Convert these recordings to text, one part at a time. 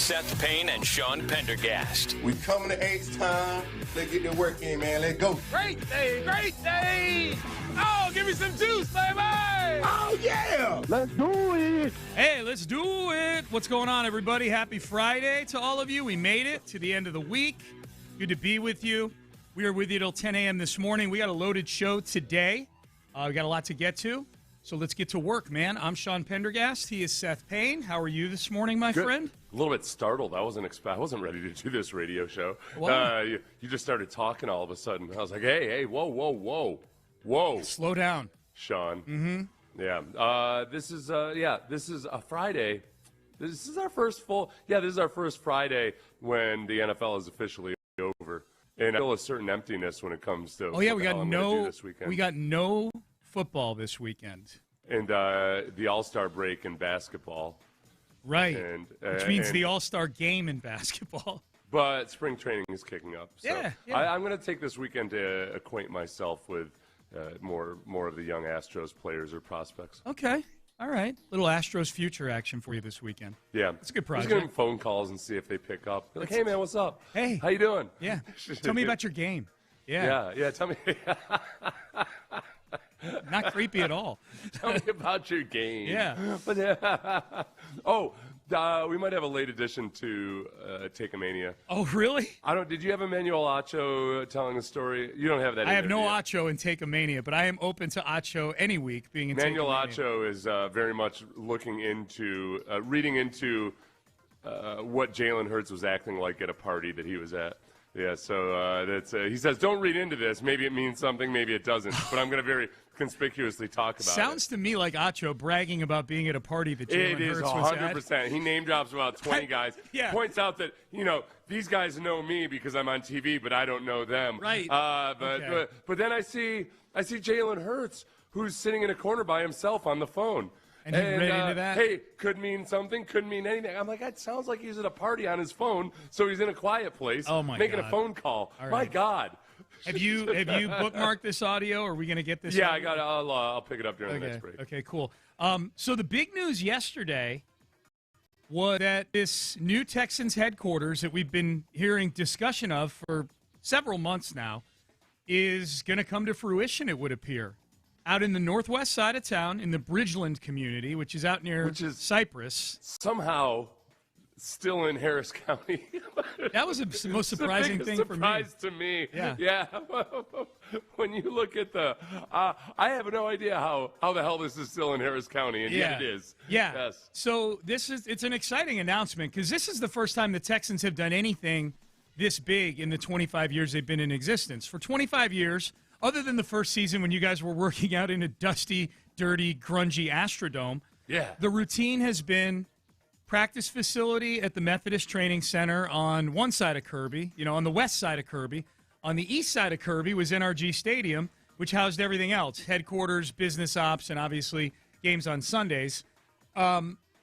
Seth Payne and Sean Pendergast. We coming to H-Town. Let's get the work in, man. Let's go. Great day, great day. Oh, give me some juice, baby. Oh, yeah. Let's do it. Hey, let's do it. What's going on, everybody? Happy Friday to all of you. We made it to the end of the week. Good to be with you. We are with you till 10 a.m. this morning. We got a loaded show today. We got a lot to get to. So let's get to work, man. I'm Sean Pendergast. He is Seth Payne. How are you this morning, my friend? A little bit startled. I wasn't ready to do this radio show. You just started talking all of a sudden. I was like, hey, whoa. Slow down, Sean. Mm-hmm. Yeah. This is a Friday. This is our first Friday when the NFL is officially over. And I feel a certain emptiness when it comes to we got no football this weekend. And the All-Star break in basketball. Right, which means the All-Star game in basketball. But spring training is kicking up. So yeah. I'm going to take this weekend to acquaint myself with more of the young Astros players or prospects. Okay. All right. Little Astros future action for you this weekend. Yeah. It's a good project. Just give them phone calls and see if they pick up. Like, hey, man, what's up? Hey. How you doing? Yeah. Tell me about your game. Yeah, tell me. Not creepy at all. Tell me about your game. Yeah. We might have a late addition to Take a Mania. Oh, really? Did you have Emmanuel Acho telling a story? You don't have that. I have no Acho in Take a Mania, but I am open to Acho any week being in Take a Mania. Emmanuel Acho is very much looking into, reading into what Jalen Hurts was acting like at a party that he was at. Yeah, so he says, don't read into this. Maybe it means something, maybe it doesn't. But I'm going to very conspicuously talk about it. Sounds to me like Acho bragging about being at a party that Jalen Hurts was at. It is 100%. He name drops about 20 guys. Yeah. Points out that, these guys know me because I'm on TV, but I don't know them. Right. But then I see Jalen Hurts, who's sitting in a corner by himself on the phone. And he read into that? Hey, could mean something, could mean anything. I'm like, that sounds like he's at a party on his phone, so he's in a quiet place making a phone call. All right. My God. Have you bookmarked this audio? Or are we going to get this? Yeah, audio? I'll pick it up during the next break. Okay, cool. So the big news yesterday was that this new Texans headquarters that we've been hearing discussion of for several months now is going to come to fruition, it would appear. Out in the northwest side of town, in the Bridgeland community, which is out near Cypress. Somehow still in Harris County. That was the most surprising thing for me. Surprise to me. Yeah. When you look at I have no idea how the hell this is still in Harris County, and yet it is. Yeah. Yes. So it's an exciting announcement because this is the first time the Texans have done anything this big in the 25 years they've been in existence. For 25 years, other than the first season when you guys were working out in a dusty, dirty, grungy Astrodome, the routine has been practice facility at the Methodist Training Center on one side of Kirby, on the west side of Kirby. On the east side of Kirby was NRG Stadium, which housed everything else, headquarters, business ops, and obviously games on Sundays.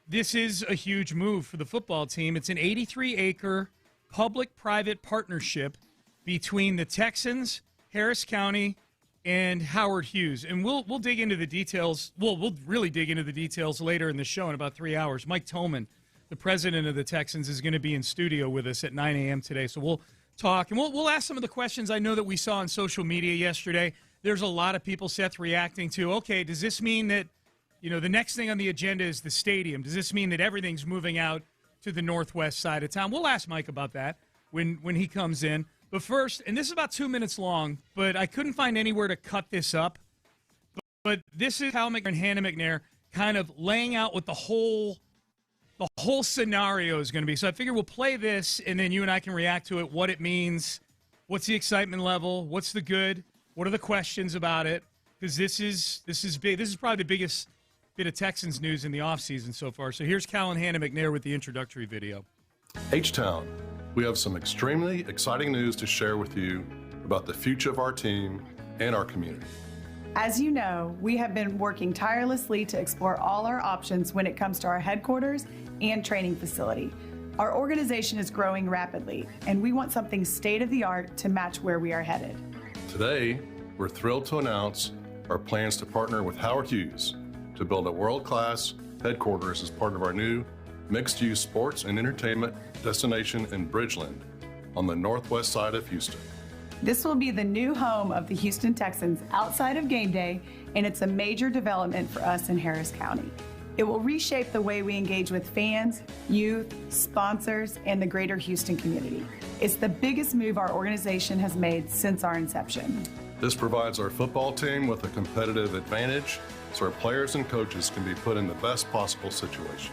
This is a huge move for the football team. It's an 83-acre public-private partnership between the Texans, Harris County, and Howard Hughes. And we'll dig into the details. We'll really dig into the details later in the show in about 3 hours. Mike Tolman, the president of the Texans, is going to be in studio with us at 9 a.m. today. So we'll talk, and we'll ask some of the questions I know that we saw on social media yesterday. There's a lot of people, Seth, reacting to, okay, does this mean that, the next thing on the agenda is the stadium? Does this mean that everything's moving out to the northwest side of town? We'll ask Mike about that when he comes in. But first, and this is about 2 minutes long, but I couldn't find anywhere to cut this up. But this is how McNair and Hannah McNair kind of laying out what the whole scenario is going to be. So I figure we'll play this, and then you and I can react to it, what it means, what's the excitement level, what's the good, what are the questions about it, because this is big. This is probably the biggest bit of Texans news in the offseason so far. So here's Cal and Hannah McNair with the introductory video. H-Town, we have some extremely exciting news to share with you about the future of our team and our community. As you know, we have been working tirelessly to explore all our options when it comes to our headquarters and training facility. Our organization is growing rapidly, and we want something state-of-the-art to match where we are headed. Today, we're thrilled to announce our plans to partner with Howard Hughes to build a world-class headquarters as part of our new mixed-use sports and entertainment destination in Bridgeland on the northwest side of Houston. This will be the new home of the Houston Texans outside of game day, and it's a major development for us in Harris County. It will reshape the way we engage with fans, youth, sponsors, and the greater Houston community. It's the biggest move our organization has made since our inception. This provides our football team with a competitive advantage so our players and coaches can be put in the best possible situation.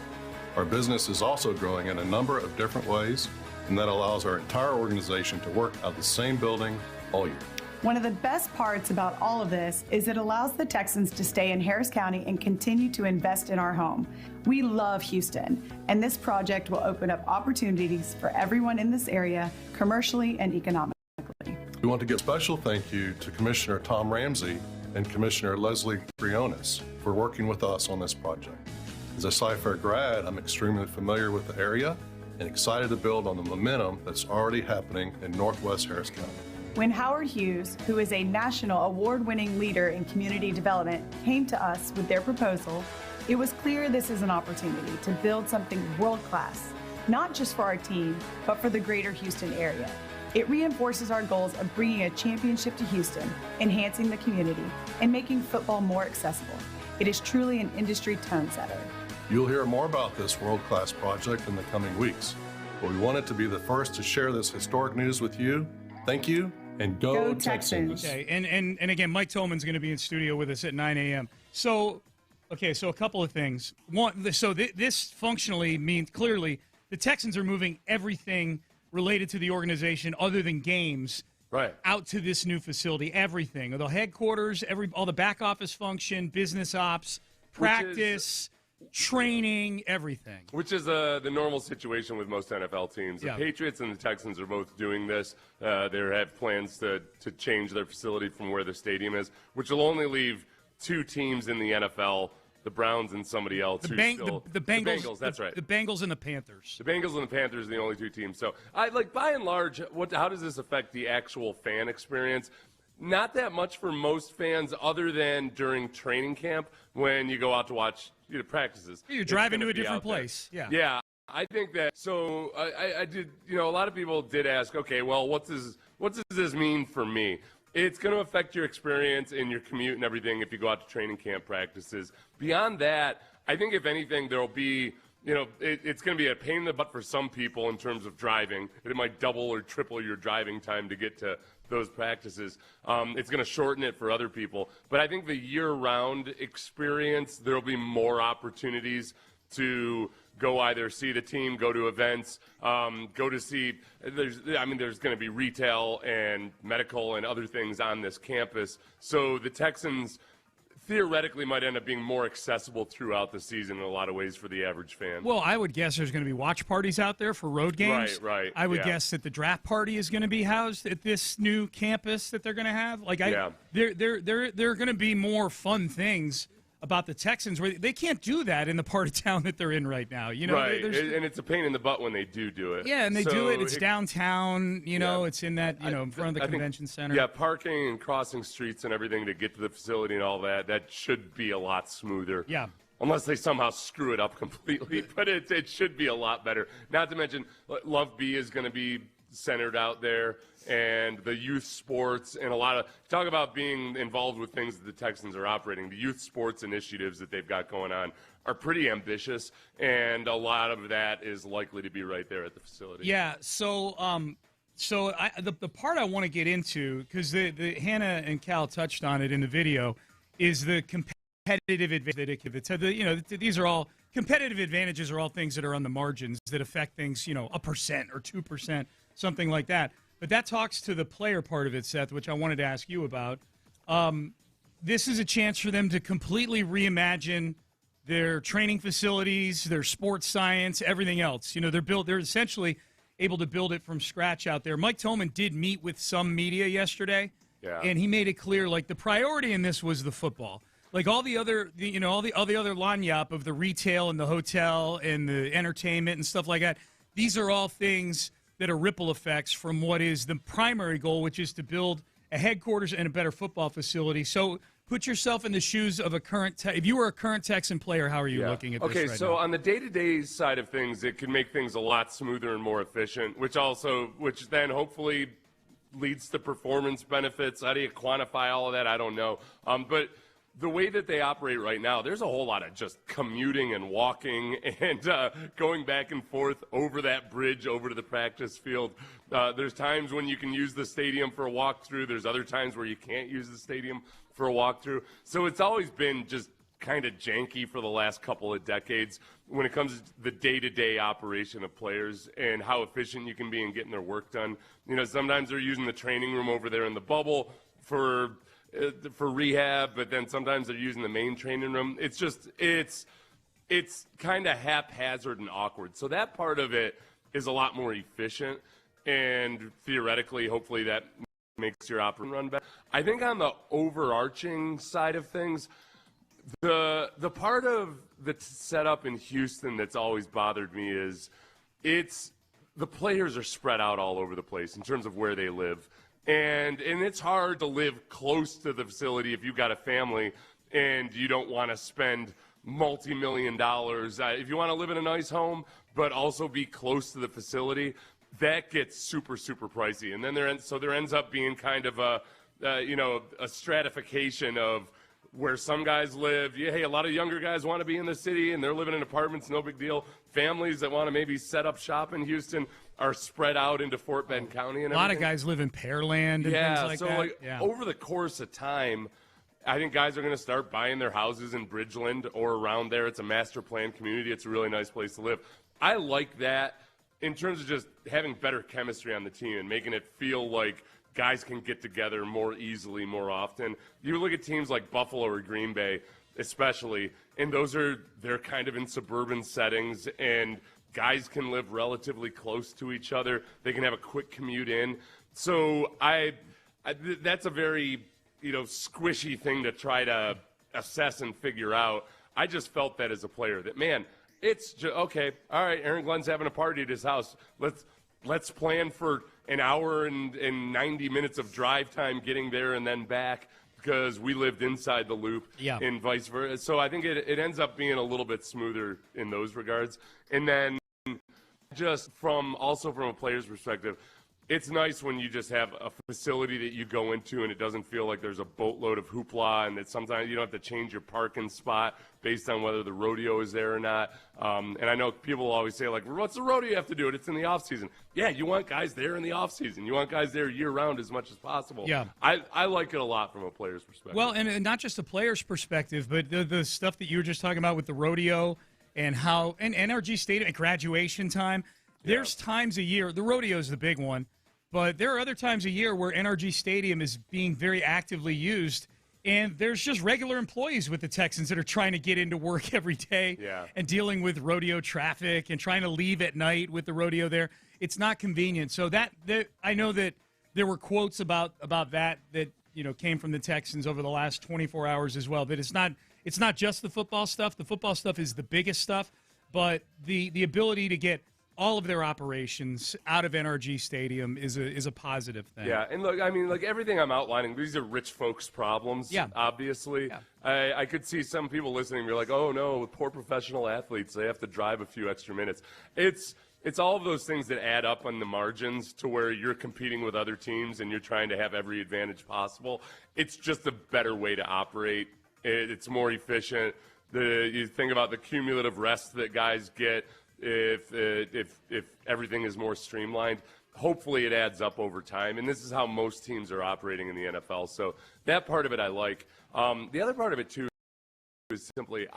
Our business is also growing in a number of different ways, and that allows our entire organization to work out of the same building all year. One of the best parts about all of this is it allows the Texans to stay in Harris County and continue to invest in our home. We love Houston, and this project will open up opportunities for everyone in this area, commercially and economically. We want to give a special thank you to Commissioner Tom Ramsey and Commissioner Leslie Briones for working with us on this project. As a Cy-Fair grad, I'm extremely familiar with the area and excited to build on the momentum that's already happening in Northwest Harris County. When Howard Hughes, who is a national award-winning leader in community development, came to us with their proposal, it was clear this is an opportunity to build something world-class, not just for our team, but for the greater Houston area. It reinforces our goals of bringing a championship to Houston, enhancing the community, and making football more accessible. It is truly an industry tone setter. You'll hear more about this world-class project in the coming weeks, but we wanted to be the first to share this historic news with you. Thank you, and go Texans. Okay, and again, Mike Tolman's going to be in studio with us at 9 a.m. So a couple of things. One, so this functionally means clearly the Texans are moving everything related to the organization other than games out to this new facility. Everything, the headquarters, all the back office function, business ops, practice, training, everything. Which is the normal situation with most NFL teams. The Patriots and the Texans are both doing this. They have plans to change their facility from where the stadium is, which will only leave two teams in the NFL, the Browns and somebody else. The Bengals, that's right. The Bengals and the Panthers. The Bengals and the Panthers are the only two teams. So, by and large, how does this affect the actual fan experience? Not that much for most fans, other than during training camp when you go out to watch practices. You're driving to a different place. Yeah, I think that. So I did. A lot of people did ask, okay, well, what does this mean for me? It's going to affect your experience and your commute and everything if you go out to training camp practices. Beyond that, I think if anything, there'll be. It's going to be a pain in the butt for some people in terms of driving. It might double or triple your driving time to get to those practices. It's going to shorten it for other people. But I think the year-round experience, there will be more opportunities to go either see the team, go to events, go to see. There's going to be retail and medical and other things on this campus. So the Texans theoretically might end up being more accessible throughout the season in a lot of ways for the average fan. Well, I would guess there's going to be watch parties out there for road games. Right. I would guess that the draft party is going to be housed at this new campus that they're going to have. There are going to be more fun things about the Texans where they can't do that in the part of town that they're in right now. Right, and it's a pain in the butt when they do it. Yeah, and they do it. It's downtown. It's in that in front of the convention center. Yeah, parking and crossing streets and everything to get to the facility and all that. That should be a lot smoother. Yeah. Unless they somehow screw it up completely, but it should be a lot better. Not to mention, Love B is going to be centered out there, and the youth sports and a lot of talk about being involved with things that the Texans are operating. The youth sports initiatives that they've got going on are pretty ambitious, and a lot of that is likely to be right there at the facility. Yeah. So the part I want to get into, because the Hannah and Cal touched on it in the video, is the competitive advantage. These are all competitive advantages. Are all things that are on the margins that affect things. 1% or 2%. Something like that. But that talks to the player part of it, Seth, which I wanted to ask you about. This is a chance for them to completely reimagine their training facilities, their sports science, everything else. They're essentially able to build it from scratch out there. Mike Tolman did meet with some media yesterday, and he made it clear, the priority in this was the football. All the other, all the other lagniappe of the retail and the hotel and the entertainment and stuff like that, these are all things that are ripple effects from what is the primary goal, which is to build a headquarters and a better football facility. So put yourself in the shoes of a current if you were a current Texan player, how are you looking at this Okay, right so now? on the day-to-day side of things, it can make things a lot smoother and more efficient, which then hopefully leads to performance benefits. How do you quantify all of that? I don't know. But the way that they operate right now, there's a whole lot of just commuting and walking and going back and forth over that bridge over to the practice field. There's times when you can use the stadium for a walkthrough. There's other times where you can't use the stadium for a walkthrough. So it's always been just kind of janky for the last couple of decades when it comes to the day-to-day operation of players and how efficient you can be in getting their work done. You know, sometimes they're using the training room over there in the bubble for rehab, but then sometimes they're using the main training room. It's kind of haphazard and awkward. So that part of it is a lot more efficient, and theoretically, hopefully that makes your operation run better. I think on the overarching side of things, the part of the setup in Houston that's always bothered me is the players are spread out all over the place in terms of where they live. And it's hard to live close to the facility if you've got a family and you don't want to spend multi-million dollars. If you want to live in a nice home but also be close to the facility, that gets super, super pricey. And then there ends up being kind of a stratification of where some guys live. Hey, a lot of younger guys want to be in the city and they're living in apartments, no big deal. Families that want to maybe set up shop in Houston are spread out into Fort Bend County and everything. A lot of guys live in Pearland and things like that. Over the course of time, I think guys are going to start buying their houses in Bridgeland or around there. It's a master plan community. It's a really nice place to live. I like that in terms of just having better chemistry on the team and making it feel like guys can get together more easily, more often. You look at teams like Buffalo or Green Bay, especially, and they're kind of in suburban settings, and guys can live relatively close to each other. They can have a quick commute in. So that's a very squishy thing to try to assess and figure out. I just felt that as a player that, man, it's just, okay, all right, Aaron Glenn's having a party at his house. Let's plan for an hour and 90 minutes of drive time getting there and then back because we lived inside the loop and vice versa. So I think it ends up being a little bit smoother in those regards. And then just from a player's perspective, it's nice when you just have a facility that you go into and it doesn't feel like there's a boatload of hoopla and that sometimes you don't have to change your parking spot based on whether the rodeo is there or not. And I know people always say, like, what's the rodeo have to do? It's in the offseason. Yeah, you want guys there in the offseason. You want guys there year-round as much as possible. Yeah. I like it a lot from a player's perspective. Well, and not just a player's perspective, but the stuff that you were just talking about with the rodeo and how – and NRG Stadium at graduation time. There's times a year – the rodeo is the big one. But there are other times a year where NRG Stadium is being very actively used, and there's just regular employees with the Texans that are trying to get into work every day and dealing with rodeo traffic and trying to leave at night with the rodeo there. It's not convenient. So that I know that there were quotes about that came from the Texans over the last 24 hours as well. That it's not just the football stuff. The football stuff is the biggest stuff, but the ability to get all of their operations out of NRG Stadium is a positive thing. Yeah, and look, I mean, like everything I'm outlining, these are rich folks' problems, obviously. Yeah. I could see some people listening be like, oh, no, poor professional athletes, they have to drive a few extra minutes. It's all of those things that add up on the margins to where you're competing with other teams and you're trying to have every advantage possible. It's just a better way to operate. It's more efficient. You think about the cumulative rest that guys get. If everything is more streamlined, hopefully it adds up over time. And this is how most teams are operating in the NFL. So that part of it I like. The other part of it, too, is simply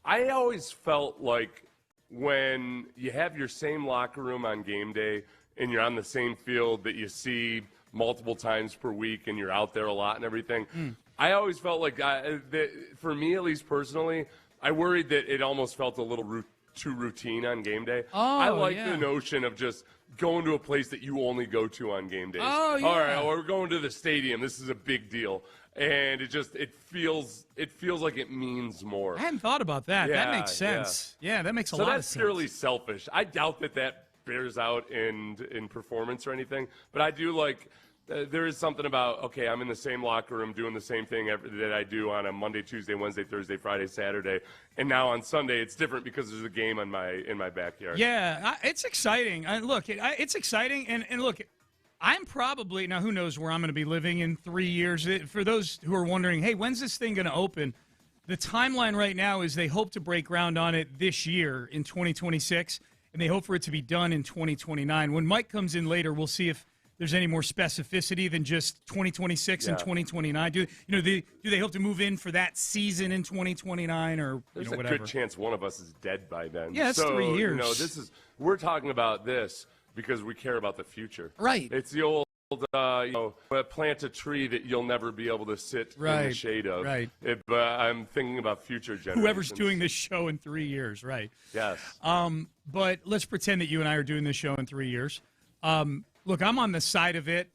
I always felt like when you have your same locker room on game day and you're on the same field that you see multiple times per week and you're out there a lot and everything, I always felt like that, for me, at least personally, I worried that it almost felt a little too routine on game day. I like the notion of just going to a place that you only go to on game days. All right, we're going to the stadium. This is a big deal. And it feels like it means more. I hadn't thought about that. That makes sense. Yeah, that makes a lot of sense. So that's purely selfish. I doubt that bears out in performance or anything. But I do like there is something about, okay, I'm in the same locker room doing the same thing that I do on a Monday, Tuesday, Wednesday, Thursday, Friday, Saturday, and now on Sunday it's different because there's a game in my backyard. Yeah, it's exciting. It's exciting, and look, I'm probably, now who knows where I'm going to be living in 3 years. For those who are wondering, hey, when's this thing going to open? The timeline right now is they hope to break ground on it this year in 2026, and they hope for it to be done in 2029. When Mike comes in later, we'll see if there's any more specificity than just 2026 and 2029. Do they hope to move in for that season in 2029 or there's whatever? a good chance one of us is dead by then. Yeah, it's 3 years. We're talking about this because we care about the future. Right. It's the old, plant a tree that you'll never be able to sit in the shade of. Right. But I'm thinking about future generations. Whoever's doing this show in 3 years, right? Yes. But let's pretend that you and I are doing this show in 3 years. Look, I'm on the side of it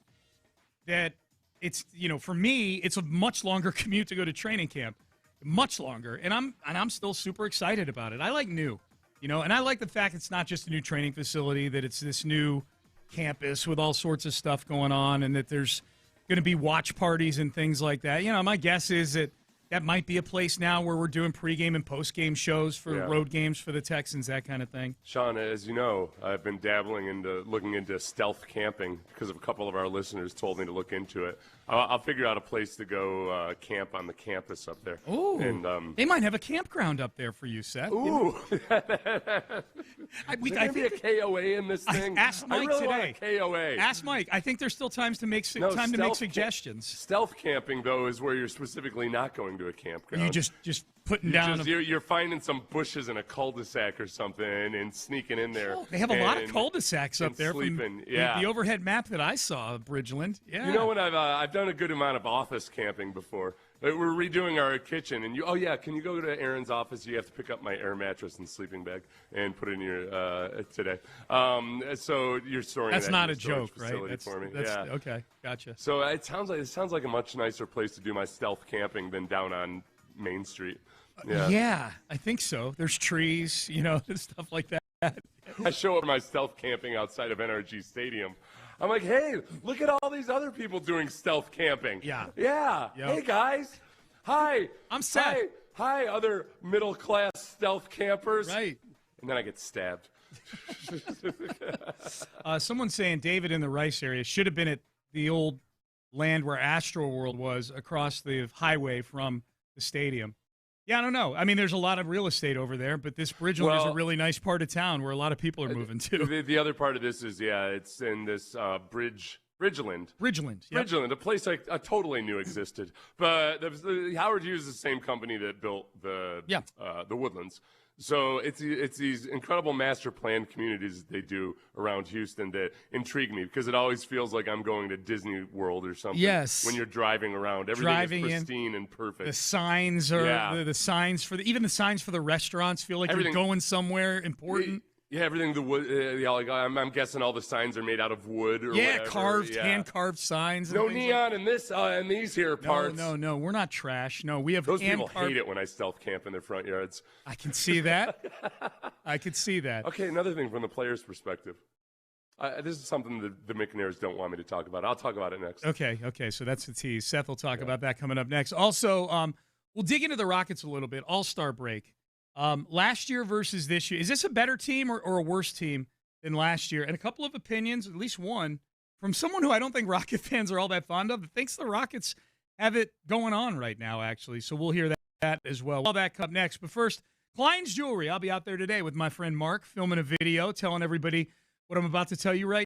that it's, for me, it's a much longer commute to go to training camp, much longer, and I'm still super excited about it. I like new, and I like the fact it's not just a new training facility, that it's this new campus with all sorts of stuff going on, and that there's going to be watch parties and things like that. My guess is that might be a place now where we're doing pregame and postgame shows for road games for the Texans, that kind of thing. Sean, as you know, I've been looking into stealth camping because of a couple of our listeners told me to look into it. I'll figure out a place to go camp on the campus up there. Ooh, and they might have a campground up there for you, Seth. Ooh. I think a KOA in this thing. Ask Mike really today. Want a KOA. Ask Mike. I think there's still time to make suggestions. Stealth camping, though, is where you're specifically not going to a campground. You just putting down. You're finding some bushes in a cul-de-sac or something and sneaking in there. They have a lot of cul-de-sacs up there. Sleeping. From the overhead map that I saw of Bridgeland. Yeah. When I've done a good amount of office camping before. We're redoing our kitchen, and can you go to Aaron's office? You have to pick up my air mattress and sleeping bag and put it in your today. So you're storing. That's that not in a joke, right? That's for me. Okay, gotcha. So it sounds like a much nicer place to do my stealth camping than down on Main Street. Yeah, I think so. There's trees, stuff like that. I show up my stealth camping outside of NRG Stadium. I'm like, hey, look at all these other people doing stealth camping. Yeah. Yep. Hey, guys. Hi. I'm Seth. Hi, other middle-class stealth campers. Right. And then I get stabbed. Someone's saying David in the Rice area should have been at the old land where Astro World was across the highway from the stadium. Yeah, I don't know. I mean, there's a lot of real estate over there, but this Bridgeland is a really nice part of town where a lot of people are moving to. The other part of this is, it's in this Bridgeland. Bridgeland, yep. Bridgeland, a place I totally knew existed. But Howard Hughes is the same company that built the Woodlands. So it's these incredible master planned communities that they do around Houston that intrigue me because it always feels like I'm going to Disney World or something. Yes. When you're driving around, everything is pristine and perfect. The signs are the signs for even the signs for the restaurants feel like you're going somewhere important. Yeah, everything. The wood. I'm guessing all the signs are made out of wood or whatever. Hand carved signs. No neon in this in these here parts. No, we're not trash. No, we have. Those people hate it when I stealth camp in their front yards. I can see that. Okay, another thing from the player's perspective. This is something that the McNairs don't want me to talk about. I'll talk about it next. Okay. So that's the tease. Seth will talk about that coming up next. Also, we'll dig into the Rockets a little bit. All-Star break. Last year versus this year. Is this a better team or a worse team than last year? And a couple of opinions, at least one, from someone who I don't think Rocket fans are all that fond of, that thinks the Rockets have it going on right now, actually. So we'll hear that as well. All that come next. But first, Klein's Jewelry. I'll be out there today with my friend Mark, filming a video, telling everybody what I'm about to tell you right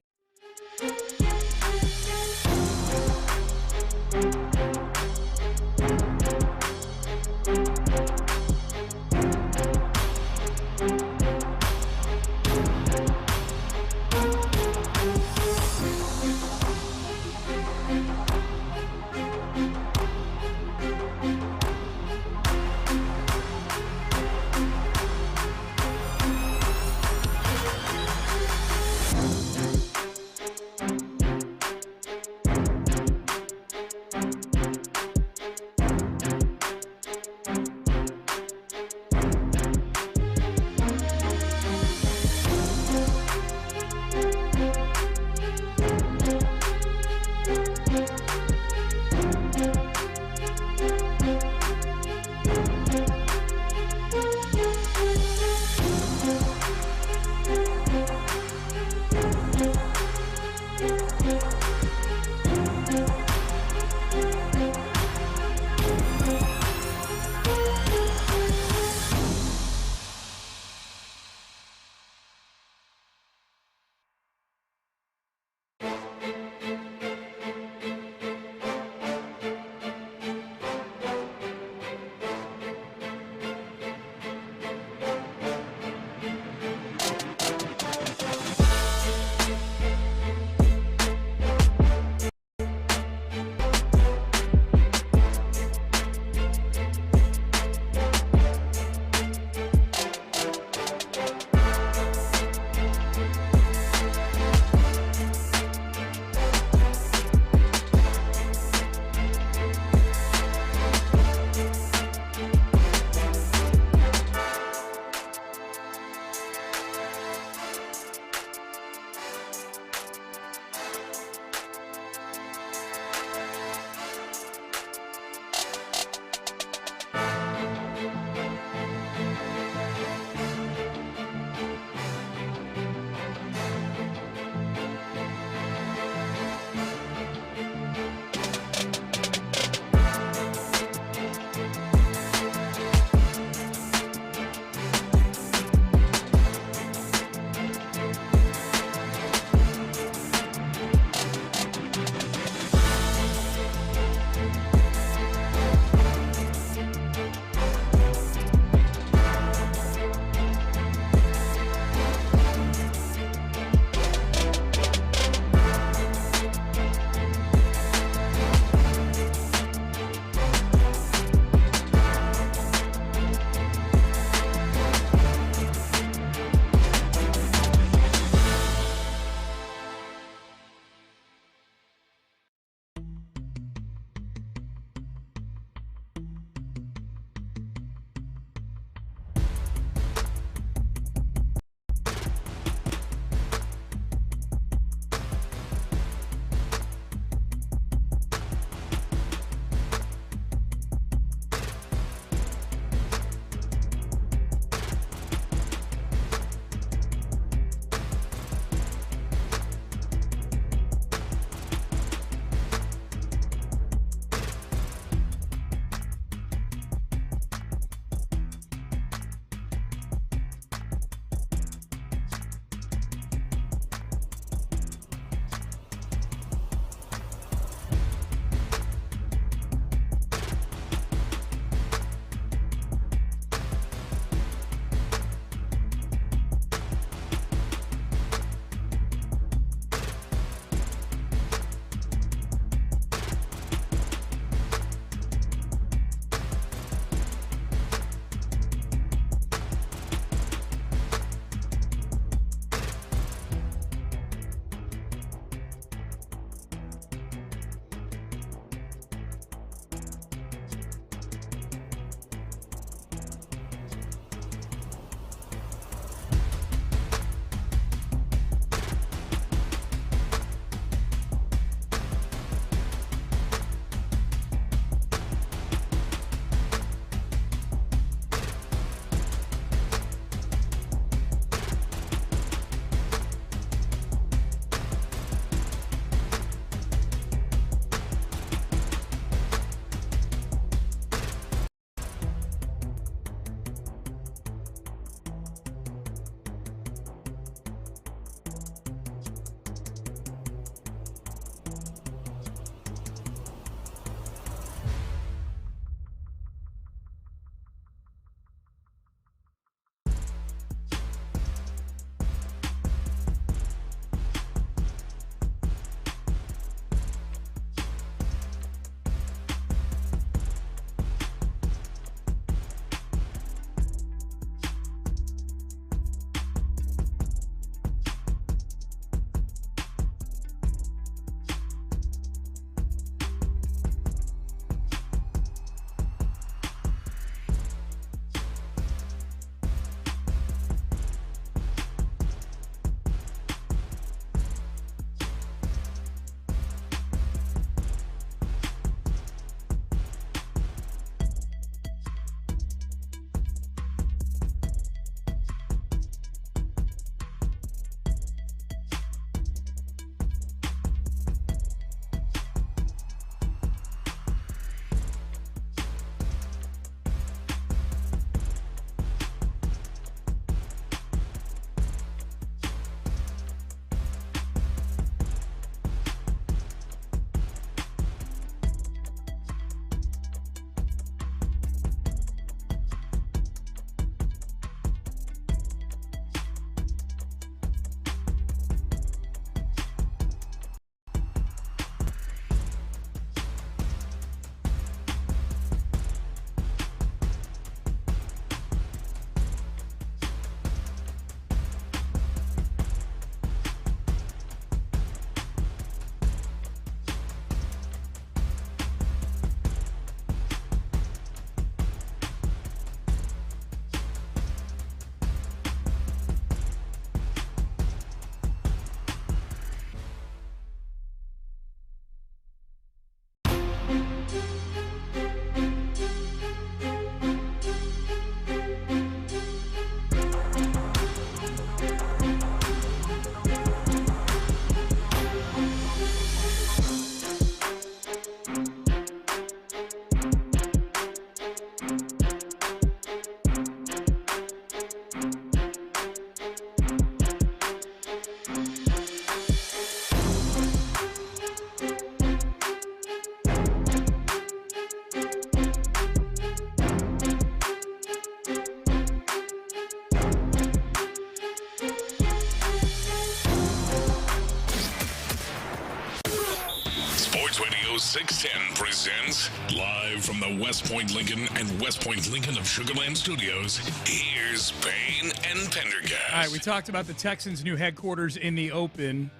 610 presents live from the West Point Lincoln and West Point Lincoln of Sugarland Studios. Here's Payne and Pendergast. All right, we talked about the Texans' new headquarters in the open,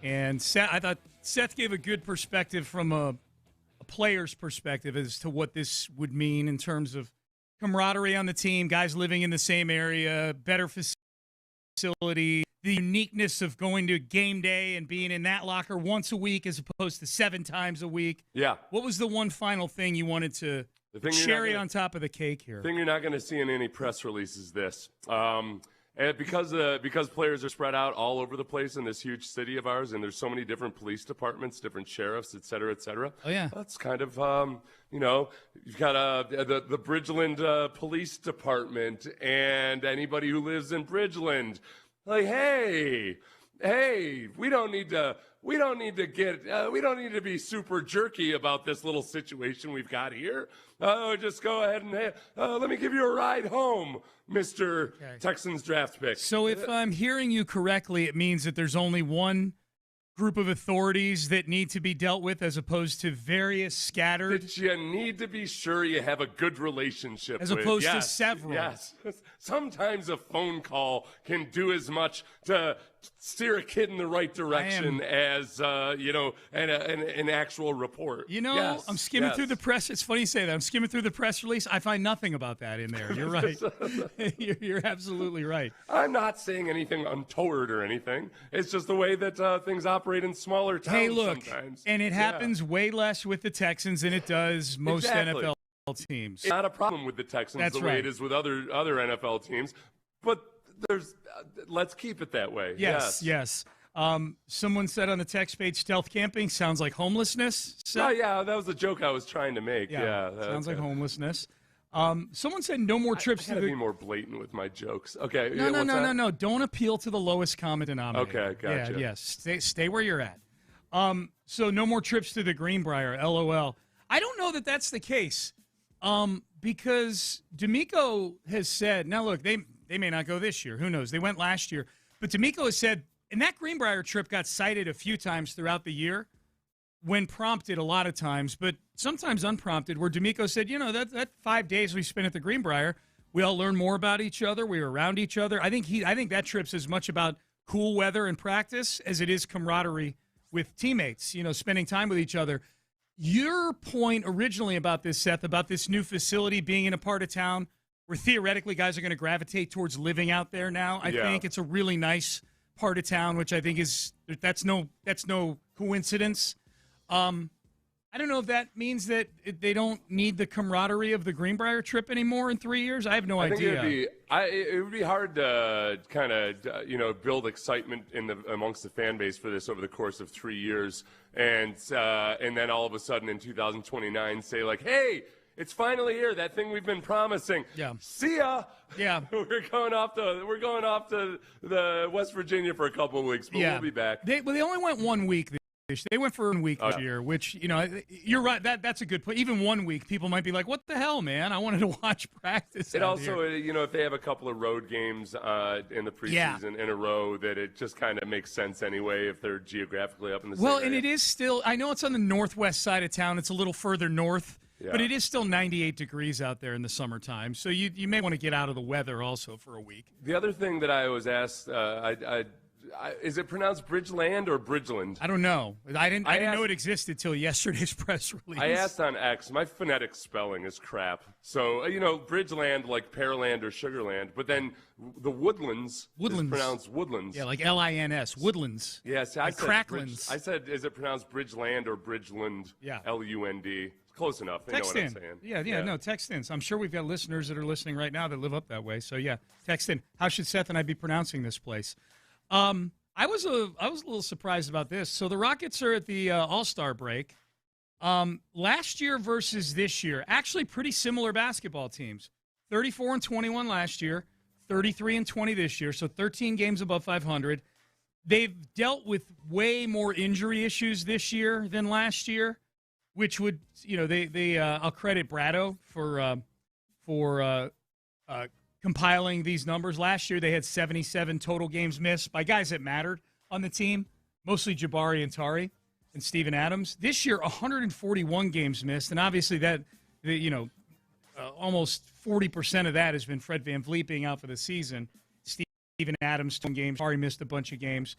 and I thought Seth gave a good perspective from a player's perspective as to what this would mean in terms of camaraderie on the team, guys living in the same area, better facility, the uniqueness of going to game day and being in that locker once a week as opposed to 7 times a week. Yeah. What was the one final thing you wanted to cherry on top of the cake here? The thing you're not going to see in any press release is this. And because players are spread out all over the place in this huge city of ours, and there's so many different police departments, different sheriffs, et cetera, et cetera. Oh, yeah. That's kind of, you've got the Bridgeland Police Department and anybody who lives in Bridgeland. Like, hey, we don't need to be super jerky about this little situation we've got here. Just go ahead and let me give you a ride home, Mr. Okay. Texans draft pick. So if I'm hearing you correctly, it means that there's only one group of authorities that need to be dealt with as opposed to various scattered. That you need to be sure you have a good relationship as with. opposed to several. Yes. Sometimes a phone call can do as much to steer a kid in the right direction as, an actual report. Yes, I'm skimming through the press. It's funny you say that. I'm skimming through the press release. I find nothing about that in there. You're right. You're absolutely right. I'm not saying anything untoward or anything. It's just the way that things operate in smaller towns. Hey, look, sometimes. And it happens way less with the Texans than it does most NFL teams. It's not a problem with the Texans way it is with other NFL teams, but let's keep it that way. Yes. Someone said on the text page, stealth camping sounds like homelessness. Oh, yeah, that was the joke I was trying to make. Yeah, sounds like homelessness. Someone said no more trips to the... be more blatant with my jokes. Okay. No. Don't appeal to the lowest common denominator. Okay, gotcha. Yeah, yes. Stay where you're at. So no more trips to the Greenbrier, LOL. I don't know that that's the case because D'Amico has said, now look, they may not go this year. Who knows? They went last year. But D'Amico has said, and that Greenbrier trip got cited a few times throughout the year when prompted a lot of times, but sometimes unprompted, where D'Amico said, that 5 days we spent at the Greenbrier, we all learned more about each other. We were around each other. I think that trip's as much about cool weather and practice as it is camaraderie with teammates, spending time with each other. Your point originally about this, Seth, about this new facility being in a part of town where theoretically guys are going to gravitate towards living out there now. I think it's a really nice part of town, which I think that's no coincidence. I don't know if that means that they don't need the camaraderie of the Greenbrier trip anymore in 3 years. I have no idea. It would be hard to kind of build excitement amongst the fan base for this over the course of 3 years, and then all of a sudden in 2029 say like, hey, it's finally here. That thing we've been promising. Yeah. See ya. Yeah. We're going off to the West Virginia for a couple of weeks, but we'll be back. They only went 1 week. They went for 1 week this year, which, you're right. That's a good point. Even 1 week, people might be like, what the hell, man? I wanted to watch practice. It also, if they have a couple of road games in the preseason in a row, that it just kind of makes sense anyway if they're geographically up in the same area. And it is still, I know it's on the northwest side of town. It's a little further north. Yeah. But it is still 98 degrees out there in the summertime, so you may want to get out of the weather also for a week. The other thing that I was asked, is it pronounced Bridgeland or Bridgeland? I don't know. I didn't know it existed till yesterday's press release. I asked on X. My phonetic spelling is crap. So, Bridgeland like Pearland or Sugarland, but then the Woodlands is pronounced Woodlands. Yeah, like Lins, Woodlands. Yes, like Cracklands. I said, is it pronounced Bridgeland or Bridgeland? Yeah. Lund. Close enough. They know what I'm saying. Yeah. Text in. So I'm sure we've got listeners that are listening right now that live up that way. So, text in. How should Seth and I be pronouncing this place? I was a little surprised about this. So the Rockets are at the All-Star break. Last year versus this year, actually pretty similar basketball teams. 34-21 last year, 33-20 this year, so 13 games above 500. They've dealt with way more injury issues this year than last year, which would, I'll credit Brado for compiling these numbers. Last year they had 77 total games missed by guys that mattered on the team, mostly Jabari and Tari. and Steven Adams. This year, 141 games missed, and obviously that, almost 40% of that has been Fred VanVleet being out for the season. Steven Adams, 2 games, already missed a bunch of games.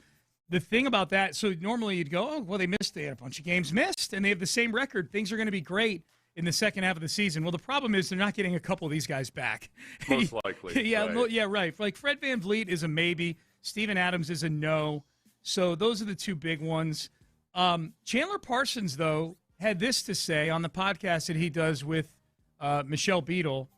The thing about that, so normally you'd go, oh, well, they had a bunch of games missed, and they have the same record. Things are going to be great in the second half of the season. Well, the problem is they're not getting a couple of these guys back. Most likely. Right. Like Fred VanVleet is a maybe. Steven Adams is a no. So those are the 2 big ones. Chandler Parsons, though, had this to say on the podcast that he does with Michelle Beadle,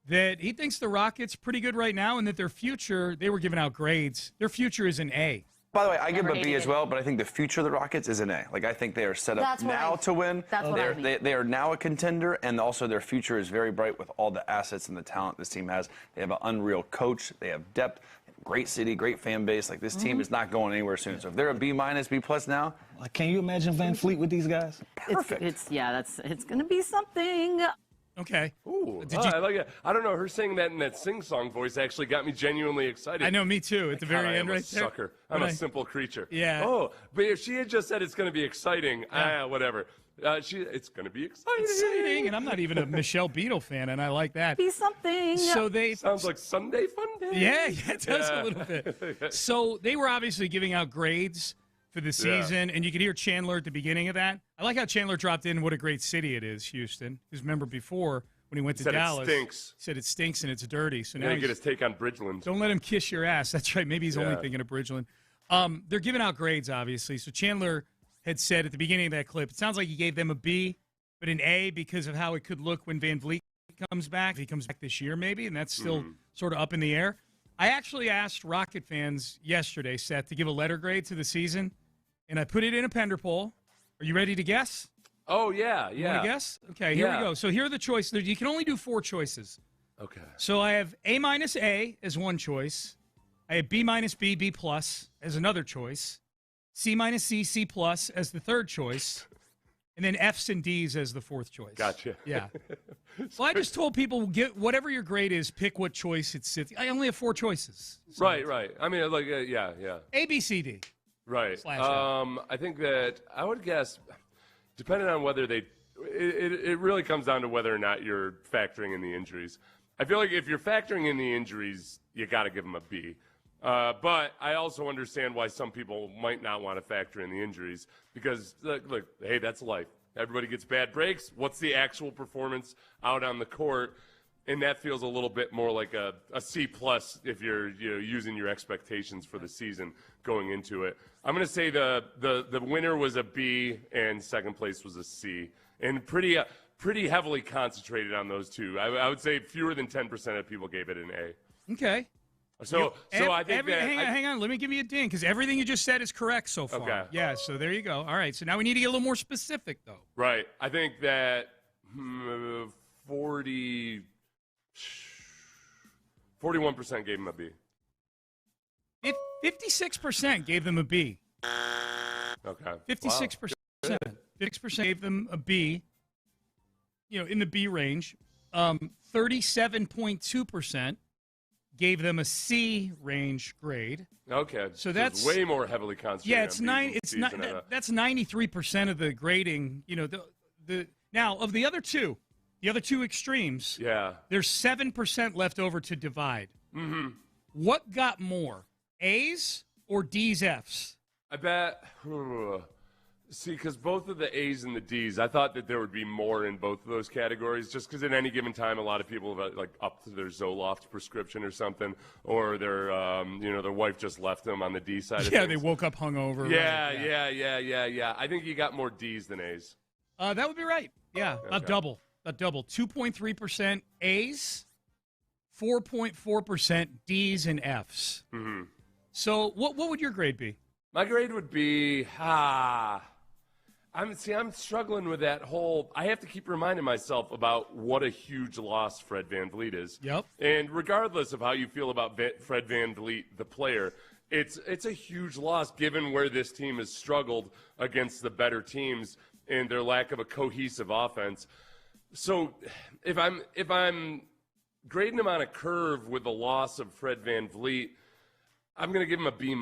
that he thinks the Rockets pretty good right now and that their future, they were giving out grades, their future is an A. By the way, I give them a B as well, but I think the future of the Rockets is an A. Like, I think they are set up now to win. That's what I mean. They are now a contender, and also their future is very bright with all the assets and the talent this team has. They have an unreal coach. They have depth. Great city, great fan base. Like, this team is not going anywhere soon. So if they're a B-, B+ now. Like, can you imagine VanVleet with these guys? Perfect. It's going to be something. Okay. Ooh, I like it. I don't know. Her saying that in that sing-song voice actually got me genuinely excited. I know, me too. At the very end, right there. Sucker. I'm a simple creature. Yeah. Oh, but if she had just said it's going to be exciting, whatever. It's going to be exciting. Exciting, and I'm not even a Michelle Beadle fan, and I like that. Be something. So they sounds like Sunday Fun Day. Yeah, it does a little bit. So they were obviously giving out grades for the season, and you could hear Chandler at the beginning of that. I like how Chandler dropped in what a great city it is, Houston. Because remember before, when he went to Dallas, it stinks. He said it stinks and it's dirty. So now you get his take on Bridgeland. Don't let him kiss your ass. That's right. Maybe he's only thinking of Bridgeland. They're giving out grades, obviously. So Chandler had said at the beginning of that clip, it sounds like he gave them a B, but an A because of how it could look when VanVleet comes back. If he comes back this year, maybe, and that's still sort of up in the air. I actually asked Rocket fans yesterday, Seth, to give a letter grade to the season, and I put it in a Pender poll. Are you ready to guess? Oh, yeah. You want to guess? Okay, here we go. So here are the choices. You can only do 4 choices. Okay. So I have A- as one choice. I have B- B, B+ as another choice. C- C, C+ as the third choice. And then F's and D's as the fourth choice. Gotcha. Yeah. Well, I just told people, get whatever your grade is, pick what choice it sits. I only have 4 choices. So Right. I mean, like, yeah. A, B, C, D. Right. /F. I think that I would guess, depending on whether it really comes down to whether or not you're factoring in the injuries. I feel like if you're factoring in the injuries, you got to give them a B. But I also understand why some people might not want to factor in the injuries because, look, hey, that's life. Everybody gets bad breaks. What's the actual performance out on the court? And that feels a little bit more like a C+ if you're using your expectations for the season going into it. I'm going to say the winner was a B and second place was a C, and pretty heavily concentrated on those two. I would say fewer than 10% of people gave it an A. Okay. So I think hang on. Let me give you a ding because everything you just said is correct so far. Okay. Yeah. So there you go. All right. So now we need to get a little more specific, though. Right. I think that 41% gave him a B. 56% gave them a B. Okay. 56%. 56% gave them a B. In the B range. 37.2% gave them a C range grade. Okay. So that's way more heavily concentrated. Yeah, that's 93% of the grading. Now of the other two extremes. Yeah. There's 7% left over to divide. Mm-hmm. What got more, A's or D's, F's? I bet. See, because both of the A's and the D's, I thought that there would be more in both of those categories, just because at any given time, a lot of people have up to their Zoloft prescription or something, or their their wife just left them on the D side. Yeah, they woke up hungover. Yeah. I think you got more D's than A's. That would be right. Yeah, Okay. about double. 2.3% A's, 4.4% D's and F's. Mm-hmm. So what would your grade be? My grade would be I'm struggling with that whole. I have to keep reminding myself about what a huge loss Fred VanVleet is. Yep. And regardless of how you feel about Fred VanVleet, the player, it's a huge loss given where this team has struggled against the better teams and their lack of a cohesive offense. So if I'm grading him on a curve with the loss of Fred VanVleet, I'm going to give him a B-.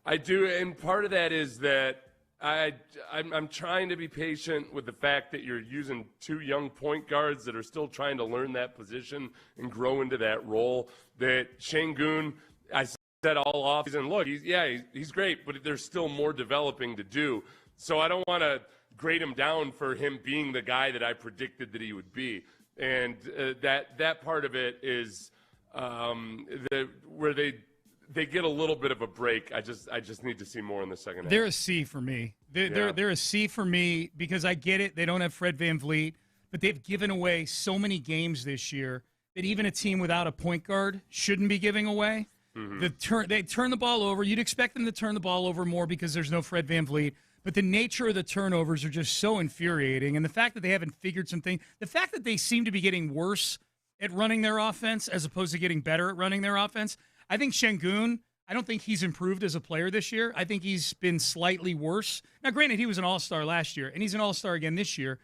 I do, and part of that is that I'm trying to be patient with the fact that you're using two young point guards that are still trying to learn that position and grow into that role. That Şengün, I said all offseason, look, he's great, but there's still more developing to do. So I don't want to grade him down for him being the guy that I predicted that he would be. And that part of it is where they get a little bit of a break. I just need to see more in the second half. They're a C for me. They're a C for me because I get it. They don't have Fred VanVleet, but they've given away so many games this year that even a team without a point guard shouldn't be giving away. Mm-hmm. They turn the ball over. You'd expect them to turn the ball over more because there's no Fred VanVleet. But the nature of the turnovers are just so infuriating. And the fact that they haven't figured something, the fact that they seem to be getting worse at running their offense as opposed to getting better at running their offense. I think Şengün, I don't think he's improved as a player this year. I think he's been slightly worse. Now, granted, he was an all-star last year, and he's an all-star again this year.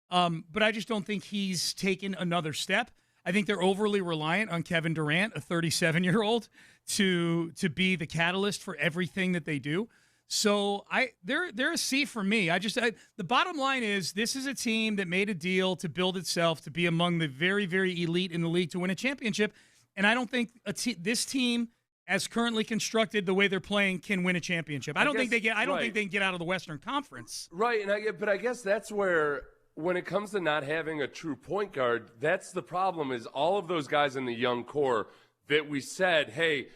But I just don't think he's taken another step. I think they're overly reliant on Kevin Durant, a 37-year-old, to be the catalyst for everything that they do. So they're a C for me. The bottom line is this is a team that made a deal to build itself to be among the very, very elite in the league to win a championship. And I don't think this team, as currently constructed, the way they're playing, can win a championship. I don't think they can get out of the Western Conference. Right, but I guess that's where, when it comes to not having a true point guard, that's the problem. Is all of those guys in the young core that we said, hey,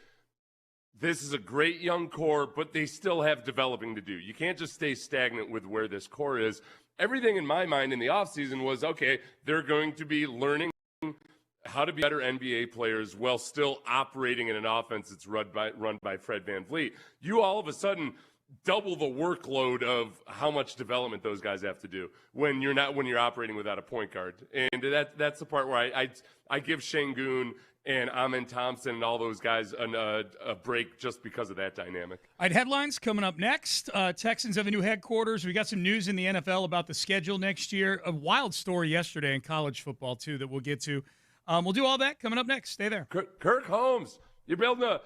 this is a great young core, but they still have developing to do. You can't just stay stagnant with where this core is. Everything in my mind in the offseason was, okay, they're going to be learning how to be better NBA players while still operating in an offense that's run by Fred VanVleet. You all of a sudden double the workload of how much development those guys have to do when you're operating without a point guard. And that's the part where I give Şengün and Amen Thompson and all those guys a break just because of that dynamic. All right, headlines coming up next. Texans have a new headquarters. We got some news in the NFL about the schedule next year. A wild story yesterday in college football, too, that we'll get to. We'll do all that coming up next. Stay there. Kirk Holmes, you're building a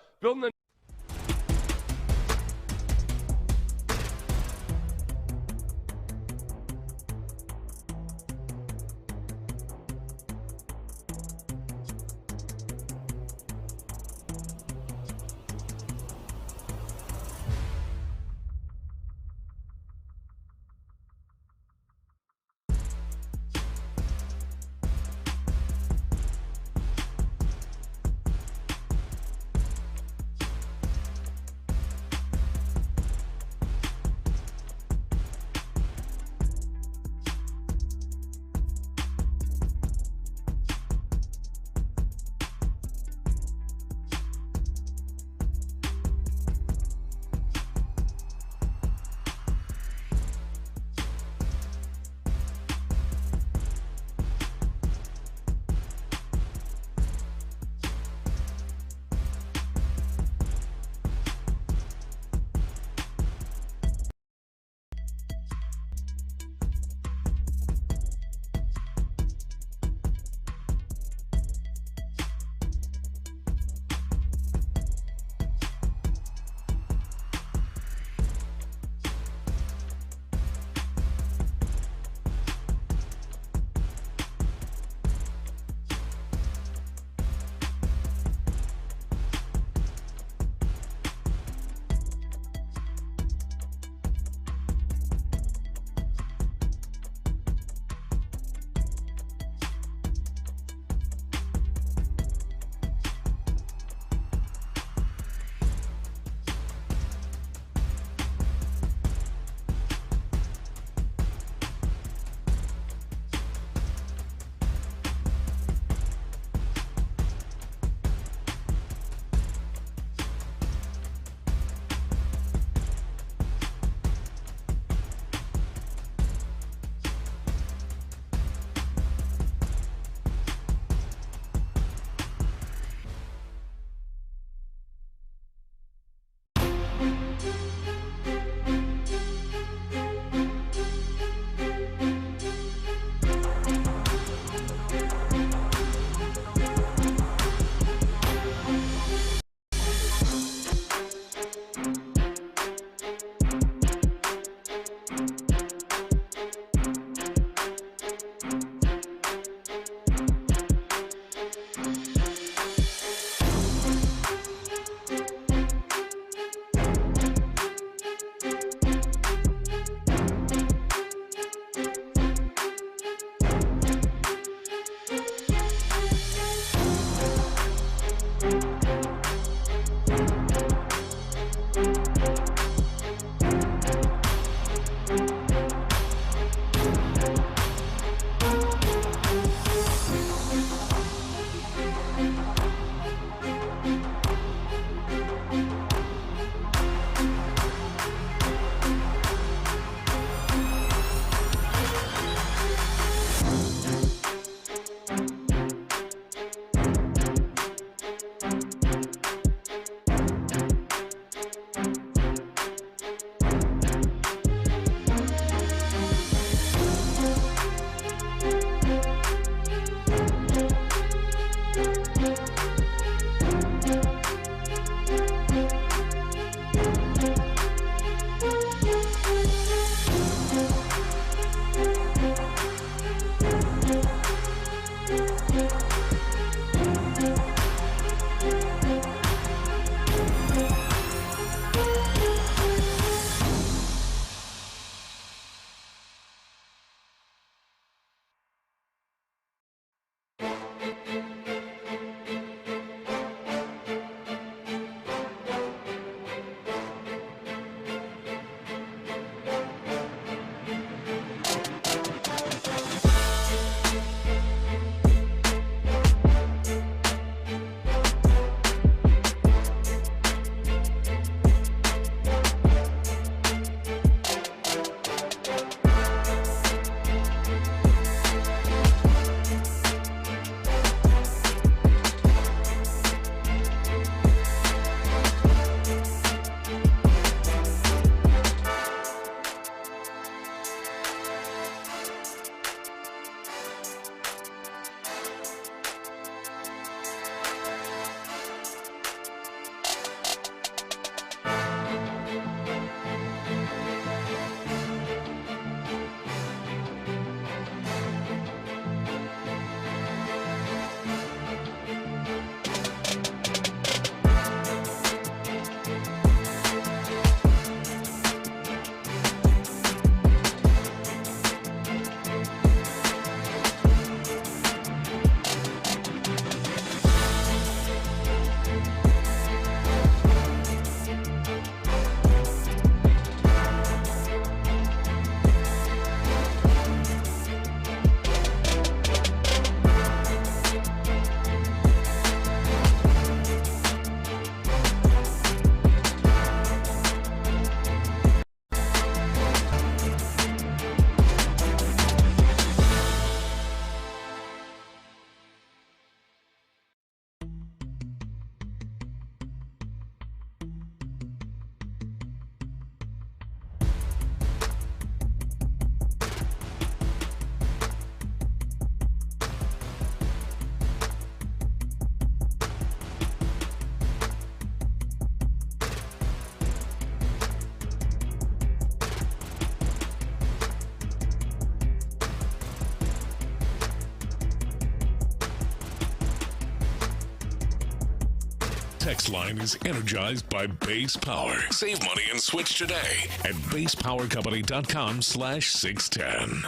text line is energized by Base Power. Save money and switch today at basepowercompany.com/610.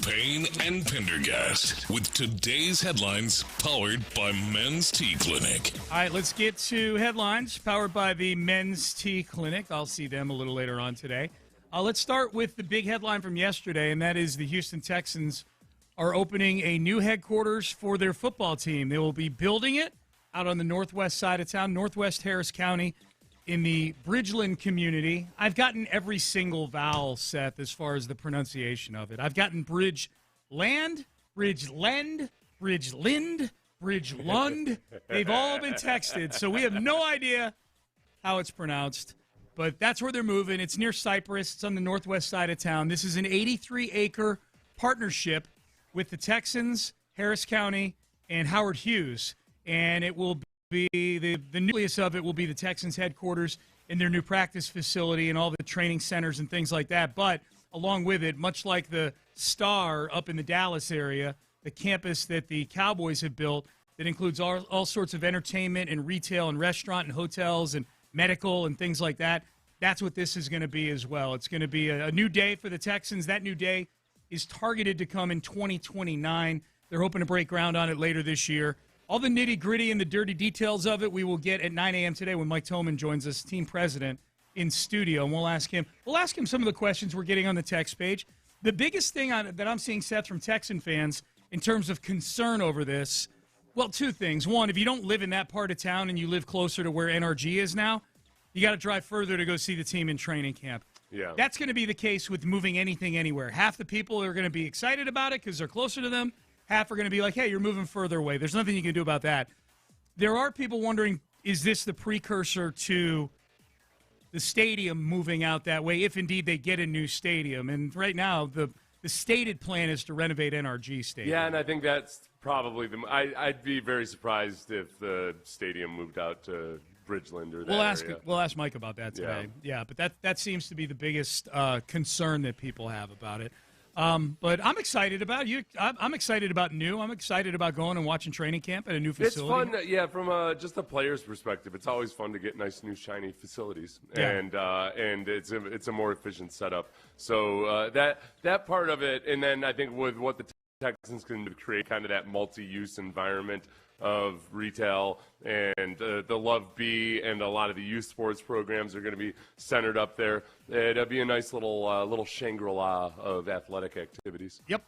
Payne and Pendergast with today's headlines powered by Men's Tea Clinic. All right, let's get to headlines powered by the Men's Tea Clinic. I'll see them a little later on today. Let's start with the big headline from yesterday, and that is the Houston Texans are opening a new headquarters for their football team. They will be building it out on the northwest side of town, northwest Harris County, in the Bridgeland community. I've gotten every single vowel, Seth, as far as the pronunciation of it. I've gotten Bridgeland, Bridgelend, Bridgelind, Bridgelund. They've all been texted, so we have no idea how it's pronounced. But that's where they're moving. It's near Cypress. It's on the northwest side of town. This is an 83-acre partnership with the Texans, Harris County, and Howard Hughes. And it will be the nucleus of it will be the Texans headquarters and their new practice facility and all the training centers and things like that. But along with it, much like the Star up in the Dallas area, the campus that the Cowboys have built that includes all sorts of entertainment and retail and restaurant and hotels and medical and things like that, that's what this is going to be as well. It's going to be a new day for the Texans. That new day is targeted to come in 2029. They're hoping to break ground on it later this year. All the nitty-gritty and the dirty details of it we will get at 9 a.m. today when Mike Tolman joins us, team president, in studio, and we'll ask him some of the questions we're getting on the text page. The biggest thing that I'm seeing, Seth, from Texan fans in terms of concern over this, well, two things. One, if you don't live in that part of town and you live closer to where NRG is now, you got to drive further to go see the team in training camp. Yeah. That's going to be the case with moving anything anywhere. Half the people are going to be excited about it because they're closer to them. Half are going to be like, hey, you're moving further away. There's nothing you can do about that. There are people wondering, is this the precursor to the stadium moving out that way, if indeed they get a new stadium? And right now, the stated plan is to renovate NRG Stadium. Yeah, and I think that's probably I'd be very surprised if the stadium moved out to Bridgeland or that area. We'll ask Mike about that today. Yeah, but that seems to be the biggest concern that people have about it. But I'm excited about you. I'm excited about new. I'm excited about going and watching training camp at a new facility. It's fun, from just a player's perspective. It's always fun to get nice, new, shiny facilities, and it's a more efficient setup. So that part of it, and then I think with what the Texans can create, kind of that multi-use environment of retail and the Love B and a lot of the youth sports programs are going to be centered up there. It'll be a nice little Shangri-La of athletic activities. Yep.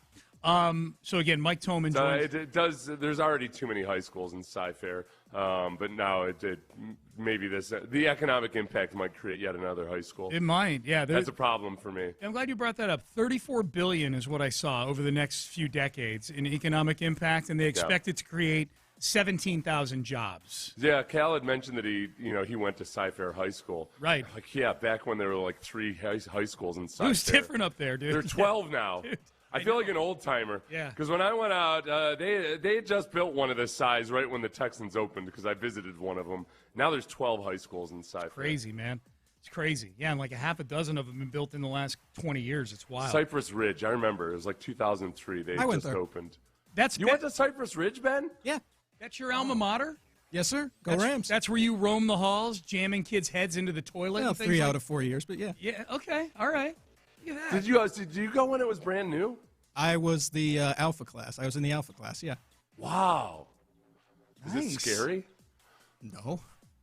So again, Mike Tolman joins. It does. There's already too many high schools in Cy-Fair, but now maybe the economic impact might create yet another high school. It might. Yeah, that's a problem for me. I'm glad you brought that up. $34 billion is what I saw over the next few decades in economic impact, and they expect it to create 17,000 jobs. Yeah, Cal had mentioned that he went to Cy-Fair High School. Right. Back when there were like 3 high schools in Cy-Fair. It was different up there, dude. They're 12 now. Dude, I feel like an old timer. Yeah. Because when I went out, they had just built one of this size right when the Texans opened, because I visited one of them. Now there's 12 high schools in Cy-Fair. Crazy, man. It's crazy. Yeah, and like a half a dozen of them have been built in the last 20 years. It's wild. Cypress Ridge, I remember. It was like 2003. They just opened. You went to Cypress Ridge, Ben? Yeah. That's your alma mater? Yes, sir. Go Rams. That's where you roam the halls, jamming kids' heads into the toilet? Well, 3 out of 4 years, but yeah. Yeah, okay. All right. Look at that. Did you go when it was brand new? I was the alpha class. I was in the alpha class, yeah. Wow. Nice. Is it scary? No.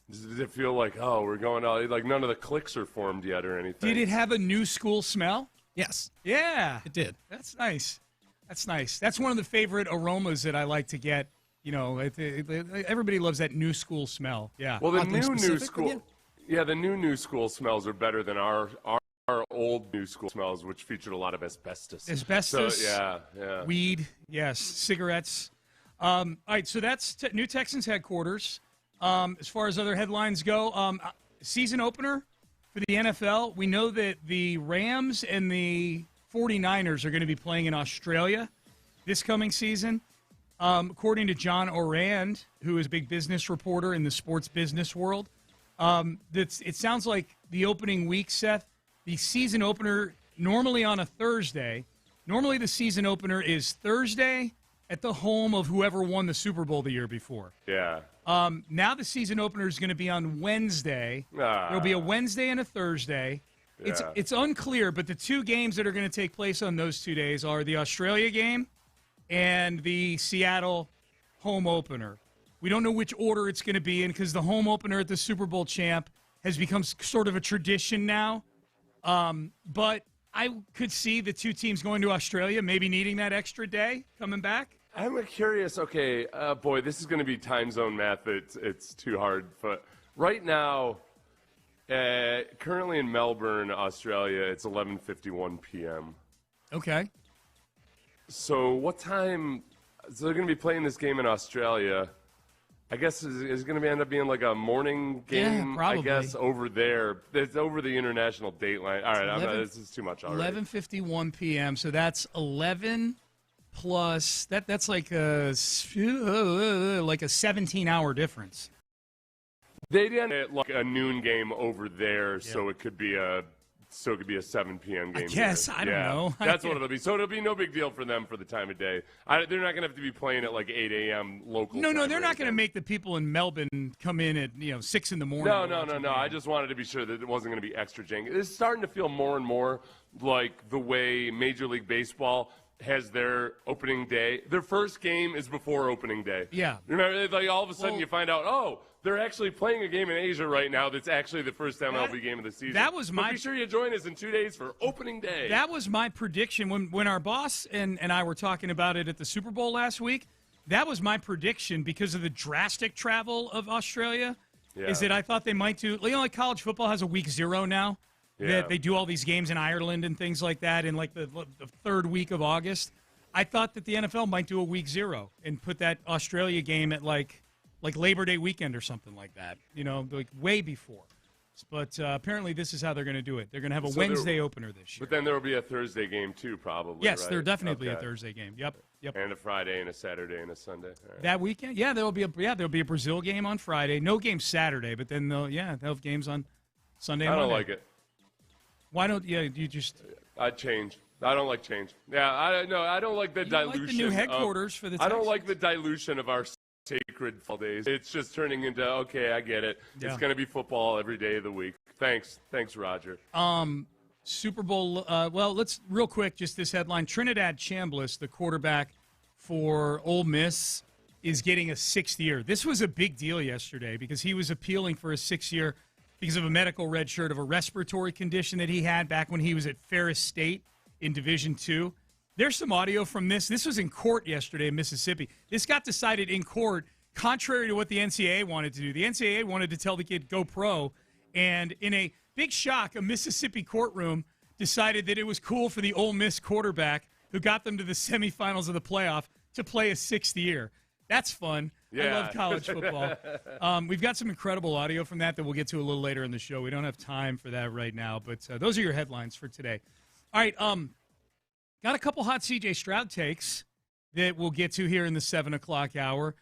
Does it feel like, we're going out, like none of the cliques are formed yet or anything? Did it have a new school smell? Yes. Yeah. It did. That's nice. That's one of the favorite aromas that I like to get. Everybody loves that new school smell. Yeah. Well, the new school, the new school smells are better than our old new school smells, which featured a lot of asbestos. Asbestos. So, yeah. Weed. Yes. Cigarettes. All right. So that's new Texans headquarters. As far as other headlines go, season opener for the NFL. We know that the Rams and the 49ers are going to be playing in Australia this coming season. According to John Orand, who is a big business reporter in the sports business world, it sounds like the opening week, Seth, the season opener normally on a Thursday. Normally the season opener is Thursday at the home of whoever won the Super Bowl the year before. Yeah. Now the season opener is going to be on Wednesday. There'll be a Wednesday and a Thursday. Yeah. It's unclear, but the two games that are going to take place on those 2 days are the Australia game and the Seattle home opener. We don't know which order it's going to be in because the home opener at the Super Bowl champ has become sort of a tradition now. But I could see the two teams going to Australia, maybe needing that extra day coming back. I'm curious. Okay, boy, this is going to be time zone math. It's too hard. But right now, currently in Melbourne, Australia, it's 11:51 p.m. Okay. So what time? So they're going to be playing this game in Australia. I guess is going to end up being like a morning game. Yeah, probably. I guess over there. It's over the international date line. All right, this is too much already. 11:51 p.m. So that's 11 plus that's like a 17-hour difference. They did it like a noon game over there, so it could be a 7 p.m. game. I guess. here. I don't know. That's what it'll be. So it'll be no big deal for them for the time of day. They're not going to have to be playing at like 8 a.m. local time. No, they're not going to make the people in Melbourne come in at 6 in the morning. No. I just wanted to be sure that it wasn't going to be extra janky. It's starting to feel more and more like the way Major League Baseball has their opening day. Their first game is before opening day. Yeah. Remember, like all of a sudden you find out, they're actually playing a game in Asia right now that's actually the first MLB game of the season. But be sure you join us in 2 days for opening day. That was my prediction when our boss and I were talking about it at the Super Bowl last week. That was my prediction because of the drastic travel of Australia. Yeah. Is that I thought they might do, like college football has a week 0 now. Yeah. That they do all these games in Ireland and things like that in like the third week of August. I thought that the NFL might do a week 0 and put that Australia game at like Labor Day weekend or something like that, like way before. But apparently this is how they're going to do it. They're going to have a Wednesday opener this year. But then there will be a Thursday game too, probably. Yes, right? there's definitely a Thursday game. Yep. And a Friday and a Saturday and a Sunday. Right. That weekend, there'll be a Brazil game on Friday. No game Saturday, but then they'll have games on Sunday. And I don't Monday. like it. Why don't you just? I'd change. I don't like change. Yeah, I don't like the dilution. Like the new headquarters for the Texans. I don't like the dilution of our sacred fall days. It's just turning into, okay, I get it. Yeah. It's going to be football every day of the week. Thanks, Roger. Super Bowl. Let's real quick. Just this headline: Trinidad Chambliss, the quarterback for Ole Miss, is getting a 6th year. This was a big deal yesterday because he was appealing for a 6th year because of a medical red shirt of a respiratory condition that he had back when he was at Ferris State in Division II. There's some audio from this. This was in court yesterday in Mississippi. This got decided in court contrary to what the NCAA wanted to do. The NCAA wanted to tell the kid, go pro, and in a big shock, a Mississippi courtroom decided that it was cool for the Ole Miss quarterback who got them to the semifinals of the playoff to play a 6th year. That's fun. Yeah. I love college football. We've got some incredible audio from that we'll get to a little later in the show. We don't have time for that right now, but those are your headlines for today. All right, got a couple hot C.J. Stroud takes that we'll get to here in the 7 o'clock hour.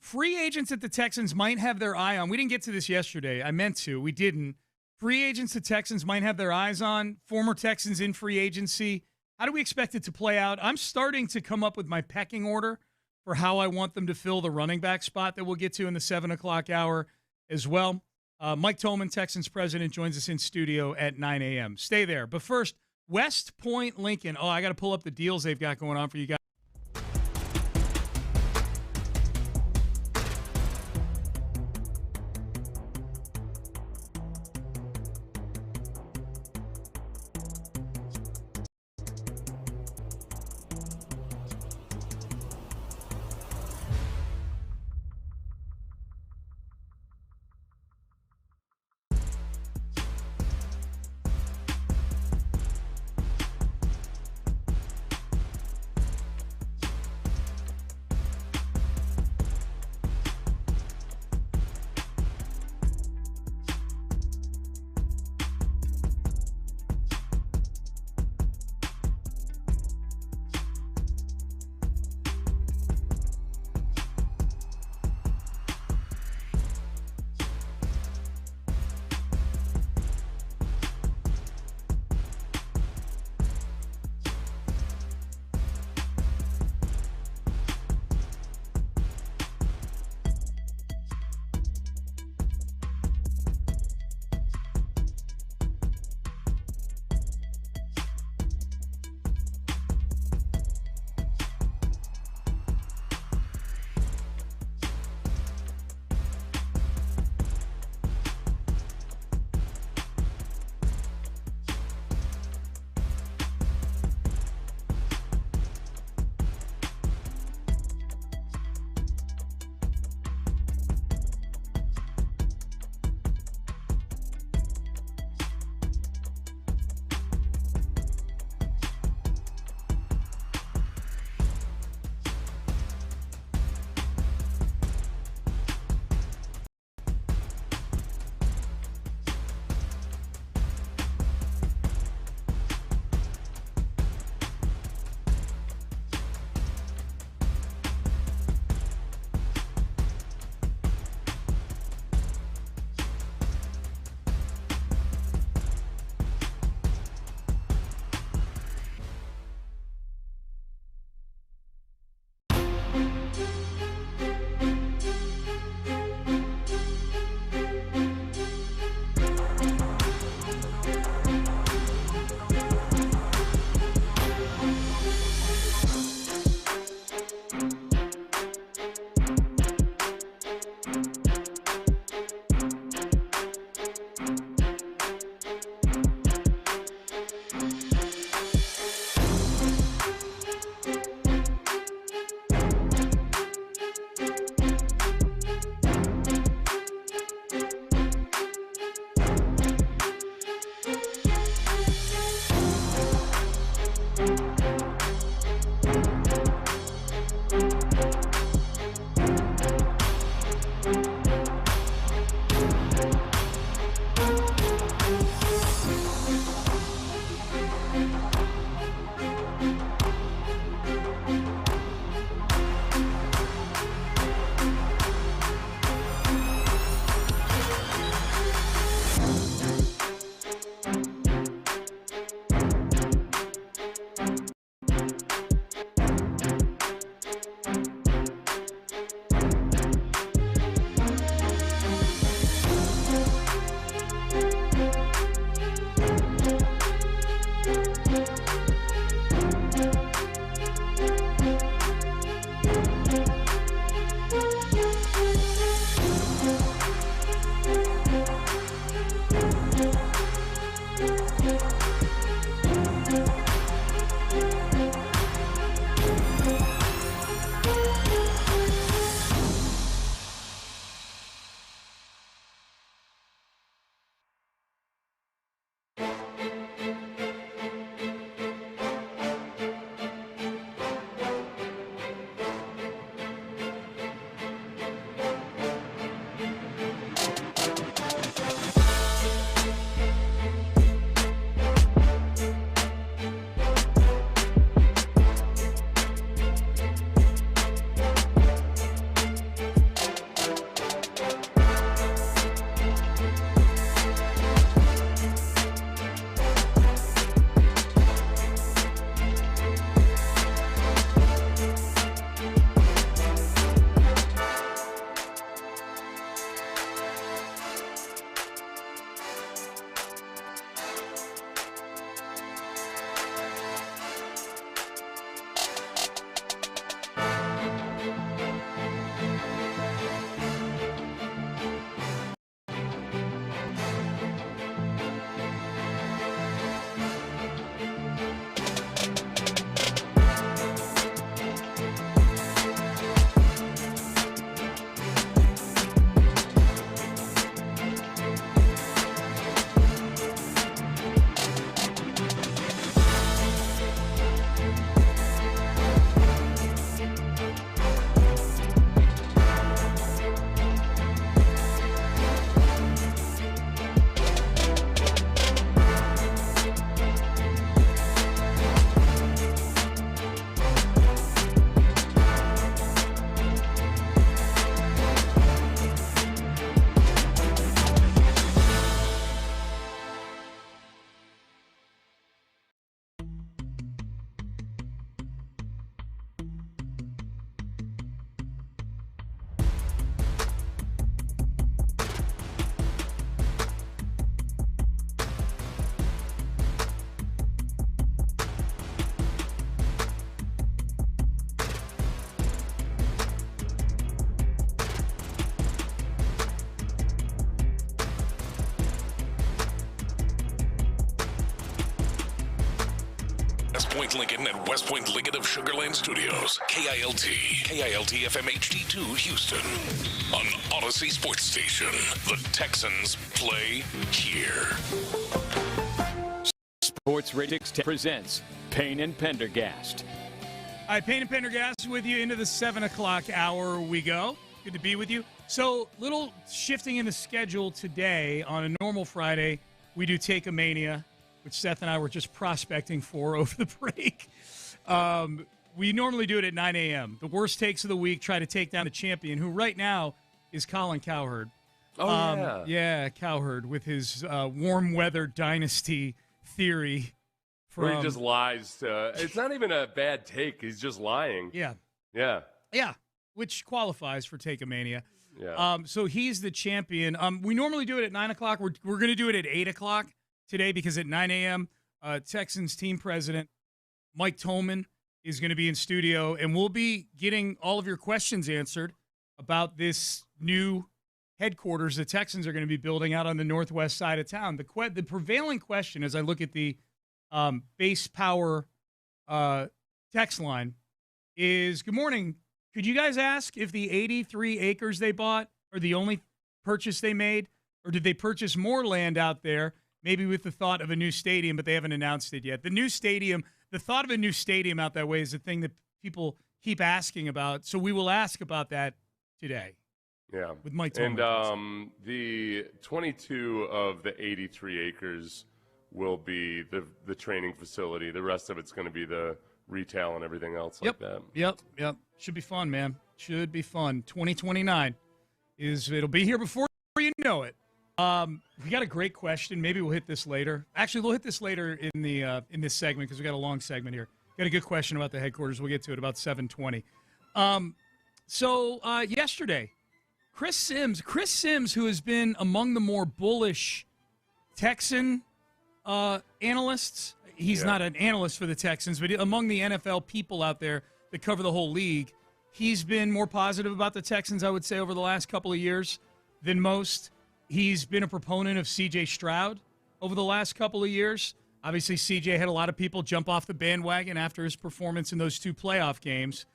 Free agents that the Texans might have their eye on. We didn't get to this yesterday. I meant to. We didn't. Free agents the Texans might have their eyes on. Former Texans in free agency. How do we expect it to play out? I'm starting to come up with my pecking order for how I want them to fill the running back spot that we'll get to in the 7 o'clock hour as well. Mike Tolman, Texans president, joins us in studio at 9 a.m. Stay there. But first, West Point Lincoln. I got to pull up the deals they've got going on for you guys. West Point Lincoln and West Point Lincoln of Sugarland Studios. KILT FM HD2 Houston. On Odyssey Sports Station. The Texans play here. SportsRadio presents Payne and Pendergast. All right, Payne and Pendergast with you into the 7 o'clock hour we go. Good to be with you. So, little shifting in the schedule today. On a normal Friday, we do Take a Mania, which Seth and I were just prospecting for over the break. We normally do it at 9 a.m. The worst takes of the week, try to take down the champion, who right now is Colin Cowherd. Yeah, Cowherd with his warm weather dynasty theory. Where he just lies. It's not even a bad take. He's just lying. Yeah, which qualifies for Take a Mania. Yeah. So he's the champion. We normally do it at 9 o'clock. We're going to do it at 8 o'clock today because at 9 a.m., Texans team president Mike Tolman is going to be in studio, and we'll be getting all of your questions answered about this new headquarters the Texans are going to be building out on the northwest side of town. The prevailing question, as I look at the base power text line, is, good morning. Could you guys ask if the 83 acres they bought are the only purchase they made, or did they purchase more land out there, maybe with the thought of a new stadium, but they haven't announced it yet? The new stadium, the thought of a new stadium out that way is the thing that people keep asking about, so we will ask about that today. Yeah. With Mike Tolman. And the 22 of the 83 acres will be the training facility. The rest of it's going to be the retail and everything else like that. Yep. Should be fun, man. Should be fun. 2029 it'll be here before you know it. We got a great question. Maybe we'll hit this later. Actually, we'll hit this later in the in this segment because we got a long segment here. Got a good question about the headquarters. We'll get to it about 7:20. So yesterday, Chris Sims, who has been among the more bullish Texan analysts. He's not an analyst for the Texans, but among the NFL people out there that cover the whole league, he's been more positive about the Texans, I would say, over the last couple of years than most. He's been a proponent of C.J. Stroud over the last couple of years. Obviously, C.J. had a lot of people jump off the bandwagon after his performance in those two playoff games.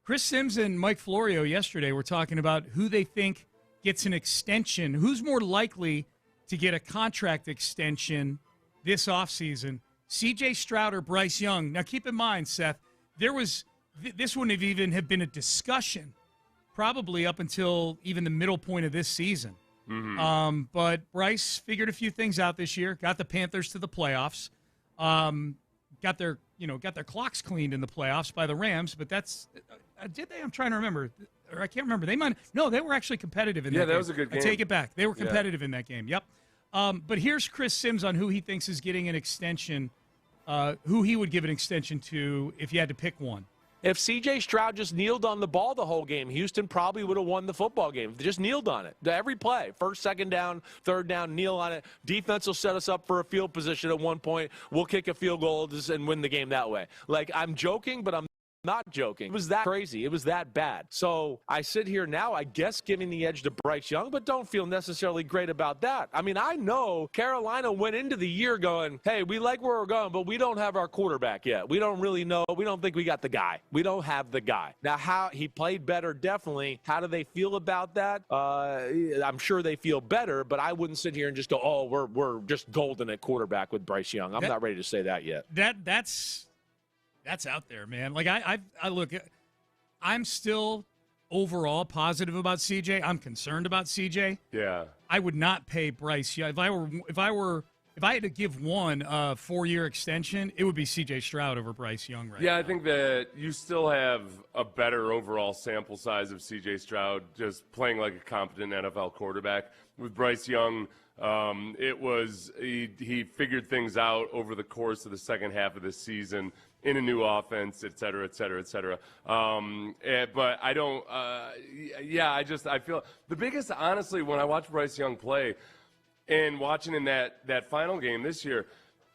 Chris Sims and Mike Florio yesterday were talking about who they think gets an extension, who's more likely to get a contract extension this offseason. C.J. Stroud or Bryce Young. Now, keep in mind, Seth, this wouldn't have been a discussion probably up until even the middle point of this season. Mm-hmm. But Bryce figured a few things out this year, got the Panthers to the playoffs, got their clocks cleaned in the playoffs by the Rams, but that's did they? I'm trying to remember. Or I can't remember. They were actually competitive in that game. Yeah, that was a good game. I take it back. They were competitive in that game. Yep. But here's Chris Sims on who he thinks is getting an extension, who he would give an extension to if you had to pick one. If C.J. Stroud just kneeled on the ball the whole game, Houston probably would have won the football game. They just kneeled on it. Every play, first, second down, third down, kneel on it. Defense will set us up for a field position at one point. We'll kick a field goal and win the game that way. Like, I'm joking, but I'm not joking. It was that crazy. It was that bad. So I sit here now, I guess, giving the edge to Bryce Young, but don't feel necessarily great about that. I mean, I know Carolina went into the year going, hey, we like where we're going, but we don't have our quarterback yet. We don't really know. We don't think we got the guy. We don't have the guy. Now, how he played better, definitely. How do they feel about that? I'm sure they feel better, but I wouldn't sit here and just go, oh, we're just golden at quarterback with Bryce Young. I'm not ready to say that yet. That's out there, man. Like I look, I'm still overall positive about CJ. I'm concerned about CJ. Yeah. I would not pay Bryce. Yeah, if I had to give one 4-year extension, it would be CJ Stroud over Bryce Young right now. I think that you still have a better overall sample size of CJ Stroud just playing like a competent NFL quarterback. With Bryce Young, he figured things out over the course of the second half of the season in a new offense, et cetera, et cetera, et cetera. But I don't, I feel the biggest, honestly, when I watch Bryce Young play and watching in that final game this year,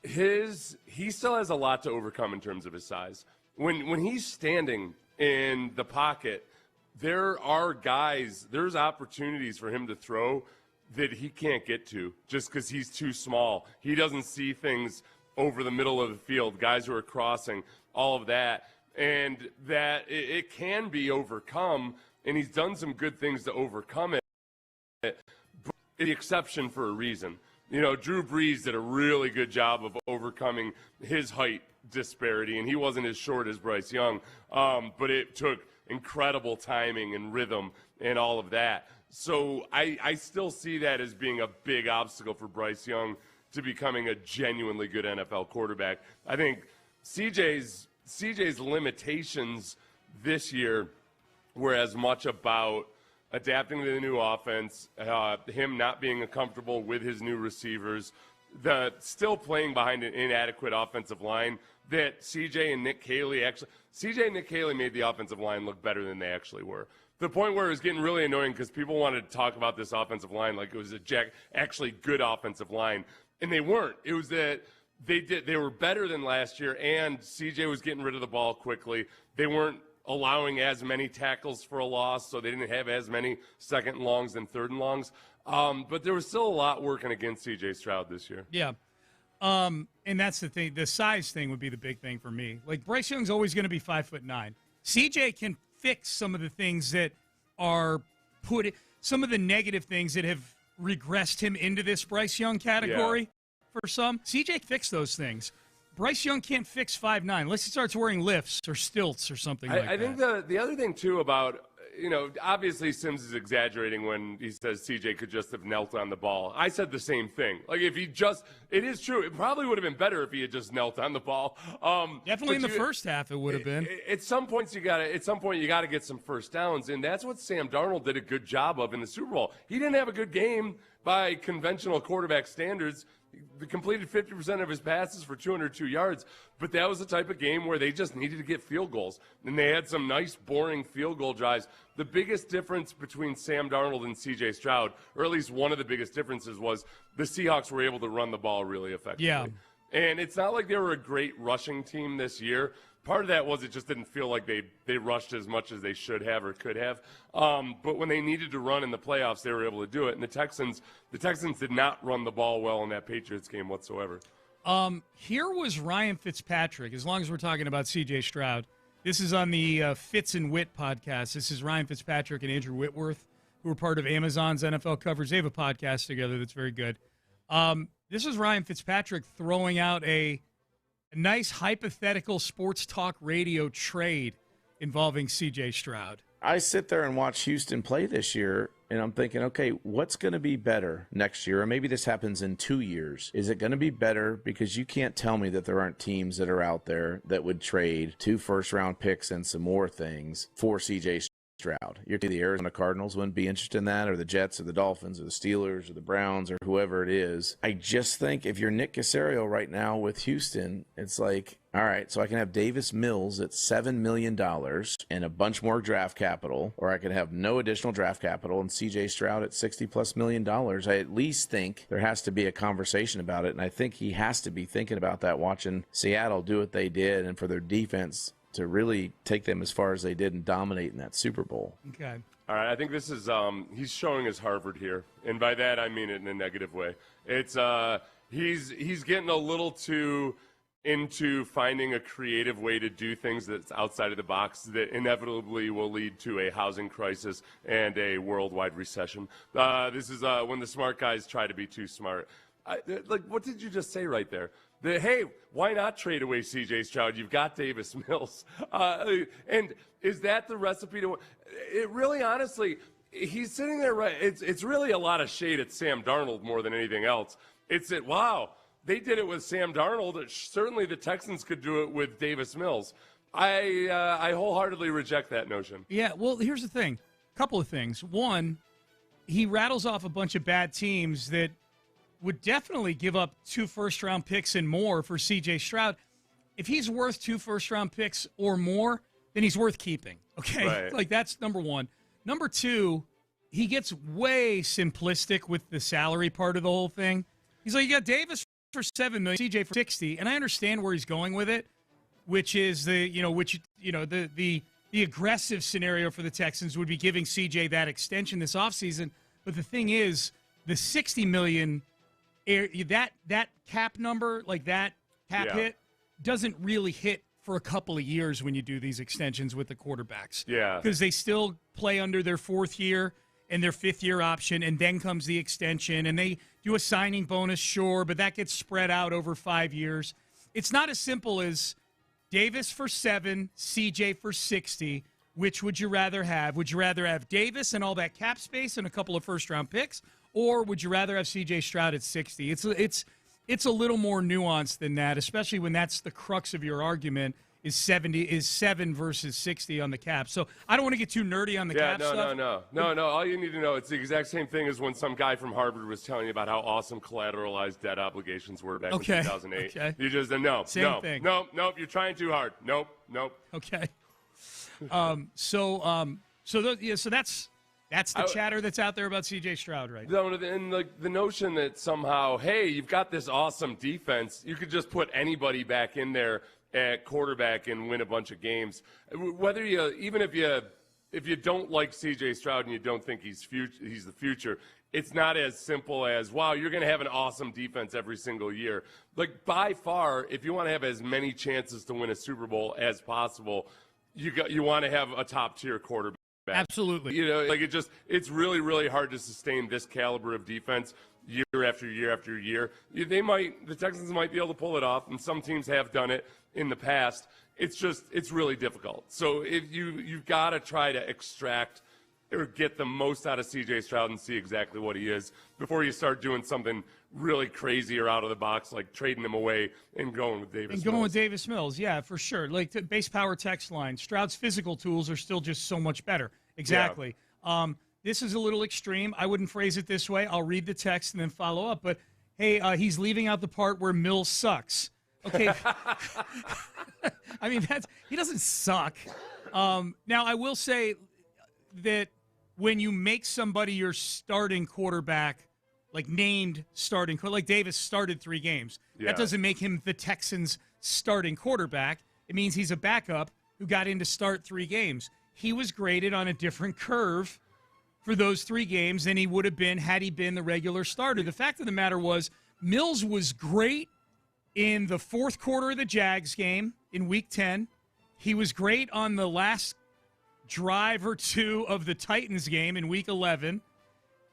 he still has a lot to overcome in terms of his size. When he's standing in the pocket, there's opportunities for him to throw that he can't get to just because he's too small. He doesn't see things over the middle of the field, guys who are crossing, all of that, and that it can be overcome, and he's done some good things to overcome it. But it's the exception for a reason. Drew Brees did a really good job of overcoming his height disparity, and he wasn't as short as Bryce Young, but it took incredible timing and rhythm and all of that. So I still see that as being a big obstacle for Bryce Young to becoming a genuinely good NFL quarterback. I think CJ's limitations this year were as much about adapting to the new offense, him not being comfortable with his new receivers, still playing behind an inadequate offensive line, that CJ and Nick Caley made the offensive line look better than they actually were. The point where it was getting really annoying because people wanted to talk about this offensive line like it was actually good offensive line, and they weren't. It was that they were better than last year, and CJ was getting rid of the ball quickly. They weren't allowing as many tackles for a loss, so they didn't have as many second and longs and third and longs. But there was still a lot working against C.J. Stroud this year. Yeah. And that's the thing. The size thing would be the big thing for me. Like, Bryce Young's always going to be 5'9". C.J. can fix some of the things that are some of the negative things that have regressed him into this Bryce Young category for some. C.J. fixed those things. Bryce Young can't fix 5'9", unless he starts wearing lifts or stilts or something like that. I think the other thing, too, about, obviously Sims is exaggerating when he says CJ could just have knelt on the ball. I said the same thing. Like, if he it is true. It probably would have been better if he had just knelt on the ball. Definitely in the first half it would have been. At some point you got to get some first downs, and that's what Sam Darnold did a good job of in the Super Bowl. He didn't have a good game by conventional quarterback standards. He completed 50% of his passes for 202 yards, but that was the type of game where they just needed to get field goals, and they had some nice, boring field goal drives. The biggest difference between Sam Darnold and C.J. Stroud, or at least one of the biggest differences, was the Seahawks were able to run the ball really effectively. Yeah. And it's not like they were a great rushing team this year. Part of that was it just didn't feel like they rushed as much as they should have or could have. But when they needed to run in the playoffs, they were able to do it. And the Texans did not run the ball well in that Patriots game whatsoever. Here was Ryan Fitzpatrick, as long as we're talking about C.J. Stroud. This is on the Fitz and Wit podcast. This is Ryan Fitzpatrick and Andrew Whitworth, who are part of Amazon's NFL coverage. They have a podcast together that's very good. This is Ryan Fitzpatrick throwing out a nice hypothetical sports talk radio trade involving C.J. Stroud. I sit there and watch Houston play this year, and I'm thinking, okay, what's going to be better next year? Or maybe this happens in 2 years. Is it going to be better? Because you can't tell me that there aren't teams that are out there that would trade 2 first-round picks and some more things for C.J. Stroud. The Arizona Cardinals wouldn't be interested in that, or the Jets, or the Dolphins, or the Steelers, or the Browns, or whoever it is. I just think if you're Nick Caserio right now with Houston, it's like, all right, so I can have Davis Mills at $7 million and a bunch more draft capital, or I could have no additional draft capital and C.J. Stroud at $60+ million. I at least think there has to be a conversation about it, and I think he has to be thinking about that watching Seattle do what they did and for their defense to really take them as far as they did and dominate in that Super Bowl. Okay. All right, I think this is he's showing his Harvard here, and by that I mean it in a negative way. It's he's getting a little too into finding a creative way to do things that's outside of the box that inevitably will lead to a housing crisis and a worldwide recession. This is when the smart guys try to be too smart. Like, what did you just say right there? Hey, why not trade away C.J. Stroud? You've got Davis Mills. And is that the recipe to – it really, honestly, he's sitting there right. It's really a lot of shade at Sam Darnold more than anything else. It's that, wow, they did it with Sam Darnold. Certainly the Texans could do it with Davis Mills. I wholeheartedly reject that notion. Yeah, well, here's the thing. A couple of things. One, he rattles off a bunch of bad teams that would definitely give up 2 first-round picks and more for C.J. Stroud. If he's worth 2 first-round picks or more, then he's worth keeping, okay? Right. Like, that's number one. Number two, he gets way simplistic with the salary part of the whole thing. He's like, you got Davis for $7 million, C.J. for $60, and I understand where he's going with it, which is the aggressive scenario for the Texans would be giving C.J. that extension this offseason. But the thing is, the $60 million – that cap number, like that cap hit doesn't really hit for a couple of years when you do these extensions with the quarterbacks. Yeah. Because they still play under their 4th year and their 5th year option, and then comes the extension, and they do a signing bonus, sure, but that gets spread out over 5 years. It's not as simple as Davis for 7, CJ for 60. Which would you rather have? Would you rather have Davis and all that cap space and a couple of first-round picks, or would you rather have CJ Stroud at 60? It's a little more nuanced than that, especially when that's the crux of your argument is 7 versus 60 on the cap. So I don't want to get too nerdy on the cap stuff. No. All you need to know, it's the exact same thing as when some guy from Harvard was telling you about how awesome collateralized debt obligations were back in 2008. Okay. You just Same thing. Nope. You're trying too hard. Nope. Okay. So that's the chatter that's out there about C.J. Stroud right now. And the notion that somehow, hey, you've got this awesome defense, you could just put anybody back in there at quarterback and win a bunch of games. Whether if you don't like C.J. Stroud and you don't think he's the future, it's not as simple as, wow, you're going to have an awesome defense every single year. Like, by far, if you want to have as many chances to win a Super Bowl as possible, you want to have a top-tier quarterback. Absolutely. It's really, really hard to sustain this caliber of defense year after year after year. The Texans might be able to pull it off, and some teams have done it in the past. It's really difficult. So if you've got to try to extract or get the most out of C.J. Stroud and see exactly what he is before you start doing something really crazy or out of the box, like trading him away and going with Davis Mills. Yeah, for sure. Like the base power text line, Stroud's physical tools are still just so much better. Exactly. Yeah. This is a little extreme. I wouldn't phrase it this way. I'll read the text and then follow up. But, hey, he's leaving out the part where Mills sucks. Okay. I mean, he doesn't suck. Now, I will say that when you make somebody your starting quarterback, like named starting, like Davis started 3 games, that doesn't make him the Texans' starting quarterback. It means he's a backup who got in to start 3 games. He was graded on a different curve for those 3 games than he would have been had he been the regular starter. The fact of the matter was Mills was great in the 4th quarter of the Jags game in Week 10. He was great on the last drive or 2 of the Titans game in Week 11.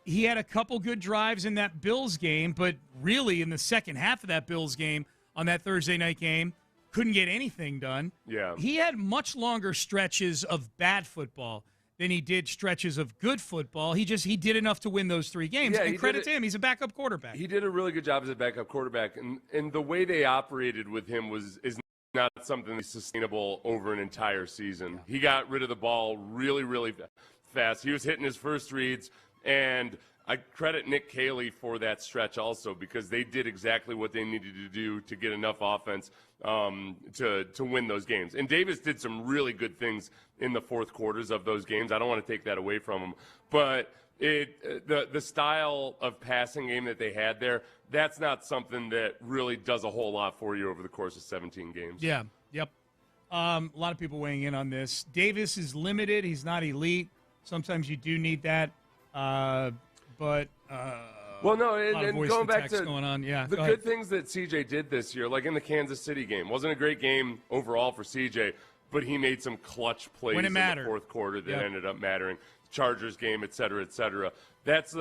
He had a couple good drives in that Bills game, but really in the second half of that Bills game on that Thursday night game, couldn't get anything done. Yeah. He had much longer stretches of bad football than he did stretches of good football. He did enough to win those 3 games. Yeah, and credit to him, he's a backup quarterback. He did a really good job as a backup quarterback, and the way they operated with him is not something that's sustainable over an entire season. Yeah. He got rid of the ball really, really fast. He was hitting his first reads, and I credit Nick Caley for that stretch also, because they did exactly what they needed to do to get enough offense to win those games. And Davis did some really good things in the 4th quarters of those games. I don't want to take that away from him, but the style of passing game that they had there, that's not something that really does a whole lot for you over the course of 17 games. Yeah, yep. A lot of people weighing in on this. Davis is limited. He's not elite. Sometimes you do need that. But and going back to going on. Yeah, the good things that CJ did this year, like in the Kansas City game, wasn't a great game overall for CJ, but he made some clutch plays in the 4th quarter that ended up mattering. Chargers game, et cetera, et cetera. That's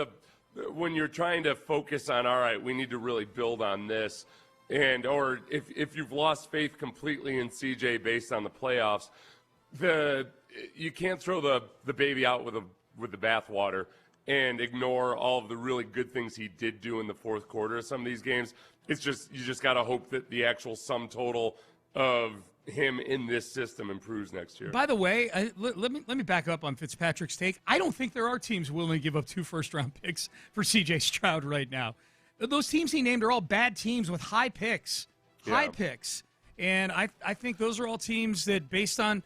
when you're trying to focus on, all right, we need to really build on this, or if you've lost faith completely in CJ based on the playoffs, you can't throw the baby out with the bathwater and ignore all of the really good things he did do in the 4th quarter of some of these games. It's just, you just got to hope that the actual sum total of him in this system improves next year. By the way, let me back up on Fitzpatrick's take. I don't think there are teams willing to give up 2 first-round picks for C.J. Stroud right now. Those teams he named are all bad teams with high picks. High picks. And I think those are all teams that, based on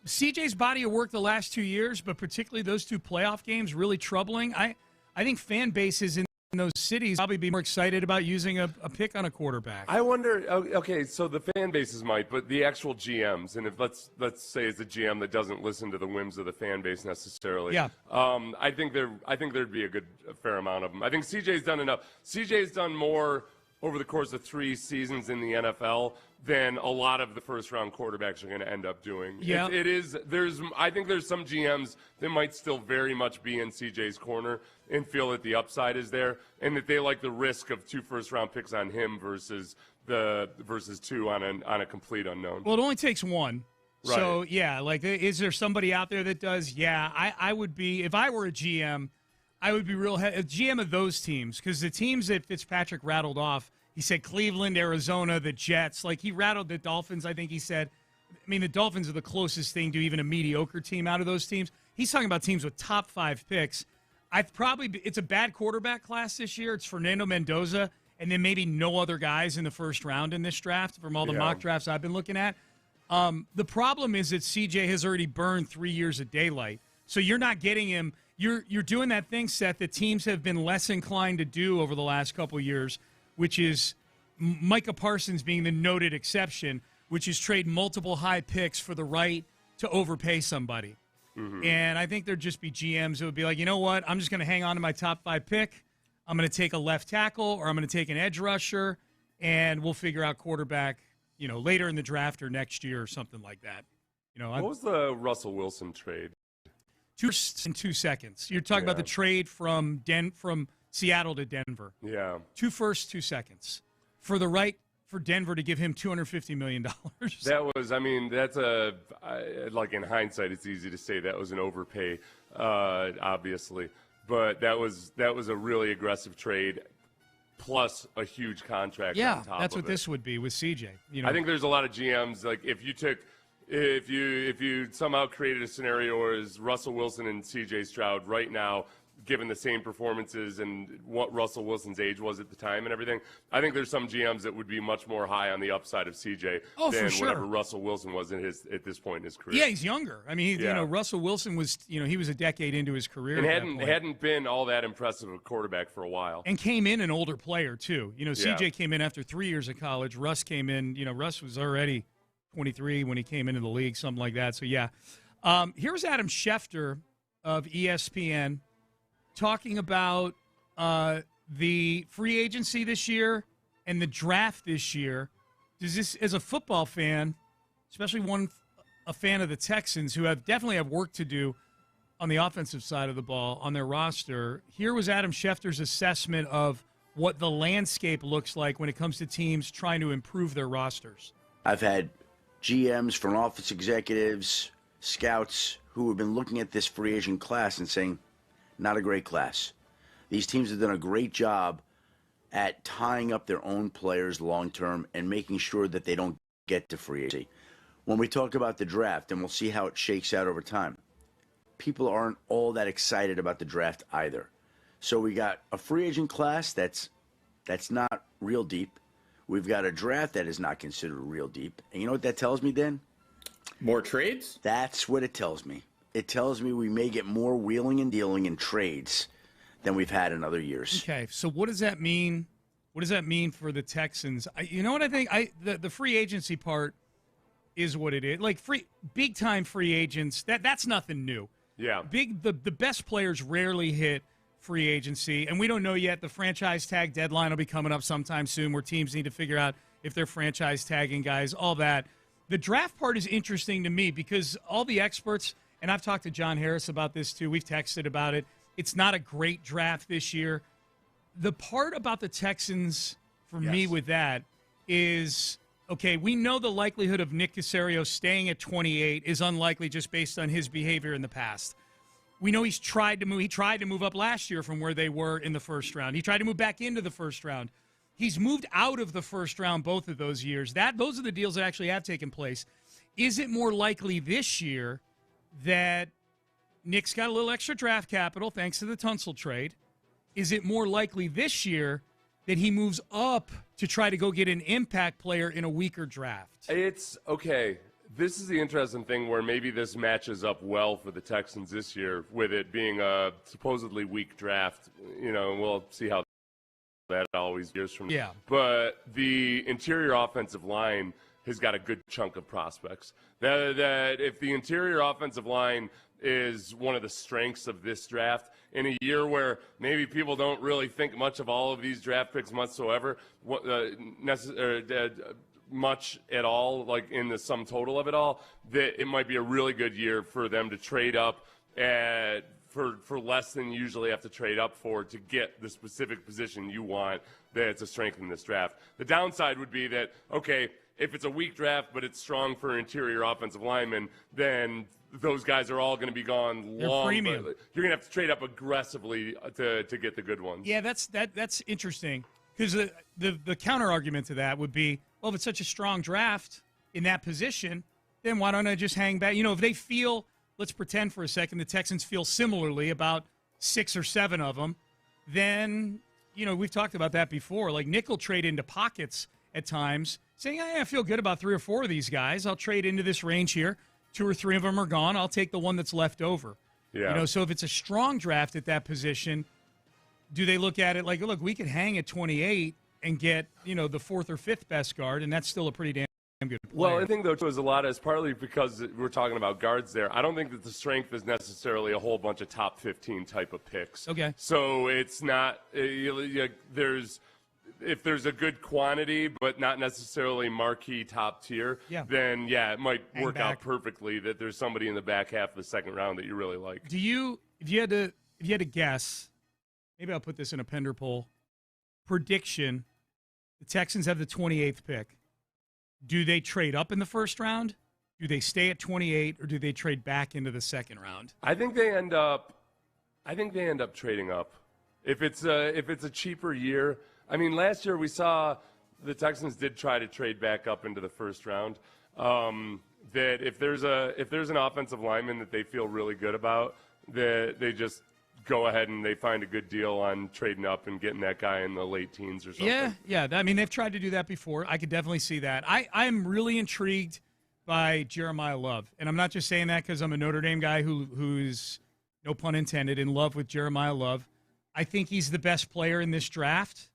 CJ's body of work the last 2 years, but particularly those 2 playoff games, really troubling. I think fan bases in those cities probably be more excited about using a pick on a quarterback. I wonder. Okay, so the fan bases might, but the actual GMs, and if let's say it's a GM that doesn't listen to the whims of the fan base necessarily. Yeah. I think there'd be a fair amount of them. I think CJ's done enough. CJ's done more over the course of 3 seasons in the NFL than a lot of the first-round quarterbacks are going to end up doing. Yeah. I think there's some GMs that might still very much be in CJ's corner and feel that the upside is there and that they like the risk of 2 first-round picks on him versus 2 on a complete unknown. Well, it only takes 1. Right. So, yeah, like, is there somebody out there that does? Yeah, I would be, if I were a GM, I would be a GM of those teams, because the teams that Fitzpatrick rattled off, he said Cleveland, Arizona, the Jets. Like, he rattled the Dolphins, I think he said. I mean, the Dolphins are the closest thing to even a mediocre team out of those teams. He's talking about teams with top 5 picks. It's a bad quarterback class this year. It's Fernando Mendoza, and then maybe no other guys in the first round in this draft from all the mock drafts I've been looking at. The problem is that CJ has already burned 3 years of daylight. So you're not getting him. You're doing that thing, Seth, that teams have been less inclined to do over the last couple of years, which is Micah Parsons being the noted exception, which is trade multiple high picks for the right to overpay somebody. Mm-hmm. And I think there'd just be GMs who would be like, you know what, I'm just going to hang on to my top 5 pick. I'm going to take a left tackle or I'm going to take an edge rusher, and we'll figure out quarterback, later in the draft or next year or something like that. What was the Russell Wilson trade? 2 firsts and 2 seconds. You're talking about the trade from Seattle to Denver. Yeah. 2 firsts, 2 seconds for the right for Denver to give him $250 million. That's like in hindsight, it's easy to say that was an overpay, obviously, but that was a really aggressive trade, plus a huge contract. Yeah, on top that's of what this would be with CJ. I think there's a lot of GMs, like if you somehow created a scenario where is Russell Wilson and CJ Stroud right now, given the same performances and what Russell Wilson's age was at the time and everything, I think there's some GMs that would be much more high on the upside of CJ than whatever Russell Wilson was at this point in his career. Yeah, he's younger. I mean, Russell Wilson was, he was a decade into his career and hadn't been all that impressive a quarterback for a while, and came in an older player too. CJ came in after 3 years of college. Russ came in. Russ was already 23 when he came into the league, something like that. So yeah, here's Adam Schefter of ESPN. Talking about the free agency this year and the draft this year. Does this, as a football fan, especially a fan of the Texans who definitely have work to do on the offensive side of the ball on their roster, here was Adam Schefter's assessment of what the landscape looks like when it comes to teams trying to improve their rosters. I've had GMs, front office executives, scouts who have been looking at this free agent class and saying, not a great class. These teams have done a great job at tying up their own players long-term and making sure that they don't get to free agency. When we talk about the draft, and we'll see how it shakes out over time, people aren't all that excited about the draft either. So we got a free agent class that's not real deep. We've got a draft that is not considered real deep. And you know what that tells me, Dan? More trades? That's what it tells me. It tells me we may get more wheeling and dealing in trades than we've had in other years. Okay, so what does that mean? What does that mean for the Texans? You know what I think? The free agency part is what it is. Like big-time free agents, that's nothing new. Yeah. The best players rarely hit free agency, and we don't know yet. The franchise tag deadline will be coming up sometime soon where teams need to figure out if they're franchise tagging guys, all that. The draft part is interesting to me because all the experts – and I've talked to John Harris about this too. We've texted about it. It's not a great draft this year. The part about the Texans, for me with that, is, okay, we know the likelihood of Nick Caserio staying at 28 is unlikely just based on his behavior in the past. We know he's tried to move. He tried to move up last year from where they were in the first round. He tried to move back into the first round. He's moved out of the first round both of those years. Those are the deals that actually have taken place. Is it more likely this year that Nick's got a little extra draft capital thanks to the Tunsil trade? Is it more likely this year that he moves up to try to go get an impact player in a weaker draft? It's okay. This is the interesting thing where maybe this matches up well for the Texans this year with it being a supposedly weak draft. We'll see how that always years from now. Yeah. But the interior offensive line has got a good chunk of prospects. That if the interior offensive line is one of the strengths of this draft in a year where maybe people don't really think much of all of these draft picks whatsoever, much at all, like in the sum total of it all, that it might be a really good year for them to trade up for less than you usually have to trade up for to get the specific position you want that's a strength in this draft. The downside would be that, okay, if it's a weak draft but it's strong for interior offensive linemen, then those guys are all going to be gone long. Premium. You're going to have to trade up aggressively to get the good ones. Yeah, that's interesting because the counter argument to that would be, well, if it's such a strong draft in that position, then why don't I just hang back? If they feel, let's pretend for a second, the Texans feel similarly about 6 or 7 of them, then, we've talked about that before. Like Nick will trade into pockets at times, saying, I feel good about 3 or 4 of these guys. I'll trade into this range here. 2 or 3 of them are gone. I'll take the one that's left over. Yeah. So if it's a strong draft at that position, do they look at it like, look, we could hang at 28 and get, the 4th or 5th best guard, and that's still a pretty damn good player. Well, I think, though, too, is a lot is partly because we're talking about guards there. I don't think that the strength is necessarily a whole bunch of top 15 type of picks. Okay. So it's not if there's a good quantity but not necessarily marquee top tier, then, it might work out perfectly that there's somebody in the back half of the second round that you really like. If you had to guess, maybe I'll put this in a Pender poll, prediction, the Texans have the 28th pick. Do they trade up in the first round? Do they stay at 28, or do they trade back into the second round? I think they end up trading up. If it's a cheaper year. I mean, last year we saw the Texans did try to trade back up into the first round. That if there's an offensive lineman that they feel really good about, that they just go ahead and they find a good deal on trading up and getting that guy in the late teens or something. Yeah. I mean, they've tried to do that before. I could definitely see that. I'm really intrigued by Jeremiah Love, and I'm not just saying that because I'm a Notre Dame guy who's, no pun intended, in love with Jeremiah Love. I think he's the best player in this draft.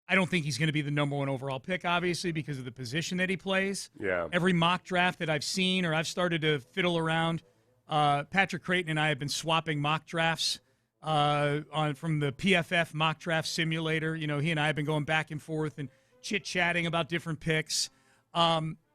I don't think he's going to be the number 1 overall pick, obviously, because of the position that he plays. Yeah. Every mock draft that I've seen or I've started to fiddle around, Patrick Creighton and I have been swapping mock drafts from the PFF mock draft simulator. He and I have been going back and forth and chit-chatting about different picks.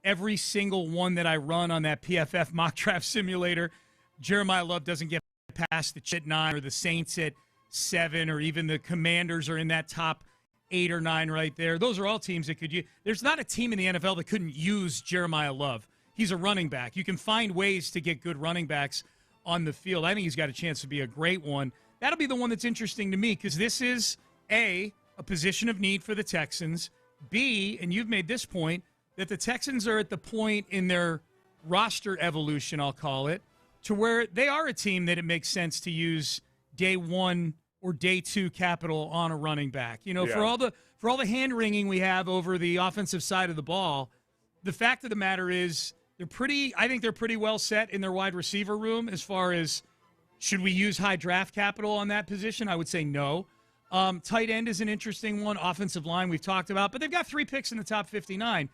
Every single one that I run on that PFF mock draft simulator, Jeremiah Love doesn't get past the Chit 9 or the Saints at 7, or even the Commanders are in that top 8 or 9 right there. Those are all teams that could use. There's not a team in the NFL that couldn't use Jeremiah Love. He's a running back. You can find ways to get good running backs on the field. I think he's got a chance to be a great one. That'll be the one that's interesting to me because this is, A, a position of need for the Texans, B, and you've made this point, that the Texans are at the point in their roster evolution, I'll call it, to where they are a team that it makes sense to use day 1 or day 2 capital on a running back. For all the hand-wringing we have over the offensive side of the ball, the fact of the matter is I think they're pretty well set in their wide receiver room as far as should we use high draft capital on that position? I would say no. Tight end is an interesting one. Offensive line we've talked about, but they've got 3 picks in the top 59.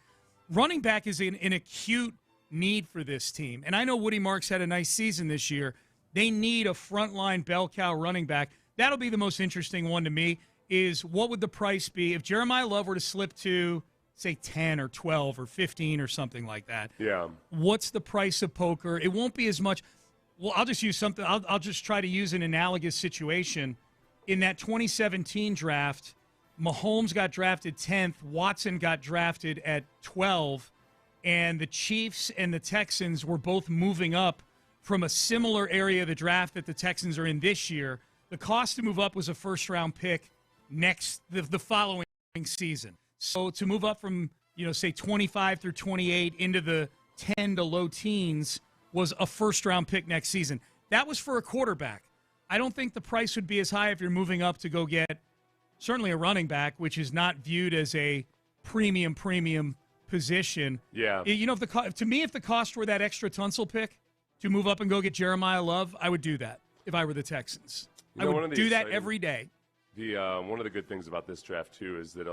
Running back is an acute need for this team. And I know Woody Marks had a nice season this year. They need a frontline bell cow running back. That'll be the most interesting one to me is what would the price be if Jeremiah Love were to slip to, say, 10 or 12 or 15 or something like that. Yeah. What's the price of poker? It won't be as much. Well, I'll just use something. I'll just try to use an analogous situation. In that 2017 draft, Mahomes got drafted 10th. Watson got drafted at 12. And the Chiefs and the Texans were both moving up from a similar area of the draft that the Texans are in this year. The cost to move up was a first-round pick the following season. So to move up from, say 25 through 28 into the 10 to low teens was a first-round pick next season. That was for a quarterback. I don't think the price would be as high if you're moving up to go get certainly a running back, which is not viewed as a premium position. Yeah. If the cost were that extra Tunsil pick to move up and go get Jeremiah Love, I would do that if I were the Texans. I would do that every day. The one of the good things about this draft too is that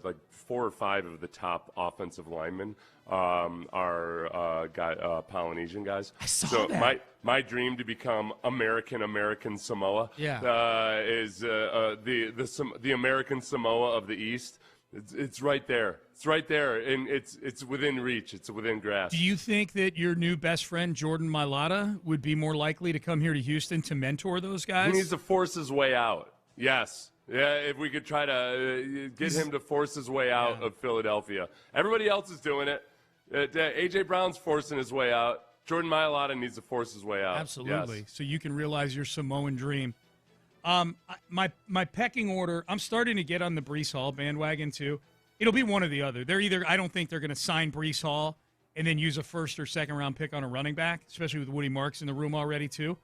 like 4 or 5 of the top offensive linemen are Polynesian guys. I saw so that. my dream to become American Samoa is the American Samoa of the East. It's right there. It's right there, and it's within reach. It's within grasp. Do you think that your new best friend Jordan Mailata would be more likely to come here to Houston to mentor those guys? He needs to force his way out. Yes. Yeah, if we could try to get him to force his way out of Philadelphia. Everybody else is doing it. A.J. Brown's forcing his way out. Jordan Mailata needs to force his way out. Absolutely. Yes. So you can realize your Samoan dream. My pecking order, I'm starting to get on the Breece Hall bandwagon too. It'll be one or the other. I don't think they're going to sign Breece Hall and then use a first or second round pick on a running back, especially with Woody Marks in the room already too.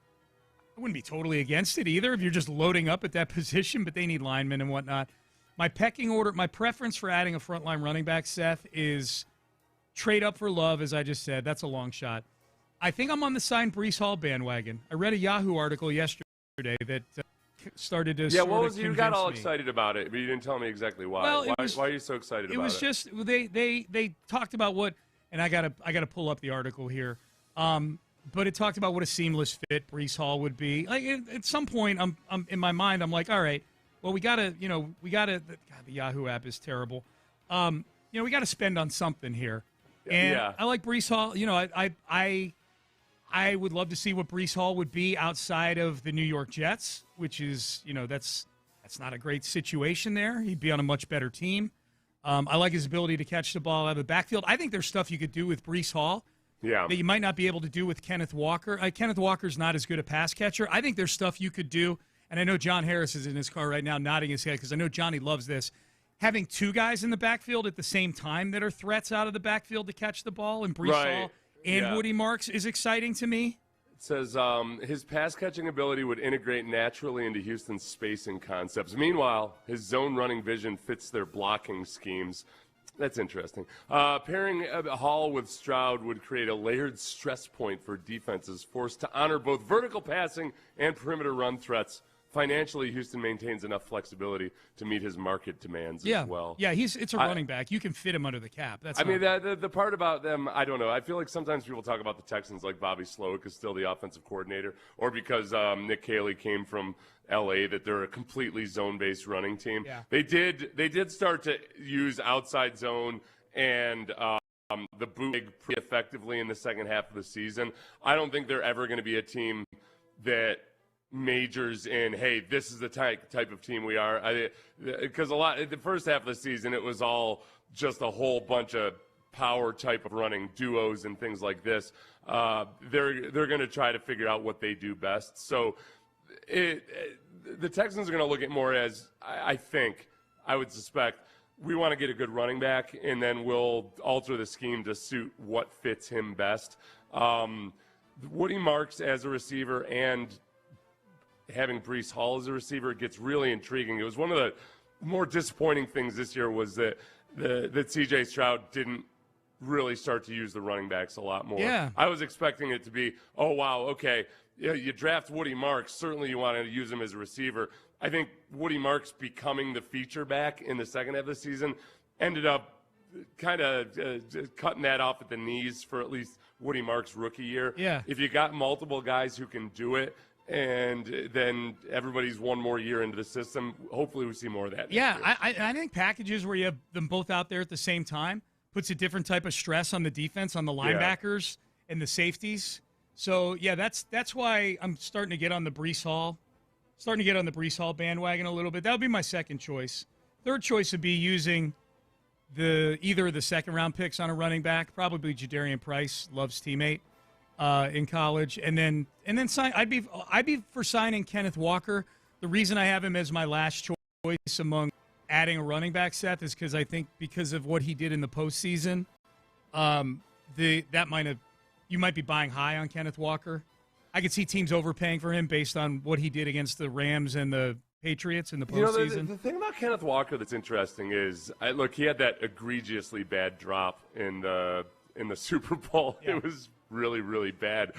I wouldn't be totally against it either if you're just loading up at that position, but they need linemen and whatnot. My pecking order, my preference for adding a frontline running back, Seth, is trade up for Love, as I just said. That's a long shot. I think I'm on the sign Breece Hall bandwagon. I read a Yahoo article yesterday that started to you got all excited about it, but you didn't tell me exactly why. Well, why are you so excited about it? It was just they talked about what, and I gotta pull up the article here. But it talked about what a seamless fit Breece Hall would be. Like at some point, I'm in my mind, I'm like, all right, well, we gotta. God, the Yahoo app is terrible. We gotta spend on something here. And I like Breece Hall. I would love to see what Breece Hall would be outside of the New York Jets, which is, that's not a great situation there. He'd be on a much better team. I like his ability to catch the ball out of the backfield. I think there's stuff you could do with Breece Hall that you might not be able to do with Kenneth Walker. Kenneth Walker's not as good a pass catcher. I think there's stuff you could do, and I know John Harris is in his car right now nodding his head because I know Johnny loves this. Having 2 guys in the backfield at the same time that are threats out of the backfield to catch the ball, and Breece Hall and Woody Marks is exciting to me. It says his pass-catching ability would integrate naturally into Houston's spacing concepts. Meanwhile, his zone running vision fits their blocking schemes. That's interesting. Pairing Hall with Stroud would create a layered stress point for defenses forced to honor both vertical passing and perimeter run threats. Financially, Houston maintains enough flexibility to meet his market demands as well. Yeah, it's a running back. You can fit him under the cap. The part about them, I don't know. I feel like sometimes people talk about the Texans like Bobby Slowick is still the offensive coordinator, or because Nick Caley came from L.A. that they're a completely zone-based running team. Yeah. They did start to use outside zone and the bootleg pretty effectively in the second half of the season. I don't think they're ever going to be a team that majors in, hey, this is the type of team we are. Because the first half of the season, it was all just a whole bunch of power type of running duos and things like this. They're going to try to figure out what they do best. So the Texans are going to look at more as, I would suspect, we want to get a good running back, and then we'll alter the scheme to suit what fits him best. Woody Marks as a receiver and having Breece Hall as a receiver gets really intriguing. It was one of the more disappointing things this year was that C.J. Stroud didn't really start to use the running backs a lot more. Yeah. I was expecting it to be, oh, wow, okay, you draft Woody Marks. Certainly you want to use him as a receiver. I think Woody Marks becoming the feature back in the second half of the season ended up kind of cutting that off at the knees for at least Woody Marks' rookie year. Yeah. If you got multiple guys who can do it, and then everybody's one more year into the system, hopefully we see more of that. Yeah, I think packages where you have them both out there at the same time puts a different type of stress on the defense, on the linebackers and the safeties. So, yeah, that's why I'm starting to get on the Breece Hall bandwagon a little bit. That would be my second choice. Third choice would be using either of the second-round picks on a running back, probably Jadarian Price, Love's teammate. In college, and then sign. I'd be for signing Kenneth Walker. The reason I have him as my last choice among adding a running back, Seth, is because I think because of what he did in the postseason, you might be buying high on Kenneth Walker. I could see teams overpaying for him based on what he did against the Rams and the Patriots in the postseason. The thing about Kenneth Walker that's interesting is, he had that egregiously bad drop in the Super Bowl. Yeah. It was really, really bad.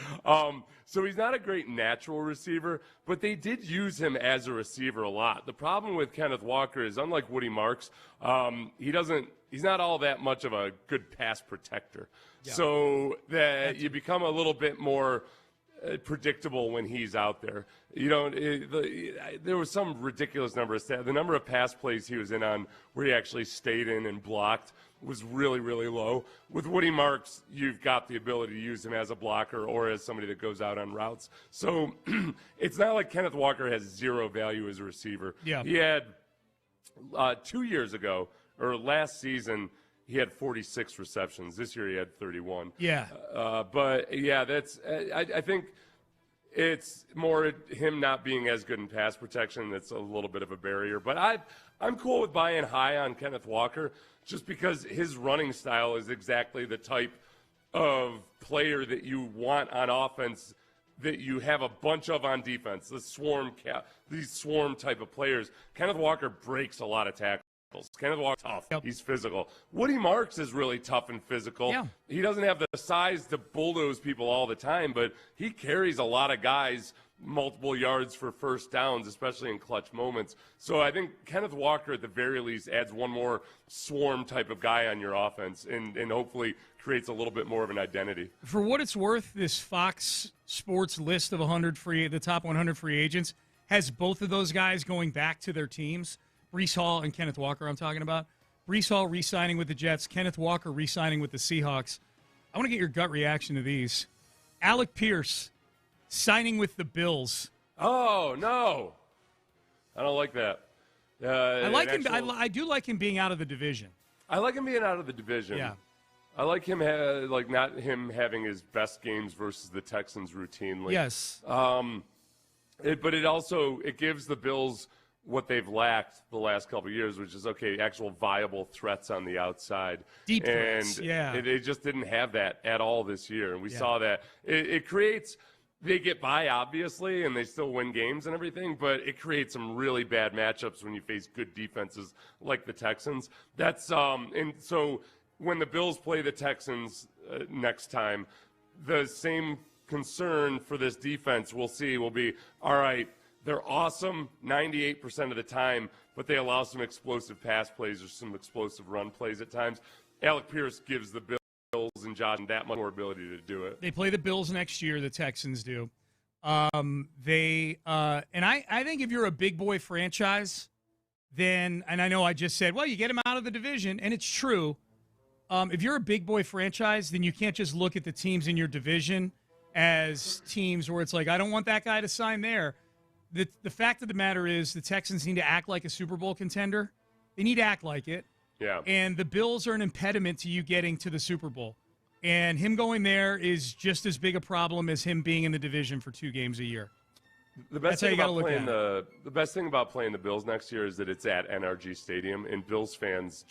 So he's not a great natural receiver, but they did use him as a receiver a lot. The problem with Kenneth Walker is, unlike Woody Marks, he's not all that much of a good pass protector. Yeah. So that you become a little bit more predictable when he's out there. You know, there was some ridiculous number of stats. The number of pass plays he was in on where he actually stayed in and blocked was really, really low. With Woody Marks, you've got the ability to use him as a blocker or as somebody that goes out on routes. So it's not like Kenneth Walker has zero value as a receiver. Yeah. He had 2 years ago, or last season, he had 46 receptions. This year he had 31. Yeah. But, yeah, I think it's more him not being as good in pass protection that's a little bit of a barrier. But I'm cool with buying high on Kenneth Walker just because his running style is exactly the type of player that you want on offense that you have a bunch of on defense, these swarm type of players. Kenneth Walker breaks a lot of tackles. Kenneth Walker's tough. Yep. He's physical. Woody Marks is really tough and physical. Yeah. He doesn't have the size to bulldoze people all the time, but he carries a lot of guys multiple yards for first downs, especially in clutch moments. So I think Kenneth Walker, at the very least, adds one more swarm type of guy on your offense and hopefully creates a little bit more of an identity. For what it's worth, this Fox Sports list of the top 100 free agents has both of those guys going back to their teams. Breece Hall and Kenneth Walker I'm talking about. Breece Hall re-signing with the Jets. Kenneth Walker re-signing with the Seahawks. I want to get your gut reaction to these. Alec Pierce signing with the Bills. Oh, no. I don't like that. I like him. I do like him being out of the division. I like him being out of the division. Yeah. I like him, not him having his best games versus the Texans routinely. Yes. But it gives the Bills what they've lacked the last couple of years, which is, actual viable threats on the outside. Deep threats, yeah. They just didn't have that at all this year, and we saw that. It creates – they get by, obviously, and they still win games and everything, but it creates some really bad matchups when you face good defenses like the Texans. And so when the Bills play the Texans next time, the same concern for this defense will be, all right, they're awesome 98% of the time, but they allow some explosive pass plays or some explosive run plays at times. Alec Pierce gives the Bills and Josh that much more ability to do it. They play the Bills next year, the Texans do. And I think if you're a big boy franchise, then, and I know I just said, well, you get them out of the division, and it's true. If you're a big boy franchise, then you can't just look at the teams in your division as teams where it's like, I don't want that guy to sign there. The fact of the matter is the Texans need to act like a Super Bowl contender. They need to act like it. Yeah. And the Bills are an impediment to you getting to the Super Bowl. And him going there is just as big a problem as him being in the division for 2 games a year. The best thing about playing the Bills next year is that it's at NRG Stadium, and Bills fans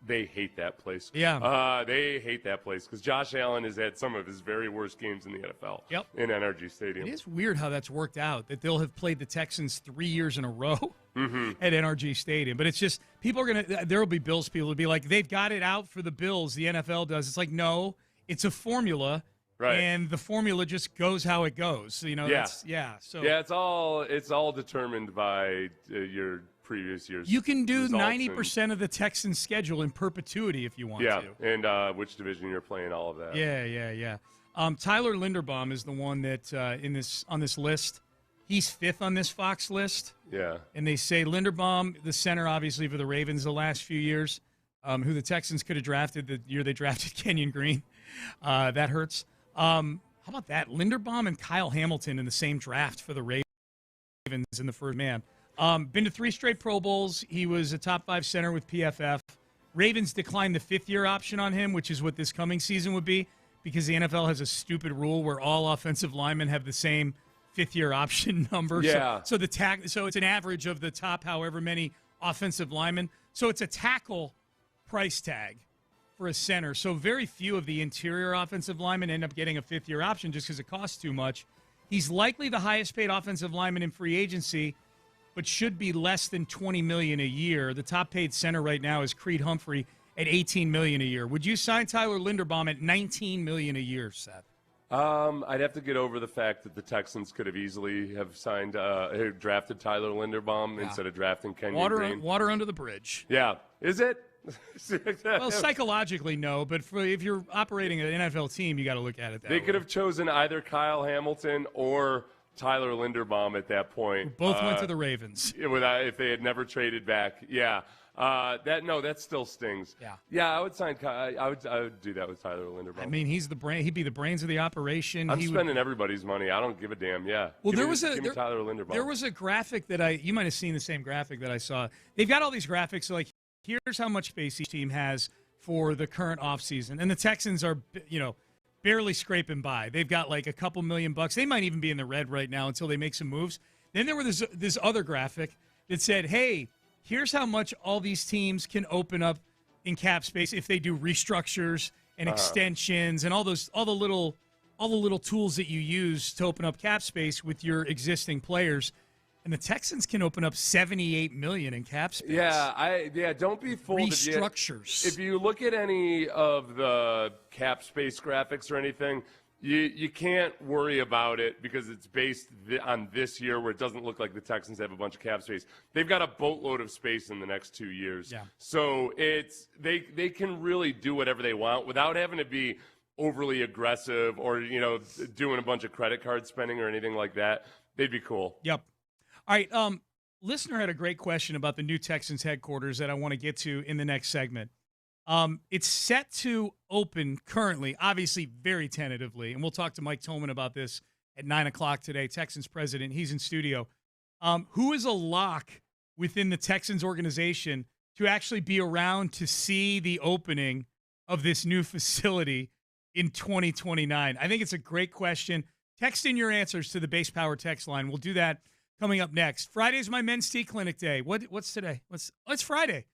they hate that place. Yeah. They hate that place because Josh Allen has had some of his very worst games in the NFL in NRG Stadium. It is weird how that's worked out, that they'll have played the Texans 3 years in a row at NRG Stadium. But it's just, there will be Bills people who will be like, they've got it out for the Bills, the NFL does. It's like, no, it's a formula. Right. And the formula just goes how it goes. So, it's all determined by your previous years. You can do 90% of the Texans' schedule in perpetuity if you want to. And which division you're playing, all of that. Yeah. Tyler Linderbaum is the one that on this list. He's 5th on this Fox list. Yeah. And they say Linderbaum, the center, obviously, for the Ravens the last few years, who the Texans could have drafted the year they drafted Kenyon Green. That hurts. How about that? Linderbaum and Kyle Hamilton in the same draft for the Ravens in the first man. Been to 3 straight Pro Bowls. He was a top 5 center with PFF. Ravens declined the 5th-year option on him, which is what this coming season would be, because the NFL has a stupid rule where all offensive linemen have the same 5th-year option number. Yeah. So it's an average of the top however many offensive linemen. So it's a tackle price tag for a center. So very few of the interior offensive linemen end up getting a 5th-year option just because it costs too much. He's likely the highest paid offensive lineman in free agency, but should be less than $20 million a year. The top paid center right now is Creed Humphrey at $18 million a year. Would you sign Tyler Linderbaum at $19 million a year, Seth? I'd have to get over the fact that the Texans could have easily have drafted Tyler Linderbaum instead of drafting Kenyon Green. Water under the bridge. Yeah. Is it? Well, psychologically, no. But if you're operating an NFL team, you got to look at it that way. They could have chosen either Kyle Hamilton or Tyler Linderbaum at that point. Both went to the Ravens. If they had never traded back. Yeah. That still stings. Yeah. I would sign. I would do that with Tyler Linderbaum. I mean, he's the brain. He'd be the brains of the operation. I'm spending everybody's money. I don't give a damn. Yeah. Well, give me Tyler Linderbaum. There was a graphic that you might have seen the same graphic that I saw. They've got all these graphics. So like, here's how much space each team has for the current offseason, and the Texans are, barely scraping by. They've got like a couple $1 million. They might even be in the red right now until they make some moves. Then there was this other graphic that said, "Hey, here's how much all these teams can open up in cap space if they do restructures and extensions and all the little tools that you use to open up cap space with your existing players." And the Texans can open up $78 million in cap space. Yeah, don't be fooled. Restructures. If you look at any of the cap space graphics or anything, you can't worry about it because it's based on this year where it doesn't look like the Texans have a bunch of cap space. They've got a boatload of space in the next 2 years. Yeah. So they can really do whatever they want without having to be overly aggressive or, doing a bunch of credit card spending or anything like that. They'd be cool. Yep. All right, listener had a great question about the new Texans headquarters that I want to get to in the next segment. It's set to open currently, obviously very tentatively, and we'll talk to Mike Tolman about this at 9 o'clock today, Texans president. He's in studio. Who is a lock within the Texans organization to actually be around to see the opening of this new facility in 2029? I think it's a great question. Text in your answers to the Base Power text line. We'll do that coming up next. Friday's my men's tea clinic day. What's today? It's Friday.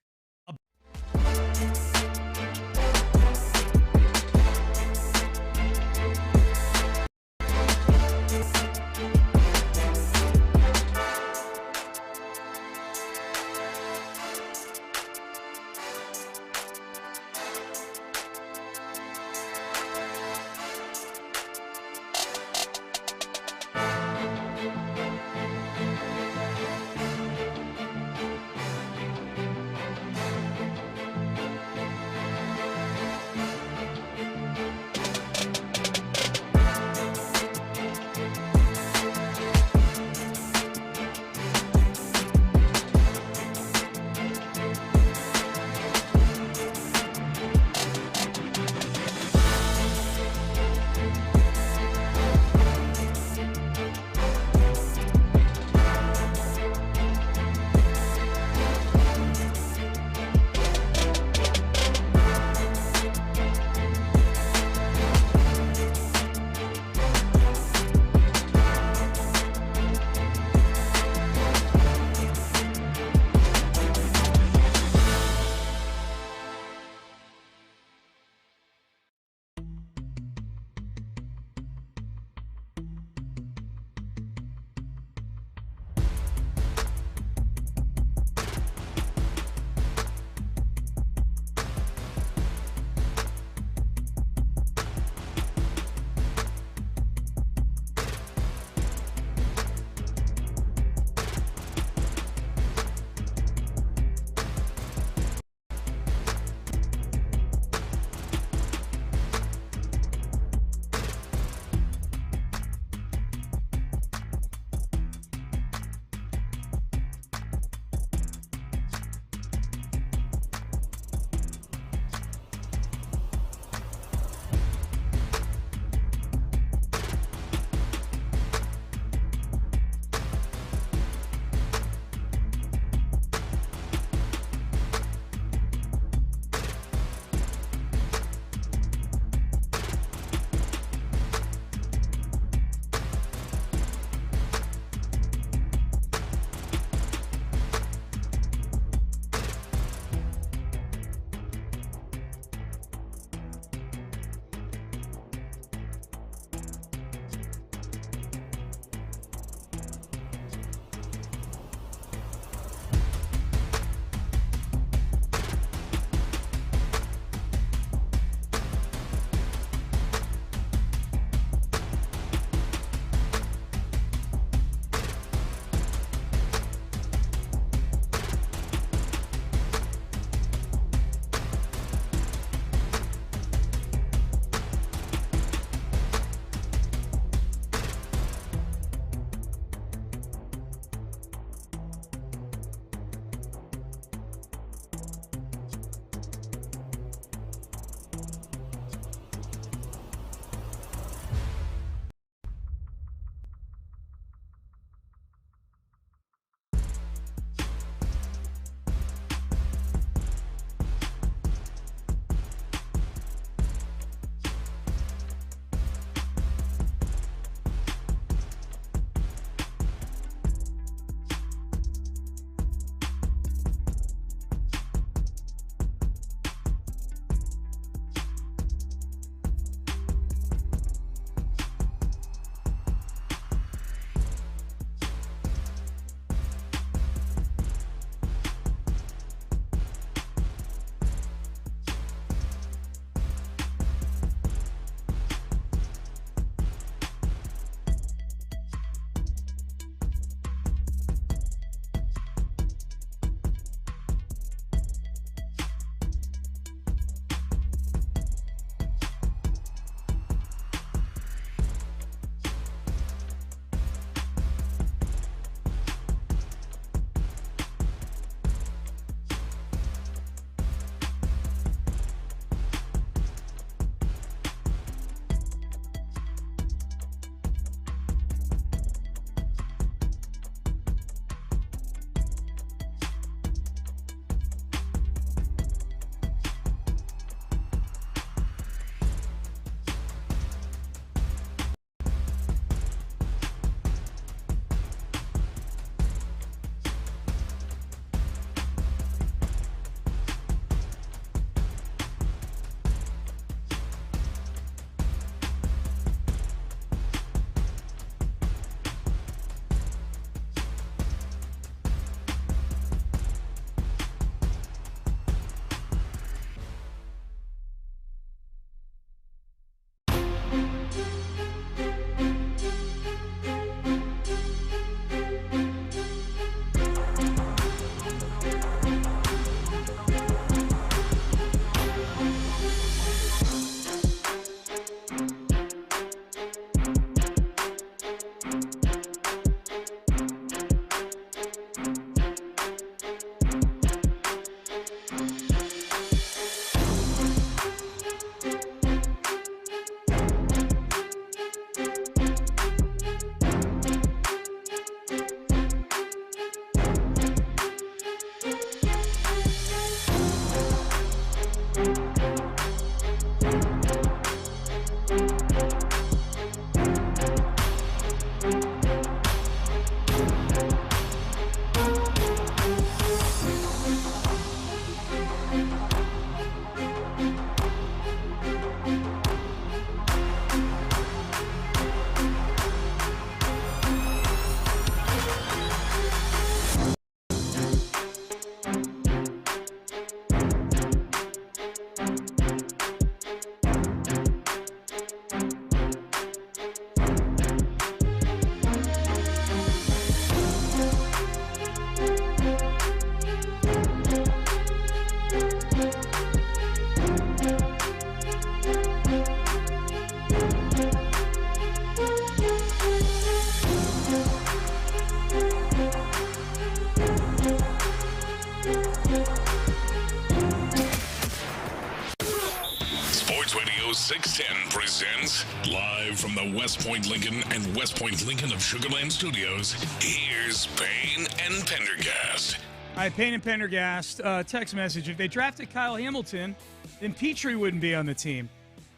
presents, live from the West Point Lincoln and West Point Lincoln of Sugar Land Studios, here's Payne and Pendergast. All right, Payne and Pendergast, text message. If they drafted Kyle Hamilton, then Petrie wouldn't be on the team.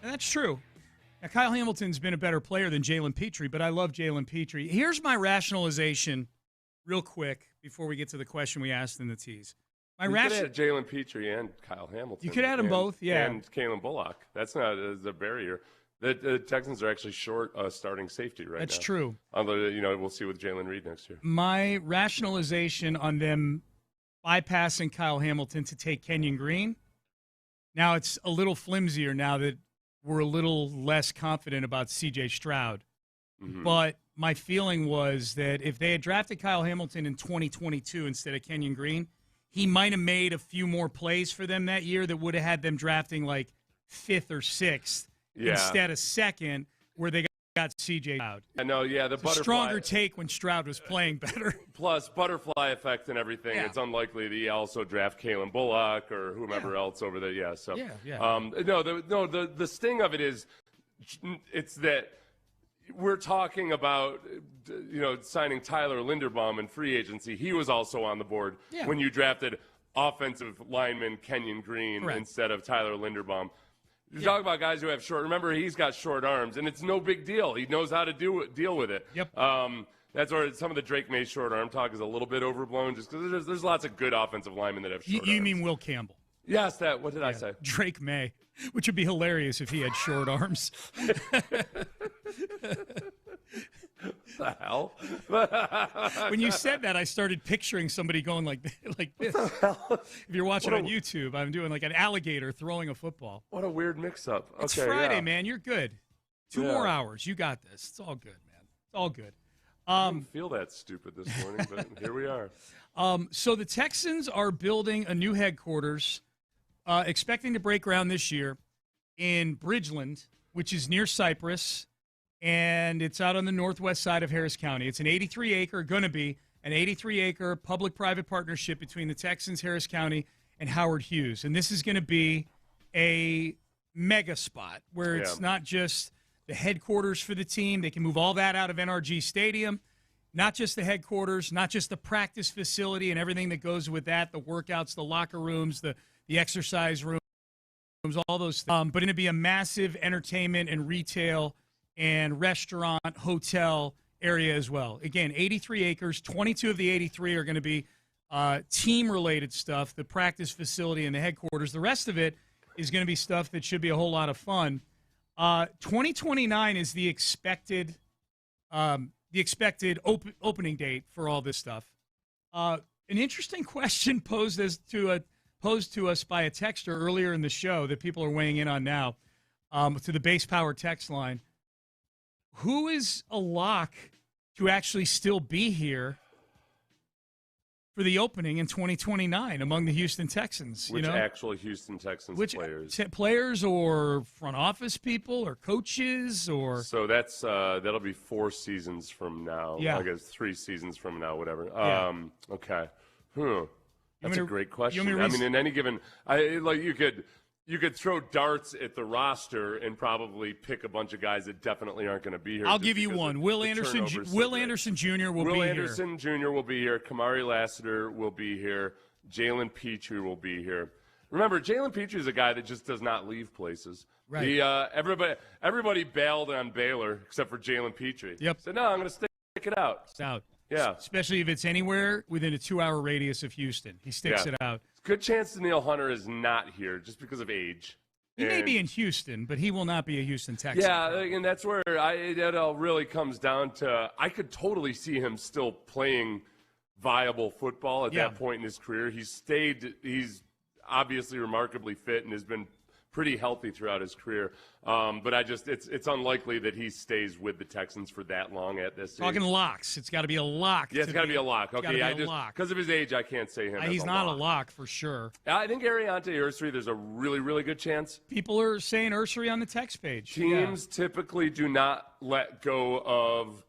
And that's true. Now, Kyle Hamilton's been a better player than Jalen Petrie, but I love Jalen Petrie. Here's my rationalization real quick before we get to the question we asked in the tease. You could add Jalen Petrie and Kyle Hamilton. You could add them both, yeah. And Kalen Bullock. That's not a barrier. The Texans are actually short starting safety right now. That's true. Although, we'll see with Jalen Reed next year. My rationalization on them bypassing Kyle Hamilton to take Kenyon Green, now it's a little flimsier now that we're a little less confident about C.J. Stroud. Mm-hmm. But my feeling was that if they had drafted Kyle Hamilton in 2022 instead of Kenyon Green, he might have made a few more plays for them that year that would have had them drafting like 5th or 6th instead of 2nd, where they got C.J. Stroud. I know, the butterfly. Stronger take when Stroud was playing better. Plus, butterfly effect and everything. Yeah. It's unlikely that you also draft Kalen Bullock or whomever else over there. Yeah, so. The sting of it is, it's that we're talking about, signing Tyler Linderbaum in free agency. He was also on the board when you drafted offensive lineman Kenyon Green instead of Tyler Linderbaum. You talk about guys who have remember, he's got short arms, and it's no big deal. He knows how to deal with it. Yep. That's where some of the Drake May short arm talk is a little bit overblown, just because there's lots of good offensive linemen that have short arms. You mean Will Campbell? Yes, what did I say? Drake May, which would be hilarious if he had short arms. The hell? When you said that, I started picturing somebody going like this. If you're watching on YouTube, I'm doing like an alligator throwing a football. What a weird mix-up. It's Friday, man. You're good. 2 more hours. You got this. It's all good, man. It's all good. I didn't feel that stupid this morning, but here we are. So the Texans are building a new headquarters, expecting to break ground this year in Bridgeland, which is near Cypress. And it's out on the northwest side of Harris County. It's an 83-acre public-private partnership between the Texans, Harris County, and Howard Hughes. And this is going to be a mega spot where it's not just the headquarters for the team. They can move all that out of NRG Stadium. Not just the headquarters, not just the practice facility and everything that goes with that, the workouts, the locker rooms, the exercise rooms, all those things. But it's going to be a massive entertainment and retail and restaurant, hotel area as well. Again, 83 acres, 22 of the 83 are going to be team-related stuff, the practice facility and the headquarters. The rest of it is going to be stuff that should be a whole lot of fun. 2029 is the expected opening date for all this stuff. An interesting question posed to us by a texter earlier in the show that people are weighing in on now, to the Base Power text line. Who is a lock to actually still be here for the opening in 2029 among the Houston Texans? Which actual Houston Texans players? Players or front office people or coaches or? So that's that'll be 4 seasons from now. Yeah. I guess 3 seasons from now, whatever. Yeah. Okay. That's a great question. In any given, you could throw darts at the roster and probably pick a bunch of guys that definitely aren't going to be here. I'll give you one. Will Anderson Jr. will be here. Will Anderson Jr. will be here. Kamari Lassiter will be here. Jalen Petrie will be here. Remember, Jalen Petrie is a guy that just does not leave places. Right. Everybody bailed on Baylor except for Jalen Petrie. Yep. Said, no, I'm going to stick it out. It's out. Yeah. Especially if it's anywhere within a 2-hour radius of Houston. He sticks it out. Good chance Daniil Hunter is not here just because of age. He may be in Houston, but he will not be a Houston Texan. Yeah, and that's where it all really comes down to. I could totally see him still playing viable football at that point in his career. He's obviously remarkably fit and has been pretty healthy throughout his career. But it's unlikely that he stays with the Texans for that long at this age. Talking locks. It's got to be a lock. Yeah, it's got to be a lock. Okay, because of his age, I can't say him. He's not a lock for sure. I think Ariante Ursary, there's a really, really good chance. People are saying Ursary on the text page. Teams typically do not let go of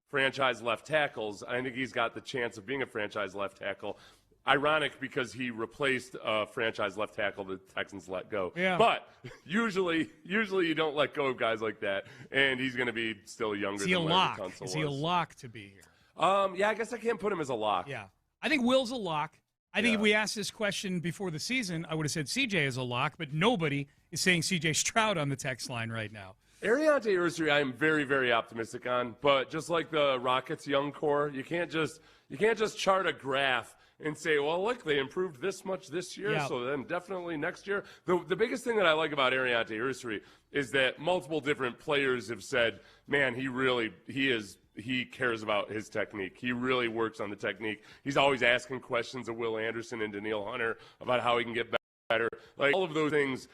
franchise left tackles. I think he's got the chance of being a franchise left tackle. Ironic because he replaced a franchise left tackle the Texans let go. Yeah. But usually you don't let go of guys like that, and he's going to be still younger than Larry Tunsil was. Is he a lock to be here? Yeah, I guess I can't put him as a lock. Yeah. I think Will's a lock. I think if we asked this question before the season, I would have said CJ is a lock, but nobody is saying CJ Stroud on the text line right now. Ariante Ursery, I am very, very optimistic on, but just like the Rockets' young core, you can't just chart a graph and say, well, look, they improved this much this year, so then definitely next year. The biggest thing that I like about Ariante Ursery is that multiple different players have said, man, he cares about his technique. He really works on the technique. He's always asking questions of Will Anderson and Daniil Hunter about how he can get better. Like, all of those things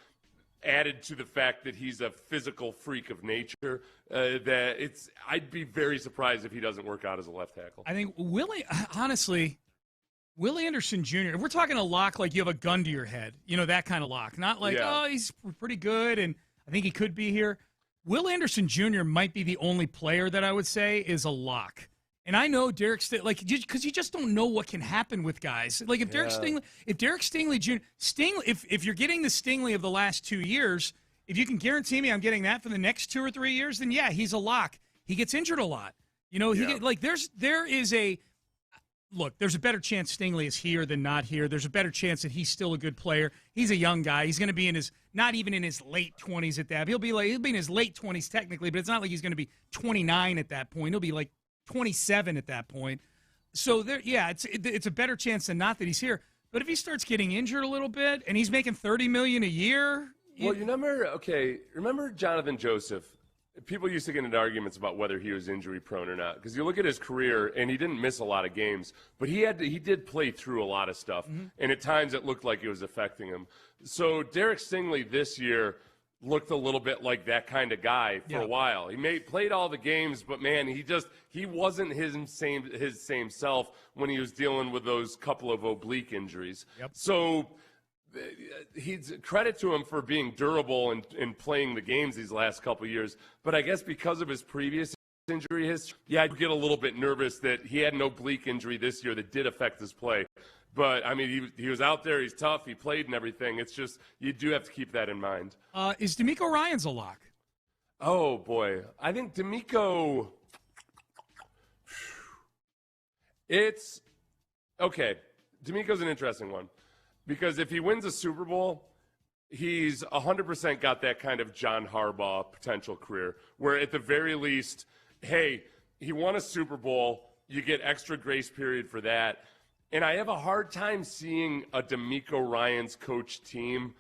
added to the fact that he's a physical freak of nature, I'd be very surprised if he doesn't work out as a left tackle. I think Will Anderson Jr., if we're talking a lock like you have a gun to your head, that kind of lock. Not like, he's pretty good and I think he could be here. Will Anderson Jr. might be the only player that I would say is a lock. And I know Derek Stingley, because you just don't know what can happen with guys. Like if Derek Stingley Jr., if you're getting the Stingley of the last 2 years, if you can guarantee me I'm getting that for the next 2 or 3 years, then yeah, he's a lock. He gets injured a lot. There's a better chance Stingley is here than not here. There's a better chance that he's still a good player. He's a young guy. He's going to be not even in his late 20s at that. He'll be in his late 20s technically, but it's not like he's going to be 29 at that point. He'll be like 27 at that point. So it's a better chance than not that he's here. But if he starts getting injured a little bit and he's making $30 million a year, remember Jonathan Joseph? People used to get into arguments about whether he was injury prone or not, because you look at his career and he didn't miss a lot of games, but he did play through a lot of stuff, and at times it looked like it was affecting him. So Derek Stingley this year looked a little bit like that kind of guy for a while. He played all the games, but man, he wasn't his same self when he was dealing with those couple of oblique injuries. So he's credit to him for being durable and playing the games these last couple of years. But I guess because of his previous injury history, I get a little bit nervous that he had an oblique injury this year that did affect his play. But, I mean, he was out there. He's tough. He played and everything. It's just you do have to keep that in mind. Is DeMeco Ryans a lock? Oh, boy. I think DeMeco – it's – okay. DeMeco's an interesting one. Because if he wins a Super Bowl, he's 100% got that kind of John Harbaugh potential career, where at the very least, hey, he won a Super Bowl, you get extra grace period for that. And I have a hard time seeing a DeMeco Ryans coach team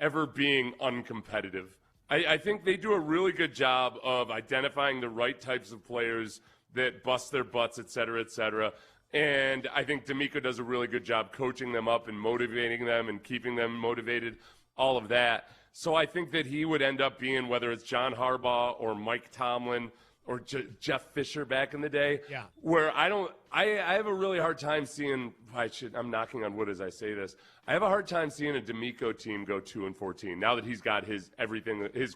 ever being uncompetitive. I think they do a really good job of identifying the right types of players that bust their butts, et cetera, et cetera. And I think DeMeco does a really good job coaching them up and motivating them and keeping them motivated, all of that. So I think that he would end up being, whether it's John Harbaugh or Mike Tomlin or Jeff Fisher back in the day, where I have a really hard time seeing, I'm knocking on wood as I say this, I have a hard time seeing a DeMeco team go 2-14 now that he's got his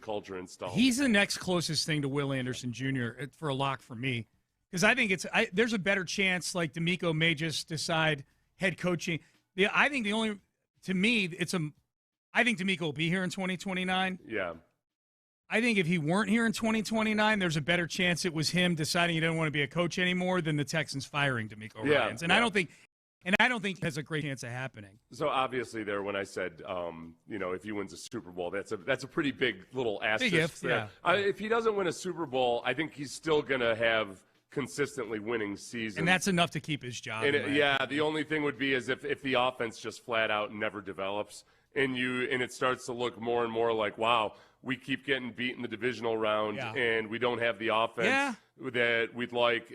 culture installed. He's the next closest thing to Will Anderson Jr. for a lock for me. Because I think there's a better chance like DeMeco may just decide head coaching. I think DeMeco will be here in 2029. Yeah. I think if he weren't here in 2029, there's a better chance it was him deciding he didn't want to be a coach anymore than the Texans firing DeMeco Ryans. And I don't think it has a great chance of happening. So obviously there, when I said, if he wins a Super Bowl, that's a pretty big little asterisk. Big if, there. If he doesn't win a Super Bowl, I think he's still going to have consistently winning seasons. And that's enough to keep his job. The only thing would be is if the offense just flat out never develops and it starts to look more and more like, wow, we keep getting beat in the divisional round and we don't have the offense that we'd like,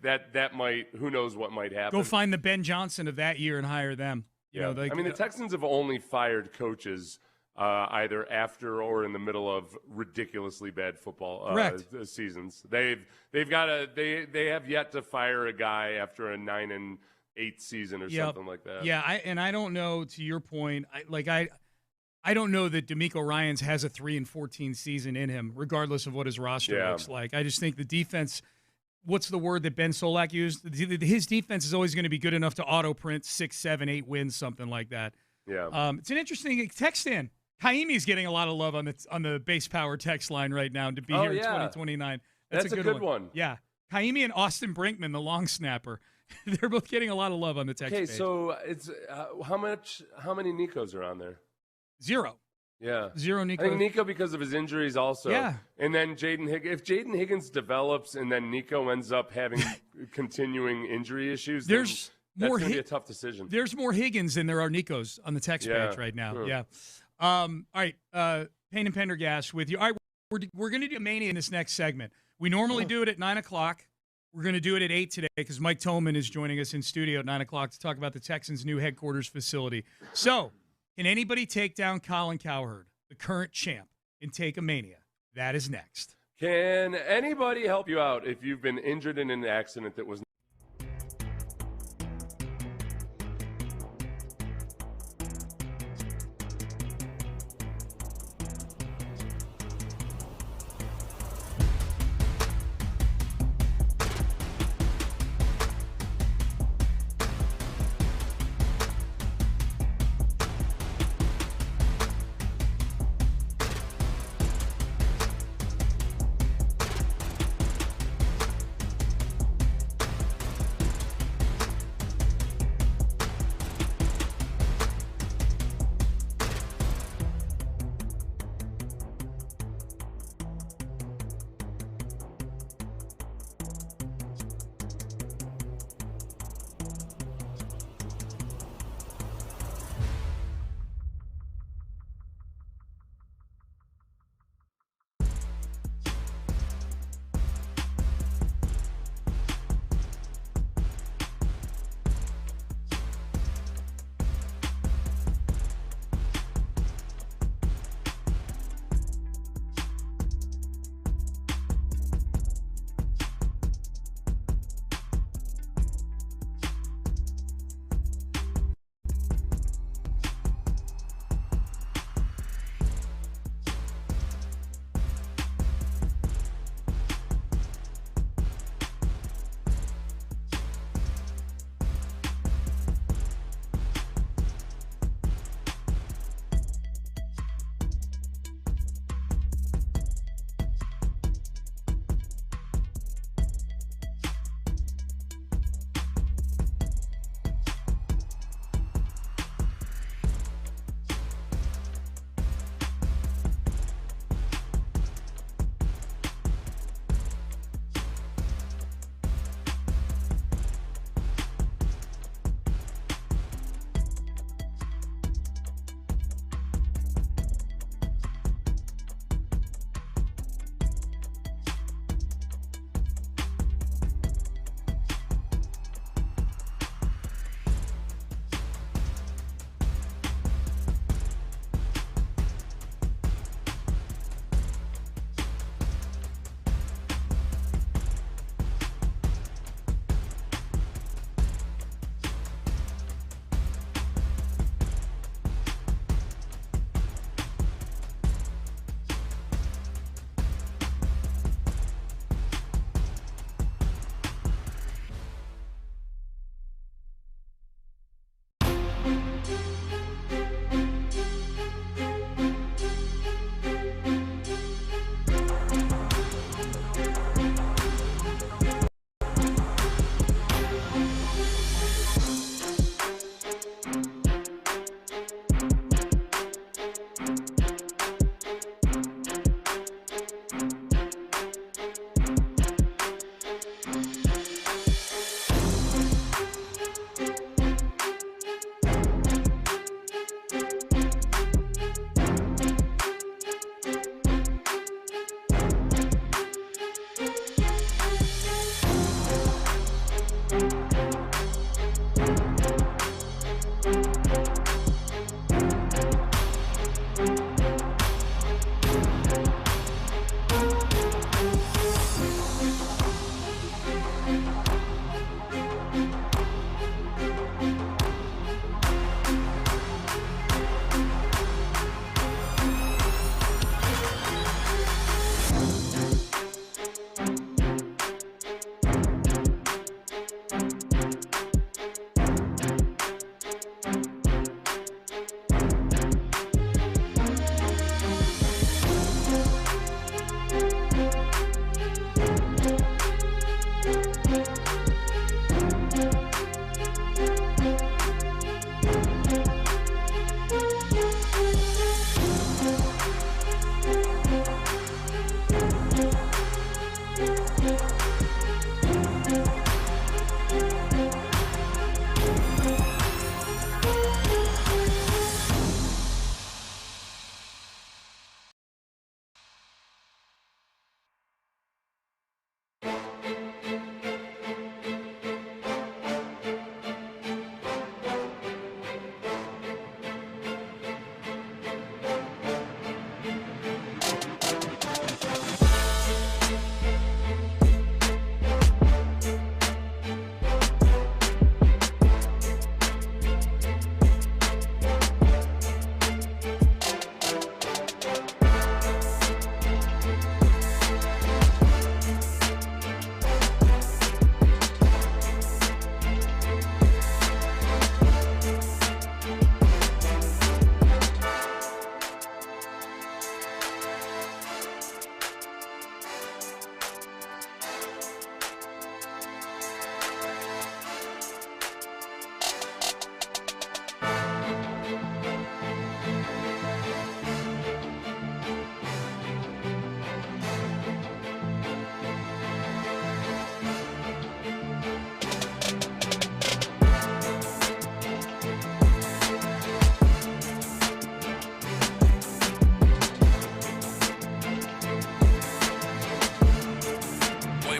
that might, who knows what might happen. Go find the Ben Johnson of that year and hire them. The Texans have only fired coaches either after or in the middle of ridiculously bad football seasons. They have yet to fire a guy after a 9-8 season or something like that. Yeah, I don't know, to your point, I don't know that DeMeco Ryans has a 3-14 season in him, regardless of what his roster looks like. I just think the defense what's the word that Ben Solak used? His defense is always going to be good enough to auto print 6, 7, 8 wins, something like that. Yeah. It's an interesting text in. Kaimi's getting a lot of love on the base power text line right now to be here in 2029. That's a good one. Yeah. Kaimi and Austin Brinkman, the long snapper. They're both getting a lot of love on the text page. Okay, so it's how many Nikos are on there? 0. Yeah. 0 Nico. I think Nico because of his injuries also. Yeah. And then Jaden Higgins. If Jaden Higgins develops and then Nico ends up having continuing injury issues, that's going to be a tough decision. There's more Higgins than there are Nikos on the text page right now. True. Yeah. All right. Payne and Pendergast with you. All right. We're going to do Mania in this next segment. We normally do it at 9 o'clock. We're going to do it at 8 today because Mike Tolman is joining us in studio at 9 o'clock to talk about the Texans' new headquarters facility. So, can anybody take down Colin Cowherd, the current champ, and take a Mania? That is next. Can anybody help you out if you've been injured in an accident that was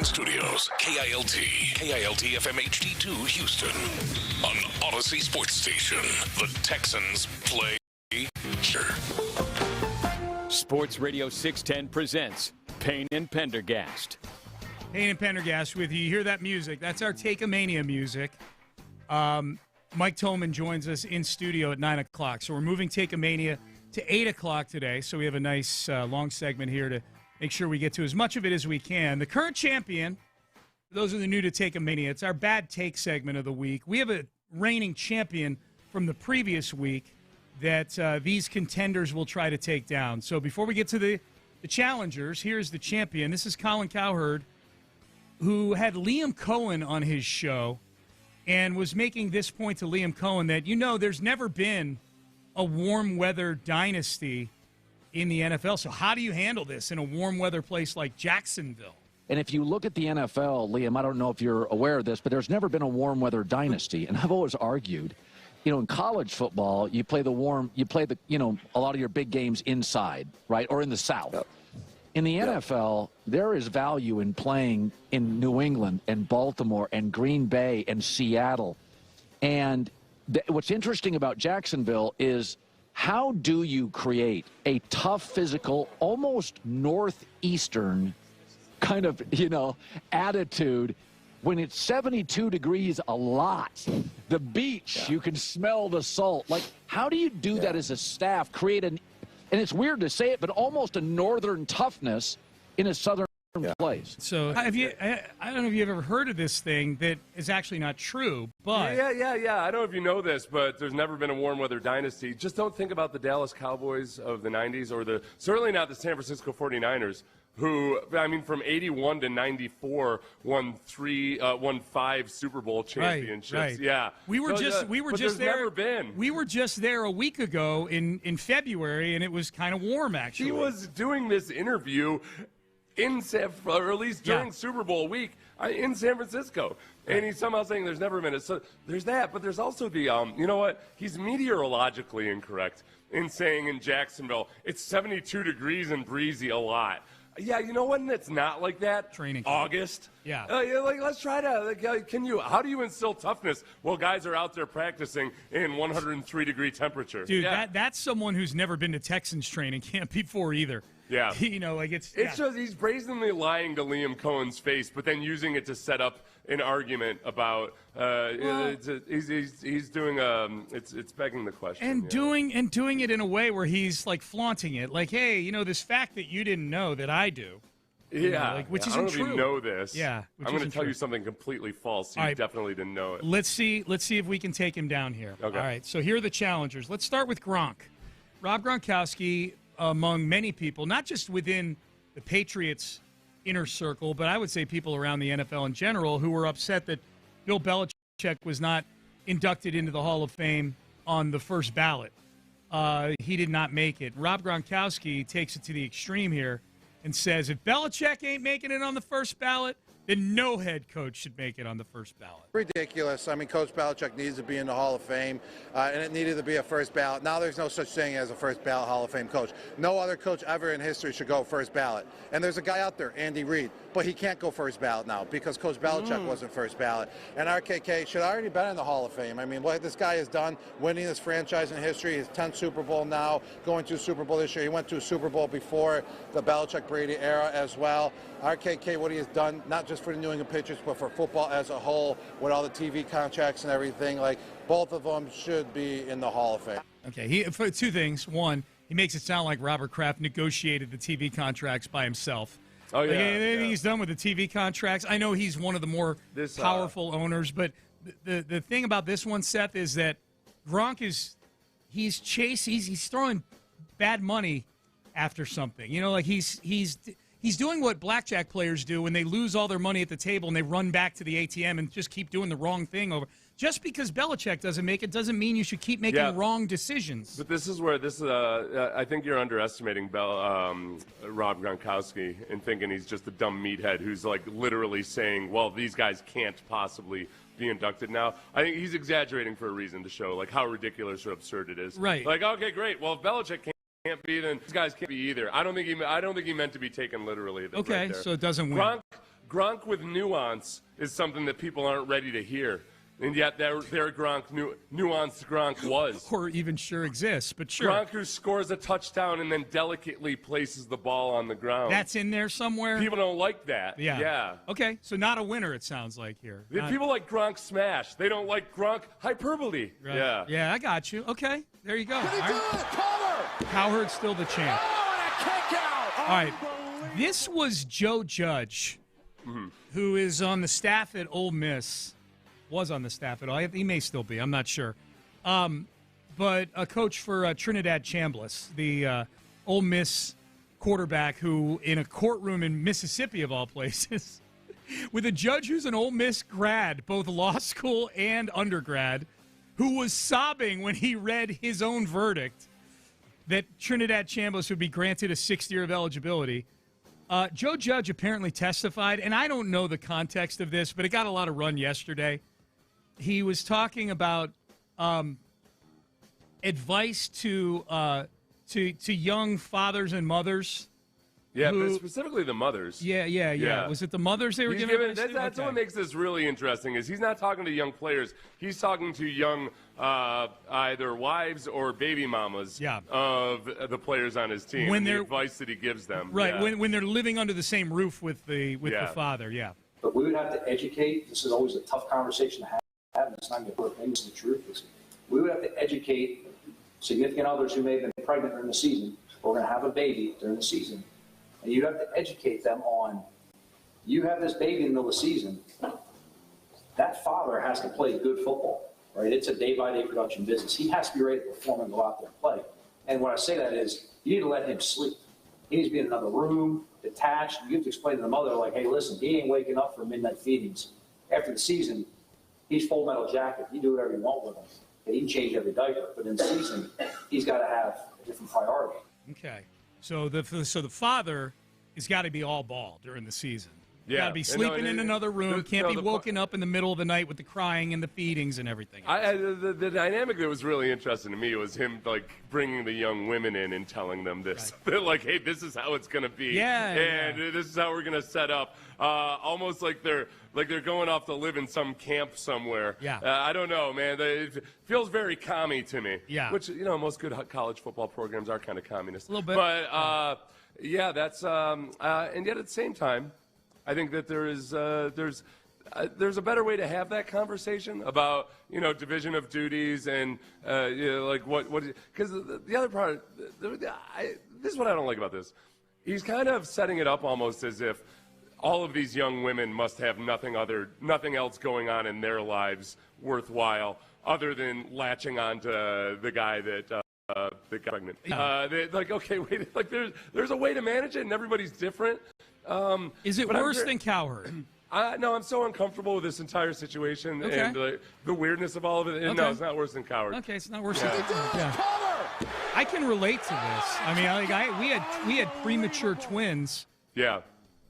Sugarland Studios, KILT FM HD2 Houston. On Odyssey Sports Station, the Texans play here. Sports Radio 610 presents Payne and Pendergast. Payne and Pendergast with you. You hear that music? That's our Take a Mania music. Mike Tolman joins us in studio at 9 o'clock. So we're moving Take a Mania to 8 o'clock today. So we have a nice long segment here to make sure we get to as much of it as we can. The current champion, for those of you new to Take a Mania, it's our bad take segment of the week. We have a reigning champion from the previous week that these contenders will try to take down. So before we get to the challengers, here's the champion. This is Colin Cowherd, who had Liam Cohen on his show and was making this point to Liam Cohen that, there's never been a warm weather dynasty in the NFL. So how do you handle this in a warm weather place like Jacksonville? And if you look at the NFL, Liam, I don't know if you're aware of this, but there's never been a warm weather dynasty. And I've always argued, in college football, you play a lot of your big games inside, right? Or in the South. Yep. In the NFL, there is value in playing in New England and Baltimore and Green Bay and Seattle. And what's interesting about Jacksonville is how do you create a tough, physical, almost northeastern kind of, attitude when it's 72 degrees a lot? The beach, you can smell the salt. Like, how do you do that as a staff, create and it's weird to say it, but almost a northern toughness in a southern place. So I don't know if you've ever heard of this thing that is actually not true, but... Yeah. I don't know if you know this, but there's never been a warm weather dynasty. Just don't think about the Dallas Cowboys of the 90s or certainly not the San Francisco 49ers, who, from 81 to 94 won 5 Super Bowl championships. Right. Yeah. We were just there. Never been. We were just there a week ago in February, and it was kind of warm, actually. He was doing this interview or at least during Super Bowl week in San Francisco. And he's somehow saying there's never been so there's that, but there's also the, you know what? He's meteorologically incorrect in saying in Jacksonville it's 72 degrees and breezy a lot. Yeah, you know when it's not like that? Training. August. Yeah. Let's try to, how do you instill toughness while guys are out there practicing in 103-degree temperatures? Dude, that's someone who's never been to Texans training camp before either. Yeah. It's just he's brazenly lying to Liam Cohen's face, but then using it to set up an argument about he's doing it's begging the question and doing it in a way where he's like flaunting it, like, hey, this fact that you didn't know that I do. Which isn't true. I don't even know this. Yeah, I'm going to tell you something completely false. You definitely didn't know it. Let's see if we can take him down here. Okay. All right. So here are the challengers. Let's start with Gronk. Rob Gronkowski, among many people, not just within the Patriots inner circle, but I would say people around the NFL in general who were upset that Bill Belichick was not inducted into the Hall of Fame on the first ballot. He did not make it. Rob Gronkowski takes it to the extreme here and says if Belichick ain't making it on the first ballot, then no head coach should make it on the first ballot. Ridiculous. Coach Belichick needs to be in the Hall of Fame, and it needed to be a first ballot. Now there's no such thing as a first ballot Hall of Fame coach. No other coach ever in history should go first ballot. And there's a guy out there, Andy Reid, but he can't go first ballot now because Coach Belichick wasn't first ballot. And RKK should already been in the Hall of Fame. What this guy has done, winning this franchise in history, his 10th Super Bowl now, going to a Super Bowl this year. He went to a Super Bowl before the Belichick-Brady era as well. RKK, what he has done, not just for the New England Patriots, but for football as a whole, with all the TV contracts and everything, both of them should be in the Hall of Fame. Okay, for two things. One, he makes it sound like Robert Kraft negotiated the TV contracts by himself. Oh, yeah. Anything he's done with the TV contracts. I know he's one of the more powerful owners, but the thing about this one, Seth, is that Gronk he's throwing bad money after something. He's doing what blackjack players do when they lose all their money at the table and they run back to the ATM and just keep doing the wrong thing over. Just because Belichick doesn't make it doesn't mean you should keep making wrong decisions. But this is where I think you're underestimating Rob Gronkowski and thinking he's just a dumb meathead who's literally saying, well, these guys can't possibly be inducted now. I think he's exaggerating for a reason to show how ridiculous or absurd it is. Right. Okay, great. Well, if Belichick can't be, then these guys can't be either. I don't think he meant to be taken literally. Okay, right there. so it doesn't win. Gronk with nuance is something that people aren't ready to hear. And yet their Gronk, nuanced Gronk was. Or even sure exists, but sure. Gronk who scores a touchdown and then delicately places the ball on the ground. That's in there somewhere? People don't like that. Yeah. Okay, so not a winner, it sounds like here. People like Gronk smash. They don't like Gronk hyperbole. Right. Yeah. Yeah, I got you. Okay, there you go. All right. Cowherd's still the champ. All right. This was Joe Judge, who is on the staff at Ole Miss. Was on the staff at all. He may still be. I'm not sure. But a coach for Trinidad Chambliss, the Ole Miss quarterback who, in a courtroom in Mississippi, of all places, with a judge who's an Ole Miss grad, both law school and undergrad, who was sobbing when he read his own verdict that Trinidad Chambliss would be granted a 6th year of eligibility. Joe Judge apparently testified, and I don't know the context of this, but it got a lot of run yesterday. He was talking about advice to young fathers and mothers. Yeah, but specifically the mothers. Yeah. Was it the mothers they were giving? That's what makes this really interesting. Is he's not talking to young players. He's talking to young either wives or baby mamas of the players on his team. When the advice that he gives them. Right. Yeah. When they're living under the same roof with the father. Yeah. But we would have to educate. This is always a tough conversation to have. And it's not going to put things in the truth. We would have to educate significant others who may have been pregnant during the season or going to have a baby during the season. And you have to educate them on, you have this baby in the middle of the season. That father has to play good football, right? It's a day-by-day production business. He has to be ready to perform and go out there and play. And when I say that is, you need to let him sleep. He needs to be in another room, detached. You have to explain to the mother, like, hey, listen, he ain't waking up for midnight feedings. After the season, he's full metal jacket. You do whatever you want with him. He can change every diaper, but in the season, he's got to have a different priority. Okay, so the father has got to be all ball during the season. Yeah, got to be sleeping in another room. Can't be woken up in the middle of the night with the crying and the feedings and everything. The dynamic that was really interesting to me was him like bringing the young women in and telling them this. They're like, hey, this is how it's going to be. And this is how we're going to set up. Almost like they're going off to live in some camp somewhere. I don't know, man. It feels very commie to me. Which, most good college football programs are kind of communist. A little bit. But, that's and yet at the same time, I think that there's a better way to have that conversation about division of duties and like what because the other part this is what I don't like about this. He's kind of setting it up almost as if all of these young women must have nothing else going on in their lives worthwhile other than latching on to the guy that got pregnant. Okay, wait, like there's a way to manage it and everybody's different. Is it worse than Cowherd? No, I'm so uncomfortable with this entire situation and the weirdness of all of it. No, it's not worse than Cowherd. Okay, it's not worse than Cowherd. I can relate to this. I mean, we had premature twins. Yeah.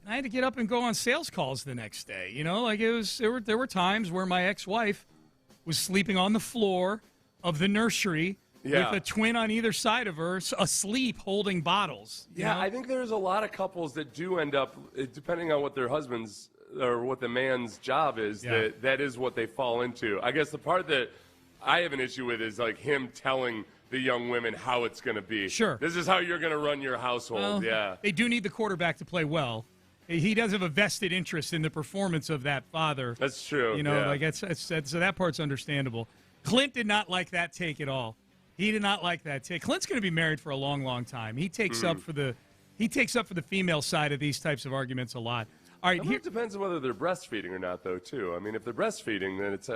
I had to get up and go on sales calls the next day. There were times where my ex-wife was sleeping on the floor of the nursery with a twin on either side of her, asleep, holding bottles. I think there's a lot of couples that do end up, depending on what their husband's or what the man's job is, that is what they fall into. I guess the part that I have an issue with is like him telling the young women how it's going to be. Sure. This is how you're going to run your household. Well, they do need the quarterback to play well. He does have a vested interest in the performance of that father. That's true. So that part's understandable. Clint did not like that take at all. He did not like that take. Clint's going to be married for a long, long time. He takes up for the female side of these types of arguments a lot. All right, it depends on whether they're breastfeeding or not, though. Too. I mean, if they're breastfeeding, then it's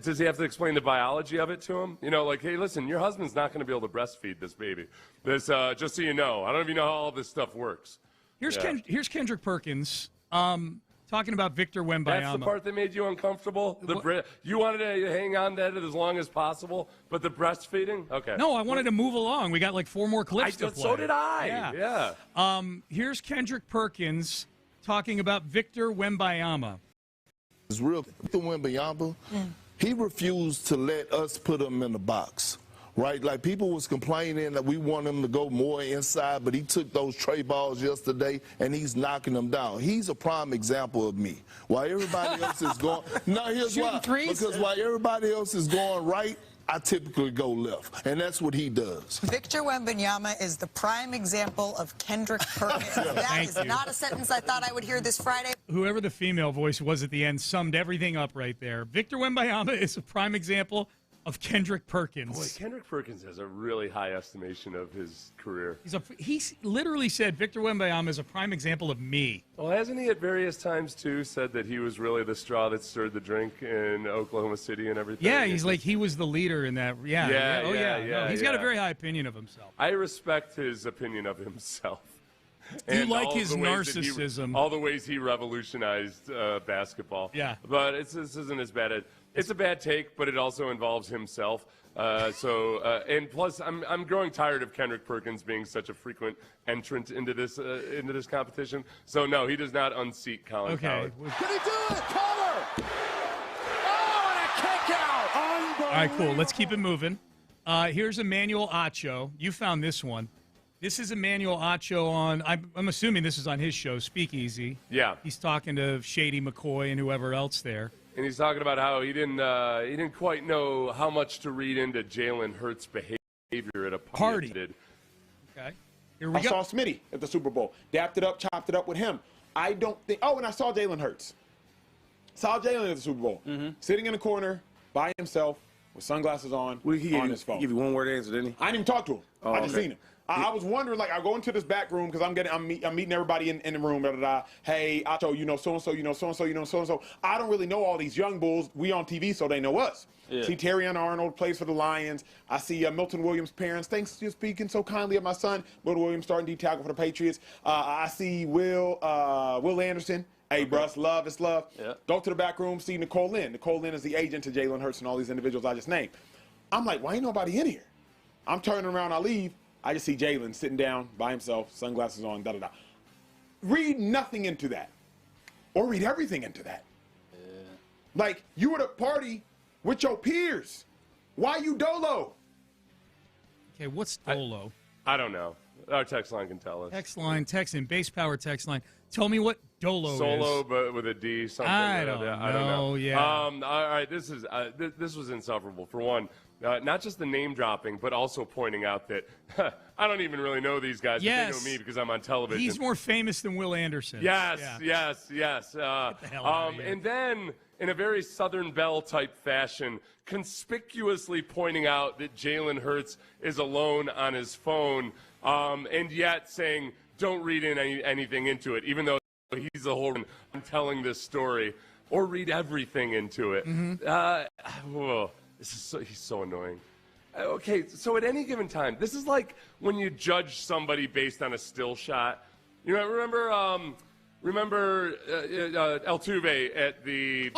does he have to explain the biology of it to him? Like, hey, listen, your husband's not going to be able to breastfeed this baby. This, just so you know, I don't know if you know how all this stuff works. Here's Kendrick Perkins talking about Victor Wembanyama. That's the part that made you uncomfortable? You wanted to hang on to it as long as possible, but the breastfeeding? Okay. No, I wanted to move along. We got like 4 more clips to play. So did I. Yeah. Here's Kendrick Perkins talking about Victor Wembanyama. It's real. Victor Wembanyama, he refused to let us put him in the box. right? Like people was complaining that we want him to go more inside, but he took those tray balls yesterday and he's knocking them down. He's a prime example of me. While everybody else is going, no, here's why. Because while everybody else is going right, I typically go left, and that's what he does. Victor Wembanyama is the prime example of Kendrick Perkins. That is not a sentence I thought I would hear this Friday. Whoever the female voice was at the end summed everything up right there. Victor Wembanyama is a prime example of Kendrick Perkins. Boy, Kendrick Perkins has a really high estimation of his career. He's literally said Victor Wembanyama is a prime example of me. Well, hasn't he at various times, too, said that he was really the straw that stirred the drink in Oklahoma City and everything? Yeah, he's like, he was the leader in that. Yeah. No, he's got a very high opinion of himself. I respect his opinion of himself. Do you like his narcissism? All the ways he revolutionized basketball. Yeah. But this isn't as bad. It's a bad take, but it also involves himself. And plus, I'm growing tired of Kendrick Perkins being such a frequent entrant into this competition. So no, he does not unseat Colin Cowherd. Can he do it? Collar! Oh, and a kick out! All right, cool. Let's keep it moving. Here's Emmanuel Acho. You found this one. This is Emmanuel Acho on, I'm assuming this is on his show, Speakeasy. Yeah. He's talking to Shady McCoy and whoever else there. And he's talking about how he didn't quite know how much to read into Jalen Hurts' behavior at a party. Okay. Here we I go. saw Smitty at the Super Bowl. Dapped it up, chopped it up with him. I don't think – oh, and I saw Jalen Hurts. Saw Jalen at the Super Bowl. Sitting in the corner by himself with sunglasses on his phone. He give you one word answer, didn't he? I didn't even talk to him. Oh, I just okay. seen him. I was wondering, like, I go into this back room because I'm meeting everybody in the room. Hey, Acho, you know so-and-so, you know so-and-so, you know so-and-so. I don't really know all these young bulls. We on TV, so they know us. Yeah. See Terrion Arnold plays for the Lions. I see Milton Williams' parents. Thanks for speaking so kindly of my son. Milton Williams starting D tackle for the Patriots. I see Will Anderson. Hey, bruh, it's love. Yeah. Go to the back room, see Nicole Lynn. Nicole Lynn is the agent to Jalen Hurts and all these individuals I just named. I'm like, why ain't nobody in here? I'm turning around, I leave. I just see Jalen sitting down by himself, sunglasses on, da-da-da. Read nothing into that. Or read everything into that. Yeah. Like, you at a party with your peers. Why you dolo? Okay, what's dolo? I don't know. Our text line can tell us. Text line, text in, base power text line. Tell me what dolo is. Solo, but with a D, something. I don't know. Yeah. All right, this was insufferable. For one, not just the name dropping, but also pointing out that I don't even really know these guys. Yes. But they know me because I'm on television. He's more famous than Will Anderson. Yes. Get the hell out of here. And then, in a very Southern Belle type fashion, conspicuously pointing out that Jalen Hurts is alone on his phone, and yet saying, don't read anything into it, even though he's the whole I'm telling this story, or read everything into it. He's so annoying. Okay, so at any given time, this is like when you judge somebody based on a still shot. You know, remember Altuve at the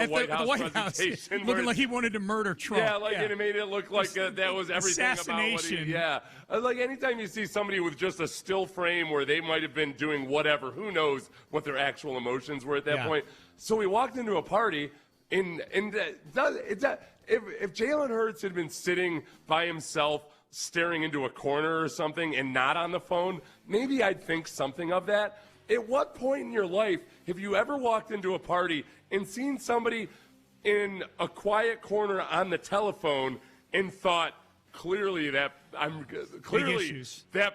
White House presentation, looking like he wanted to murder Trump. Yeah, and it made it look like that was everything about what he. Yeah, like anytime you see somebody with just a still frame where they might have been doing whatever, who knows what their actual emotions were at that point. So we walked into a party, if Jalen Hurts had been sitting by himself, staring into a corner or something, and not on the phone, maybe I'd think something of that. At what point in your life have you ever walked into a party and seen somebody in a quiet corner on the telephone and thought, clearly that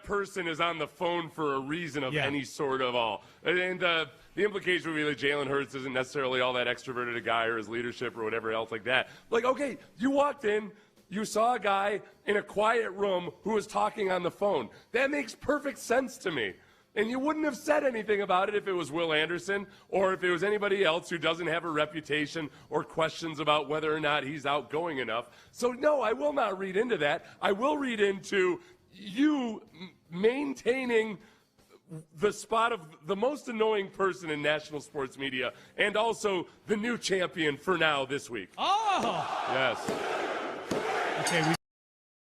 person is on the phone for a reason of any sort of all? And the implication would be that Jalen Hurts isn't necessarily all that extroverted a guy, or his leadership or whatever else like that. Like, okay, you walked in, you saw a guy in a quiet room who was talking on the phone. That makes perfect sense to me. And you wouldn't have said anything about it if it was Will Anderson or if it was anybody else who doesn't have a reputation or questions about whether or not he's outgoing enough. So, no, I will not read into that. I will read into you maintaining the spot of the most annoying person in national sports media and also the new champion for now this week. Oh! Yes. Okay, we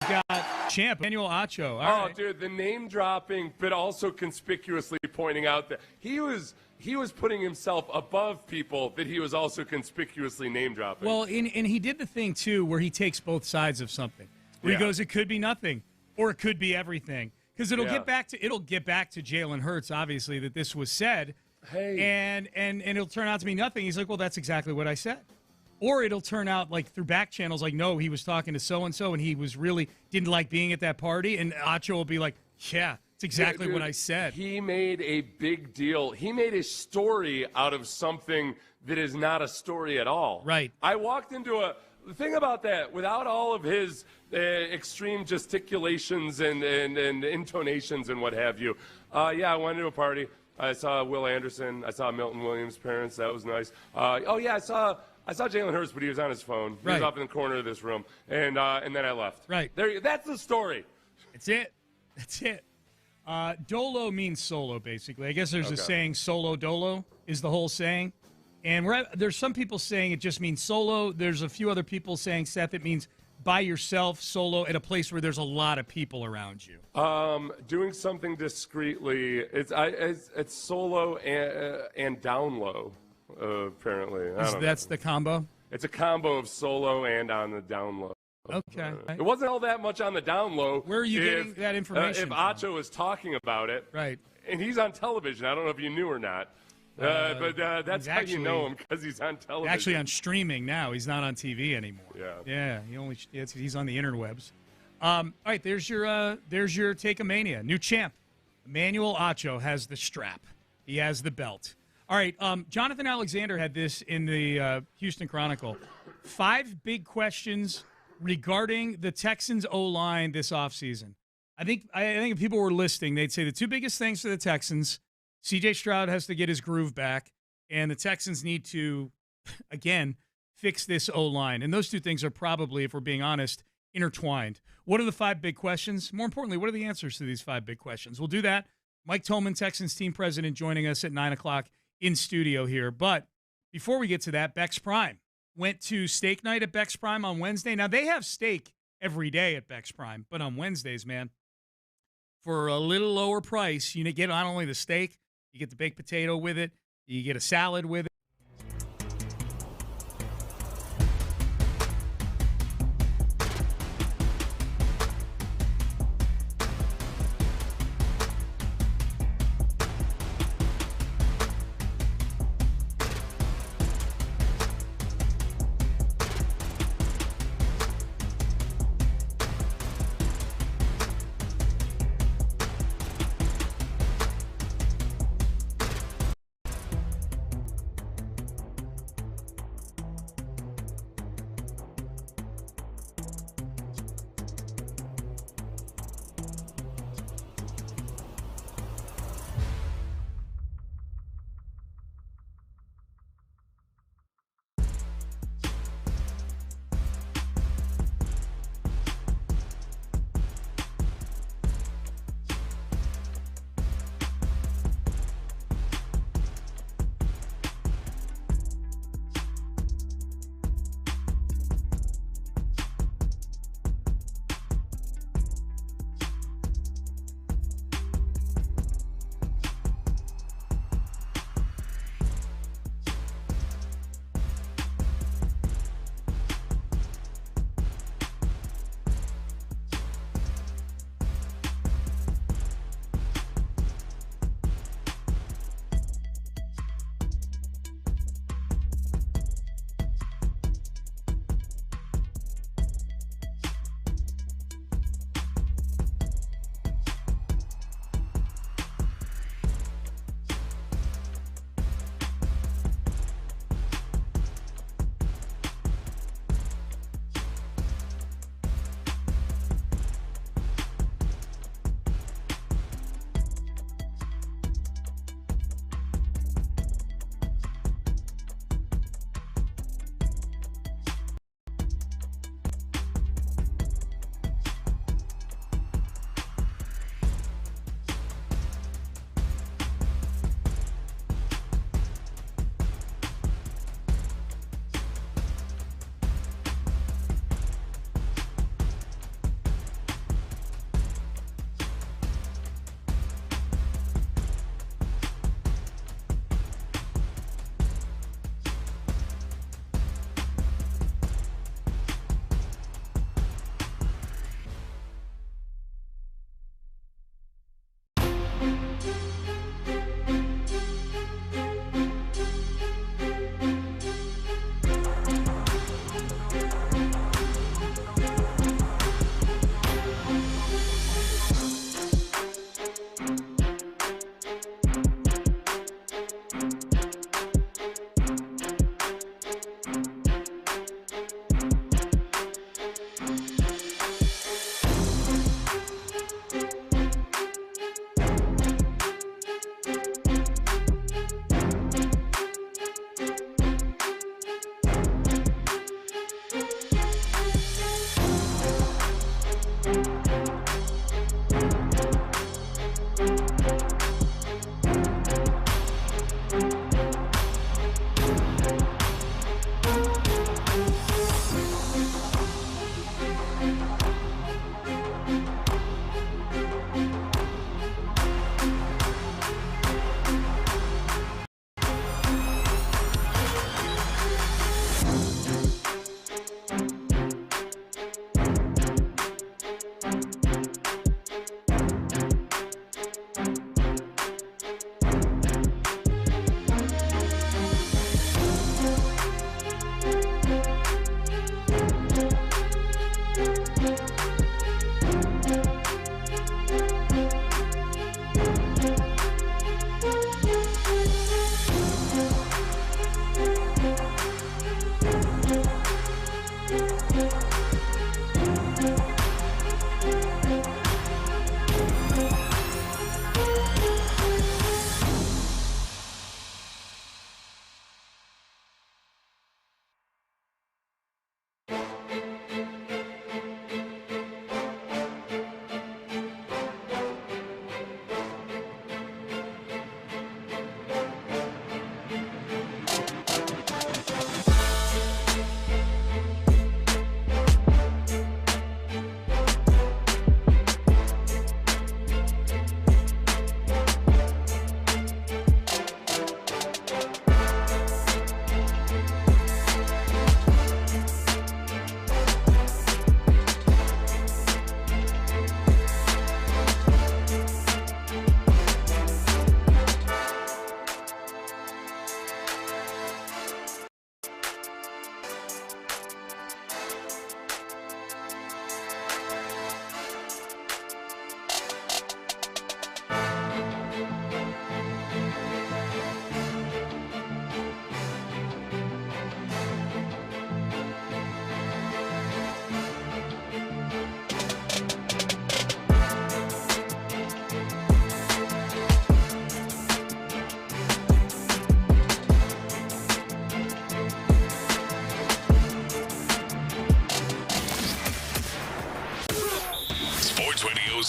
got champ Emmanuel Acho. All right. Dude, the name dropping, but also conspicuously pointing out that he was putting himself above people that he was also conspicuously name dropping. Well, and he did the thing too where he takes both sides of something. where he goes, it could be nothing, or it could be everything. Because it'll get back to Jalen Hurts, obviously, that this was said, and it'll turn out to be nothing. He's like, well, that's exactly what I said. Or it'll turn out, like, through back channels, like, no, he was talking to so-and-so, and he was really didn't like being at that party, and Acho will be like, yeah, it's exactly what I said. He made a big deal. He made a story out of something that is not a story at all. Right. I walked into the thing about that, without all of his extreme gesticulations and intonations and what have you. I went to a party. I saw Will Anderson. I saw Milton Williams' parents. That was nice. I saw Jalen Hurts, but he was on his phone. He was up in the corner of this room, and then I left. Right. That's the story. That's it. Dolo means solo, basically. I guess there's a saying, solo dolo is the whole saying. And there's some people saying it just means solo. There's a few other people saying, Seth, it means by yourself, solo, at a place where there's a lot of people around you. Doing something discreetly. It's solo and down low, apparently. That's the combo? It's a combo of solo and on the down low. Okay. It wasn't all that much on the down low. Where are you getting that information if Acho is talking about it. Right. And he's on television. I don't know if you knew or not. But that's how you know him, because he's on television. Actually on streaming now. He's not on TV anymore. Yeah. He's on the interwebs. All right, there's your take of Mania. New champ. Emmanuel Acho has the strap. He has the belt. All right, Jonathan Alexander had this in the Houston Chronicle. 5 big questions regarding the Texans O-line this offseason. I think if people were listening, they'd say the 2 biggest things for the Texans, C.J. Stroud has to get his groove back, and the Texans need to, again, fix this O-line. And those 2 things are probably, if we're being honest, intertwined. What are the 5 big questions? More importantly, what are the answers to these 5 big questions? We'll do that. Mike Tolman, Texans team president, joining us at 9 o'clock in studio here. But before we get to that, Beck's Prime went to steak night at Beck's Prime on Wednesday. Now, they have steak every day at Beck's Prime, but on Wednesdays, man, for a little lower price, you get not only the steak, you get the baked potato with it, you get a salad with it.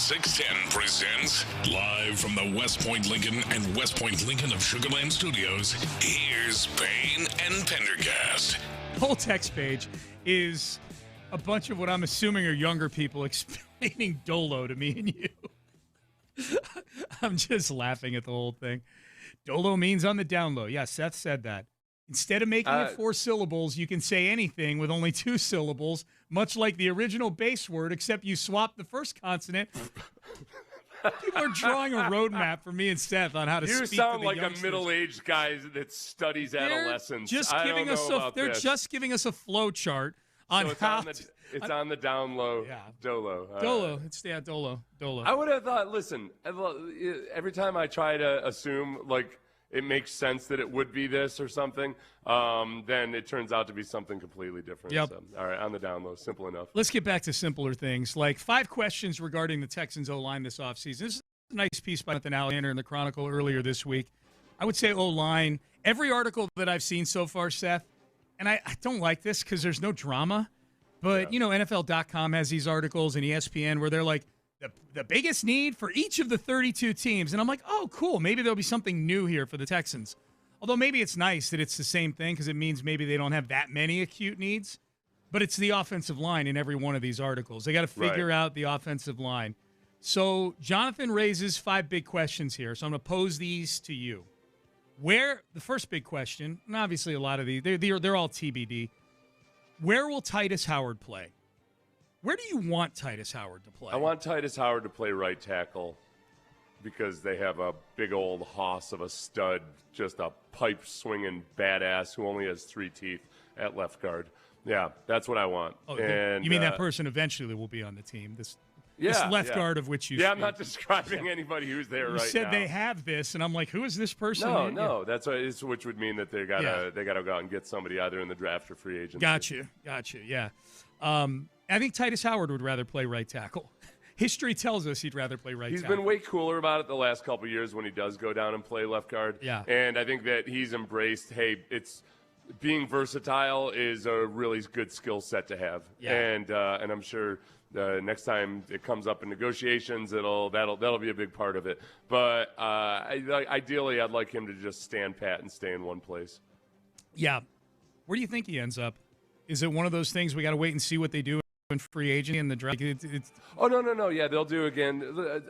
610 presents live from the West Point Lincoln and West Point Lincoln of Sugarland Studios. Here's Payne and Pendergast. The whole text page is a bunch of what I'm assuming are younger people explaining Dolo to me and you. I'm just laughing at the whole thing. Dolo means on the down low. Yeah, Seth said that. Instead of making it 4 syllables, you can say anything with only 2 syllables, much like the original base word, except you swap the first consonant. People are drawing a roadmap for me and Seth on how to speak to the You sound like youngsters. a middle-aged guy that studies adolescence. They're just giving us a flow chart on so how it's on the down low. Yeah. Dolo. Dolo. It's Dolo. I would have thought, listen, every time I try to assume, like, it makes sense that it would be this or something, then it turns out to be something completely different. Yep. So, all right, on the down low, simple enough. Let's get back to simpler things, like 5 questions regarding the Texans O-line this offseason. This is a nice piece by Jonathan Alexander in the Chronicle earlier this week. I would say O-line, every article that I've seen so far, Seth, and I don't like this because there's no drama, but, NFL.com has these articles and ESPN where they're like, the biggest need for each of the 32 teams. And I'm like, oh, cool. Maybe there'll be something new here for the Texans. Although maybe it's nice that it's the same thing because it means maybe they don't have that many acute needs. But it's the offensive line in every one of these articles. They got to figure out the offensive line. So Jonathan raises 5 big questions here. So I'm going to pose these to you. The first big question, and obviously a lot of these, they're all TBD. Where will Titus Howard play? Where do you want Titus Howard to play? I want Titus Howard to play right tackle because they have a big old hoss of a stud, just a pipe-swinging badass who only has 3 teeth at left guard. Yeah, that's what I want. Oh, and you mean that person eventually will be on the team? This left guard of which you speak. I'm not describing anybody who's there right now. You said they have this, and I'm like, who is this person? No, that's which would mean that they gotta go out and get somebody either in the draft or free agency. Gotcha. Yeah. I think Titus Howard would rather play right tackle. History tells us he'd rather play right tackle. He's been way cooler about it the last couple of years when he does go down and play left guard. Yeah. And I think that he's embraced, hey, it's being versatile is a really good skill set to have. Yeah. And I'm sure next time it comes up in negotiations, that'll be a big part of it. But ideally, I'd like him to just stand pat and stay in one place. Yeah. Where do you think he ends up? Is it one of those things we got to wait and see what they do in free agency and the draft? Oh, no. Yeah, they'll do again.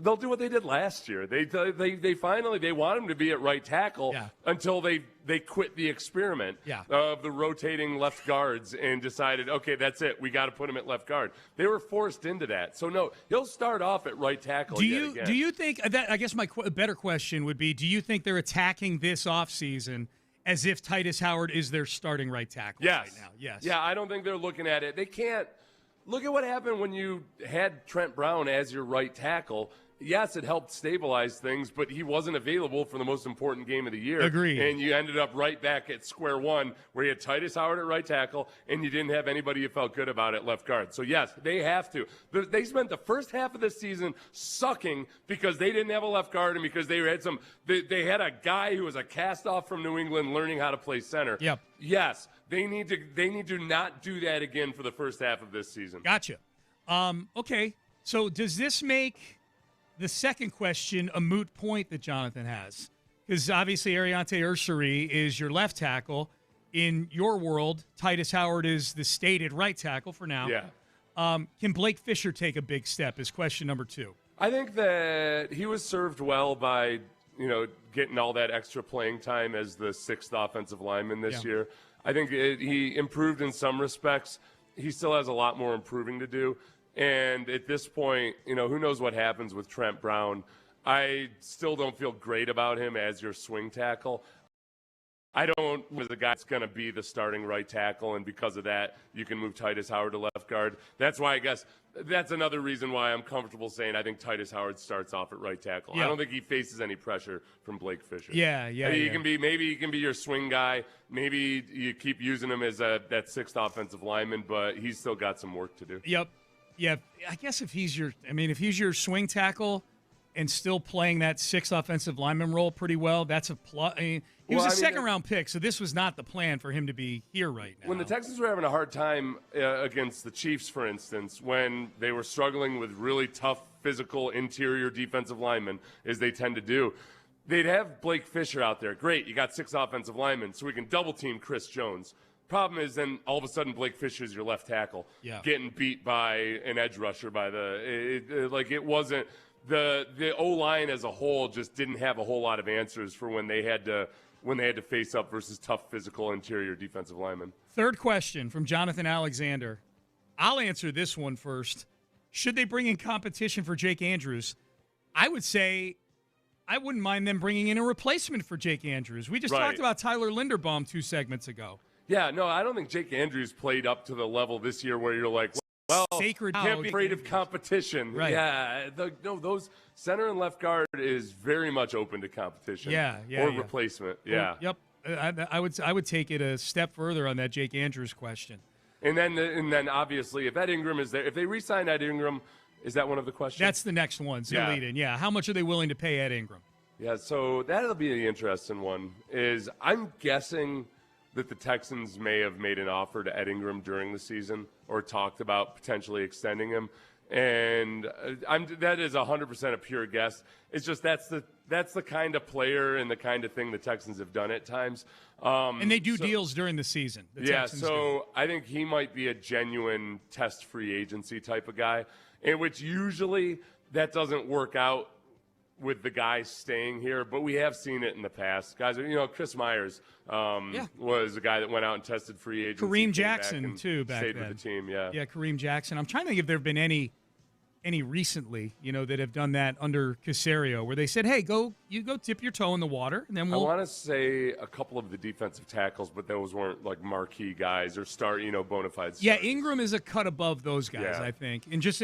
They'll do what they did last year. They finally want him to be at right tackle until they quit the experiment of the rotating left guards and decided, okay, that's it. We got to put him at left guard. They were forced into that. So no, he'll start off at right tackle. Do you think that? I guess my better question would be: do you think they're attacking this offseason as if Titus Howard is their starting right tackle right now? Yes. Yeah, I don't think they're looking at it. They can't. Look at what happened when you had Trent Brown as your right tackle. Yes, it helped stabilize things, but he wasn't available for the most important game of the year. Agreed. And you ended up right back at square one where you had Titus Howard at right tackle and you didn't have anybody you felt good about at left guard. So, yes, they have to. They spent the first half of the season sucking because they didn't have a left guard and because they had they had a guy who was a cast-off from New England learning how to play center. Yep. Yes, they need to not do that again for the first half of this season. Gotcha. Okay, so does this make the second question a moot point that Jonathan has? Because obviously Ariante Ursary is your left tackle. In your world, Titus Howard is the stated right tackle for now. Yeah. Can Blake Fisher take a big step is question number 2. I think that he was served well by, getting all that extra playing time as the 6th offensive lineman this year. I think he improved in some respects. He still has a lot more improving to do. And at this point, who knows what happens with Trent Brown. I still don't feel great about him as your swing tackle. I don't as a guy that's going to be the starting right tackle, and because of that, you can move Titus Howard to left guard. That's why I guess that's another reason why I'm comfortable saying I think Titus Howard starts off at right tackle. Yeah. I don't think he faces any pressure from Blake Fisher. Maybe he can be your swing guy. Maybe you keep using him as that 6th offensive lineman, but he's still got some work to do. Yep. Yeah, I guess if he's your swing tackle and still playing that 6 offensive lineman role pretty well, that's a plus. I mean, he was a second-round pick, so this was not the plan for him to be here right now. When the Texans were having a hard time against the Chiefs, for instance, when they were struggling with really tough physical interior defensive linemen, as they tend to do, they'd have Blake Fisher out there. Great, you got 6 offensive linemen, so we can double-team Chris Jones. Problem is, then all of a sudden Blake Fisher is your left tackle, getting beat by an edge rusher. It wasn't the O-line as a whole just didn't have a whole lot of answers for when they had to face up versus tough physical interior defensive linemen. Third question from Jonathan Alexander. I'll answer this one first. Should they bring in competition for Jake Andrews? I would say I wouldn't mind them bringing in a replacement for Jake Andrews. We just talked about Tyler Linderbaum 2 segments ago. Yeah, no, I don't think Jake Andrews played up to the level this year where you're like, well, sacred can't be afraid of competition. Right. Yeah, those center and left guard is very much open to competition. Or replacement. Yeah. Yep. I would take it a step further on that Jake Andrews question. And then obviously, if Ed Ingram is there, if they re-sign Ed Ingram, is that one of the questions? That's the next one. How much are they willing to pay Ed Ingram? Yeah, so that'll be the interesting one. Is I'm guessing that the Texans may have made an offer to Ed Ingram during the season or talked about potentially extending him. And that is 100% a pure guess. It's just that's the kind of player and the kind of thing the Texans have done at times. And they do deals during the season. I think he might be a genuine test free agency type of guy, in which usually that doesn't work out with the guys staying here, but we have seen it in the past. Guys, Chris Myers was a guy that went out and tested free agency. Kareem Jackson, too, back stayed then. With the team, Yeah, Kareem Jackson. I'm trying to think if there have been any recently, that have done that under Caserio, where they said, hey, go dip your toe in the water, and then we'll... I want to say a couple of the defensive tackles, but those weren't like marquee guys or bona fide stars. Yeah, Ingram is a cut above those guys, I think. And just,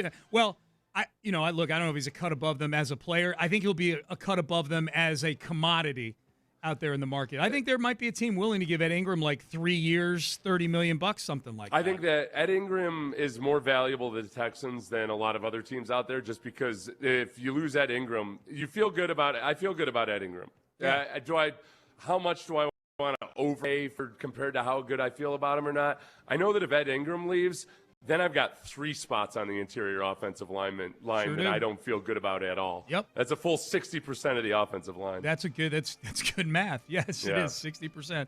I don't know if he's a cut above them as a player. I think he'll be a cut above them as a commodity out there in the market. I think there might be a team willing to give Ed Ingram like 3 years, $30 million, something like that. I think that Ed Ingram is more valuable to the Texans than a lot of other teams out there, just because if you lose Ed Ingram, you feel good about it. I feel good about Ed Ingram. Yeah. How much do I want to overpay compared to how good I feel about him or not? I know that if Ed Ingram leaves, then I've got 3 spots on the interior offensive line that I don't feel good about at all. Yep. That's a full 60% of the offensive line. That's good math. Yes, it is, 60%.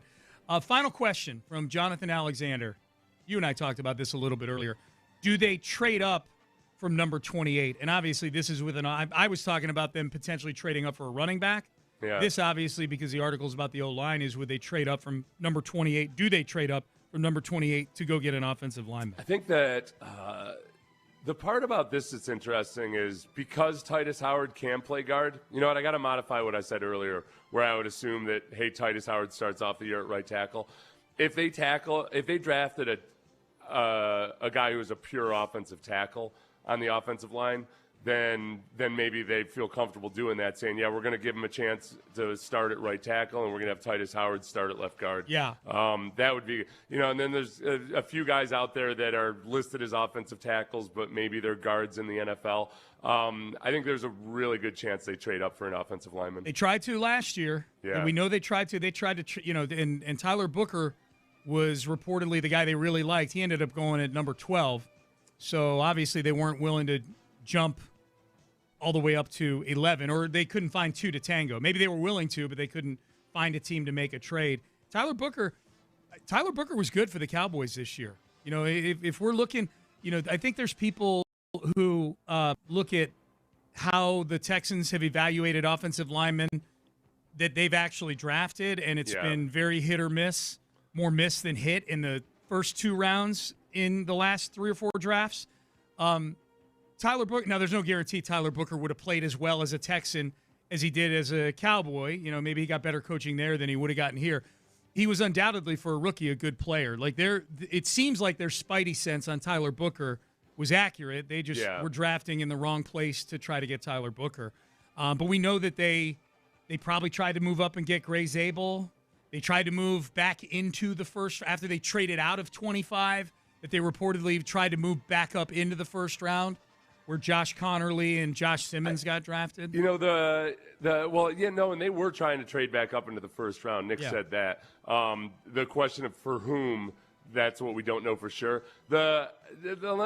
Final question from Jonathan Alexander. You and I talked about this a little bit earlier. Do they trade up from number 28? And obviously this is I was talking about them potentially trading up for a running back. Yeah. This obviously, because the article's about the O-line, is would they trade up from number 28? Do they trade up from number 28 to go get an offensive lineman? I think that the part about this that's interesting is because Titus Howard can play guard, you know what, I got to modify what I said earlier, where I would assume that, hey, Titus Howard starts off the year at right tackle. If they drafted a guy who was a pure offensive tackle on the offensive line, then maybe they feel comfortable doing that, saying, yeah, we're going to give him a chance to start at right tackle, and we're going to have Titus Howard start at left guard. Yeah. That would be, and then there's a few guys out there that are listed as offensive tackles, but maybe they're guards in the NFL. I think there's a really good chance they trade up for an offensive lineman. They tried to last year. Yeah. And we know they tried to. They tried to, and Tyler Booker was reportedly the guy they really liked. He ended up going at number 12. So obviously they weren't willing to jump all the way up to 11, or they couldn't find 2 to tango. Maybe they were willing to, but they couldn't find a team to make a trade. Tyler Booker was good for the Cowboys this year. If we're looking, I think there's people who look at how the Texans have evaluated offensive linemen that they've actually drafted, and it's been very hit or miss, more miss than hit in the first 2 rounds in the last 3 or 4 drafts. Tyler Booker, now there's no guarantee Tyler Booker would have played as well as a Texan as he did as a Cowboy. Maybe he got better coaching there than he would have gotten here. He was undoubtedly, for a rookie, a good player. It seems like their spidey sense on Tyler Booker was accurate. They just were drafting in the wrong place to try to get Tyler Booker. But we know that they probably tried to move up and get Gray Zabel. They tried to move back into the first after they traded out of 25, that they reportedly tried to move back up into the first round. where Josh Connerly and Josh Simmons got drafted? You know, and they were trying to trade back up into the first round. Nick said that. The question of for whom, that's what we don't know for sure. Let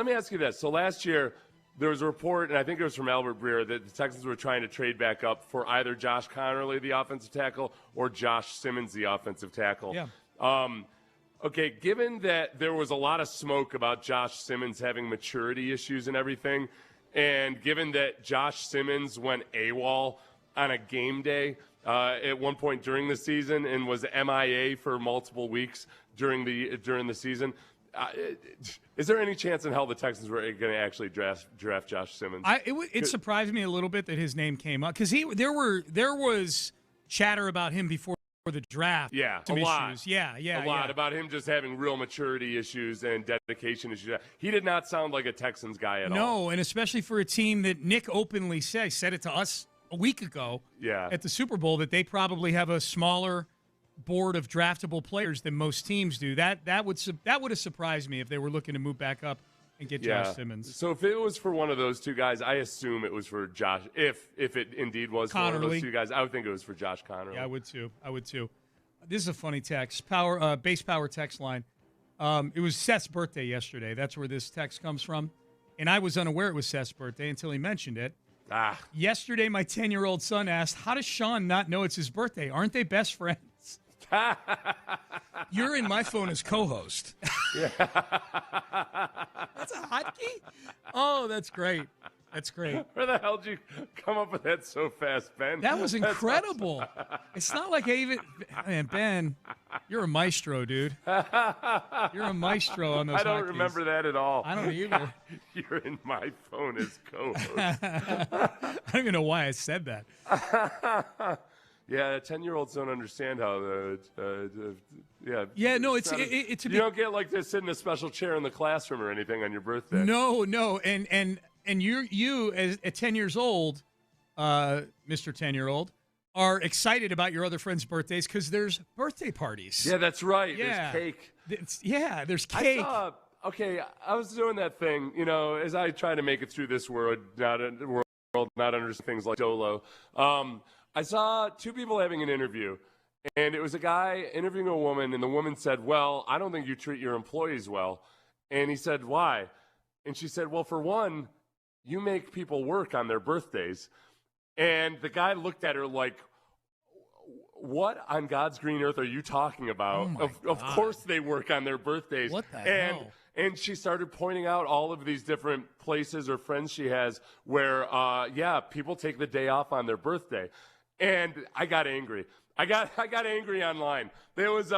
me ask you this. So last year, there was a report, and I think it was from Albert Breer, that the Texans were trying to trade back up for either Josh Connerly, the offensive tackle, or Josh Simmons, the offensive tackle. Yeah. Okay, given that there was a lot of smoke about Josh Simmons having maturity issues and everything, and given that Josh Simmons went AWOL on a game day at one point during the season and was MIA for multiple weeks during the season, is there any chance in hell the Texans were going to actually draft Josh Simmons? It surprised me a little bit that his name came up because there was chatter about him before the draft. Yeah, some a lot. issues. Yeah, a lot about him just having real maturity issues and dedication issues. He did not sound like a Texans guy at all. No, and especially for a team that Nick openly said it to us a week ago at the Super Bowl that they probably have a smaller board of draftable players than most teams do. That would have surprised me if they were looking to move back up and get Josh Simmons. So if it was for one of those two guys, I assume it was for Josh. If it indeed was for one of those two guys, I would think it was for Josh Connerly. Yeah, I would too. This is a funny text. Base power text line. It was Seth's birthday yesterday. That's where this text comes from. And I was unaware it was Seth's birthday until he mentioned it. Yesterday, my 10-year-old son asked, how does Sean not know it's his birthday? Aren't they best friends? You're in my phone as co-host. That's a hotkey? Oh, that's great. That's great. Where the hell did you come up with that so fast, Ben? That was incredible. It's not like I even – man, Ben, you're a maestro, dude. You're a maestro on those I don't hotkeys. remember that at all. I don't either. You're in my phone as co-host. I don't even know why I said that. Yeah, 10-year-olds don't understand how Yeah, no, it's you don't get like to sit in a special chair in the classroom or anything on your birthday. No, and you as at 10 years old, Mr. 10-year-old, are excited about your other friends' birthdays because there's birthday parties. Yeah, that's right. Yeah. There's cake. There's cake. I was doing that thing, as I try to make it through this world, not under things like Dolo. I saw two people having an interview, and it was a guy interviewing a woman, and the woman said, well, I don't think you treat your employees well. And he said, why? And she said, well, for one, you make people work on their birthdays. And the guy looked at her like, what on God's green earth are you talking about? Of course they work on their birthdays. What the hell? And she started pointing out all of these different places or friends she has where, people take the day off on their birthday. And I got angry. I got angry online. There was then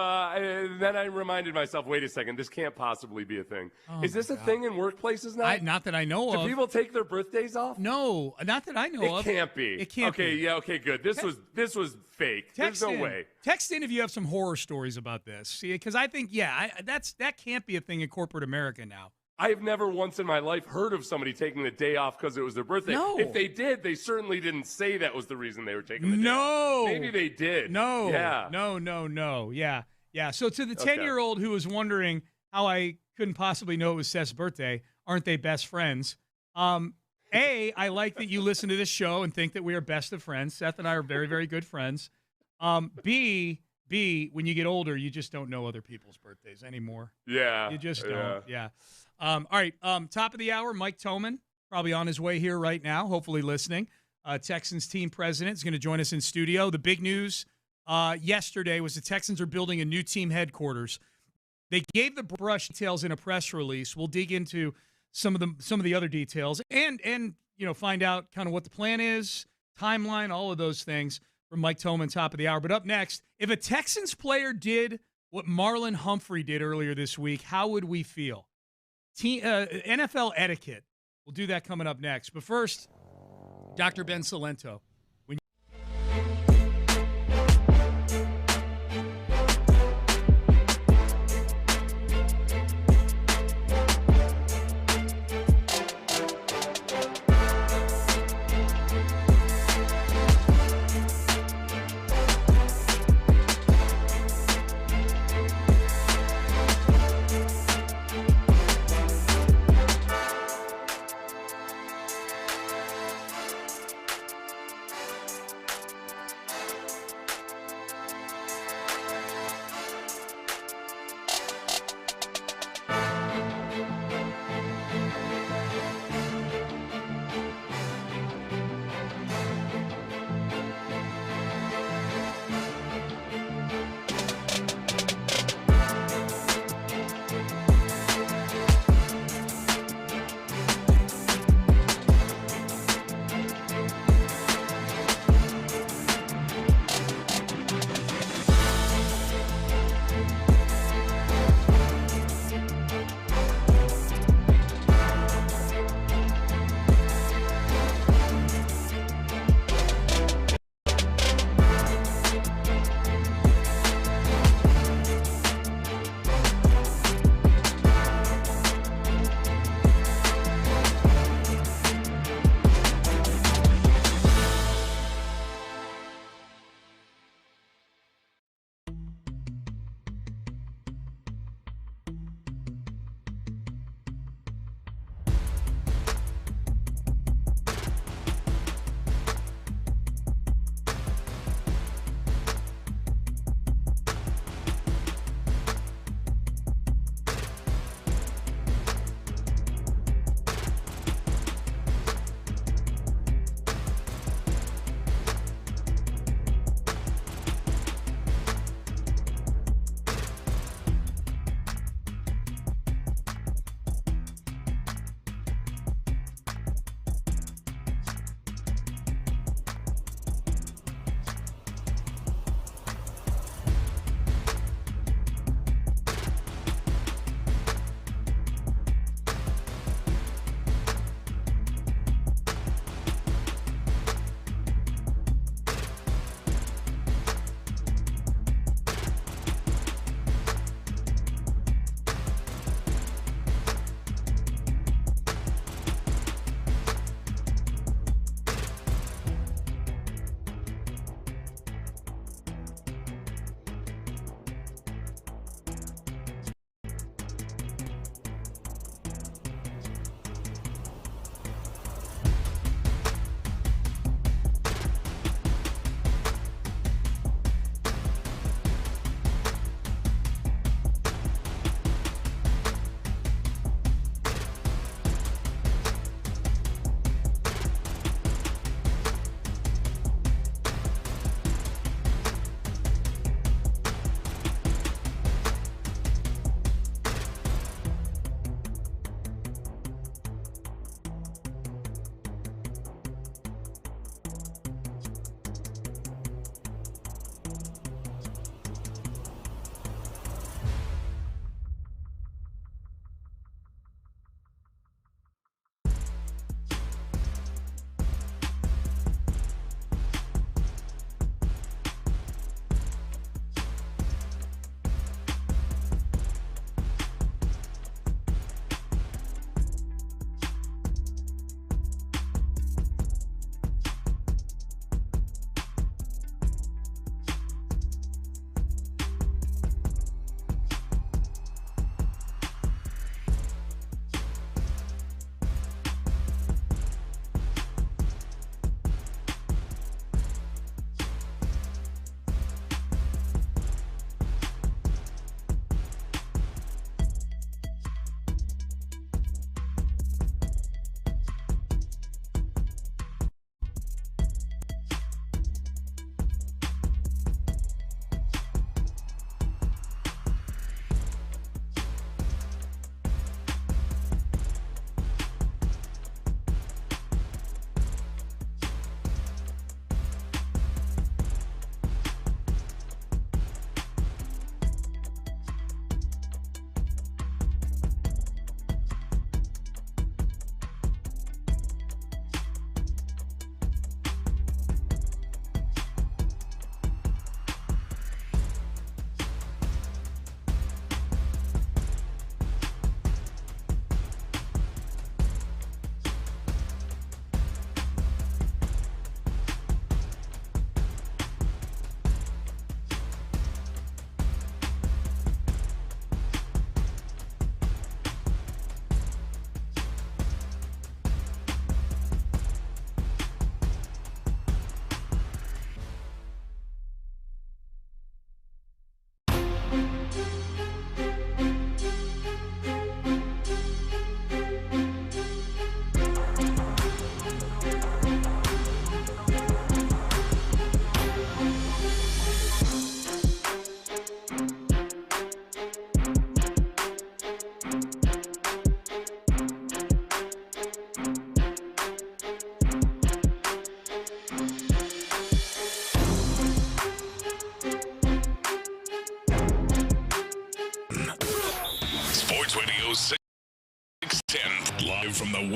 I reminded myself, wait a second, this can't possibly be a thing. Is this a thing in workplaces now? Not that I know of. Do people take their birthdays off? No, not that I know of. It can't be. It can't be. Okay, yeah, okay, good. This was fake. There's no way. Text in if you have some horror stories about this. See, because I think, that can't be a thing in corporate America now. I have never once in my life heard of somebody taking the day off because it was their birthday. No. If they did, they certainly didn't say that was the reason they were taking the day No. off. Maybe they did. No. Yeah. No. Yeah. So to the 10-year-old who was wondering how I couldn't possibly know it was Seth's birthday, aren't they best friends? A, I like that you listen to this show and think that we are best of friends. Seth and I are very, very good friends. B, when you get older, you just don't know other people's birthdays anymore. Yeah. You just don't. Yeah. All right. Top of the hour, Mike Tolman, probably on his way here right now, hopefully listening. Texans team president is going to join us in studio. The big news yesterday was the Texans are building a new team headquarters. They gave the brush details in a press release. We'll dig into some of the other details and find out kind of what the plan is, timeline, all of those things from Mike Tolman, top of the hour. But up next, if a Texans player did what Marlon Humphrey did earlier this week, how would we feel? NFL etiquette. We'll do that coming up next. But first, Dr. Ben Salento.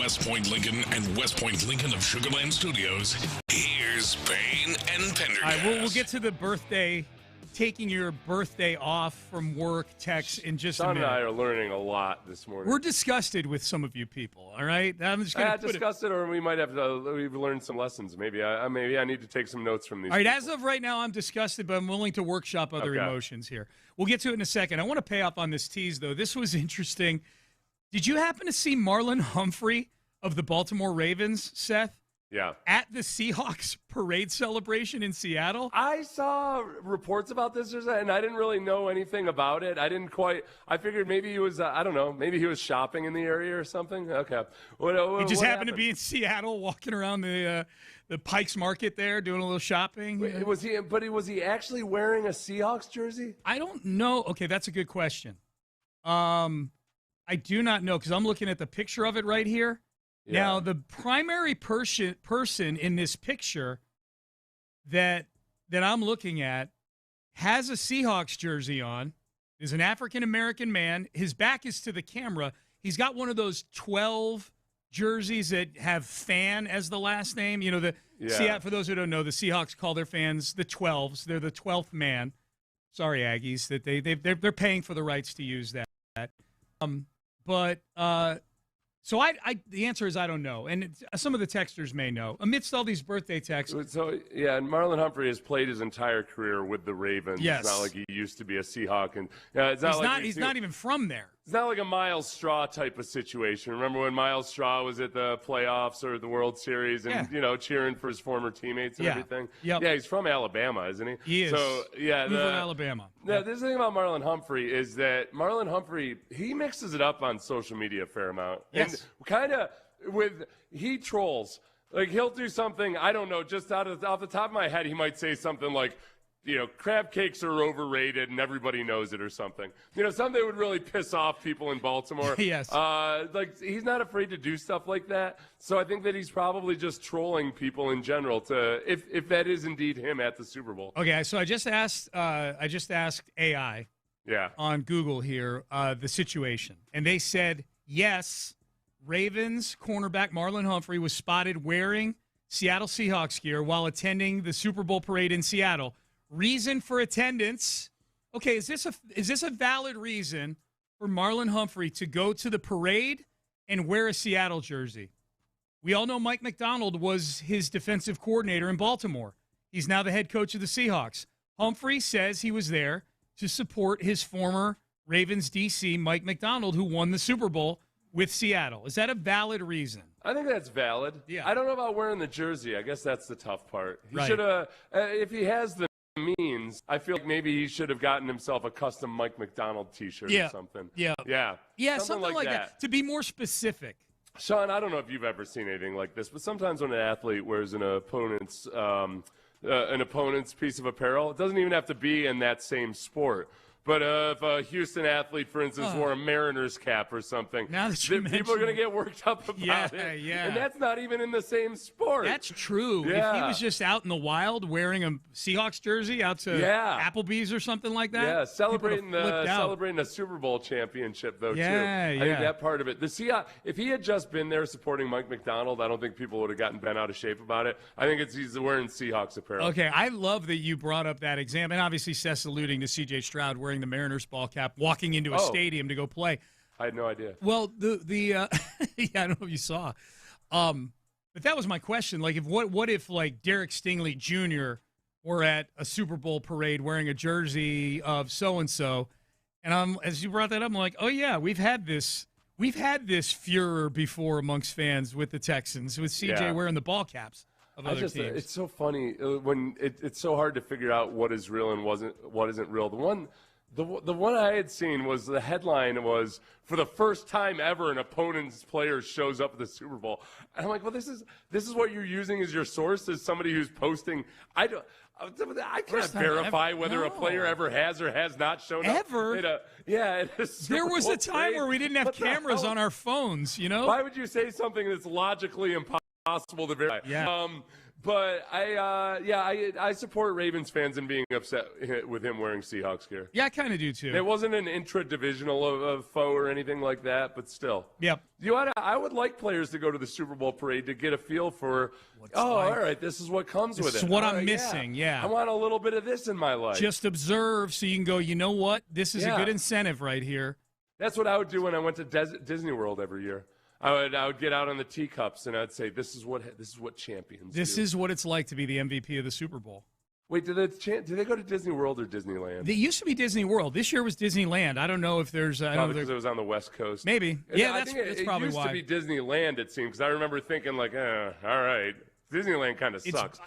West Point Lincoln and West Point Lincoln of Sugar Land Studios, here's Payne and Pendergast. All right, we'll get to the birthday, taking your birthday off from work text in just a minute. Sean and I are learning a lot this morning. We're disgusted with some of you people, all right? I'm just going to disgusted, or we might have we've learned some lessons. Maybe I need to take some notes from these. All right, people. as of right now, I'm disgusted, but I'm willing to workshop other emotions here. We'll get to it in a second. I want to pay off on this tease, though. This was interesting. Did you happen to see Marlon Humphrey of the Baltimore Ravens, Seth? Yeah. At the Seahawks parade celebration in Seattle? I saw reports about this, and I didn't really know anything about it. I figured maybe he was, I don't know, maybe he was shopping in the area or something. Okay. He just happened to be in Seattle walking around the Pikes Market there doing a little shopping. Was he actually wearing a Seahawks jersey? I don't know. Okay, that's a good question. I do not know because I'm looking at the picture of it right here. Yeah. Now, the primary person in this picture that I'm looking at has a Seahawks jersey on, is an African-American man. His back is to the camera. He's got one of those 12 jerseys that have fan as the last name. You know, for those who don't know, the Seahawks call their fans the 12s. They're the 12th man. Sorry, Aggies, that they're paying for the rights to use that. So the answer is I don't know, and some of the texters may know. Amidst all these birthday texts. So, yeah, and Marlon Humphrey has played his entire career with the Ravens. Yes. It's not like he used to be a Seahawk. And he's not even from there. It's not like a Miles Straw type of situation. Remember when Miles Straw was at the playoffs or the World Series and, cheering for his former teammates and everything? Yep. Yeah, he's from Alabama, isn't he? He is. So, yeah. Cleveland, Alabama. Yeah, this thing about Marlon Humphrey is that Marlon Humphrey, he mixes it up on social media a fair amount. Yes. And kind of he trolls. Like, he'll do something, I don't know, just off the top of my head, he might say something like, crab cakes are overrated and everybody knows it or something. Something that would really piss off people in Baltimore. Yes. He's not afraid to do stuff like that. So I think that he's probably just trolling people in general if that is indeed him at the Super Bowl. Okay, so I just asked AI on Google here the situation. And they said, yes, Ravens cornerback Marlon Humphrey was spotted wearing Seattle Seahawks gear while attending the Super Bowl parade in Seattle. Reason for attendance. Okay, is this a valid reason for Marlon Humphrey to go to the parade and wear a Seattle jersey? We all know Mike McDonald was his defensive coordinator in Baltimore. He's now the head coach of the Seahawks. Humphrey says he was there to support his former Ravens DC, Mike McDonald, who won the Super Bowl with Seattle. Is that a valid reason? I think that's valid. Yeah. I don't know about wearing the jersey. I guess that's the tough part. He Right. should have, if he has the means, I feel like maybe he should have gotten himself a custom Mike McDonald T-shirt or something. Yeah, something like that. To be more specific. Sean, I don't know if you've ever seen anything like this, but sometimes when an athlete wears an opponent's piece of apparel, it doesn't even have to be in that same sport. But if a Houston athlete, for instance, wore a Mariners cap or something, now that you people are going to get worked up about it. Yeah. And that's not even in the same sport. That's true. Yeah. If he was just out in the wild weering a Seahawks jersy out to Applebee's or something like that. Yeah, celebrating a Super Bowl championship, though, too. I think that part of it. The Seahawks, if he had just been there supporting Mike McDonald, I don't think people would have gotten bent out of shape about it. I think he's wearing Seahawks apparel. Okay, I love that you brought up that example. And obviously, Seth's alluding to C.J. Stroud wearing the Mariners ball cap, walking into a stadium to go play. I had no idea. Well, I don't know if you saw, but that was my question. Like, what if like Derek Stingley Jr. were at a Super Bowl parade wearing a jersey of so and so, and as you brought that up, I'm like, oh yeah, we've had this furor before amongst fans with the Texans with CJ wearing the ball caps of other teams. It's so funny when it's so hard to figure out what is real and what isn't real. The one I had seen was the headline was, for the first time ever, an opponent's player shows up at the Super Bowl. And I'm like, well, this is what you're using as your source, as somebody who's posting. I can't verify whether a player ever has or has not shown up. Ever? There was a time where we didn't have cameras on our phones, you know? Why would you say something that's logically impossible to verify? Yeah. But I support Ravens fans in being upset with him wearing Seahawks gear. Yeah, I kind of do too. It wasn't an intra-divisional of foe or anything like that, but still. Yep. I would like players to go to the Super Bowl parade to get a feel for, all right, this is what comes with it. This is what I'm missing, yeah. I want a little bit of this in my life. Just observe so you can go, you know what? This is a good incentive right here. That's what I would do when I went to Disney World every year. I would get out on the teacups and I'd say, this is what champions do. This is what it's like to be the MVP of the Super Bowl. Wait, do they go to Disney World or Disneyland? It used to be Disney World. This year was Disneyland. I don't know if there's... because it was on the West Coast. Maybe. Yeah, that's probably why. It used to be Disneyland, it seems, because I remember thinking, all right, Disneyland kind of sucks.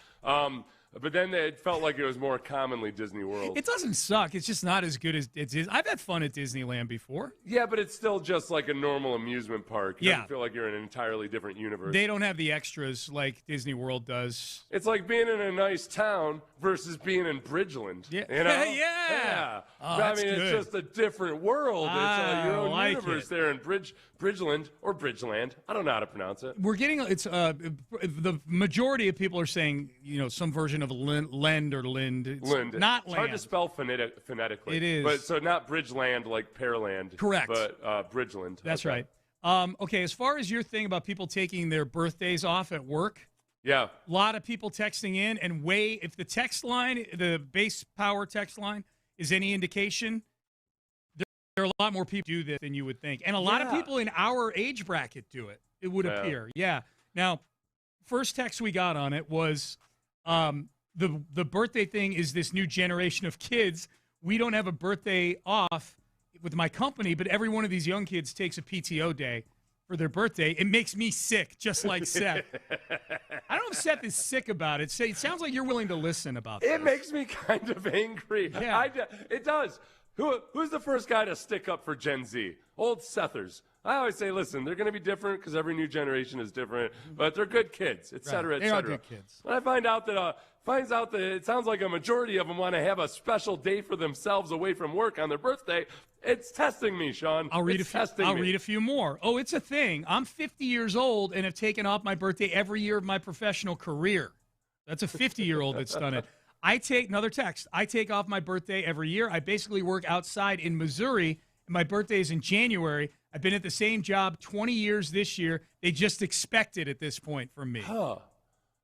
But then it felt like it was more commonly Disney World. It doesn't suck. It's just not as good as it is. I've had fun at Disneyland before. Yeah, but it's still just like a normal amusement park. You don't feel like you're in an entirely different universe. They don't have the extras like Disney World does. It's like being in a nice town versus being in Bridgeland. Yeah. You know? Yeah. Oh, I mean, it's just a different world. It's your own like universe there in Bridgeland or Bridgeland. I don't know how to pronounce it. We're getting the majority of people are saying, some version of Lend or Lind. It's Lind. Not it's land. hard to spell phonetically. It is. But so not Bridgeland like Pearland. Correct. But Bridgeland. That's okay. right. Okay, as far as your thing about people taking their birthdays off at work, yeah, a lot of people texting in, and if the text line, the base power text line, is any indication, there are a lot more people who do this than you would think. And a lot of people in our age bracket do it, it would appear. Yeah. Now, first text we got on it was the birthday thing is this new generation of kids. We don't have a birthday off with my company, but every one of these young kids takes a PTO day for their birthday. It makes me sick, just like Seth. I don't know if Seth is sick about it. It sounds like you're willing to listen about this. It makes me kind of angry. Yeah. It does. Who's the first guy to stick up for Gen Z? Old Sethers. I always say, listen, they're going to be different because every new generation is different, but they're good kids, et cetera, et cetera. They are good kids. When I finds out that it sounds like a majority of them want to have a special day for themselves away from work on their birthday, it's testing me, Sean. I'll read a few more. Oh, it's a thing. I'm 50 years old and have taken off my birthday every year of my professional career. That's a 50-year-old that's done it. Another text. I take off my birthday every year. I basically work outside in Missouri, and my birthday is in January. I've been at the same job 20 years this year. They just expect it at this point from me. Huh.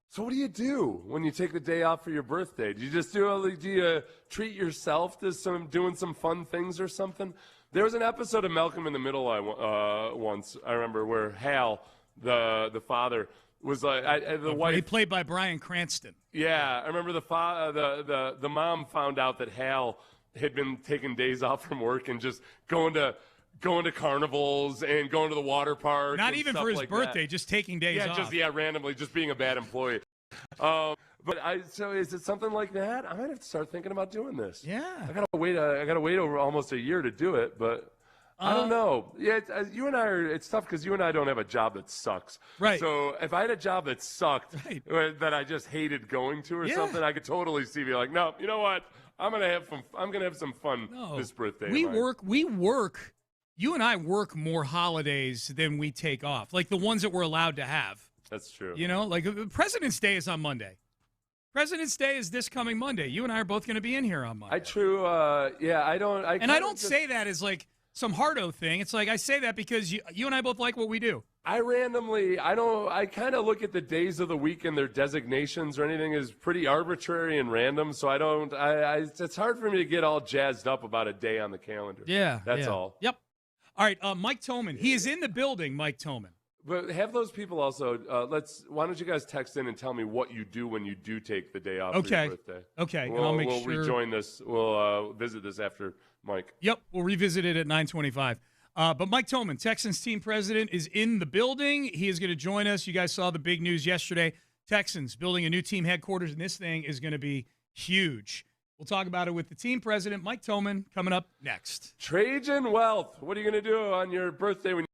So what do you do when you take the day off for your birthday? Do you just do you treat yourself to doing some fun things or something? There was an episode of Malcolm in the Middle once, I remember, where Hal, the father, was like the wife. He played by Bryan Cranston. Yeah, I remember the mom found out that Hal had been taking days off from work and just going to carnivals and going to the water park. Not even for his birthday, just taking days off. Randomly, just being a bad employee. So is it something like that? I might have to start thinking about doing this. Yeah, I gotta wait over almost a year to do it, but I don't know. Yeah, you and I it's tough because you and I don't have a job that sucks. Right. So if I had a job that sucked, that I just hated going to or something, I could totally see me like, no, you know what? I'm gonna have some fun this birthday. We work. You and I work more holidays than we take off, like the ones that we're allowed to have. That's true. Like President's Day is on Monday. President's Day is this coming Monday. You and I are both going to be in here on Monday. I don't say that as like some hardo thing. It's like I say that because you and I both like what we do. I kind of look at the days of the week and their designations or anything as pretty arbitrary and random. So it's hard for me to get all jazzed up about a day on the calendar. Yeah. That's all. Yep. All right. Mike Tolman. He is in the building, Mike Tolman. But have those people also, why don't you guys text in and tell me what you do when you do take the day off for your birthday? Okay. We'll rejoin this. We'll visit this after Mike. Yep. We'll revisit it at 9:25. But Mike Tolman, Texans team president, is in the building. He is going to join us. You guys saw the big news yesterday. Texans building a new team headquarters, and this thing is going to be huge. We'll talk about it with the team president, Mike Tolman, coming up next. Trajan Wealth. What are you going to do on your birthday when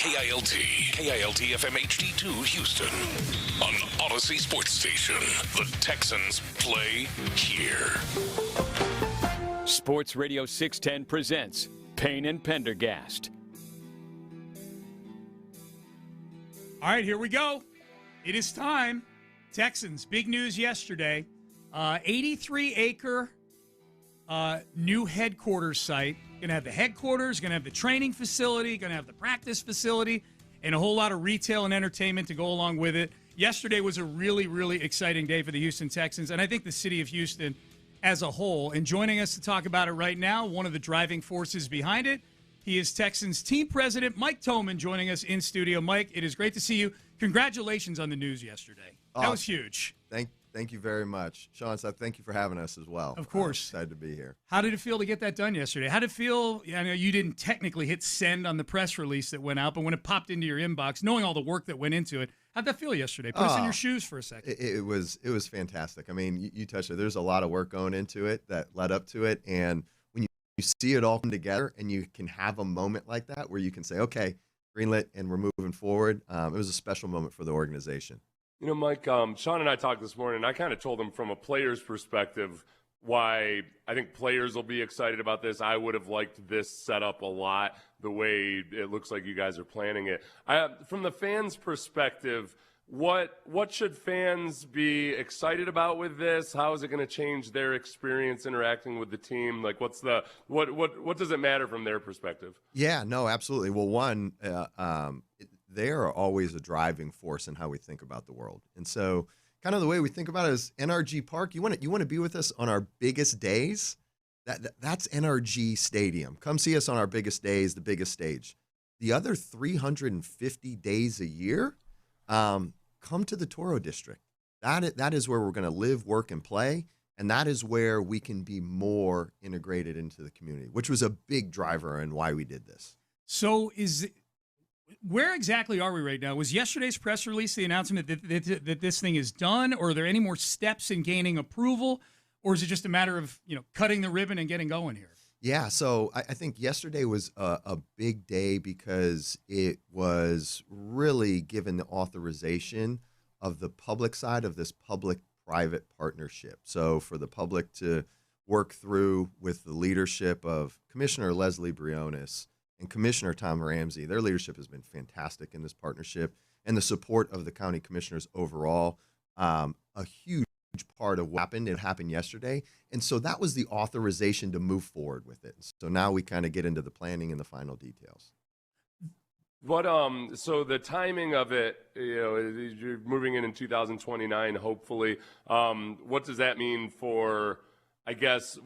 KILT FM HD2 Houston. On Odyssey Sports Station, the Texans play here. Sports Radio 610 presents Payne and Pendergast. All right, here we go. It is time. Texans, big news yesterday. 83-acre new headquarters site. Going to have the headquarters, going to have the training facility, going to have the practice facility, and a whole lot of retail and entertainment to go along with it. Yesterday was a really, really exciting day for the Houston Texans, and I think the city of Houston as a whole. And joining us to talk about it right now, one of the driving forces behind it, he is Texans team president Mike Tolman joining us in studio. Mike, it is great to see you. Congratulations on the news yesterday. That was huge. Thank you very much. Sean, so thank you for having us as well. Of course. Excited to be here. How did it feel to get that done yesterday? How did it feel? I know you didn't technically hit send on the press release that went out, but when it popped into your inbox, knowing all the work that went into it, how'd that feel yesterday? Put us in your shoes for a second. It was fantastic. I mean, you touched it. There's a lot of work going into it that led up to it, and when you see it all come together and you can have a moment like that where you can say, okay, greenlit, and we're moving forward, it was a special moment for the organization. You know, Mike, Sean and I talked this morning, and I kind of told him from a player's perspective why I think players will be excited about this. I would have liked this setup a lot, the way it looks like you guys are planning it. From the fans' perspective, what should fans be excited about with this? How is it going to change their experience interacting with the team? Like, what does it matter from their perspective? Yeah, no, absolutely. Well, one, they are always a driving force in how we think about the world. And so kind of the way we think about it is NRG Park. You want to be with us on our biggest days? That's NRG Stadium. Come see us on our biggest days, the biggest stage. The other 350 days a year, come to the Toro District. That is where we're going to live, work, and play. And that is where we can be more integrated into the community, which was a big driver in why we did this. So where exactly are we right now? Was yesterday's press release the announcement that this thing is done, or are there any more steps in gaining approval, or is it just a matter of cutting the ribbon and getting going here? Yeah, so I think yesterday was a big day because it was really given the authorization of the public side of this public-private partnership. So for the public to work through with the leadership of Commissioner Leslie Briones and Commissioner Tom Ramsey. Their leadership has been fantastic in this partnership, and the support of the county commissioners overall, a huge part of what happened. It happened yesterday, and so that was the authorization to move forward with it. So now we kind of get into the planning and the final details. So the timing of it, you're moving in 2029, hopefully. What does that mean for, I guess,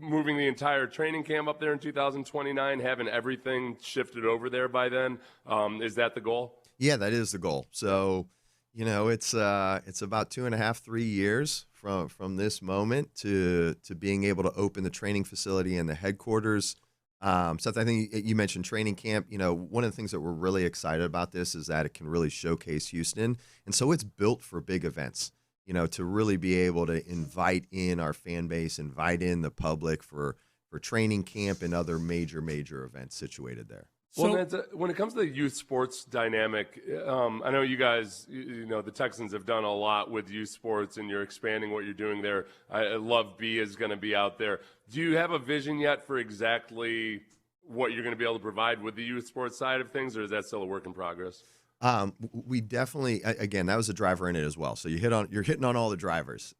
moving the entire training camp up there in 2029, having everything shifted over there by then? Is that the goal? Yeah, that is the goal. So, it's about 2.5, 3 years from this moment to being able to open the training facility and the headquarters. Seth, I think you mentioned training camp. One of the things that we're really excited about this is that it can really showcase Houston. And so it's built for big events, to really be able to invite in our fan base, invite in the public for training camp and other major events situated there. Well, when it comes to the youth sports dynamic, I know you guys, the Texans have done a lot with youth sports, and you're expanding what you're doing there. I love B is going to be out there. Do you have a vision yet for exactly what you're going to be able to provide with the youth sports side of things, or is that still a work in progress? We definitely, again, that was a driver in it as well. So you're hitting on all the drivers.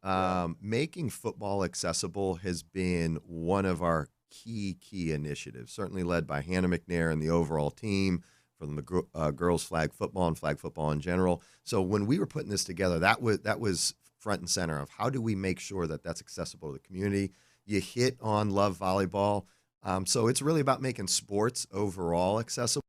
Making football accessible has been one of our key initiatives, certainly led by Hannah McNair and the overall team from the girls flag football and flag football in general. So when we were putting this together, that was front and center of how do we make sure that that's accessible to the community. You hit on love volleyball. So it's really about making sports overall accessible.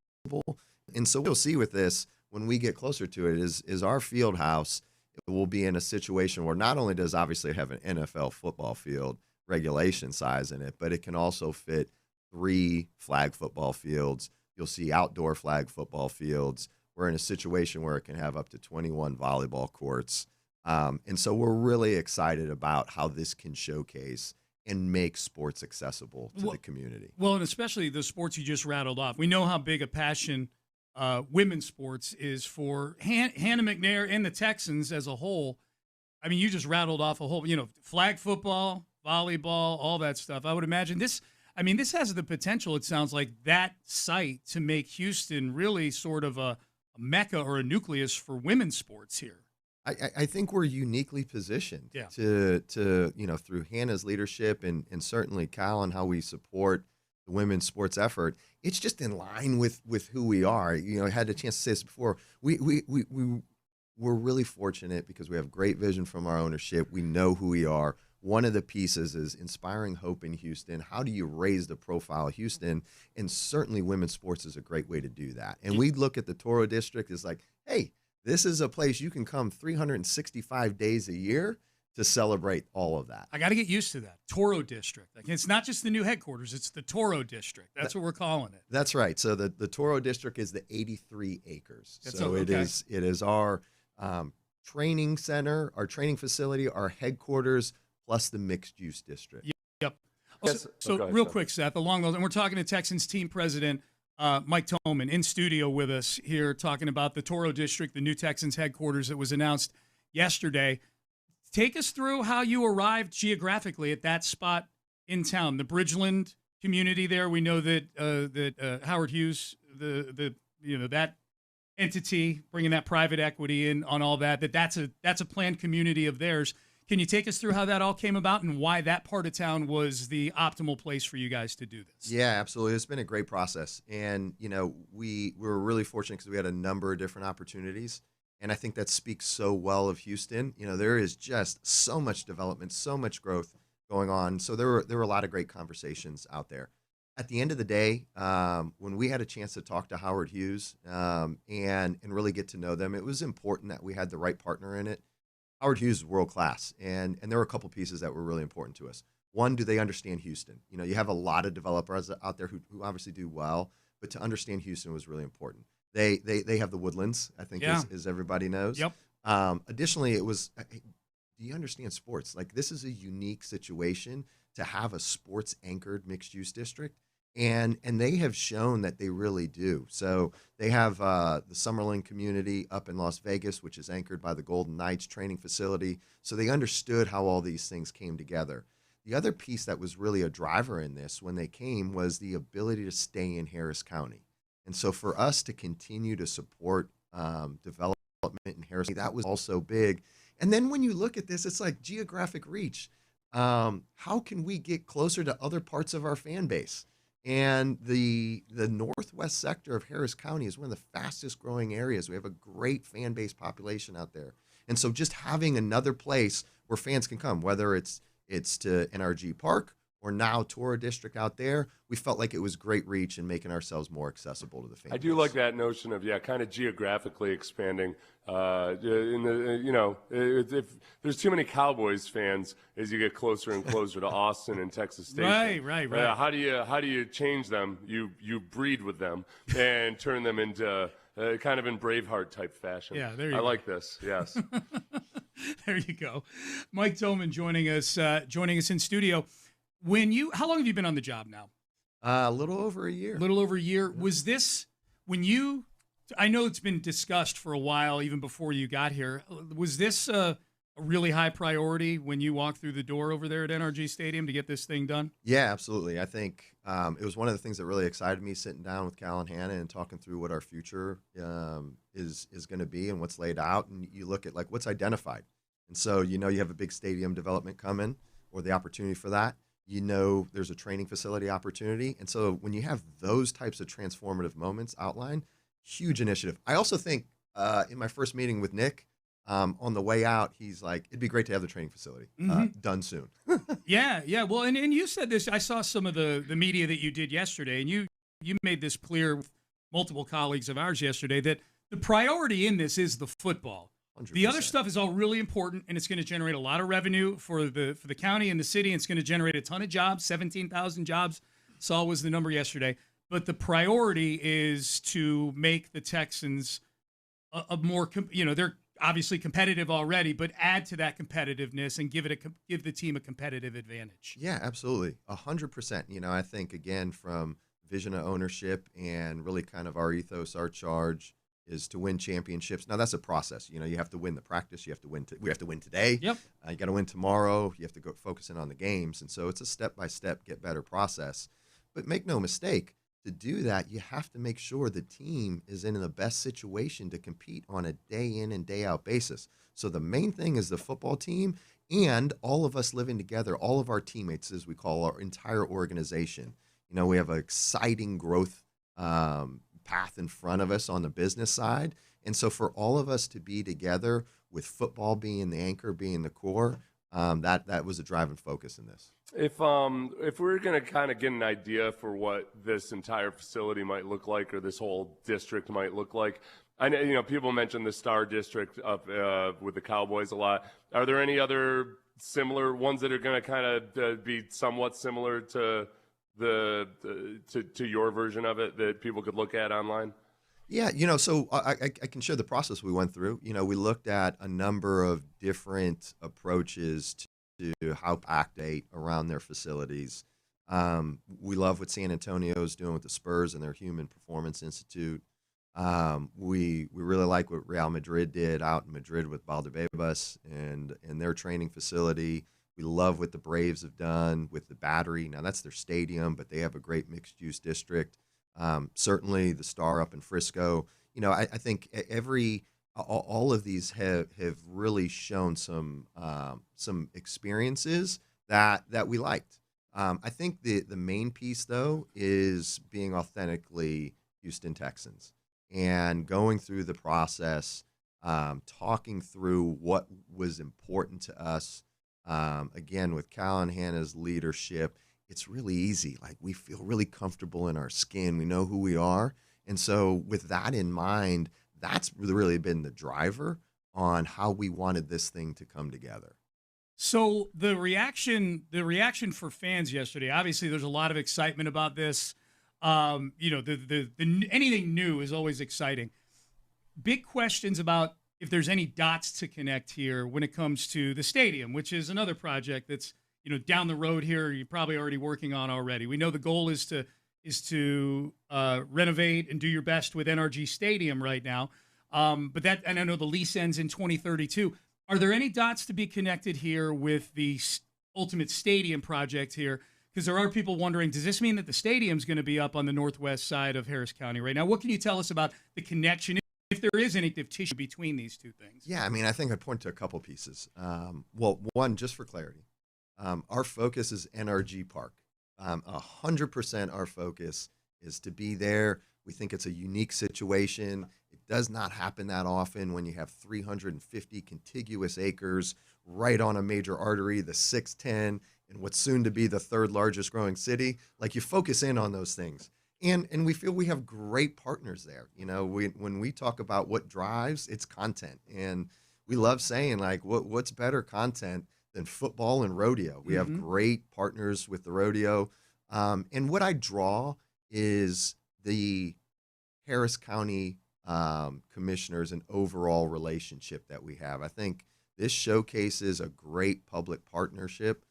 And so what you'll see with this when we get closer to it is our field house will be in a situation where not only does obviously have an NFL football field regulation size in it, but it can also fit 3 flag football fields. You'll see outdoor flag football fields. We're in a situation where it can have up to 21 volleyball courts. And so we're really excited about how this can showcase and make sports accessible to the community. Well, and especially the sports you just rattled off. We know how big a passion women's sports is for Hannah McNair and the Texans as a whole. I mean, you just rattled off a whole, flag football, volleyball, all that stuff. I would imagine this has the potential, it sounds like, that site to make Houston really sort of a mecca or a nucleus for women's sports here. I think we're uniquely positioned to through Hannah's leadership and certainly Cal and how we support the women's sports effort. It's just in line with who we are. I had a chance to say this before. We're really fortunate because we have great vision from our ownership. We know who we are. One of the pieces is inspiring hope in Houston. How do you raise the profile of Houston? And certainly women's sports is a great way to do that. And we look at the Toro district as like, hey, this is a place you can come 365 days a year to celebrate all of that. I got to get used to that. Toro district. Like, it's not just the new headquarters, it's the Toro district. That's what we're calling it. That's right. So the Toro district is the 83 acres. It is our training center, our training facility, our headquarters, plus the mixed use district. Yep. Real quick, Seth, along those, and we're talking to Texans team president Mike Tolman in studio with us here, talking about the Toro district, the new Texans headquarters that was announced yesterday. Take us through how you arrived geographically at that spot in town, the Bridgeland community there. We know that Howard Hughes, that entity, bringing that private equity in on all that's a planned community of theirs. Can you take us through how that all came about and why that part of town was the optimal place for you guys to do this? Yeah, absolutely. It's been a great process. And, we were really fortunate because we had a number of different opportunities. And I think that speaks so well of Houston. There is just so much development, so much growth going on. So there were a lot of great conversations out there. At the end of the day, when we had a chance to talk to Howard Hughes and really get to know them, it was important that we had the right partner in it. Howard Hughes is world class, and there were a couple pieces that were really important to us. One, do they understand Houston? You have a lot of developers out there who obviously do well, but to understand Houston was really important. They have the Woodlands, I think, as everybody knows. Yep. Additionally, it was, do you understand sports? Like, this is a unique situation to have a sports-anchored mixed-use district, and they have shown that they really do. So they have the Summerlin community up in Las Vegas, which is anchored by the Golden Knights training facility. So they understood how all these things came together. The other piece that was really a driver in this when they came was the ability to stay in Harris County. And so for us to continue to support development in Harris County, that was also big. And then when you look at this, it's like geographic reach. How can we get closer to other parts of our fan base? And the northwest sector of Harris County is one of the fastest growing areas. We have a great fan base population out there. And so just having another place where fans can come, whether it's to NRG Park or now Toro District out there, we felt like it was great reach and making ourselves more accessible to the fan base. I do like that notion of, kind of geographically expanding. If there's too many Cowboys fans as you get closer and closer to Austin and Texas Station. Right. How do you change them? You breed with them and turn them into kind of in Braveheart type fashion. Yeah, there you go. I go. like this. Yes. There you go. Mike Tolman joining us in studio. How long have you been on the job now? A little over a year. Was this when I know it's been discussed for a while, even before you got here. Was this a really high priority when you walked through the door over there at NRG Stadium to get this thing done? Yeah, absolutely. I think it was one of the things that really excited me, sitting down with Cal and Hannah and talking through what our future is going to be and what's laid out. And you look at what's identified. And so you have a big stadium development coming, or the opportunity for that. There's a training facility opportunity. And so when you have those types of transformative moments outlined, huge initiative. I also think in my first meeting with Nick, on the way out, he's like, it'd be great to have the training facility done soon. Yeah. Well, and you said this. I saw some of the media that you did yesterday, and you made this clear with multiple colleagues of ours yesterday that the priority in this is the football. 100%. The other stuff is all really important, and it's going to generate a lot of revenue for the county and the city, and it's going to generate a ton of jobs, 17,000 jobs, saw was the number yesterday. But the priority is to make the Texans a more, they're obviously competitive already, but add to that competitiveness and give the team a competitive advantage. Yeah, absolutely. 100%. I think, again, from vision of ownership, and really kind of our ethos, our charge is to win championships. Now that's a process. You know, you have to win the practice. You have to win. We have to win today. Yep. You got to win tomorrow. You have to go focus in on the games. And so it's a step-by-step, get better process. But make no mistake, to do that, you have to make sure the team is in the best situation to compete on a day in and day out basis. So the main thing is the football team and all of us living together, all of our teammates, as we call our entire organization. You know, we have an exciting growth path in front of us on the business side. And so for all of us to be together with football being the anchor, being the core, that was a driving focus in this. If we're going to kind of get an idea for what this entire facility might look like, or this whole district might look like, I know, you know, people mention the Star District up with the Cowboys a lot. Are there any other similar ones that are going to kind of be somewhat similar to to your version of it that people could look at online? Yeah, you know, so I can share the process we went through. You know, we looked at a number of different approaches to how to activate around their facilities. We love what San Antonio's doing with the Spurs and their Human Performance Institute. We really like what Real Madrid did out in Madrid with Valdebebas and their training facility. We love what the Braves have done with the Battery. Now, that's their stadium, but they have a great mixed-use district. Certainly the Star up in Frisco. You know, I think all of these have really shown some experiences that we liked. I think the main piece, though, is being authentically Houston Texans and going through the process, talking through what was important to us. Again, with Cal and Hannah's leadership, it's really easy. Like, we feel really comfortable in our skin. We know who we are. And so with that in mind, that's really been the driver on how we wanted this thing to come together. So the reaction for fans yesterday, obviously there's a lot of excitement about this. You know, the anything new is always exciting. Big questions about if there's any dots to connect here when it comes to the stadium, which is another project that's, you know, down the road here, you're probably already working on already. We know the goal is to renovate and do your best with NRG Stadium right now. But that, and I know the lease ends in 2032. Are there any dots to be connected here with the ultimate stadium project here? Because there are people wondering, does this mean that the stadium's going to be up on the northwest side of Harris County right now? What can you tell us about the connection, if there is any tissue between these two things? Yeah, I mean, I think I'd point to a couple pieces. Well, one, just for clarity, our focus is NRG Park. 100% our focus is to be there. We think it's a unique situation. It does not happen that often when you have 350 contiguous acres right on a major artery, the 610, and what's soon to be the third largest growing city. Like, you focus in on those things. And we feel we have great partners there. You know, when we talk about what drives, it's content. And we love saying, like, what's better content than football and rodeo? We have great partners with the rodeo. And what I draw is the Harris County commissioners and overall relationship that we have. I think this showcases a great public partnership,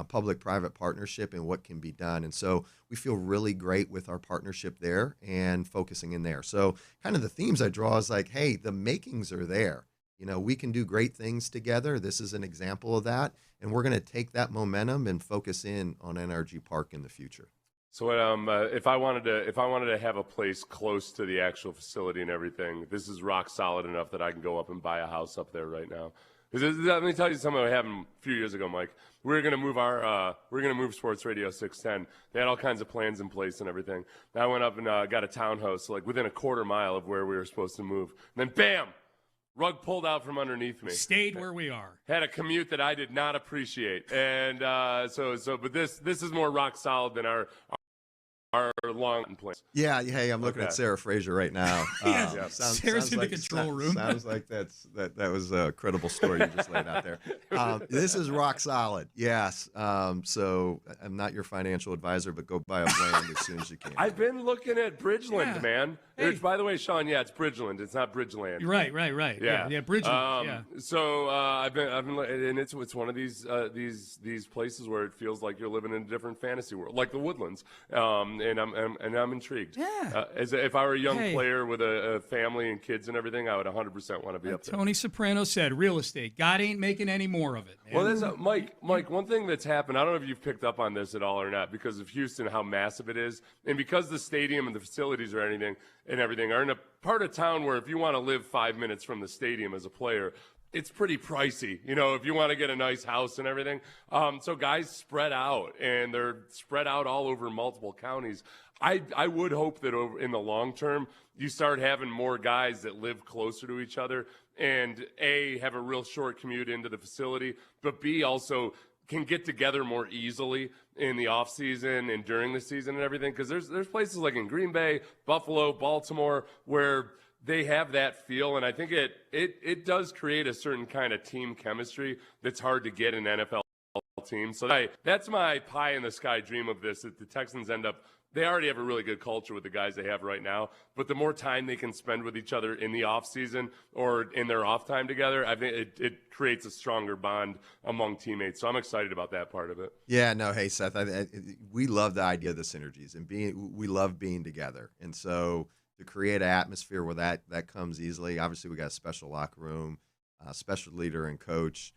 public-private partnership, and what can be done. And so we feel really great with our partnership there and focusing in there. So kind of the themes I draw is like, hey, the makings are there. You know, we can do great things together. This is an example of that. And we're going to take that momentum and focus in on NRG Park in the future. So if I wanted to have a place close to the actual facility and everything, this is rock solid enough that I can go up and buy a house up there right now. Let me tell you something that happened a few years ago, Mike. We're gonna move Sports Radio 610. They had all kinds of plans in place and everything. And I went up and got a townhouse like within a quarter mile of where we were supposed to move. And then bam, rug pulled out from underneath me. Stayed where we are. Had a commute that I did not appreciate. And but this is more rock solid than our long plans. Yeah, hey, I'm looking at Sarah Fraser right now. Sarah's in the control room. Sounds like that was a credible story you just laid out there. This is rock solid, yes. So I'm not your financial advisor, but go buy a land as soon as you can. I've been looking at Bridgeland, man. Which, by the way, Sean, it's Bridgeland. It's not Bridgeland. Right. Yeah, Bridgeland. So I've been, and it's one of these places where it feels like you're living in a different fantasy world, like the Woodlands. And I'm intrigued. Yeah. If I were a young player with a family and kids and everything, I would 100% want to be up there. Tony Soprano said, "Real estate. God ain't making any more of it." Man. Well, there's Mike. One thing that's happened. I don't know if you've picked up on this at all or not, because of Houston, how massive it is, and because the stadium and the facilities or anything are in a part of town where if you want to live 5 minutes from the stadium as a player, it's pretty pricey, if you want to get a nice house and everything. So guys spread out, and they're spread out all over multiple counties. I would hope that in the long term, you start having more guys that live closer to each other and, A, have a real short commute into the facility, but B, also can get together more easily in the off season and during the season and everything. Because there's places like in Green Bay, Buffalo, Baltimore, where they have that feel, and I think it does create a certain kind of team chemistry that's hard to get in NFL teams. So that's my pie in the sky dream of this, that the Texans end up. They already have a really good culture with the guys they have right now, but the more time they can spend with each other in the off season or in their off time together, I think it creates a stronger bond among teammates. So I'm excited about that part of it. Yeah, no, hey Seth, we love the idea of the synergies and we love being together, and so to create an atmosphere where that comes easily. Obviously, we got a special locker room, special leader and coach.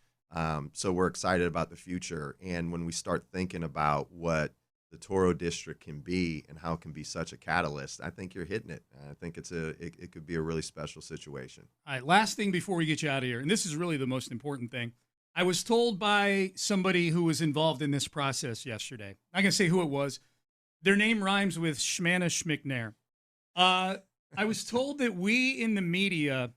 So we're excited about the future, and when we start thinking about what the Toro district can be and how it can be such a catalyst, I think you're hitting it. I think it could be a really special situation. All right, last thing before we get you out of here, and this is really the most important thing. I was told by somebody who was involved in this process yesterday. I'm not going to say who it was. Their name rhymes with Schmanish McNair. I was told that we in the media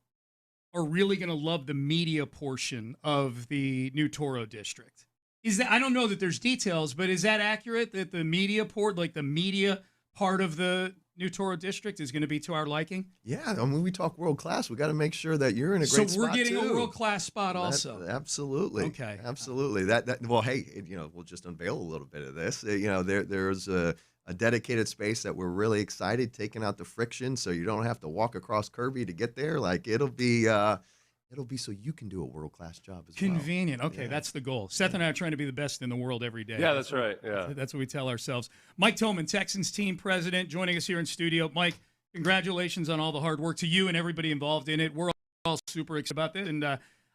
are really going to love the media portion of the new Toro district. Is that, I don't know that there's details, but is that accurate that the media part of the new Toro district is going to be to our liking? Yeah, I mean, we talk world class. We got to make sure that you're in a great spot. So we're getting a world class spot also. Absolutely. Okay. Absolutely. Well, hey, we'll just unveil a little bit of this. There's a dedicated space that we're really excited, taking out the friction so you don't have to walk across Kirby to get there. Like it'll be so you can do a world-class job as Convenient. well. Okay, that's the goal. Seth and I are trying to be the best in the world every day. Yeah, that's right. Yeah. That's what we tell ourselves. Mike Tolman, Texans team president, joining us here in studio. Mike, congratulations on all the hard work to you and everybody involved in it. We're all super excited about this. And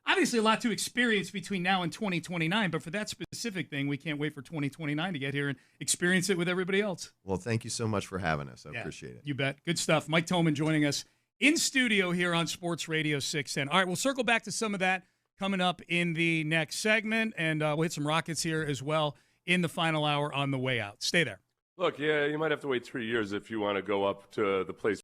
obviously a lot to experience between now and 2029, but for that specific thing, we can't wait for 2029 to get here and experience it with everybody else. Well, thank you so much for having us. I appreciate it. You bet. Good stuff. Mike Tolman joining us in studio here on Sports Radio 610. All right, we'll circle back to some of that coming up in the next segment, and we'll hit some Rockets here as well in the final hour on the way out. Stay there. Look, yeah, you might have to wait 3 years if you want to go up to the place.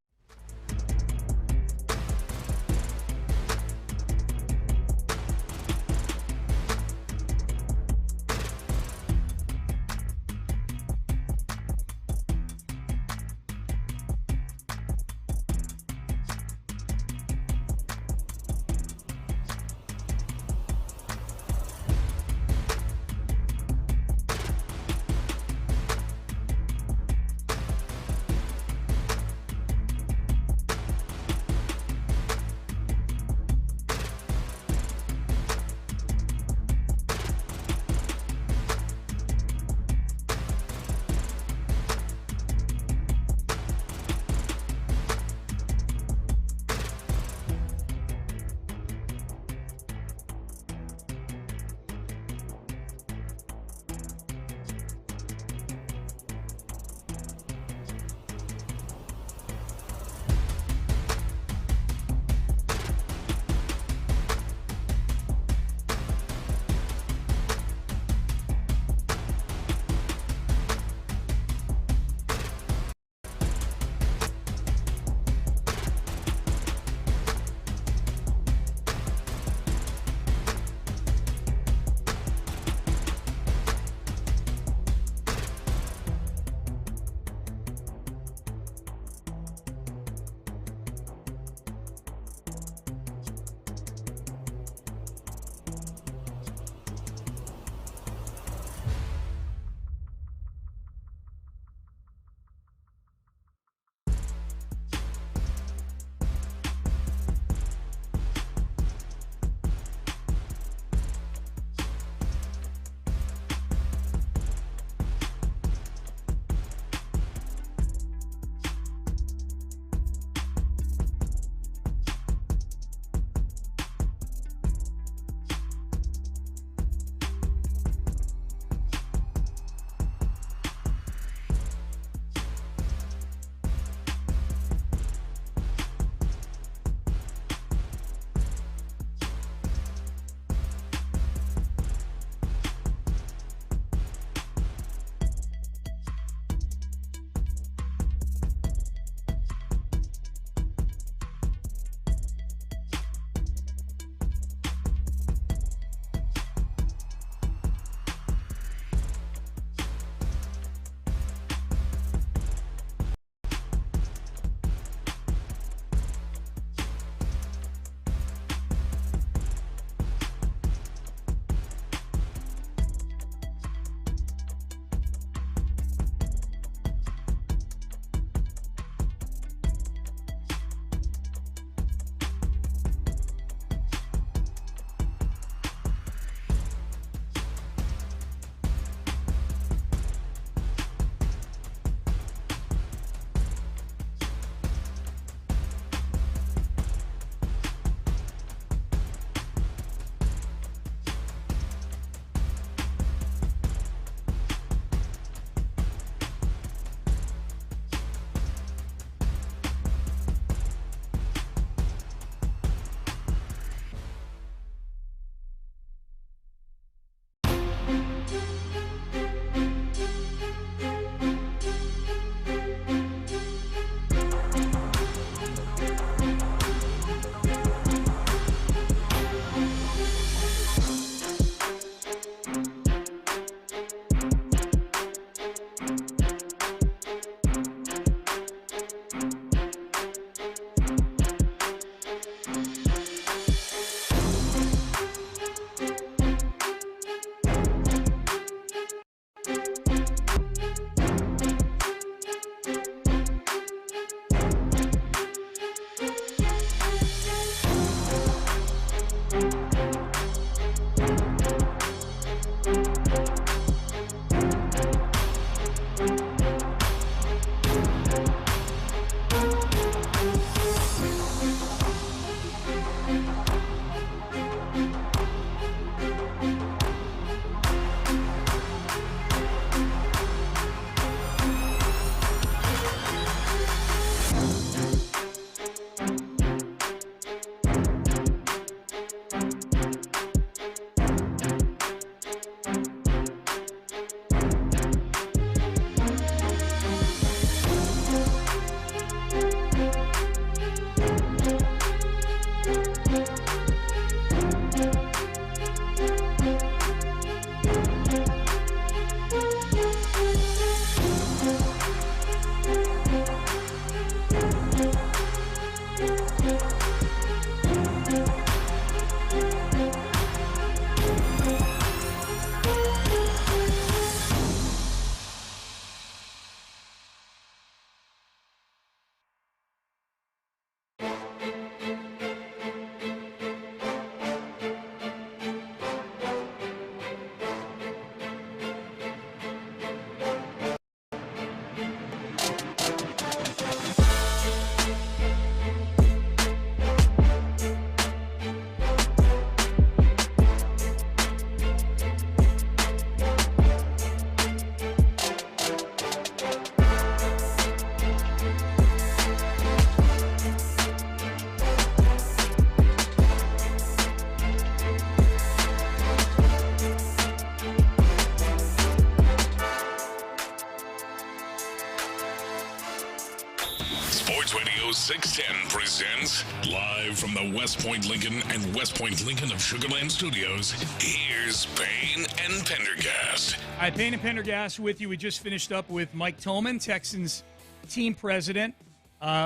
Sports Radio 610 presents live from the West Point Lincoln and West Point Lincoln of Sugarland Studios. Here's Payne and Pendergast. All right, Payne and Pendergast with you. We just finished up with Mike Tolman, Texans team president,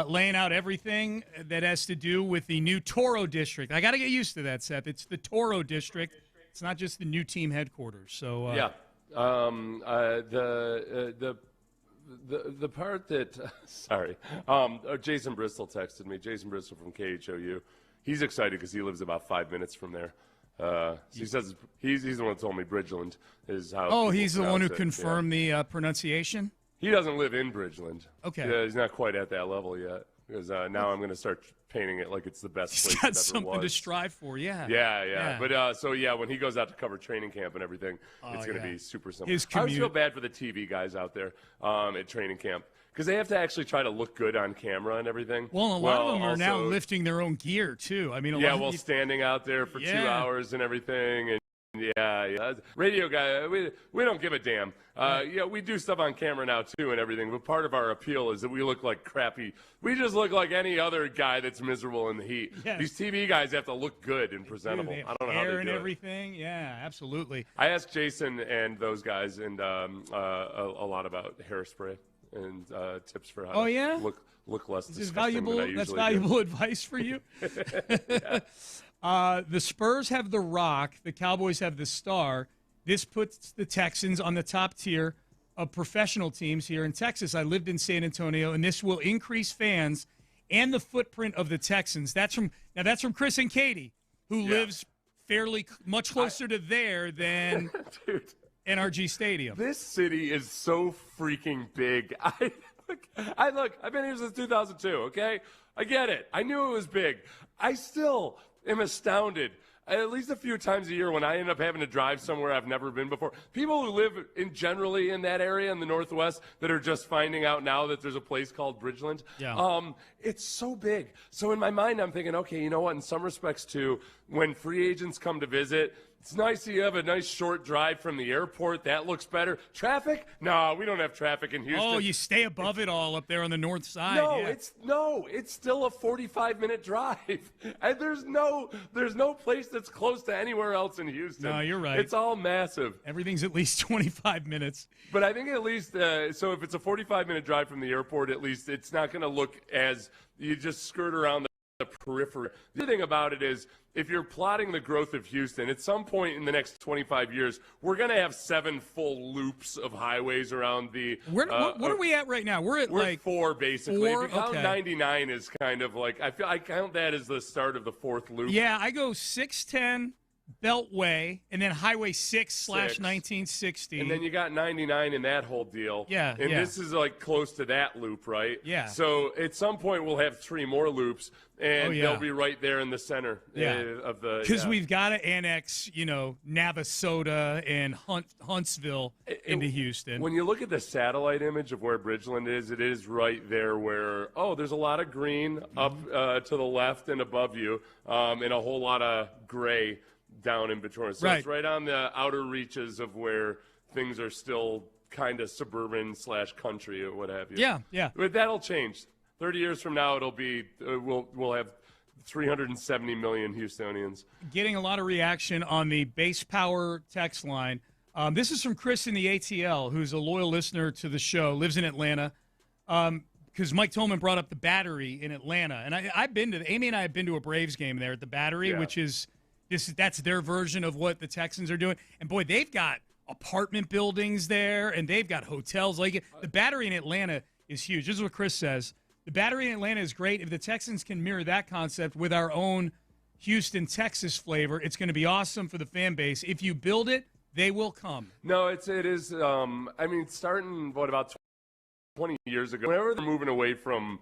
laying out everything that has to do with the new Toro district. I got to get used to that, Seth. It's the Toro district. It's not just the new team headquarters. So yeah, the part that sorry, Jason Bristol texted me. Jason Bristol from KHOU. He's excited because he lives about 5 minutes from there. So he says he's the one who told me Bridgeland is how. Oh, he's the one who confirmed the pronunciation? He doesn't live in Bridgeland. Okay. Yeah, he's not quite at that level yet. Because now I'm going to start painting it like it's the best place it ever was. Got something to strive for, yeah. Yeah. But so when he goes out to cover training camp and everything, it's going to be super simple. I always feel bad for the TV guys out there at training camp because they have to actually try to look good on camera and everything. Well, a lot of them are now lifting their own gear too. I mean, standing out there for 2 hours and everything. And yeah. Radio guy, we don't give a damn. We do stuff on camera now too and everything, but part of our appeal is that we look like crappy. We just look like any other guy that's miserable in the heat. Yes. These TV guys have to look good and presentable. I don't know how they do and it. everything. Yeah, absolutely. I asked Jason and those guys and a lot about hairspray and tips for how to look less disgusting than I usually That's valuable advice for you. The Spurs have the Rock. The Cowboys have the Star. This puts the Texans on the top tier of professional teams here in Texas. I lived in San Antonio, and this will increase fans and the footprint of the Texans. That's from Chris and Katie, who lives fairly much closer to there than NRG Stadium. This city is so freaking big. I've been here since 2002, okay? I get it. I knew it was big. I still am astounded at least a few times a year when I end up having to drive somewhere I've never been before. People who live generally in that area in the Northwest that are just finding out now that there's a place called Bridgeland. Yeah. It's so big. So in my mind, I'm thinking, okay, you know what? In some respects, too, when free agents come to visit, it's nice that you have a nice short drive from the airport. That looks better. Traffic? No, we don't have traffic in Houston. Oh, you stay above it all up there on the north side. It's still a 45-minute drive. And there's no place that's close to anywhere else in Houston. No, you're right. It's all massive. Everything's at least 25 minutes. But I think at least so if it's a 45-minute drive from the airport, at least it's not going to look as you just skirt around the periphery. The other thing about it is if you're plotting the growth of Houston, at some point in the next 25 years, we're going to have 7 full loops of highways around the what are we at right now? We're like 4, basically. 4? If you count Okay. 99 is kind of like I count that as the start of the 4th loop. Yeah, I go 610 Beltway, and then Highway 6/1960. And then you got 99 in that whole deal. Yeah, And yeah. this is like close to that loop, right? Yeah. So at some point we'll have 3 more loops, and Oh, yeah. they'll be right there in the center of the. Because we've got to annex, Navasota and Huntsville into Houston. When you look at the satellite image of where Bridgeland is, it is right there where, there's a lot of green up to the left and above you, and a whole lot of gray down in between. So it's right on the outer reaches of where things are still kind of suburban / country or what have you. Yeah, yeah. But that'll change. 30 years from now, it'll be we'll have 370 million Houstonians. Getting a lot of reaction on the base power text line. This is from Chris in the ATL, who's a loyal listener to the show, lives in Atlanta. Because Mike Tolman brought up the Battery in Atlanta, and Amy and I have been to a Braves game there at the Battery, which is that's their version of what the Texans are doing. And boy, they've got apartment buildings there, and they've got hotels. Like the Battery in Atlanta is huge. This is what Chris says: the Battery in Atlanta is great. If the Texans can mirror that concept with our own Houston, Texas flavor, it's going to be awesome for the fan base. If you build it, they will come. No, it is. Starting about 20 years ago, whenever they're moving away from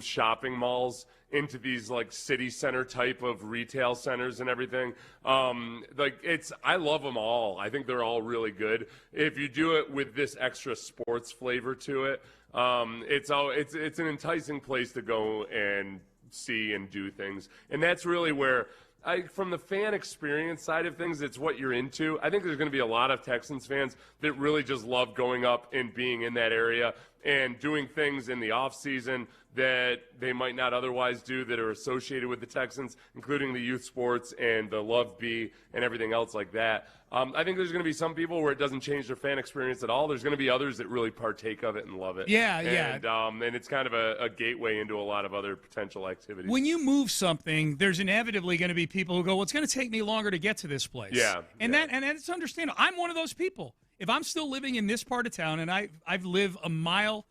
shopping malls into these like city center type of retail centers and everything, I love them all. I think they're all really good. If you do it with this extra sports flavor to it, it's an enticing place to go and see and do things. And that's really where from the fan experience side of things, it's what you're into. I think there's going to be a lot of Texans fans that really just love going up and being in that area and doing things in the offseason that they might not otherwise do that are associated with the Texans, including the youth sports and the Love Bee and everything else like that. I think there's going to be some people where it doesn't change their fan experience at all. There's going to be others that really partake of it and love it. Yeah. And it's kind of a gateway into a lot of other potential activities. When you move something, there's inevitably going to be people who go, well, it's going to take me longer to get to this place. Yeah. And that's understandable. I'm one of those people. If I'm still living in this part of town, and I live a mile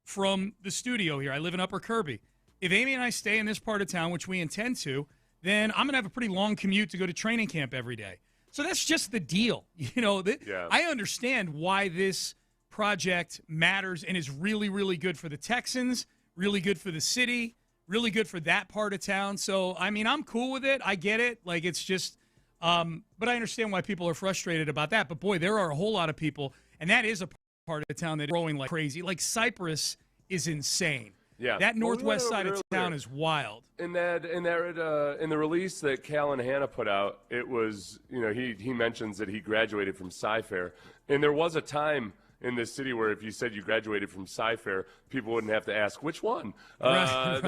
from the studio here, I live in Upper Kirby. If Amy and I stay in this part of town, which we intend to, then I'm going to have a pretty long commute to go to training camp every day. So that's just the deal. I understand why this project matters and is really, really good for the Texans, really good for the city, really good for that part of town. So, I'm cool with it. I get it. It's just but I understand why people are frustrated about that. But, boy, there are a whole lot of people, and that is a part of town that's growing like crazy. Like Cypress is insane. Yeah. That northwest side of town is wild. In the release that Cal and Hannah put out, it was, he mentions that he graduated from Sci-Fair. And there was a time in this city where if you said you graduated from Sci-Fair, people wouldn't have to ask which one. Right.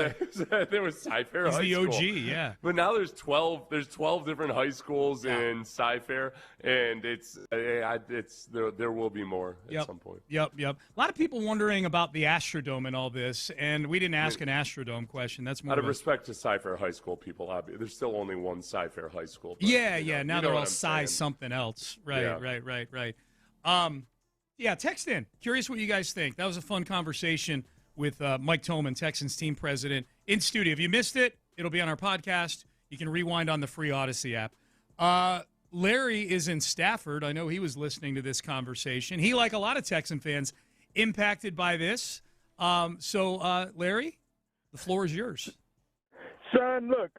There was Sci-Fair He's High the School. OG, yeah. But now there's 12 different high schools in Sci-Fair, and there will be more at some point. Yep. A lot of people wondering about the Astrodome and all this, and we didn't ask an Astrodome question. That's more out of respect to Sci-Fair High School people. There's still only one Sci-Fair High School. But, now they're all size something else. Right. Text in. Curious what you guys think. That was a fun conversation with Mike Tolman, Texans team president, in studio. If you missed it, it'll be on our podcast. You can rewind on the free Odyssey app. Larry is in Stafford. I know he was listening to this conversation. He, like a lot of Texan fans, impacted by this. Larry, the floor is yours. Son, look,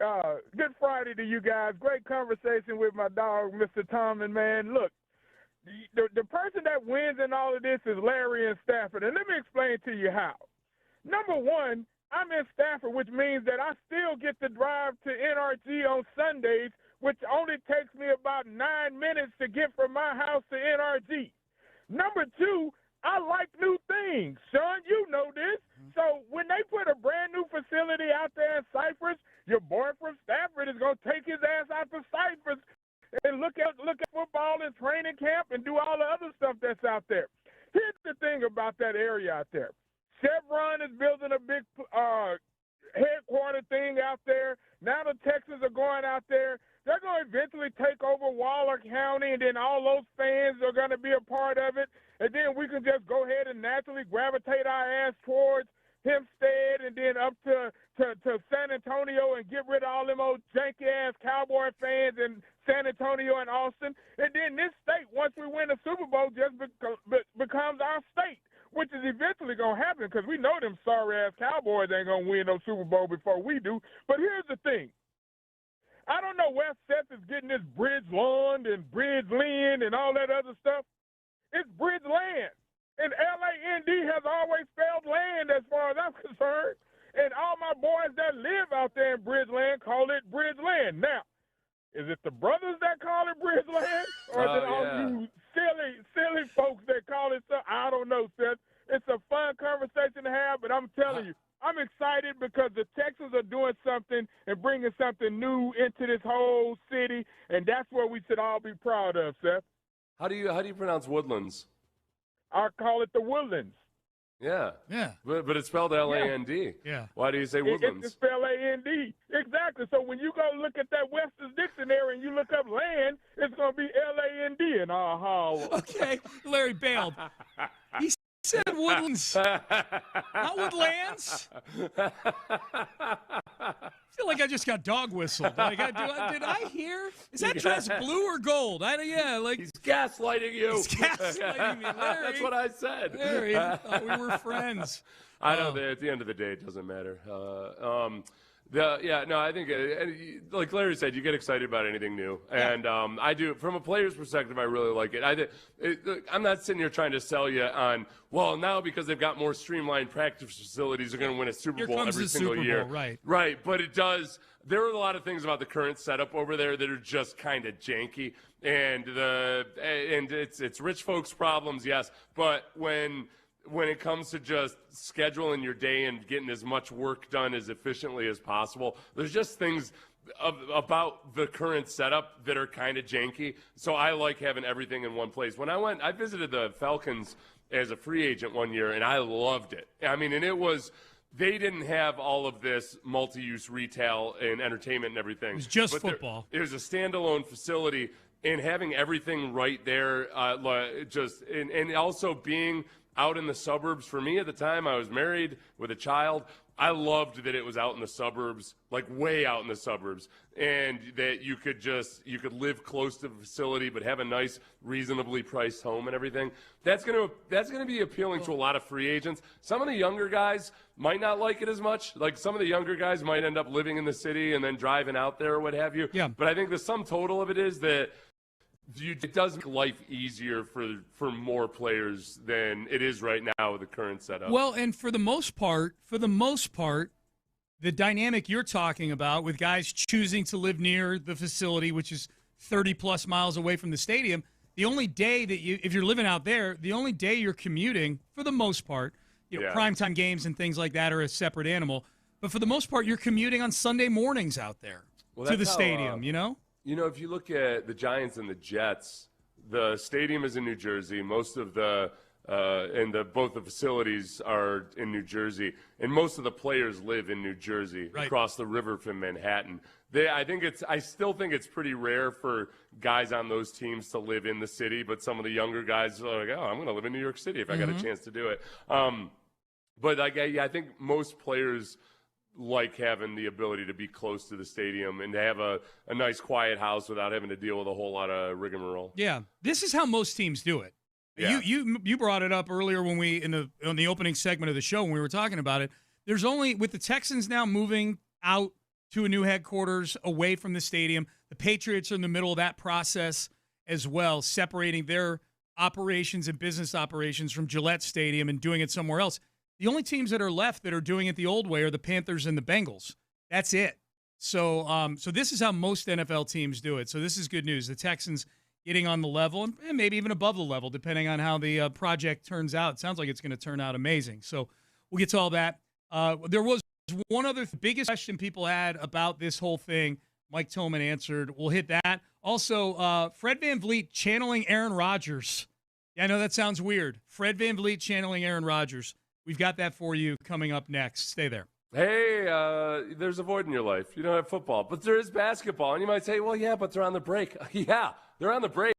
good Friday to you guys. Great conversation with my dog, Mr. Tolman, man. Look, the person that wins in all of this is Larry in Stafford, and let me explain to you how. Number one, I'm in Stafford, which means that I still get to drive to NRG on Sundays, which only takes me about 9 minutes to get from my house to NRG. Number two, I like new things, son. You know this. So when they put a brand new facility out there in Cypress, your boy from Stafford is going to take his ass out to Cypress and look at football and training camp and do all the other stuff that's out there. Here's the thing about that area out there. Chevron is building a big headquarter thing out there. Now the Texans are going out there. They're going to eventually take over Waller County, and then all those fans are going to be a part of it. And then we can just go ahead and naturally gravitate our ass towards Hempstead and then up to San Antonio and get rid of all them old janky-ass Cowboy fans in San Antonio and Austin. And then this state, once we win the Super Bowl, just becomes our state, which is eventually going to happen because we know them sorry-ass Cowboys ain't going to win no Super Bowl before we do. But here's the thing. I don't know where Seth is getting this Bridgeland and Bridgeland and all that other stuff. It's Bridgeland. And LAND has always spelled land as far as I'm concerned. And all my boys that live out there in Bridgeland call it Bridgeland. Now, is it the brothers that call it Bridgeland? Or is it all you silly folks that call it something? I don't know, Seth. It's a fun conversation to have, but I'm telling you, I'm excited because the Texans are doing something and bringing something new into this whole city, and that's what we should all be proud of, Seth. How do you pronounce Woodlands? I call it the Woodlands. Yeah. Yeah. But it's spelled L-A-N-D. Yeah. Why do you say Woodlands? It's spelled A-N-D. Exactly. So when you go look at that Webster's Dictionary and you look up land, it's going to be L-A-N-D. And Okay. Larry bailed. He said Woodlands. Not Woodlands. I feel like I just got dog whistled. Like, did I hear? Is that dress blue or gold? He's gaslighting you. He's gaslighting me, Larry. That's what I said. Larry, I thought we were friends. I know that at the end of the day, it doesn't matter. I think, like Larry said, you get excited about anything new. And I do. From a player's perspective, I really like it. I'm not sitting here trying to sell you on, well, now because they've got more streamlined practice facilities, they're going to win a Super Bowl every single year. Right. But it does. There are a lot of things about the current setup over there that are just kind of janky. And it's rich folks' problems, yes. But when it comes to just scheduling your day and getting as much work done as efficiently as possible, there's just things about the current setup that are kind of janky. So I like having everything in one place. When I visited the Falcons as a free agent one year, and I loved it. I mean, and they didn't have all of this multi-use retail and entertainment and everything. It was just football. It was a standalone facility, and having everything right there, and also being out in the suburbs. For me at the time, I was married with a child. I loved that it was out in the suburbs, like way out in the suburbs, and that you could live close to the facility but have a nice, reasonably priced home and everything. That's gonna be appealing to a lot of free agents. Some of the younger guys might not like it as much. Like some of the younger guys might end up living in the city and then driving out there or what have you. Yeah. But I think the sum total of it is that it does make life easier for more players than it is right now with the current setup. Well, and for the most part, the dynamic you're talking about with guys choosing to live near the facility, which is 30-plus miles away from the stadium, the only day that if you're living out there, the only day you're commuting, for the most part, primetime games and things like that are a separate animal. But for the most part, you're commuting on Sunday mornings out there to the stadium, if you look at the Giants and the Jets, the stadium is in New Jersey. Most of both the facilities are in New Jersey, and most of the players live in New Jersey, across the river from Manhattan. I still think it's pretty rare for guys on those teams to live in the city, but some of the younger guys are like, I'm going to live in New York City if I got a chance to do it. But I think most players like having the ability to be close to the stadium and to have a nice quiet house without having to deal with a whole lot of rigmarole. Yeah, this is how most teams do it. Yeah. You brought it up earlier when on the opening segment of the show when we were talking about it. There's only, with the Texans now moving out to a new headquarters away from the stadium, the Patriots are in the middle of that process as well, separating their operations and business operations from Gillette Stadium and doing it somewhere else. The only teams that are left that are doing it the old way are the Panthers and the Bengals. That's it. So this is how most NFL teams do it. So this is good news. The Texans getting on the level and maybe even above the level, depending on how the project turns out. It sounds like it's going to turn out amazing. So we'll get to all that. There was one other biggest question people had about this whole thing. Mike Tolman answered. We'll hit that. Also, Fred VanVleet channeling Aaron Rodgers. Yeah, I know that sounds weird. Fred VanVleet channeling Aaron Rodgers. We've got that for you coming up next. Stay there. Hey, there's a void in your life. You don't have football, but there is basketball. And you might say, well, yeah, but they're on the break. Yeah, they're on the break.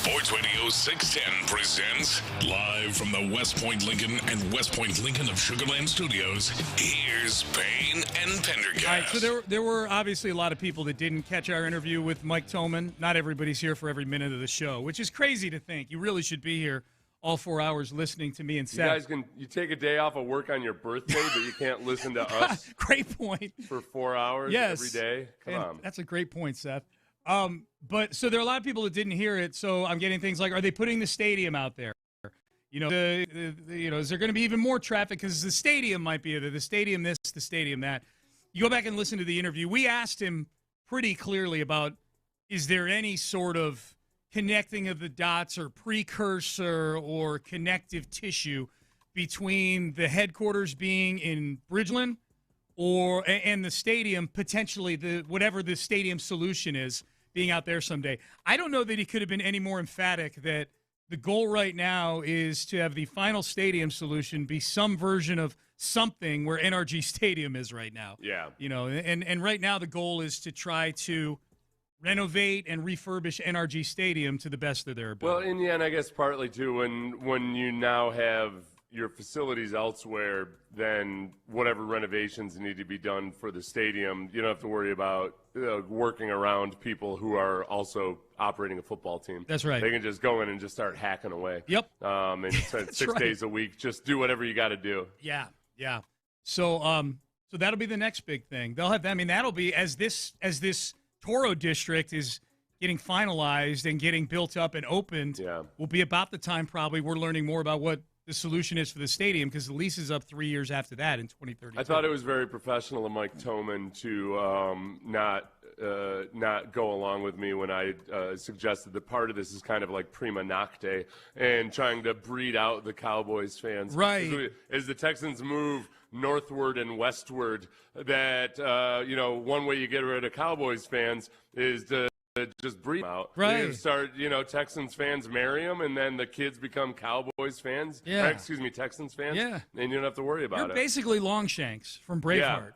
Sports Radio 610 presents live from the West Point Lincoln and West Point Lincoln of Sugar Land Studios. Here's Payne and Pendergast. All right, so there were obviously a lot of people that didn't catch our interview with Mike Tolman. Not everybody's here for every minute of the show, which is crazy to think. You really should be here all 4 hours listening to me and Seth. You take a day off of work on your birthday, but you can't listen to us. Great point. For 4 hours every day. Come on. That's a great point, Seth. But so there are a lot of people that didn't hear it. So I'm getting things like, are they putting the stadium out there? You know, is there going to be even more traffic because the stadium might be there, the stadium this, the stadium that. You go back and listen to the interview. We asked him pretty clearly about, is there any sort of connecting of the dots or precursor or connective tissue between the headquarters being in Bridgeland and the stadium, potentially whatever the stadium solution is, being out there someday. I don't know that he could have been any more emphatic that the goal right now is to have the final stadium solution be some version of something where NRG Stadium is right now. Yeah. You know, and right now the goal is to try to renovate and refurbish NRG Stadium to the best of their ability. Well, in the end, I guess partly too, when you now have your facilities elsewhere, then whatever renovations need to be done for the stadium, you don't have to worry about working around people who are also operating a football team. That's right. They can just go in and just start hacking away. Yep. And 6 days a week, just do whatever you got to do. Yeah, yeah. So that'll be the next big thing. They'll have. I mean, that'll be as this Toro district is getting finalized and getting built up and opened. Yeah. Will be about the time probably we're learning more about what the solution is for the stadium, because the lease is up 3 years after that in 2030. I thought it was very professional of Mike Tolman to not go along with me when I suggested that part of this is kind of like prima nocte and trying to breed out the Cowboys fans. Right. As the Texans move northward and westward, that one way you get rid of Cowboys fans is to just breed them out. Right. You start, Texans fans marry them, and then the kids become Cowboys fans. Yeah. Texans fans. Yeah. And you don't have to worry about You're it. basically Longshanks from Braveheart. Yeah.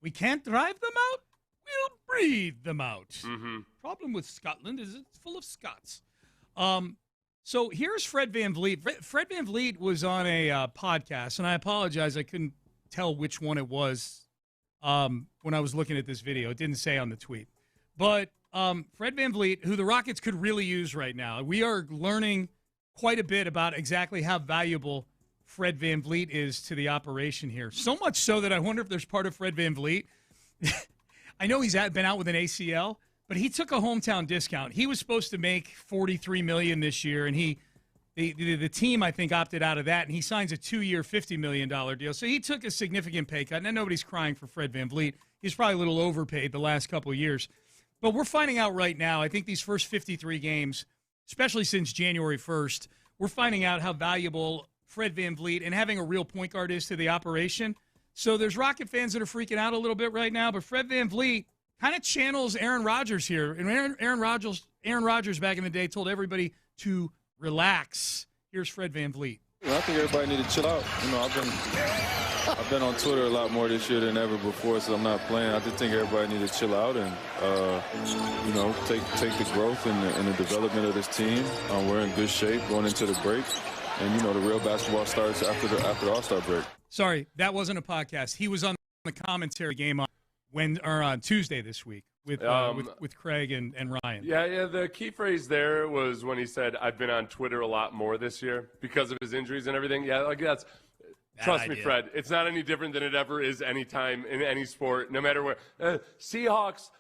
We can't drive them out. We'll breed them out. Mm-hmm. Problem with Scotland is it's full of Scots. So here's Fred VanVleet. Fred VanVleet was on a podcast, and I apologize, I couldn't tell which one it was when I was looking at this video. It didn't say on the tweet. But Fred VanVleet, who the Rockets could really use right now, we are learning quite a bit about exactly how valuable Fred VanVleet is to the operation here. So much so that I wonder if there's part of Fred VanVleet. I know he's been out with an ACL, but he took a hometown discount. He was supposed to make $43 million this year, and the team, I think, opted out of that, and he signs a 2-year, $50 million deal. So he took a significant pay cut. Now, nobody's crying for Fred VanVleet. He's probably a little overpaid the last couple of years. But we're finding out right now, I think these first 53 games, especially since January 1st, we're finding out how valuable Fred VanVleet and having a real point guard is to the operation. So there's Rocket fans that are freaking out a little bit right now, but Fred VanVleet kind of channels Aaron Rodgers here. And Aaron Rodgers back in the day told everybody to relax. Here's Fred VanVleet. I think everybody need to chill out. I've been on Twitter a lot more this year than ever before, so I'm not playing. I just think everybody need to chill out and, take the growth and the development of this team. We're in good shape going into the break, and the real basketball starts after the All-Star break. Sorry, that wasn't a podcast. He was on the commentary game on Tuesday this week with Craig and Ryan. Yeah. The key phrase there was when he said, "I've been on Twitter a lot more this year because of his injuries and everything." Yeah, like that's. Trust me, Fred, it's not any different than it ever is any time in any sport, no matter where. Seahawks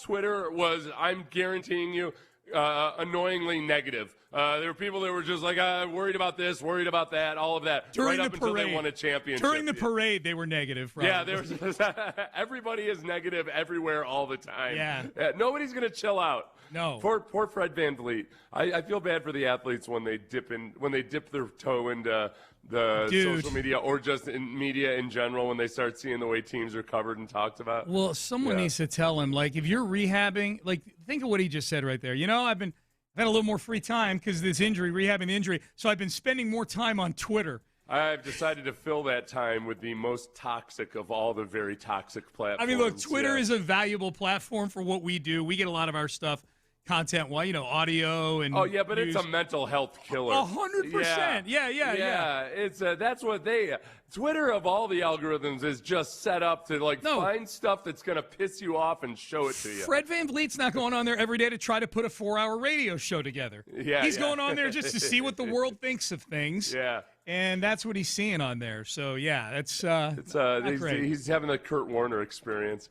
Twitter was, I'm guaranteeing you, annoyingly negative. There were people that were just like, worried about this, worried about that, all of that. During right up the until parade. they won a championship. During the parade, they were negative. Right? Yeah, there was, everybody is negative everywhere all the time. Yeah. Nobody's going to chill out. No. Poor Fred VanVleet. I feel bad for the athletes when they dip their toe into the social media or just in media in general when they start seeing the way teams are covered and talked about. Well, someone needs to tell him, like, if you're rehabbing, like, think of what he just said right there. I've had a little more free time because of this injury, rehabbing the injury, so I've been spending more time on Twitter. I've decided to fill that time with the most toxic of all the very toxic platforms. I mean, look, Twitter is a valuable platform for what we do. We get a lot of our stuff content, audio and. Oh yeah, but news. it's a mental health killer. 100%. Yeah. It's that's what Twitter of all the algorithms is just set up to find stuff that's gonna piss you off and show it to you. Fred VanVleet's not going on there every day to try to put a 4-hour radio show together. He's going on there just to see what the world thinks of things. Yeah. And that's what he's seeing on there. So yeah, that's he's having the Kurt Warner experience.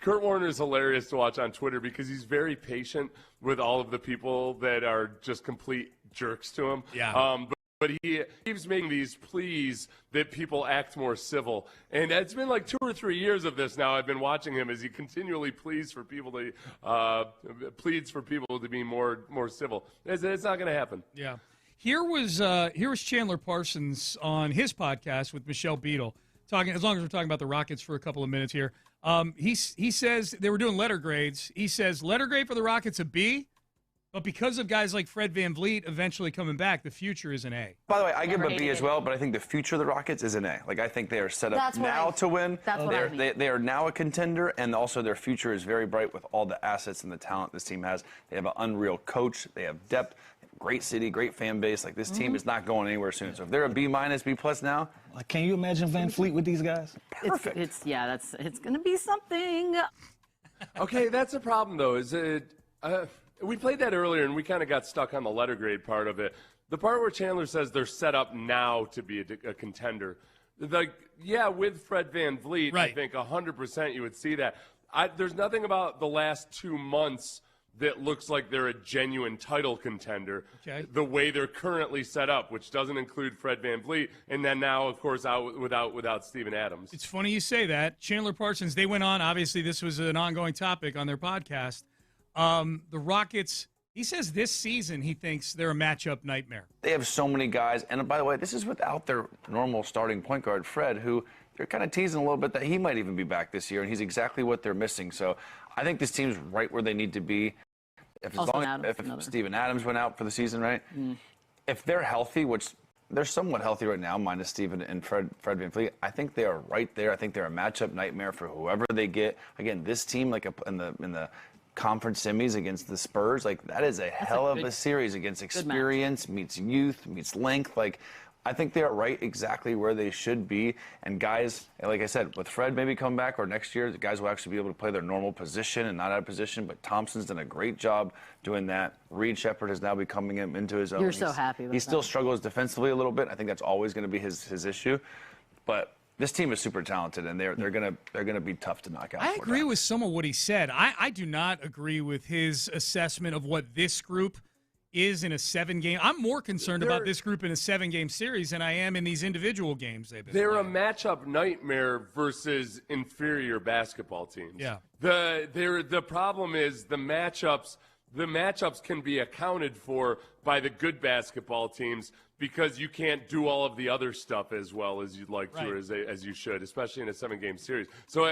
Kurt Warner is hilarious to watch on Twitter because he's very patient with all of the people that are just complete jerks to him. Yeah. But he keeps making these pleas that people act more civil. And it's been like 2 or 3 years of this now. I've been watching him as he continually pleads for people to be more civil. It's not going to happen. Yeah. Here was Chandler Parsons on his podcast with Michelle Beadle, talking, as long as we're talking about the Rockets for a couple of minutes here. He says they were doing letter grades. He says letter grade for the Rockets a B, but because of guys like Fred VanVleet eventually coming back, the future is an A. By the way, I give them a B as well, but I think the future of the Rockets is an A. I think they are set up now to win. That's what I mean. They are now a contender, and also their future is very bright with all the assets and the talent this team has. They have an unreal coach. They have depth. Great city, great fan base. This team is not going anywhere soon. So if they're a B-, B+ now, can you imagine Van Fleet with these guys? Perfect. It's going to be something. Okay, that's a problem though. We played that earlier and we kind of got stuck on the letter grade part of it. The part where Chandler says they're set up now to be a contender. With Fred VanVleet, right. I think 100% you would see that. There's nothing about the last 2 months that looks like they're a genuine title contender. Okay. The way they're currently set up, which doesn't include Fred VanVleet, and then now, of course, out without Steven Adams. It's funny you say that. Chandler Parsons, they went on. Obviously, this was an ongoing topic on their podcast. The Rockets, he says this season he thinks they're a matchup nightmare. They have so many guys. And by the way, this is without their normal starting point guard, Fred, who they're kind of teasing a little bit that he might even be back this year, and he's exactly what they're missing. So I think this team's right where they need to be. If Steven Adams went out for the season, right? If they're healthy, which they're somewhat healthy right now, minus Steven and Fred VanVleet, I think they are right there. I think they're a matchup nightmare for whoever they get. Again, this team, in the conference semis against the Spurs, that is a hell of a series against experience meets youth meets length. I think they are right exactly where they should be. And guys, like I said, with Fred maybe come back or next year, the guys will actually be able to play their normal position and not out of position. But Thompson's done a great job doing that. Reed Shepherd is now becoming him into his own. You're so happy with that. He still struggles defensively a little bit. I think that's always going to be his issue. But this team is super talented, and they're gonna be tough to knock out. I agree with some of what he said. I do not agree with his assessment of what this group is in a 7-game. I'm more concerned about this group in a 7-game series than I am in these individual games they've been They're playing. a matchup nightmare versus inferior basketball teams. Yeah. The problem is the matchups can be accounted for by the good basketball teams because you can't do all of the other stuff as well as you'd like to or as you should, especially in a 7-game series. So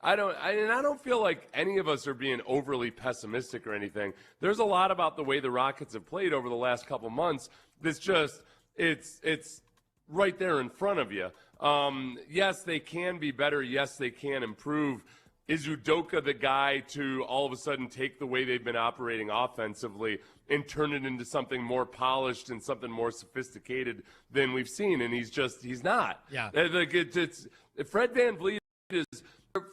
I don't feel like any of us are being overly pessimistic or anything. There's a lot about the way the Rockets have played over the last couple months that's just it's right there in front of you. Yes, they can be better. Yes, they can improve. Is Udoka the guy to all of a sudden take the way they've been operating offensively and turn it into something more polished and something more sophisticated than we've seen? And he's not. Yeah. It's Fred VanVleet is.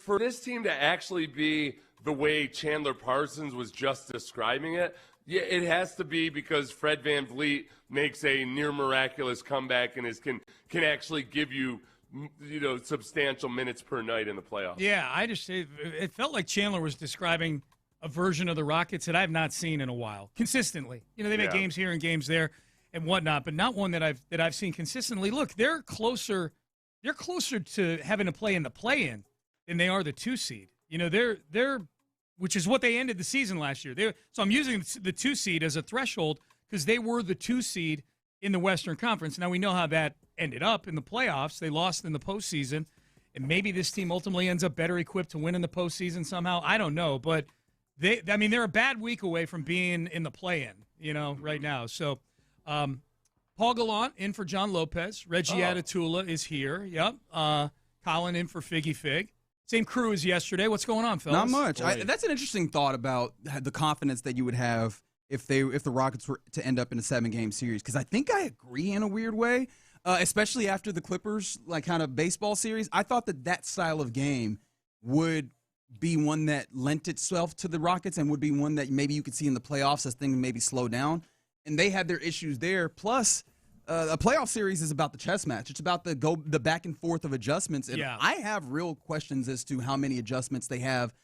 For this team to actually be the way Chandler Parsons was just describing it, it has to be because Fred VanVleet makes a near miraculous comeback and can actually give you substantial minutes per night in the playoffs. Yeah, it felt like Chandler was describing a version of the Rockets that I've not seen in a while consistently. They make games here and games there and whatnot, but not one that I've seen consistently. Look, they're closer to having to play in the play-in than they are the 2 seed. They're which is what they ended the season last year. So I'm using the 2 seed as a threshold because they were the 2 seed in the Western Conference. Now we know how that ended up in the playoffs. They lost in the postseason, and maybe this team ultimately ends up better equipped to win in the postseason somehow. I don't know, but they're a bad week away from being in the play-in, right now. So Paul Gallant in for John Lopez. Reggie Atatula is here. Yep. Colin in for Figgy Fig. Same crew as yesterday. What's going on, fellas? Not much. That's an interesting thought about the confidence that you would have if the Rockets were to end up in a 7-game series. Because I think I agree in a weird way, especially after the Clippers kind of baseball series. I thought that style of game would be one that lent itself to the Rockets and would be one that maybe you could see in the playoffs as things maybe slow down. And they had their issues there. Plus, a playoff series is about the chess match. It's about the back and forth of adjustments. And I have real questions as to how many adjustments they have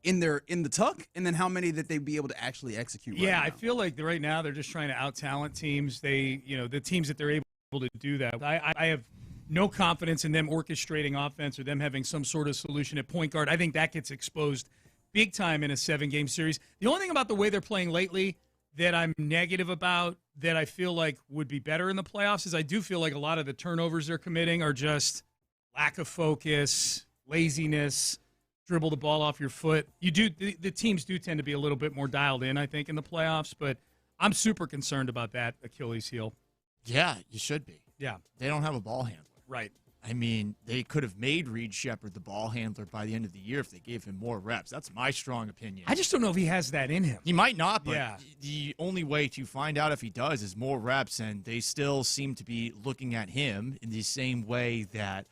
in the tuck, and then how many that they'd be able to actually execute. Yeah, I feel like right now they're just trying to out-talent teams. The teams that they're able to do that. I have no confidence in them orchestrating offense or them having some sort of solution at point guard. I think that gets exposed big time in a 7-game series. The only thing about the way they're playing lately that I'm negative about, that I feel like would be better in the playoffs, is I do feel like a lot of the turnovers they're committing are just lack of focus, laziness, dribble the ball off your foot. The teams do tend to be a little bit more dialed in, I think, in the playoffs, but I'm super concerned about that Achilles heel. Yeah, you should be. Yeah. They don't have a ball handler. Right. I mean, they could have made Reed Shepherd the ball handler by the end of the year if they gave him more reps. That's my strong opinion. I just don't know if he has that in him. He might not, but the only way to find out if he does is more reps, and they still seem to be looking at him in the same way that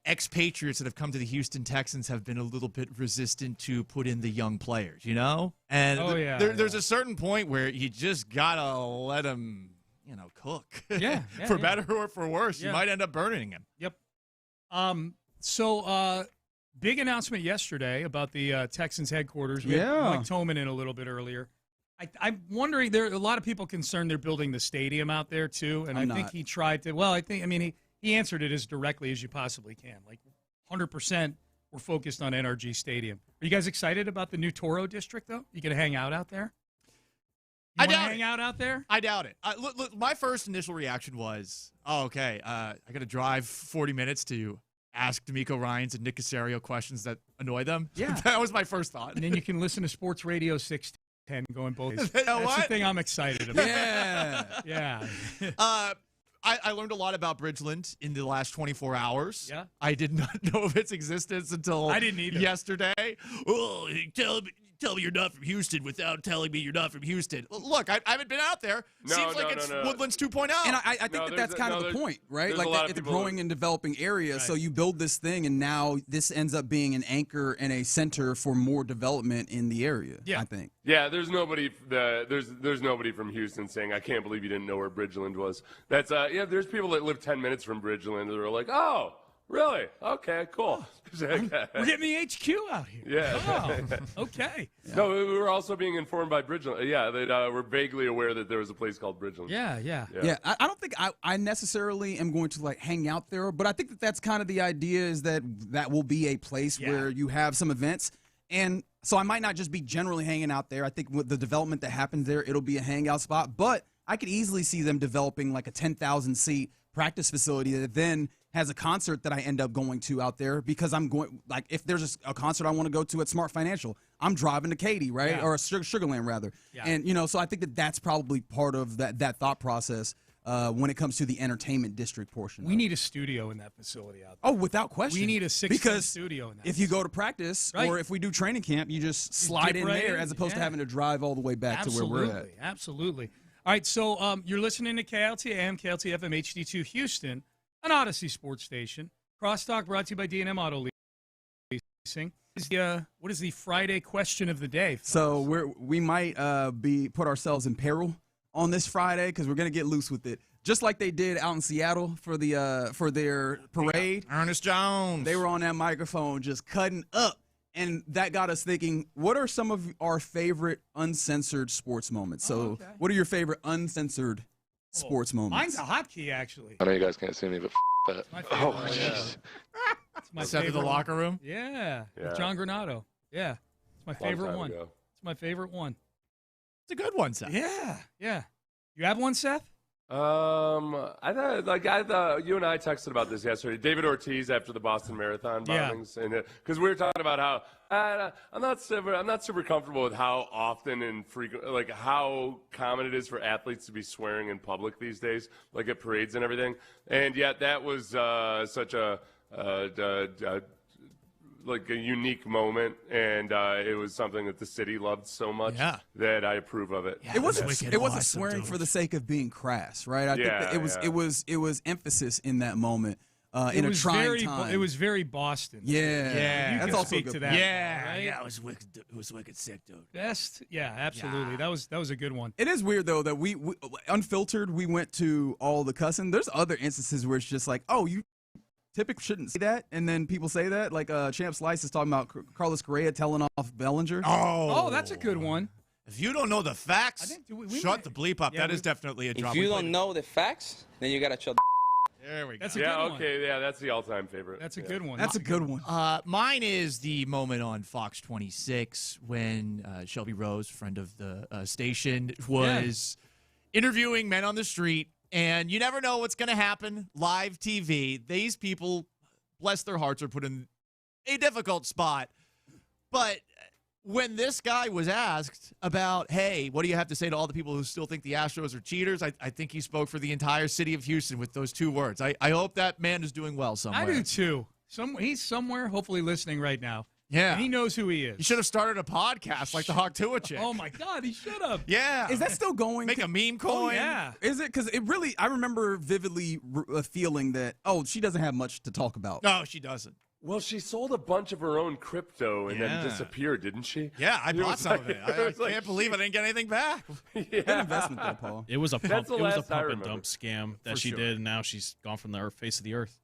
expatriates that have come to the Houston Texans have been a little bit resistant to put in the young players, And there's a certain point where you just got to let them – cook. For better or for worse. You might end up burning him. Yep. So, big announcement yesterday about the Texans headquarters. We had Mike Tolman in a little bit earlier. I'm wondering, there are a lot of people concerned they're building the stadium out there, too. And I think he tried to, he answered it as directly as you possibly can. 100% we're focused on NRG Stadium. Are you guys excited about the new Toro district, though? You going to hang out out there? I doubt hang out out there? I doubt it. Look, my first initial reaction was, okay, I got to drive 40 minutes to ask D'Amico Ryans and Nick Caserio questions that annoy them. Yeah. That was my first thought. And then you can listen to Sports Radio 610 going both ways. That's the thing I'm excited about. Yeah. I learned a lot about Bridgeland in the last 24 hours. Yeah. I did not know of its existence until I didn't either. Yesterday. Oh, tell me you're not from Houston without telling me you're not from Houston. Look, I haven't been out there. Seems like it's Woodlands 2.0. And I think that's kind of the point, right? It's a growing and developing area. Right. So you build this thing, and now this ends up being an anchor and a center for more development in the area, I think. Yeah, there's nobody there's nobody from Houston saying, I can't believe you didn't know where Bridgeland was. That's there's people that live 10 minutes from Bridgeland that are like, oh, really? Okay, cool. We're getting the HQ out here. Yeah. Oh, okay. No, we were also being informed by Bridgeland. Yeah, they were vaguely aware that there was a place called Bridgeland. Yeah. I don't think I necessarily am going to hang out there, but I think that's kind of the idea, is that will be a place where you have some events. And so I might not just be generally hanging out there. I think with the development that happens there, it'll be a hangout spot. But I could easily see them developing a 10,000-seat practice facility that then has a concert that I end up going to out there, because I'm going, if there's a concert I want to go to at Smart Financial, I'm driving to Katy, right? Yeah. Or Sugarland, rather. Yeah. And, so I think that's probably part of that thought process when it comes to the entertainment district portion. We need a studio in that facility out there. Oh, without question. We need a 6-ton studio in that. If you go to practice, or if we do training camp, you just slide in there as opposed to having to drive all the way back to where we're at. Absolutely. All right, so you're listening to KLT AM, KLT FM HD2 Houston, an Odyssey sports station. Crosstalk brought to you by D&M Auto Leasing. What is the Friday question of the day? Folks? So we might put ourselves in peril on this Friday, because we're going to get loose with it. Just like they did out in Seattle for their parade. Ernest Jones. They were on that microphone just cutting up. And that got us thinking, what are some of our favorite uncensored sports moments? So what are your favorite uncensored sports moments? Mine's a hotkey, actually. I know you guys can't see me, but that. Oh, jeez. It's my favorite. The locker room? Yeah. With John Granado. Yeah. It's my favorite one. It's my favorite one. It's a good one, Seth. Yeah. You have one, Seth? I thought you and I texted about this yesterday. David Ortiz after the Boston Marathon bombings, and because we were talking about how I'm not super comfortable with how often and frequent, how common it is for athletes to be swearing in public these days, at parades and everything. And yet that was such a like a unique moment, and it was something that the city loved so much that I approve of it. Yeah, it wasn't swearing for the sake of being crass, right? I think that it was emphasis in that moment. In a trying time. It was very Boston. Yeah. You That's can also speak good. to that. Yeah, it was wicked sick, dude. Best, absolutely. Yeah. That was a good one. It is weird though that we Unfiltered. We went to all the cussing. There's other instances where it's just like, oh, you typically shouldn't say that, and then people say that. Like Champ Slice is talking about Carlos Correa telling off Bellinger. Oh, that's a good one. If you don't know the facts, shut the bleep up. That is definitely a drop. If you don't know the facts, then you gotta chill. There we go. That's a good one. Okay, that's the all-time favorite. That's a good one. That's a good one. Mine is the moment on Fox 26 when Shelby Rose, friend of the station, was interviewing men on the street, and you never know what's going to happen. Live TV. These people, bless their hearts, are put in a difficult spot. But when this guy was asked about, hey, what do you have to say to all the people who still think the Astros are cheaters, I think he spoke for the entire city of Houston with those two words. I hope that man is doing well somewhere. I do too. He's somewhere, hopefully listening right now. Yeah. And he knows who he is. He should have started a podcast like the Hawk Tua chick. Oh, my God, he should have. Yeah. Is that still going? Make a meme coin? Oh, yeah. Is it? Because it really, I remember vividly feeling that, she doesn't have much to talk about. No, she doesn't. Well, she sold a bunch of her own crypto and then disappeared, didn't she? Yeah, I bought some of it. I can't believe I didn't get anything back. Good investment there, Paul. It was a pump and remember. dump scam that she did, and now she's gone from the face of the earth.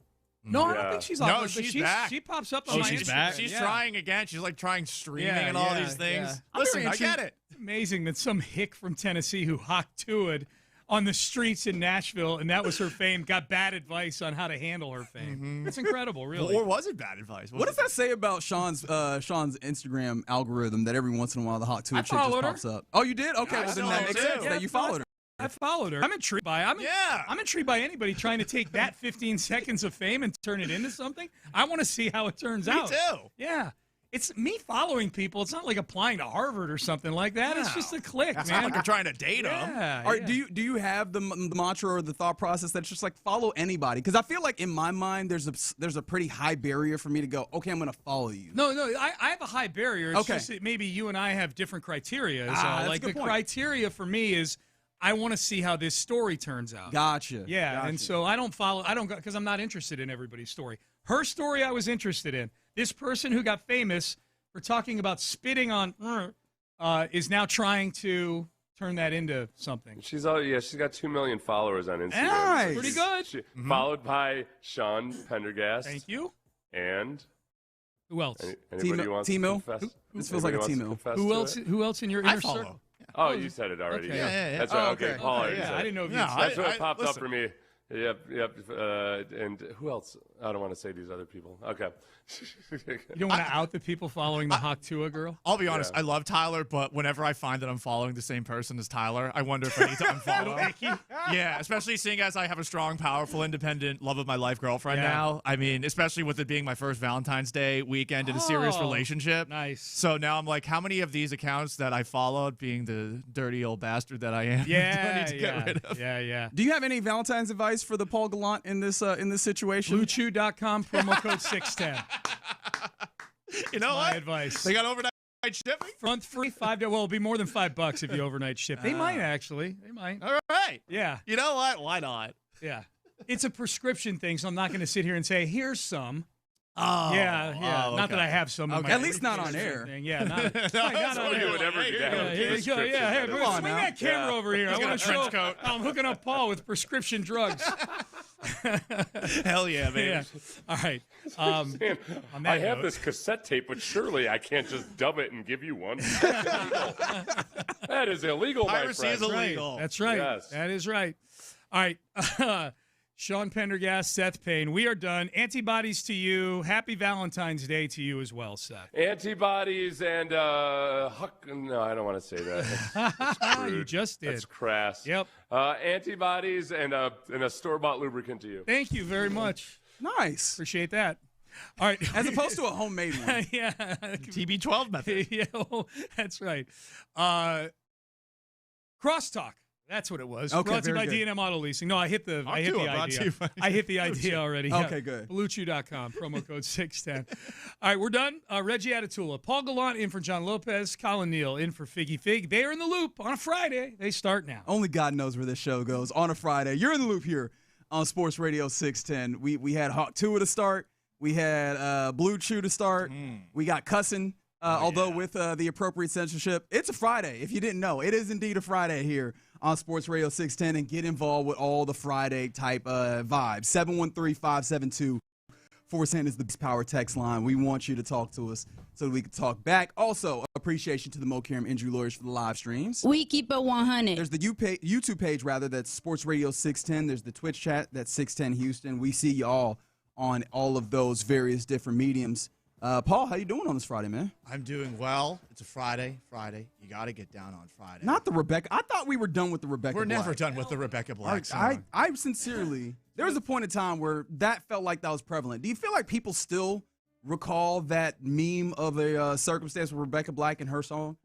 No, I don't think she's off. No, she's back. She pops up on my she's Instagram. back? She's trying again. She's like trying streaming and all these things. Yeah. Listen, I get it. It's amazing that some hick from Tennessee who Hawk Tua'd on the streets in Nashville, and that was her fame, got bad advice on how to handle her fame. It's incredible, really. Or was it bad advice? What does that say about Sean's Instagram algorithm that every once in a while the Hawk Tua chick just pops up? Oh, you did? Okay, well, then that makes sense that you followed her. I followed her. I'm intrigued by I'm intrigued by anybody trying to take that 15 seconds of fame and turn it into something. I want to see how it turns out. Me too. Yeah. It's me following people. It's not like applying to Harvard or something like that. It's just a click, It's man. not like you're trying to date them. Yeah. Do you have the mantra or the thought process that's just like follow anybody? Because I feel like in my mind there's a pretty high barrier for me to go, okay, I'm going to follow you. No, I have a high barrier. It's just that maybe you and I have different criteria. Like the criteria for me is I want to see how this story turns out. Gotcha. Yeah, and so I don't because I'm not interested in everybody's story. Her story I was interested in. This person who got famous for talking about spitting on is now trying to turn that into something. She's got 2 million followers on Instagram. Nice. Pretty good. Followed by Sean Pendergast. Thank you. And who else? Anybody wants to confess? This feels like a T-mill. Who else in your inner circle? Oh, you said it already. Okay. Yeah. That's right. Okay, Paul. I didn't know if you said that's what popped up for me. Yep. And who else? I don't want to say these other people. Okay. You don't want to out the people following the Hawk Tua girl? I'll be honest. I love Tyler, but whenever I find that I'm following the same person as Tyler, I wonder if I need to unfollow. Yeah, especially seeing as I have a strong, powerful, independent, love of my life girlfriend now. I mean, especially with it being my first Valentine's Day weekend in a serious relationship. Nice. So now I'm like, how many of these accounts that I followed, being the dirty old bastard that I am, do I need to get rid of? Yeah. Do you have any Valentine's advice for the Paul Gallant in this situation? BlueChew.com, promo code 610. You know my what? advice. They got overnight shipping? Front free, $5. Well, it'll be more than $5 if you overnight ship. They might actually. They might. All right. Yeah. You know what? Why not? Yeah. It's a prescription thing, so I'm not going to sit here and say, here's some. Oh. Yeah. okay. Not that I have some. In my At least not on air. Thing. Yeah. Not on air. Would ever do that. Here we go. Yeah. Hey, Come swing that camera over here. I want to show. coat. I'm hooking up Paul with prescription drugs. Hell yeah, baby. Yeah. All right. On that I have note, this cassette tape, but surely I can't just dub it and give you one. That is illegal, my Piracy friend. is illegal. That's right. Yes. That is right. All right. Sean Pendergast, Seth Payne, we are done. Antibodies to you. Happy Valentine's Day to you as well, Seth. Antibodies and no, I don't want to say that. That's You just did. That's crass. Yep. Antibodies and a store-bought lubricant to you. Thank you very much. Nice. Appreciate that. All right. As opposed to a homemade one. Yeah. TB12 method. Yeah, that's right. Crosstalk. That's what it was. Okay, Brought to you by very good. D&M Auto Leasing. No, I hit the idea. I hit the idea already. Okay, good. BlueChew.com, promo code 610. All right, we're done. Reggie Atatula, Paul Gallant in for John Lopez, Colin Neal in for Figgy Fig. They are in the loop on a Friday. They start now. Only God knows where this show goes on a Friday. You're in the loop here on Sports Radio 610. We had Hawk Tua to start. We had Blue Chew to start. We got cussing, although with the appropriate censorship. It's a Friday, if you didn't know. It is indeed a Friday here on Sports Radio 610, and get involved with all the Friday-type vibes. 713-572-410 is the Power text line. We want you to talk to us so that we can talk back. Also, appreciation to the Mo Karam Injury Lawyers for the live streams. We keep it 100. There's the YouTube page, that's Sports Radio 610. There's the Twitch chat, that's 610 Houston. We see you all on all of those various different mediums. Paul, how you doing on this Friday, man? I'm doing well. It's a Friday. You got to get down on Friday. Not the Rebecca. I thought we were done with the Rebecca We're Black. never done with the Rebecca Black song. I sincerely, there was a point in time where that felt like that was prevalent. Do you feel like people still recall that meme of a circumstance with Rebecca Black and her song?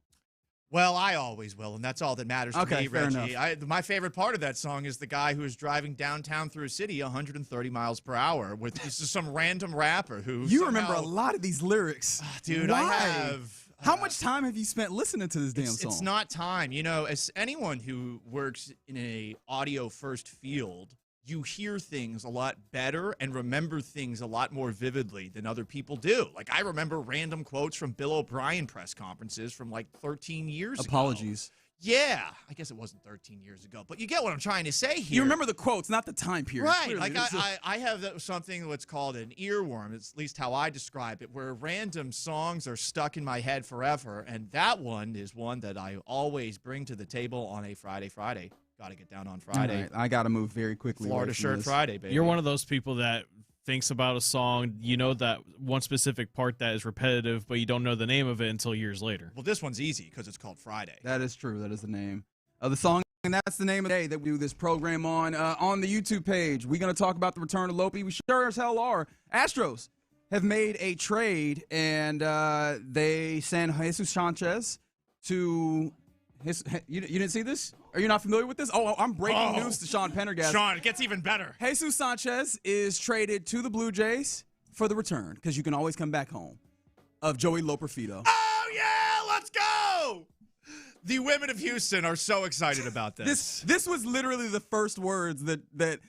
Well, I always will, and that's all that matters to me, fair Reggie. My favorite part of that song is the guy who is driving downtown through a city 130 miles per hour with this is some random rapper who You remember a lot of these lyrics. Dude, Why? I have. How much time have you spent listening to this damn song? It's not time. You know, as anyone who works in a audio-first field, you hear things a lot better and remember things a lot more vividly than other people do. Like, I remember random quotes from Bill O'Brien press conferences from, 13 years ago. Apologies. Yeah. I guess it wasn't 13 years ago. But you get what I'm trying to say here. You remember the quotes, not the time period. Right. Clearly. I have something that's called an earworm. It's at least how I describe it, where random songs are stuck in my head forever. And that one is one that I always bring to the table on a Friday. Got to get down on Friday. Right, I got to move very quickly. Florida Shirt Friday, baby. You're one of those people that thinks about a song, you know that one specific part that is repetitive, but you don't know the name of it until years later. Well, this one's easy because it's called Friday. That is true. That is the name of the song, and that's the name of the day that we do this program on the YouTube page. We're going to talk about the return of Lopi. We sure as hell are. Astros have made a trade, and they sent Jesus Sanchez to his. You didn't see this? Are you not familiar with this? Oh, I'm breaking news to Sean Pendergast. Sean, it gets even better. Jesus Sanchez is traded to the Blue Jays for the return, because you can always come back home, of Joey Loperfido. Oh, yeah, let's go! The women of Houston are so excited about this. This was literally the first words that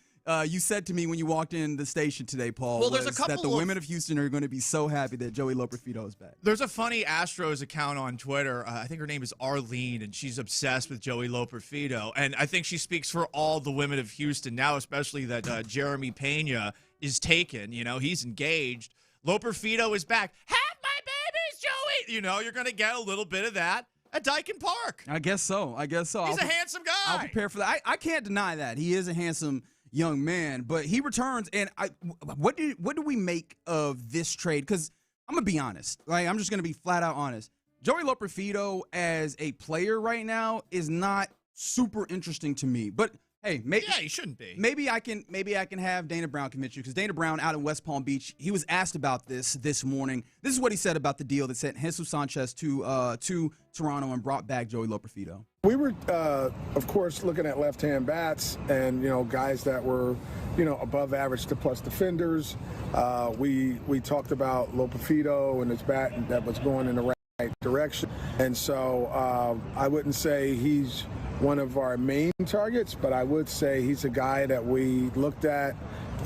you said to me when you walked in the station today, Paul. Well, there's a couple that the women of Houston are going to be so happy that Joey Loperfido is back. There's a funny Astros account on Twitter. I think her name is Arlene, and she's obsessed with Joey Loperfido. And I think she speaks for all the women of Houston now, especially that Jeremy Pena is taken. You know, he's engaged. Loperfido is back. Have my babies, Joey! You know, you're going to get a little bit of that at Dyken Park. I guess so. He's a handsome guy. I'll prepare for that. I can't deny that. He is a handsome young man, but he returns. And what do we make of this trade? Because I'm gonna be honest, I'm just gonna be flat out honest. Joey Loperfido as a player right now is not super interesting to me. But hey, he shouldn't be. Maybe I can have Dana Brown convince you, because Dana Brown out in West Palm Beach, he was asked about this morning. This is what he said about the deal that sent Jesus Sanchez to Toronto and brought back Joey Loperfido. We were, of course, looking at left-hand bats and, guys that were, above average to plus defenders. We talked about Loperfido and his bat that was going in the right direction. And so I wouldn't say he's one of our main targets, but I would say he's a guy that we looked at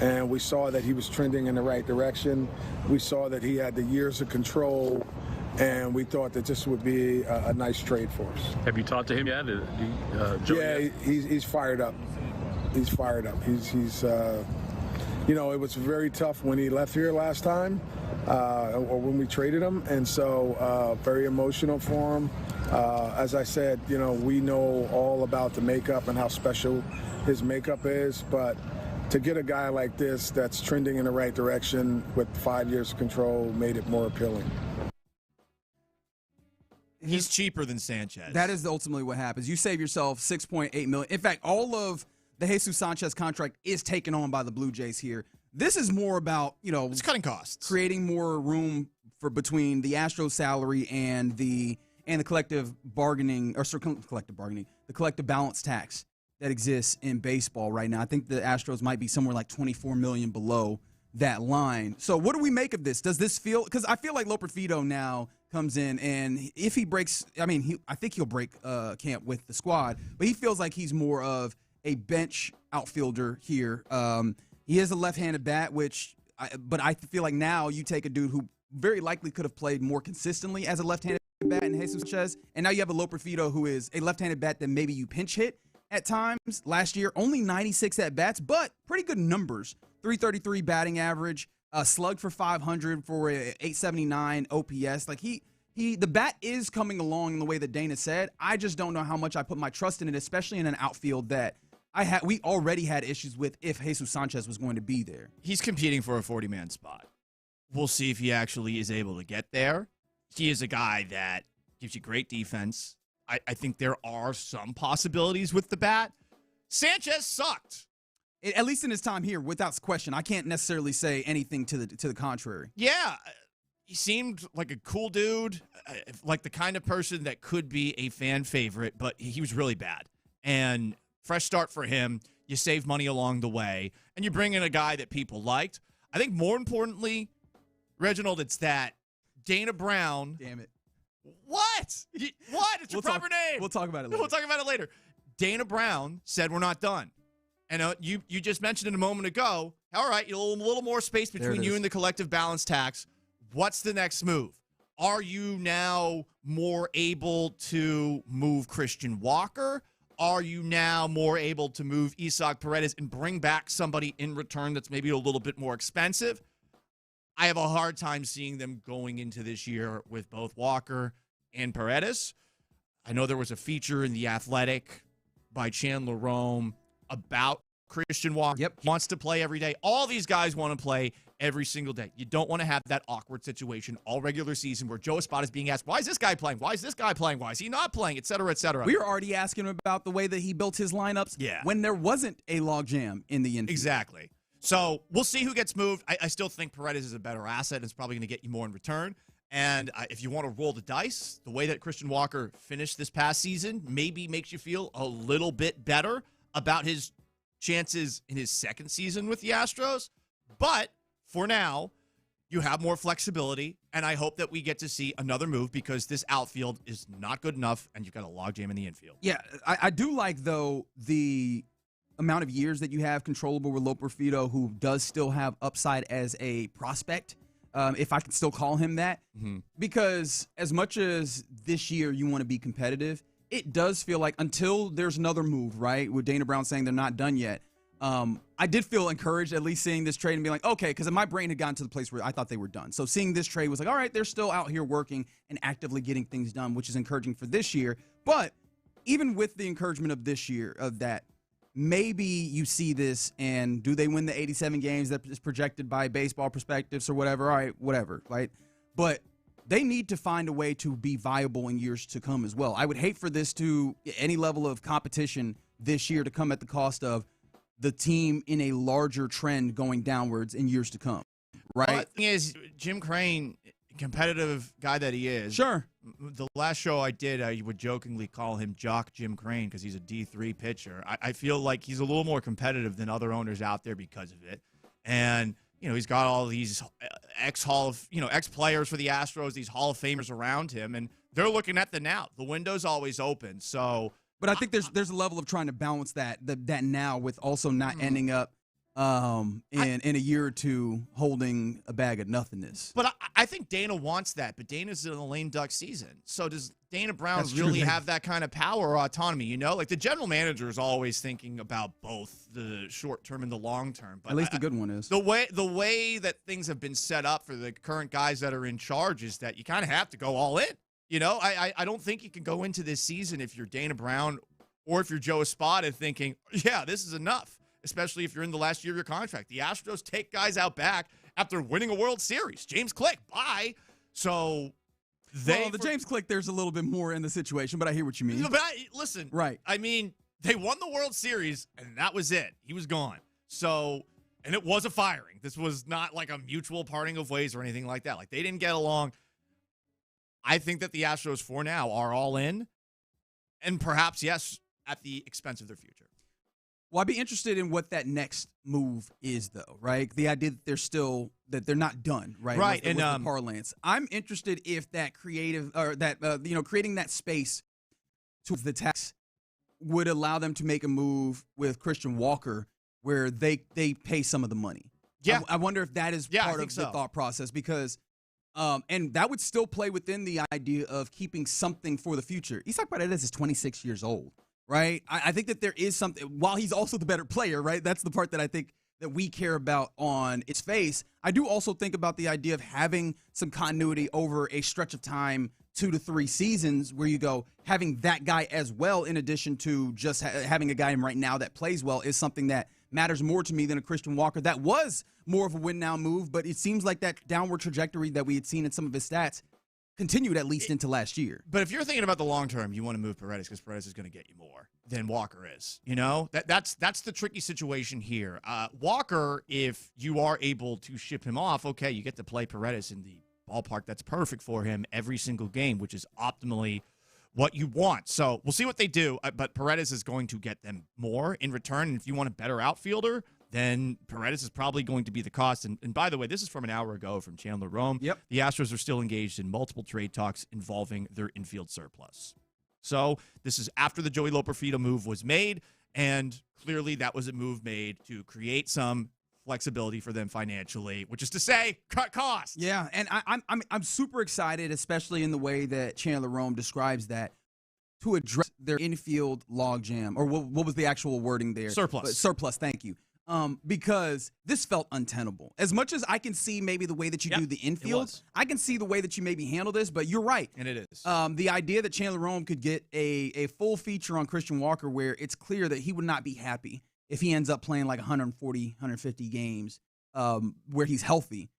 and we saw that he was trending in the right direction. We saw that he had the years of control, and we thought that this would be a nice trade for us. Have you talked to him yet? He's fired up. He's fired up. He's it was very tough when he left here last time, or when we traded him, and so very emotional for him. As I said, we know all about the makeup and how special his makeup is, but to get a guy like this that's trending in the right direction with 5 years of control made it more appealing. He's cheaper than Sanchez. That is ultimately what happens. You save yourself $6.8 million. In fact, all of the Jesus Sanchez contract is taken on by the Blue Jays here. This is more about, it's cutting costs, creating more room for between the Astros salary and the collective bargaining, the collective balance tax that exists in baseball right now. I think the Astros might be somewhere like $24 million below that line. So what do we make of this? Does this feel – because I feel like Loperfido now comes in, and if he breaks – I think he'll break camp with the squad, but he feels like he's more of a bench outfielder here. He has a left-handed bat, but I feel like now you take a dude who very likely could have played more consistently as a left-handed bat in Jesus Sanchez, and now you have a Loperfido who is a left-handed bat that maybe you pinch hit at times. Last year, only 96 at-bats, but pretty good numbers. 333 batting average, slugged for 500 for a 879 OPS. Like the bat is coming along in the way that Dana said. I just don't know how much I put my trust in it, especially in an outfield that we already had issues with if Jesus Sanchez was going to be there. He's competing for a 40-man spot. We'll see if he actually is able to get there. He is a guy that gives you great defense. I think there are some possibilities with the bat. Sanchez sucked. At least in his time here, without question. I can't necessarily say anything to the contrary. Yeah, he seemed like a cool dude, like the kind of person that could be a fan favorite, but he was really bad. And fresh start for him. You save money along the way, and you bring in a guy that people liked. I think more importantly, Reginald, it's that Dana Brown. Damn it. What? What? It's your proper name. We'll talk about it later. We'll talk about it later. Dana Brown said we're not done. And you just mentioned it a moment ago. All right, a little more space between you and the collective balance tax. What's the next move? Are you now more able to move Christian Walker? Are you now more able to move Isaac Paredes and bring back somebody in return that's maybe a little bit more expensive? I have a hard time seeing them going into this year with both Walker and Paredes. I know there was a feature in The Athletic by Chandler Rome about Christian Walker. Yep. Wants to play every day. All these guys want to play every single day. You don't want to have that awkward situation all regular season where Joe Espada is being asked, why is this guy playing? Why is this guy playing? Why is he not playing? Et cetera, et cetera. We were already asking him about the way that he built his lineups when there wasn't a logjam in the infield. Exactly. So we'll see who gets moved. I still think Paredes is a better asset. It's probably going to get you more in return. And if you want to roll the dice, the way that Christian Walker finished this past season maybe makes you feel a little bit better about his chances in his second season with the Astros. But for now, you have more flexibility, and I hope that we get to see another move because this outfield is not good enough, and you've got a logjam in the infield. Yeah, I do like, though, the amount of years that you have controllable with Loperfido, who does still have upside as a prospect, if I can still call him that. Mm-hmm. Because as much as this year you want to be competitive, it does feel like until there's another move, right, with Dana Brown saying they're not done yet, I did feel encouraged at least seeing this trade and being like, okay, because my brain had gotten to the place where I thought they were done. So seeing this trade was like, all right, they're still out here working and actively getting things done, which is encouraging for this year. But even with the encouragement of this year, of that, maybe you see this and do they win the 87 games that is projected by baseball perspectives or whatever? All right, whatever, right? But they need to find a way to be viable in years to come as well. I would hate for this to, any level of competition this year, to come at the cost of the team in a larger trend going downwards in years to come, right? Well, the thing is, Jim Crane, competitive guy that he is. Sure. The last show I did, I would jokingly call him Jock Jim Crane because he's a D3 pitcher. I feel like he's a little more competitive than other owners out there because of it. And, you know, he's got all these ex-players for the Astros, these Hall of Famers around him, and they're looking at the now. The window's always open, so... But I think there's a level of trying to balance that now with also not ending up in a year or two holding a bag of nothingness. But I think Dana wants that, but Dana's in a lame duck season. So does Dana Brown really have that kind of power or autonomy? You know, like the general manager is always thinking about both the short term and the long term. But at least the good one is. The way that things have been set up for the current guys that are in charge is that you kind of have to go all in. You know, I don't think you can go into this season if you're Dana Brown or if you're Joe Espada thinking, yeah, this is enough, especially if you're in the last year of your contract. The Astros take guys out back after winning a World Series. James Click, bye. So the James Click, there's a little bit more in the situation, but I hear what you mean. But listen, right. I mean, they won the World Series, and that was it. He was gone. So, and it was a firing. This was not like a mutual parting of ways or anything like that. Like, they didn't get along. I think that the Astros, for now, are all in, and perhaps, yes, at the expense of their future. Well, I'd be interested in what that next move is, though, right? The idea that they're not done, right? Right, with the parlance. I'm interested if that creative or that creating that space to the tax would allow them to make a move with Christian Walker where they pay some of the money. Yeah, I wonder if that is part of the thought process because. And that would still play within the idea of keeping something for the future. Isaac Paredes is 26 years old, right? I think that there is something, while he's also the better player, right? That's the part that I think that we care about on its face. I do also think about the idea of having some continuity over a stretch of time, 2 to 3 seasons, where you go, having that guy as well, in addition to just having a guy in right now that plays well, is something that matters more to me than a Christian Walker. That was more of a win-now move, but it seems like that downward trajectory that we had seen in some of his stats continued at least into last year. But if you're thinking about the long term, you want to move Paredes because Paredes is going to get you more than Walker is. You know, that's the tricky situation here. Walker, if you are able to ship him off, okay, you get to play Paredes in the ballpark that's perfect for him every single game, which is optimally what you want. So we'll see what they do, but Paredes is going to get them more in return. And if you want a better outfielder, then Paredes is probably going to be the cost. And by the way, this is from an hour ago from Chandler Rome. Yep. The Astros are still engaged in multiple trade talks involving their infield surplus. So this is after the Joey Loperfido move was made, and clearly that was a move made to create some flexibility for them financially, which is to say, cut costs. Yeah, and I'm super excited, especially in the way that Chandler Rome describes that, to address their infield logjam, or what was the actual wording there? Surplus, thank you. Because this felt untenable. As much as I can see maybe the way that you do the infield, I can see the way that you maybe handle this, but you're right. And it is. The idea that Chandler Rome could get a full feature on Christian Walker where it's clear that he would not be happy if he ends up playing like 140, 150 games where he's healthy.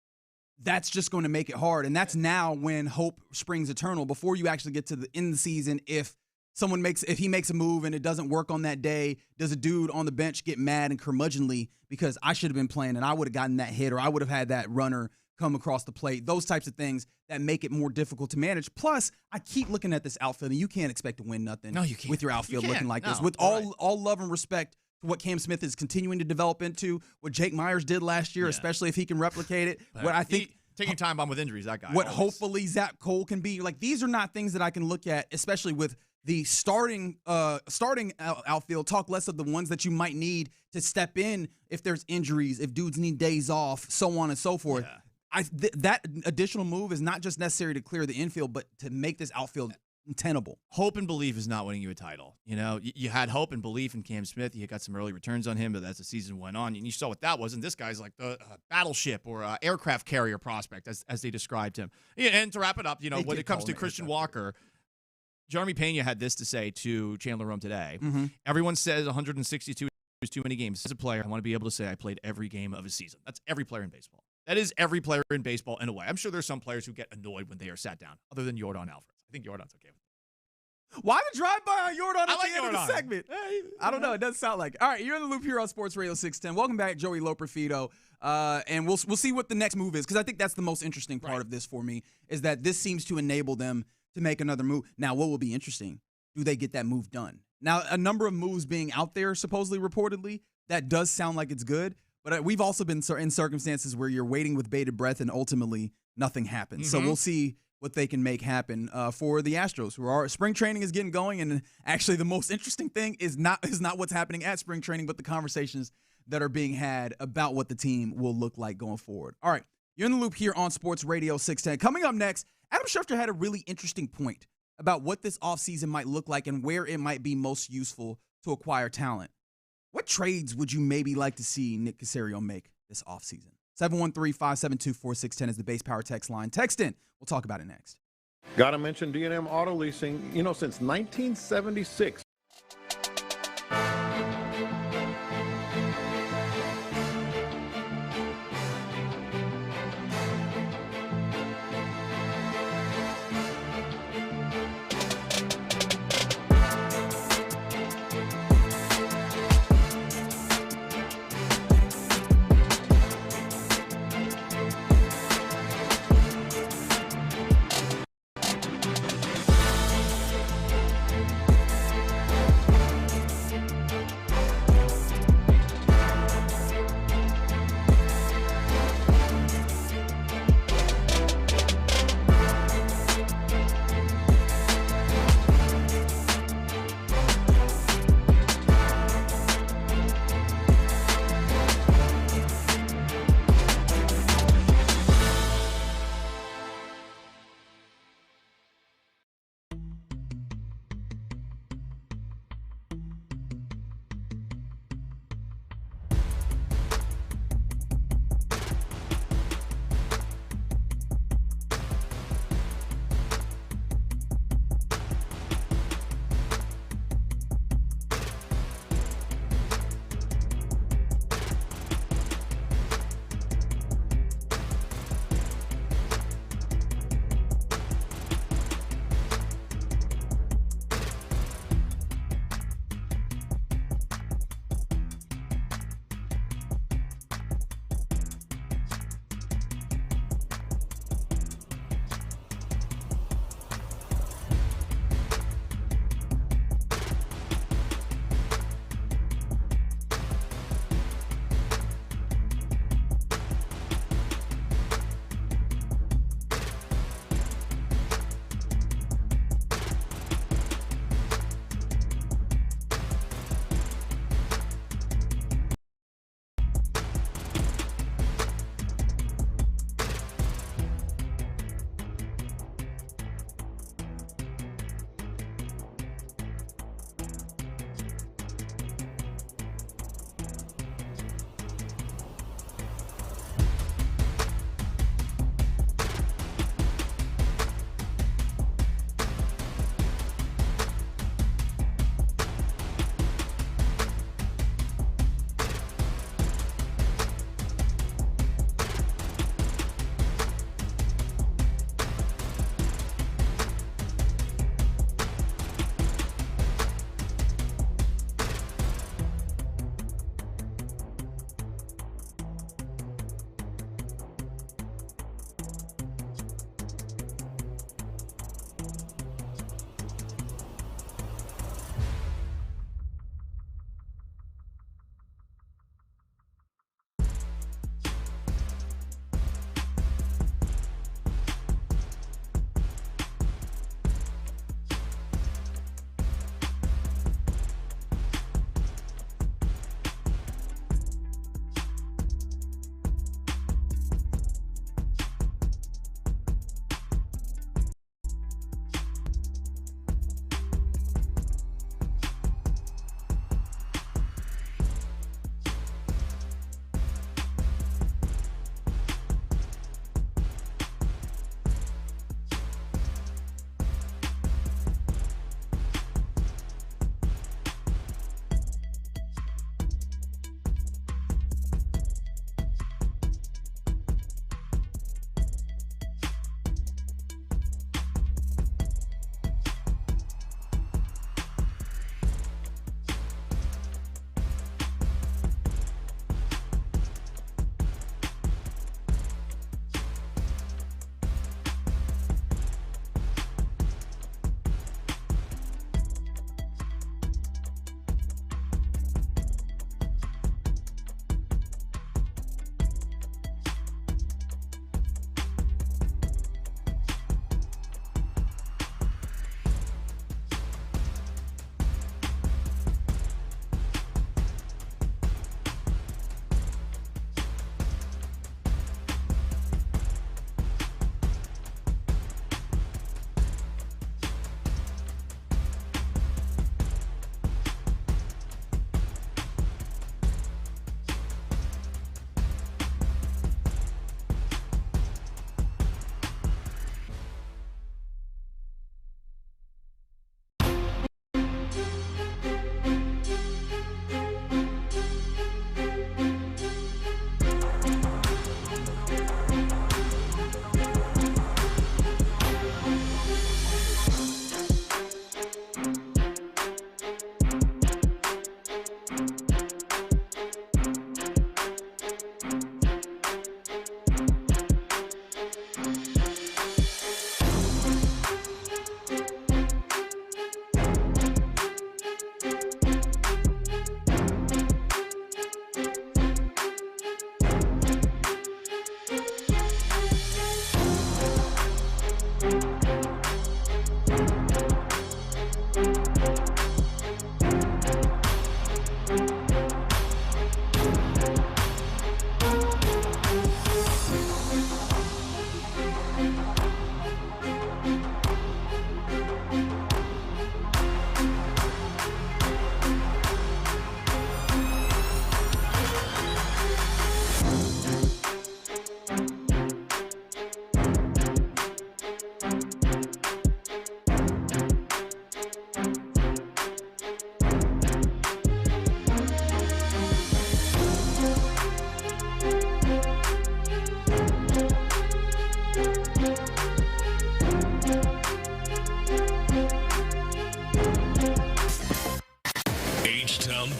That's just going to make it hard. And that's now when hope springs eternal before you actually get to the end of the season. If he makes a move and it doesn't work on that day, does a dude on the bench get mad and curmudgeonly because I should have been playing and I would have gotten that hit or I would have had that runner come across the plate? Those types of things that make it more difficult to manage. Plus, I keep looking at this outfield and you can't expect to win nothing with your outfield looking like this. With all love and respect to what Cam Smith is continuing to develop into, what Jake Myers did last year, especially if he can replicate it. What I think taking time bomb with injuries, that guy. What hopefully Zach Cole can be. Like, these are not things that I can look at, especially with the starting outfield. Talk less of the ones that you might need to step in if there's injuries, if dudes need days off, so on and so forth. Yeah. That additional move is not just necessary to clear the infield, but to make this outfield tenable. Hope and belief is not winning you a title. You know, you had hope and belief in Cam Smith. You got some early returns on him, but as the season went on, and you saw what that was. And this guy's like the battleship or aircraft carrier prospect, as they described him. Yeah, and to wrap it up, you know, when it comes to Christian Walker, Jeremy Pena had this to say to Chandler Rome today. Mm-hmm. Everyone says 162 is too many games. As a player, I want to be able to say I played every game of a season. That's every player in baseball. That is every player in baseball in a way. I'm sure there's some players who get annoyed when they are sat down, other than Yordan Alvarez. I think Yordan's okay with it. Why the drive-by on Yordan at like the end of the segment? I don't know. It doesn't sound like it. All right, you're in the loop here on Sports Radio 610. Welcome back, Joey Loperfido. And we'll see what the next move is, because I think that's the most interesting part of this for me, is that this seems to enable them to make another move. Now, what will be interesting, do they get that move done? Now, a number of moves being out there, supposedly, reportedly, that does sound like it's good, but we've also been in circumstances where you're waiting with bated breath and ultimately nothing happens. So we'll see what they can make happen for the Astros, who are spring training is getting going. And actually the most interesting thing is not what's happening at spring training, but the conversations that are being had about what the team will look like going forward. All right, you're in the loop here on Sports Radio 610. Coming up next, Adam Schefter had a really interesting point about what this offseason might look like and where it might be most useful to acquire talent. What trades would you maybe like to see Nick Caserio make this offseason? 713-572-4610 is the base power text line. Text in. We'll talk about it next. Got to mention D&M Auto Leasing, since 1976.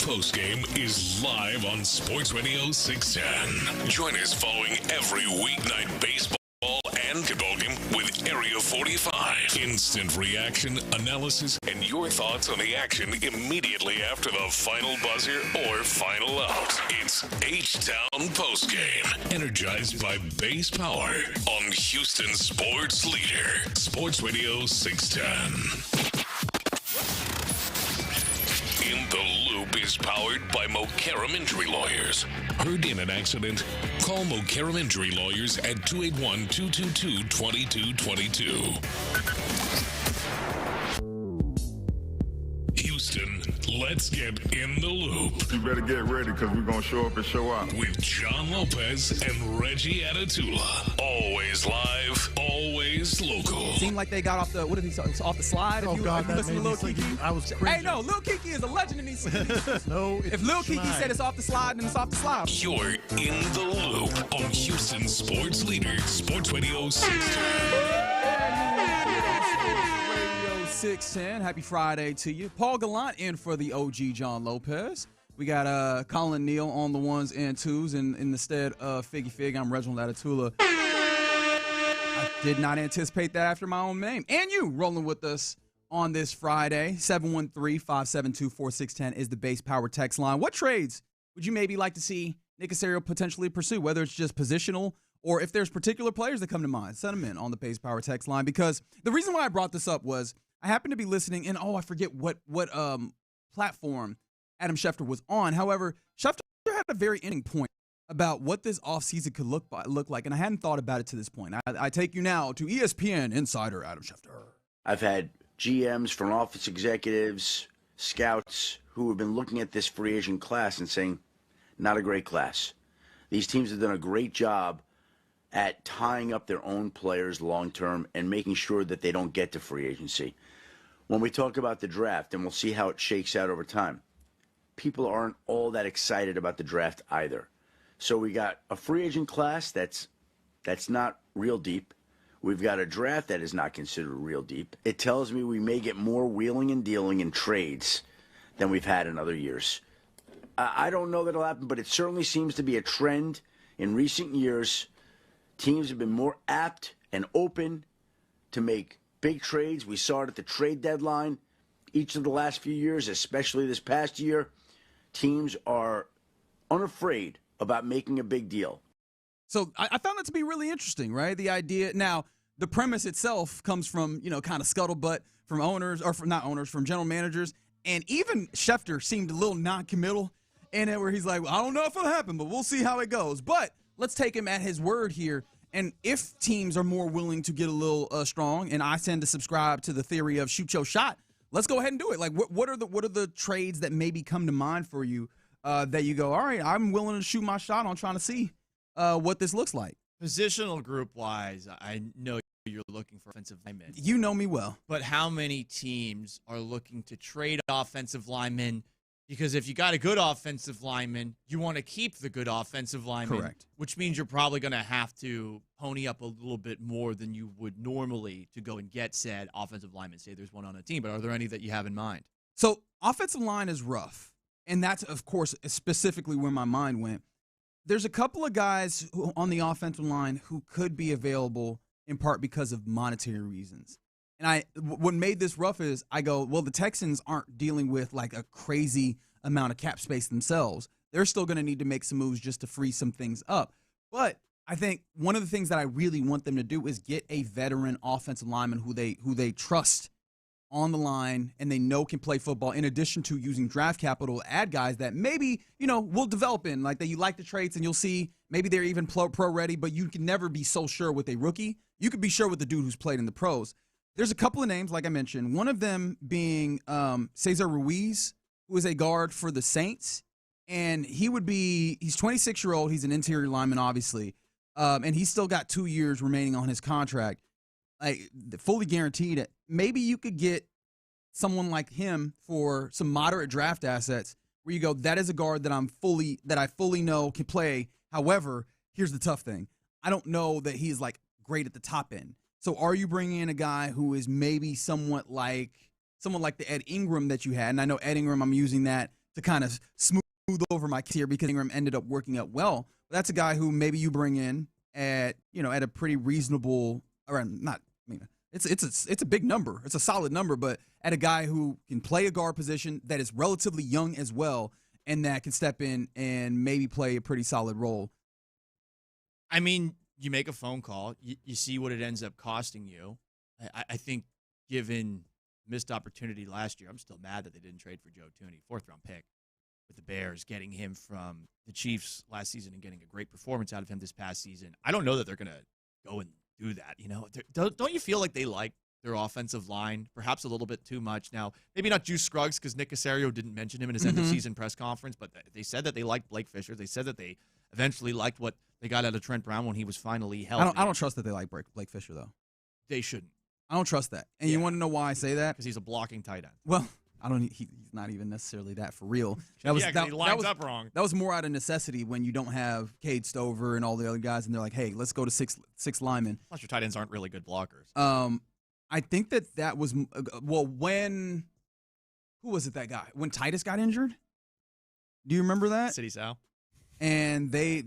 postgame is live on Sports Radio 610. Join us following every weeknight baseball and football game with Area 45. Instant reaction, analysis, and your thoughts on the action immediately after the final buzzer or final out. It's H-Town Postgame, energized by Base Power on Houston Sports Leader, Sports Radio 610. In the Loop is powered by Mokaram Injury Lawyers. Heard in an accident? Call Mokaram Injury Lawyers at 281-222-2222. Houston, let's get in the loop. You better get ready because we're going to show up and show out. With John Lopez and Reggie Atatula. Always live, always local. Seemed like they got off the, off the slide? Oh, God, that listen to made Lil me Kiki. think I was Hey, cringing. no, Lil Kiki is a legend in these cities. No, if Lil Kiki said it's off the slide, then it's off the slide. You're in the loop on Houston Sports Leader, Sports Radio 610. Happy Friday to you. Paul Gallant in for the OG John Lopez. We got Colin Neal on the ones and twos, and in the stead of Figgy Fig, I'm Reginald Atatula. I did not anticipate that after my own name. And you rolling with us on this Friday. 713-572-4610 is the Base Power text line. What trades would you maybe like to see Nick Caserio potentially pursue, whether it's just positional or if there's particular players that come to mind? Send them in on the Base Power text line, because the reason why I brought this up was I happened to be listening, and I forget what platform Adam Schefter was on. However, Schefter had a very interesting point about what this offseason could look like, and I hadn't thought about it to this point. I take you now to ESPN insider Adam Schefter. I've had GMs, front office executives, scouts who have been looking at this free agent class and saying, not a great class. These teams have done a great job at tying up their own players long-term and making sure that they don't get to free agency. When we talk about the draft, and we'll see how it shakes out over time, people aren't all that excited about the draft either. So we got a free agent class that's not real deep. We've got a draft that is not considered real deep. It tells me we may get more wheeling and dealing in trades than we've had in other years. I don't know that it'll happen, but it certainly seems to be a trend in recent years. Teams have been more apt and open to make big trades. We saw it at the trade deadline. Each of the last few years, especially this past year, teams are unafraid about making a big deal. So I found that to be really interesting, right? The idea, now, the premise itself comes from, kind of scuttlebutt from owners, or from, not owners, from general managers. And even Schefter seemed a little non-committal in it, where he's like, well, I don't know if it'll happen, but we'll see how it goes. But let's take him at his word here. And if teams are more willing to get a little strong, and I tend to subscribe to the theory of shoot your shot, let's go ahead and do it. Like, what are the trades that maybe come to mind for you that you go, all right, I'm willing to shoot my shot on trying to see what this looks like? Positional group-wise, I know you're looking for offensive linemen. You know me well. But how many teams are looking to trade offensive linemen? Because if you got a good offensive lineman, you want to keep the good offensive lineman. Correct. Which means you're probably going to have to pony up a little bit more than you would normally to go and get said offensive lineman. Say there's one on a team, but are there any that you have in mind? So offensive line is rough. And that's, of course, specifically where my mind went. There's a couple of guys on the offensive line who could be available in part because of monetary reasons. And what made this rough is I go, well, the Texans aren't dealing with like a crazy amount of cap space themselves. They're still going to need to make some moves just to free some things up. But I think one of the things that I really want them to do is get a veteran offensive lineman who they trust on the line and they know can play football, in addition to using draft capital to add guys that maybe, will develop in, like that you like the traits and you'll see maybe they're even pro ready, but you can never be so sure with a rookie. You could be sure with the dude who's played in the pros. There's a couple of names, like I mentioned, one of them being Cesar Ruiz, who is a guard for the Saints. And he's 26-year-old. He's an interior lineman, obviously. And he's still got 2 years remaining on his contract, like fully guaranteed. Maybe you could get someone like him for some moderate draft assets where you go, that is a guard that I fully know can play. However, here's the tough thing. I don't know that he's like great at the top end. So are you bringing in a guy who is maybe someone like the Ed Ingram that you had? And I know Ed Ingram, I'm using that to kind of smooth over my case here because Ingram ended up working out well. But that's a guy who maybe you bring in at a pretty reasonable, or not. I mean, it's a big number. It's a solid number, but at a guy who can play a guard position that is relatively young as well, and that can step in and maybe play a pretty solid role. I mean, you make a phone call, you see what it ends up costing you. I think given missed opportunity last year, I'm still mad that they didn't trade for Joe Thuney, 4th-round pick with the Bears, getting him from the Chiefs last season and getting a great performance out of him this past season. I don't know that they're going to go and do that. Don't you feel like they like their offensive line perhaps a little bit too much? Now, maybe not Juice Scruggs because Nick Caserio didn't mention him in his end-of-season press conference, but they said that they liked Blake Fisher. They said that they eventually liked what they got out of Trent Brown when he was finally healthy. I don't trust that they like Blake Fisher, though. They shouldn't. I don't trust that. And you want to know why I say that? Because he's a blocking tight end. Well, he's not even necessarily that for real. He lines up wrong. That was more out of necessity when you don't have Cade Stover and all the other guys, and they're like, hey, let's go to six linemen. Plus, your tight ends aren't really good blockers. I think that was when who was it that guy? When Titus got injured? Do you remember that? City Sal. And they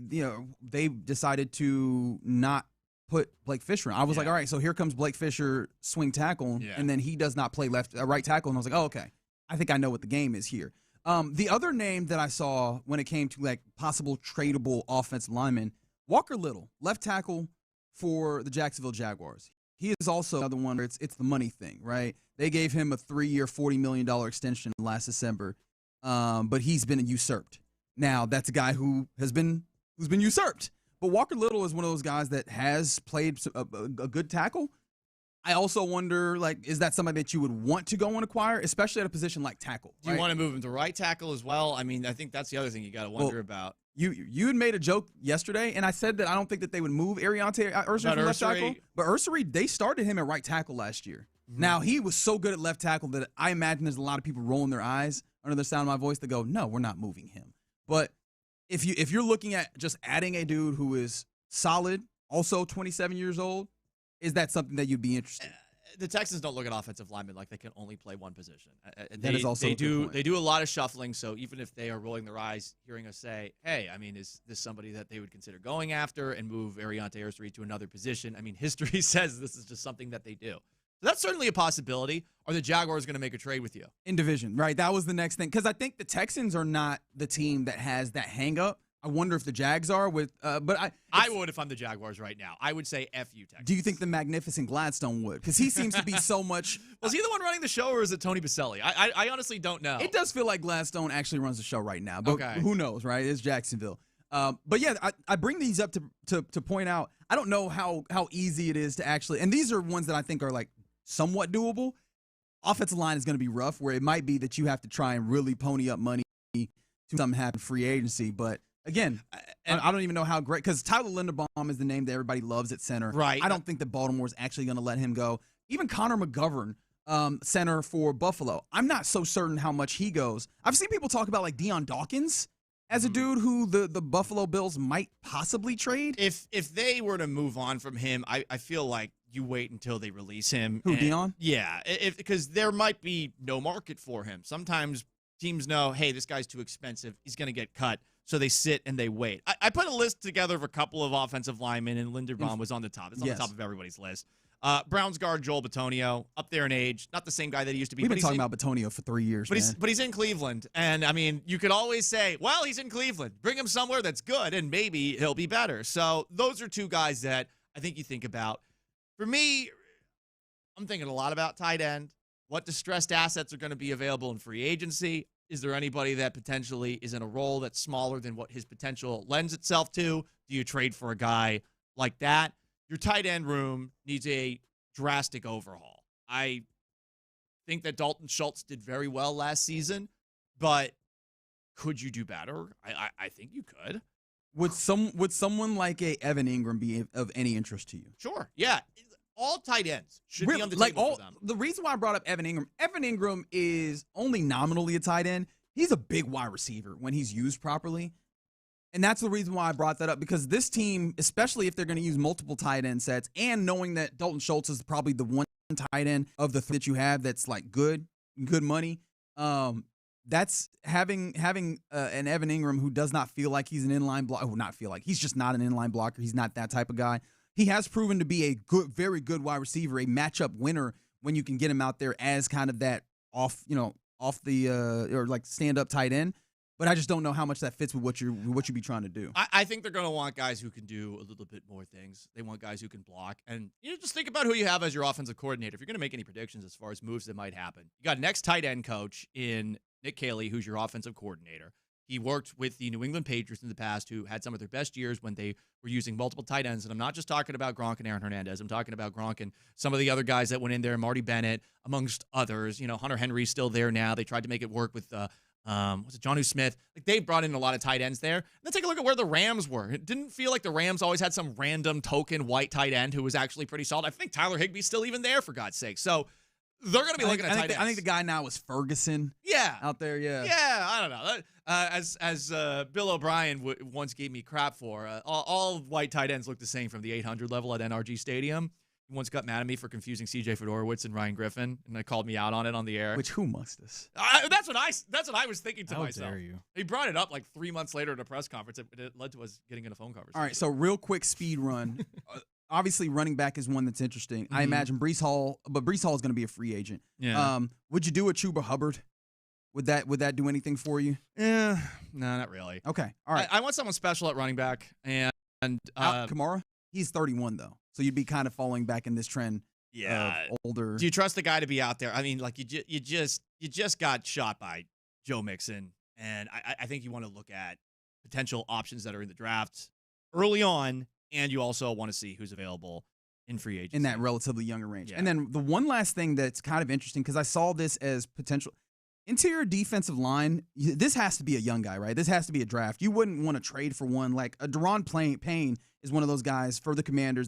decided to not put Blake Fisher on. I was like, all right, so here comes Blake Fisher, swing tackle, and then he does not play right tackle. And I was like, oh, okay. I think I know what the game is here. The other name that I saw when it came to like possible tradable offensive linemen, Walker Little, left tackle for the Jacksonville Jaguars. He is also another one where it's the money thing, right? They gave him a 3-year, $40 million extension last December, but he's been usurped. Now, that's a guy who's been usurped. But Walker Little is one of those guys that has played a good tackle. I also wonder, is that somebody that you would want to go and acquire, especially at a position like tackle? Do you want to move him to right tackle as well? I mean, I think that's the other thing you got to wonder about. You had made a joke yesterday, and I said that I don't think that they would move Ariante Ursery from left tackle. But Ursery, they started him at right tackle last year. Mm-hmm. Now, he was so good at left tackle that I imagine there's a lot of people rolling their eyes under the sound of my voice that go, no, we're not moving him. But if you're looking at just adding a dude who is solid, also 27 years old, is that something that you'd be interested in? The Texans don't look at offensive linemen like they can only play one position. That is also they do a lot of shuffling. So even if they are rolling their eyes, hearing us say, "Hey, I mean, is this somebody that they would consider going after and move Ariante Ursery to another position?" I mean, history says this is just something that they do. So that's certainly a possibility. Are the Jaguars going to make a trade with you in division? Right, that was the next thing because I think the Texans are not the team that has that hang up. I wonder if the Jags are with, but I would if I'm the Jaguars right now. I would say F you, Texans. Do you think the magnificent Gladstone would? Because he seems to be so much. Was he the one running the show, or is it Tony Baselli? I honestly don't know. It does feel like Gladstone actually runs the show right now, but who knows, right? It's Jacksonville. But yeah, I bring these up to point out. I don't know how easy it is to actually, and these are ones that I think are like somewhat doable. Offensive line is going to be rough, where it might be that you have to try and really pony up money to something happen free agency, but. Again, I don't even know how great, because Tyler Linderbaum is the name that everybody loves at center. Right. I don't think that Baltimore's actually going to let him go. Even Connor McGovern, center for Buffalo, I'm not so certain how much he goes. I've seen people talk about like Deion Dawkins as a dude who the Buffalo Bills might possibly trade. If they were to move on from him, I feel like you wait until they release him. Who, Deion? Yeah, because there might be no market for him. Sometimes teams know, hey, this guy's too expensive. He's going to get cut. So they sit and they wait. I put a list together of a couple of offensive linemen, and Linderbaum was on the top. It's on the top of everybody's list. Browns guard Joel Bitonio, up there in age. Not the same guy that he used to be. We've been talking about Bitonio for 3 years, but he's in Cleveland. And, I mean, you could always say, well, he's in Cleveland. Bring him somewhere that's good, and maybe he'll be better. So those are two guys that I think you think about. For me, I'm thinking a lot about tight end. What distressed assets are going to be available in free agency? Is there anybody that potentially is in a role that's smaller than what his potential lends itself to? Do you trade for a guy like that? Your tight end room needs a drastic overhaul. I think that Dalton Schultz did very well last season, but could you do better? I think you could. Would someone like a Evan Ingram be of any interest to you? Sure. Yeah. All tight ends should be on the table for them. The reason why I brought up Evan Ingram is only nominally a tight end. He's a big wide receiver when he's used properly. And that's the reason why I brought that up, because this team, especially if they're going to use multiple tight end sets, and knowing that Dalton Schultz is probably the one tight end of the that you have that's like good money, that's having an Evan Ingram who does not feel like he's an inline blocker. Oh, not feel like. He's just not an inline blocker. He's not that type of guy. He has proven to be a good, very good wide receiver, a matchup winner when you can get him out there as kind of that off the or like stand up tight end. But I just don't know how much that fits with what you be trying to do. I think they're going to want guys who can do a little bit more things. They want guys who can block. And just think about who you have as your offensive coordinator. If you're going to make any predictions as far as moves that might happen, you got an ex-tight end coach in Nick Caley, who's your offensive coordinator. He worked with the New England Patriots in the past, who had some of their best years when they were using multiple tight ends. And I'm not just talking about Gronk and Aaron Hernandez. I'm talking about Gronk and some of the other guys that went in there, Marty Bennett, amongst others. Hunter Henry's still there now. They tried to make it work with Jonnu Smith. Like, they brought in a lot of tight ends there. And then take a look at where the Rams were. It didn't feel like the Rams always had some random token white tight end who was actually pretty solid. I think Tyler Higbee's still even there, for God's sake. So they're going to be looking at tight ends. I think the guy now is Ferguson. Yeah. Out there, yeah. Yeah, I don't know. As Bill O'Brien once gave me crap for, all white tight ends look the same from the 800 level at NRG Stadium. He once got mad at me for confusing C.J. Fedorowicz and Ryan Griffin, and called me out on it on the air. Which, who must this? That's what I was thinking to myself. How dare you? He brought it up like 3 months later at a press conference. It led to us getting in a phone conversation. All right, so real quick speed run. Obviously, running back is one that's interesting. I imagine Breece Hall, but Breece Hall is going to be a free agent. Yeah. Would you do a Chuba Hubbard? Would that do anything for you? No, not really. Okay, all right. I want someone special at running back, and Kamara. He's 31 though, so you'd be kind of falling back in this trend. Yeah, older. Do you trust the guy to be out there? I mean, like you just got shot by Joe Mixon, and I think you want to look at potential options that are in the draft early on, and you also want to see who's available in free agency in that relatively younger range. Yeah. And then the one last thing that's kind of interesting, because I saw this as potential interior defensive line. This has to be a young guy, right? This has to be a draft. You wouldn't want to trade for one like a Deron Payne is one of those guys for the Commanders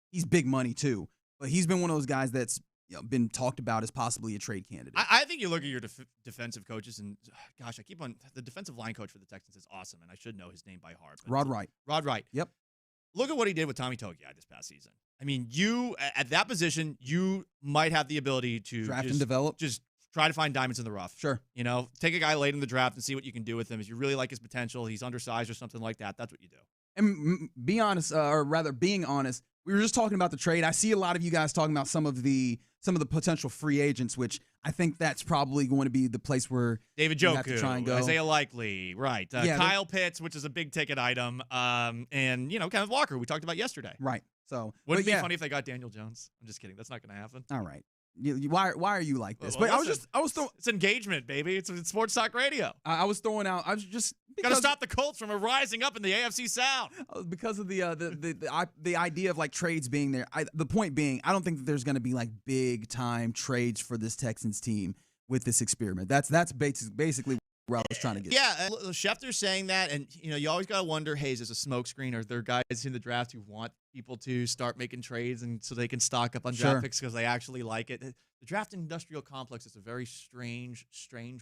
he's big money too. But he's been one of those guys that's been talked about as possibly a trade candidate. I think you look at your defensive coaches, and gosh, the defensive line coach for the Texans is awesome, and I should know his name by heart. Rod Wright. Rod Wright. Yep. Look at what he did with Tommy Togiai this past season. I mean, you at that position, you might have the ability to draft and develop. Just try to find diamonds in the rough. Sure. Take a guy late in the draft and see what you can do with him. If you really like his potential, he's undersized or something like that, that's what you do. And be honest, or rather being honest, we were just talking about the trade. I see a lot of you guys talking about some of the potential free agents, which I think that's probably going to be the place where David Njoku, Isaiah Likely, right? Kyle Pitts, which is a big ticket item, and Kenneth Walker, we talked about yesterday. Right. So wouldn't it be funny if they got Daniel Jones? I'm just kidding. That's not going to happen. All right. Why are you like this? Well, but I was throwing. It's engagement, baby. It's Sports Talk Radio. I was throwing out. I was just got to stop the Colts from rising up in the AFC South because of the idea of like trades being there. The point being, I don't think that there's going to be like big time trades for this Texans team with this experiment. That's basically where I was trying to get. Yeah, Schefter's saying that, and you always got to wonder, hey, is this a smokescreen? Are there guys in the draft who want people to start making trades and so they can stock up on draft picks because they actually like it? The draft industrial complex is a very strange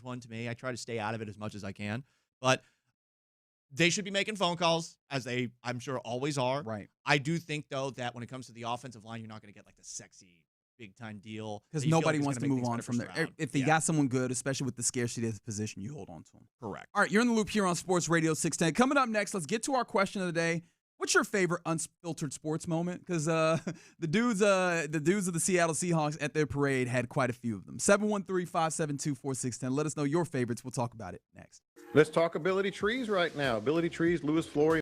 one to me. I try to stay out of it as much as I can, but they should be making phone calls, as they, I'm sure, always are. Right. I do think, though, that when it comes to the offensive line, you're not going to get like the sexy big-time deal. Because nobody wants to move on from there. If they got someone good, especially with the scarcity of the position, you hold on to them. Correct. All right, you're in the loop here on Sports Radio 610. Coming up next, let's get to our question of the day. What's your favorite unfiltered sports moment? Because the dudes of the Seattle Seahawks at their parade had quite a few of them. 713-572-4610. Let us know your favorites. We'll talk about it next. Let's talk ability trees right now. Ability trees, Louis Flory.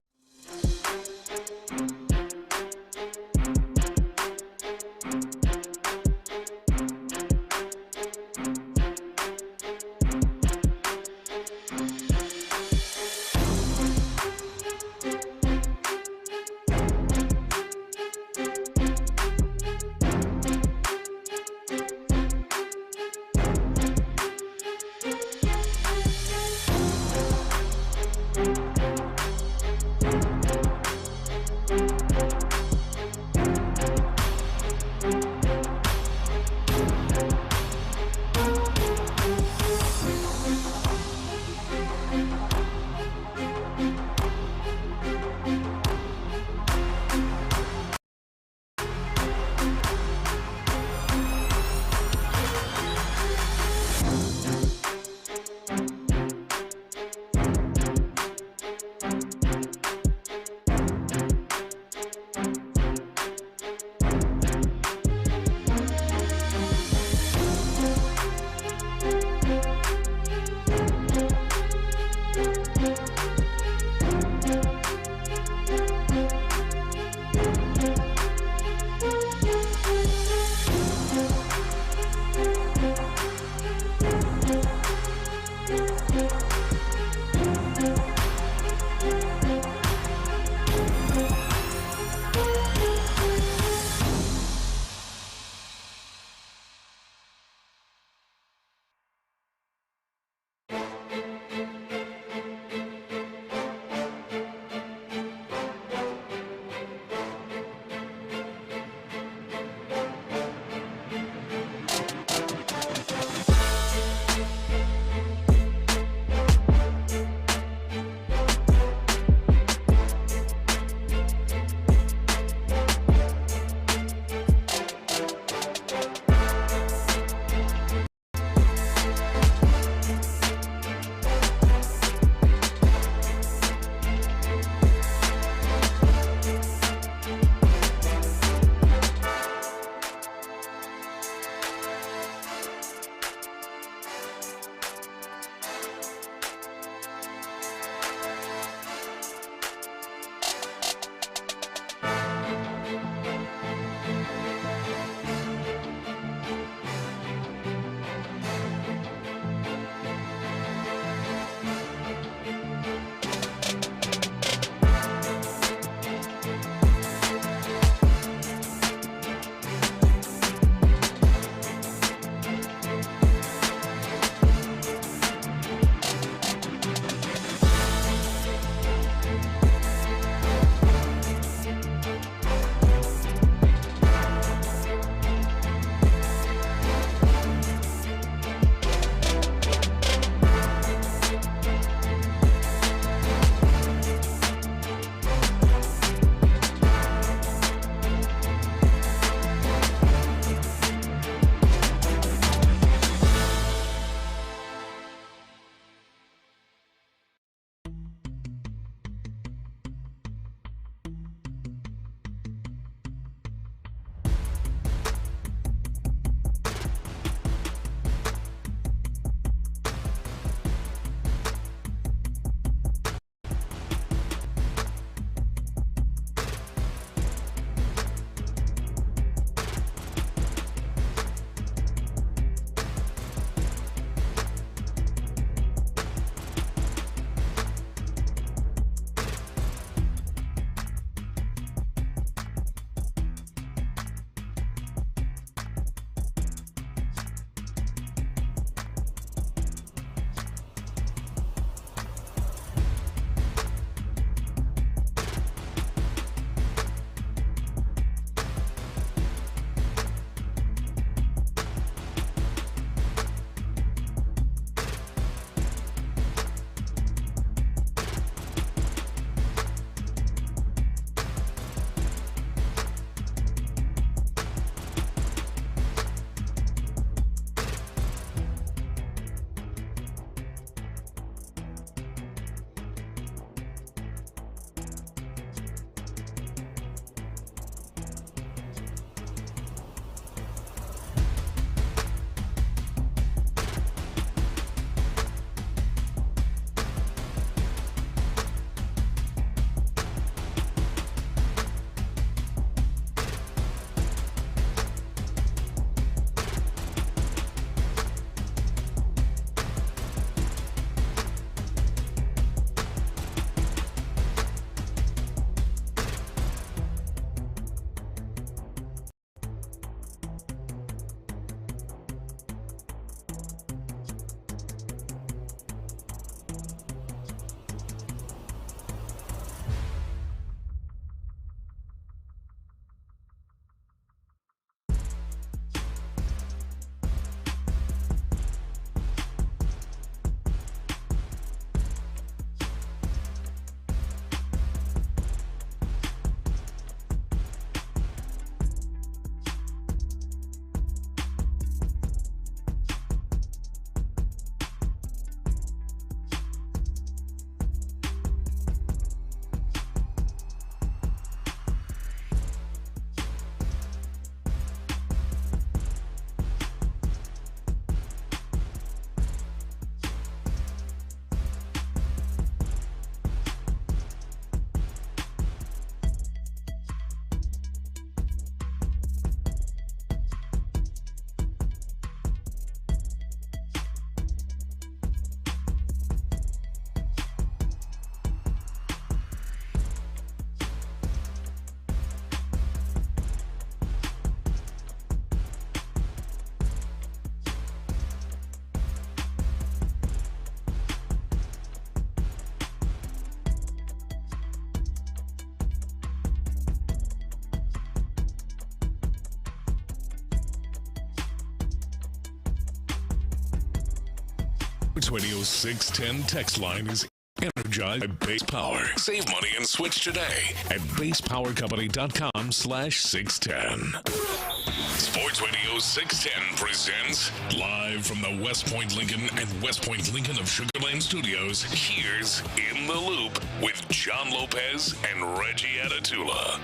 Sports Radio 610 text line is energized by Base Power. Save money and switch today at basepowercompany.com/610. Sports Radio 610 presents live from the West Point Lincoln and West Point Lincoln of Sugar Land Studios. Here's In the Loop with John Lopez and Reggie Atatula.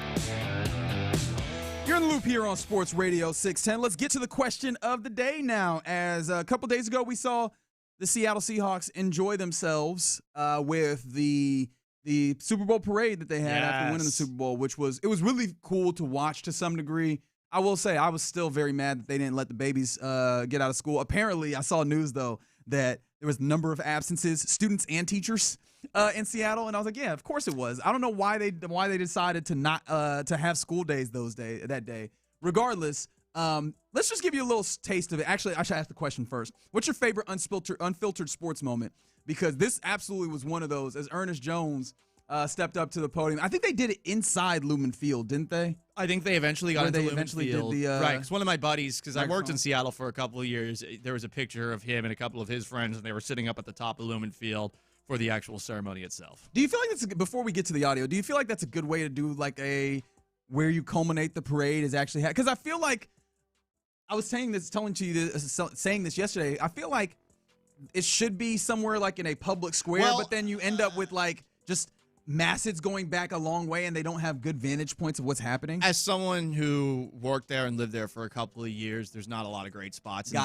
You're in the loop here on Sports Radio 610. Let's get to the question of the day now. As a couple days ago, we saw the Seattle Seahawks enjoy themselves with the Super Bowl parade that they had after winning the Super Bowl, it was really cool to watch to some degree. I will say I was still very mad that they didn't let the babies get out of school. Apparently, I saw news, though, that there was a number of absences, students and teachers, in Seattle, and I was like, yeah, of course it was. I don't know why they decided to not to have school days that day. Regardless, let's just give you a little taste of it. Actually, I should ask the question first. What's your favorite unfiltered sports moment? Because this absolutely was one of those. As Ernest Jones stepped up to the podium, I think they did it inside Lumen Field, didn't they? I think they eventually got into Lumen Field. Right, because one of my buddies, because I worked in Seattle for a couple of years, there was a picture of him and a couple of his friends, and they were sitting up at the top of Lumen Field for the actual ceremony itself. Do you feel like before we get to the audio, do you feel like that's a good way to do like where you culminate the parade is actually because I feel like I was saying this yesterday. I feel like it should be somewhere like in a public square, but then you end up with like just masses going back a long way and they don't have good vantage points of what's happening. As someone who worked there and lived there for a couple of years, there's not a lot of great spots in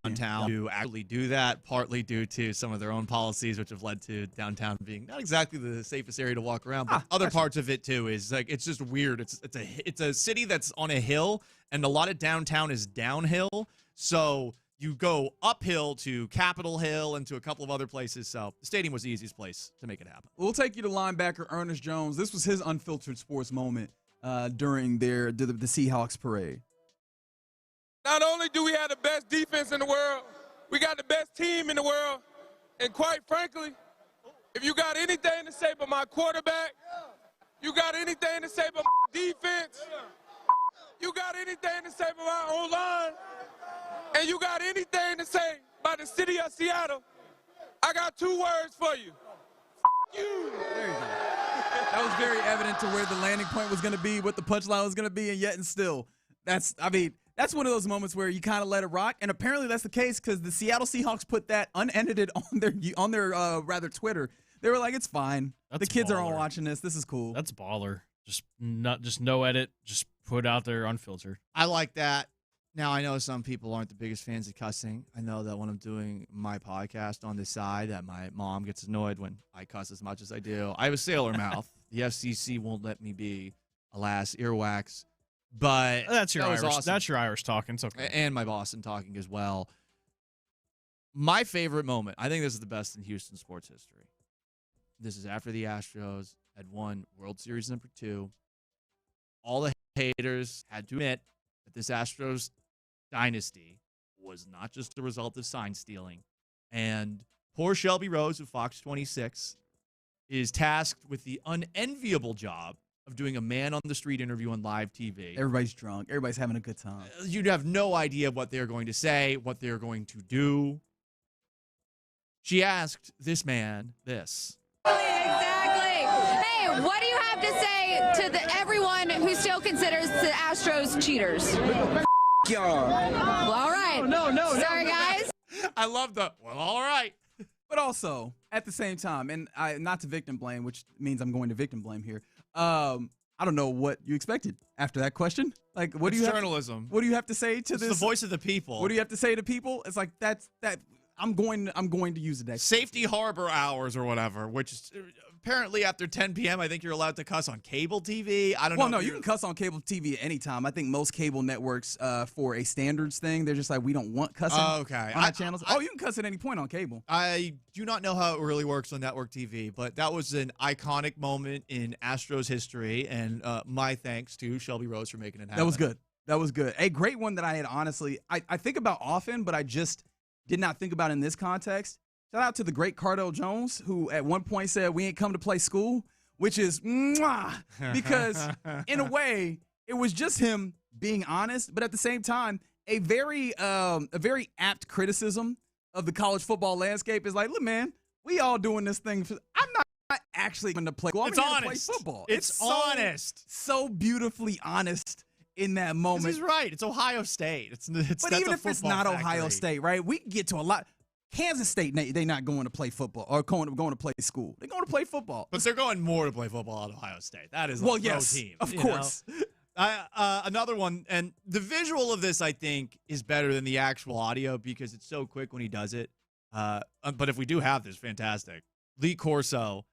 downtown to actually do that, partly due to some of their own policies, which have led to downtown being not exactly the safest area to walk around. But other parts of it too is like it's just weird. It's a city that's on a hill, and a lot of downtown is downhill. So you go uphill to Capitol Hill and to a couple of other places. So the stadium was the easiest place to make it happen. We'll take you to linebacker Ernest Jones. This was his unfiltered sports moment during the Seahawks parade. Not only do we have the best defense in the world, we got the best team in the world. And quite frankly, if you got anything to say about my quarterback, you got anything to say about my defense, you got anything to say about my O-line, and you got anything to say about the city of Seattle, I got two words for you. You. There you go. That was very evident to where the landing point was going to be, what the punchline was going to be, and yet and still, that's one of those moments where you kind of let it rock, and apparently that's the case because the Seattle Seahawks put that unedited on their Twitter. They were like, "It's fine. The kids are all watching this. This is cool." That's baller. Just no edit. Just put out there unfiltered. I like that. Now I know some people aren't the biggest fans of cussing. I know that when I'm doing my podcast on the side, that my mom gets annoyed when I cuss as much as I do. I have a sailor mouth. The FCC won't let me be, alas, earwax. But that's your Irish. Awesome. That's your Irish talking. It's okay. And my Boston talking as well. My favorite moment, I think this is the best in Houston sports history. This is after the Astros had won World Series number 2. All the haters had to admit that this Astros dynasty was not just a result of sign stealing. And poor Shelby Rose of Fox 26 is tasked with the unenviable job of doing a man-on-the-street interview on live TV. Everybody's drunk. Everybody's having a good time. You'd have no idea what they're going to say, what they're going to do. She asked this man this. Exactly. Hey, what do you have to say to everyone who still considers the Astros cheaters? Y'all. Well, all right. No. Sorry, guys. I love the, well, all right. But also, at the same time, and not to victim blame, which means I'm going to victim blame here. I don't know what you expected after that question. Like, what do you journalism? What do you have to say to it's this? The voice of the people. What do you have to say to people? It's like that. I'm going to use it next. Safety harbor hours or whatever, which is apparently after 10 p.m. I think you're allowed to cuss on cable TV. I don't know. Well, no, you can cuss on cable TV at any time. I think most cable networks, for a standards thing, they're just like, we don't want cussing on our channels. You can cuss at any point on cable. I do not know how it really works on network TV, but that was an iconic moment in Astros history, and my thanks to Shelby Rose for making it happen. That was good. A great one that I had honestly, I think about often, but I just did not think about in this context. Shout out to the great Cardell Jones, who at one point said, "We ain't come to play school," which is mwah, because in a way, it was just him being honest, but at the same time, a very apt criticism of the college football landscape is like, look, man, we all doing this thing. I'm not actually going to play. Well, it's honest. Play football. It's honest. So beautifully honest in that moment. He's right. It's Ohio State. But even if it's not Ohio State, right? We can get to a lot. Kansas State, they not going to play football or going to play school. They're going to play football. But they're going more to play football at Ohio State. That is a pro team. Of course. Another one, and the visual of this, I think, is better than the actual audio because it's so quick when he does it. But if we do have this, fantastic. Lee Corso,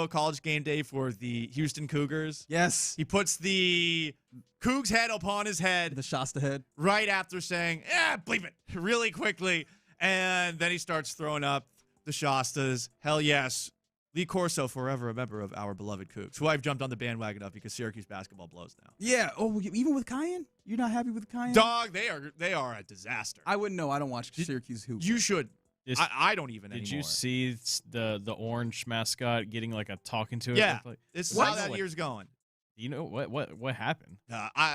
College Game Day for the Houston Cougars. Yes. He puts the Cougs head upon his head. The Shasta head. Right after saying, bleep it, really quickly. And then he starts throwing up the Shastas. Hell yes. Lee Corso, forever a member of our beloved Cougs, who I've jumped on the bandwagon of because Syracuse basketball blows now. Yeah. Oh, even with Cayenne? You're not happy with Cayenne? Dog, they are a disaster. I wouldn't know. I don't watch Syracuse hoops. You should. I don't even Did anymore. you see the orange mascot getting like a talking to it? Yeah. Like, This is how that year's going. You know what happened?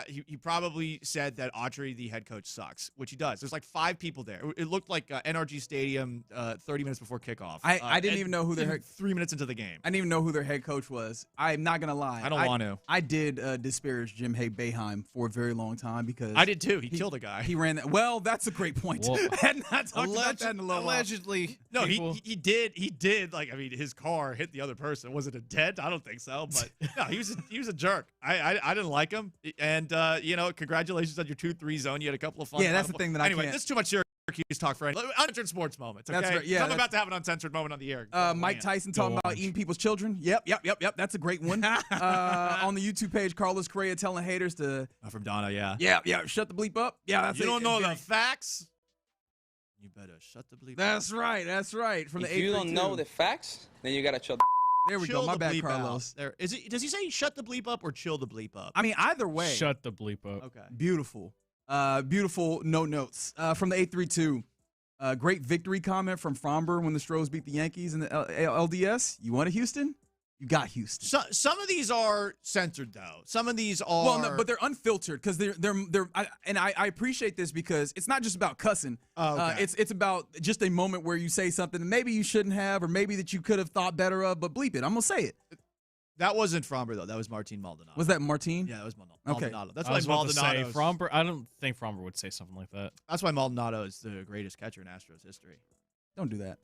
He probably said that Autry, the head coach, sucks, which he does. There's like 5 people there. It looked like NRG Stadium 30 minutes before kickoff. I didn't even know who their 3 minutes into the game. I didn't even know who their head coach was. I'm not gonna lie. I don't want to. I did disparage Jim Boeheim for a very long time because I did too. He killed a guy. He ran that. Well, that's a great point. Well, I had not talked about that in a little while. Allegedly, no, he did. Like, I mean, his car hit the other person. Was it a dent? I don't think so. But no, he was a jerk. I didn't like him. And congratulations on your 2-3 zone. You had a couple of fun. Yeah, that's the thing that I can't. Anyway, this is too much Syracuse talk for any uncensored sports moments. Okay? That's right. Yeah, I'm about to have an uncensored moment on the air. Mike Tyson talking about eating people's children. Yep. That's a great one. On the YouTube page, Carlos Correa telling haters to from Donna. Yeah. Yeah. Shut the bleep up. Yeah. That's you don't know the facts. You better shut the bleep. That's right. From if you don't know the facts, then you gotta shut. There we go. My bad, Carlos. There is it. Does he say shut the bleep up or chill the bleep up? I mean, either way. Shut the bleep up. Okay. Beautiful. Beautiful notes from the 832. Great victory comment from Fromber when the Astros beat the Yankees in the LDS. You want a Houston? You got Houston. Some of these are censored though. Some of these are well, no, but they're unfiltered because I appreciate this because it's not just about cussing. Okay. It's about just a moment where you say something that maybe you shouldn't have or maybe that you could have thought better of, but bleep it. I'm gonna say it. That wasn't Fromber though. That was Martin Maldonado. Was that Martin? Yeah, that was Maldonado. Okay. That's I why was about to Maldonado. say, Fromber. I don't think Fromber would say something like that. That's why Maldonado is the greatest catcher in Astros history. Don't do that.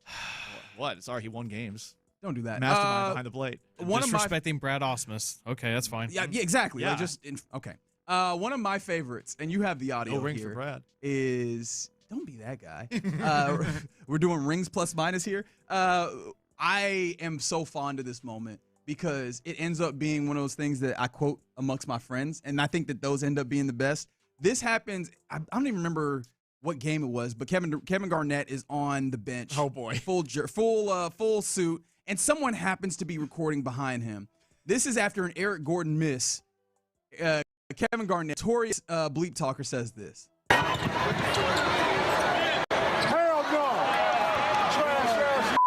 What? Sorry, he won games. Don't do that. Mastermind behind the plate. Disrespecting Brad Osmus. Okay, that's fine. Yeah, exactly. Yeah. Okay. One of my favorites, and you have the audio rings here, for Brad. is don't be that guy. We're doing rings plus minus here. I am so fond of this moment because it ends up being one of those things that I quote amongst my friends, and I think that those end up being the best. This happens. I don't even remember what game it was, but Kevin Garnett is on the bench. Oh boy, full suit. And someone happens to be recording behind him. This is after an Eric Gordon miss. Kevin Garnett, notorious bleep talker, says this. Hell no! Trash ass.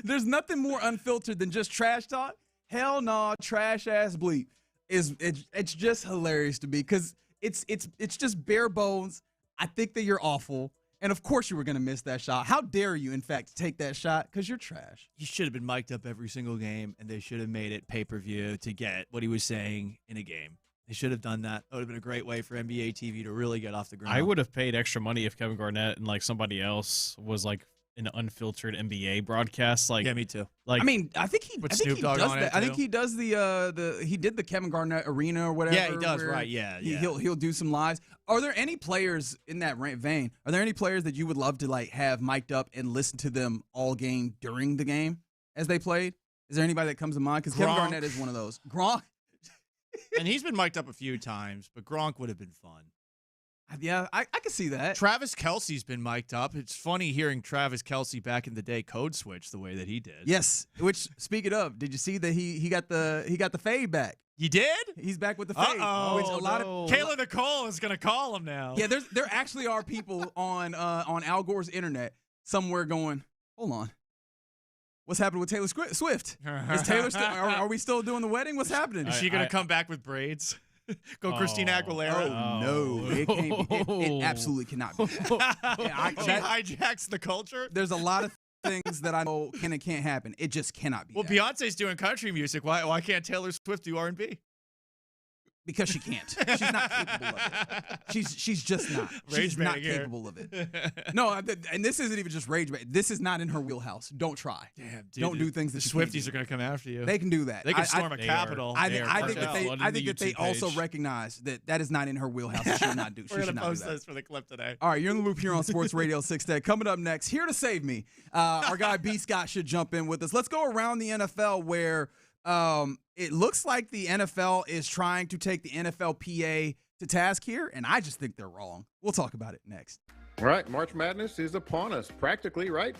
There's nothing more unfiltered than just trash talk. Hell no, trash ass bleep. It's just hilarious to me because it's just bare bones. I think that you're awful. And, of course, you were going to miss that shot. How dare you, in fact, take that shot? Because you're trash. He should have been mic'd up every single game, and they should have made it pay-per-view to get what he was saying in a game. They should have done that. That would have been a great way for NBA TV to really get off the ground. I would have paid extra money if Kevin Garnett and like somebody else was like an unfiltered NBA broadcast. Like, yeah, me too. Like, I mean, I think he does that. I think too. he does he did the Kevin Garnett Arena or whatever. Yeah, he does. Right. Yeah. He'll do some lives. Are there any players in that vein? Are there any players that you would love to like have mic'd up and listen to them all game during the game as they played? Is there anybody that comes to mind? Because Kevin Garnett is one of those. Gronk. And he's been mic'd up a few times, but Gronk would have been fun. Yeah, I can see that. Travis Kelce's been mic'd up. It's funny hearing Travis Kelce back in the day code switch the way that he did. Yes. Which, speaking of, did you see that he got the fade back? You did? He's back with the fade. Which a lot of Kayla Nicole is gonna call him now. Yeah, there actually are people on Al Gore's internet somewhere going, hold on. What's happening with Taylor Swift? Is Taylor still? Are we still doing the wedding? What's happening? Is she gonna come back with braids? Go Christina Aguilera. Oh, no. It can't be. It absolutely cannot be that. She hijacks the culture. There's a lot of things that I know can and can't happen. It just cannot be. Well, Beyonce's doing country music. Why can't Taylor Swift do R&B? Because she can't. She's not capable of it. She's just not. She's not capable of it. No, and this isn't even just rage bait. This is not in her wheelhouse. Don't try. Damn, dude. Don't do things that the Swifties are going to come after you. They can do that. They can storm a Capitol. I think that they also recognize that is not in her wheelhouse. She should not do. We're going to post this for the clip today. All right, you're in the loop here on Sports Radio 610. Coming up next, here to save me, our guy B. Scott should jump in with us. Let's go around the NFL where it looks like the NFL is trying to take the NFLPA to task here, and I just think they're wrong. We'll talk about it next. All right, March Madness is upon us, practically, right?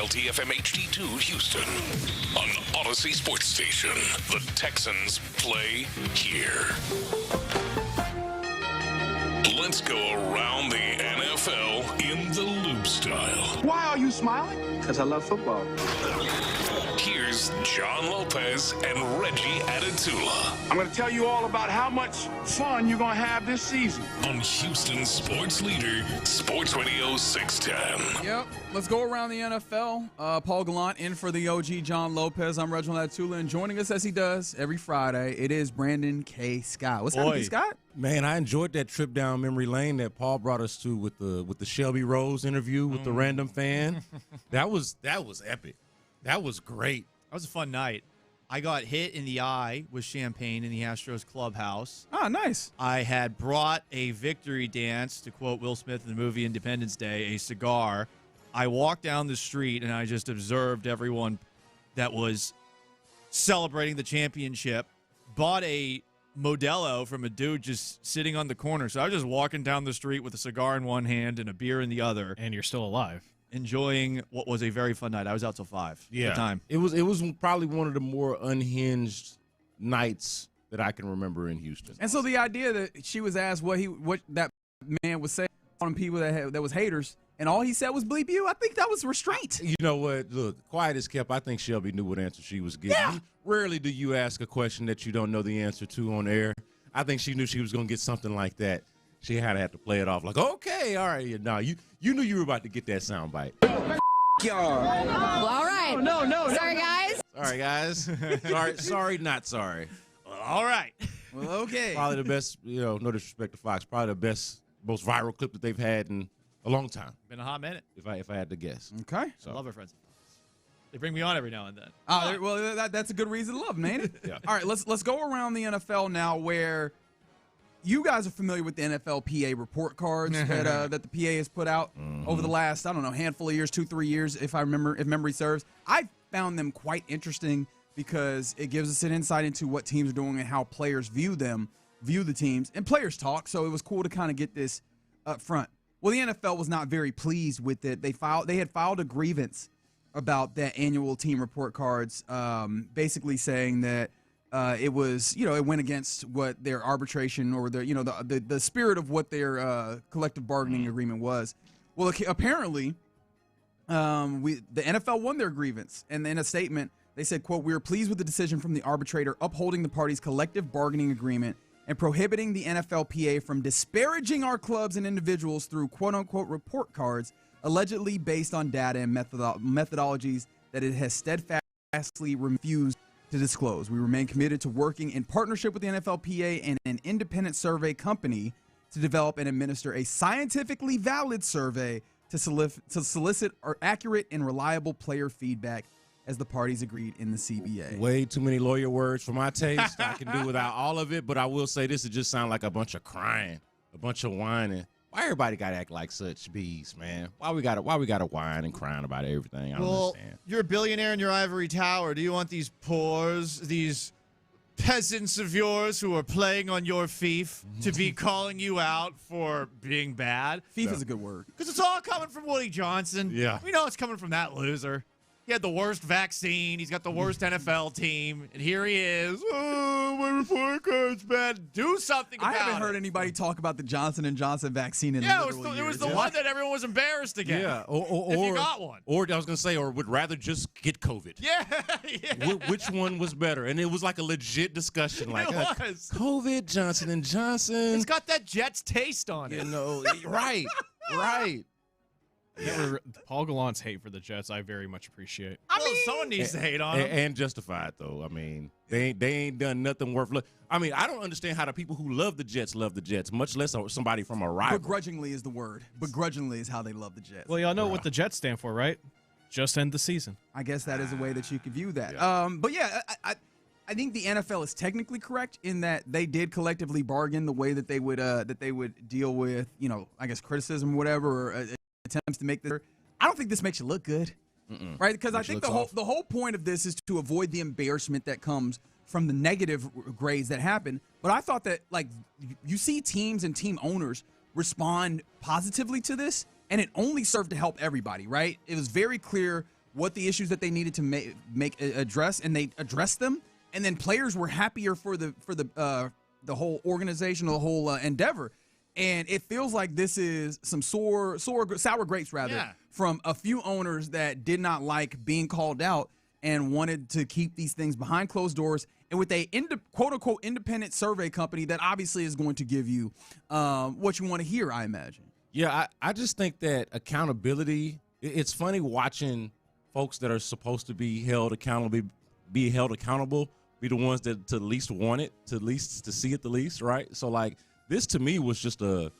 KILT FM HD2 Houston. On Odyssey Sports Station, the Texans play here. Let's go around the NFL in the loop style. Why are you smiling? Because I love football. Here's John Lopez and Reggie Adatula. I'm going to tell you all about how much fun you're going to have this season. On Houston Sports Leader, Sports Radio 610. Yep. Let's go around the NFL. Paul Gallant in for the OG John Lopez. I'm Reginald Adatula, and joining us as he does every Friday, it is Brandon K. Scott. What's happening, Scott? Man, I enjoyed that trip down memory lane that Paul brought us to with the Shelby Rose interview with the random fan. That was epic. That was great. That was a fun night. I got hit in the eye with champagne in the Astros clubhouse. Ah, nice. I had brought a victory dance, to quote Will Smith in the movie Independence Day, a cigar. I walked down the street and I just observed everyone that was celebrating the championship. Bought a Modelo from a dude just sitting on the corner. So I was just walking down the street with a cigar in one hand and a beer in the other. And you're still alive. Enjoying what was a very fun night. I was out till 5. Yeah, Good time. It was probably one of the more unhinged nights that I can remember in Houston. And so the idea that she was asked what that man was saying on people that was haters, and all he said was bleep you, I think that was restraint. You know what? Look, quiet as kept. I think Shelby knew what answer she was getting. Yeah. Rarely do you ask a question that you don't know the answer to on air. I think she knew she was going to get something like that. She had to play it off like, okay, all right. No, you knew you were about to get that sound bite. Y'all. Well, all right. No. Sorry, guys. Sorry, guys. sorry, not sorry. All right. Well, okay. Probably the best, no disrespect to Fox, probably the best, most viral clip that they've had in a long time. Been a hot minute. If I had to guess. Okay. So. I love our friends. They bring me on every now and then. Well, that's a good reason to love them, ain't it? Yeah. All right, let's go around the NFL now, where you guys are familiar with the NFL PA report cards that the PA has put out over the last, handful of years, 2-3 years, if memory serves. I found them quite interesting because it gives us an insight into what teams are doing and how players view the teams, and players talk. So it was cool to kind of get this up front. Well, the NFL was not very pleased with it. They had filed a grievance about that annual team report cards, basically saying that it was, it went against what their arbitration or the spirit of what their collective bargaining agreement was. Well, apparently, the NFL won their grievance, and in a statement they said, "quote We are pleased with the decision from the arbitrator upholding the parties' collective bargaining agreement and prohibiting the NFLPA from disparaging our clubs and individuals through quote unquote report cards allegedly based on data and methodologies that it has steadfastly refused to disclose. We remain committed to working in partnership with the NFLPA and an independent survey company to develop and administer a scientifically valid survey to solicit accurate and reliable player feedback as the parties agreed in the CBA." Way too many lawyer words for my taste. I can do without all of it, but I will say this, it just sounds like a bunch of crying, a bunch of whining. Why everybody got to act like such bees, man? Why we got to whine and crying about everything? I don't understand. You're a billionaire in your ivory tower. Do you want these poors, these peasants of yours who are playing on your fief to be calling you out for being bad? Fief is a good word. Because it's all coming from Woody Johnson. Yeah. We know it's coming from that loser. He had the worst vaccine. He's got the worst NFL team. And here he is. Oh, my report card's bad. Do something about it. I haven't heard anybody talk about the Johnson & Johnson vaccine in literal years. It was the one that everyone was embarrassed to get. Yeah, if you got one. Or I was going to say, or would rather just get COVID. Yeah. Which one was better? And it was like a legit discussion. Like, it was. COVID, Johnson & Johnson. It's got that Jets taste on it. Right. Paul Gallant's hate for the Jets, I very much appreciate. Someone needs to hate on him. And justified, though. I mean, they ain't done nothing worth looking. I mean, I don't understand how the people who love the Jets, much less somebody from a rival. Begrudgingly is the word. Begrudgingly is how they love the Jets. Well, y'all know what the Jets stand for, right? Just end the season. I guess that is a way that you could view that. Yeah. But yeah, I think the NFL is technically correct in that they did collectively bargain the way that they would deal with, I guess criticism or whatever, or attempts to make this. I don't think this makes you look good, right? Because I think the whole point of this is to avoid the embarrassment that comes from the negative grades that happen. But I thought that, like, you see teams and team owners respond positively to this, and it only served to help everybody, right? It was very clear what the issues that they needed to address, and they addressed them. And then players were happier for the whole organization, the whole endeavor. And it feels like this is some sour grapes, from a few owners that did not like being called out and wanted to keep these things behind closed doors. And with a quote-unquote independent survey company that obviously is going to give you what you want to hear, I imagine. Yeah, I just think that accountability, it's funny watching folks that are supposed to be held accountable, be the ones that to least want it, to see it the least, right? So, like, this to me was just a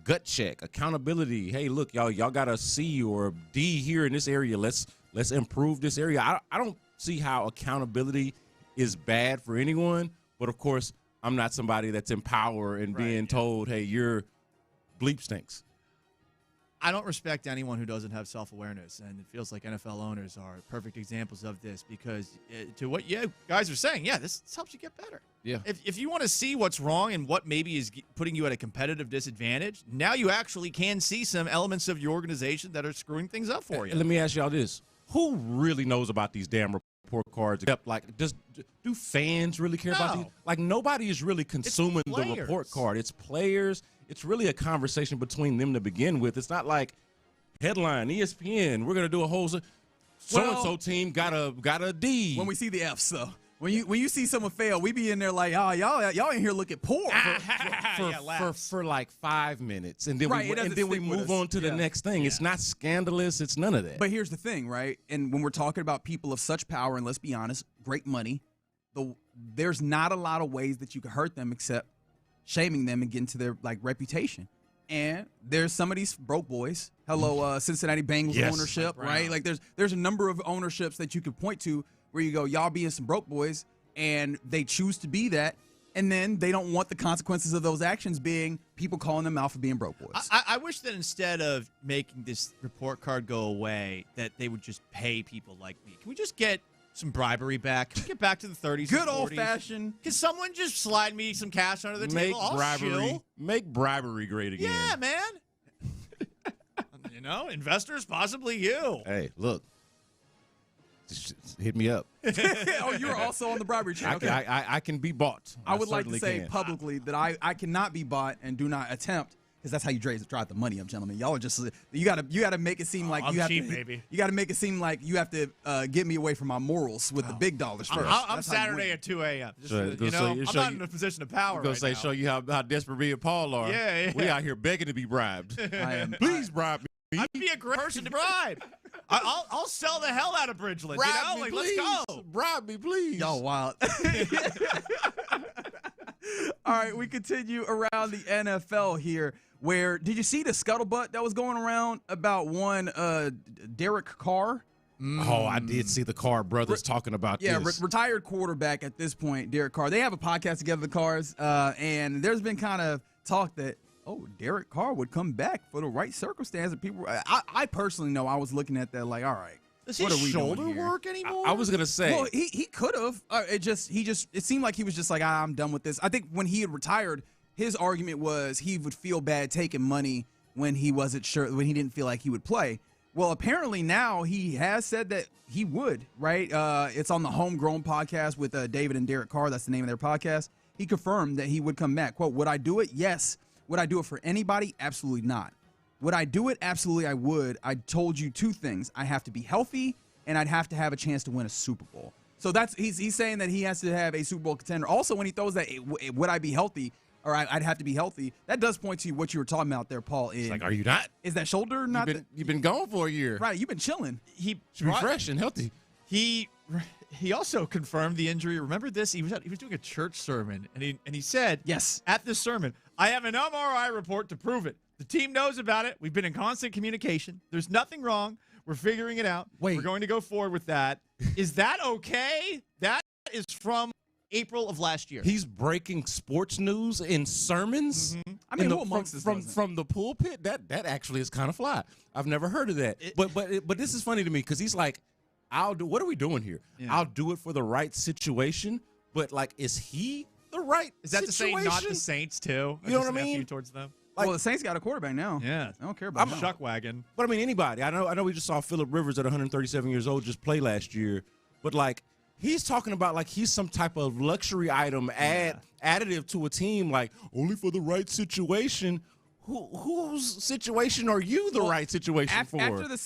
gut check, accountability. Hey, look, y'all got a C or a D here in this area. Let's improve this area. I don't see how accountability is bad for anyone, but of course, I'm not somebody that's in power and being told, hey, your bleep stinks. I don't respect anyone who doesn't have self-awareness, and it feels like NFL owners are perfect examples of this because to what you guys are saying, this helps you get better. Yeah. If you want to see what's wrong and what maybe is putting you at a competitive disadvantage, now you actually can see some elements of your organization that are screwing things up for you. And let me ask y'all this. Who really knows about these damn report cards? Except, like, do fans really care about these? Like, nobody is really consuming the report card. It's players. It's really a conversation between them to begin with. It's not like headline, ESPN, we're going to do a whole so-and-so team got a D. When we see the Fs, though. When you see someone fail, we be in there like, oh, y'all in here looking poor for like 5 minutes, and then we move on to the next thing. It's not scandalous. It's none of that. But here's the thing, right? And when we're talking about people of such power, and let's be honest, great money, there's not a lot of ways that you can hurt them except shaming them and getting to their reputation. And there's some of these broke boys. Hello, Cincinnati Bengals ownership, right? Like there's a number of ownerships that you could point to where you go, y'all being some broke boys, and they choose to be that, and then they don't want the consequences of those actions being people calling them out for being broke boys. I wish that instead of making this report card go away, that they would just pay people like me. Can we just get some bribery back? Can we get back to the 30s Good and 40s? old-fashioned. Can someone just slide me some cash under the table? Make bribery great again. Yeah, man. Investors, possibly you. Hey, look. Just hit me up. Oh, you're also on the bribery chain. Okay. I can be bought. I would like to say publicly that I cannot be bought and do not attempt, because that's how you drive the money up, gentlemen. Y'all are just you gotta make it seem like you have cheap, to. Baby. You gotta make it seem like you have to get me away from my morals with the big dollars first. I'm Saturday at 2 a.m. I'm not in a position of power. I'm gonna say show you how desperate me and Paul are. Yeah. We out here begging to be bribed. Please bribe me. I'd be a great person to bribe. I'll sell the hell out of Bridgeland. Bribe me, please. Let's go. Bribe me, please. Y'all wild. All right, we continue around the NFL here. Where did you see the scuttlebutt that was going around about one Derek Carr? Oh, I did see the Carr brothers talking about this. Retired quarterback at this point, Derek Carr. They have a podcast together, the Carrs, and there's been kind of talk that, Derek Carr would come back for the right circumstance. People, I personally know I was looking at that like, all right. Does he shoulder work anymore? I was gonna say. Well, he could have. It seemed like he was just like, I'm done with this. I think when he had retired, his argument was he would feel bad taking money when he wasn't sure, when he didn't feel like he would play. Well, apparently now he has said that he would, right? It's on the Homegrown podcast with David and Derek Carr. That's the name of their podcast. He confirmed that he would come back. Quote, would I do it? Yes. Would I do it for anybody? Absolutely not. Would I do it? Absolutely I would. I told you two things. I have to be healthy, and I'd have to have a chance to win a Super Bowl. So he's saying that he has to have a Super Bowl contender. Also, when he throws that, would I be healthy? Or I'd have to be healthy. That does point to what you were talking about there, Paul. It's like, are you not? Is that shoulder not? You've been gone for a year. Right, you've been chilling. He should be fresh and healthy. He also confirmed the injury. Remember this? He was doing a church sermon, and he said, yes, at this sermon, I have an MRI report to prove it. The team knows about it. We've been in constant communication. There's nothing wrong. We're figuring it out. Wait. We're going to go forward with that. Is that okay? That is from April of last year. He's breaking sports news in sermons. Mm-hmm. I mean, who amongst us from the pulpit? That actually is kind of fly. I've never heard of that. But this is funny to me because he's like, what are we doing here? Yeah. I'll do it for the right situation. But like, is he the right? Is that situation? to say not the Saints too? You know what I mean? Towards them. Well, the Saints got a quarterback now. Yeah. I don't care about Shuck wagon. But I mean, anybody. I know we just saw Phillip Rivers at 137 years old just play last year. But like, he's talking about like he's some type of luxury item additive to a team, like only for the right situation. Whose situation are you the right situation for? After the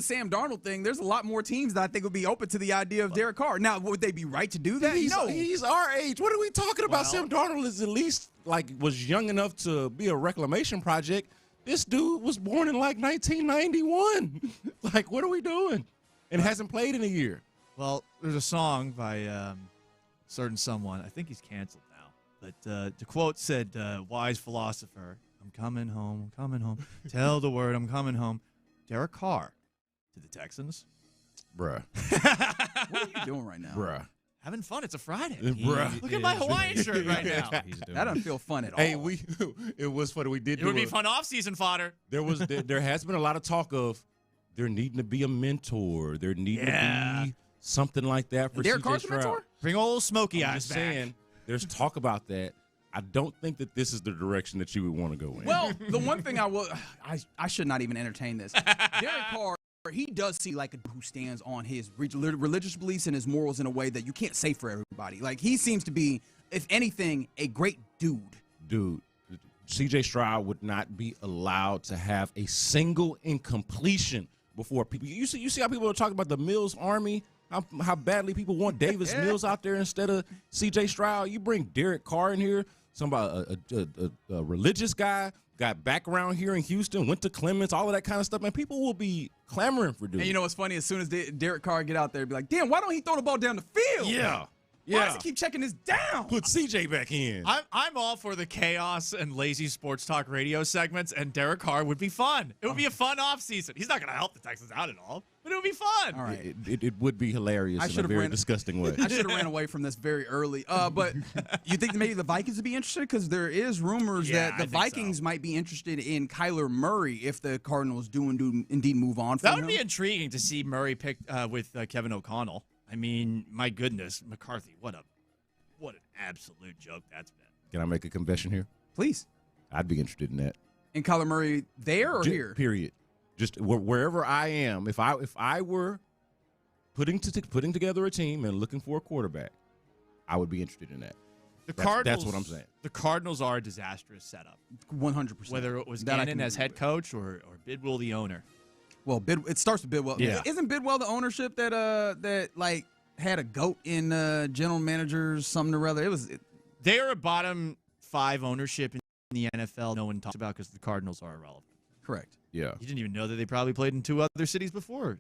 Sam Darnold thing, there's a lot more teams that I think would be open to the idea of Derek Carr. Now, would they be right to do that? He's our age. What are we talking about? Sam Darnold is at least was young enough to be a reclamation project. This dude was born in like 1991. Like, what are we doing? And hasn't played in a year. Well, there's a song by certain someone. I think he's canceled now. But the quote said, wise philosopher, I'm coming home, tell the word, I'm coming home. Derek Carr to the Texans. Bruh. What are you doing right now? Bruh. Having fun. It's a Friday. Bruh. Look at my Hawaiian shirt right now. That doesn't feel fun at all. Hey, it was funny. We did. It would be fun off-season fodder. There has been a lot of talk of there needing to be a mentor. There needing to be something like that for Derek C.J. Carr's Stroud. mentor? Bring old Smokey I'm eyes just back. saying, there's talk about that. I don't think that this is the direction that you would want to go in. Well, the one thing I should not even entertain this. Derek Carr, he does seem like a dude who stands on his religious beliefs and his morals in a way that you can't say for everybody. Like, he seems to be, if anything, a great dude. Dude, C.J. Stroud would not be allowed to have a single incompletion before people. You see how people are talking about the Mills Army, how badly people want Davis Mills out there instead of C.J. Stroud. You bring Derek Carr in here, somebody a religious guy, got background here in Houston, went to Clements, all of that kind of stuff, man. People will be clamoring for dude. And you know what's funny? As soon as Derek Carr get out there, be like, damn, why don't he throw the ball down the field? Yeah. Why does he keep checking this down? Put CJ back in. I'm all for the chaos and lazy sports talk radio segments, and Derek Carr would be fun. It would be a fun offseason. He's not going to help the Texans out at all, but it would be fun. All right. It would be hilarious in a very disgusting way. I should have ran away from this very early. But you think maybe the Vikings would be interested? Because there is rumors that the Vikings might be interested in Kyler Murray if the Cardinals do indeed move on from That him. would be intriguing to see Murray picked with Kevin O'Connell. I mean, my goodness, McCarthy, what an absolute joke that's been. Can I make a confession here? Please. I'd be interested in that. In Kyler Murray there or here? Period. Just wherever I am. If I were putting together a team and looking for a quarterback, I would be interested in that. That's what I'm saying. The Cardinals are a disastrous setup. 100%. Whether it was Gannon as head coach or Bidwell the owner. Well, it starts with Bidwell. Yeah. Isn't Bidwell the ownership that had a goat in general managers, something or other? They are a bottom 5 ownership in the NFL no one talks about because the Cardinals are irrelevant. Correct. Yeah. You didn't even know that they probably played in 2 other cities before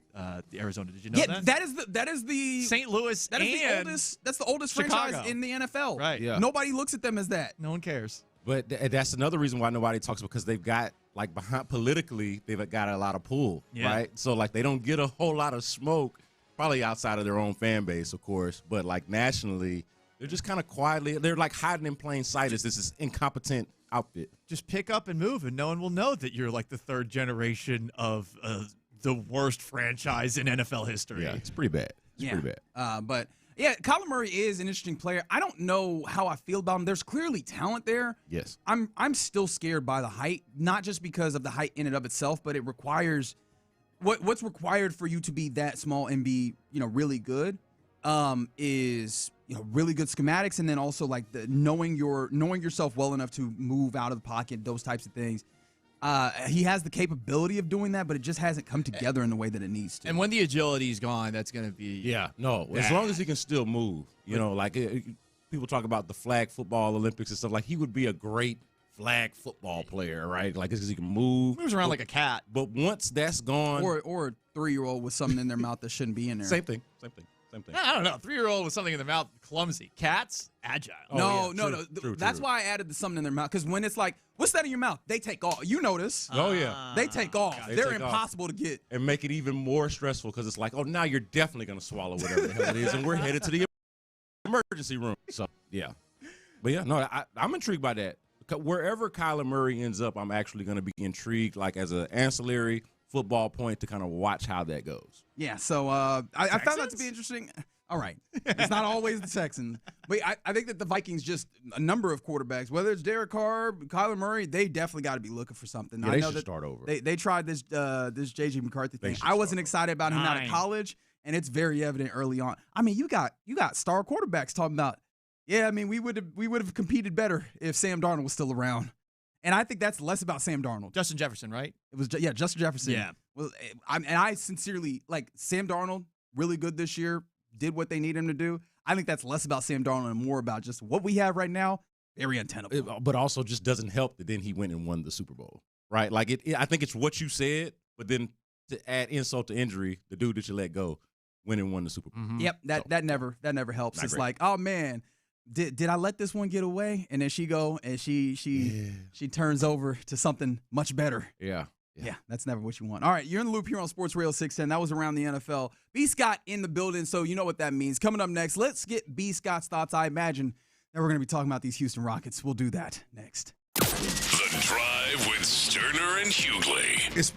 Arizona. Did you know that? that is the St. Louis that's the oldest Chicago. franchise in the NFL. Right. Yeah. Nobody looks at them as that. No one cares. But that's another reason why nobody talks, because they've got behind politically they've got a lot of pull, right? So they don't get a whole lot of smoke, probably outside of their own fan base, of course, but nationally they're just kind of quietly, they're hiding in plain sight as this incompetent outfit. Just pick up and move, and no one will know that you're the 3rd generation of the worst franchise in NFL history. Yeah, it's pretty bad. Pretty bad. But yeah, Kyler Murray is an interesting player. I don't know how I feel about him. There's clearly talent there. Yes. I'm still scared by the height, not just because of the height in and of itself, but it requires what's required for you to be that small and be really good is really good schematics, and then also the knowing yourself well enough to move out of the pocket, those types of things. He has the capability of doing that, but it just hasn't come together in the way that it needs to. And when the agility's gone, that's going to be as long as he can still move. People talk about the flag football Olympics and stuff. He would be a great flag football player, right? Because he can move. Moves around like a cat. But once that's gone, or a 3-year-old with something in their mouth that shouldn't be in there. Same thing. I don't know. 3-year-old with something in their mouth, clumsy. Cats, agile. No. True. That's why I added the something in their mouth. Because when it's what's that in your mouth? They take off. You notice. Oh, yeah. They take off. They're take impossible to get. And make it even more stressful because it's now you're definitely going to swallow whatever the hell it is. And we're headed to the emergency room. So, yeah. But, yeah, no, I'm intrigued by that. Wherever Kyler Murray ends up, I'm actually going to be intrigued, as an ancillary football point to kind of watch how that goes. Yeah, so I found that to be interesting. All right. It's not always the Texans. But I think that the Vikings just a number of quarterbacks, whether it's Derek Carr, Kyler Murray, they definitely got to be looking for something. Yeah, I know should that start over. They tried this J.J. McCarthy thing. I wasn't excited about him out of college, and it's very evident early on. I mean, you got star quarterbacks talking about, yeah, I mean, we would have competed better if Sam Darnold was still around. And I think that's less about Sam Darnold. Justin Jefferson, right? It was Justin Jefferson. Yeah. Well, I sincerely like Sam Darnold, really good this year, did what they need him to do. I think that's less about Sam Darnold and more about just what we have right now, very untenable. But also just doesn't help that then he went and won the Super Bowl, right? Like, I think it's what you said, but then to add insult to injury, the dude that you let go went and won the Super Bowl. Mm-hmm. Yep, that never helps. It's great. Like, oh, man, did I let this one get away? And then she turns over to something much better. Yeah. Yeah, that's never what you want. All right, you're in the loop here on Sports Radio 610. That was around the NFL. B. Scott in the building, so you know what that means. Coming up next, let's get B. Scott's thoughts. I imagine that we're going to be talking about these Houston Rockets. We'll do that next. The Drive with Stoerner and Hughley. It's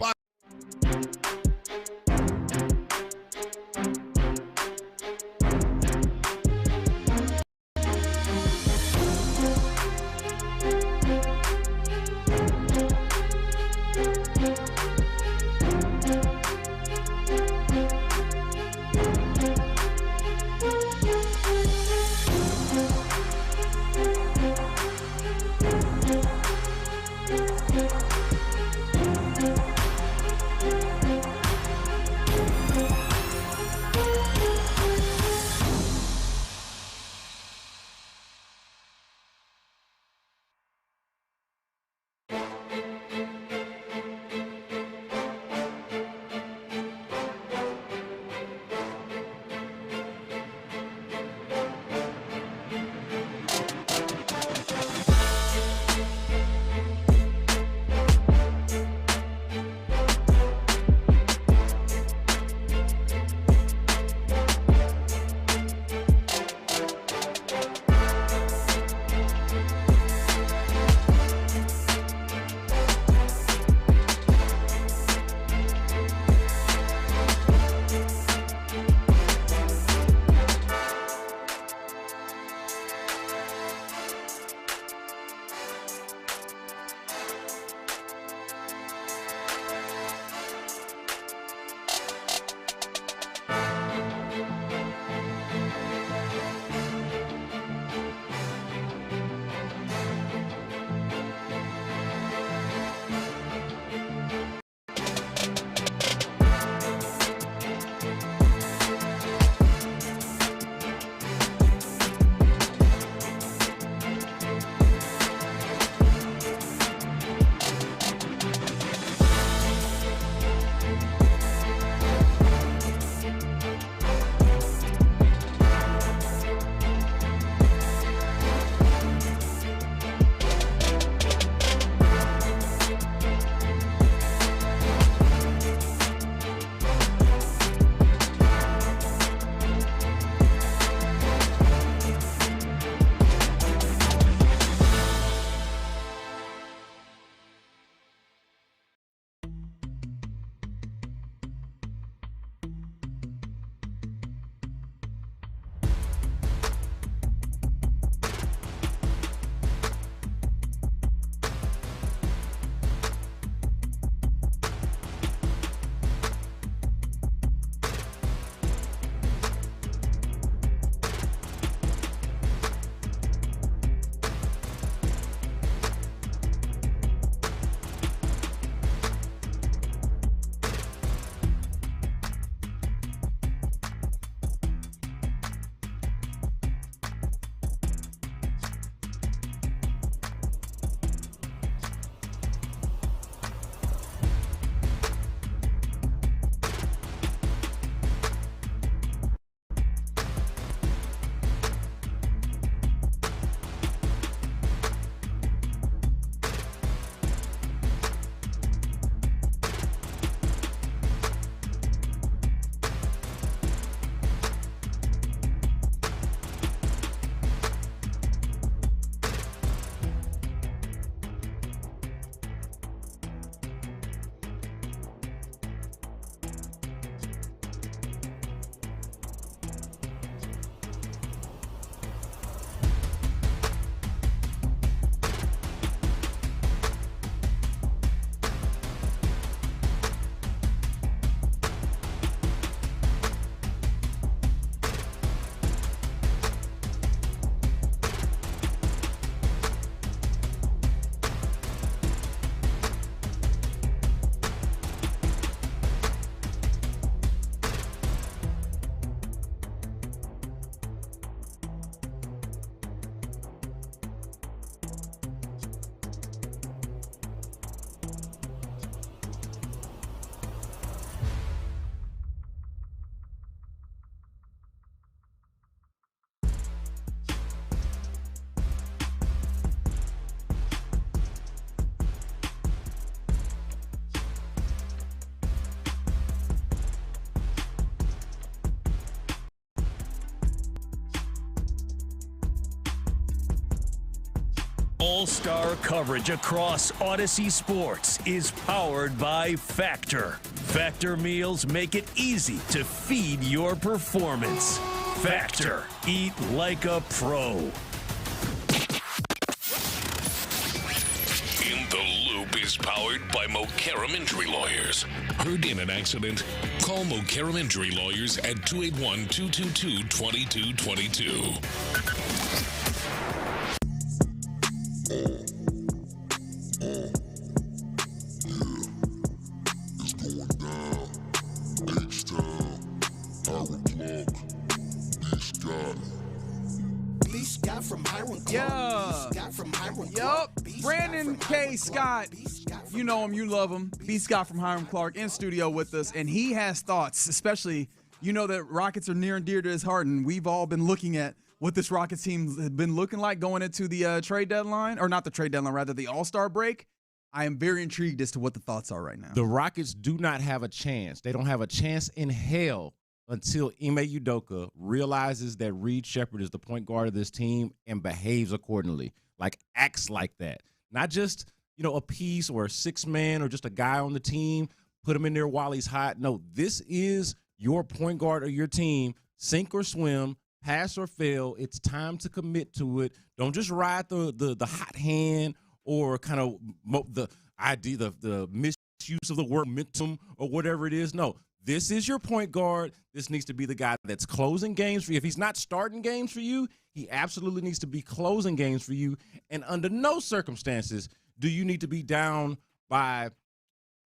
All-star coverage across Odyssey Sports is powered by Factor. Factor meals make it easy to feed your performance. Factor. Eat like a pro. In the Loop is powered by Mokaram Injury Lawyers. Heard in an accident? Call Mokaram Injury Lawyers at 281-222-2222. Yup. Brandon K. Scott. You know him, you love him. B. Scott from Hiram Clark in studio with us, and he has thoughts, especially, you know that Rockets are near and dear to his heart, and we've all been looking at what this Rockets team has been looking like going into the trade deadline, or not the trade deadline, rather the All-Star break. I am very intrigued as to what the thoughts are right now. The Rockets do not have a chance. They don't have a chance in hell until Ime Udoka realizes that Reed Sheppard is the point guard of this team and behaves accordingly, like acts like that. Not just, a piece or a six-man or just a guy on the team, put him in there while he's hot. No, this is your point guard of your team, sink or swim, pass or fail. It's time to commit to it. Don't just ride the hot hand or kind of the misuse of the word momentum or whatever it is. No. This is your point guard. This needs to be the guy that's closing games for you. If he's not starting games for you, he absolutely needs to be closing games for you. And under no circumstances do you need to be down by,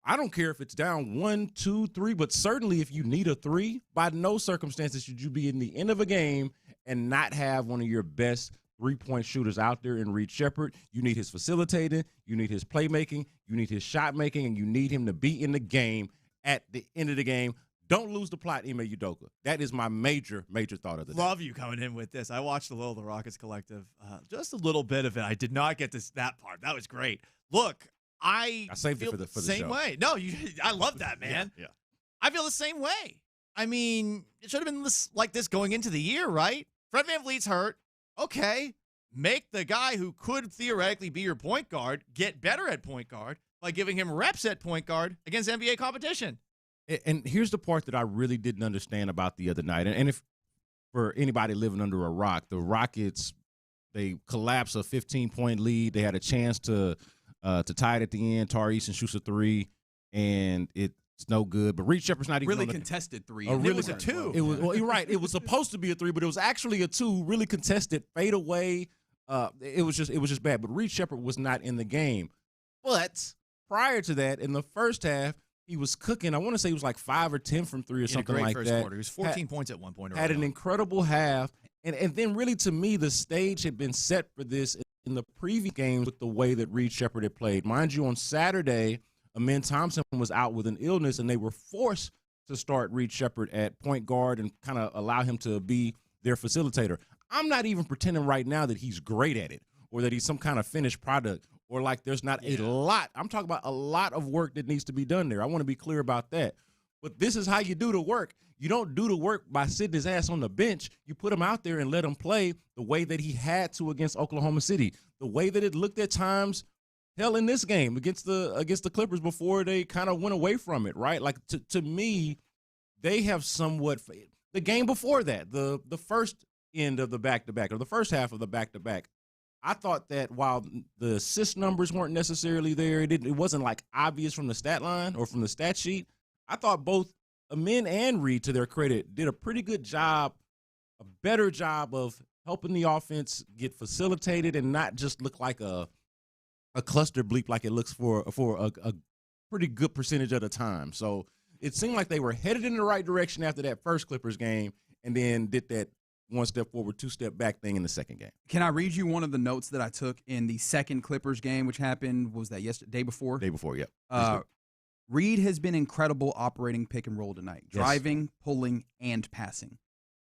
I don't care if it's down 1, 2, 3, but certainly if you need a 3, by no circumstances should you be in the end of a game and not have one of your best three-point shooters out there in Reed Sheppard. You need his facilitating, you need his playmaking, you need his shot making, and you need him to be in the game at the end of the game. Don't lose the plot, Ime Udoka. That is my major thought of the day. Love you coming in with this. I watched a little of the Rockets Collective, just a little bit of it. I did not get that part. That was great. Look, I saved feel it for the same show. way. No, I love that, man. Yeah. I feel the same way. I mean, it should have been like this going into the year, right? Fred VanVleet's hurt. Okay, make the guy who could theoretically be your point guard get better at point guard by giving him reps at point guard against NBA competition. And here's the part that I really didn't understand about the other night. And if for anybody living under a rock, the Rockets, they collapsed a 15-point lead. They had a chance to tie it at the end. Tari Eason shoots a 3, and it's no good. But Reed Sheppard's not even really contested 3. It was a 2. It was, well, you're right. It was supposed to be a 3, but it was actually a 2. Really contested, fade away. It was just bad. But Reed Sheppard was not in the game. But prior to that, in the first half, he was cooking. I want to say he was like 5 or 10 from 3 or something like that. Quarter. He was 14 points at one point. Had an incredible half. And then really to me, the stage had been set for this in the previous games with the way that Reed Sheppard had played. Mind you, on Saturday, Amin Thompson was out with an illness, and they were forced to start Reed Sheppard at point guard and kind of allow him to be their facilitator. I'm not even pretending right now that he's great at it or that he's some kind of finished product or like there's not a lot. I'm talking about a lot of work that needs to be done there. I want to be clear about that. But this is how you do the work. You don't do the work by sitting his ass on the bench. You put him out there and let him play the way that he had to against Oklahoma City, the way that it looked at times, hell, in this game against the Clippers before they kind of went away from it, right? Like, to me, they have somewhat – the game before that, the first end of the back-to-back or the first half of the back-to-back, I thought that while the assist numbers weren't necessarily there, it wasn't like obvious from the stat line or from the stat sheet. I thought both Amin and Reed, to their credit, did a pretty good job, a better job of helping the offense get facilitated and not just look like a cluster bleep like it looks for a pretty good percentage of the time. So it seemed like they were headed in the right direction after that first Clippers game and then did that one step forward, 2-step back thing in the second game. Can I read you one of the notes that I took in the second Clippers game, which happened, what was that, day before? Day before, yep. Reed has been incredible operating pick and roll tonight, driving, pulling, and passing.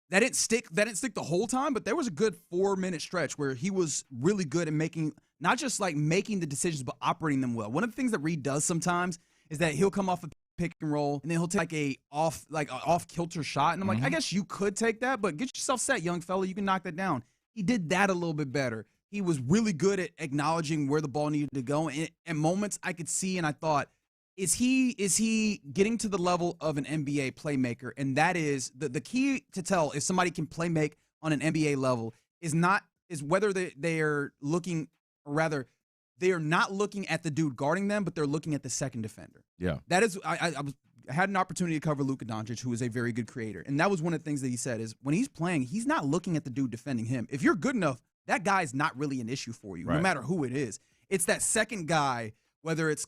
That didn't stick the whole time, but there was a good 4-minute stretch where he was really good at making, not just like making the decisions, but operating them well. One of the things that Reed does sometimes is that he'll come off a pick and roll, and then he'll take an off-kilter shot. And I'm like, I guess you could take that, but get yourself set, young fella. You can knock that down. He did that a little bit better. He was really good at acknowledging where the ball needed to go. And at moments I could see and I thought, is he getting to the level of an NBA playmaker? And that is the key to tell if somebody can play make on an NBA level is whether they are looking, or rather, they are not looking at the dude guarding them, but they're looking at the second defender. Yeah. That is, I had an opportunity to cover Luka Doncic, who is a very good creator. And that was one of the things that he said is when he's playing, he's not looking at the dude defending him. If you're good enough, that guy is not really an issue for you, no matter who it is. It's that second guy, whether it's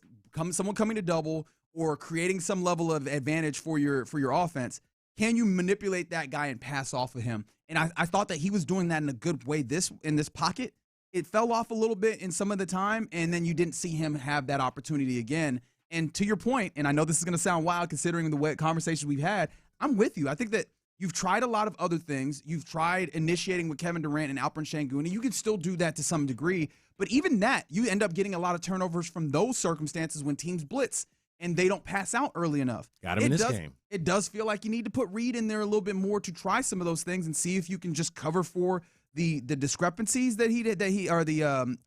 someone coming to double or creating some level of advantage for your offense. Can you manipulate that guy and pass off of him? And I thought that he was doing that in a good way in this pocket. It fell off a little bit in some of the time, and then you didn't see him have that opportunity again. And to your point, and I know this is going to sound wild considering the way conversations we've had, I'm with you. I think that you've tried a lot of other things. You've tried initiating with Kevin Durant and Alperen Sengun, and you can still do that to some degree. But even that, you end up getting a lot of turnovers from those circumstances when teams blitz and they don't pass out early enough. Got him in this game. It does feel like you need to put Reed in there a little bit more to try some of those things and see if you can just cover for the discrepancies that the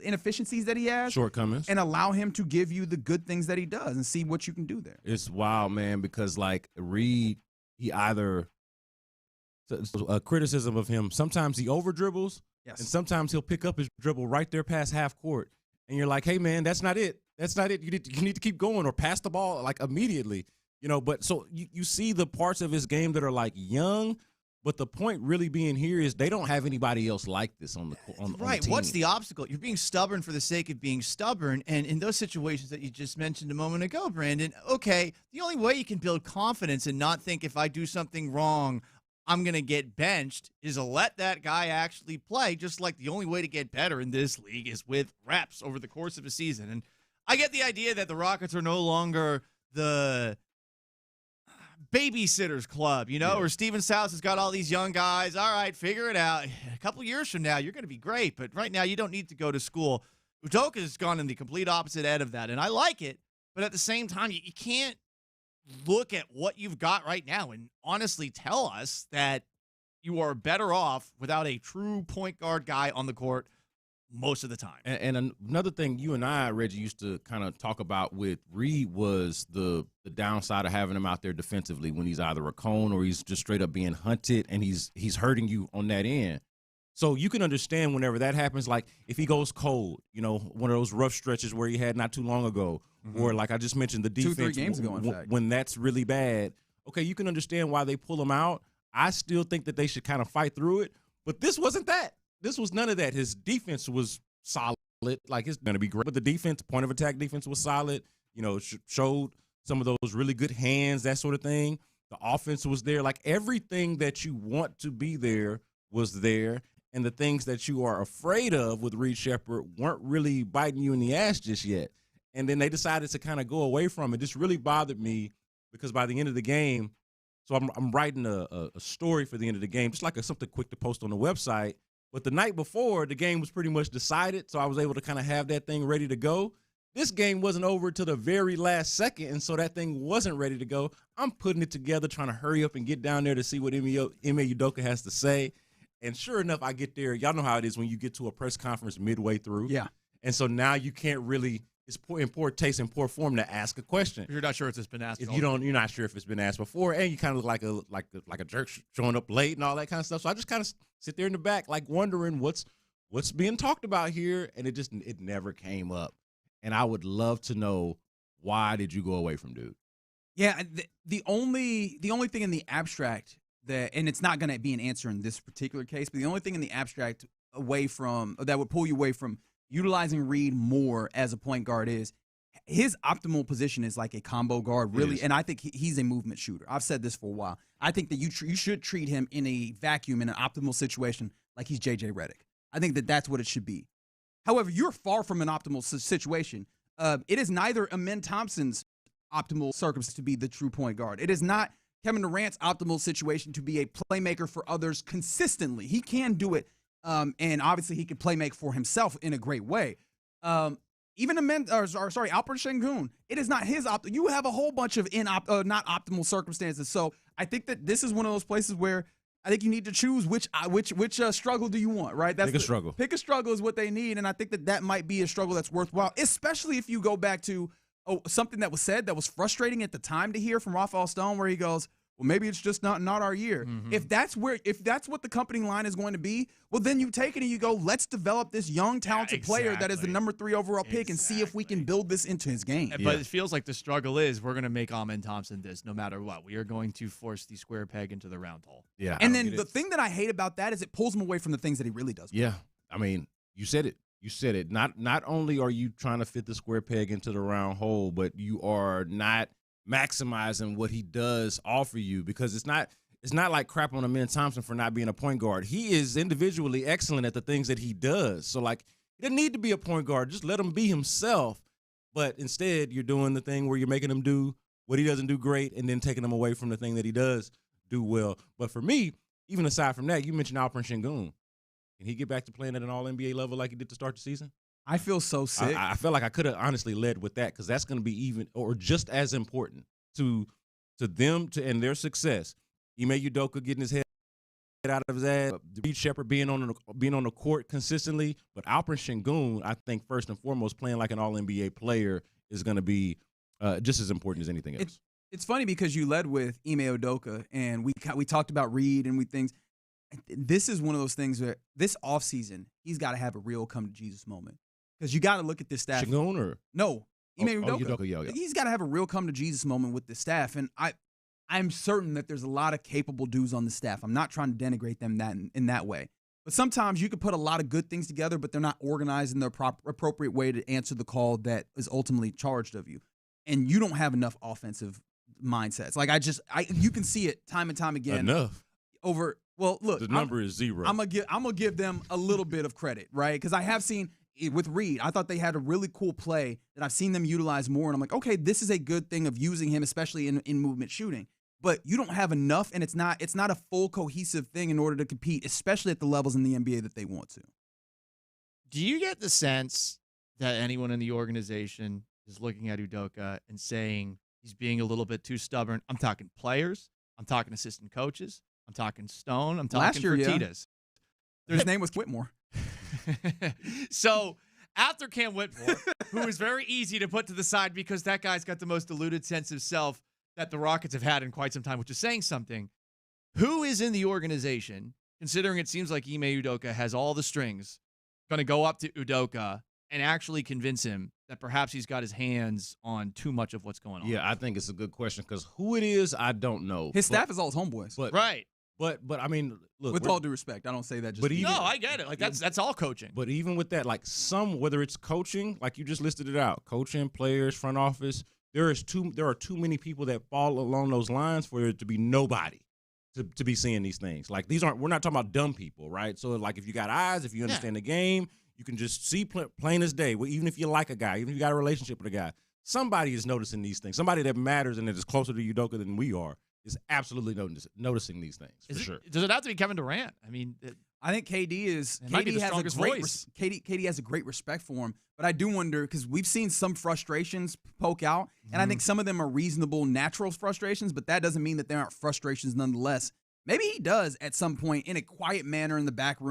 inefficiencies that he has, shortcomings, and allow him to give you the good things that he does and see what you can do there. It's wild, man, because like Reed, he either a criticism of him. Sometimes he over dribbles, and sometimes he'll pick up his dribble right there past half court, and you're like, hey man, that's not it. That's not it. You need to keep going or pass the ball like immediately. But so you see the parts of his game that are like young. But the point really being here is they don't have anybody else like this on the team. What's the obstacle? You're being stubborn for the sake of being stubborn. And in those situations that you just mentioned a moment ago, Brandon, okay, the only way you can build confidence and not think if I do something wrong, I'm going to get benched is to let that guy actually play, just like the only way to get better in this league is with reps over the course of a season. And I get the idea that the Rockets are no longer the babysitters club, or Steven South has got all these young guys. All right, figure it out. A couple years from now, you're going to be great. But right now, you don't need to go to school. Udoka has gone in the complete opposite end of that, and I like it. But at the same time, you can't look at what you've got right now and honestly tell us that you are better off without a true point guard guy on the court most of the time. And another thing you and I, Reggie, used to kind of talk about with Reed was the downside of having him out there defensively when he's either a cone or he's just straight up being hunted and he's hurting you on that end. So you can understand whenever that happens, like if he goes cold, one of those rough stretches where he had not too long ago, or like I just mentioned, the defense 2-3 games ago, in fact. When that's really bad, okay, you can understand why they pull him out. I still think that they should kind of fight through it, but this wasn't that. This was none of that. His defense was solid. Like, it's going to be great. But the defense, point of attack defense was solid. Showed some of those really good hands, that sort of thing. The offense was there. Like, everything that you want to be there was there. And the things that you are afraid of with Reed Shepherd weren't really biting you in the ass just yet. And then they decided to kind of go away from it. This really bothered me because by the end of the game, so I'm writing a story for the end of the game, just like something quick to post on the website. But the night before, the game was pretty much decided, so I was able to kind of have that thing ready to go. This game wasn't over till the very last second, and so that thing wasn't ready to go. I'm putting it together, trying to hurry up and get down there to see what Ime Udoka has to say. And sure enough, I get there. Y'all know how it is when you get to a press conference midway through. Yeah. And so now you can't really – it's in poor taste and poor form to ask a question. You're not sure if it's been asked. If you're not sure if it's been asked before, and you kind of look like a jerk showing up late and all that kind of stuff. So I just kind of sit there in the back, like wondering what's being talked about here, and it never came up. And I would love to know, why did you go away from dude? Yeah, the only thing in the abstract and it's not going to be an answer in this particular case, but the only thing in the abstract that would pull you away from utilizing Reed more as a point guard is his optimal position is like a combo guard, really, and I think he's a movement shooter. I've said this for a while. I think that you should treat him in a vacuum, in an optimal situation, like he's J.J. Redick. I think that that's what it should be. However, you're far from an optimal situation. It is neither Amen Thompson's optimal circumstance to be the true point guard. It is not Kevin Durant's optimal situation to be a playmaker for others consistently. He can do it, and obviously he can playmake for himself in a great way. Even Alperen Sengun, it is not his optimal. You have a whole bunch of not optimal circumstances. So I think that this is one of those places where I think you need to choose which struggle do you want, right? Pick a struggle. Pick a struggle is what they need, and I think that might be a struggle that's worthwhile, especially if you go back to something that was said that was frustrating at the time to hear from Rafael Stone, where he goes, well, maybe it's just not our year. Mm-hmm. If that's what the accompanying line is going to be, well, then you take it and you go, let's develop this young, talented player that is the number 3 overall pick and see if we can build this into his game. But it feels like the struggle is we're going to make Amen Thompson this no matter what. We are going to force the square peg into the round hole. Yeah. And then the thing that I hate about that is it pulls him away from the things that he really does. Yeah. I mean, you said it. You said it. Not only are you trying to fit the square peg into the round hole, but you are not maximizing what he does offer you, because it's not like crap on Amen Thompson for not being a point guard. He is individually excellent at the things that he does. So, like, he doesn't need to be a point guard. Just let him be himself. But instead, you're doing the thing where you're making him do what he doesn't do great and then taking him away from the thing that he does do well. But for me, even aside from that, you mentioned Alperen Sengun. Can he get back to playing at an all-NBA level like he did to start the season? I feel so sick. I feel like I could have honestly led with that, because that's going to be even or just as important to them and their success. Ime Udoka getting his head out of his ass, Reed Shepherd being on the court consistently, but Alperen Sengun, I think first and foremost, playing like an all-NBA player is going to be just as important as anything else. It's funny because you led with Ime Udoka, and we talked about Reed and things. This is one of those things where this offseason, he's got to have a real come-to-Jesus moment. Because you got to look at this staff. Sengun or? No, Ime Udoka. Udoka, yeah. He's got to have a real come-to-Jesus moment with the staff. And I'm certain that there's a lot of capable dudes on the staff. I'm not trying to denigrate them in that way. But sometimes you can put a lot of good things together, but they're not organized in the appropriate way to answer the call that is ultimately charged of you. And you don't have enough offensive mindsets. Like, you can see it time and time again. Enough. Well, look. The number is 0. I'm gonna give them a little bit of credit, right? Because I have seen with Reed, I thought they had a really cool play that I've seen them utilize more, and I'm like, okay, this is a good thing of using him, especially in movement shooting. But you don't have enough, and it's not a full cohesive thing in order to compete, especially at the levels in the NBA that they want to. Do you get the sense that anyone in the organization is looking at Udoka and saying he's being a little bit too stubborn? I'm talking players. I'm talking assistant coaches. I'm talking Stone. I'm talking Fertitas. His name was Whitmore. So after Cam Whitmore, who is very easy to put to the side because that guy's got the most deluded sense of self that the Rockets have had in quite some time, which is saying something, who is in the organization, considering it seems like Ime Udoka has all the strings, going to go up to Udoka and actually convince him that perhaps he's got his hands on too much of what's going on? Yeah, I think it's a good question, because who it is, I don't know. His staff is all his homeboys. Right. But I mean, look. With all due respect, I don't say that just. No, I get it. Like that's all coaching. But even with that, like whether it's coaching, like you just listed it out, coaching, players, front office, there are too many people that fall along those lines for there to be nobody to be seeing these things. Like we're not talking about dumb people, right? So like if you got eyes, if you understand the game, you can just see plain as day. Well, even if you like a guy, even if you got a relationship with a guy, somebody is noticing these things. Somebody that matters and that is closer to Udoka than we are is absolutely noticing these things for sure. Does it have to be Kevin Durant? I mean, I think KD might be the strongest voice. KD has a great respect for him, but I do wonder because we've seen some frustrations poke out, and I think some of them are reasonable, natural frustrations, but that doesn't mean that there aren't frustrations nonetheless. Maybe he does at some point in a quiet manner in the back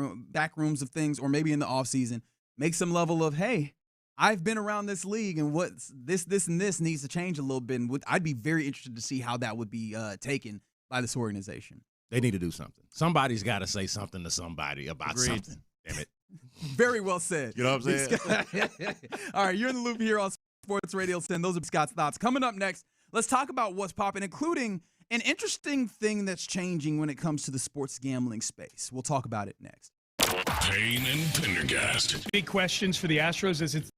rooms of things, or maybe in the offseason, make some level of, hey, I've been around this league, and what's this, and this needs to change a little bit. And I'd be very interested to see how that would be taken by this organization. They need to do something. Somebody's got to say something to somebody about something. Damn it. Very well said. You know what I'm saying? All right, you're in the loop here on Sports Radio 10. Those are Scott's thoughts. Coming up next, let's talk about what's popping, including an interesting thing that's changing when it comes to the sports gambling space. We'll talk about it next. Payne and Pendergast. Big questions for the Astros as it's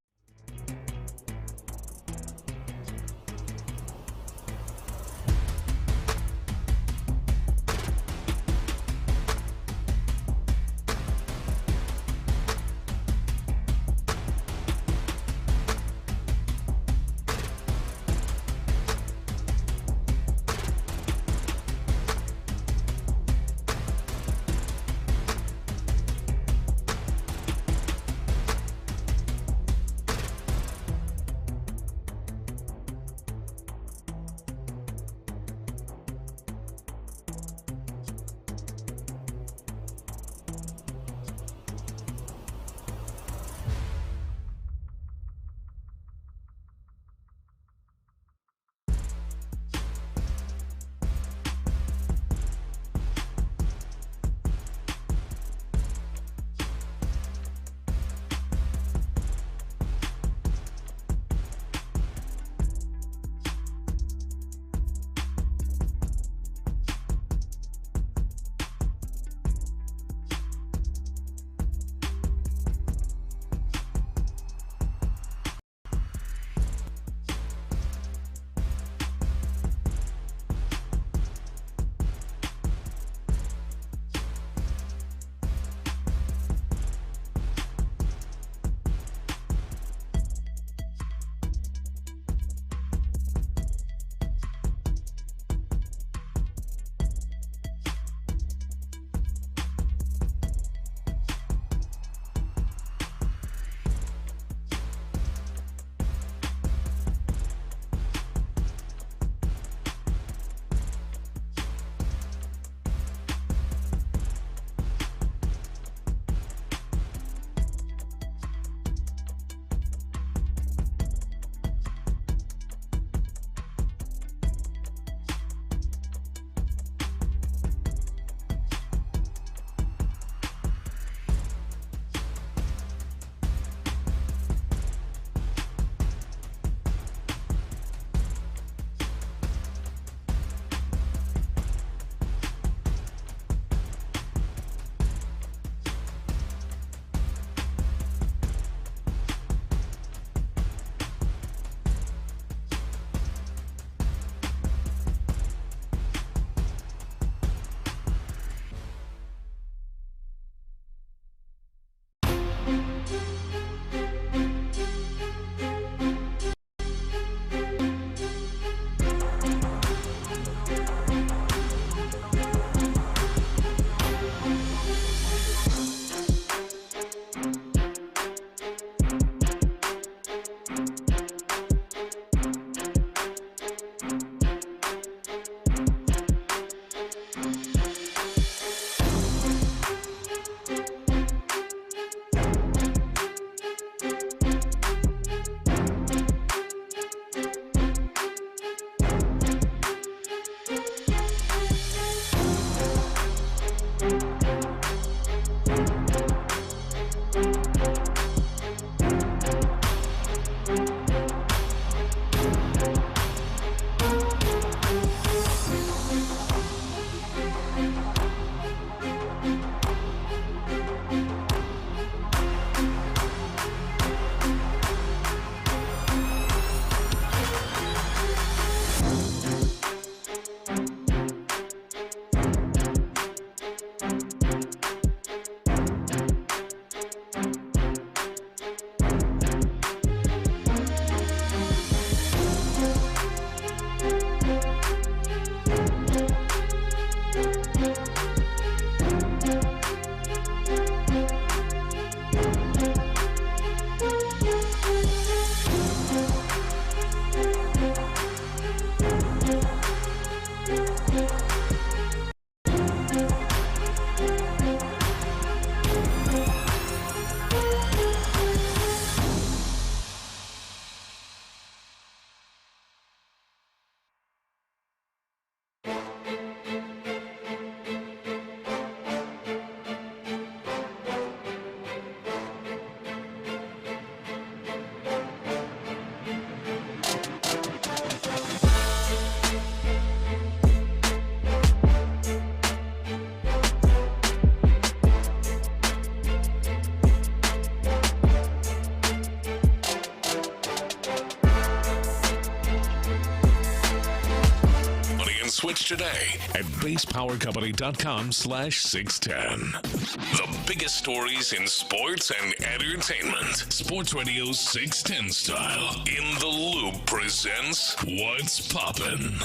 and switch today at basepowercompany.com/610. The biggest stories in sports and entertainment. Sports Radio 610 style. In the Loop presents What's Poppin'.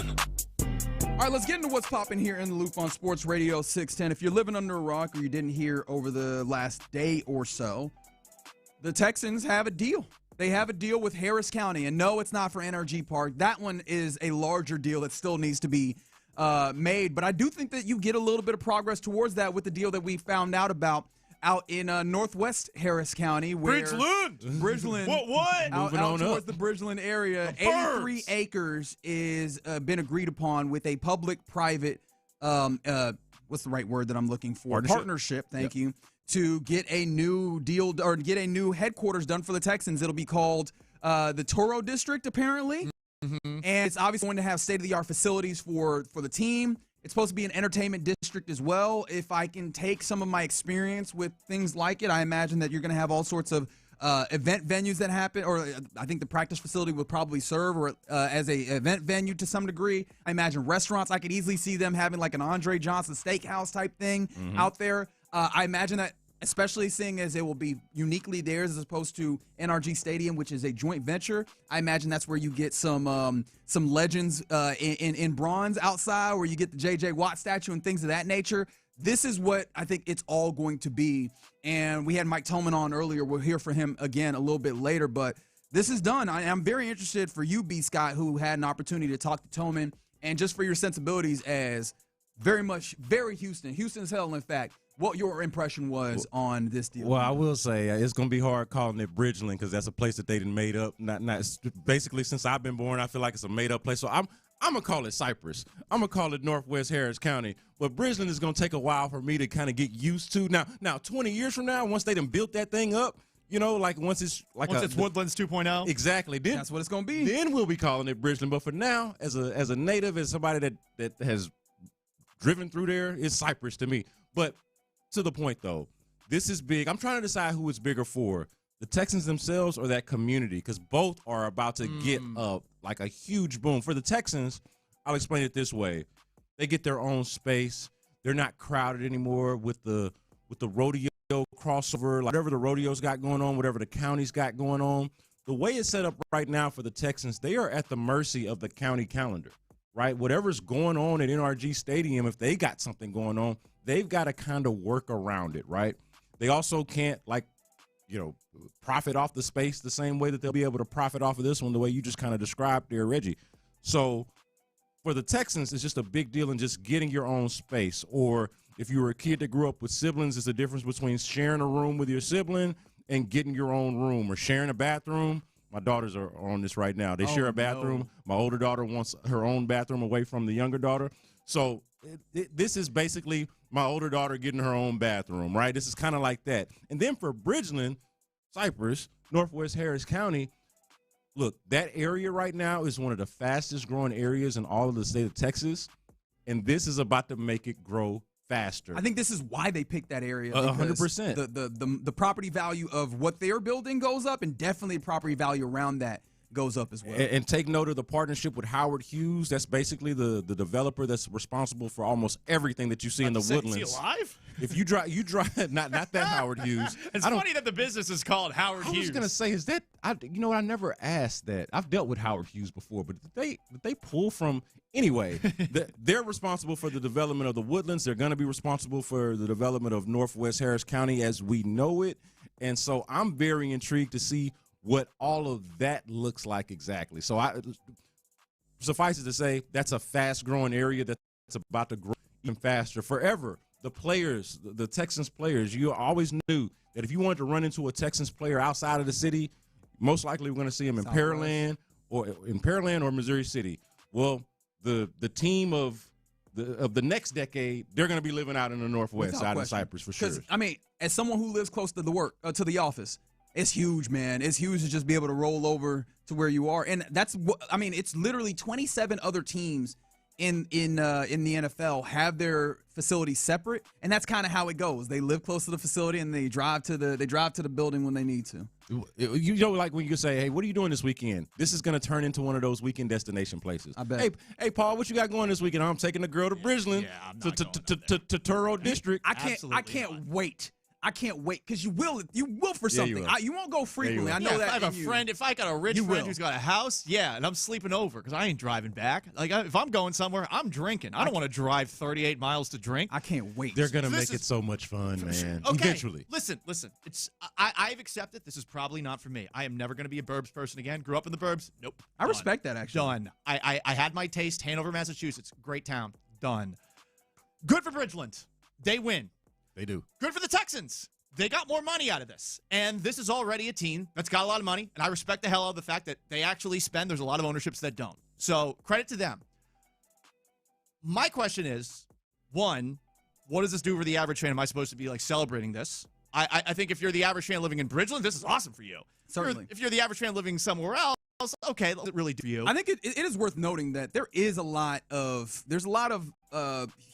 All right, let's get into what's popping here in the Loop on Sports Radio 610. If you're living under a rock or you didn't hear over the last day or so, the Texans have a deal. They have a deal with Harris County, and no, it's not for NRG Park. That one is a larger deal that still needs to be made, but I do think that you get a little bit of progress towards that with the deal that we found out about out in northwest Harris County. Where Bridgeland. What? Out towards the Bridgeland area. 83 acres is been agreed upon with a public-private, what's the right word that I'm looking for? Partnership, thank you, to get a new deal or get a new headquarters done for the Texans. It'll be called the Toro District, apparently. And it's obviously going to have state-of-the-art facilities for the team. It's supposed to be an entertainment district as well. If I can take some of my experience with things like it, I imagine that you're going to have all sorts of event venues that happen, or I think the practice facility will probably serve or as a event venue to some degree. I imagine restaurants. I could easily see them having like an Andre Johnson steakhouse type thing out there. I imagine that, especially seeing as it will be uniquely theirs as opposed to NRG Stadium, which is a joint venture. I imagine that's where you get some legends in bronze outside, where you get the J.J. Watt statue and things of that nature. This is what I think it's all going to be. And we had Mike Tolman on earlier. We'll hear from him again a little bit later. But this is done. I'm very interested for you, B. Scott, who had an opportunity to talk to Tolman, and just for your sensibilities as very Houston as hell, in fact, what your impression was on this deal. Well, I will say it's going to be hard calling it Bridgeland because that's a place that they didn't made up. Not basically since I've been born, I feel like it's a made up place. So I'm gonna call it Cypress. I'm gonna call it Northwest Harris County. But Bridgeland is gonna take a while for me to kind of get used to. Now, 20 years from now, once they done built that thing up, like once it's Woodlands 2.0. Exactly. Then that's what it's gonna be. Then we'll be calling it Bridgeland. But for now, as a native, as somebody that has driven through there, it's Cypress to me. But to the point, though, this is big. I'm trying to decide who it's bigger for, the Texans themselves or that community, because both are about to get like a huge boom. For the Texans, I'll explain it this way. They get their own space. They're not crowded anymore with the rodeo crossover, like whatever the rodeo's got going on, whatever the county's got going on. The way it's set up right now for the Texans, they are at the mercy of the county calendar, right? Whatever's going on at NRG Stadium, if they got something going on, they've got to kind of work around it, right? They also can't, profit off the space the same way that they'll be able to profit off of this one, the way you just kind of described there, Reggie. So for the Texans, it's just a big deal in just getting your own space. Or if you were a kid that grew up with siblings, it's the difference between sharing a room with your sibling and getting your own room, or sharing a bathroom. My daughters are on this right now. They share a bathroom. No. My older daughter wants her own bathroom away from the younger daughter. So this is basically my older daughter getting her own bathroom, right? This is kind of like that. And then for Bridgeland, Cypress, Northwest Harris County, look, that area right now is one of the fastest growing areas in all of the state of Texas, and this is about to make it grow faster. I think this is why they picked that area. 100%. The property value of what they're building goes up, and definitely the property value around that goes up as well. And take note of the partnership with Howard Hughes. That's basically the developer that's responsible for almost everything that you see in the Woodlands. Is he alive? If you drive not that Howard Hughes. It's funny that the business is called Howard Hughes. I was gonna say, is that I never asked that. I've dealt with Howard Hughes before, but did they pull from anyway? They're responsible for the development of the Woodlands. They're gonna be responsible for the development of Northwest Harris County as we know it. And so I'm very intrigued to see what all of that looks like exactly. So suffice it to say, that's a fast-growing area that's about to grow even faster forever. The players, the Texans players, you always knew that if you wanted to run into a Texans player outside of the city, most likely we're going to see him in Pearland or Missouri City. Well, the team of the next decade, they're going to be living out in the Northwest, out in Cypress for sure. I mean, as someone who lives close to the office, it's huge, man. It's huge to just be able to roll over to where you are. And it's literally 27 other teams in the NFL have their facilities separate, and that's kind of how it goes. They live close to the facility and they drive to the building when they need to. You know, like when you say, "Hey, what are you doing this weekend?" This is going to turn into one of those weekend destination places. I bet. Hey, Paul, what you got going this weekend? I'm taking the girl to Bridgeland, to Toro District. I can't wait. I can't wait because you will for something. You won't go frequently. I know that. If I have a friend, if I got a rich friend who's got a house, and I'm sleeping over because I ain't driving back. Like if I'm going somewhere, I'm drinking. I don't want to drive 38 miles to drink. I can't wait. They're gonna make it so much fun, man. Okay. Eventually. Listen. I've accepted this is probably not for me. I am never gonna be a burbs person again. Grew up in the burbs. Nope. I respect that actually. Done. I had my taste. Hanover, Massachusetts, great town. Done. Good for Bridgeland. They win. They do. Good for the Texans. They got more money out of this. And this is already a team that's got a lot of money. And I respect the hell out of the fact that they actually spend. There's a lot of ownerships that don't. So credit to them. My question is, one, what does this do for the average fan? Am I supposed to be like celebrating this? I think if you're the average fan living in Bridgeland, this is awesome for you. Certainly. If you're the average fan living somewhere else, okay, does it really do for you? I think it is worth noting that there's a lot of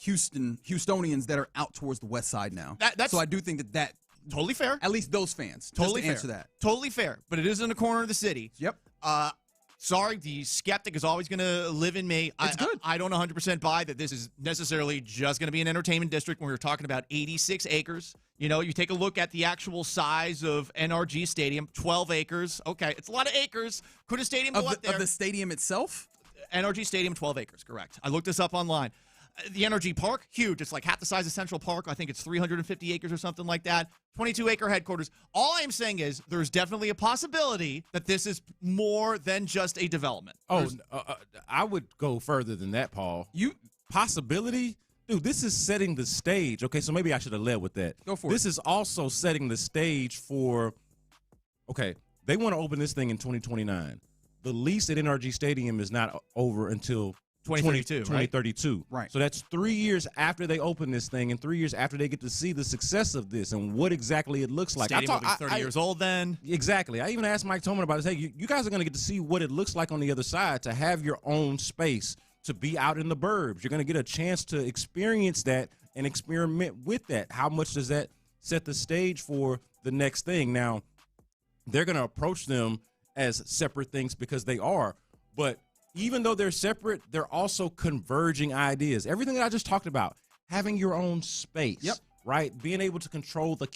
Houstonians that are out towards the west side now. So I do think that totally fair. At least those fans. Totally fair. Answer that. Totally fair. But it is in the corner of the city. Yep. Sorry, the skeptic is always going to live in me. It's good. I don't 100% buy that this is necessarily just going to be an entertainment district when we're talking about 86 acres. You know, you take a look at the actual size of NRG Stadium, 12 acres. Okay, it's a lot of acres. Could a stadium go up there? Of the stadium itself? NRG Stadium, 12 acres, correct. I looked this up online. The NRG Park, huge. It's like half the size of Central Park. I think it's 350 acres or something like that. 22-acre headquarters. All I'm saying is there's definitely a possibility that this is more than just a development. I would go further than that, Paul. Possibility? Dude, this is setting the stage. Okay, so maybe I should have led with that. Go for it. This is also setting the stage for, they want to open this thing in 2029. The lease at NRG Stadium is not over until 2032. Right. So that's 3 years after they open this thing and 3 years after they get to see the success of this and what exactly it looks like. Stadium will be 30 years old then. Exactly. I even asked Mike Tolman about this. Hey, you guys are going to get to see what it looks like on the other side, to have your own space, to be out in the burbs. You're going to get a chance to experience that and experiment with that. How much does that set the stage for the next thing? Now, they're going to approach them as separate things because they are, but even though they're separate, they're also converging ideas. Everything that I just talked about, having your own space, right? Being able to control the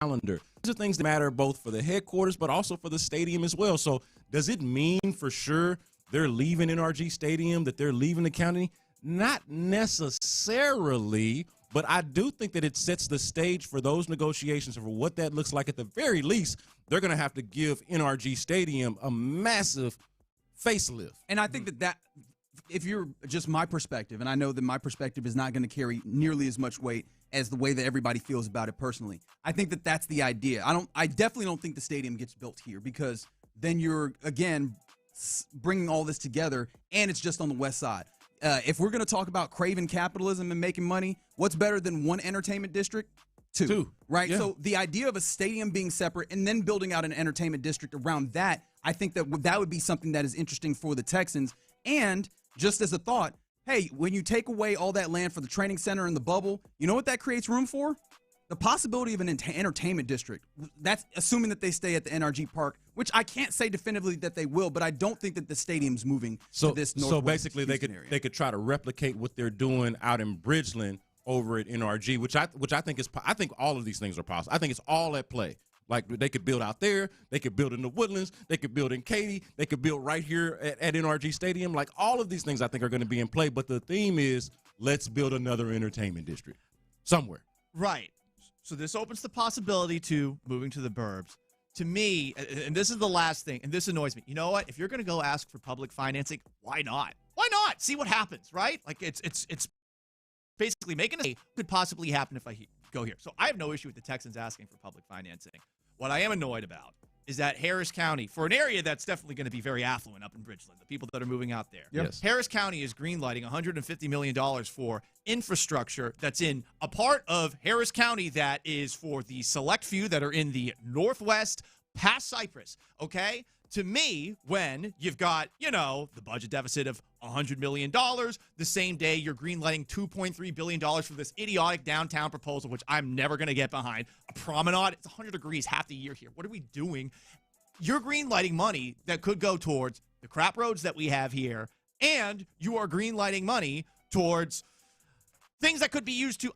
calendar. These are things that matter both for the headquarters, but also for the stadium as well. So does it mean for sure they're leaving NRG Stadium, that they're leaving the county? Not necessarily, but I do think that it sets the stage for those negotiations, for what that looks like. At the very least, they're going to have to give NRG Stadium a massive facelift. And I think that if you're just my perspective, and I know that my perspective is not going to carry nearly as much weight as the way that everybody feels about it personally, I think that that's the idea. I definitely don't think the stadium gets built here, because then you're, again, bringing all this together, and it's just on the west side. If we're going to talk about craving capitalism and making money, what's better than one entertainment district? Two. Right? Yeah. So the idea of a stadium being separate and then building out an entertainment district around that, I think that would be something that is interesting for the Texans. And just as a thought, hey, when you take away all that land for the training center and the bubble, you know what that creates room for? The possibility of an entertainment district. That's assuming that they stay at the NRG Park, which I can't say definitively that they will, but I don't think that the stadium's moving to this northwest So basically Houston area. they could try to replicate what they're doing out in Bridgeland over at NRG, which I think is, I think all of these things are possible. I think it's all at play. Like, they could build out there, they could build in the Woodlands, they could build in Katy, they could build right here at NRG Stadium. Like, all of these things I think are going to be in play, but the theme is, let's build another entertainment district somewhere. Right. So this opens the possibility to moving to the burbs. To me, and this is the last thing, and this annoys me. You know what? If you're going to go ask for public financing, why not? Why not? See what happens, right? Like, it's basically making a could possibly happen if I go here. So I have no issue with the Texans asking for public financing. What I am annoyed about is that Harris County, for an area that's definitely going to be very affluent up in Bridgeland, the people that are moving out there. Yes. Harris County is greenlighting $150 million for infrastructure that's in a part of Harris County that is for the select few that are in the northwest past Cypress, okay? to me, when you've got, the budget deficit of $100 million, the same day you're greenlighting $2.3 billion for this idiotic downtown proposal, which I'm never going to get behind. A promenade, it's 100 degrees half the year here. What are we doing? You're greenlighting money that could go towards the crap roads that we have here, and you are greenlighting money towards things that could be used to,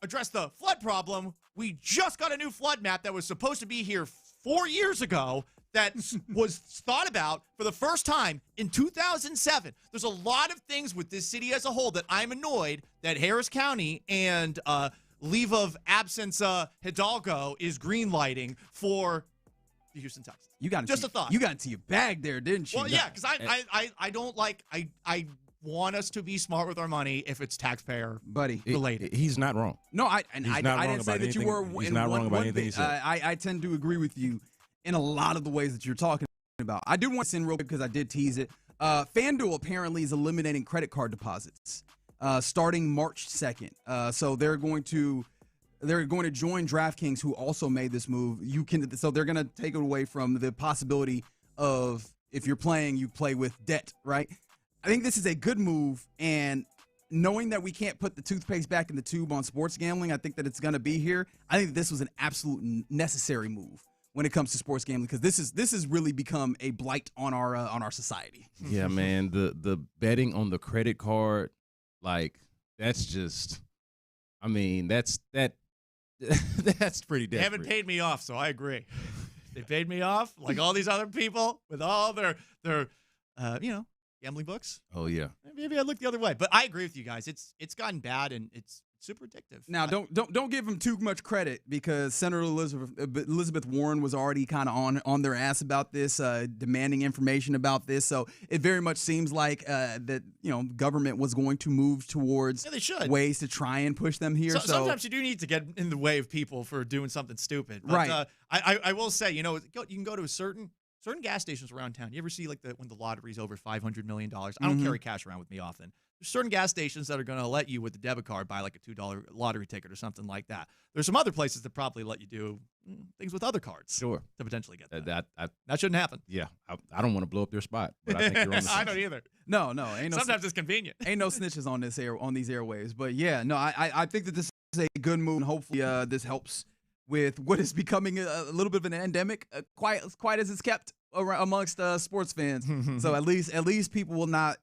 address the flood problem. We just got a new flood map that was supposed to be here 4 years ago that was thought about for the first time in 2007. There's a lot of things with this city as a whole that I'm annoyed that Harris County and leave of absence Hidalgo is greenlighting for the Houston Texans. You got just a thought. You got into your bag there, didn't you? Well, yeah, because I don't like I want us to be smart with our money if it's taxpayer related. He's not wrong. No, I didn't say that you were. He's not wrong about anything he said. I tend to agree with you in a lot of the ways that you're talking about. I do want to send real quick because I did tease it. FanDuel apparently is eliminating credit card deposits starting March 2nd. So they're going to join DraftKings, who also made this move. So they're going to take it away from the possibility of, if you're playing, you play with debt, right? I think this is a good move, and knowing that we can't put the toothpaste back in the tube on sports gambling, I think that it's going to be here. I think this was an absolute necessary move when it comes to sports gambling, because this has really become a blight on our society. Yeah, man, the betting on the credit card, like, that's just, I mean, that's pretty desperate. They haven't paid me off, so I agree. They paid me off like all these other people with all their gambling books. Oh yeah. Maybe I look the other way, but I agree with you guys. It's gotten bad and it's super addictive. Now, don't give him too much credit, because Senator Elizabeth Warren was already kind of on their ass about this, demanding information about this. So it very much seems like that government was going to move towards ways to try and push them here. So sometimes you do need to get in the way of people for doing something stupid. But, right. I will say, you can go to a certain gas stations around town. You ever see when the lottery's over $500 million? I don't carry cash around with me often. There's certain gas stations that are going to let you, with the debit card, buy like a $2 lottery ticket or something like that. There's some other places that probably let you do things with other cards. Sure. To potentially get that. That shouldn't happen. Yeah. I don't want to blow up their spot, but I think you're on the I don't either. No. Ain't no Sometimes it's convenient. Ain't no snitches on these airwaves. But yeah, no, I think that this is a good move, and hopefully this helps with what is becoming a little bit of an endemic, quite as it's kept amongst sports fans. So at least people will not.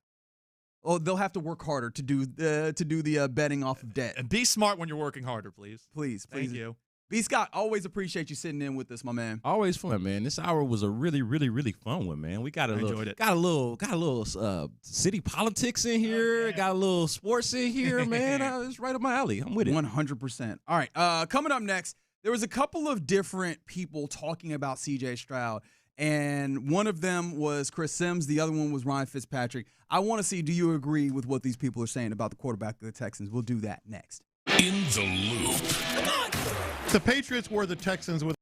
Oh, they'll have to work harder to do the betting off of debt. And be smart when you're working harder, please. Please. Thank you. B. Scott, always appreciate you sitting in with us, my man. Always fun, man. This hour was a really, really, really fun one, man. We got a little city politics in here. Got a little sports in here, man. It's right up my alley. I'm with it. 100%. All right. Coming up next, there was a couple of different people talking about C.J. Stroud. And one of them was Chris Sims. The other one was Ryan Fitzpatrick. I want to see, do you agree with what these people are saying about the quarterback of the Texans? We'll do that next. In the Loop. The Patriots were the Texans with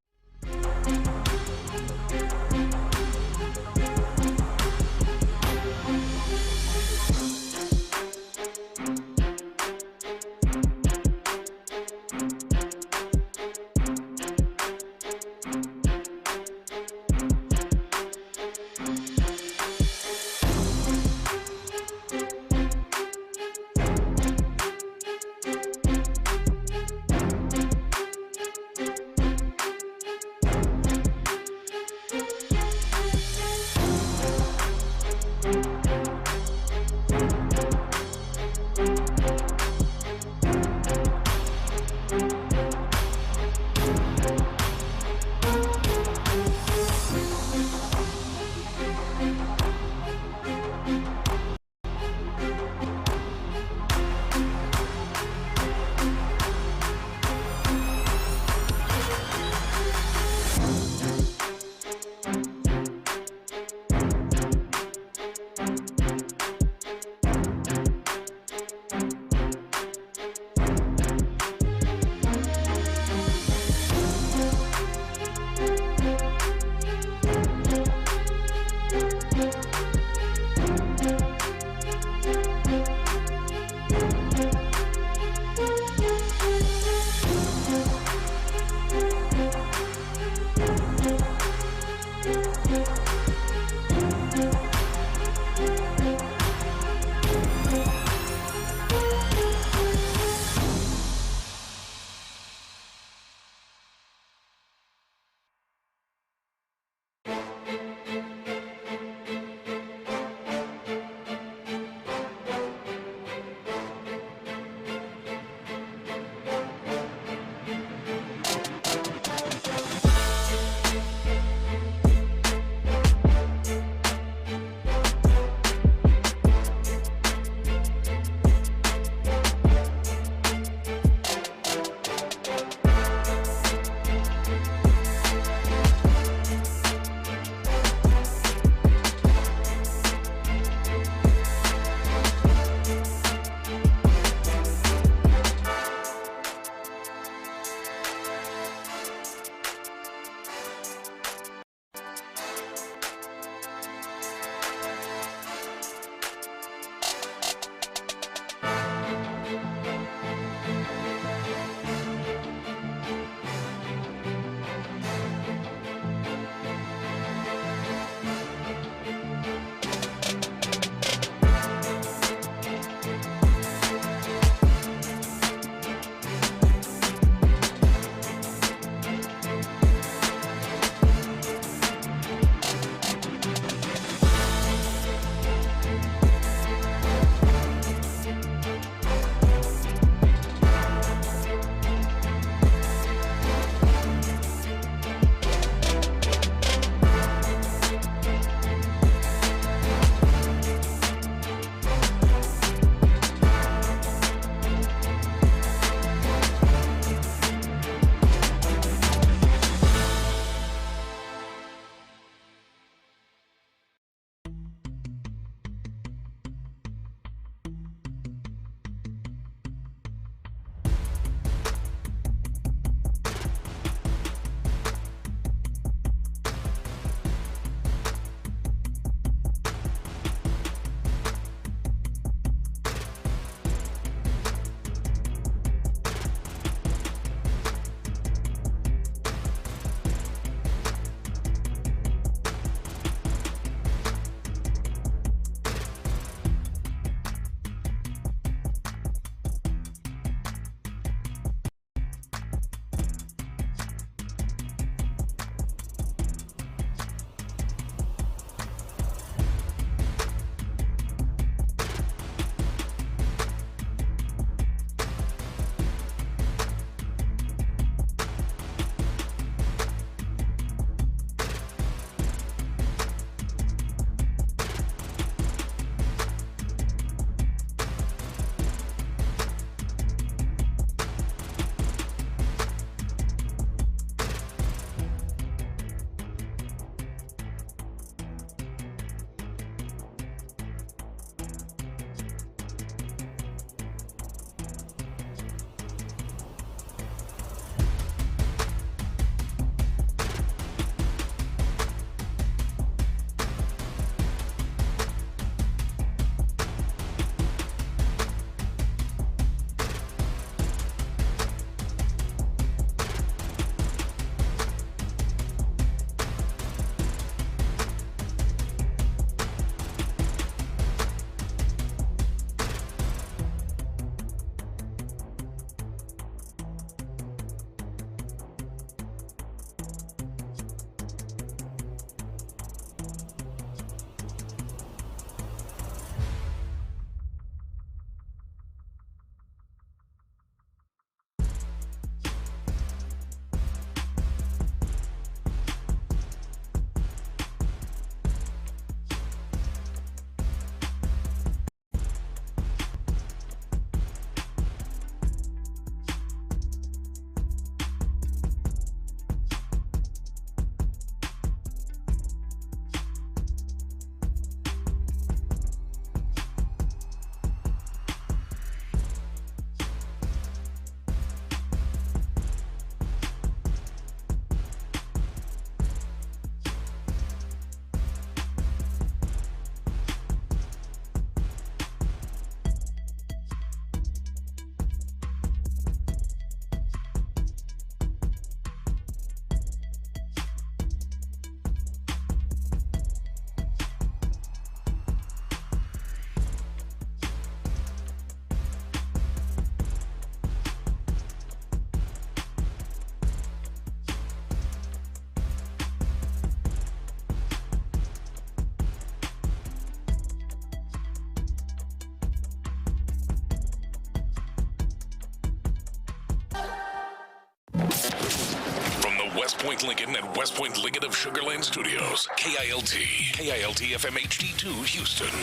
West Point Lincoln and West Point Lincoln of Sugar Land Studios. KILT FM HD2 Houston.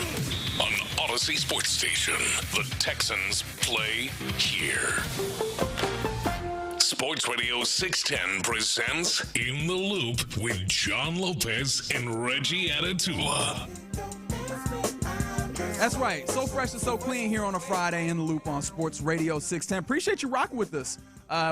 On Odyssey Sports Station. The Texans play here. Sports Radio 610 presents In the Loop with John Lopez and Reggie Atatula. That's right. So fresh and so clean here on a Friday in the Loop on Sports Radio 610. Appreciate you rocking with us.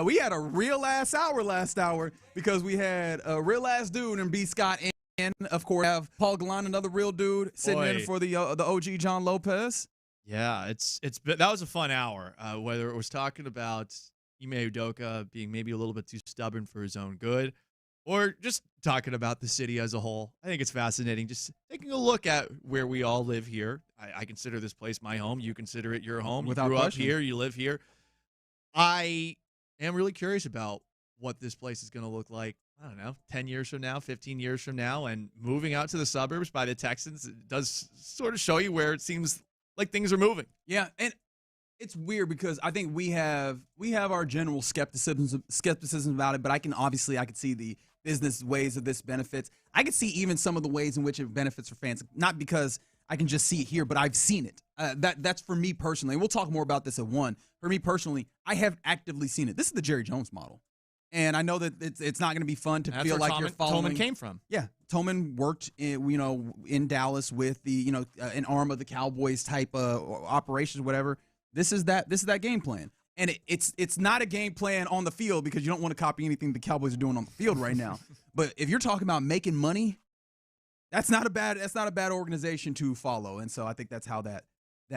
We had a real-ass hour last hour because we had a real-ass dude in B. Scott and, of course, have Paul Gallant, another real dude, sitting in for the OG John Lopez. Yeah, that was a fun hour. Whether it was talking about Ime Udoka being maybe a little bit too stubborn for his own good, or just talking about the city as a whole. I think it's fascinating just taking a look at where we all live here. I consider this place my home. You consider it your home. Without you grew question. up here. You live here. I am really curious about what this place is going to look like, I don't know, 10 years from now, 15 years from now, and moving out to the suburbs by the Texans it does sort of show you where it seems like things are moving. Yeah, and it's weird because I think we have our general skepticism about it, but I can see the business ways of this benefits. I can see even some of the ways in which it benefits for fans, not because I can just see it here, but I've seen it. That's for me personally. We'll talk more about this at 1. For me personally, I have actively seen it. This is the Jerry Jones model. And I know that it's not going to be fun to feel like you're following. Tolman came from. Yeah, Tolman worked in Dallas with the an arm of the Cowboys type operations, whatever. This is that game plan, and it's not a game plan on the field because you don't want to copy anything the Cowboys are doing on the field right now. But if you're talking about making money, that's not a bad organization to follow, and so I think that's how that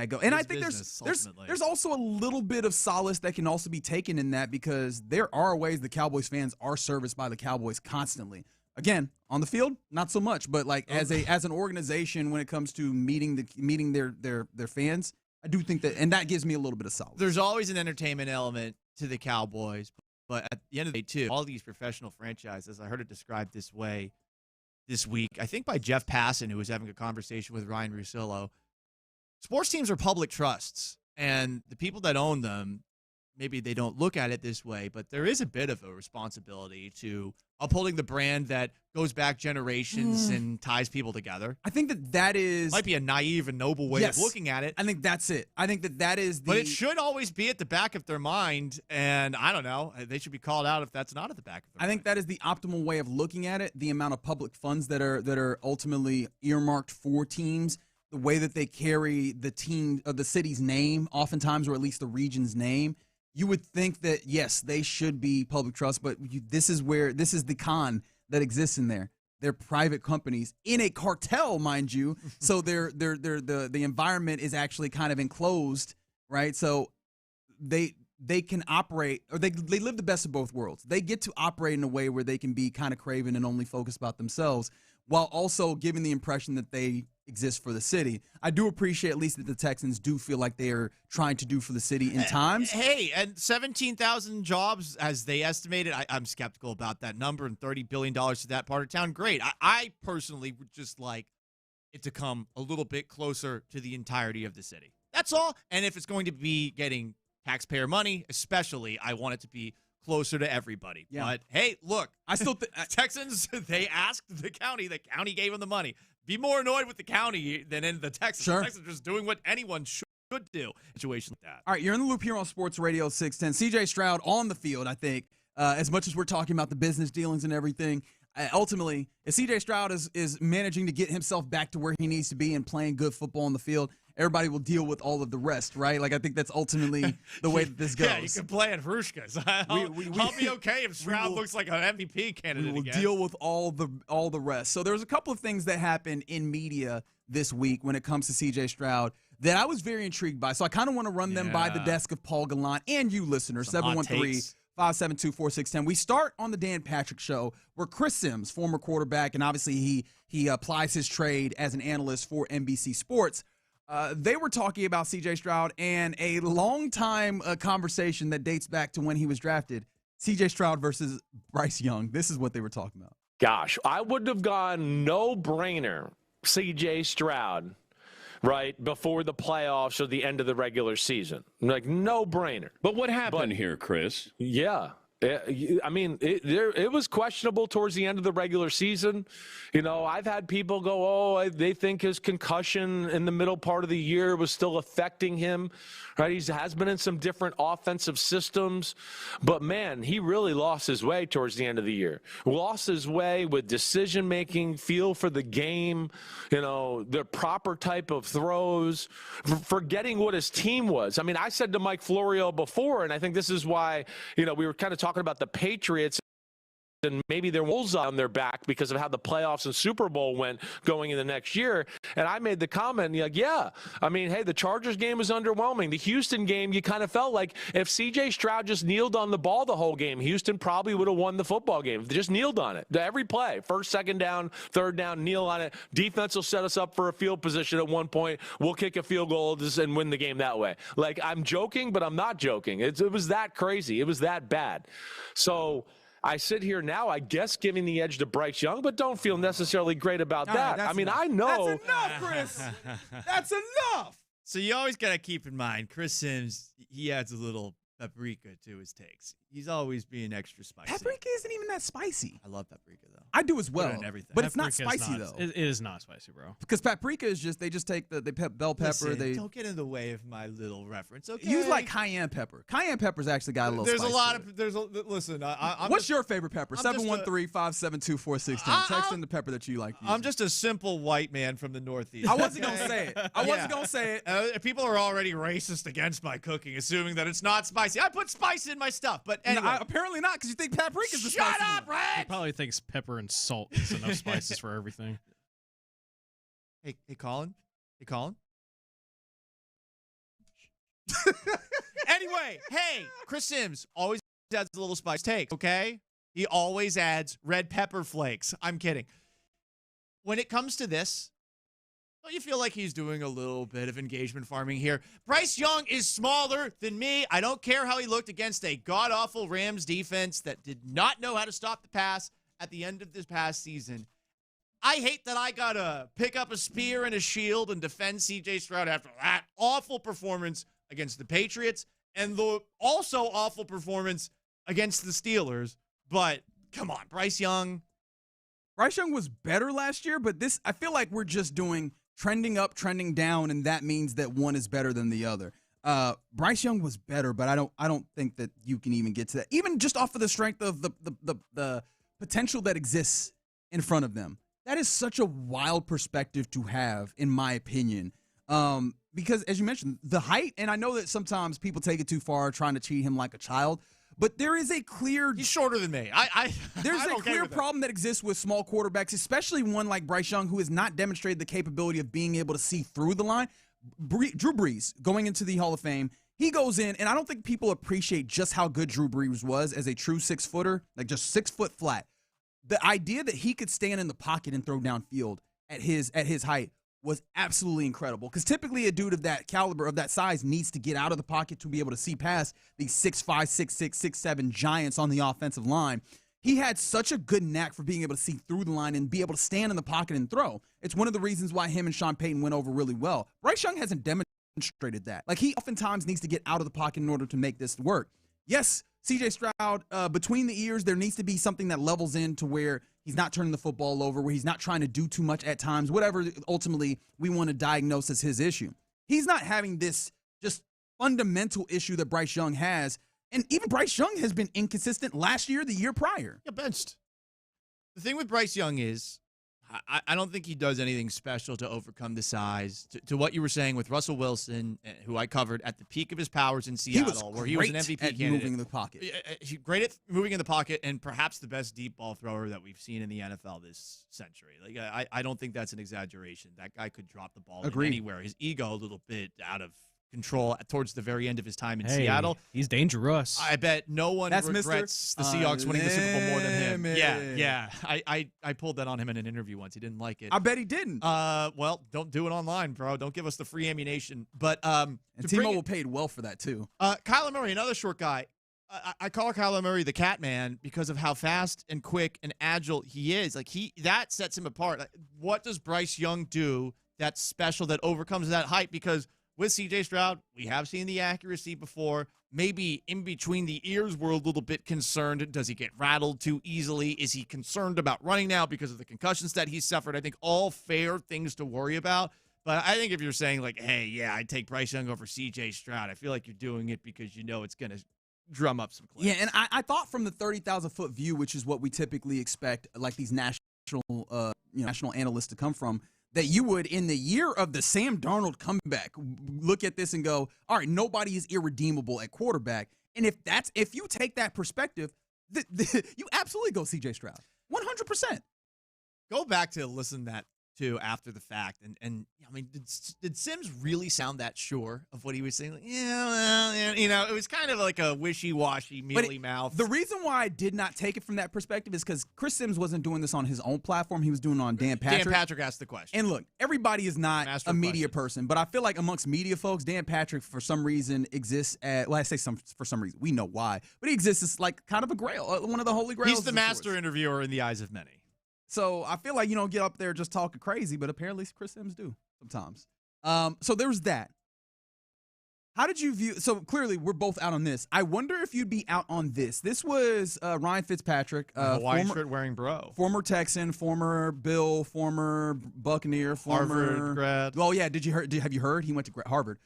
go. And I think there's also a little bit of solace that can also be taken in that because there are ways the Cowboys fans are serviced by the Cowboys constantly. Again, on the field, not so much, but like as an organization when it comes to meeting their fans, I do think that, and that gives me a little bit of solace. There's always an entertainment element to the Cowboys, but at the end of the day, too, all these professional franchises, I heard it described this way this week, I think by Jeff Passan, who was having a conversation with Ryan Russillo. Sports teams are public trusts, and the people that own them, maybe they don't look at it this way, but there is a bit of a responsibility to upholding the brand that goes back generations and ties people together. I think that is... Might be a naive and noble way of looking at it. I think that's it. I think that is the... But it should always be at the back of their mind, and I don't know, they should be called out if that's not at the back of their mind. I think that is the optimal way of looking at it, the amount of public funds that are ultimately earmarked for teams, the way that they carry the team of the city's name, oftentimes, or at least the region's name. You would think that, yes, they should be public trust, but this is the con that exists in there. They're private companies in a cartel, mind you. So the environment is actually kind of enclosed, right? So they can operate, or they live the best of both worlds. They get to operate in a way where they can be kind of craven and only focus about themselves, while also giving the impression that they exist for the city. I do appreciate at least that the Texans do feel like they are trying to do for the city in times. Hey, and 17,000 jobs as they estimated. I'm skeptical about that number, and $30 billion to that part of town. Great. I personally would just like it to come a little bit closer to the entirety of the city. That's all. And if it's going to be getting taxpayer money, especially, I want it to be closer to everybody. Yeah. But hey, look, I still Texans, they asked the county gave them the money. Be more annoyed with the county than in the Texans. Sure. The Texans are just doing what anyone should do. Situation like that. All right, you're in the loop here on Sports Radio 610. CJ Stroud on the field, I think, as much as we're talking about the business dealings and everything, ultimately, if CJ Stroud is managing to get himself back to where he needs to be and playing good football on the field, everybody will deal with all of the rest, right? Like, I think that's ultimately the way that this goes. Yeah, you can play at Hrushka's. I'll be okay if Stroud looks like an MVP candidate. We will deal with all the rest. So there's a couple of things that happened in media this week when it comes to CJ Stroud that I was very intrigued by. So I kind of want to run them by the desk of Paul Gallant and you, listeners, 713-572-4610. We start on the Dan Patrick Show, where Chris Sims, former quarterback, and obviously he applies his trade as an analyst for NBC Sports. They were talking about C.J. Stroud and a long-time conversation that dates back to when he was drafted. C.J. Stroud versus Bryce Young. This is what they were talking about. Gosh, I would have gone no-brainer C.J. Stroud right before the playoffs or the end of the regular season. Like, no-brainer. But what happened here, Chris? Yeah. It was questionable towards the end of the regular season. I've had people go, they think his concussion in the middle part of the year was still affecting him, right? He has been in some different offensive systems, but man, he really lost his way towards the end of the year. Lost his way with decision-making, feel for the game, the proper type of throws, forgetting what his team was. I mean, I said to Mike Florio before, and I think this is why, we were kind of talking about the Patriots and maybe their wolves on their back because of how the playoffs and Super Bowl went going in the next year. And I made the comment, the Chargers game was underwhelming. The Houston game, you kind of felt like if C.J. Stroud just kneeled on the ball the whole game, Houston probably would have won the football game. They just kneeled on it. Every play, first, second down, third down, kneel on it. Defense will set us up for a field position at one point. We'll kick a field goal and win the game that way. Like, I'm joking, but I'm not joking. It was that crazy. It was that bad. So I sit here now, I guess, giving the edge to Bryce Young, but don't feel necessarily great about that. I mean, I know. That's enough, Chris. That's enough. So you always got to keep in mind, Chris Sims, he adds a little paprika to his takes. He's always being extra spicy. Paprika isn't even that spicy. I love paprika, though. I do as well. Put it in everything. But it's not spicy, though. It is not spicy, bro. Because paprika is just, they take the bell pepper. Listen, don't get in the way of my little reference, okay? Use like cayenne pepper. Cayenne pepper's actually got a little spice listen, what's your favorite pepper? 713-572-4610. Text in the pepper that you like. I'm just a simple white man from the Northeast. I wasn't going to say it. People are already racist against my cooking, assuming that it's not spicy. I put spice in my stuff, but anyway. No, apparently not, because you think paprika's the spicy. Shut up, Red! He probably thinks pepper and salt is enough spices for everything. Hey, Colin? Hey, Colin? Anyway, hey, Chris Sims always adds a little spice take, okay? He always adds red pepper flakes. I'm kidding. When it comes to this, don't you feel like he's doing a little bit of engagement farming here? Bryce Young is smaller than me. I don't care how he looked against a god-awful Rams defense that did not know how to stop the pass at the end of this past season. I hate that I got to pick up a spear and a shield and defend C.J. Stroud after that awful performance against the Patriots and the also awful performance against the Steelers. But come on, Bryce Young. Bryce Young was better last year, but this, I feel like we're just doing trending up, trending down, and that means that one is better than the other. Bryce Young was better, but I don't think that you can even get to that. Even just off of the strength of the potential that exists in front of them. That is such a wild perspective to have, in my opinion. Because, as you mentioned, the height, and I know that sometimes people take it too far trying to treat him like a child, but there is a clear... He's shorter than me. There's a clear problem that exists with small quarterbacks, especially one like Bryce Young, who has not demonstrated the capability of being able to see through the line. Drew Brees, going into the Hall of Fame, he goes in, and I don't think people appreciate just how good Drew Brees was as a true 6-footer, like just 6 foot flat. The idea that he could stand in the pocket and throw downfield at his height was absolutely incredible, because typically a dude of that caliber, of that size, needs to get out of the pocket to be able to see past these 6'5", 6'6", 6'7" giants on the offensive line. He had such a good knack for being able to see through the line and be able to stand in the pocket and throw. It's one of the reasons why him and Sean Payton went over really well. Bryce Young hasn't demonstrated that. Like, he oftentimes needs to get out of the pocket in order to make this work. Yes, C.J. Stroud, between the ears, there needs to be something that levels in to where he's not turning the football over, where he's not trying to do too much at times, whatever ultimately we want to diagnose as his issue. He's not having this just fundamental issue that Bryce Young has, and even Bryce Young has been inconsistent last year, the year prior. Yeah, benched. The thing with Bryce Young is I don't think he does anything special to overcome the size. To what you were saying with Russell Wilson, who I covered at the peak of his powers in Seattle, where he was an MVP candidate. Moving in the pocket. Great at moving in the pocket, and perhaps the best deep ball thrower that we've seen in the NFL this century. Like, I don't think that's an exaggeration. That guy could drop the ball anywhere. His ego a little bit out of control towards the very end of his time in Seattle. He's dangerous. I bet no one regrets the Seahawks winning the Super Bowl more than him. Yeah. I pulled that on him in an interview once. He didn't like it. I bet he didn't. Well, don't do it online, bro. Don't give us the free ammunition. But and T-Mobile paid well for that too. Kyler Murray, another short guy. I call Kyler Murray the cat man because of how fast and quick and agile he is. Like, that sets him apart. Like, what does Bryce Young do that's special, that overcomes that height? Because with C.J. Stroud, we have seen the accuracy before. Maybe in between the ears, we're a little bit concerned. Does he get rattled too easily? Is he concerned about running now because of the concussions that he suffered? I think all fair things to worry about. But I think if you're saying, like, hey, yeah, I'd take Bryce Young over C.J. Stroud, I feel like you're doing it because you know it's going to drum up some clicks. Yeah, and I thought from the 30,000-foot view, which is what we typically expect, like these national analysts to come from, that you would, in the year of the Sam Darnold comeback, look at this and go, all right, nobody is irredeemable at quarterback. And if you take that perspective, you absolutely go C.J. Stroud, 100%. Go back to listen to that too after the fact, and I mean, did Sims really sound that sure of what he was saying? Like, it was kind of like a wishy-washy, mealy mouth. The reason why I did not take it from that perspective is because Chris Sims wasn't doing this on his own platform. He was doing it on Dan Patrick. Dan Patrick asked the question. And look, everybody is not a media person, but I feel like amongst media folks, Dan Patrick, for some reason, exists at, well, I say for some reason, we know why, but he exists as like kind of a grail, one of the holy grails. He's the master interviewer in the eyes of many. So I feel like you don't get up there just talking crazy, but apparently Chris Sims do sometimes. So there's that. How did you view? So clearly we're both out on this. I wonder if you'd be out on this. This was Ryan Fitzpatrick, Hawaiian shirt wearing bro, former Texan, former Bill, former Buccaneer, former Harvard grad. Oh yeah, have you heard? He went to Harvard.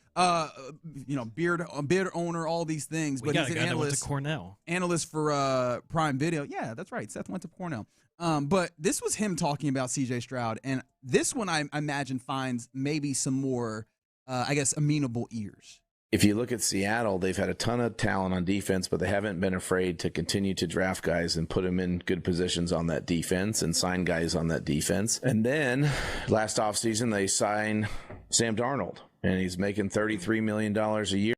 Beard owner, all these things. But he's an analyst. Went to Cornell. Analyst for Prime Video. Yeah, that's right. Seth went to Cornell. But this was him talking about C.J. Stroud, and this one I imagine finds maybe some more, amenable ears. If you look at Seattle, they've had a ton of talent on defense, but they haven't been afraid to continue to draft guys and put them in good positions on that defense and sign guys on that defense. And then last offseason, they sign Sam Darnold, and he's making $33 million a year.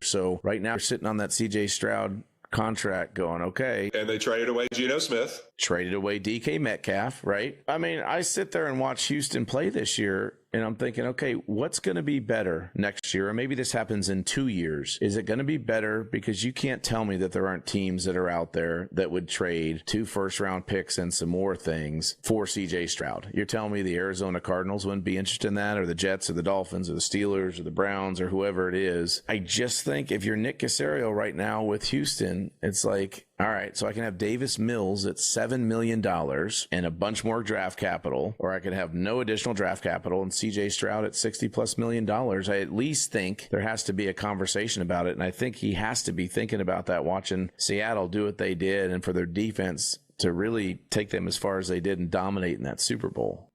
So right now, you're sitting on that C.J. Stroud contract going, okay. And they traded away Geno Smith. Traded away DK Metcalf, right? I mean, I sit there and watch Houston play this year, and I'm thinking, okay, what's going to be better next year? Or maybe this happens in 2 years. Is it going to be better? Because you can't tell me that there aren't teams that are out there that would trade 2 first-round picks and some more things for C.J. Stroud. You're telling me the Arizona Cardinals wouldn't be interested in that, or the Jets, or the Dolphins, or the Steelers, or the Browns, or whoever it is. I just think if you're Nick Caserio right now with Houston, it's like, all right, so I can have Davis Mills at $7 million and a bunch more draft capital, or I could have no additional draft capital and C.J. Stroud at $60+ million. I at least think there has to be a conversation about it, and I think he has to be thinking about that, watching Seattle do what they did, and for their defense to really take them as far as they did and dominate in that Super Bowl.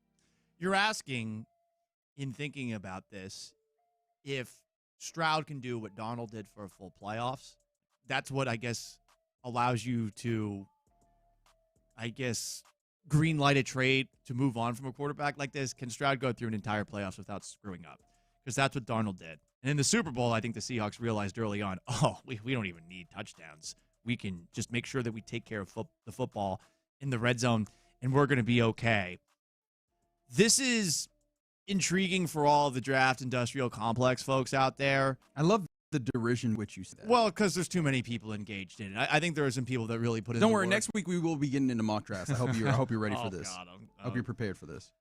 You're asking, in thinking about this, if Stroud can do what Darnold did for a full playoffs. That's what I guess allows you to, green light a trade to move on from a quarterback like this. Can Stroud go through an entire playoffs without screwing up? Because that's what Darnold did. And in the Super Bowl, I think the Seahawks realized early on, we don't even need touchdowns. We can just make sure that we take care of the football in the red zone, and we're going to be okay. This is intriguing for all the draft industrial complex folks out there. I love the derision which you said. Well, because there's too many people engaged in it. I think there are some people that really put in. Don't worry. Next week we will be getting into mock drafts. I hope you're ready for this. God, I hope you're prepared for this.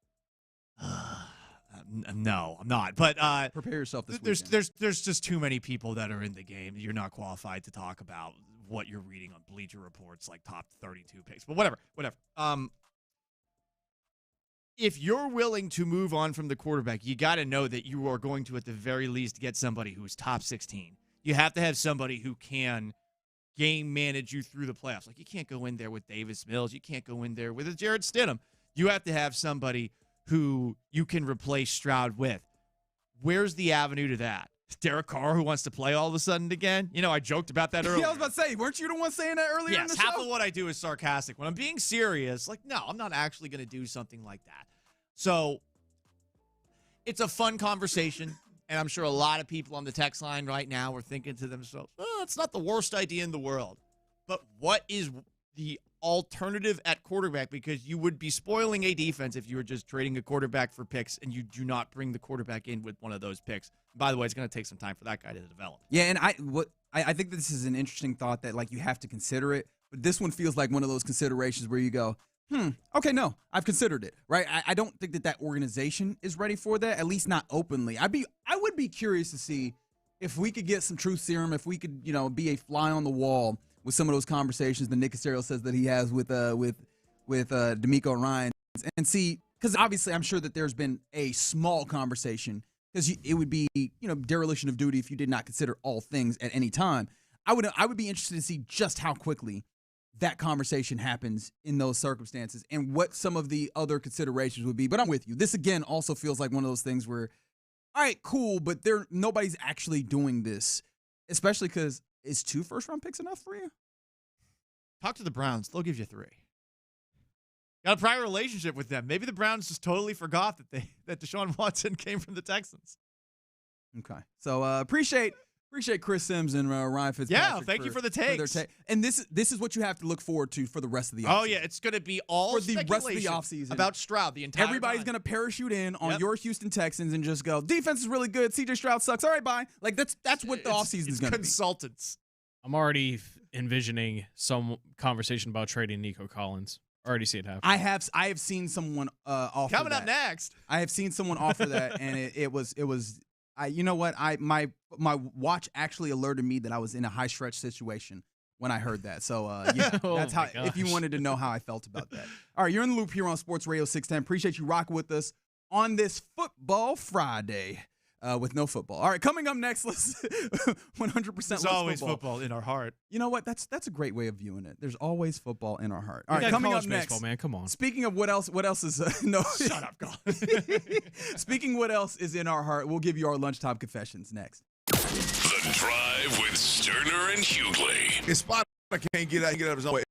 No, I'm not. But prepare yourself this weekend. There's just too many people that are in the game. You're not qualified to talk about what you're reading on Bleacher Reports, like top 32 picks. But whatever. If you're willing to move on from the quarterback, you got to know that you are going to, at the very least, get somebody who's top 16. You have to have somebody who can game manage you through the playoffs. Like, you can't go in there with Davis Mills. You can't go in there with a Jarrett Stidham. You have to have somebody who you can replace Stroud with. Where's the avenue to that? Derek Carr, who wants to play all of a sudden again? I joked about that earlier. Yeah, I was about to say, weren't you the one saying that earlier in the show? Yes, half of what I do is sarcastic. When I'm being serious, no, I'm not actually going to do something like that. So it's a fun conversation, and I'm sure a lot of people on the text line right now are thinking to themselves, it's not the worst idea in the world. But what is the alternative at quarterback? Because you would be spoiling a defense if you were just trading a quarterback for picks and you do not bring the quarterback in with one of those picks. By the way, it's going to take some time for that guy to develop. Yeah, and I think this is an interesting thought that you have to consider it. But this one feels like one of those considerations where you go, Okay, no, I've considered it, right? I don't think that organization is ready for that, at least not openly. I would be curious to see if we could get some truth serum, if we could, be a fly on the wall with some of those conversations that Nick Caserio says that he has with D'Amico Ryans, and see, because obviously I'm sure that there's been a small conversation, because it would be, dereliction of duty if you did not consider all things at any time. I would be interested to see just how quickly that conversation happens in those circumstances and what some of the other considerations would be. But I'm with you. This, again, also feels like one of those things where, all right, cool, but nobody's actually doing this, especially because is 2 first-round picks enough for you? Talk to the Browns. They'll give you 3. Got a prior relationship with them. Maybe the Browns just totally forgot that Deshaun Watson came from the Texans. Okay. So appreciate Chris Sims and Ryan Fitzpatrick. Yeah, thank you for the takes. And this is what you have to look forward to for the rest of the offseason. Oh, yeah, it's going to be all for the rest of the offseason about Stroud the entire Everybody's going to parachute in on your Houston Texans and just go, defense is really good, CJ Stroud sucks, all right, bye. Like, that's what the offseason is going to be. Consultants. I'm already envisioning some conversation about trading Nico Collins. Already see it happen. I have seen someone offer Coming that. up next. I have seen someone offer that, and it was you know what? My watch actually alerted me that I was in a high stretch situation when I heard that. So yeah, that's how. If you wanted to know how I felt about that. All right, you're in the loop here on Sports Radio 610. Appreciate you rocking with us on this Football Friday with no football. All right, coming up next, let's 100%. There's always football in our heart. You know what? That's a great way of viewing it. There's always football in our heart. All right, coming up next, baseball, man. Come on. Speaking of what else is no. Shut up, God. Speaking what else is in our heart, we'll give you our lunchtime confessions next. The Drive with Stoerner and Hughley. His spot can't get out of his own way.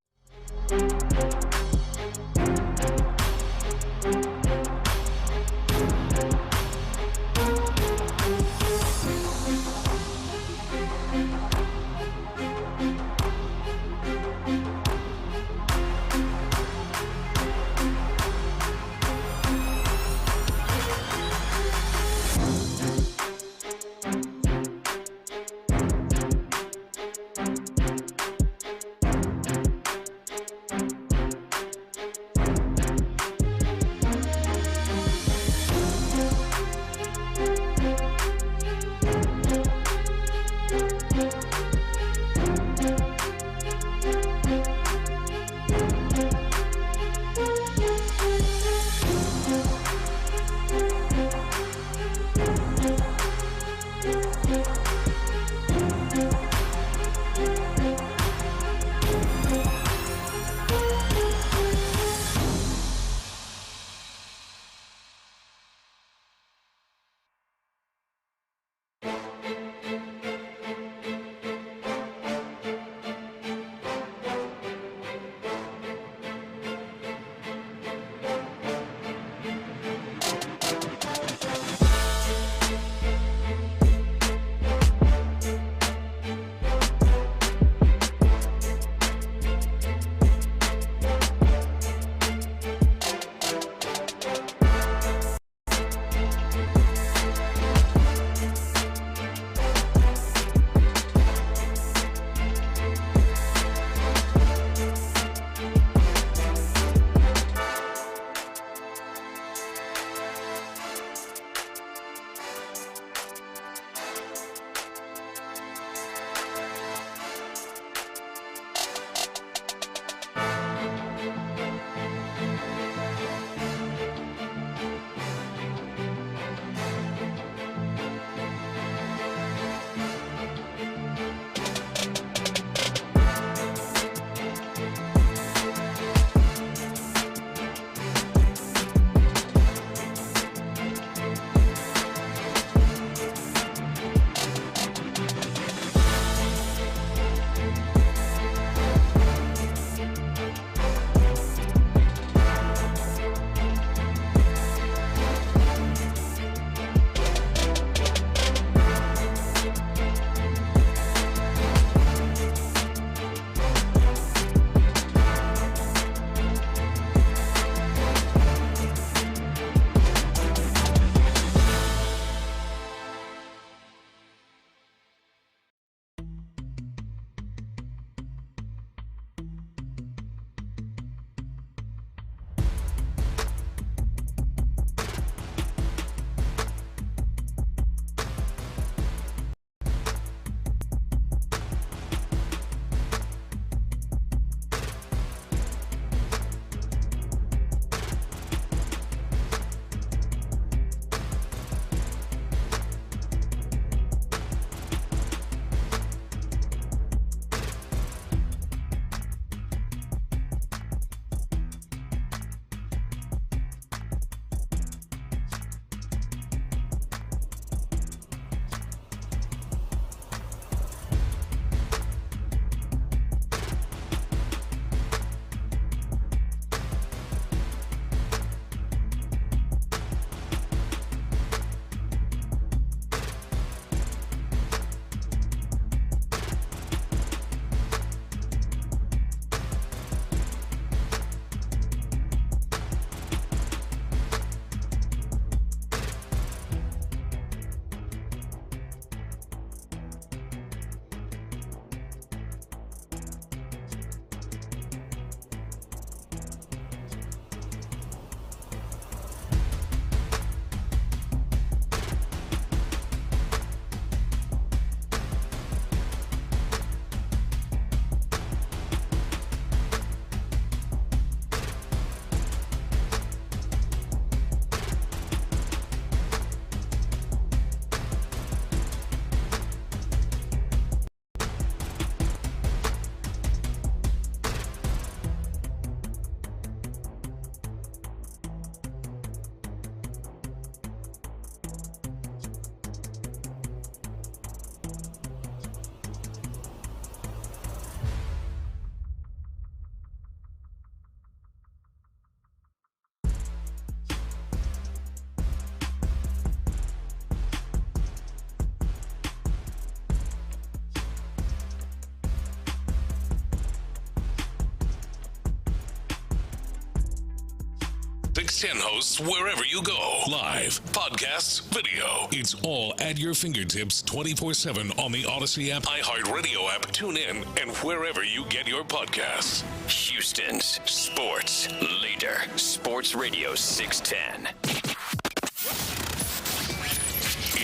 610 hosts wherever you go. Live, podcasts, video. It's all at your fingertips 24/7 on the Odyssey app, iHeartRadio app, TuneIn, and wherever you get your podcasts. Houston's sports leader. Sports Radio 610.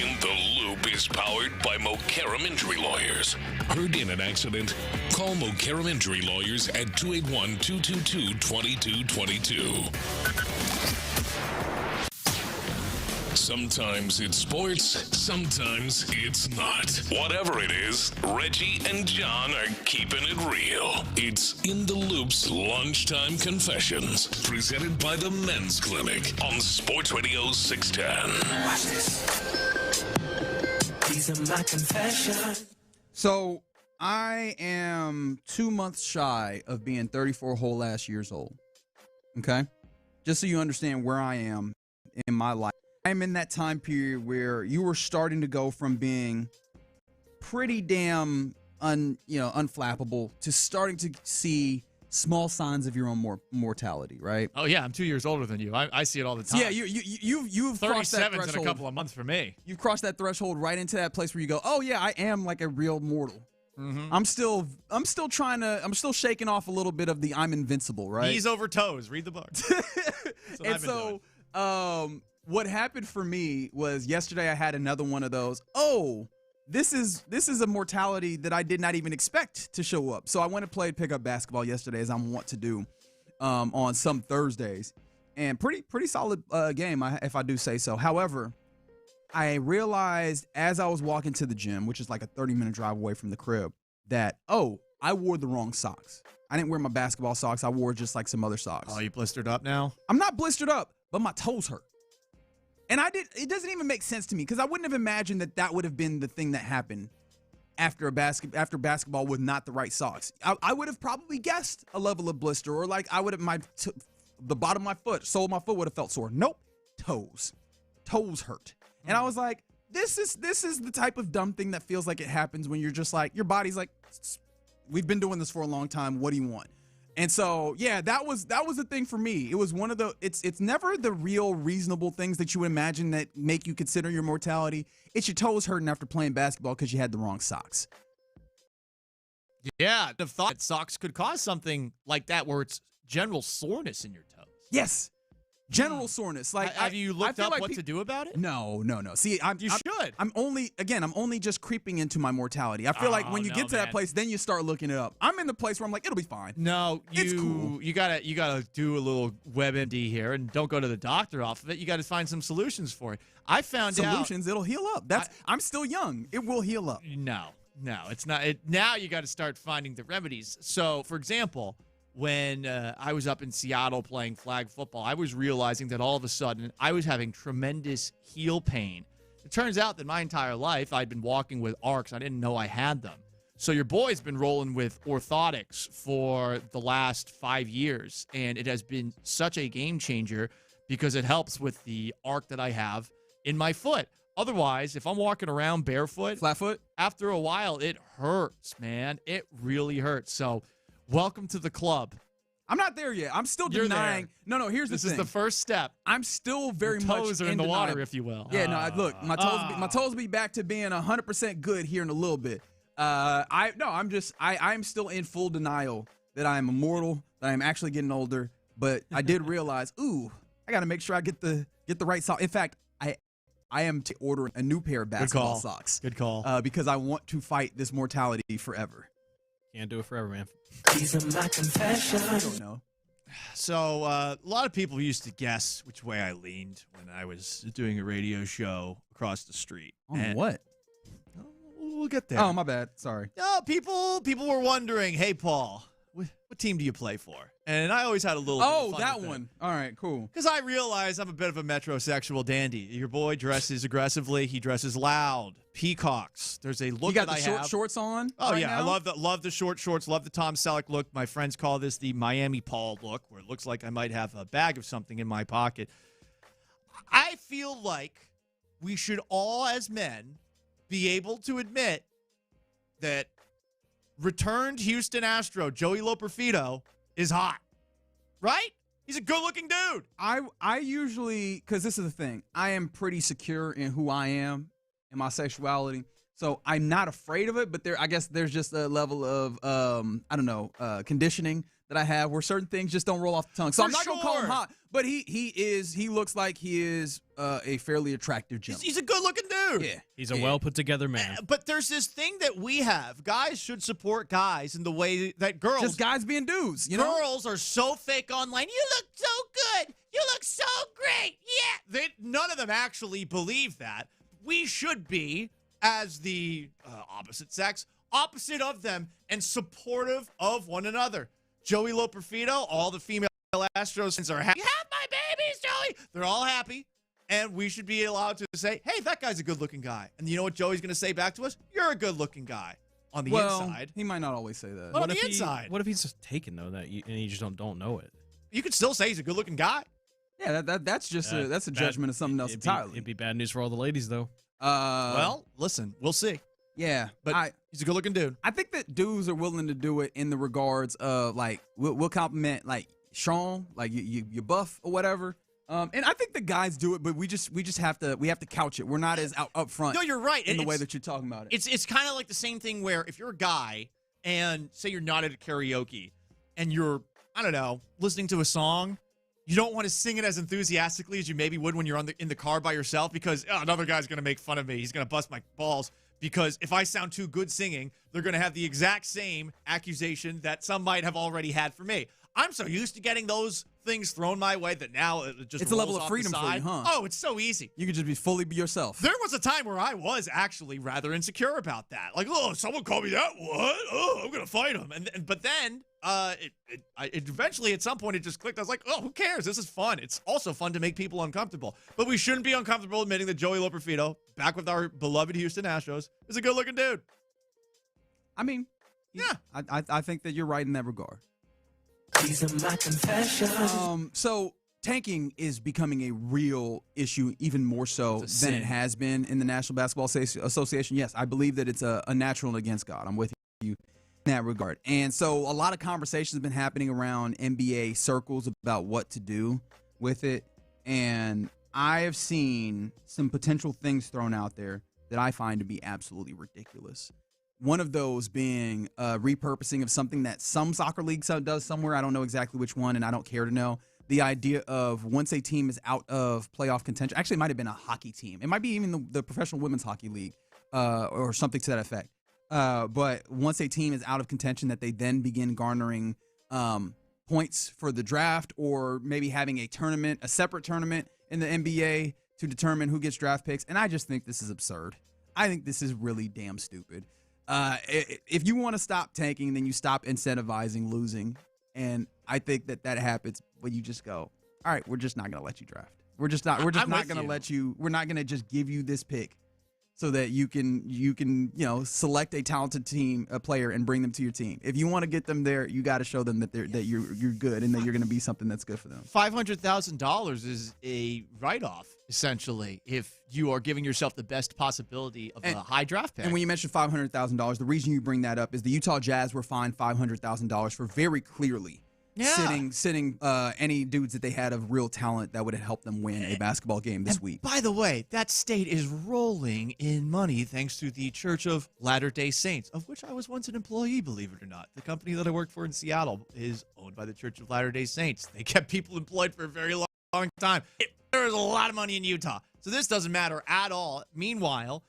In the Loop is powered by Mokaram Injury Lawyers. Heard in an accident? Call Mokaram Injury Lawyers at 281-222-2222. Sometimes it's sports, sometimes it's not. Whatever it is, Reggie and John are keeping it real. It's In the Loop's Lunchtime Confessions, presented by the Men's Clinic on Sports Radio 610. Watch this. These are my confessions. So I am 2 months shy of being 34 whole ass years old. Okay? Just so you understand where I am in my life. I'm in that time period where you were starting to go from being pretty damn unflappable to starting to see small signs of your own mortality, right? Oh yeah, I'm 2 years older than you. I see it all the time. Yeah, you've crossed that 37's threshold. in a couple of months for me. You've crossed that threshold right into that place where you go, oh yeah, I am like a real mortal. Mm-hmm. I'm still shaking off a little bit of the I'm invincible, right? Knees over toes. Read the book. And so, what happened for me was yesterday I had another one of those. Oh, this is a mortality that I did not even expect to show up. So I went and played pickup basketball yesterday, as I'm wont to do on some Thursdays, and pretty solid game, if I do say so. However, I realized as I was walking to the gym, which is like a 30-minute drive away from the crib, that I wore the wrong socks. I didn't wear my basketball socks. I wore just like some other socks. Oh, you blistered up now? I'm not blistered up, but my toes hurt. And it doesn't even make sense to me because I wouldn't have imagined that would have been the thing that happened after basketball with not the right socks. I would have probably guessed a level of blister, or like I would have the bottom of my foot, sole of my foot would have felt sore. Nope, toes hurt. And I was like, this is the type of dumb thing that feels like it happens when you're just like, your body's like, we've been doing this for a long time. What do you want? And so, yeah, that was the thing for me. It was one of the, it's never the real reasonable things that you imagine that make you consider your mortality. It's your toes hurting after playing basketball because you had the wrong socks. Yeah, I'd have thought that socks could cause something like that where it's general soreness in your toes. Yes. General soreness. Like, have you looked up what to do about it? No. See, you should. I'm only just creeping into my mortality. I feel like when you get to that place, then you start looking it up. I'm in the place where I'm like, it'll be fine. No, it's cool. You gotta do a little WebMD here, and don't go to the doctor off of it. You got to find some solutions for it. I found solutions. It'll heal up. I'm still young. It will heal up. No, it's not. Now you got to start finding the remedies. So, for example, when I was up in Seattle playing flag football, I was realizing that all of a sudden I was having tremendous heel pain. It turns out that my entire life I'd been walking with arcs. I didn't know I had them. So your boy's been rolling with orthotics for the last 5 years, and it has been such a game changer because it helps with the arc that I have in my foot. Otherwise, if I'm walking around barefoot, flat foot, after a while, it hurts, man. It really hurts. So welcome to the club. I'm not there yet. I'm still denying. No, here's the thing. This is the first step. I'm still very much toes are in the water, if you will. Yeah, no, look, my toes be back to being 100% good here in a little bit. I'm still in full denial that I am immortal, that I'm actually getting older, but I did realize, I got to make sure I get the right sock. In fact, I am ordering a new pair of basketball socks. Good call. Because I want to fight this mortality forever. Can't do it forever, man. These are my confessions. I don't know. So a lot of people used to guess which way I leaned when I was doing a radio show across the street. What? We'll get there. Oh, my bad. Sorry. No, people were wondering, hey, Paul, what team do you play for? And I always had a little bit of fun that with one. All right, cool. Because I realize I'm a bit of a metrosexual dandy. Your boy dresses aggressively. He dresses loud. Peacocks. There's a look you got that the I short have. shorts on. Oh right yeah, now? I love the short shorts. Love the Tom Selleck look. My friends call this the Miami Paul look, where it looks like I might have a bag of something in my pocket. I feel like we should all, as men, be able to admit that returned Houston Astro Joey Loperfido is hot, right? He's a good-looking dude. I usually, because this is the thing, I am pretty secure in who I am and my sexuality, so I'm not afraid of it. But I guess there's just a level of conditioning that I have where certain things just don't roll off the tongue. So I'm not gonna call him hot, but he looks like he is a fairly attractive gentleman. He's a good-looking dude. Yeah, he's a well put together man. But there's this thing that we have. Guys should support guys in the way that girls. Just guys being dudes. Girls are so fake online. You look so good. You look so great. Yeah. None of them actually believe that. We should be, as the opposite sex, opposite of them and supportive of one another. Joey Loperfido, all the female Astros fans are happy. You have my babies, Joey. They're all happy. And we should be allowed to say, hey, that guy's a good-looking guy. And you know what Joey's going to say back to us? You're a good-looking guy. On the inside. He might not always say that. But on the inside. What if he's just taken, though, and you just don't know it? You could still say he's a good-looking guy. Yeah, that's just a judgment of something else entirely. It'd be bad news for all the ladies, though. Well, listen, we'll see. Yeah, but he's a good-looking dude. I think that dudes are willing to do it in the regards of, like, we'll compliment, like, Sean, like, you buff or whatever. And I think the guys do it, but we just have to couch it. We're not as up front. No, you're right. In the way that you're talking about it. It's kind of like the same thing where if you're a guy and say you're not at a karaoke and you're, I don't know, listening to a song, you don't want to sing it as enthusiastically as you maybe would when you're in the car by yourself because another guy's going to make fun of me. He's going to bust my balls. Because if I sound too good singing, they're going to have the exact same accusation that some might have already had for me. I'm so used to getting those things thrown my way that now it's a level of freedom for you, huh? Oh, it's so easy. You can just be fully be yourself. There was a time where I was actually rather insecure about that. Like, oh, someone called me that. What? Oh, I'm going to fight him. But then it eventually at some point it just clicked. I was like, oh, who cares? This is fun. It's also fun to make people uncomfortable. But we shouldn't be uncomfortable admitting that Joey Loperfido, back with our beloved Houston Astros, is a good-looking dude. I mean, yeah, I think that you're right in that regard. These are my confessions. So tanking is becoming a real issue, even more so than it has been in the National Basketball Association. Yes, I believe that it's a natural and against God. I'm with you in that regard. And so a lot of conversations have been happening around NBA circles about what to do with it. And I have seen some potential things thrown out there that I find to be absolutely ridiculous. One of those being repurposing of something that some soccer leagues does somewhere. I don't know exactly which one, and I don't care to know. The idea of once a team is out of playoff contention, actually it might have been a hockey team. It might be even the Professional Women's Hockey League or something to that effect. But once a team is out of contention, that they then begin garnering points for the draft or maybe having a separate tournament in the NBA to determine who gets draft picks. And I just think this is absurd. I think this is really damn stupid. If you want to stop tanking, then you stop incentivizing losing. And I think that happens when you just go, all right, we're just not going to let you draft. We're just not going to let you. We're not going to just give you this pick so that you can select a talented player and bring them to your team. If you want to get them there, you got to show them that you're good and that you're going to be something that's good for them. $500,000 is a write-off, essentially, if you are giving yourself the best possibility of a high draft pick. And when you mention $500,000, the reason you bring that up is the Utah Jazz were fined $500,000 for very clearly sitting any dudes that they had of real talent that would have helped them win a basketball game this week. By the way, that state is rolling in money thanks to the Church of Latter-day Saints, of which I was once an employee, believe it or not. The company that I worked for in Seattle is owned by the Church of Latter-day Saints. They kept people employed for a very long time. There is a lot of money in Utah, so this doesn't matter at all. Meanwhile,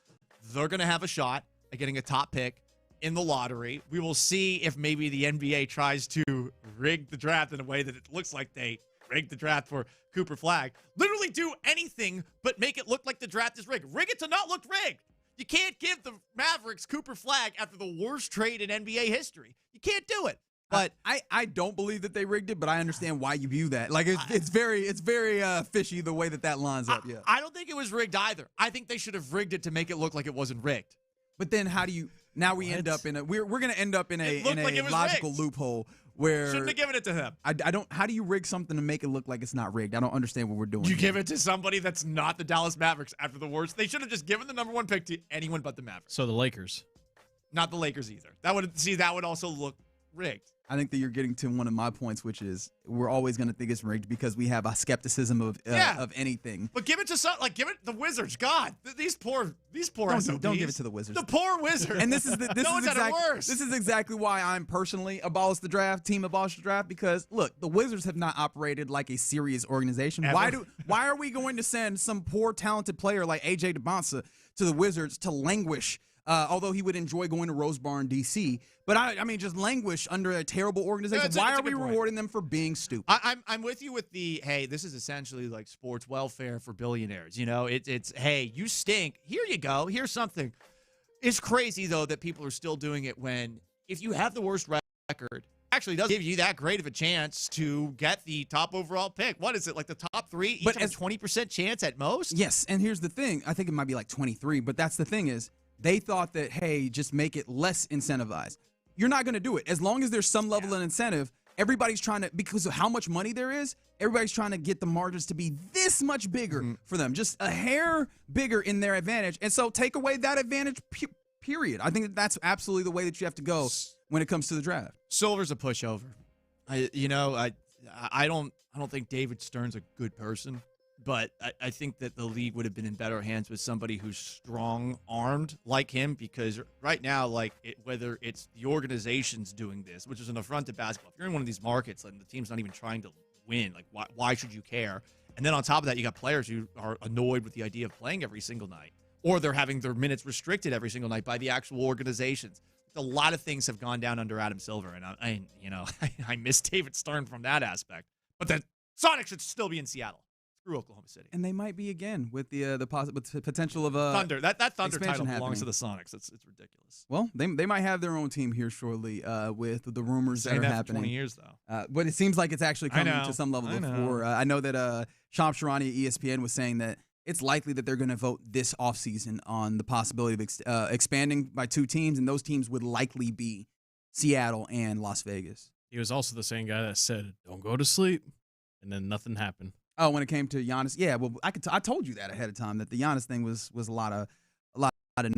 they're going to have a shot at getting a top pick in the lottery. We will see if maybe the NBA tries to rig the draft in a way that it looks like they rigged the draft for Cooper Flagg. Literally do anything but make it look like the draft is rigged. Rig it to not look rigged. You can't give the Mavericks Cooper Flagg after the worst trade in NBA history. You can't do it. But I don't believe that they rigged it, but I understand why you view that. Like it's very fishy the way that lines up. Yeah, I don't think it was rigged either. I think they should have rigged it to make it look like it wasn't rigged. But then how do you? Now we end up in a we're going to end up in a logical loophole where shouldn't have given it to him. I don't. How do you rig something to make it look like it's not rigged? I don't understand what we're doing. You give it to somebody that's not the Dallas Mavericks after the worst. They should have just given the number one pick to anyone but the Mavericks. So the Lakers, not the Lakers either. That would also look rigged. I think that you're getting to one of my points, which is we're always going to think it's rigged because we have a skepticism of anything. But give it to give it the Wizards. God, these poor don't give it to the Wizards. The poor Wizards. And this is exactly why I'm personally abolish the draft, team abolish the draft, because look, the Wizards have not operated like a serious organization. Ever. Why are we going to send some poor talented player like AJ DeBonsa to the Wizards to languish? Although he would enjoy going to Rose Bar in D.C., but I mean, just languish under a terrible organization. Why are we rewarding them for being stupid? I'm with you with the, hey, this is essentially like sports welfare for billionaires. You know, it's hey, you stink. Here you go. Here's something. It's crazy, though, that people are still doing it when, if you have the worst record, actually doesn't give you that great of a chance to get the top overall pick. What is it, like the top three? Each have a 20% chance at most? Yes, and here's the thing. I think it might be like 23, but that's the thing is, they thought that, hey, just make it less incentivized. You're not going to do it. As long as there's some level of incentive, everybody's trying to, because of how much money there is, everybody's trying to get the margins to be this much bigger for them, just a hair bigger in their advantage. And so take away that advantage, period. I think that that's absolutely the way that you have to go when it comes to the draft. Silver's a pushover. I don't think David Stern's a good person. But I think that the league would have been in better hands with somebody who's strong-armed like him, because right now, whether it's the organization's doing this, which is an affront to basketball. If you're in one of these markets and the team's not even trying to win, like why should you care? And then on top of that, you got players who are annoyed with the idea of playing every single night, or they're having their minutes restricted every single night by the actual organizations. A lot of things have gone down under Adam Silver, and I miss David Stern from that aspect. But the Sonics should still be in Seattle. Screw Oklahoma City. And they might be again with the potential of Thunder. That Thunder title belongs to the Sonics. It's ridiculous. Well, they might have their own team here shortly with the rumors that are happening. For 20 years though. But it seems like it's actually coming to some level before. I know that Shams Charania at ESPN was saying that it's likely that they're going to vote this offseason on the possibility of expanding by 2 teams, and those teams would likely be Seattle and Las Vegas. He was also the same guy that said, "Don't go to sleep," and then nothing happened. Oh, when it came to Giannis, yeah. Well, I told you that ahead of time that the Giannis thing was a lot of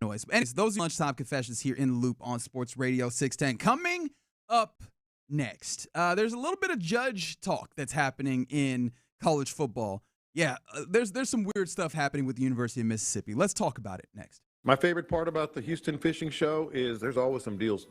noise. But anyways, those are lunchtime confessions here in the Loop on Sports Radio 610. Coming up next, there's a little bit of judge talk that's happening in college football. Yeah, there's some weird stuff happening with the University of Mississippi. Let's talk about it next. My favorite part about the Houston Fishing Show is there's always some deals.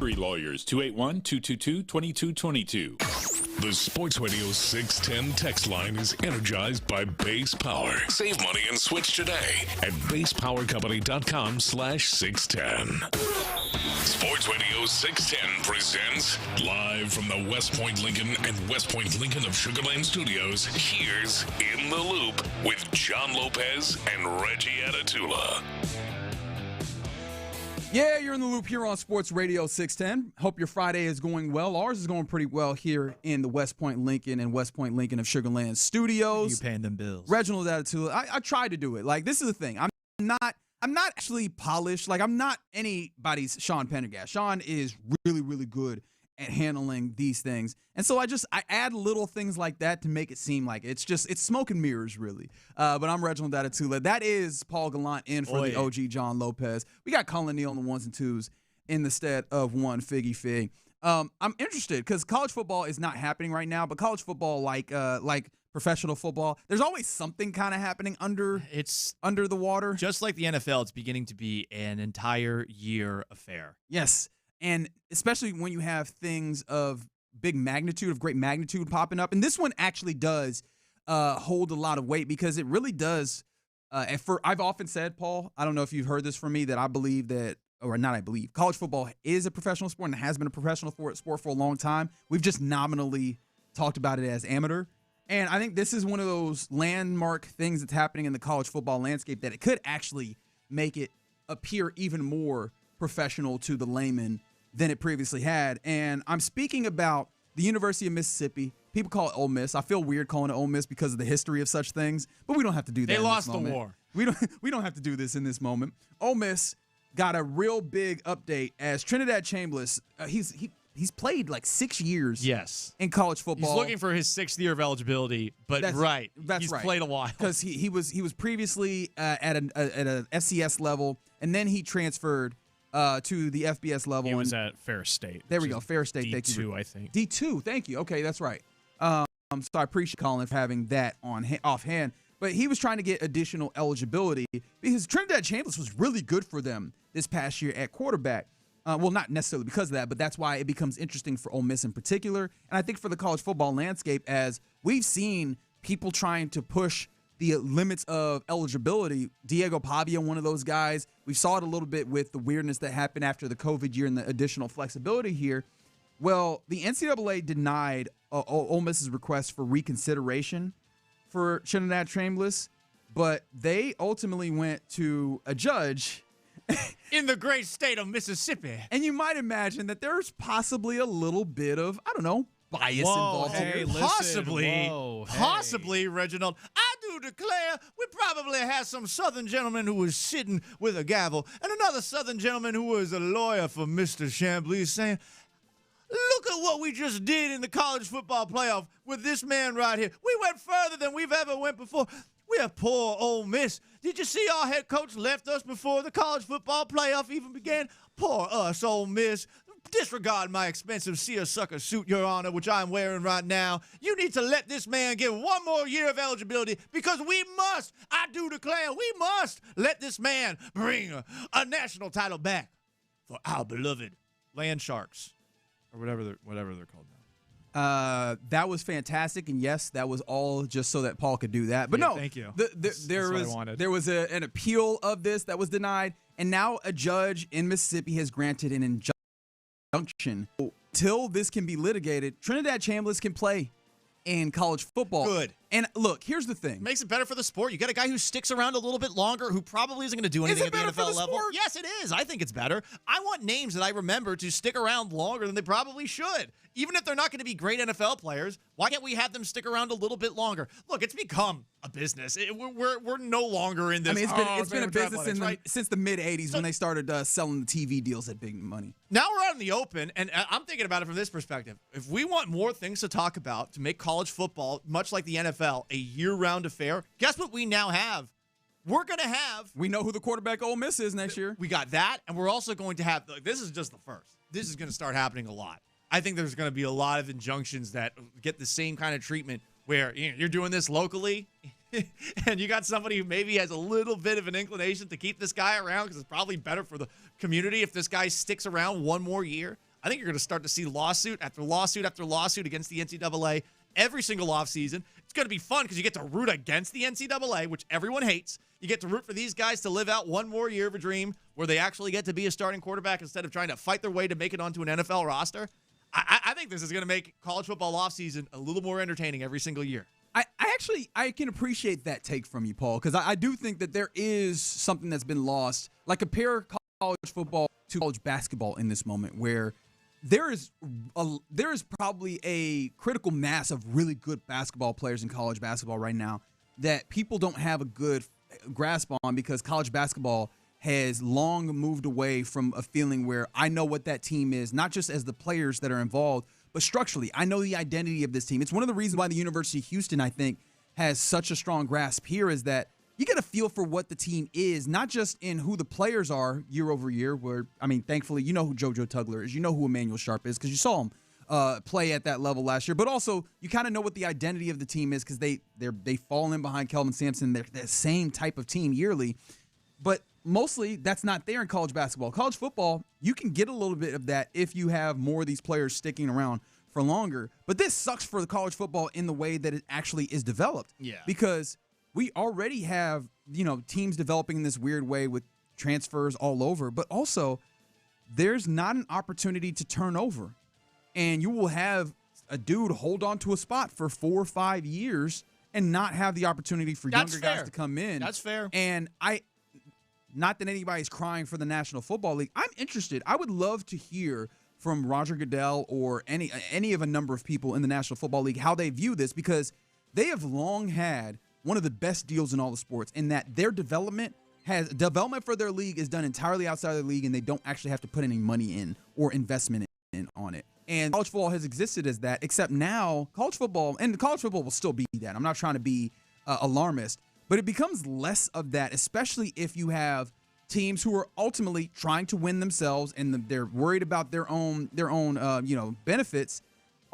Free Lawyers, 281-222-2222. The Sports Radio 610 text line is energized by Base Power. Save money and switch today at basepowercompany.com/610. Sports Radio 610 presents live from the West Point Lincoln and West Point Lincoln of Sugar Land Studios. Here's In the Loop with John Lopez and Reggie Atatula. Yeah, you're in the loop here on Sports Radio 610. Hope your Friday is going well. Ours is going pretty well here in the West Point Lincoln and West Point Lincoln of Sugar Land Studios. You paying them bills. Reginald Atatula. I tried to do it. Like, this is the thing. I'm not actually polished. Like, I'm not anybody's Sean Pendergast. Sean is really, really good at handling these things. And so I add little things like that to make it seem like it's smoke and mirrors, really. But I'm Reginald Atatula. That is Paul Gallant in for the OG John Lopez. We got Colin Neal on the ones and twos in the stead of one Figgy Fig. I'm interested because college football is not happening right now, but college football, like professional football, there's always something kind of happening under the water. Just like the NFL, it's beginning to be an entire year affair. Yes. And especially when you have things of big magnitude, of great magnitude popping up. And this one actually does hold a lot of weight because it really does. I've often said, Paul, I don't know if you've heard this from me, that I believe that, or not I believe, college football is a professional sport and has been a professional sport for a long time. We've just nominally talked about it as amateur. And I think this is one of those landmark things that's happening in the college football landscape that it could actually make it appear even more professional to the layman than it previously had. And I'm speaking about the University of Mississippi. People call it Ole Miss. I feel weird calling it Ole Miss because of the history of such things, but we don't have to do that. They lost the war. We don't have to do this in this moment. Ole Miss got a real big update as Trinidad Chambliss. He's played like 6 years. Yes. In college football. He's looking for his 6th year of eligibility, but that's he's played a while because he was previously at an FCS level, and then he transferred to the FBS level. He was at Ferris State. There we go, Ferris State. D2, thank you. I think. D2, thank you. Okay, that's right. So I appreciate Colin for having that offhand. But he was trying to get additional eligibility because Trinidad Chambliss was really good for them this past year at quarterback. Well, not necessarily because of that, but that's why it becomes interesting for Ole Miss in particular. And I think for the college football landscape, as we've seen people trying to push the limits of eligibility. Diego Pavia, one of those guys. We saw it a little bit with the weirdness that happened after the COVID year and the additional flexibility here. Well, the NCAA denied Ole Miss's request for reconsideration for Trinidad Chambliss, but they ultimately went to a judge in the great state of Mississippi. And you might imagine that there's possibly a little bit of, I don't know, bias involved here. Possibly, Reginald. I do declare we probably had some Southern gentleman who was sitting with a gavel and another Southern gentleman who was a lawyer for Mr. Chambliss saying, look at what we just did in the college football playoff with this man right here. We went further than we've ever went before. We have poor Ole Miss. Did you see our head coach left us before the college football playoff even began? Poor us, Ole Miss. Disregard my expensive seersucker suit, Your Honor, which I'm wearing right now. You need to let this man get one more year of eligibility because we must, I do declare, we must let this man bring a national title back for our beloved Land Sharks, or whatever they're called now. That was fantastic, and yes, that was all just so that Paul could do that. But no, thank you. There was an appeal of this that was denied, and now a judge in Mississippi has granted an injunction. Till this can be litigated, Trinidad Chambliss can play in college football. Good. And look, here's the thing. Makes it better for the sport. You got a guy who sticks around a little bit longer who probably isn't going to do anything at the NFL level. Sport? Yes, it is. I think it's better. I want names that I remember to stick around longer than they probably should. Even if they're not going to be great NFL players, why can't we have them stick around a little bit longer? Look, it's become a business. We're no longer in this. I mean, it's been a business since the mid-'80s when they started selling the TV deals at big money. Now we're out in the open, and I'm thinking about it from this perspective. If we want more things to talk about to make college football, much like the NFL, a year-round affair, guess what we now have? We're going to have... We know who the quarterback Ole Miss is next year. We got that, and we're also going to have... This is just the first. This is going to start happening a lot. I think there's going to be a lot of injunctions that get the same kind of treatment where you're doing this locally and you got somebody who maybe has a little bit of an inclination to keep this guy around because it's probably better for the community if this guy sticks around one more year. I think you're going to start to see lawsuit after lawsuit after lawsuit against the NCAA every single offseason. It's going to be fun because you get to root against the NCAA, which everyone hates. You get to root for these guys to live out one more year of a dream where they actually get to be a starting quarterback instead of trying to fight their way to make it onto an NFL roster. I think this is going to make college football offseason a little more entertaining every single year. I can appreciate that take from you, Paul, because I do think that there is something that's been lost. Like, compare college football to college basketball in this moment, where there is probably a critical mass of really good basketball players in college basketball right now that people don't have a good grasp on, because college basketball has long moved away from a feeling where I know what that team is, not just as the players that are involved, but structurally. I know the identity of this team. It's one of the reasons why the University of Houston, I think, has such a strong grasp here, is that you get a feel for what the team is, not just in who the players are year over year, where, I mean, thankfully, you know who JoJo Tugler is. You know who Emmanuel Sharp is because you saw him play at that level last year. But also, you kind of know what the identity of the team is because they fall in behind Kelvin Sampson. They're the same type of team yearly. But mostly, that's not there in college basketball. College football, you can get a little bit of that if you have more of these players sticking around for longer. But this sucks for the college football in the way that it actually is developed. Yeah. Because we already have, teams developing in this weird way with transfers all over. But also, there's not an opportunity to turn over. And you will have a dude hold on to a spot for 4 or 5 years and not have the opportunity for younger guys to come in. That's fair. And not that anybody's crying for the National Football League. I'm interested. I would love to hear from Roger Goodell or any of a number of people in the National Football League how they view this, because they have long had one of the best deals in all the sports, in that their development for their league is done entirely outside of the league, and they don't actually have to put any money in or investment in on it. And college football has existed as that, except now college football will still be that. I'm not trying to be alarmist, but it becomes less of that, especially if you have teams who are ultimately trying to win themselves and they're worried about their own benefits,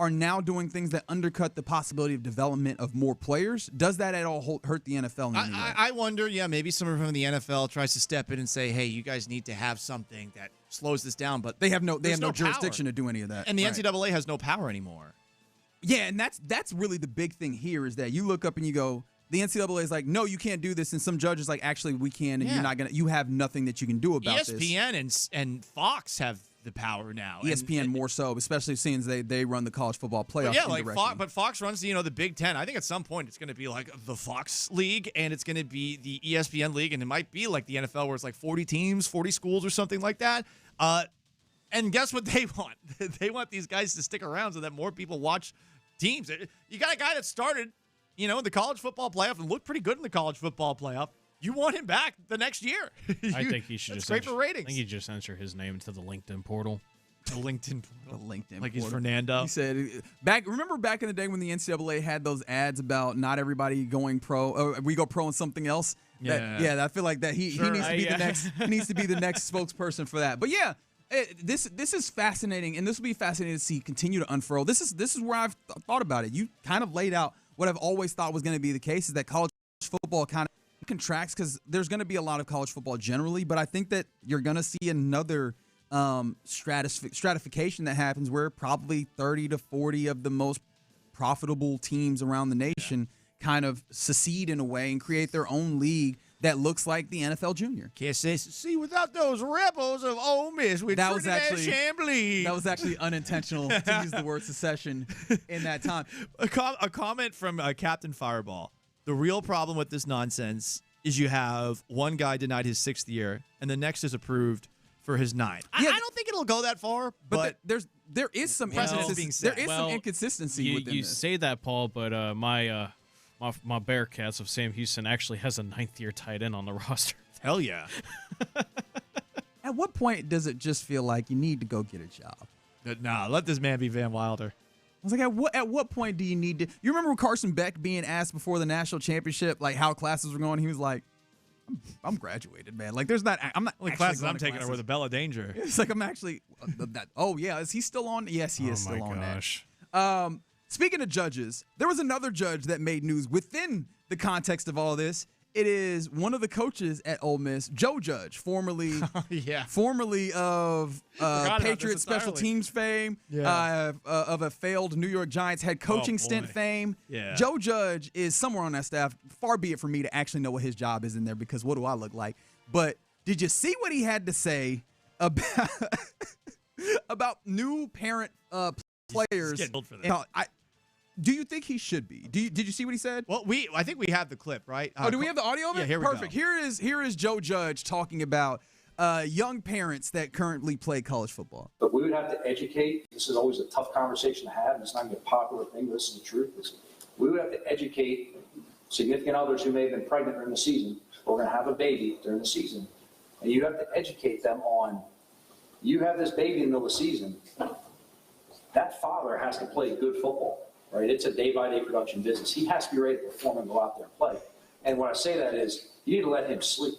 are now doing things that undercut the possibility of development of more players. Does that at all hurt the NFL in any way? I wonder, maybe someone from the NFL tries to step in and say, hey, you guys need to have something that slows this down, but they have no jurisdiction to do any of that. And the NCAA has no power anymore. Yeah, and that's really the big thing here, is that you look up and you go, the NCAA is like, no, you can't do this, and some judge is like, actually, we can, and you have nothing that you can do about this. ESPN and Fox have the power now. ESPN more so, especially seeing they run the college football playoff. But Fox runs the Big Ten. I think at some point it's going to be like the Fox League, and it's going to be the ESPN League, and it might be like the NFL where it's like 40 teams, 40 schools or something like that. And guess what they want? They want these guys to stick around so that more people watch teams. You got a guy that started, the college football playoff and looked pretty good in the college football playoff. You want him back the next year. I think he should great for ratings. I think he just enter his name to the LinkedIn portal. The LinkedIn like he's Fernando. He said remember back in the day when the NCAA had those ads about not everybody going pro, we go pro in something else. I feel like that he needs to be the next. He needs to be the next spokesperson for that. But yeah, this is fascinating, and this will be fascinating to see continue to unfurl. This is where I've thought about it. You kind of laid out what I've always thought was going to be the case, is that college football kind of contracts because there's going to be a lot of college football generally, but I think that you're going to see another stratification that happens where probably 30 to 40 of the most profitable teams around the nation kind of secede in a way and create their own league that looks like the NFL Junior. Can't see without those rebels of Ole Miss with Chambly. That was actually unintentional to use the word secession in that time. A comment from Captain Fireball. The real problem with this nonsense is you have one guy denied his 6th year, and the next is approved for his 9th. I don't think it'll go that far, but there is some some inconsistency within you this. say that, Paul, but my Bearcats of Sam Houston actually has a 9th-year tight end on the roster. Hell yeah. At what point does it just feel like you need to go get a job? Nah, let this man be Van Wilder. I was like, at what point do you need to? You remember Carson Beck being asked before the national championship, like how classes were going? He was like, "I'm graduated, man. Like, I'm not. Only classes I'm taking are with a Bella Danger." It's like I'm actually. Oh yeah, is he still on? Yes, he is still on that. Speaking of judges, there was another judge that made news within the context of all this, It is one of the coaches at Ole Miss, Joe Judge, formerly of Patriots special teams fame, of a failed New York Giants head coaching stint fame. Yeah. Joe Judge is somewhere on that staff. Far be it for me to actually know what his job is in there, because what do I look like? But did you see what he had to say about new parent players? Getting old for that. Do you think he should be? Did you see what he said? Well, I think we have the clip, right? Do we have the audio of it? Yeah, here we Perfect. go. Here is Joe Judge talking about young parents that currently play college football. But we would have to educate. This is always a tough conversation to have, and it's not going to be a popular thing, but this is the truth. We would have to educate significant others who may have been pregnant during the season, or going to have a baby during the season, and you have to educate them on, you have this baby in the middle of the season, that father has to play good football. Right, it's a day-by-day production business. He has to be ready to perform and go out there and play. And when I say that is, you need to let him sleep.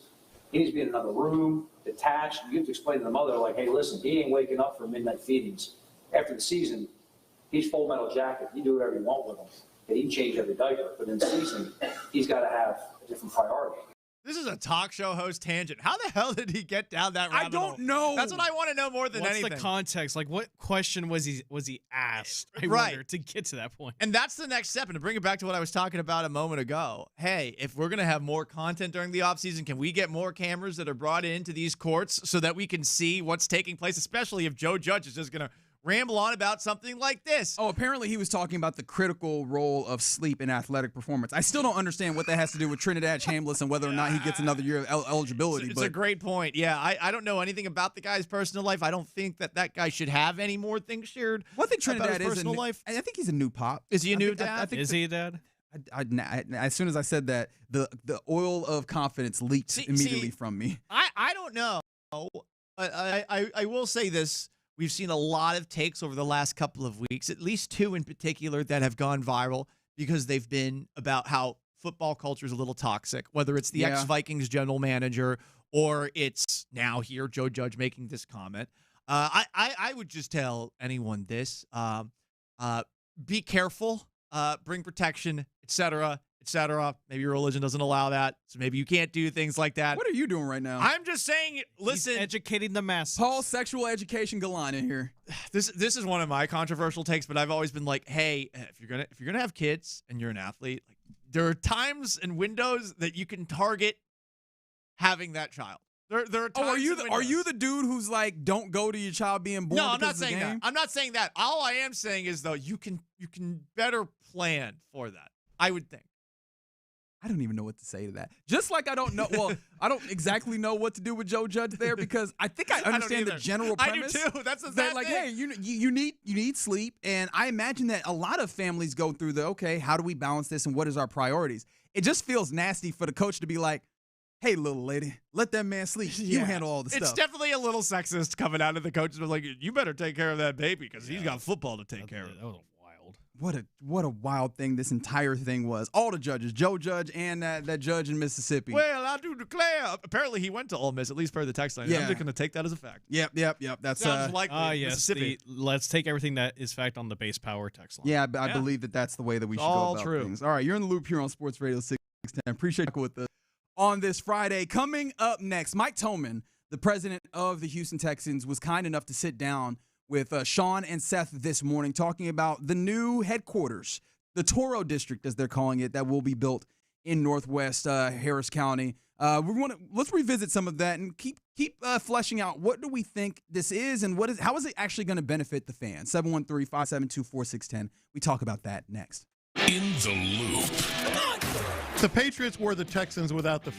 He needs to be in another room, detached. You have to explain to the mother, like, hey, listen, he ain't waking up for midnight feedings. After the season, he's full metal jacket. You do whatever you want with him. And he can change every diaper. But in the season, he's got to have a different priority. This is a talk show host tangent. How the hell did he get down that rabbit hole? I don't know. That's what I want to know more than anything. What's the context? Like, what question was he asked? I Right. wonder, to get to that point. And that's the next step. And to bring it back to what I was talking about a moment ago, hey, if we're going to have more content during the offseason, can we get more cameras that are brought into these courts so that we can see what's taking place, especially if Joe Judge is just going to ramble on about something like this? Oh, apparently he was talking about the critical role of sleep in athletic performance. I still don't understand what that has to do with Trinidad Chambliss and whether or not he gets another year of eligibility. It's a great point. Yeah, I don't know anything about the guy's personal life. I don't think that guy should have any more things shared. Well, I think Trinidad about his is personal life. I think he's a new pop. Is he a new dad? Is he a dad? As soon as I said that, the oil of confidence leaked immediately from me. I don't know. I will say this. We've seen a lot of takes over the last couple of weeks, at least two in particular that have gone viral because they've been about how football culture is a little toxic, whether it's the ex-Vikings general manager or it's now here, Joe Judge making this comment. I would just tell anyone this, be careful, bring protection, etc., etc. Maybe your religion doesn't allow that, so maybe you can't do things like that. What are you doing right now? I'm just saying, listen. He's educating the masses. Paul, sexual education Galan in here. This is one of my controversial takes, but I've always been like, hey, if you're gonna have kids and you're an athlete, like, there are times and windows that you can target having that child. There are times are you the dude who's like, don't go to your child being born? No, I'm not because of the saying that. game? I'm not saying that. All I am saying is, though, you can better plan for that, I would think. I don't even know what to say to that. Just like I don't know. Well, I don't exactly know what to do with Joe Judge there, because I think I understand the general premise. I do too. That's that, like, hey, you need sleep, and I imagine that a lot of families go through how do we balance this, and what is our priorities? It just feels nasty for the coach to be like, hey, little lady, let that man sleep. You handle all the stuff. It's definitely a little sexist coming out of the coaches. Like, you better take care of that baby because he's got football to take care of. That was wild. What a wild thing this entire thing was. All the judges, Joe Judge and that judge in Mississippi. Well, I do declare. Apparently, he went to Ole Miss, at least per the text line. Yeah. I'm just going to take that as a fact. Yep. That's sounds likely. Mississippi. Let's take everything that is fact on the base power text line. Yeah, I believe that's the way that we should go about things. All right, you're in the loop here on Sports Radio 610. Appreciate you with us on this Friday. Coming up next, Mike Tolman, the president of the Houston Texans, was kind enough to sit down with Sean and Seth this morning, talking about the new headquarters, the Toro district, as they're calling it, that will be built in Northwest Harris County. Let's revisit some of that and keep fleshing out what do we think this is and how is it actually going to benefit the fans. 713-572-4610. We talk about that next. In the loop. The Patriots were the Texans without the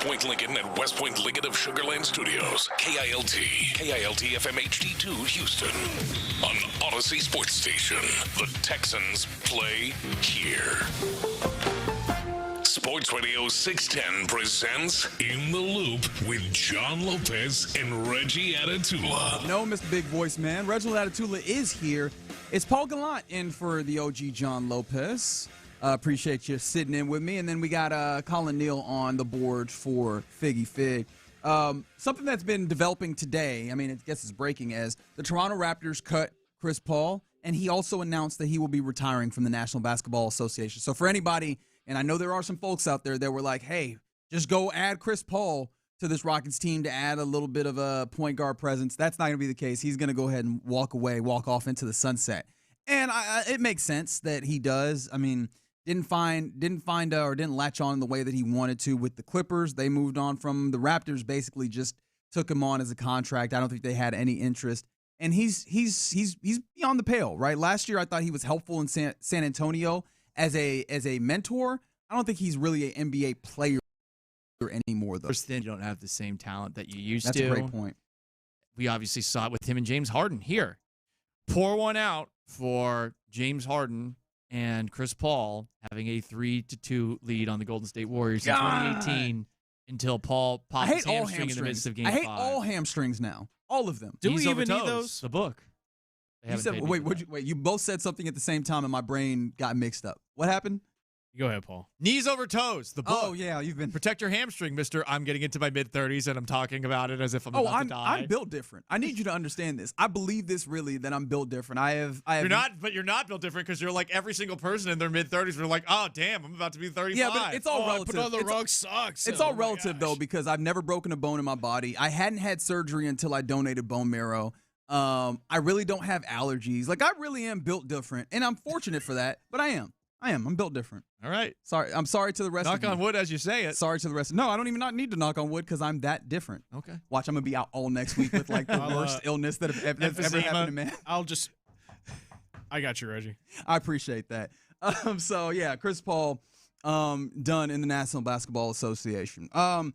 West Point Lincoln and West Point Lincoln of Sugar Land Studios. KILT FM HD2 Houston. On Odyssey Sports Station. The Texans play here. Sports Radio 610 presents In the Loop with John Lopez and Reggie Atatula. No, Mr. Big Voice Man. Reginald Atatula is here. It's Paul Gallant in for the OG John Lopez. Appreciate you sitting in with me. And then we got Colin Neal on the board for Figgy Fig. Something that's been developing today, I mean, I guess it's breaking, as the Toronto Raptors cut Chris Paul, and he also announced that he will be retiring from the National Basketball Association. So for anybody, and I know there are some folks out there that were like, hey, just go add Chris Paul to this Rockets team to add a little bit of a point guard presence. That's not going to be the case. He's going to go ahead and walk off into the sunset. And it makes sense that he does. I mean, didn't latch on the way that he wanted to with the Clippers. They moved on from the Raptors, basically just took him on as a contract. I don't think they had any interest. And he's beyond the pale, right? Last year I thought he was helpful in San Antonio as a mentor. I don't think he's really an NBA player anymore, though. First, then you don't have the same talent that you used to. That's a great point. We obviously saw it with him and James Harden here. Pour one out for James Harden and Chris Paul having a 3-2 lead on the Golden State Warriors in 2018 until Paul popped his hamstring in the midst of Game 5. I hate all hamstrings now. All of them. Do we even need those? The book. You said, wait, you both said something at the same time and my brain got mixed up. What happened? Go ahead, Paul. Knees over toes, the book. Oh, yeah, you've been. Protect your hamstring, mister. I'm getting into my mid-30s and I'm talking about it as if I'm about to die. I'm built different. I need you to understand this. I believe this really, that I'm built different. You're not built different because you're like every single person in their mid-30s. We're like, oh, damn, I'm about to be 35. Yeah, but it's all relative. Put on the wrong socks. It's all relative, though, because I've never broken a bone in my body. I hadn't had surgery until I donated bone marrow. I really don't have allergies. Like, I really am built different, and I'm fortunate for that, but I am. I'm built different. All right. Sorry. I'm sorry to the rest of you. Knock on wood as you say it. Sorry to the rest. No, I don't even not need to knock on wood because I'm that different. Okay. Watch, I'm going to be out all next week with like the worst illness that have ever happened to me. I got you, Reggie. I appreciate that. So, yeah, Chris Paul done in the National Basketball Association. And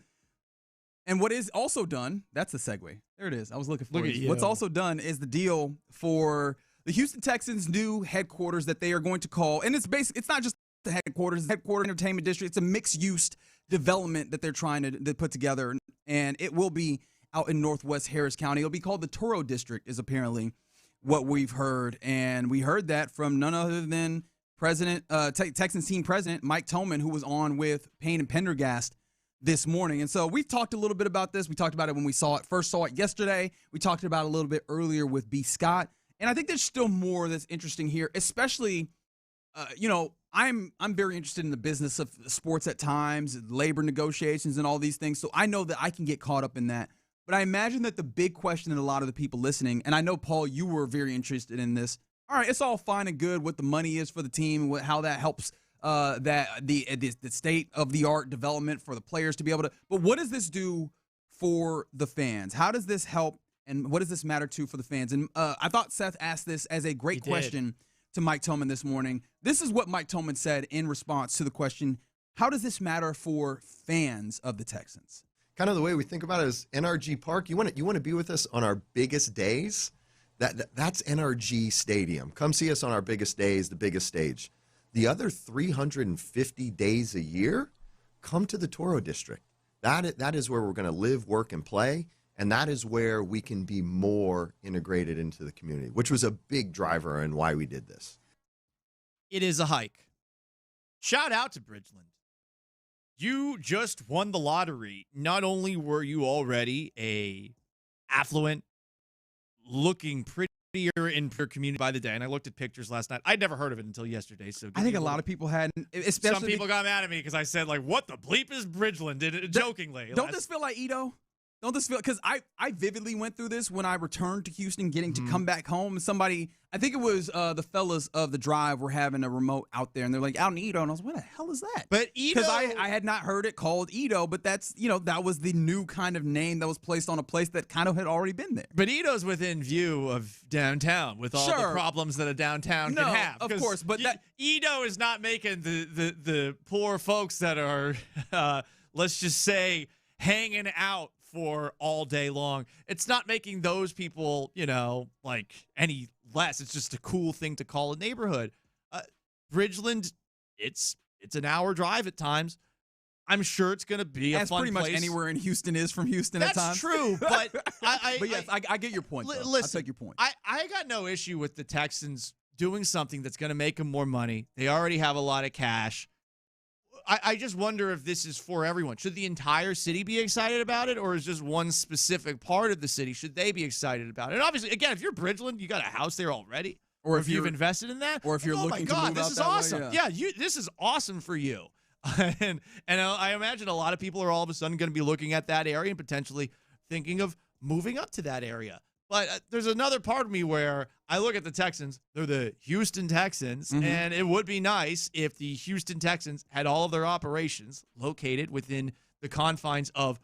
what is also done, that's the segue. There it is. I was looking for it. What's also done is the deal for the Houston Texans' new headquarters that they are going to call, and it's not just the headquarters entertainment district. It's a mixed-use development that they're trying to put together, and it will be out in Northwest Harris County. It'll be called the Toro District, is apparently what we've heard, and we heard that from none other than Texans team president Mike Tolman, who was on with Payne and Pendergast this morning. And so we've talked a little bit about this. We talked about it when we first saw it yesterday. We talked about it a little bit earlier with B. Scott. And I think there's still more that's interesting here, especially, I'm very interested in the business of sports at times, labor negotiations and all these things. So I know that I can get caught up in that. But I imagine that the big question that a lot of the people listening, and I know, Paul, you were very interested in this. All right, it's all fine and good what the money is for the team, how that helps the state-of-the-art development for the players to be able to. But what does this do for the fans? How does this help? And what does this matter for the fans? And I thought Seth asked this as a great question to Mike Tolman this morning. This is what Mike Tolman said in response to the question, how does this matter for fans of the Texans? Kind of the way we think about it is NRG Park. You want to be with us on our biggest days? That's NRG Stadium. Come see us on our biggest days, the biggest stage. The other 350 days a year, come to the Toro District. That is where we're going to live, work, and play. And that is where we can be more integrated into the community, which was a big driver in why we did this. It is a hike. Shout out to Bridgeland. You just won the lottery. Not only were you already a affluent, looking prettier in your community by the day, and I looked at pictures last night. I'd never heard of it until yesterday. So I think a lot of people hadn't. Some people got mad at me because I said, like, what the bleep is Bridgeland? Jokingly. Don't this feel like Edo? Don't this feel, because I vividly went through this when I returned to Houston, getting to come back home. Somebody, I think it was the fellas of the drive, were having a remote out there, and they're like, out in Edo, and I was, what the hell is that? But Edo, because I had not heard it called Edo, but that's, that was the new kind of name that was placed on a place that kind of had already been there. But Edo's within view of downtown with all the problems that a downtown can have. Of course, but Edo is not making the poor folks that are let's just say, hanging out for all day long. It's not making those people, like any less. It's just a cool thing to call a neighborhood. Bridgeland, it's an hour drive at times. I'm sure it's going to be a fun place. As pretty much anywhere in Houston is from Houston at times. That's true, but I get your point. Listen, I'll take your point. I got no issue with the Texans doing something that's going to make them more money. They already have a lot of cash. I just wonder if this is for everyone. Should the entire city be excited about it, or is just one specific part of the city? Should they be excited about it? And obviously, again, if you're Bridgeland, you got a house there already, or if you've invested in that, or if you're looking to move out this is that awesome. way, yeah, this is awesome for you. and I imagine a lot of people are all of a sudden going to be looking at that area and potentially thinking of moving up to that area. But there's another part of me where I look at the Texans. They're the Houston Texans, and it would be nice if the Houston Texans had all of their operations located within the confines of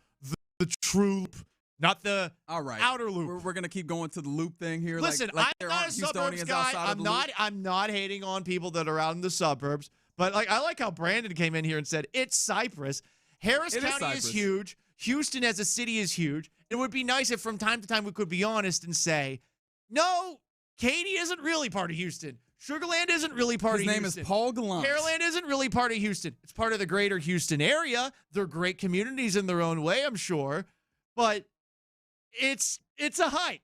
the true loop, not the outer loop. We're going to keep going to the loop thing here. Listen, like I'm not a suburbs guy. I'm not hating on people that are out in the suburbs. But I like how Brandon came in here and said, it's Cypress. Harris County is huge. Houston as a city is huge. It would be nice if from time to time we could be honest and say, no, Katy isn't really part of Houston. Sugarland isn't really part of Houston. His name is Paul Gallant. Pearland isn't really part of Houston. It's part of the greater Houston area. They're great communities in their own way, I'm sure. But it's a hike.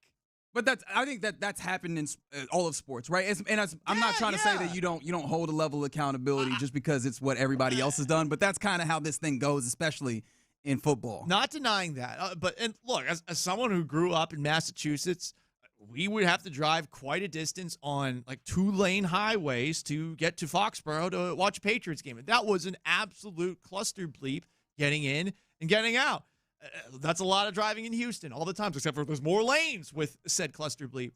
But I think that's happened in all of sports, right? I'm not trying to say that you don't hold a level of accountability just because it's what everybody else has done, but that's kind of how this thing goes, especially in football. Not denying that, and look, as someone who grew up in Massachusetts, we would have to drive quite a distance on like 2-lane highways to get to Foxborough to watch a Patriots game. And that was an absolute cluster bleep getting in and getting out. That's a lot of driving in Houston all the time, except for there's more lanes with said cluster bleep.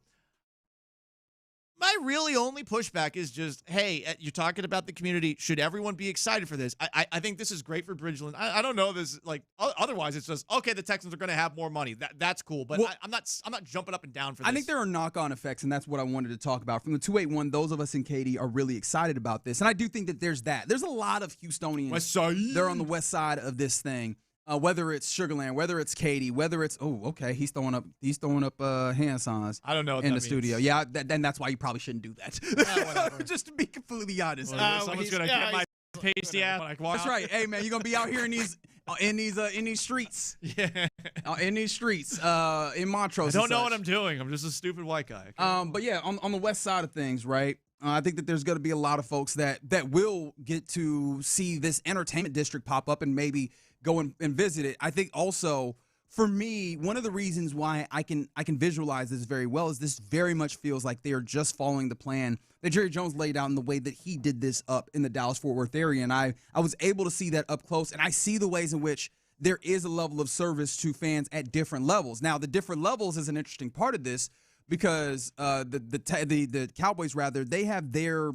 My really only pushback is just, hey, you're talking about the community. Should everyone be excited for this? I think this is great for Bridgeland. I don't know this, like, otherwise it's just, okay, the Texans are going to have more money. That's cool, but I'm not jumping up and down for this. I think there are knock-on effects, and that's what I wanted to talk about. From the 281, those of us in Katy are really excited about this, and I do think that there's that. There's a lot of Houstonians. West side. They're on the west side of this thing. Whether it's Sugarland, whether it's Katy, whether it's he's throwing up hand signs. I don't know what in that the studio. means. Yeah, then that's why you probably shouldn't do that. Just to be completely honest. Someone's gonna get my pasty ass. That's right. Hey man, you're gonna be out here in these streets. Yeah, in these streets. In Montrose. I don't know what I'm doing. I'm just a stupid white guy. But yeah, on the west side of things, right? I think that there's going to be a lot of folks that will get to see this entertainment district pop up and maybe go and visit it. I think also, for me, one of the reasons why I can visualize this very well is this very much feels like they are just following the plan that Jerry Jones laid out in the way that he did this up in the Dallas-Fort Worth area. And I was able to see that up close, and I see the ways in which there is a level of service to fans at different levels. Now, the different levels is an interesting part of this, because the Cowboys, rather, they have their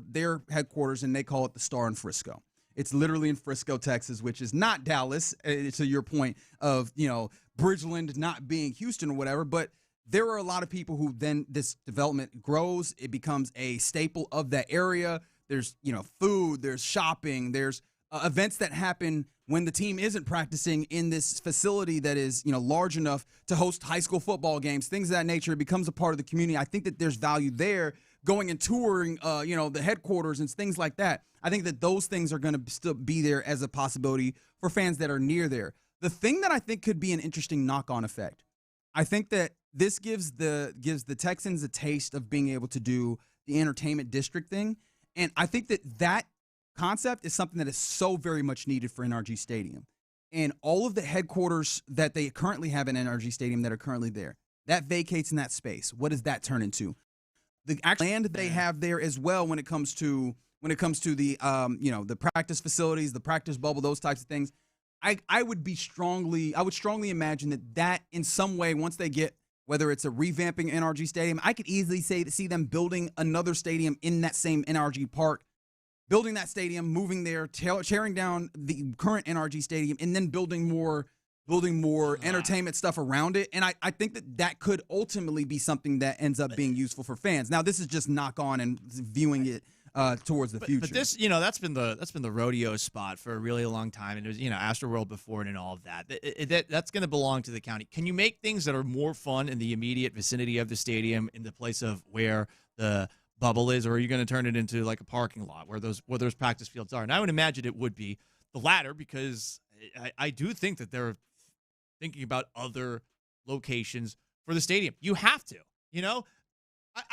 headquarters, and they call it the Star in Frisco. It's literally in Frisco, Texas, which is not Dallas, to your point of, Bridgeland not being Houston or whatever. But there are a lot of people who then this development grows. It becomes a staple of that area. There's, food, there's shopping, there's events that happen when the team isn't practicing in this facility that is, large enough to host high school football games, things of that nature. It becomes a part of the community. I think that there's value there, going and touring, the headquarters and things like that. I think that those things are going to still be there as a possibility for fans that are near there. The thing that I think could be an interesting knock-on effect, I think that this gives the Texans a taste of being able to do the entertainment district thing. And I think that concept is something that is so very much needed for NRG Stadium. And all of the headquarters that they currently have in NRG Stadium that are currently there, that vacates in that space. What does that turn into? The actual land they have there as well when it comes to the the practice facilities, the practice bubble, those types of things. I would strongly imagine that in some way, once they get, whether it's a revamping NRG Stadium, I could easily see them building another stadium in that same NRG park, building that stadium, moving there, tearing down the current NRG Stadium, and then building more entertainment stuff around it. And I think that could ultimately be something that ends up being useful for fans. Now, this is just knock on and viewing it towards the future. But this, that's been the rodeo spot for a really long time, and it was, Astroworld before it and all of that. That's going to belong to the county. Can you make things that are more fun in the immediate vicinity of the stadium, in the place of where the bubble is, or are you going to turn it into like a parking lot where those practice fields are? And I would imagine it would be the latter, because I do think that they're thinking about other locations for the stadium. You have to,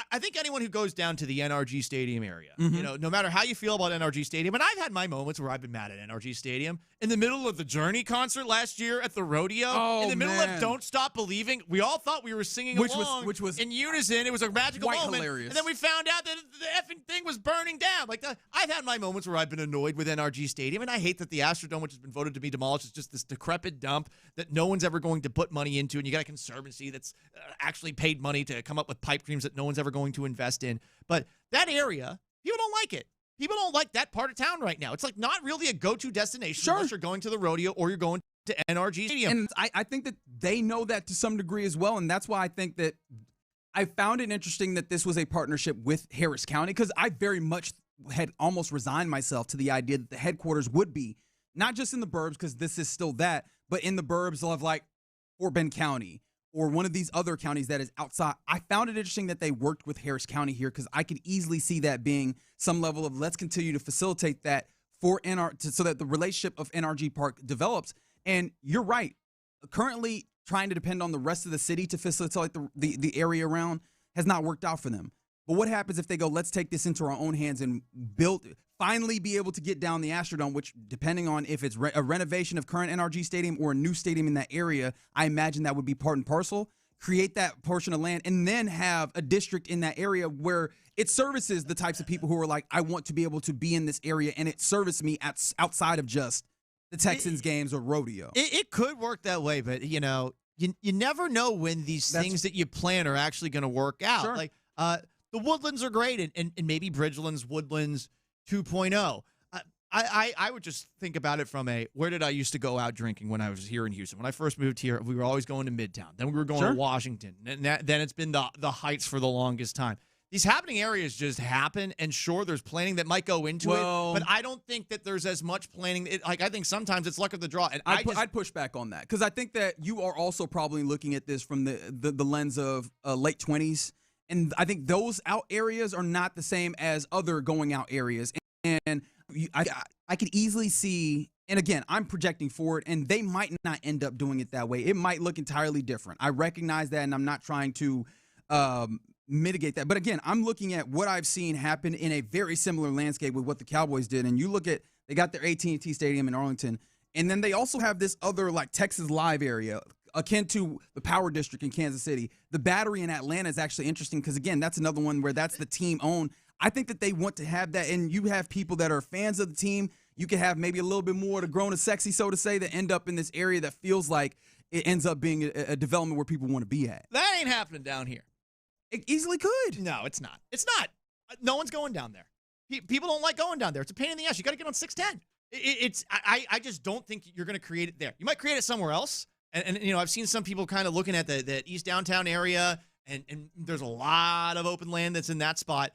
I think anyone who goes down to the NRG Stadium area, no matter how you feel about NRG Stadium, and I've had my moments where I've been mad at NRG Stadium. In the middle of the Journey concert last year at the rodeo, in the middle of Don't Stop Believing, we all thought we were singing along, which was in unison. It was a magical moment. Hilarious. And then we found out that the effing thing was burning down. I've had my moments where I've been annoyed with NRG Stadium, and I hate that the Astrodome, which has been voted to be demolished, is just this decrepit dump that no one's ever going to put money into, and you got a conservancy that's actually paid money to come up with pipe dreams that no one's ever going to invest in. But that area, people don't like it. People don't like that part of town right now. It's not really a go-to destination unless you're going to the rodeo or you're going to NRG Stadium. And I think that they know that to some degree as well, and that's why I think that I found it interesting that this was a partnership with Harris County, because I very much had almost resigned myself to the idea that the headquarters would be not just in the burbs, because this is still that, but in the burbs of like Fort Bend County or one of these other counties that is outside. I found it interesting that they worked with Harris County here, because I could easily see that being some level of let's continue to facilitate that for so that the relationship of NRG Park develops. And you're right. Currently, trying to depend on the rest of the city to facilitate the area around has not worked out for them. But what happens if they go, let's take this into our own hands and finally be able to get down the Astrodome, which, depending on if it's a renovation of current NRG Stadium or a new stadium in that area, I imagine that would be part and parcel. Create that portion of land and then have a district in that area where it services the types of people who are like, I want to be able to be in this area, and it services me outside of just the Texans games or rodeo. It could work that way, but, you never know when these things that you plan are actually going to work out. Sure. Like, the Woodlands are great, and maybe Bridgeland's Woodlands 2.0. I would just think about it from where did I used to go out drinking when I was here in Houston? When I first moved here, we were always going to Midtown. Then we were going to Washington. And then it's been the Heights for the longest time. These happening areas just happen, and sure, there's planning that might go into it, but I don't think that there's as much planning. I think sometimes it's luck of the draw. And I'd push back on that, because I think that you are also probably looking at this from the lens of late 20s. And I think those out areas are not the same as other going out areas. And I could easily see, and again, I'm projecting forward, and they might not end up doing it that way. It might look entirely different. I recognize that, and I'm not trying to mitigate that. But again, I'm looking at what I've seen happen in a very similar landscape with what the Cowboys did. And you look at, they got their AT&T Stadium in Arlington, and then they also have this other like Texas Live area akin to the Power District in Kansas City. The Battery in Atlanta is actually interesting because, again, that's another one where that's the team owned. I think that they want to have that, and you have people that are fans of the team. You can have maybe a little bit more to grown and sexy, so to say, that end up in this area that feels like it ends up being a development where people want to be at. That ain't happening down here. It easily could. No, it's not. It's not. No one's going down there. People don't like going down there. It's a pain in the ass. You got to get on 610. I just don't think you're going to create it there. You might create it somewhere else. And you know, I've seen some people kind of looking at the East Downtown area, and there's a lot of open land that's in that spot.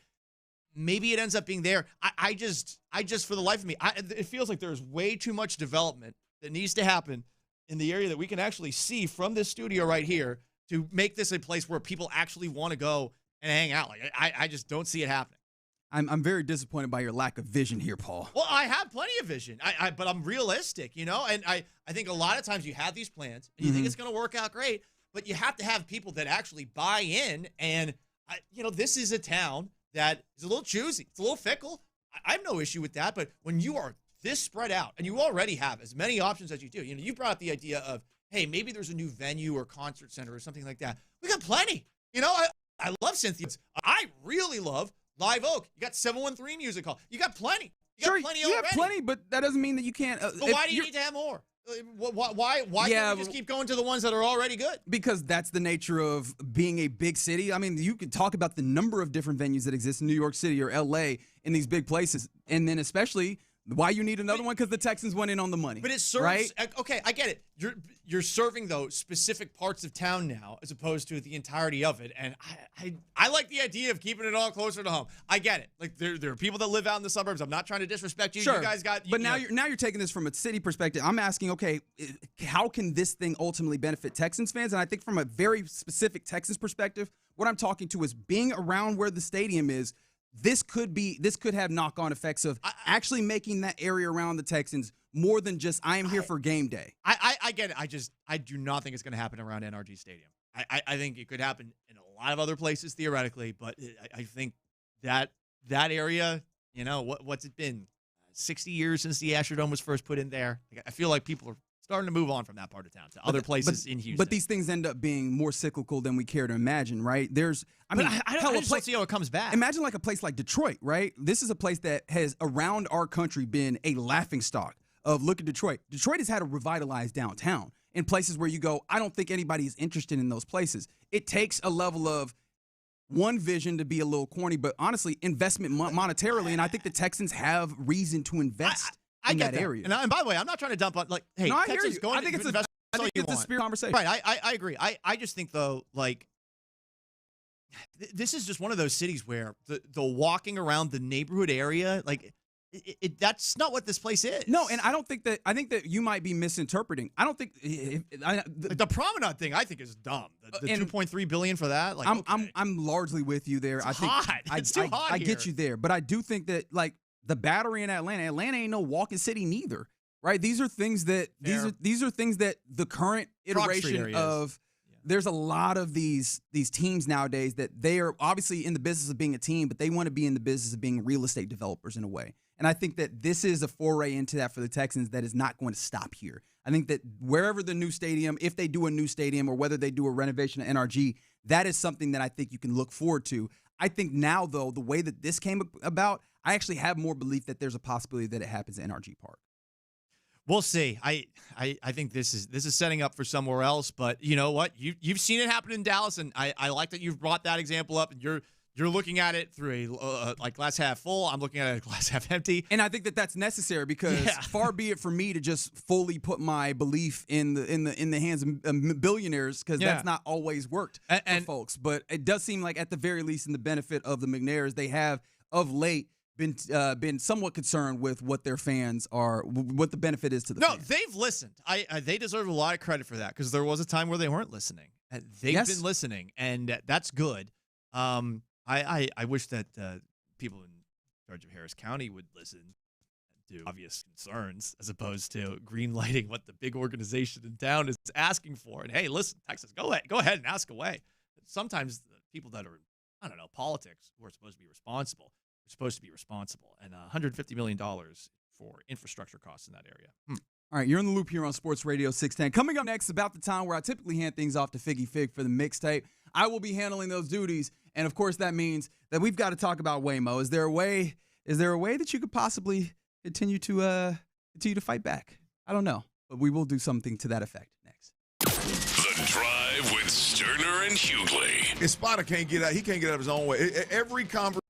Maybe it ends up being there. I just for the life of me, it feels like there's way too much development that needs to happen in the area that we can actually see from this studio right here to make this a place where people actually want to go and hang out. Like I just don't see it happening. I'm very disappointed by your lack of vision here, Paul. Well, I have plenty of vision, but I'm realistic, you know? And I think a lot of times you have these plans, and you think it's going to work out great, but you have to have people that actually buy in. And, you know, this is a town that is a little choosy. It's a little fickle. I have no issue with that. But when you are this spread out, and you already have as many options as you do, you know, you brought up the idea of, hey, maybe there's a new venue or concert center or something like that. We got plenty. You know, I love Cynthia's. I really love Live Oak. You got 713 Music Hall. You got plenty. You got plenty already. You have plenty, but that doesn't mean that you can't. But why do you need to have more? Why can't we just keep going to the ones that are already good? Because that's the nature of being a big city. I mean, you could talk about the number of different venues that exist in New York City or L.A. in these big places. And then especially Why you need another one? Because the Texans went in on the money. But it serves, right? Okay, I get it. You're serving, though, specific parts of town now as opposed to the entirety of it. And I like the idea of keeping it all closer to home. I get it. Like, there are people that live out in the suburbs. I'm not trying to disrespect you. Sure. You guys got... But now you're taking this from a city perspective. I'm asking, okay, how can this thing ultimately benefit Texans fans? And I think from a very specific Texans perspective, what I'm talking to is being around where the stadium is. This could have knock-on effects of actually making that area around the Texans more than just I am here for game day. I get it. I do not think it's going to happen around NRG Stadium. I think it could happen in a lot of other places theoretically, but I think that area, what's it been? 60 years since the Astrodome was first put in there. I feel like people are starting to move on from that part of town to other places in Houston. But these things end up being more cyclical than we care to imagine, right? I just don't see how it comes back. Imagine like a place like Detroit, right? This is a place that has around our country been a laughingstock of look at Detroit. Detroit has had a revitalized downtown in places where you go, I don't think anybody is interested in those places. It takes a level of one vision to be a little corny, but honestly, investment monetarily, and I think the Texans have reason to invest. I in get that area. And by the way, I'm not trying to dump on hey, no, I Texas, hear you. go I think it's a spirit conversation. Right, I agree. I just think though, like this is just one of those cities where the walking around the neighborhood area, like that's not what this place is. No, and I think that you might be misinterpreting. I don't think the promenade thing I think is dumb. The $2.3 billion for that. Like I'm largely with you there. It's hot. It's too hot. I get you there, but I do think that like the Battery in Atlanta ain't no walking city neither, right? These are things that these are things that the current iteration of. There's a lot of these teams nowadays that they are obviously in the business of being a team, but they want to be in the business of being real estate developers in a way. And I think that this is a foray into that for the Texans that is not going to stop here. I think that wherever the new stadium, if they do a new stadium or whether they do a renovation of NRG, that is something that I think you can look forward to. I think now, though, the way that this came about, I actually have more belief that there's a possibility that it happens at NRG Park. We'll see. I think this is setting up for somewhere else, but you know what? You've seen it happen in Dallas, and I like that you've brought that example up, and you're looking at it through a like glass half full. I'm looking at it glass half empty, and I think that that's necessary because far be it for me to just fully put my belief in the hands of billionaires because that's not always worked for folks. But it does seem like at the very least, in the benefit of the McNairs, they have of late been somewhat concerned with what their fans are, what the benefit is to the fans. They've listened. They deserve a lot of credit for that because there was a time where they weren't listening. They've been listening, and that's good. I wish that people in charge of Harris County would listen to obvious concerns as opposed to green-lighting what the big organization in town is asking for. And hey, listen, Texas, go ahead and ask away. Sometimes the people that are, politics who are supposed to be responsible. And $150 million for infrastructure costs in that area. All right, you're in the loop here on Sports Radio 610. Coming up next, about the time where I typically hand things off to Figgy Fig for the mixtape. I will be handling those duties, and of course that means that we've got to talk about Waymo. Is there a way that you could possibly continue to fight back? I don't know, but we will do something to that effect next. The Drive with Stoerner and Hughley. His spotter can't get out. He can't get out of his own way. Every conversation.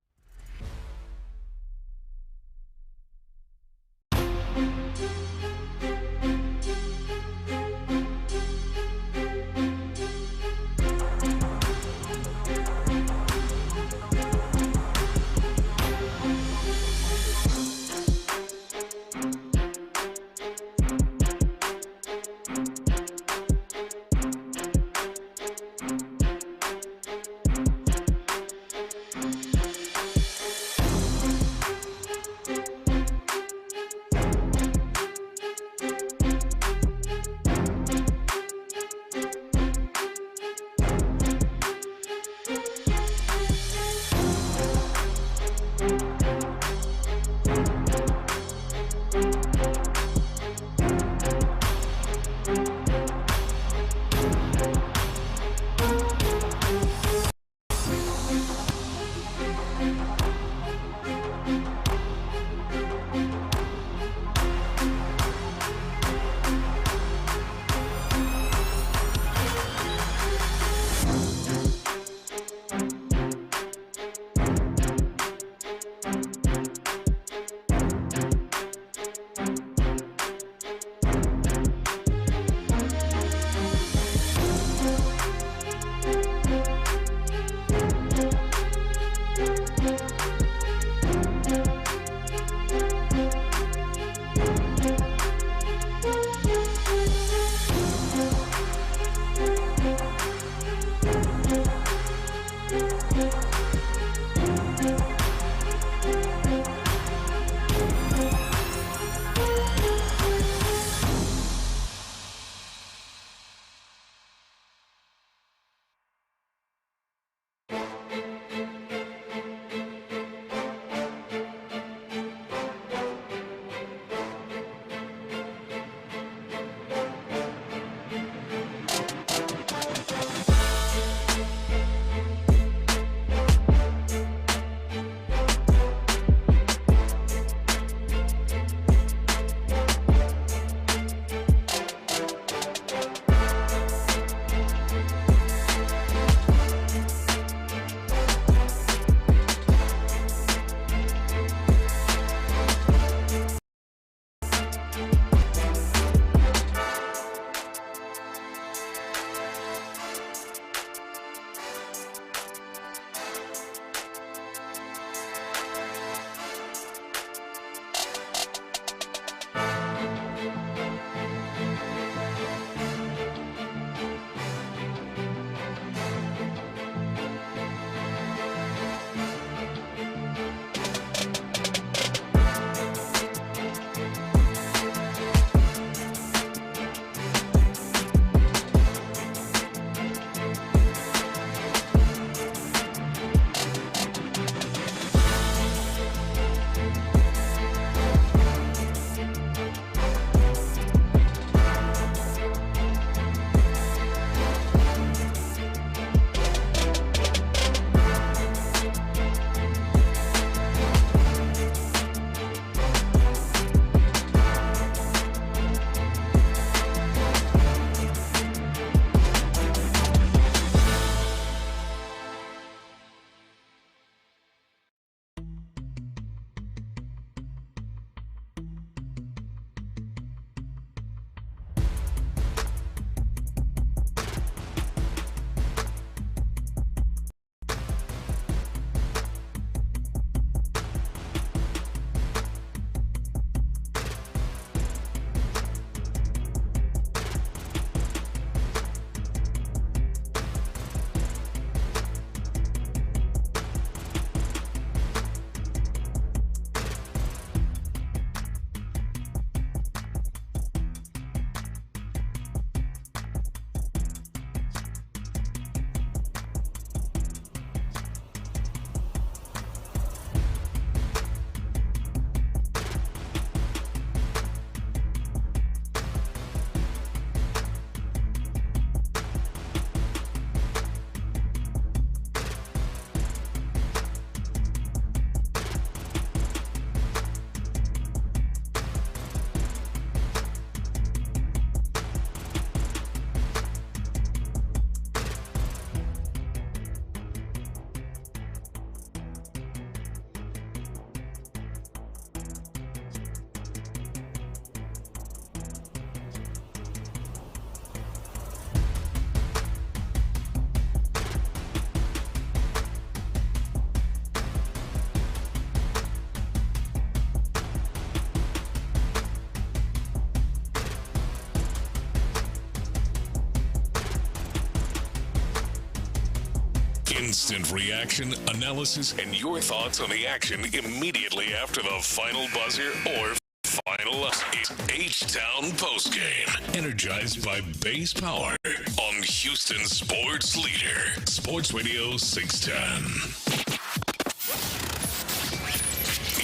Instant reaction, analysis, and your thoughts on the action immediately after the final buzzer or final. It's H-Town Postgame, energized by base power on Houston Sports Leader, Sports Radio 610.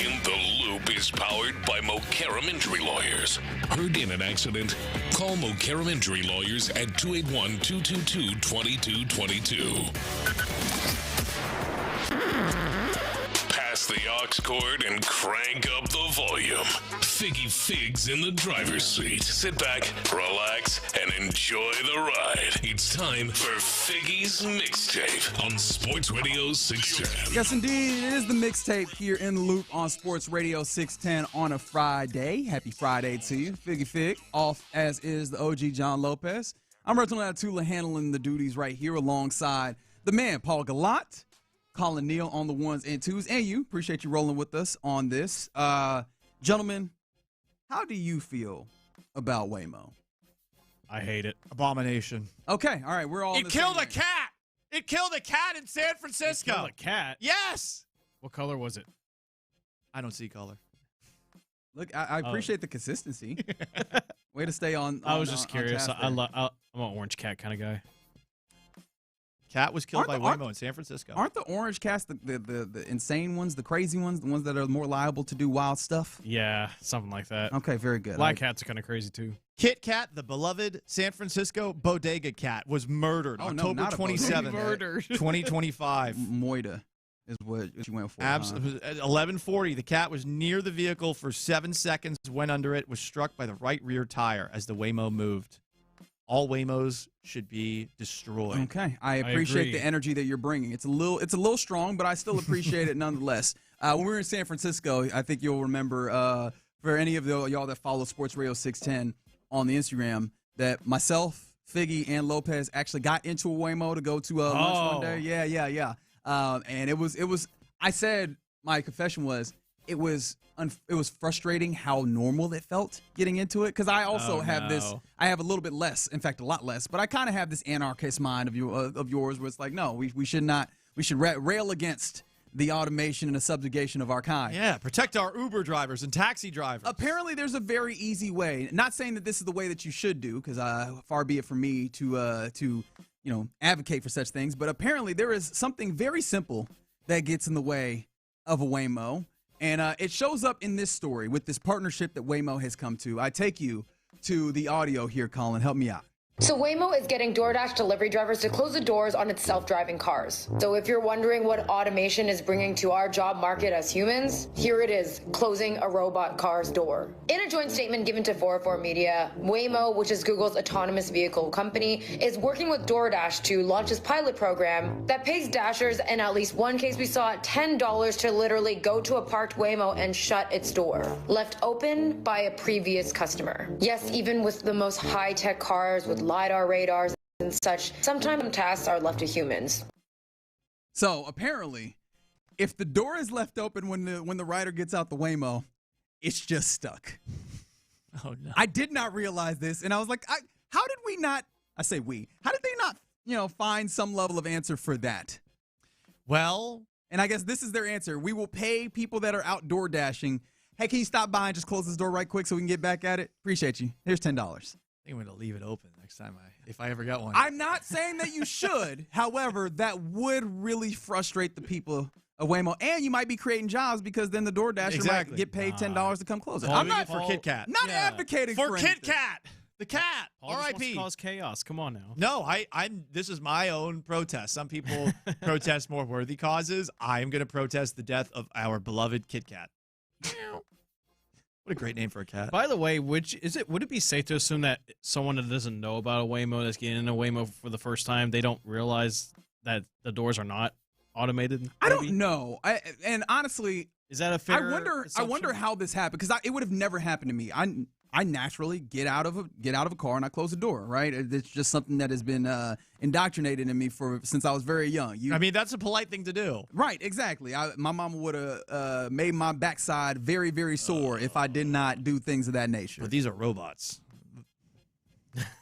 In the Loop is powered by Mokaram Injury Lawyers. Heard in an accident? Call Mokaram Injury Lawyers at 281-222-2222. Pass the aux cord and crank up the volume. Figgy Figs in the driver's seat. Sit back, relax, and enjoy the ride. It's time for Figgy's Mixtape on Sports Radio 610. Yes, indeed. It is the mixtape here in the Loop on Sports Radio 610 on a Friday. Happy Friday to you. Figgy Fig, off as is the OG John Lopez. I'm Reginald Atula handling the duties right here alongside the man, Paul Galat, Colin Neal on the ones and twos, and you. Appreciate you rolling with us on this. Gentlemen, how do you feel about Waymo? I hate it. Abomination. Okay, all right, we're all. It killed a cat. It killed a cat in San Francisco. It killed a cat? Yes. What color was it? I don't see color. Look, I appreciate the consistency. Way to stay on. I was just curious. I'm an orange cat kind of guy. Cat was killed by Waymo in San Francisco. Aren't the orange cats the insane ones, the crazy ones, the ones that are more liable to do wild stuff? Yeah, something like that. Okay, very good. Black cats are kind of crazy too. Kit Kat, the beloved San Francisco bodega cat, was murdered October 27th, 2025. Moida is what she went for. At 11:40, the cat was near the vehicle for 7 seconds, went under it, was struck by the right rear tire as the Waymo moved. All Waymos should be destroyed. Okay, I appreciate the energy that you're bringing. It's a little strong, but I still appreciate it nonetheless. When we were in San Francisco, I think you'll remember, for any of y'all that follow Sports Radio 610 on the Instagram, that myself, Figgy, and Lopez actually got into a Waymo to go to lunch one day. Yeah. And it was. I said my confession was it was frustrating how normal it felt getting into it, because I also have this. I have a little bit less, in fact, a lot less, but I kind of have this anarchist mind of yours, where it's like, no, we should not. We should rail against the automation and the subjugation of our kind. Yeah, protect our Uber drivers and taxi drivers. Apparently, there's a very easy way. Not saying that this is the way that you should do, because far be it from me to advocate for such things. But apparently, there is something very simple that gets in the way of a Waymo. And it shows up in this story with this partnership that Waymo has come to. I take you to the audio here, Colin. Help me out. So Waymo is getting DoorDash delivery drivers to close the doors on its self-driving cars. So if you're wondering what automation is bringing to our job market as humans, here it is, closing a robot car's door. In a joint statement given to 404 Media, Waymo, which is Google's autonomous vehicle company, is working with DoorDash to launch this pilot program that pays Dashers, in at least one case we saw, $10 to literally go to a parked Waymo and shut its door, left open by a previous customer. Yes, even with the most high-tech cars with LiDAR radars and such, sometimes tasks are left to humans. So apparently, if the door is left open when the rider gets out the Waymo, it's just stuck. Oh no! I did not realize this, and I was like, how did we not? I say we. How did they not, find some level of answer for that? Well, and I guess this is their answer. We will pay people that are outdoor dashing. Hey, can you stop by and just close this door right quick so we can get back at it? Appreciate you. Here's $10. I think I'm going to leave it open next time if I ever got one. I'm not saying that you should. However, that would really frustrate the people of Waymo, and you might be creating jobs, because then the DoorDasher might get paid $10 to come close it. I'm not for Kit Kat. Not advocating for Kit Kat. The cat. R.I.P. Cause chaos. Come on now. No, this is my own protest. Some people protest more worthy causes. I am going to protest the death of our beloved Kit Kat. What a great name for a cat. By the way, would it be safe to assume that someone that doesn't know about a Waymo, that's getting in a Waymo for the first time, they don't realize that the doors are not automated? Maybe? I don't know. And honestly, is that a fair? I wonder how this happened, because it would have never happened to me. I naturally get out of a car and I close the door. Right? It's just something that has been indoctrinated in me since I was very young. That's a polite thing to do. Right? Exactly. My mama would have made my backside very, very sore if I did not do things of that nature. But these are robots.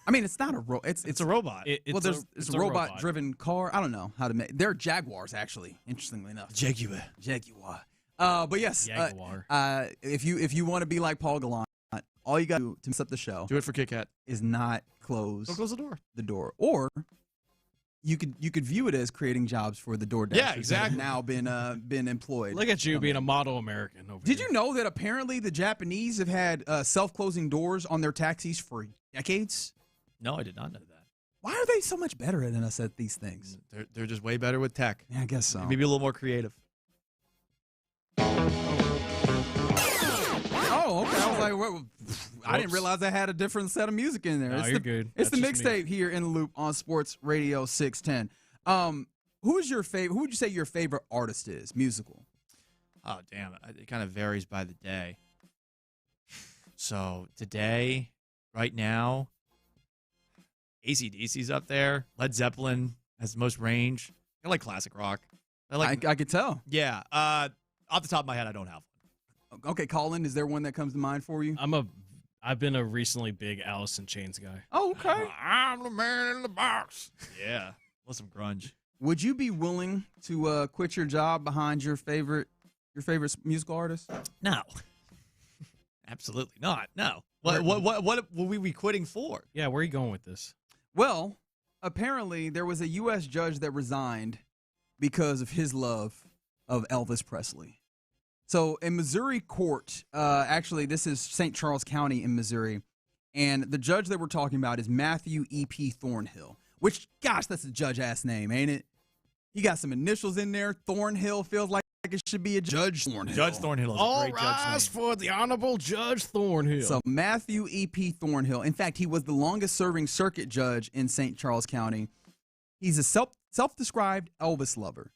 I mean, it's not a it's a robot. It's a robot-driven car. I don't know how to make. They're Jaguars, actually. Interestingly enough, Jaguar. But yes, Jaguar. If you want to be like Paul Gallant, all you got to do to mess up the show, do it for Kit Kat, is not close. Don't close the door. Or you could view it as creating jobs for the DoorDash. Yeah, exactly. That have now been employed. Look at you being a model American. Did you know that apparently the Japanese have had self-closing doors on their taxis for decades? No, I did not know that. Why are they so much better than us at these things? They're just way better with tech. Yeah, I guess so. Maybe a little more creative. Oh, okay. I was like, what? I didn't realize I had a different set of music in there. No, you're good. It's the mixtape here in the loop on Sports Radio 610. Who's your favorite? Who would you say your favorite artist is? Musical. Oh, damn. It kind of varies by the day. So today, right now, AC/DC's up there. Led Zeppelin has the most range. I like classic rock. I could tell. Yeah. Off the top of my head, I don't have one. Okay, Colin, is there one that comes to mind for you? I've been a recently big Alice in Chains guy. Oh, okay. I'm the man in the box. Yeah. Love some grunge. Would you be willing to quit your job behind your favorite musical artist? No. Absolutely not. No. What will we be quitting for? Yeah, where are you going with this? Well, apparently there was a U.S. judge that resigned because of his love of Elvis Presley. So in Missouri court, actually this is St. Charles County in Missouri, and the judge that we're talking about is Matthew E.P. Thornhill, which, gosh, that's a judge-ass name, ain't it? He got some initials in there. Thornhill feels like it should be a Judge Thornhill. Judge Thornhill is a great judge name. All rise for the Honorable Judge Thornhill. So Matthew E.P. Thornhill, in fact, he was the longest-serving circuit judge in St. Charles County. He's a self-described Elvis lover.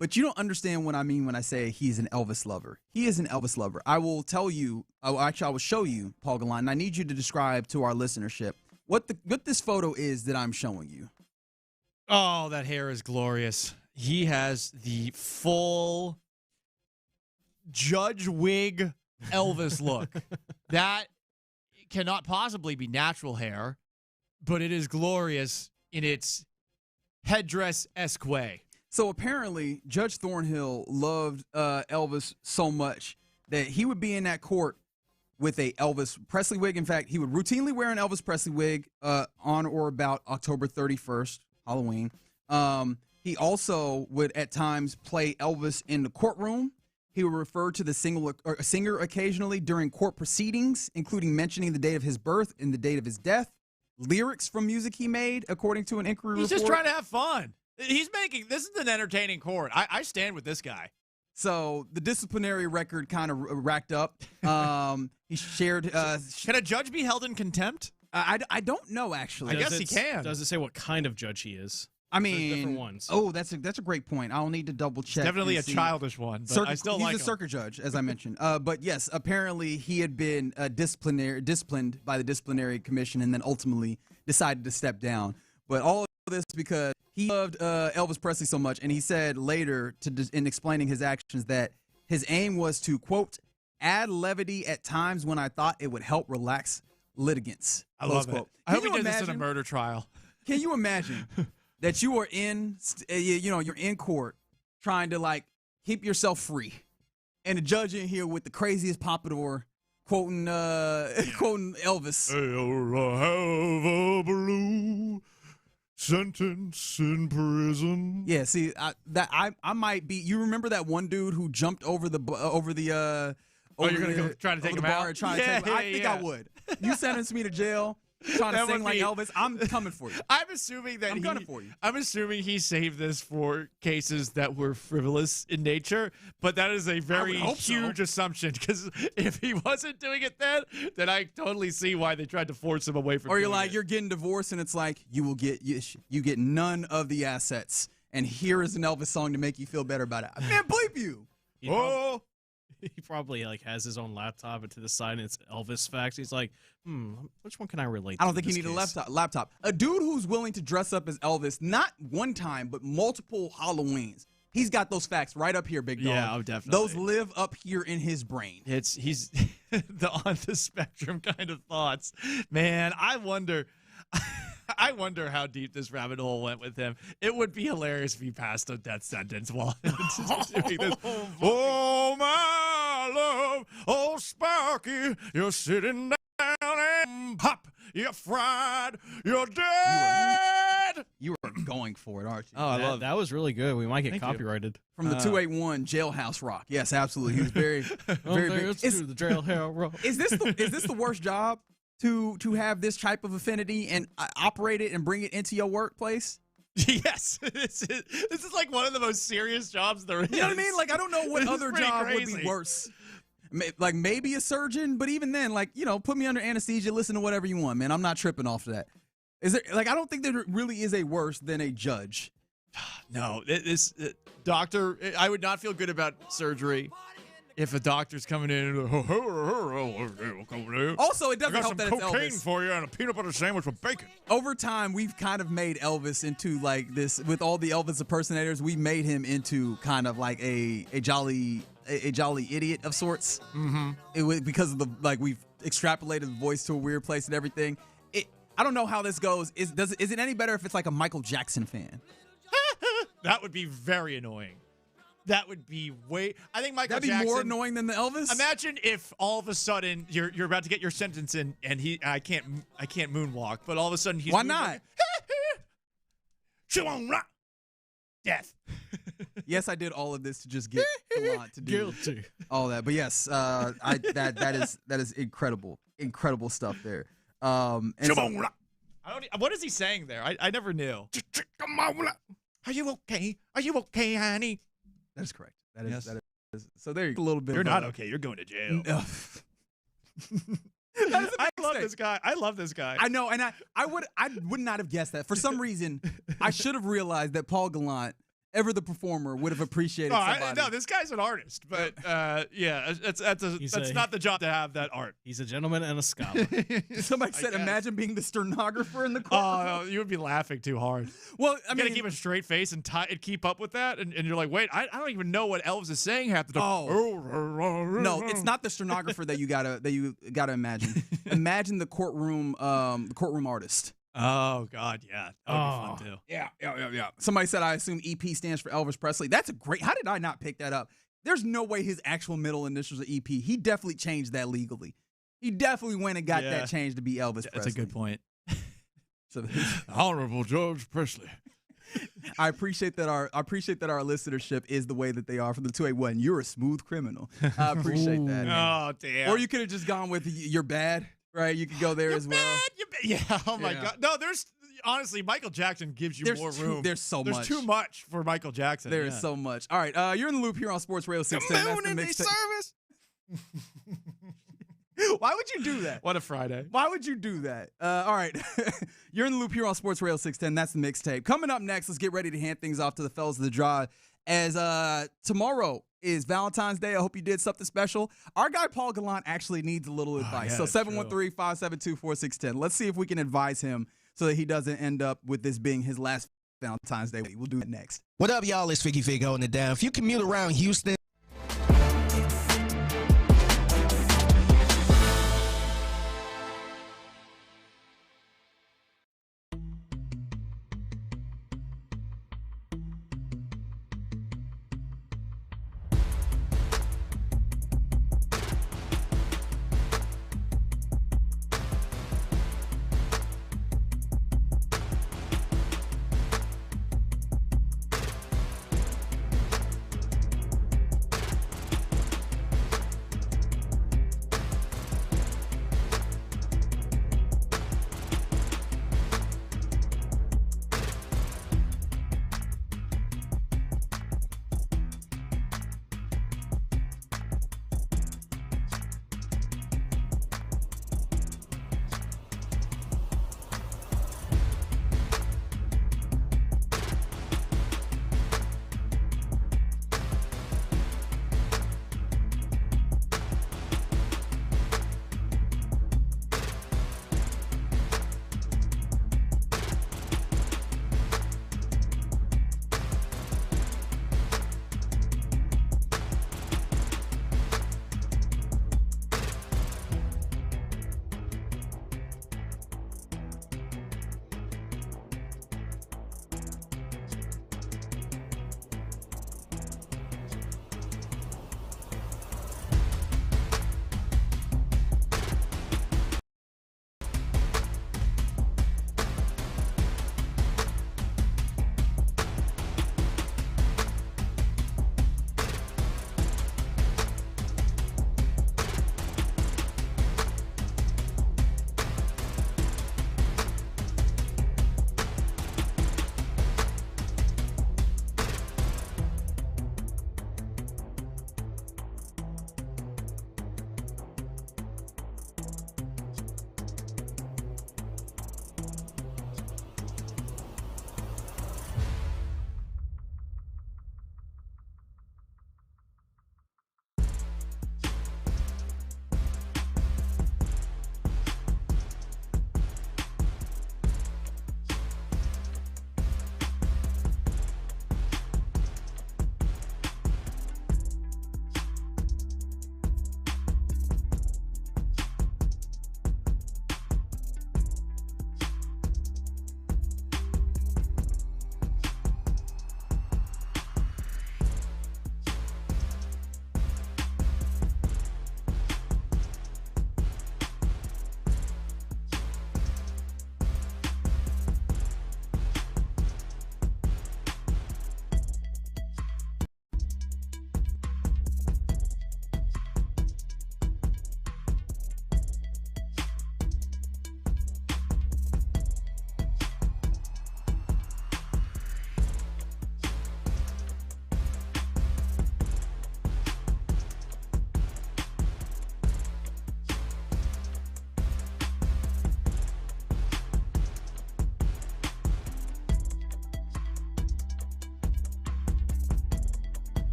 But you don't understand what I mean when I say he's an Elvis lover. He is an Elvis lover. I will tell you, I will show you, Paul Gallant, and I need you to describe to our listenership what this photo is that I'm showing you. Oh, that hair is glorious. He has the full judge wig Elvis look. That cannot possibly be natural hair, but it is glorious in its headdress-esque way. So apparently, Judge Thornhill loved Elvis so much that he would be in that court with a Elvis Presley wig. In fact, he would routinely wear an Elvis Presley wig on or about October 31st, Halloween. He also would at times play Elvis in the courtroom. He would refer to the singer occasionally during court proceedings, including mentioning the date of his birth and the date of his death. Lyrics from music he made, according to an inquiry report. He's just trying to have fun. This is an entertaining court. I stand with this guy. So the disciplinary record kind of racked up. He shared. Can a judge be held in contempt? I don't know, actually. I guess he can. Does it say what kind of judge he is? I mean, different ones. Oh, that's a great point. I'll need to double check. Definitely a childish one, but I still like him. He's a circuit judge, as I mentioned. But yes, apparently he had been disciplined by the disciplinary commission, and then ultimately decided to step down. But all of this because he loved Elvis Presley so much, and he said later in explaining his actions that his aim was to, quote, add levity at times when I thought it would help relax litigants. I love it. I hope he did this in a murder trial. Can you imagine that you are you're in court trying to like keep yourself free, and the judge in here with the craziest pompadour quoting Elvis. I'll have a blue sentence in prison. Yeah, see, I might be. You remember that one dude who jumped over the you're gonna go try to take him out? I think I would. You sentence me to jail trying to sing like Elvis. I'm coming for you. I'm assuming that I'm gunning for you. I'm assuming he saved this for cases that were frivolous in nature, but that is a very huge assumption, because if he wasn't doing it then I totally see why they tried to force him away from. Or you're getting divorced and it's like you get none of the assets, and here is an Elvis song to make you feel better about it. Man, bleep you. He probably like has his own laptop, and to the side it's Elvis facts. He's like, which one can I relate to? I don't think he need a laptop. A dude who's willing to dress up as Elvis, not one time, but multiple Halloweens. He's got those facts right up here, big dog. Yeah, definitely. Those live up here in his brain. He's the on the spectrum kind of thoughts. Man, I wonder how deep this rabbit hole went with him. It would be hilarious if he passed a death sentence while doing this. Oh, my love, oh, Sparky, you're sitting down and pop, you're fried, you're dead. You are going for it, aren't you? Oh, I love that. Was really good. We might get copyrighted. From the 281 Jailhouse Rock. Yes, absolutely. He was very, very big. The Jailhouse Rock. Is this the worst job? To have this type of affinity and operate it and bring it into your workplace? Yes. This is like one of the most serious jobs there is. You know what I mean? Like, I don't know what other job would be worse. Like, maybe a surgeon, but even then, like, put me under anesthesia, listen to whatever you want, man. I'm not tripping off of that. I don't think there really is a worse than a judge. No, doctor, I would not feel good about surgery. if a doctor's coming in and Also, it doesn't I got help some that it's cocaine Elvis. for you and a peanut butter sandwich with bacon. Over time, we've kind of made Elvis into like this. With all the Elvis impersonators, we made him into kind of like a jolly idiot of sorts. Mm-hmm. It was because of we've extrapolated the voice to a weird place and everything. I don't know how this goes. Is it any better if it's like a Michael Jackson fan? That would be very annoying. That would be I think Michael That'd Jackson. be more annoying than the Elvis. Imagine if all of a sudden you're about to get your sentence in, and I can't moonwalk, but all of a sudden he's why not? Death. Yes, I did all of this to just get Gallant to do all that. But yes, that is incredible stuff there. And what is he saying there? I never knew. Are you okay? Are you okay, honey? That's correct. That is. So there you go. A little bit. You're not okay. You're going to jail. No. I love this guy. I love this guy. I know, and I would not have guessed that. For some reason, I should have realized that Paul Gallant, ever the performer, would have appreciated somebody. No, this guy's an artist, but that's not the job to have that art. He's a gentleman and a scholar. Somebody said, imagine being the stenographer in the courtroom. Oh, you would be laughing too hard. Well, I you mean, gotta keep a straight face and keep up with that, and you're like, wait, I don't even know what Elvis is saying half the time. Oh, no, it's not the stenographer that you gotta imagine. Imagine the courtroom artist. Oh God, yeah, that would be fun too. Yeah. Somebody said, I assume EP stands for Elvis Presley. That's a great. How did I not pick that up? There's no way his actual middle initials are EP. He definitely changed that legally. He definitely went and got that changed to be Elvis Presley. That's a good point. So, Honorable George Presley. I appreciate that our listenership is the way that they are for the 281. You're a smooth criminal. I appreciate that. Oh damn. Or you could have just gone with you're bad. Right, you could go there as well. Yeah, oh my God. No, honestly, Michael Jackson gives you more room. There's much. There's too much for Michael Jackson. There is so much. All right, you're in the loop here on Sports Radio 610. That's the service. Why would you do that? What a Friday. Why would you do that? All right, you're in the loop here on Sports Radio 610. That's the mixtape. Coming up next, let's get ready to hand things off to the fellas of the drive. As tomorrow is Valentine's Day. I hope you did something special. Our guy Paul Gallant actually needs a little advice. So 713-572-4610. Let's see if we can advise him so that he doesn't end up with this being his last Valentine's Day. We'll do that next. What up, y'all? It's Figgy Fig holding it down. If you commute around Houston,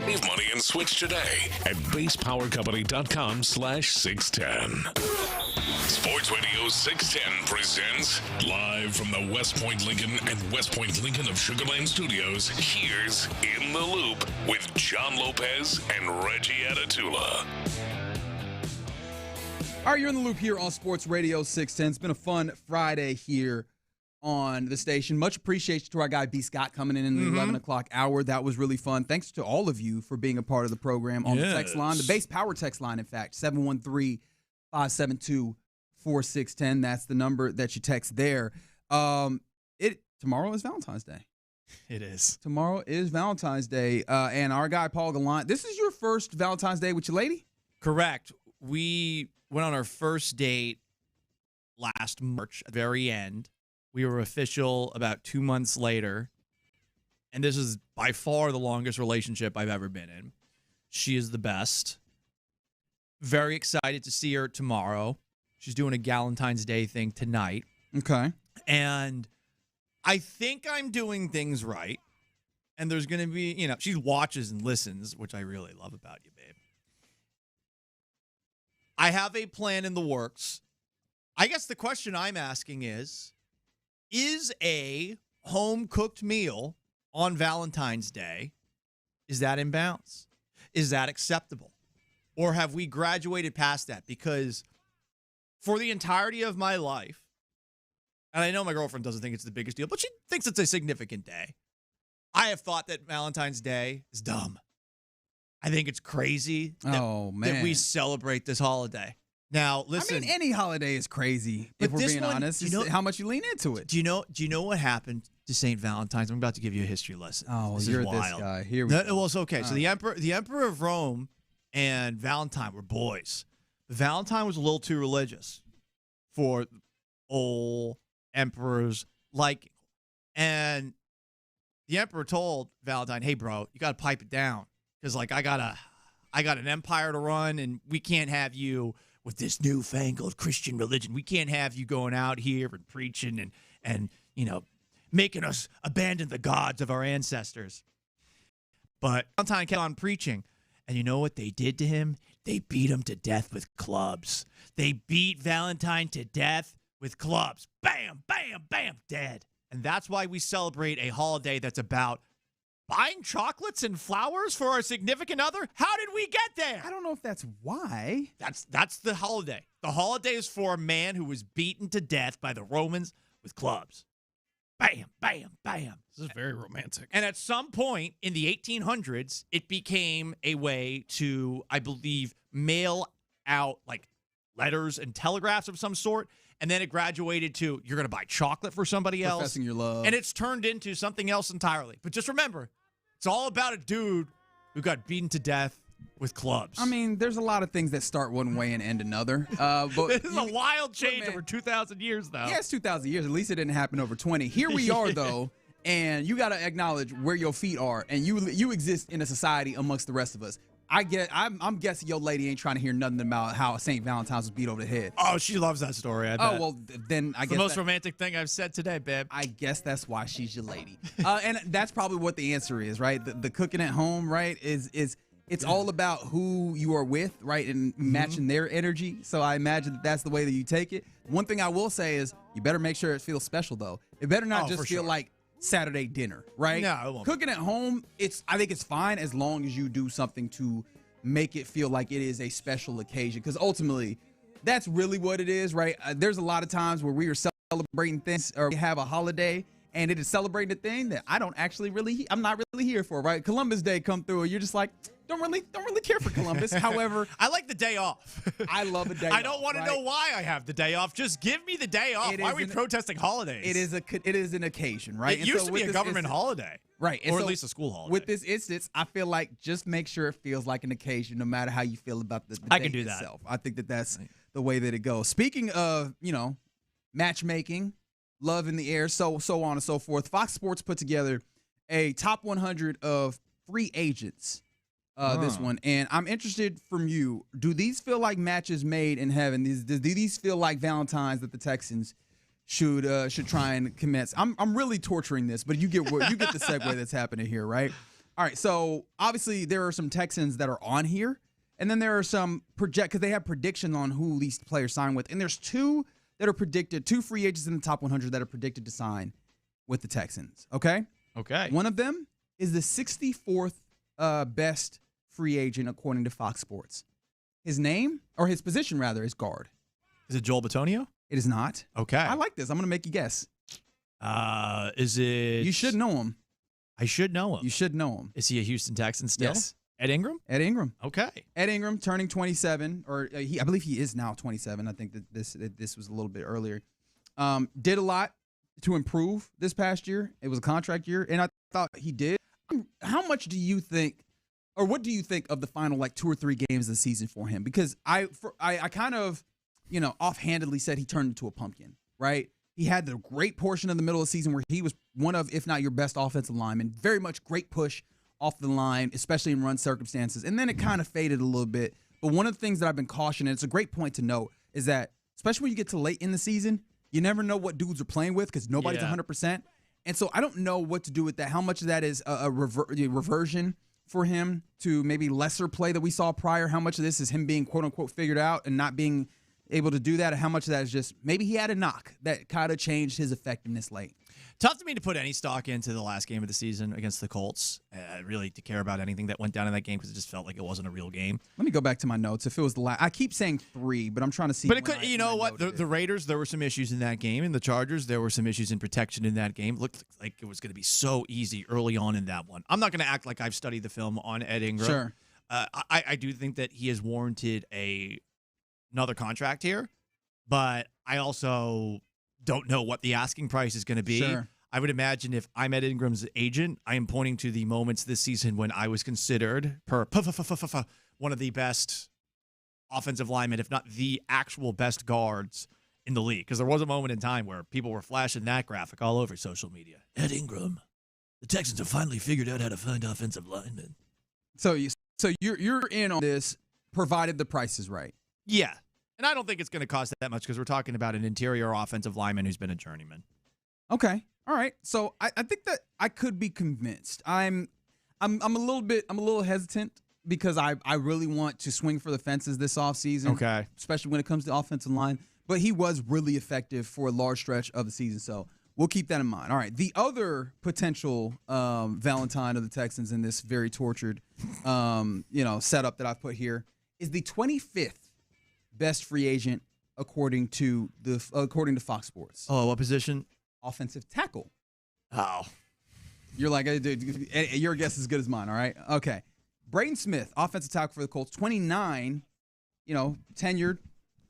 Save money and switch today at basepowercompany.com/610. Sports Radio 610 presents live from the West Point Lincoln and West Point Lincoln of Sugar Land Studios. Here's In the Loop with John Lopez and Reggie Atatula. All right, you're in the loop here on Sports Radio 610. It's been a fun Friday here on the station. Much appreciation to our guy B. Scott coming in the 11 o'clock hour. That was really fun. Thanks to all of you for being a part of the program on the text line, the base power text line, in fact, 713-572-4610. That's the number that you text there. Tomorrow is Valentine's Day. It is. Tomorrow is Valentine's Day. And our guy Paul Gallant, this is your first Valentine's Day with your lady? Correct. We went on our first date last March at the very end. We were official about 2 months later, and this is by far the longest relationship I've ever been in. She is the best. Very excited to see her tomorrow. She's doing a Galentine's Day thing tonight. Okay. And I think I'm doing things right. And there's going to be, she watches and listens, which I really love about you, babe. I have a plan in the works. I guess the question I'm asking is a home-cooked meal on Valentine's Day, is that in bounds? Is that acceptable? Or have we graduated past that? Because for the entirety of my life, and I know my girlfriend doesn't think it's the biggest deal, but she thinks it's a significant day, I have thought that Valentine's Day is dumb. I think it's crazy that we celebrate this holiday. Now, listen. I mean, any holiday is crazy, if we're being honest. It's how much you lean into it. Do you know what happened to St. Valentine's? I'm about to give you a history lesson. Oh, this you're is wild. This guy. Here we go. Well, it's okay. So the Emperor of Rome and Valentine were boys. Valentine was a little too religious for old emperor's liking. And the emperor told Valentine, hey, bro, you got to pipe it down. Because, I got an empire to run, and we can't have you with this newfangled Christian religion. We can't have you going out here and preaching and making us abandon the gods of our ancestors. But Valentine kept on preaching. And you know what they did to him? They beat him to death with clubs. They beat Valentine to death with clubs. Bam, bam, bam, dead. And that's why we celebrate a holiday that's about buying chocolates and flowers for our significant other? How did we get there? I don't know if that's why. That's the holiday. The holiday is for a man who was beaten to death by the Romans with clubs. Bam, bam, bam. This is very romantic. And at some point in the 1800s, it became a way to, I believe, mail out letters and telegraphs of some sort. And then it graduated to, you're going to buy chocolate for somebody else. Professing your love. And it's turned into something else entirely. But just remember, it's all about a dude who got beaten to death with clubs. I mean, there's a lot of things that start one way and end another. But this is a wild change over 2,000 years, though. Yeah, it's 2,000 years. At least it didn't happen over 20. Here we are, though, and you got to acknowledge where your feet are. And you exist in a society amongst the rest of us. I'm guessing your lady ain't trying to hear nothing about how St. Valentine's was beat over the head. Oh, she loves that story. I bet. Oh, well, then I guess the most romantic thing I've said today, babe. I guess that's why she's your lady. And that's probably what the answer is, right? The cooking at home, right, is it's all about who you are with, right, and matching their energy. So I imagine that's the way that you take it. One thing I will say is you better make sure it feels special, though. It better not just feel like Saturday dinner, right? No, it won't. Cooking at home, I think it's fine as long as you do something to make it feel like it is a special occasion, because ultimately that's really what it is, right? There's a lot of times where we are celebrating things or we have a holiday and it is celebrating a thing that I'm not really here for, right? Columbus Day come through and you're just like, don't really care for Columbus. However, I like the day off. I love a day off. I don't want to know why I have the day off. Just give me the day off. Why are we protesting holidays? It is an occasion, right? It used to be a government holiday. Right. Or at least a school holiday. With this instance, I feel like just make sure it feels like an occasion no matter how you feel about the I day can do itself. I think that's the way that it goes. Speaking of, matchmaking, love in the air, so on and so forth, Fox Sports put together a top 100 of free agents. This one, and I'm interested from you. Do these feel like matches made in heaven? Do these feel like Valentines that the Texans should try and commence? I'm really torturing this, but you get the segue that's happening here, right? All right, so obviously there are some Texans that are on here, and then there are some because they have predictions on who these players sign with, and there's two that are predicted, two free agents in the top 100 that are predicted to sign with the Texans. Okay. One of them is the 64th best free agent according to Fox Sports. His name, or his position rather, is guard. Is it Joel Bitonio? It is not. Okay. I like this. I'm going to make you guess. Is it? You should know him. I should know him. You should know him. Is he a Houston Texan still? Yes. Ed Ingram? Ed Ingram. Okay. Ed Ingram turning 27, or I believe he is now 27. I think that this was a little bit earlier. Did a lot to improve this past year. It was a contract year, and I thought he did. How much do you think, or what do you think of the final 2 or 3 games of the season for him? Because I kind of, offhandedly said he turned into a pumpkin, right? He had the great portion of the middle of the season where he was one of, if not your best offensive lineman. Very much great push off the line, especially in run circumstances. And then it kind of faded a little bit. But one of the things that I've been cautioning, and it's a great point to note, is that especially when you get to late in the season, you never know what dudes are playing with because nobody's 100%. And so I don't know what to do with that. How much of that is a reversion for him to maybe lesser play that we saw prior? How much of this is him being quote-unquote figured out and not being able to do that? And how much of that is just maybe he had a knock that kind of changed his effectiveness late? Tough to me to put any stock into the last game of the season against the Colts, really to care about anything that went down in that game because it just felt like it wasn't a real game. Let me go back to my notes. If it was the last, I keep saying 3, but I'm trying to see. But it could, you know what? The Raiders, there were some issues in that game, and the Chargers, there were some issues in protection in that game. It looked like it was going to be so easy early on in that one. I'm not going to act like I've studied the film on Ed Ingram. Sure. I do think that he has warranted another contract here, but I also don't know what the asking price is going to be. Sure. I would imagine if I'm Ed Ingram's agent, I am pointing to the moments this season when I was considered one of the best offensive linemen, if not the actual best guards in the league. Because there was a moment in time where people were flashing that graphic all over social media. Ed Ingram, the Texans have finally figured out how to find offensive linemen. So you're in on this, provided the price is right. Yeah. And I don't think it's going to cost that much because we're talking about an interior offensive lineman who's been a journeyman. Okay. All right. So I think that I could be convinced. I'm a little hesitant because I really want to swing for the fences this offseason. Okay. Especially when it comes to offensive line. But he was really effective for a large stretch of the season. So we'll keep that in mind. All right. The other potential Valentine of the Texans in this very tortured setup that I've put here is the 25th best free agent according to Fox Sports. Oh, what position? Offensive tackle. Oh. You're like, hey, dude, your guess is as good as mine, all right? Okay. Braden Smith, offensive tackle for the Colts, 29, tenured,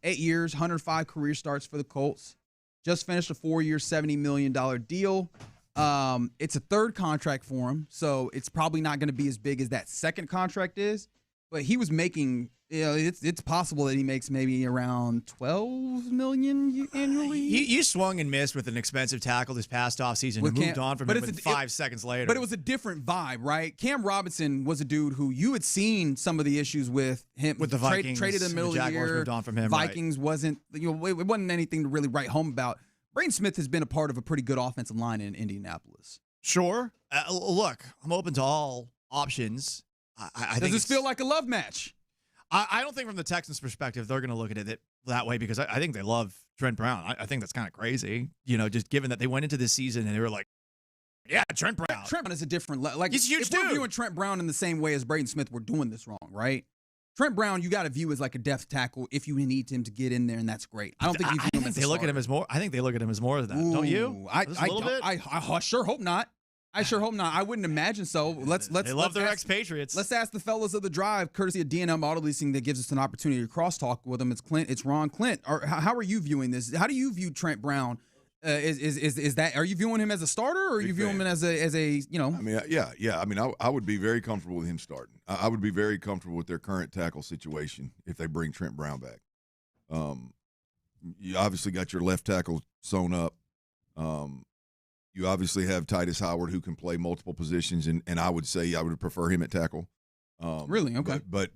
8 years, 105 career starts for the Colts. Just finished a 4-year, $70 million deal. It's a third contract for him, so it's probably not going to be as big as that second contract is. But he was making, it's possible that he makes maybe around $12 million annually. You swung and missed with an expensive tackle this past offseason and moved on from him 5 seconds later. But it was a different vibe, right? Cam Robinson was a dude who you had seen some of the issues with him. With the Vikings. Traded in the middle of the year. Moved on from him, Vikings wasn't, it wasn't anything to really write home about. Braden Smith has been a part of a pretty good offensive line in Indianapolis. Sure. Look, I'm open to all options. Does this feel like a love match? I don't think from the Texans' perspective they're going to look at it that way because I think they love Trent Brown. I think that's kind of crazy, just given that they went into this season and they were like, yeah, Trent Brown. Trent Brown is a different he's huge if we're viewing Trent Brown in the same way as Braden Smith, we're doing this wrong, right? Trent Brown, you got to view as like a depth tackle if you need him to get in there, and that's great. I don't think you view him as a look at him as more. I think they look at him as more of that, don't you? I sure hope not. I wouldn't imagine so. They love their expatriates. Let's ask the fellas of the drive, courtesy of D&M Auto Leasing, that gives us an opportunity to crosstalk with them. It's Clint. It's Ron. Clint. How are you viewing this? How do you view Trent Brown? Is that? Are you viewing him as a starter, or are you viewing him as a? I mean, yeah. I mean, I would be very comfortable with him starting. I would be very comfortable with their current tackle situation if they bring Trent Brown back. You obviously got your left tackle sewn up. You obviously have Titus Howard, who can play multiple positions, and I would say I would prefer him at tackle. Really? Okay. But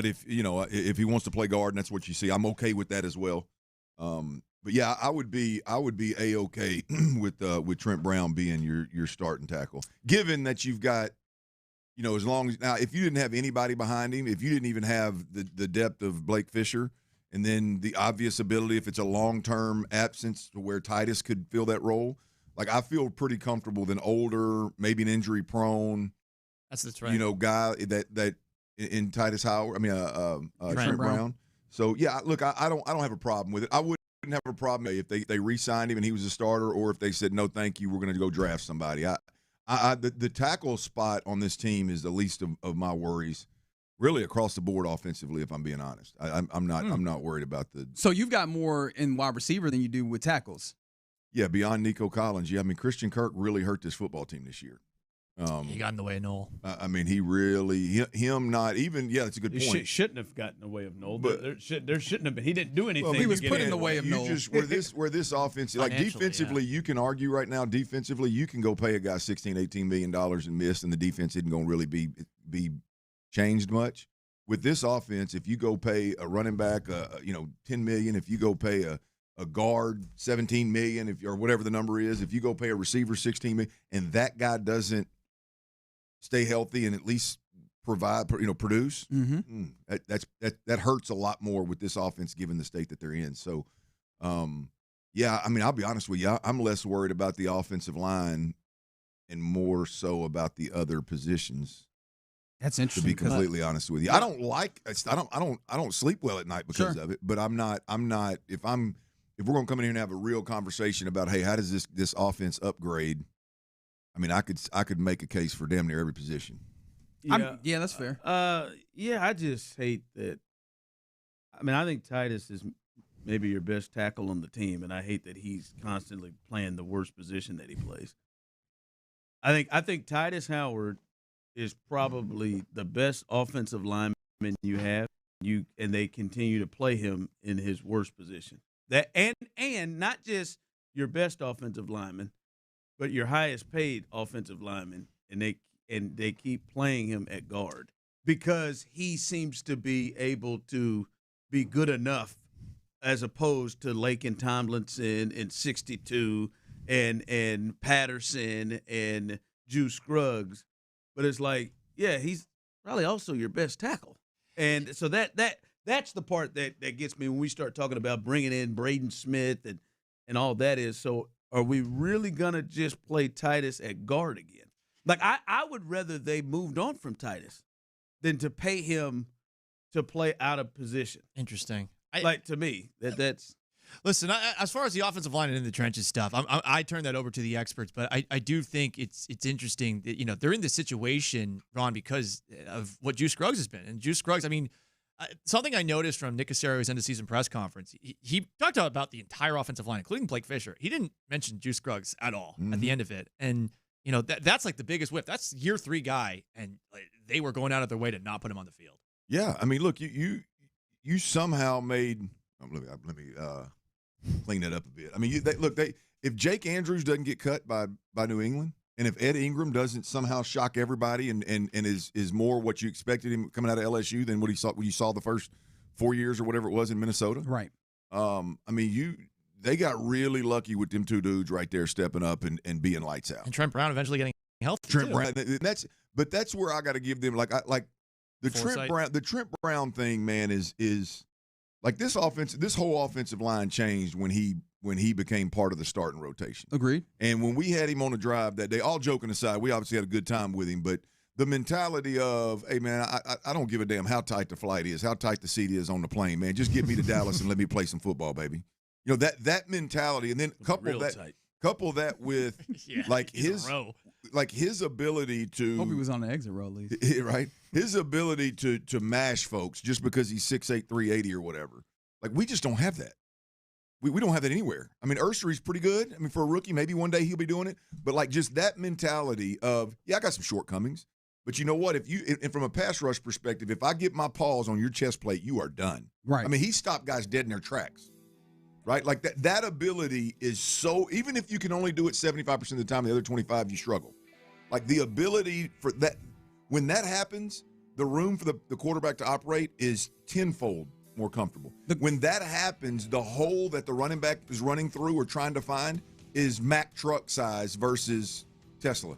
if if he wants to play guard and that's what you see, I'm okay with that as well. But yeah, I would be A-okay with Trent Brown being your starting tackle, given that you've got as long as now, if you didn't have anybody behind him, if you didn't even have the depth of Blake Fisher, and then the obvious ability, if it's a long-term absence to where Titus could fill that role, like I feel pretty comfortable than older, maybe an injury-prone, that's right. Guy that in Titus Howard. I mean, Trent Brown. So yeah, look, I don't have a problem with it. I wouldn't have a problem if they re-signed him and he was a starter, or if they said no, thank you, we're going to go draft somebody. The tackle spot on this team is the least of my worries, really across the board offensively. If I'm being honest, I'm not worried about the. So you've got more in wide receiver than you do with tackles. Yeah, beyond Nico Collins. Yeah, I mean Christian Kirk really hurt this football team this year. He got in the way of Noel. I mean, he really not even. Yeah, that's a good point. Shouldn't have gotten in the way of Noel. But there shouldn't have been. He didn't do anything. Well, he was put in the way of Noel. Where this offense, like defensively, you can argue right now. Defensively, you can go pay a guy $16-18 million and miss, and the defense isn't going to really be changed much. With this offense, if you go pay a running back, $10 million, if you go pay a guard $17 million, or whatever the number is, if you go pay a receiver $16 million, and that guy doesn't stay healthy and at least produce. Mm-hmm. That hurts a lot more with this offense, given the state that they're in. So, yeah, I mean, I'll be honest with you. I'm less worried about the offensive line and more so about the other positions. That's interesting. To be completely honest with you, I don't sleep well at night because of it. But I'm not. If we're going to come in here and have a real conversation about, hey, how does this offense upgrade? I mean, I could make a case for damn near every position. Yeah, that's fair. Yeah, I just hate that. I mean, I think Titus is maybe your best tackle on the team, and I hate that he's constantly playing the worst position that he plays. I think Titus Howard is probably the best offensive lineman you have. And they continue to play him in his worst position. That and not just your best offensive lineman, but your highest paid offensive lineman, and they keep playing him at guard because he seems to be able to be good enough, as opposed to Laken Tomlinson and 62 and Patterson and Juice Scruggs. But it's like, yeah, he's probably also your best tackle, and so that's the part that gets me when we start talking about bringing in Braden Smith and all that is. So are we really going to just play Titus at guard again? Like, I would rather they moved on from Titus than to pay him to play out of position. Interesting. To me, that's – Listen, as far as the offensive line and in the trenches stuff, I turn that over to the experts, but I do think it's interesting that, they're in this situation, Ron, because of what Juice Scruggs has been. And Juice Scruggs, I mean – something I noticed from Nick Caserio's end-of-season press conference, he talked about the entire offensive line, including Blake Fisher. He didn't mention Juice Scruggs at all at the end of it. And, that's like the biggest whip. That's year 3 guy, and they were going out of their way to not put him on the field. Yeah, I mean, look, you somehow made let me clean that up a bit. I mean, if Jake Andrews doesn't get cut by New England, and if Ed Ingram doesn't somehow shock everybody and is more what you expected him coming out of LSU than what you saw the first 4 years or whatever it was in Minnesota, right? I mean, they got really lucky with them two dudes right there stepping up and being lights out. And Trent Brown eventually getting healthy. Brown, that's where I got to give them the Trent Brown thing, man, is like this whole offensive line changed when he became part of the starting rotation. Agreed. And when we had him on the drive that day, all joking aside, we obviously had a good time with him, but the mentality of, hey, man, I don't give a damn how tight the flight is, how tight the seat is on the plane, man. Just get me to Dallas and let me play some football, baby. That mentality, and then couple that with his ability to – hope he was on the exit row at least. Right? His ability to mash folks just because he's 6'8", 380 or whatever. Like, we just don't have that. We don't have that anywhere. I mean, Ursery's pretty good. I mean, for a rookie, maybe one day he'll be doing it. But, like, just that mentality of, yeah, I got some shortcomings. But you know what? And from a pass rush perspective, if I get my paws on your chest plate, you are done. Right. I mean, he stopped guys dead in their tracks. Right? Like, that ability is so – even if you can only do it 75% of the time, the other 25 you struggle. Like, the ability for that – when that happens, the room for the quarterback to operate is tenfold more comfortable. When that happens, the hole that the running back is running through or trying to find is Mack truck size versus Tesla.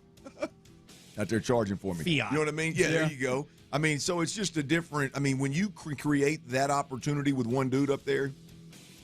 out there charging for me. Fiat. You know what I mean? Yeah, there you go. I mean, so it's just a different. I mean, when you create that opportunity with one dude up there,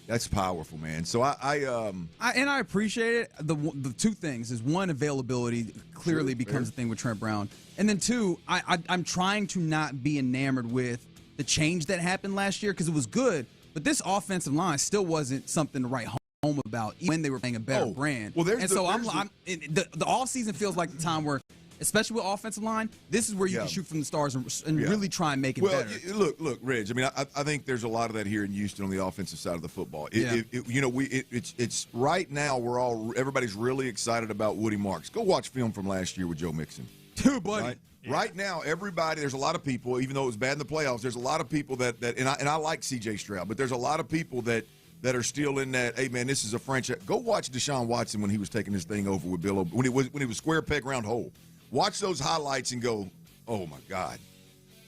that's powerful, man. So I appreciate it. The two things is, one, availability clearly becomes a thing with Trent Brown, and then two, I'm trying to not be enamored with the change that happened last year because it was good, but this offensive line still wasn't something to write home about even when they were playing a better brand. Well, the all season feels like the time where, especially with offensive line, this is where you can shoot from the stars and really try and make it better. Look, Reg. I mean, I think there's a lot of that here in Houston on the offensive side of the football. It's right now everybody's really excited about Woody Marks. Go watch film from last year with Joe Mixon. Dude, buddy. Right? Right now, there's a lot of people, even though it was bad in the playoffs, there's a lot of people that and I like C.J. Stroud, but there's a lot of people that are still in that, hey, man, this is a franchise. Go watch Deshaun Watson when he was taking this thing over with Bill when he was square peg, round hole. Watch those highlights and go, oh, my God,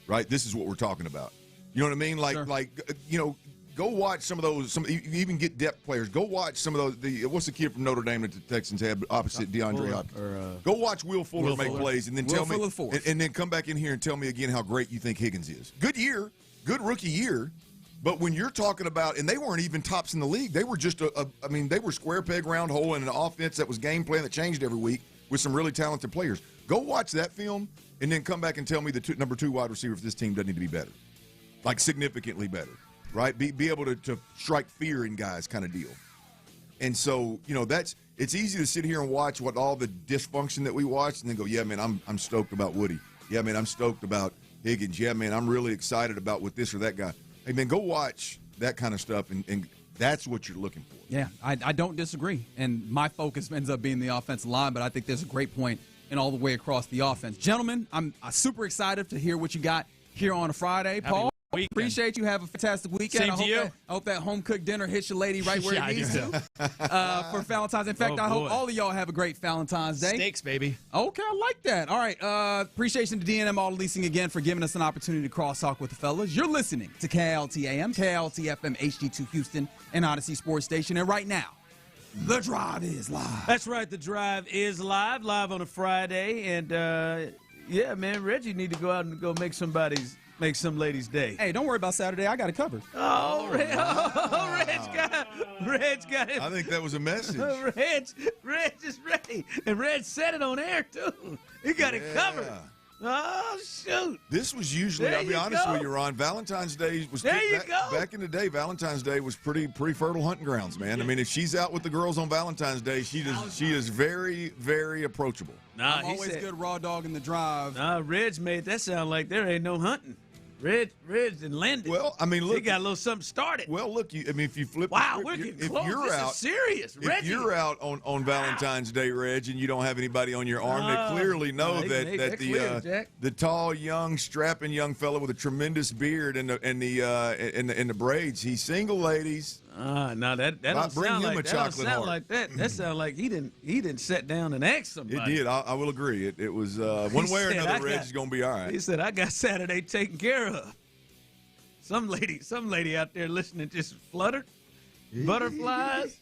right? This is what we're talking about. You know what I mean? Go watch some of those. You even get depth players. Go watch some of those. What's the kid from Notre Dame that the Texans had opposite DeAndre Hopkins? Go watch Will Fuller make plays and then tell me, and then come back in here and tell me again how great you think Higgins is. Good year, good rookie year. But when you're talking about, and they weren't even tops in the league, they were just they were square peg, round hole in an offense that was game plan that changed every week with some really talented players. Go watch that film and then come back and tell me the number 2 wide receiver for this team doesn't need to be better, like significantly better, right? Be able to strike fear in guys, kind of deal. And so it's easy to sit here and watch all the dysfunction that we watched and then go, yeah, man, I'm stoked about Woody. Yeah, man, I'm stoked about Higgins. Yeah, man, I'm really excited about with this or that guy. Hey, man, go watch that kind of stuff, and that's what you're looking for. Yeah, I don't disagree. And my focus ends up being the offensive line, but I think there's a great point in all the way across the offense. Gentlemen, I'm super excited to hear what you got here on a Friday. Paul, appreciate you. Have a fantastic weekend. Same to you. I hope that home-cooked dinner hits your lady right where it needs to for Valentine's. In fact, I hope all of y'all have a great Valentine's Day. Steaks, baby. Okay, I like that. All right, appreciation to D&M Auto Leasing again for giving us an opportunity to cross-talk with the fellas. You're listening to KLT AM, KLT FM, HD2 Houston, and Odyssey Sports Station. And right now, The Drive is live. That's right. The Drive is live on a Friday. And, yeah, man, Reggie need to go out and go make some ladies' day. Hey, don't worry about Saturday. I got it covered. Reg got it. I think that was a message. Reg is ready. And Reg said it on air, too. He got it covered. Oh, shoot. This was usually, I'll be honest with you, Ron, Valentine's Day was back in the day, Valentine's Day was pretty fertile hunting grounds, man. I mean, if she's out with the girls on Valentine's Day, she is very, very approachable. I'm always good raw dog in the drive. Reg made that sound like there ain't no hunting. Reg and Landon. Well, I mean, look, they got a little something started. Well, look, if you flip, we're getting close. This is serious, Reggie. If you're out on Valentine's Day, Reg, and you don't have anybody on your arm, they clearly know that the tall, young, strapping young fellow with a tremendous beard and the braids, he's single, ladies. No, that don't sound like that. Don't sound like that. That sounds like he didn't sit down and ask somebody. It did. I will agree. It was one way or another. Reg's gonna be all right. He said, "I got Saturday taken care of." Some lady out there listening just fluttered. Butterflies.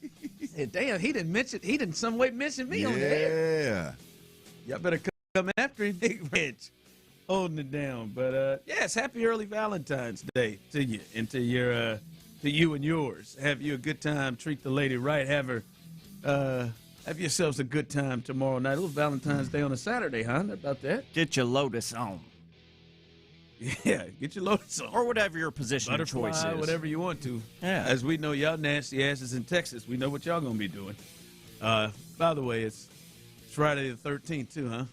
Said, damn, he didn't some way mention me on the air. Yeah. Y'all better come after him, Big Reg. Holding it down. But yes, happy early Valentine's Day to you and to your to you and yours. Have you a good time. Treat the lady right. Have yourselves a good time tomorrow night. A little Valentine's Day on a Saturday, huh? How about that? Get your Lotus on. Yeah, get your Lotus on. Or whatever your position of choice is. Whatever you want to. Yeah. As we know, y'all nasty asses in Texas. We know what y'all going to be doing. By the way, it's Friday the 13th too, huh?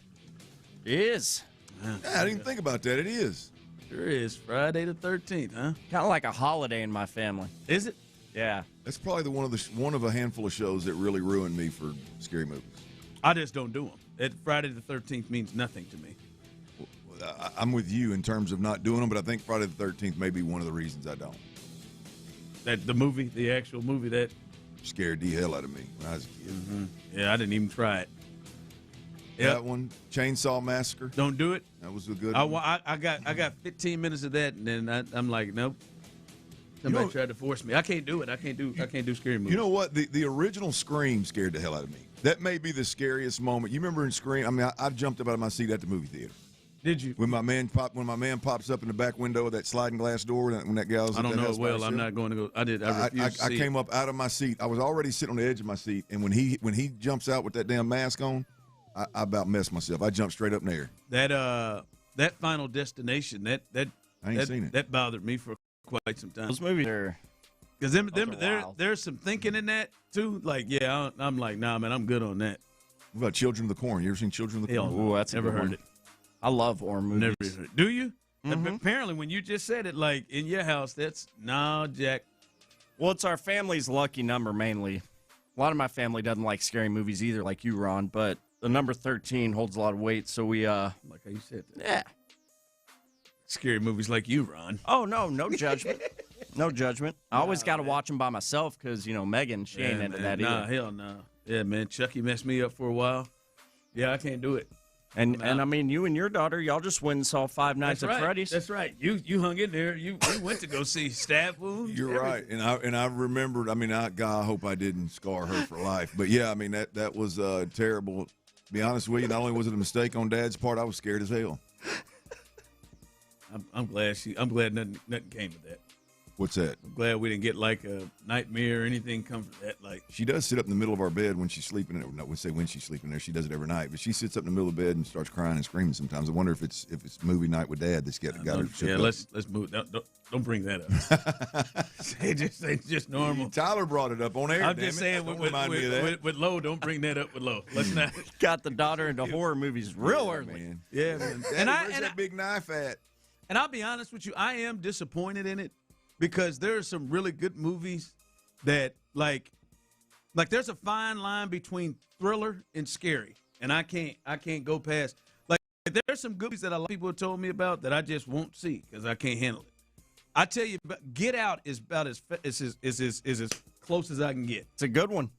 It is. Yeah, I didn't even think about that. It is. Sure is. Friday the 13th, huh? Kind of like a holiday in my family. Is it? Yeah. That's probably one of a handful of shows that really ruined me for scary movies. I just don't do them. Friday the 13th means nothing to me. I'm with you in terms of not doing them, but I think Friday the 13th may be one of the reasons I don't. That the actual movie that scared the hell out of me when I was a kid. Mm-hmm. Yeah, I didn't even try it. That one, Chainsaw Massacre. Don't do it. That was a good one. I got 15 minutes of that, and then I'm like, nope. Somebody tried to force me. I can't do it. I can't do scary movies. You know what? The original Scream scared the hell out of me. That may be the scariest moment. You remember in Scream? I mean, I jumped up out of my seat at the movie theater. Did you? When my man pops up in the back window of that sliding glass door when that guy was. I don't know it well. I'm not going to go. I did. I came up out of my seat. I was already sitting on the edge of my seat, and when he jumps out with that damn mask on, I about messed myself. I jumped straight up in the air. That Final Destination I ain't seen it. That bothered me for quite some time. Those movies are because there's some thinking in that too. Like I'm like nah man, I'm good on that. What about Children of the Corn? You ever seen Children of the Corn? Oh, that's never heard it. I love horror movies. Never heard it. Do you? Apparently, when you just said it, like in your house, that's no, Jack. Well, it's our family's lucky number mainly. A lot of my family doesn't like scary movies either, like you, Ron. But the number 13 holds a lot of weight, so we like how you said that. Yeah. Scary movies like you, Ron. Oh no judgment, no judgment. I always got to watch them by myself because Megan, she ain't into that either. Nah, hell no. Yeah, man, Chucky messed me up for a while. Yeah, I can't do it. And I mean, you and your daughter, y'all just went and saw Five Nights at Freddy's. That's right. You hung in there. You went to go see Stab Wounds. You're everything. right. And I remembered. I mean, I hope I didn't scar her for life. But yeah, I mean that was terrible. To be honest with you, not only was it a mistake on Dad's part, I was scared as hell. I'm glad nothing came of that. What's that? I'm glad we didn't get like a nightmare or anything come from that. Like she does sit up in the middle of our bed when she's sleeping. No, we say when she's sleeping there. She does it every night. But she sits up in the middle of the bed and starts crying and screaming sometimes. I wonder if it's movie night with Dad that's got her. Yeah, let's move. Don't bring that up. It's just normal. Tyler brought it up on air. I'm just saying with Lowe, don't bring that up with Lowe. Let's not. Got the daughter into horror movies real early. Man. Yeah, man. Daddy, where's that big knife at? And I'll be honest with you, I am disappointed in it. Because there are some really good movies that like there's a fine line between thriller and scary, and I can't go past. Like there's some good movies that a lot of people have told me about that I just won't see because I can't handle it. I tell you, Get Out is about as close as I can get. It's a good one.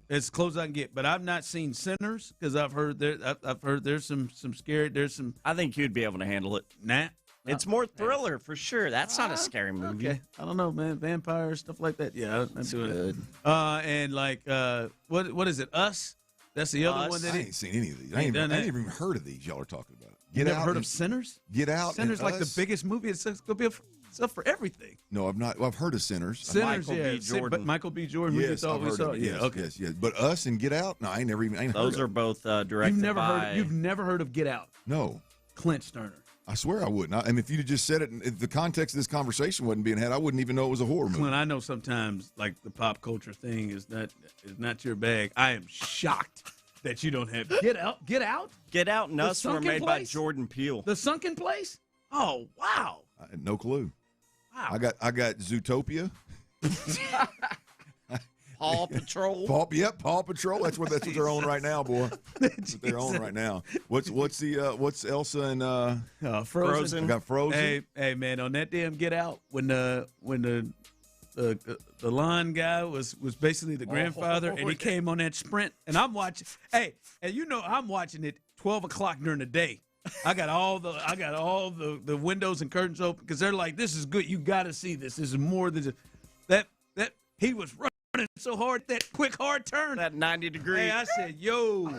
As close as I can get, but I've not seen Sinners because I've heard there's some scary. There's some. I think you'd be able to handle it. Nah. It's more thriller for sure. That's not a scary movie. Okay. I don't know, man. Vampires, stuff like that. Yeah, that's good. And like, what is it? Us? That's the other one that I ain't seen any of these. I ain't even heard of these y'all are talking about. You never heard of Sinners? Get Out. Sinners like the biggest movie. It's going to be stuff for everything. No, I've not. Well, I've heard of Sinners. Michael B. Jordan. But Michael B. Jordan. Yes, I've heard of it. Yeah. Okay. Yes. But Us and Get Out. No, I ain't never even. Those are both directed by. You've never heard of Get Out? No. Clint Stoerner. I swear I wouldn't. I mean, if you'd have just said it, if the context of this conversation wasn't being had, I wouldn't even know it was a horror movie. Clint, I know sometimes like the pop culture thing is not your bag. I am shocked that you don't have Get Out. Get Out. Get Out and Us were made by Jordan Peele. The Sunken Place. Oh wow. I had no clue. Wow. I got Zootopia. Paw Patrol. Paw Patrol. That's what they're on right now, boy. That's what they're on right now. What's Elsa and Frozen? I got Frozen. Hey man, on that damn Get Out when the lawn guy was basically the grandfather and he came on that sprint and I'm watching. Hey, and I'm watching it 12 o'clock during the day. I got all the windows and curtains open because they're like, this is good. You got to see this. This is more than just that he was running so hard, that quick hard turn. That 90 degree. Hey, I said, yo.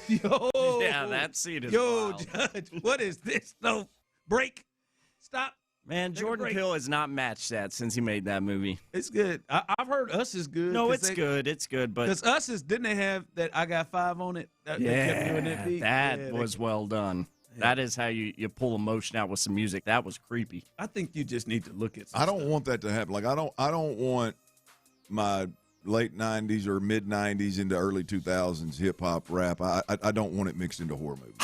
Yeah, that scene is wild. Judge, what is this? No, break. Stop. Man, Jordan Peele has not matched that since he made that movie. It's good. I've heard Us is good. No, it's good. It's good, but because Us is, didn't they have that I Got 5 on it? That was well done. Yeah. That is how you pull emotion out with some music. That was creepy. I think you just need to look at. I don't want that to happen. Like I don't want my late 90s or mid 90s into early 2000s hip hop rap. I don't want it mixed into horror movies.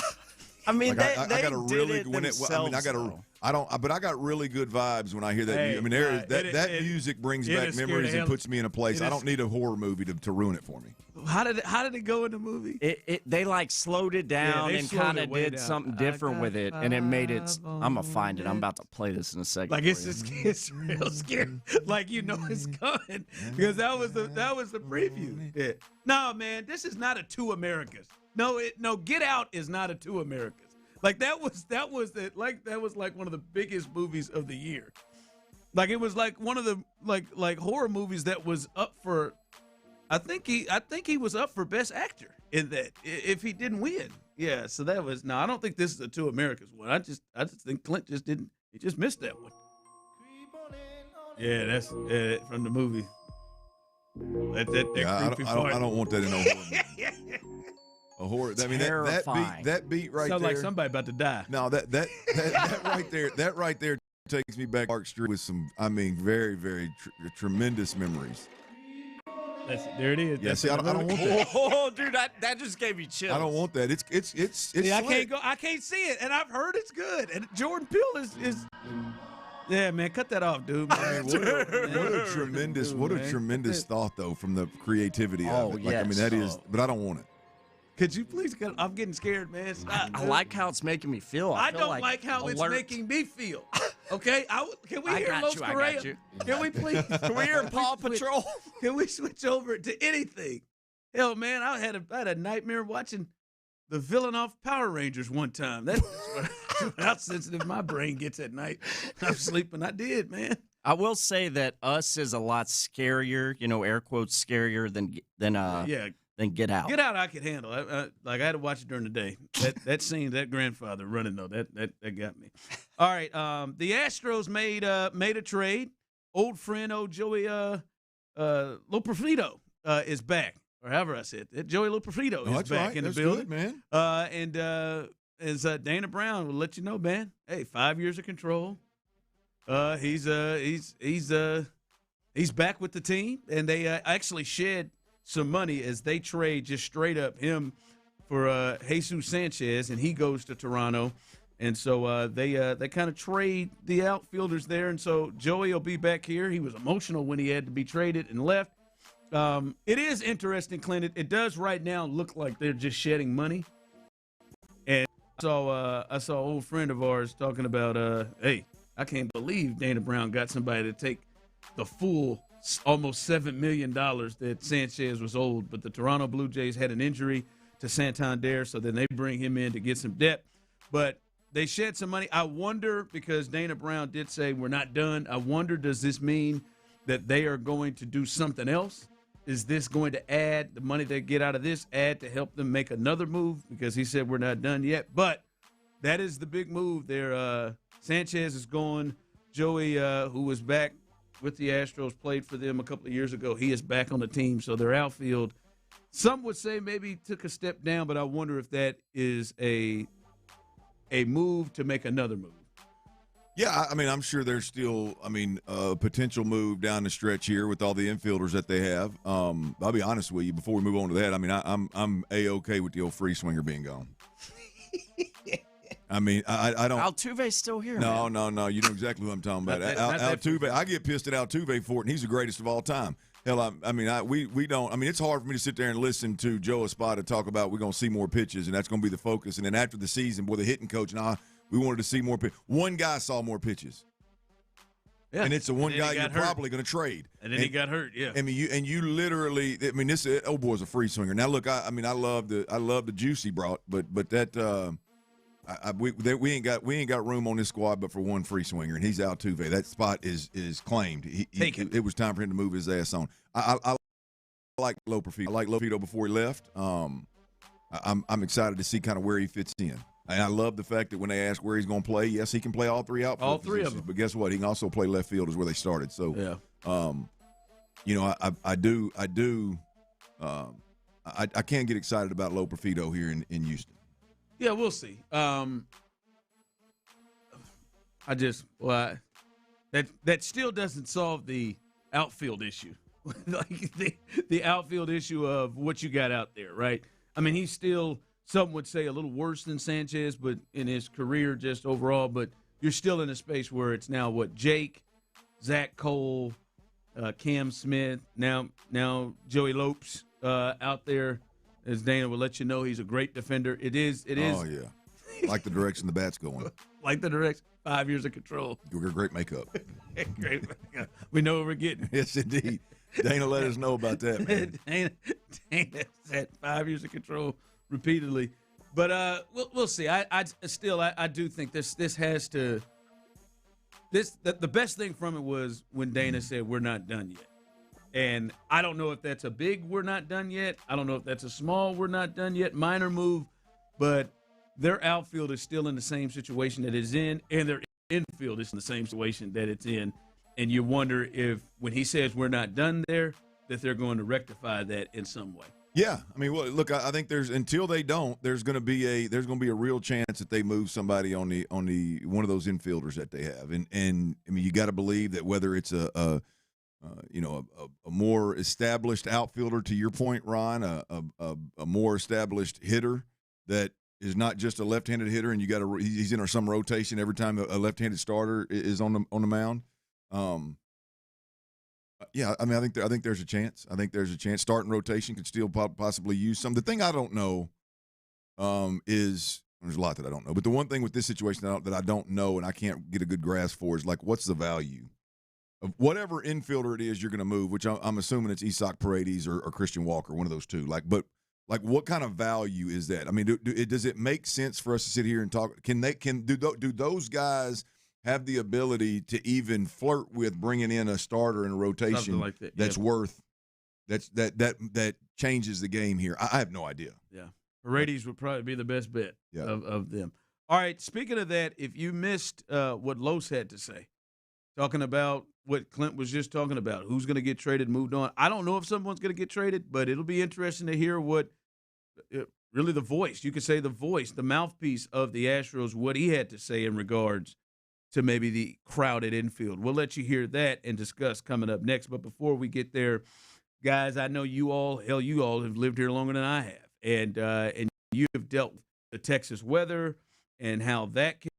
I mean, like I got a really but I got really good vibes when I hear that. I mean, that music brings back memories and puts me in a place. I don't need a horror movie to ruin it for me. How did it go in the movie? They like slowed it down and kind of did something different with it, and it made it. I'm gonna find it. I'm about to play this in a second. Like it's real scary. Like it's coming because that was the preview. Yeah. No, man, this is not a Two Americas. No, Get Out is not a Two Americas. Like that was like one of the biggest movies of the year. Like it was like one of the like horror movies that was up for I think he was up for Best Actor in that if he didn't win. Yeah, so that was I don't think this is a Two Americas one. I just think Clint he just missed that one. Yeah, that's from the movie. That creepy part. I don't want that in a horror movie. A horror. I mean that beat right Sounds there. like somebody about to die. No, that right there takes me back to Park Street with some very very tremendous memories. There it is. Yeah, see, I don't want that. Oh, dude, that just gave me chills. I don't want that. It's. Yeah, I can't see it, and I've heard it's good. And Jordan Peele is. Yeah, man, cut that off, dude. Man. What a tremendous thought though from the creativity of it. Like, that is, but I don't want it. Could you please? I'm getting scared, man. I like how it's making me feel. I don't like how it's making me feel. Okay, can we hear Los Correa? Can we please? Can we hear Paw Patrol? Can we switch over to anything? Hell, man, I had a nightmare watching the villain off Power Rangers one time. That's how sensitive my brain gets at night. I'm sleeping. I did, man. I will say that Us is a lot scarier, air quotes scarier than Get Out. Get Out I could handle. I had to watch it during the day. That scene, that grandfather running though, that got me. All right, the Astros made a trade. Old friend, Joey Loperfido is back, or however I said it. Joey Loperfido is back in the building, good, man. And as Dana Brown will let you know, man. Hey, 5 years of control. He's back with the team, and they actually shed some money as they trade just straight up him for Jesus Sanchez, and he goes to Toronto. And so they kind of trade the outfielders there. And so Joey will be back here. He was emotional when he had to be traded and left. It is interesting, Clint. It does right now look like they're just shedding money. And I saw an old friend of ours talking about, hey, I can't believe Dana Brown got somebody to take the full almost $7 million that Sanchez was owed. But the Toronto Blue Jays had an injury to Santander, so then they bring him in to get some depth. But they shed some money. I wonder, because Dana Brown did say we're not done, I wonder, does this mean that they are going to do something else? Is this going to add the money they get out of this, add to help them make another move? Because he said we're not done yet. But that is the big move there. Sanchez is gone. Joey, who was back with the Astros, played for them a couple of years ago. He is back on the team. So their outfield, some would say maybe took a step down, but I wonder if that is a move to make another move. Yeah, I mean, I'm sure there's still, a potential move down the stretch here with all the infielders that they have. I'll be honest with you, before we move on to that, I'm A-okay with the old free swinger being gone. I don't. Altuve's still here. No. You know exactly who I'm talking about. Altuve. I get pissed at Altuve for it, and he's the greatest of all time. Hell, we don't. It's hard for me to sit there and listen to Joe Espada talk about we're going to see more pitches, and that's going to be the focus. And then after the season, the hitting coach, we wanted to see more pitches. One guy saw more pitches. Yeah. And it's the one guy you're probably going to trade. And then he got hurt, yeah. You literally, this old boy's a free swinger. Now, look, I love the juice he brought, but that we ain't got room on this squad but for one free swinger, and he's Altuve. That spot is claimed. It was time for him to move his ass on. I like Loperfido. I like Loperfido before he left. I'm excited to see kind of where he fits in. And I love the fact that when they ask where he's going to play, yes, he can play all three outfield all three positions, of them. But guess what? He can also play left field is where they started. So, yeah. I can't get excited about Loperfido here in Houston. Yeah, we'll see. That still doesn't solve the outfield issue. Like the outfield issue of what you got out there, right? He's still, some would say, a little worse than Sanchez, but in his career just overall. But you're still in a space where it's now Jake, Zach Cole, Cam Smith, now Joey Lopes out there. As Dana will let you know, he's a great defender. It is. Oh, yeah. Like the direction the bat's going. Like the direction. 5 years of control. Great makeup. Great makeup. We know what we're getting. Yes, indeed. Dana let us know about that, man. Dana said 5 years of control repeatedly. But we'll see. I do think this has to – the best thing from it was when Dana said we're not done yet. And I don't know if that's a big we're not done yet. I don't know if that's a small we're not done yet, minor move. But their outfield is still in the same situation that it's in, and their infield is in the same situation that it's in. And you wonder if when he says we're not done there, that they're going to rectify that in some way. Yeah, I mean, well, look, I think until they don't, there's going to be a real chance that they move somebody on the one of those infielders that they have, and I mean, you got to believe that whether it's a more established outfielder, to your point, Ron, a more established hitter that is not just a left-handed hitter, and he's in some rotation every time a left-handed starter is on the mound. Yeah, I mean, I think there's a chance. I think there's a chance. Starting rotation could still possibly use some. The thing I don't know is there's a lot that I don't know, but the one thing with this situation that I don't know and I can't get a good grasp for is, like, what's the value of whatever infielder it is you're going to move, which I'm assuming it's Isak Paredes or Christian Walker, one of those two. But what kind of value is that? I mean, does it make sense for us to sit here and talk? Do those guys have the ability to even flirt with bringing in a starter in a rotation like that, that's worth that changes the game here? I have no idea. Yeah, Paredes would probably be the best bet of them. All right, speaking of that, if you missed what Los had to say, talking about what Clint was just talking about, who's going to get traded, moved on. I don't know if someone's going to get traded, but it'll be interesting to hear what really the voice, you could say the voice, the mouthpiece of the Astros, what he had to say in regards to maybe the crowded infield. We'll let you hear that and discuss coming up next. But before we get there, guys, I know you all have lived here longer than I have, and you have dealt with the Texas weather and how that can.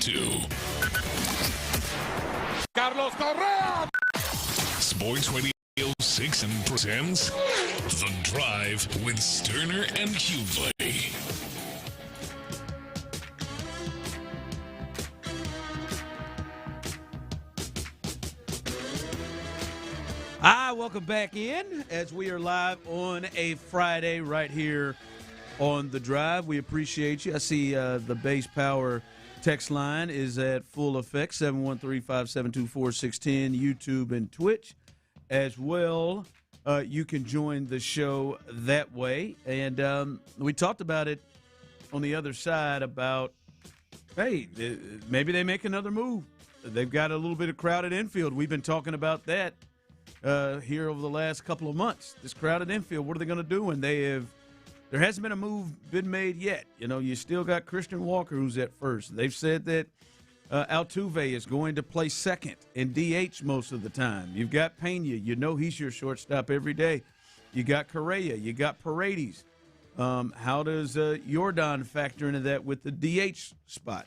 2. Carlos Correa! Sports Radio 6 and presents The Drive with Stoerner and Hughley. Welcome back in as we are live on a Friday right here on The Drive. We appreciate you. I see the Base Power text line is at full effect, 713-572-4610, YouTube and Twitch as well. You can join the show that way. And we talked about it on the other side about, hey, maybe they make another move. They've got a little bit of crowded infield. We've been talking about that here over the last couple of months. This crowded infield, what are they going to do? And there hasn't been a move been made yet. You know, you still got Christian Walker who's at first. They've said that Altuve is going to play second and DH most of the time. You've got Pena. You know he's your shortstop every day. You got Correa. You got Paredes. How does Jordan factor into that with the DH spot?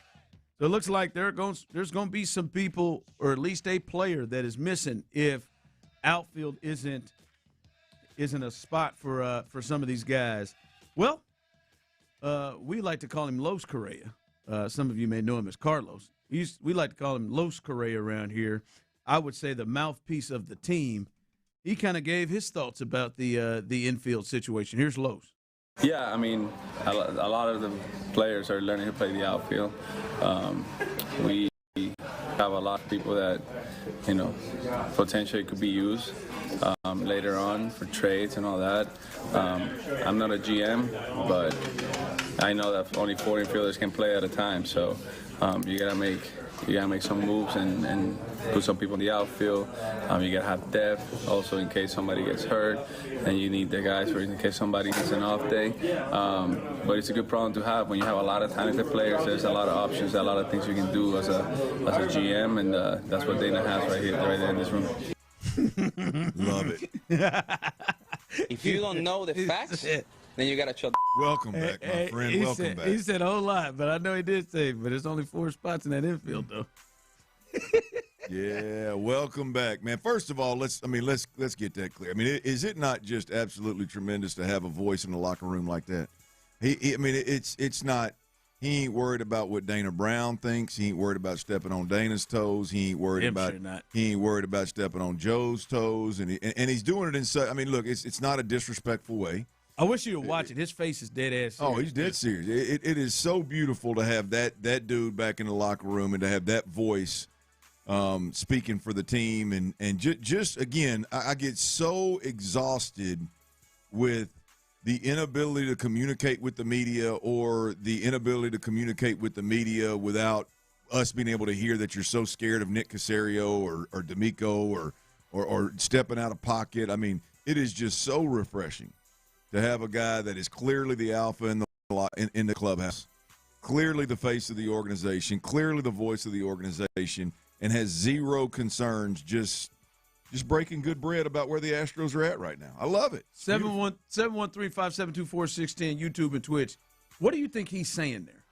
So it looks like there's going to be some people, or at least a player, that is missing if outfield isn't a spot for some of these guys. Well, we like to call him Los Correa. Some of you may know him as Carlos. We like to call him Los Correa around here. I would say the mouthpiece of the team. He kind of gave his thoughts about the infield situation. Here's Los. Yeah, I mean, a lot of the players are learning to play the outfield. We have a lot of people that, you know, potentially could be used later on for trades and all that. I'm not a GM, but I know that only 4 infielders can play at a time, so you gotta make some moves and put some people in the outfield. You gotta have depth also in case somebody gets hurt, and you need the guys for in case somebody has an off day. But it's a good problem to have when you have a lot of talented players. There's a lot of options, a lot of things you can do as a GM, and that's what Dana has right there in this room. Love it. If you don't know the facts, then you got to chill. Welcome back, my friend. Welcome back. He said a whole lot, but I know he did say, but it's only 4 spots in that infield, though. Yeah, welcome back, man. First of all, let's get that clear. I mean, is it not just absolutely tremendous to have a voice in the locker room like that? It's not. He ain't worried about what Dana Brown thinks. He ain't worried about stepping on Dana's toes. He ain't worried He ain't worried about stepping on Joe's toes, and he's doing it in such. I mean, look, it's not a disrespectful way. I wish you would watch it. His face is dead ass serious. Oh, he's dead serious. It is so beautiful to have that dude back in the locker room and to have that voice speaking for the team. And just again, I get so exhausted with the inability to communicate with the media, or the inability to communicate with the media without us being able to hear that you're so scared of Nick Caserio or D'Amico or stepping out of pocket. I mean, it is just so refreshing to have a guy that is clearly the alpha in the clubhouse, clearly the face of the organization, clearly the voice of the organization, and has zero concerns, just breaking good bread about where the Astros are at right now. I love it. 713-572-4610, YouTube and Twitch. What do you think he's saying there?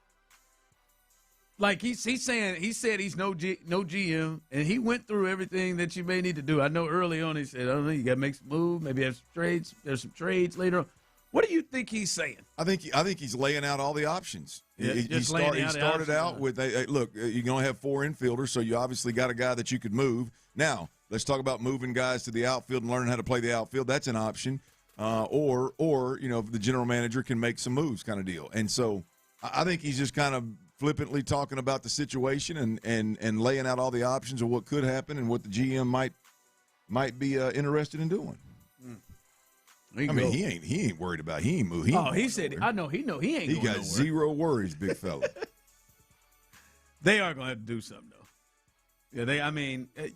Like he said he's no GM, and he went through everything that you may need to do. I know early on he said, I don't know, you got to make some move, maybe have some trades. There's some trades later on. What do you think he's saying? I think he's laying out all the options. Yeah, he started out with, look, you're going to have 4 infielders, so you obviously got a guy that you could move. Now, let's talk about moving guys to the outfield and learning how to play the outfield. That's an option. Or the general manager can make some moves kind of deal. And so I think he's just kind of flippantly talking about the situation and laying out all the options of what could happen and what the GM might be interested in doing. I mean, he ain't worried about. He ain't moving. He said, I know he ain't. He going got nowhere. zero worries, big fella. They are going to have to do something, though. Yeah,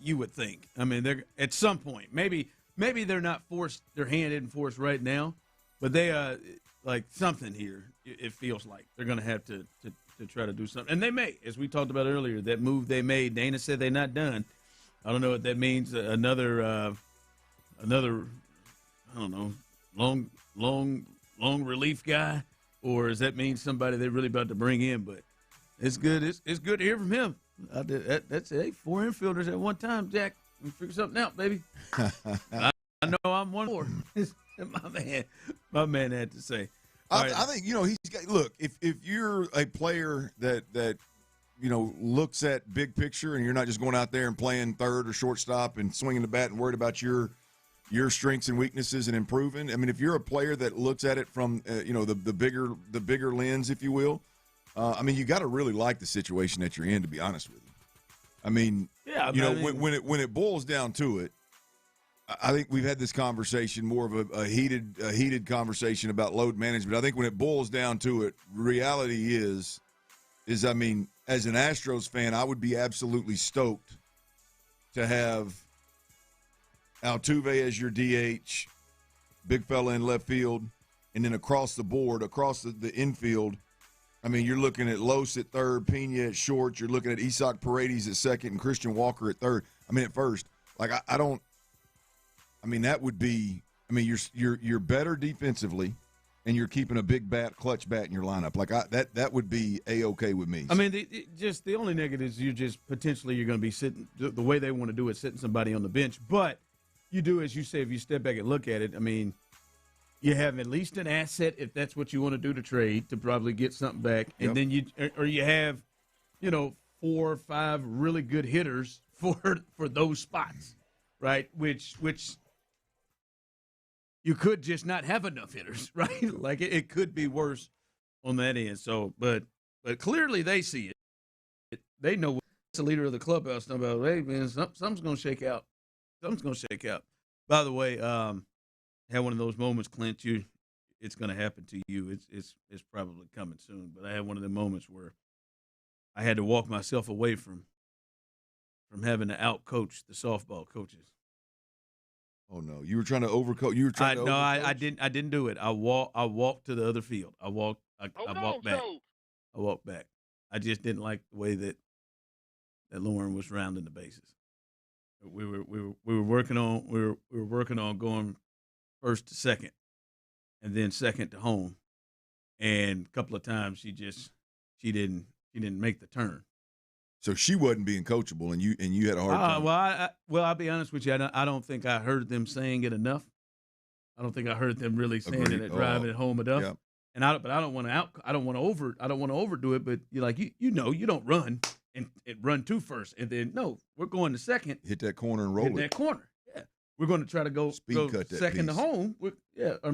you would think. I mean, they're at some point. Maybe they're not forced. Their hand isn't forced right now, but they like something here. It feels like they're going to have to try to do something, and they may, as we talked about earlier, that move they made. Dana said they're not done. I don't know what that means. Another. I don't know. Long relief guy, or does that mean somebody they're really about to bring in? But It's good. It's good to hear from him. That's 4 infielders at one time, Jack. We figure something out, baby. I know I'm one more. my man had to say. I think he's got. Look, if you're a player that looks at big picture, and you're not just going out there and playing third or shortstop and swinging the bat and worried about your strengths and weaknesses and improving. I mean, if you're a player that looks at it from the bigger lens, if you will. You got to really like the situation that you're in, to be honest with you. I mean, when it boils down to it, I think we've had this conversation, more of a heated conversation about load management. I think when it boils down to it, reality is as an Astros fan, I would be absolutely stoked to have Altuve as your DH, big fella in left field, and then across the board, across the infield. You're looking at Los at third, Pena at short. You're looking at Isaac Paredes at second and Christian Walker at third. At first. That would be – you're better defensively, and you're keeping a big bat, clutch bat in your lineup. That would be A-okay with me. The only negative is you're going to be sitting – the way they want to do it, sitting somebody on the bench. But you do, as you say, if you step back and look at it, you have at least an asset if that's what you want to do to trade to probably get something back, and then you have, 4 or 5 really good hitters for those spots, right? Which you could just not have enough hitters, right? It could be worse on that end. So, but clearly they see it. They know what's the leader of the clubhouse about. Hey man, something's gonna shake out. Something's gonna shake out. By the way, had one of those moments, Clint. It's going to happen to you. It's probably coming soon. But I had one of the moments where I had to walk myself away from having to outcoach the softball coaches. Oh no, you were trying to overcoach. You were trying to. No, I didn't do it. I walked to the other field. I walked back. I walked back. I just didn't like the way that Lauren was rounding the bases. We were working on going first to second, and then second to home, and a couple of times she didn't make the turn. So she wasn't being coachable, and you had a hard time. I'll be honest with you. I don't think I heard them saying it enough. I don't think I heard them really saying it, driving it home enough. Yep. And I don't want to overdo it. But you don't run and run to first, and then no, we're going to second. Hit that corner and roll it. That corner. We're going to try to go cut that second piece. to home.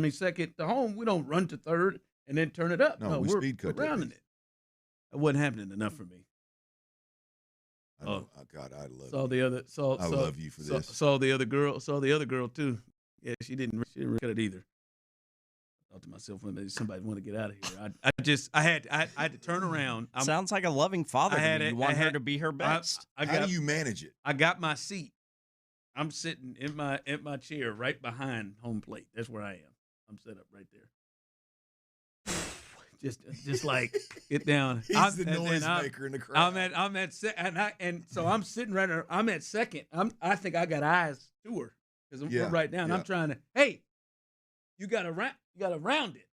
Second to home. We don't run to third and then turn it up. No, we're speed cut rounding it. It wasn't happening enough for me. I know. Oh God, I love. I love you for this. Saw the other girl too. Yeah, she didn't cut it either. I thought to myself, when maybe somebody want to get out of here. I had to turn around. Sounds like a loving father. You want her to be her best. How do you manage it? I got my seat. I'm sitting in my chair right behind home plate. That's where I am. I'm set up right there. Just like get down. He's the noisemaker in the crowd. So I'm sitting right there. I'm at second. I think I got eyes to her because we're right down. I'm trying to. Hey, you got to round it,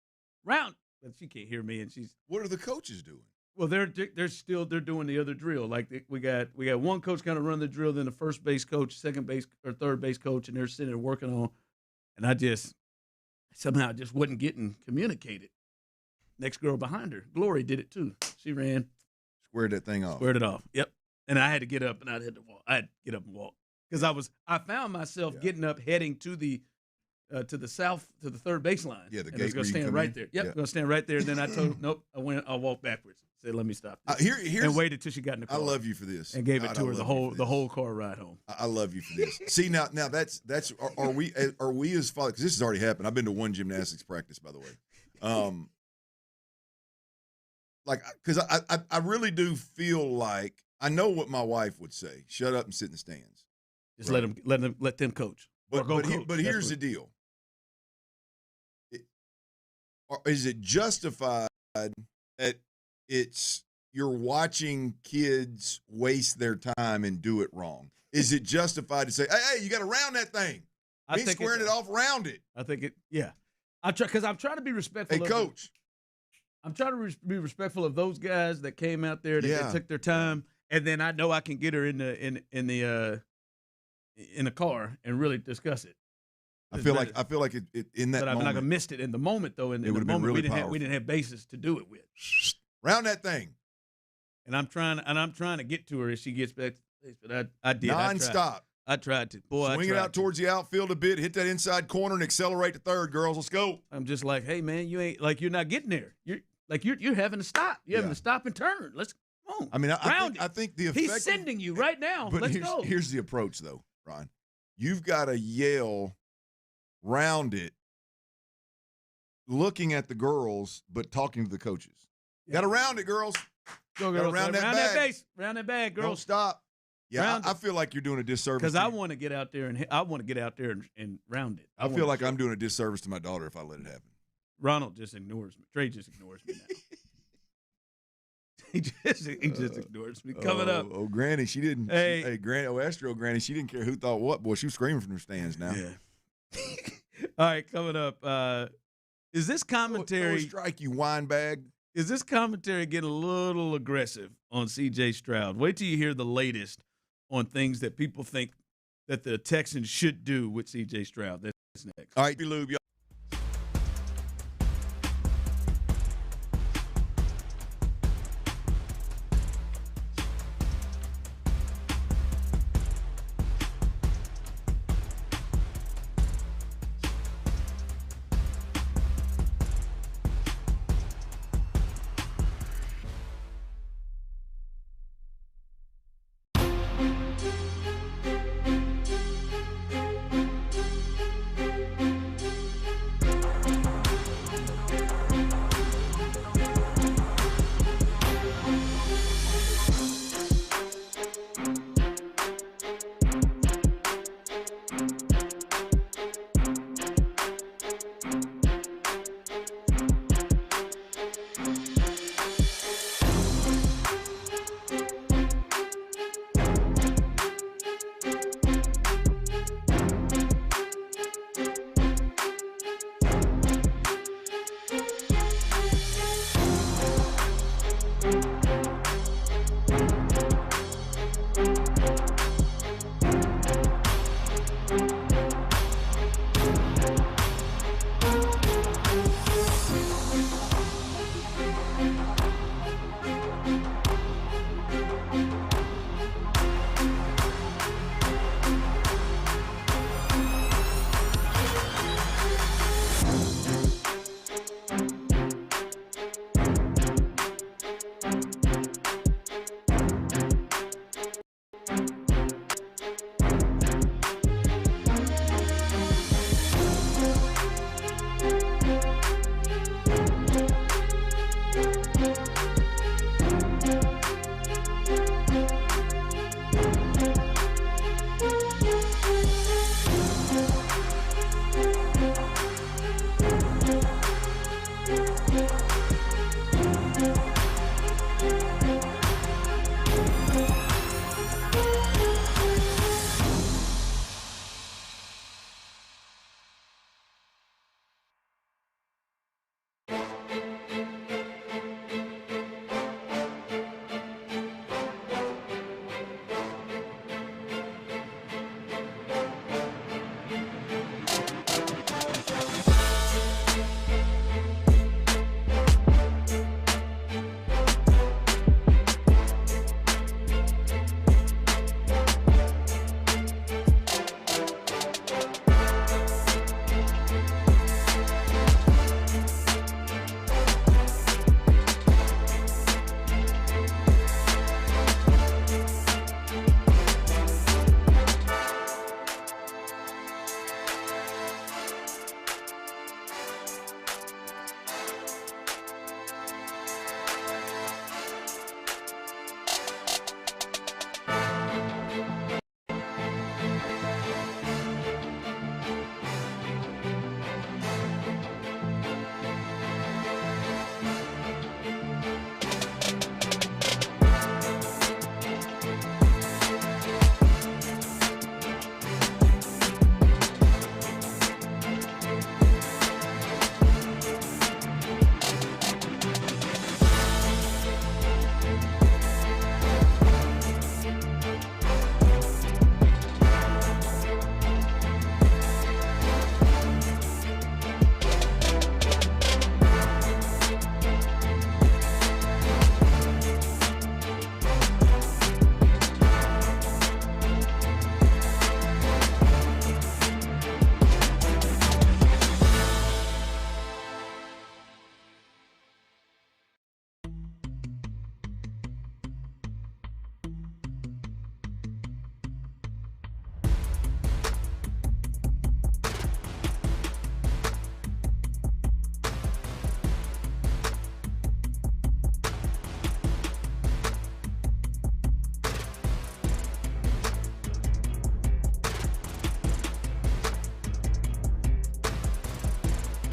but she can't hear me, and she's. What are the coaches doing? Well, they're doing the other drill. Like we got one coach kind of run the drill, then the first base coach, second base or third base coach, and they're sitting there working on. And I just somehow just wasn't getting communicated. Next girl behind her, Glory, did it too. She ran, squared that thing off. Squared it off. Yep. And I had to get up and I had to walk. I had to get up and walk because I found myself getting up, heading to the south to the third baseline. Yeah, the gate. I was going to stand right there. Yep, going to stand right there. And then I told nope. I'll walk backwards. Said, let me stop. And waited till she got in the car. I love you for this. And gave it to her the whole car ride home. I love you for this. See now that's are we as fathers? Because this has already happened. I've been to one gymnastics practice, by the way. Because I really do feel like I know what my wife would say. Shut up and sit in the stands. Just let them coach. But here's the deal. Is it justified that you're watching kids waste their time and do it wrong? Is it justified to say, hey, you got to round that thing? Me squaring it off, round it. I think it. Yeah, I'm trying to be respectful. Hey, coach. I'm trying to be respectful of those guys that came out there that took their time, and then I know I can get her in the car and really discuss it. I feel like it in that. But I moment, I missed it in the moment though. In the moment, really we didn't have basis to do it with. Round that thing. And I'm trying to get to her as she gets back to the place, but I did Non-stop. I tried to. Boy, swing it out towards the outfield a bit, hit that inside corner, and accelerate to third, girls. Let's go. I'm just like, hey man, you're not getting there. You're having to stop. You're having to stop and turn. Let's come on. I mean, I think the effect he's sending you right now. But Let's go. Here's the approach though, Ron. You've got to yell, round it, looking at the girls, but talking to the coaches. You got to round it, girls. Go, girls. Round that base. Round that bag, girls. Don't stop. Yeah, I feel like you're doing a disservice. Because I want to get out there and round it. I feel like I'm doing a disservice to my daughter if I let it happen. Ronald just ignores me. Trey just ignores me now. he just ignores me. Coming up. Oh, Granny, she didn't. Hey, Granny, Astro Granny, she didn't care who thought what. Boy, she was screaming from the stands now. Yeah. All right, coming up. Is this commentary? Don't strike, you wine bag. Is this commentary getting a little aggressive on C.J. Stroud? Wait till you hear the latest on things that people think that the Texans should do with C.J. Stroud. That's next. All right, Lube, y'all.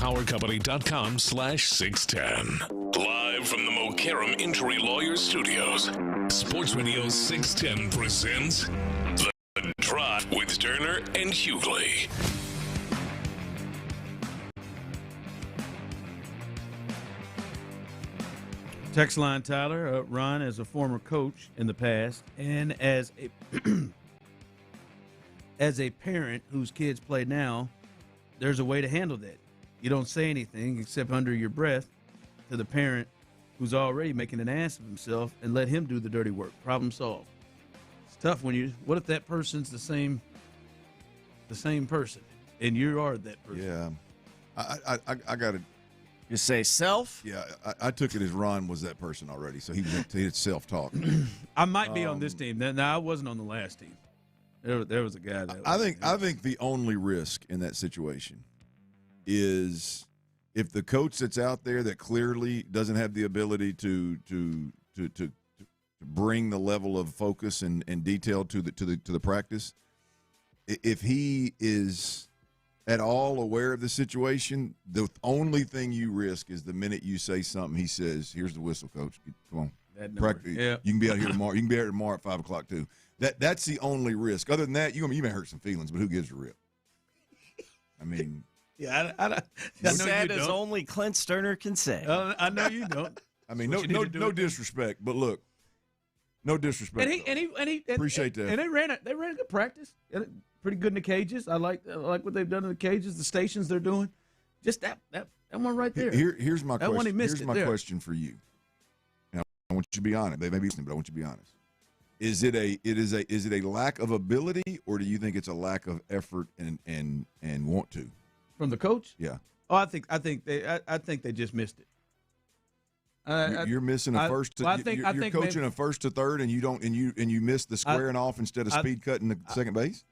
powercompany.com/610. Live from the Mokaram Injury Lawyers Studios, Sports Radio 610 presents The Drive with Stoerner and Hughley. Text line, Tyler. Ron, as a former coach in the past, and as a as a parent whose kids play now, there's a way to handle that. You don't say anything except under your breath to the parent who's already making an ass of himself and let him do the dirty work. Problem solved. It's tough when you. What if that person's the same person, and you are that person? Yeah, I got to. You say self? Yeah, I took it as Ron was that person already, so he had self-talk. I might be on this team. Now, I wasn't on the last team. There was a guy that I think the only risk in that situation is if the coach that's out there that clearly doesn't have the ability to bring the level of focus and detail to the practice, if he is at all aware of the situation, the only thing you risk is the minute you say something, he says, "Here's the whistle, coach. Come on, practice. Yeah. You can be out here tomorrow. You can be out here tomorrow at 5:00 too." That's the only risk. Other than that, you may hurt some feelings, but who gives a rip? I mean, yeah, I know sad you as don't. only Clint Stoerner can say. I know you don't. I mean, no disrespect, but look, no disrespect. And he appreciate that. And they ran a good practice. Pretty good in the cages. I like what they've done in the cages, the stations they're doing. Just that one right there. Here's my that question. One he missed Here's my question for you. Now, I want you to be honest. They may be listening, but I want you to be honest. Is it a lack of ability, or do you think it's a lack of effort and want to? From the coach? Yeah. Oh, I think they just missed it. You're missing a first. You're coaching a first to third, and you miss the squaring off instead of speed cutting the second base.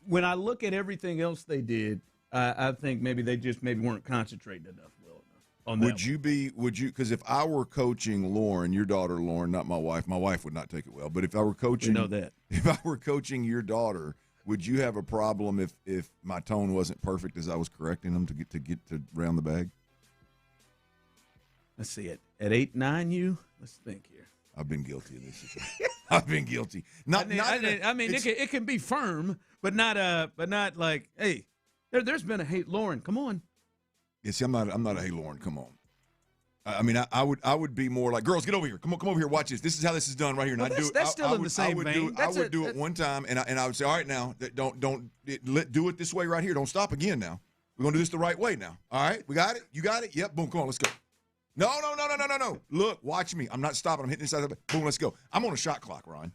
When I look at everything else they did, I think maybe they just weren't concentrating enough. On that would you because if I were coaching Lauren, your daughter Lauren, not my wife would not take it well. But if I were coaching, if I were coaching your daughter, would you have a problem if my tone wasn't perfect as I was correcting them to get to round the bag? Let's see it at 8-9. Let's think here. I've been guilty of this. I've been guilty. It can be firm, but not like, hey, there's been a hey Lauren, come on. Yeah, see, I'm not a hey Lauren, come on. I mean, I would be more like, girls, get over here. Come over here, watch this. This is how this is done right here. And That's still in the same vein. I would do it one time, and I would say, all right, now don't do it this way right here. Don't stop again now. We're gonna do this the right way now. All right, we got it. You got it. Yep. Boom. Come on, let's go. No. Look, watch me. I'm not stopping. I'm hitting this side of it. Boom, let's go. I'm on a shot clock, Ron.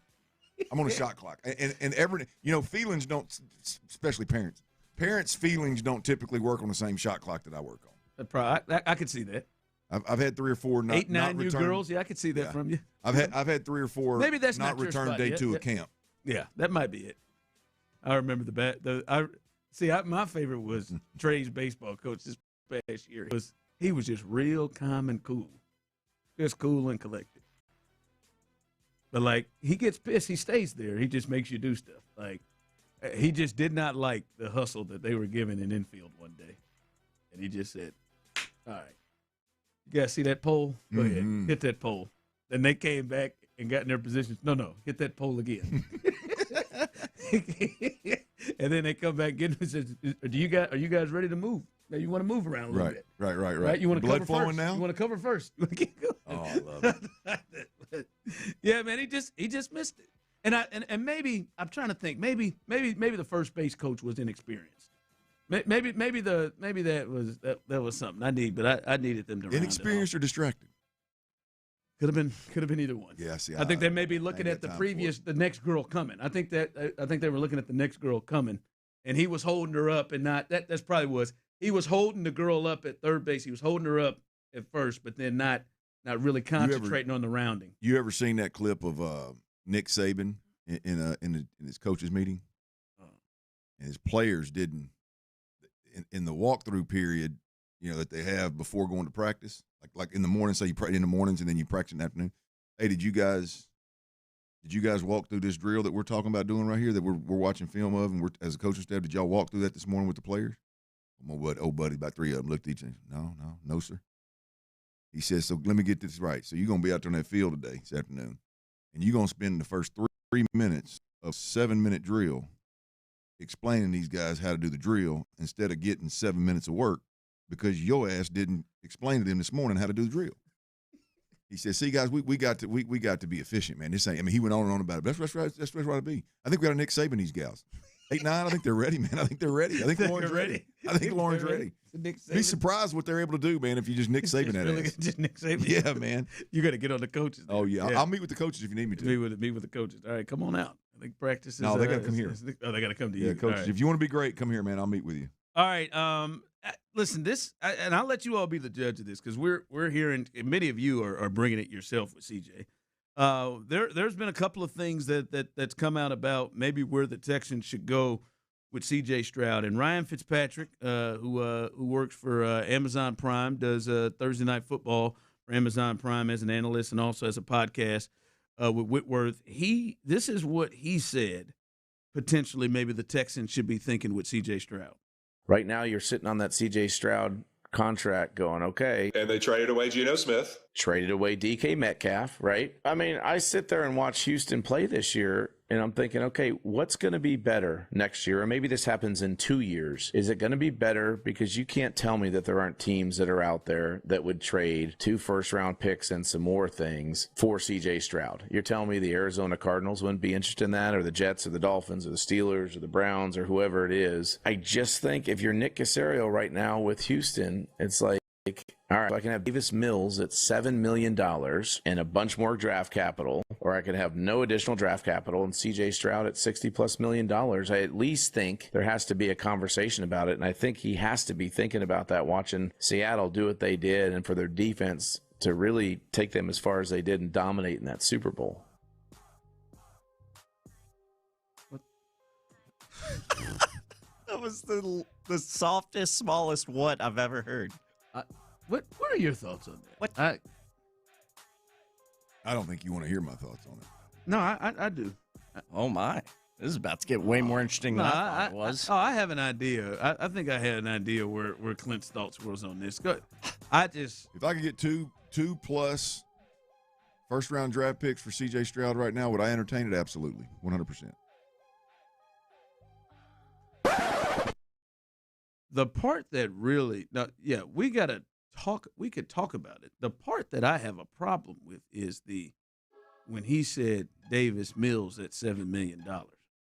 I'm on a shot clock. And every feelings don't, especially parents. Parents' feelings don't typically work on the same shot clock that I work on. I could see that. I've had 3 or 4 not 8-9 returned. girls. Yeah, I could see that from you. I've had 3 or 4 maybe that's not returned day 2 of camp. Yeah, that might be it. I remember my favorite was Trey's baseball coach this past year. He was just real calm and cool, just cool and collected. But like he gets pissed, he stays there. He just makes you do stuff. Like he just did not like the hustle that they were giving in infield one day, and he just said, "All right, you guys see that pole? Go ahead, hit that pole." Then they came back and got in their positions. No, hit that pole again. And then they come back again and says, "Are you guys ready to move? Now you want to move around a little bit, right? You want to blood cover flowing first. now. You want to cover first. You want to keep going." Oh, I love it. Yeah, man, he just missed it. And maybe I'm trying to think. Maybe the first base coach was inexperienced. Maybe that was something I need, but I needed them to inexperienced or distracted. Could have been either one. Yeah, see, I think they may be looking at the next girl coming. I think they were looking at the next girl coming, and he was holding her up, and that's probably was he was holding the girl up at third base. He was holding her up at first, but then not really concentrating on the rounding. You ever seen that clip of Nick Saban in his coaches meeting? And his players didn't in the walkthrough period, that they have before going to practice, like in the morning. So you practice in the mornings and then you practice in the afternoon. Hey, did you guys walk through this drill that we're talking about doing right here that we're watching film of, and we're as a coaching staff? Did y'all walk through that this morning with the players? old buddy, about 3 of them looked at each other. No, sir. He says, so let me get this right. So you're going to be out there on that field today, this afternoon, and you're going to spend the first 3 minutes of 7-minute drill explaining these guys how to do the drill instead of getting 7 minutes of work because your ass didn't explain to them this morning how to do the drill. He said, see, guys, we got to be efficient, man. This ain't, I mean, he went on and on about it. But that's right to be. I think we got to Nick Saban these gals. 8-9, I think they're ready, man. I think they're ready. I think Lauren's ready. Be surprised what they're able to do, man, if you just Nick Saban that really ass. Just Nick Saban. Yeah, man. You got to get on the coaches. Oh, yeah. I'll meet with the coaches if you need me to. Meet with the coaches. All right, come on out. I think practice is. No, they got to come here. They got to come to you. Yeah, coaches. Right. If you want to be great, come here, man. I'll meet with you. All right. Listen, and I'll let you all be the judge of this because we're hearing, and many of you are bringing it yourself with CJ. There's been a couple of things that's come out about maybe where the Texans should go with CJ Stroud and Ryan Fitzpatrick, who works for Amazon Prime, does Thursday Night Football for Amazon Prime as an analyst and also as a podcast with Whitworth. This is what he said. Potentially, maybe the Texans should be thinking with CJ Stroud. Right now, you're sitting on that CJ Stroud contract going, okay. And they traded away Geno Smith. Traded away DK Metcalf, right? I mean, I sit there and watch Houston play this year, and I'm thinking, okay, what's going to be better next year? Or maybe this happens in 2 years. Is it going to be better? Because you can't tell me that there aren't teams that are out there that would trade 2 first-round picks and some more things for CJ Stroud. You're telling me the Arizona Cardinals wouldn't be interested in that, or the Jets, or the Dolphins, or the Steelers, or the Browns, or whoever it is. I just think if you're Nick Caserio right now with Houston, it's like, all right, I can have Davis Mills at $7 million and a bunch more draft capital, or I could have no additional draft capital and CJ Stroud at $60+ million. I at least think there has to be a conversation about it, and I think he has to be thinking about that, watching Seattle do what they did and for their defense to really take them as far as they did and dominate in that Super Bowl. That was the softest, smallest what I've ever heard. What are your thoughts on that? What? I don't think you want to hear my thoughts on it. No, I do. Oh, my. This is about to get way more interesting than I thought it was. I have an idea. I think I had an idea where Clint's thoughts was on this. If I could get two plus first-round draft picks for C.J. Stroud right now, would I entertain it? Absolutely, 100%. The part that really, we got to talk. We could talk about it. The part that I have a problem with is when he said Davis Mills at $7 million.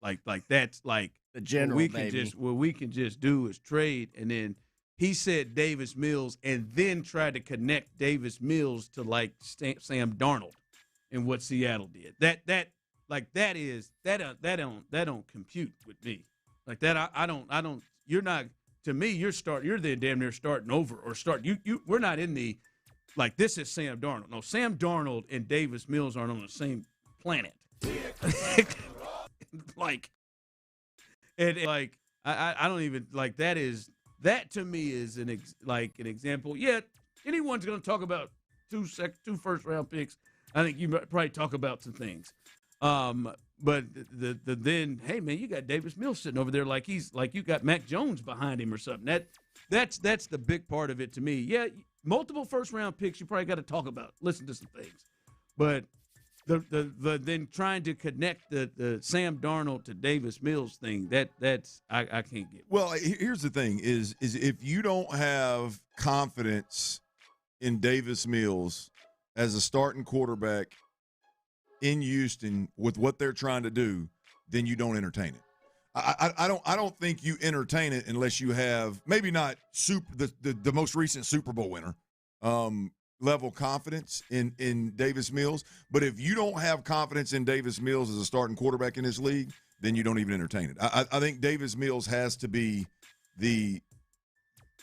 Like that's like the general. What we can just do is trade, and then he said Davis Mills, and then try to connect Davis Mills to like Sam Darnold and what Seattle did. That don't compute with me. Like that, I don't. You're not. To me, you're then damn near starting over or start. We're not in the like this is Sam Darnold. No, Sam Darnold and Davis Mills aren't on the same planet. I don't even like that to me is an example. Yeah, anyone's going to talk about two first round picks. I think you probably talk about some things. But then, hey man, you got Davis Mills sitting over there like you got Mac Jones behind him or something. That's the big part of it to me. Yeah, multiple first round picks you probably got to talk about, listen to some things, but the then trying to connect the Sam Darnold to Davis Mills thing that's I can't get. Well, here's the thing: is if you don't have confidence in Davis Mills as a starting quarterback in Houston with what they're trying to do, then you don't entertain it. I don't think you entertain it unless you have maybe not the most recent Super Bowl winner level confidence in Davis Mills. But if you don't have confidence in Davis Mills as a starting quarterback in this league, then you don't even entertain it. I think Davis Mills has to be the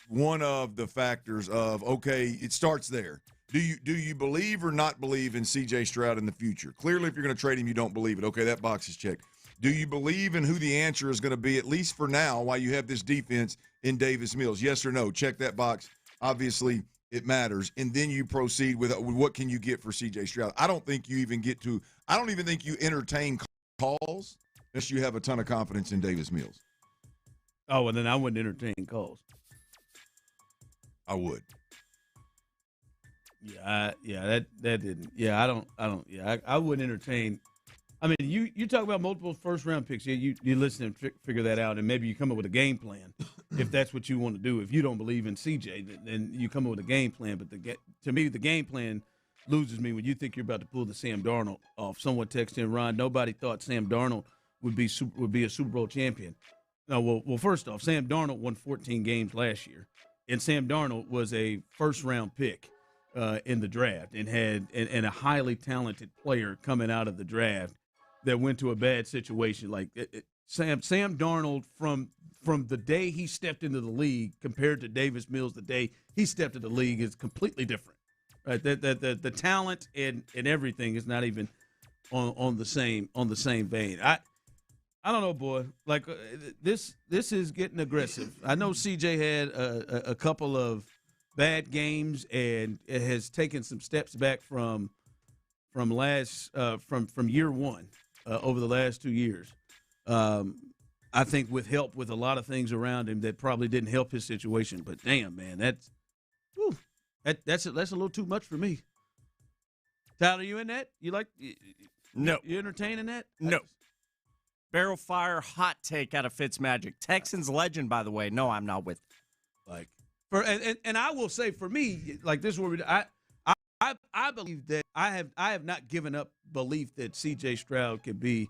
one of the factors of, okay, it starts there. Do you believe or not believe in C.J. Stroud in the future? Clearly, if you're going to trade him, you don't believe it. Okay, that box is checked. Do you believe in who the answer is going to be, at least for now, while you have this defense in Davis Mills? Yes or no? Check that box. Obviously, it matters. And then you proceed with what can you get for C.J. Stroud. I don't even think you entertain calls unless you have a ton of confidence in Davis Mills. Oh, and then I wouldn't entertain calls. I would. That didn't. Yeah, I don't. Yeah, I wouldn't entertain. I mean, you talk about multiple first-round picks. Yeah, you listen and figure that out, and maybe you come up with a game plan if that's what you want to do. If you don't believe in CJ, then you come up with a game plan. But to me, the game plan loses me when you think you're about to pull the Sam Darnold off. Someone texted in, Ron, nobody thought Sam Darnold would be a Super Bowl champion. No, well, first off, Sam Darnold won 14 games last year, and Sam Darnold was a first-round pick in the draft and had and a highly talented player coming out of the draft that went to a bad situation. Like Sam Darnold from the day he stepped into the league compared to Davis Mills the day he stepped into the league is completely different. Right? The talent and everything is not even on the same vein. I don't know, boy. Like this is getting aggressive. I know CJ had a couple of bad games and it has taken some steps back from year one. Over the last 2 years. I think with help with a lot of things around him that probably didn't help his situation. But damn, man, that's a little too much for me. Tyler, you in that? No. You entertaining that? No. Barrel fire hot take out of Fitzmagic. Texans legend, by the way. No, I'm not with. And I will say for me, like this is where I believe that I have not given up belief that C.J. Stroud can be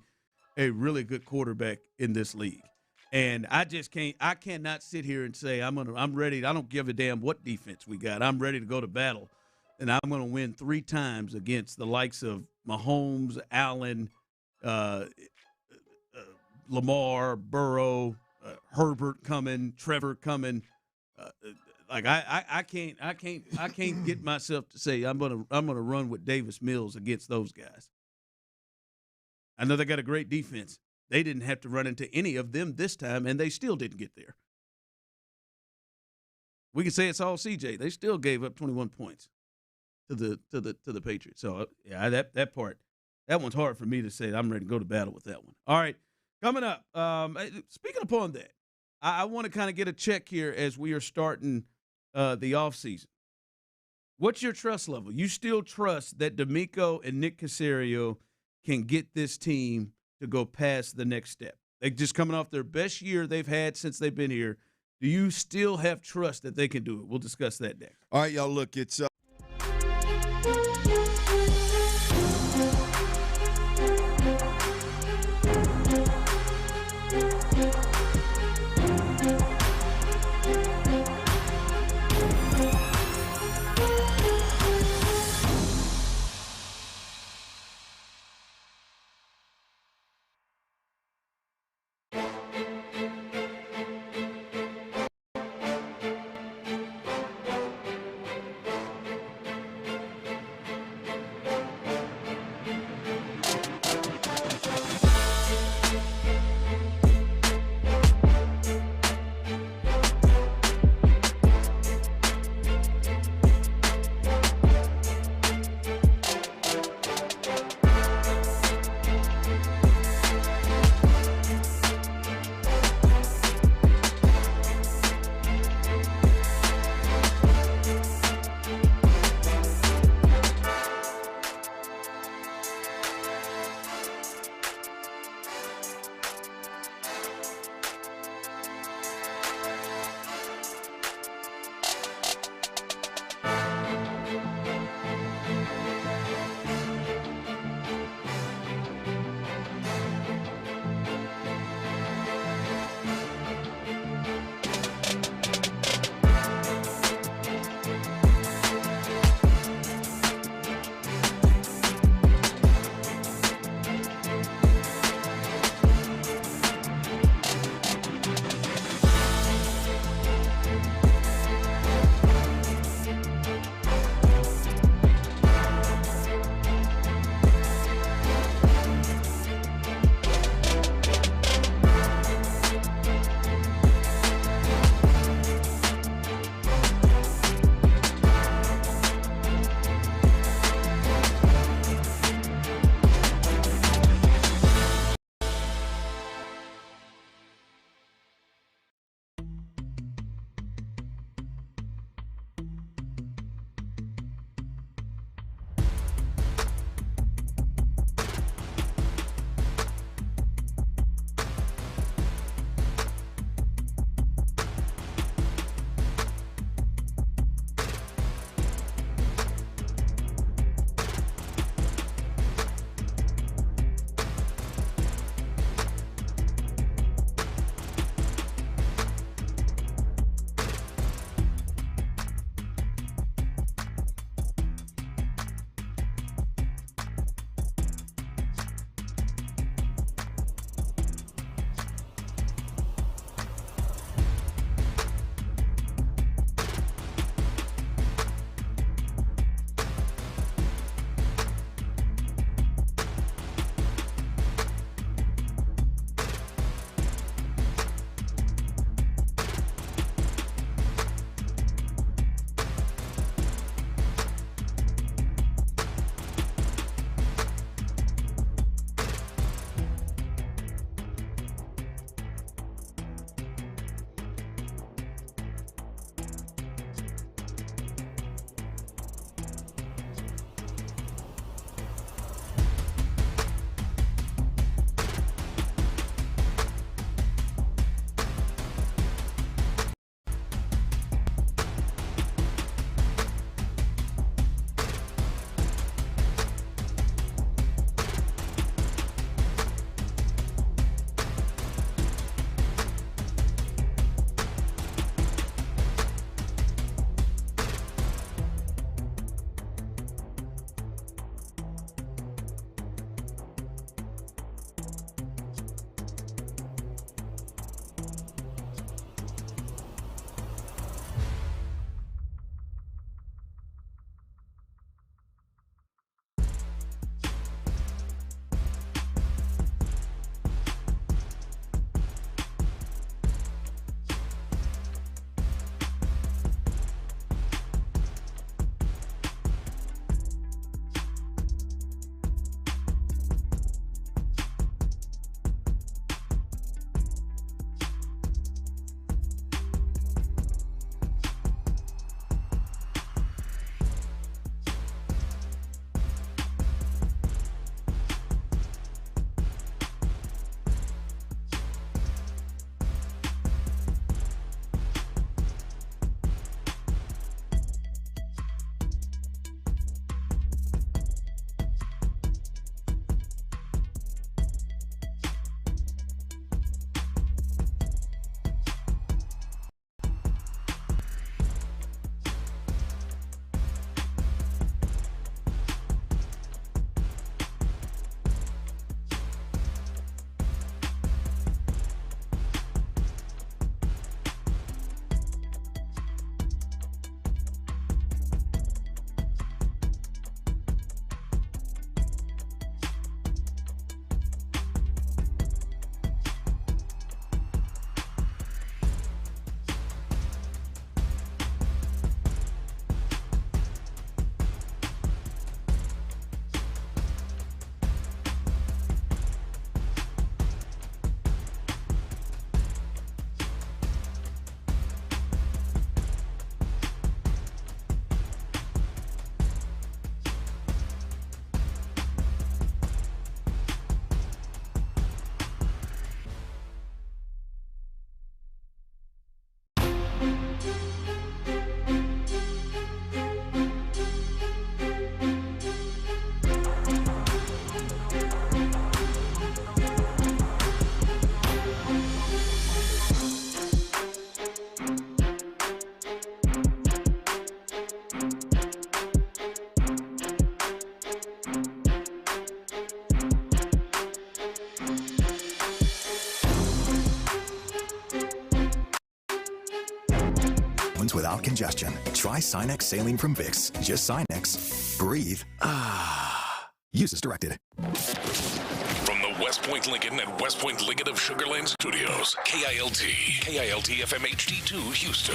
a really good quarterback in this league, and I cannot sit here and say I'm ready. I don't give a damn what defense we got. I'm ready to go to battle, and I'm going to win 3 times against the likes of Mahomes, Allen, Lamar, Burrow, Herbert coming, Trevor coming. Like I can't get myself to say I'm gonna run with Davis Mills against those guys. I know they got a great defense. They didn't have to run into any of them this time, and they still didn't get there. We can say it's all CJ. They still gave up 21 points to the Patriots. So yeah, that part, that one's hard for me to say. I'm ready to go to battle with that one. All right, coming up. Speaking upon that, I want to kind of get a check here as we are starting the offseason. What's your trust level? You still trust that D'Amico and Nick Caserio can get this team to go past the next step? They're just coming off their best year they've had since they've been here. Do you still have trust that they can do it? We'll discuss that next. All right, y'all, look, it's ones without congestion. Try Sinex Saline from Vicks. Just Sinex. Breathe. Ah. Use as directed. From the West Point Lincoln and West Point Lincoln of Sugar Land Studios, KILT FM HD2 Houston.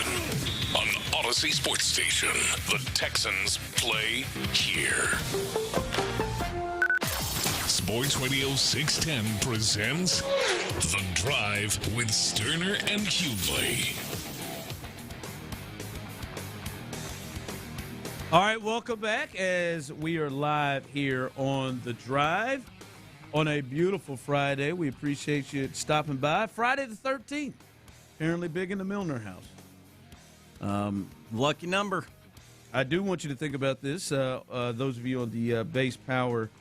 On Odyssey Sports Station, the Texans play here. Sports Radio 610 presents The Drive with Stoerner and Hughley. All right, welcome back as we are live here on The Drive on a beautiful Friday. We appreciate you stopping by. Friday the 13th, apparently big in the Milner house. Lucky number. I do want you to think about this. Those of you on the Base Power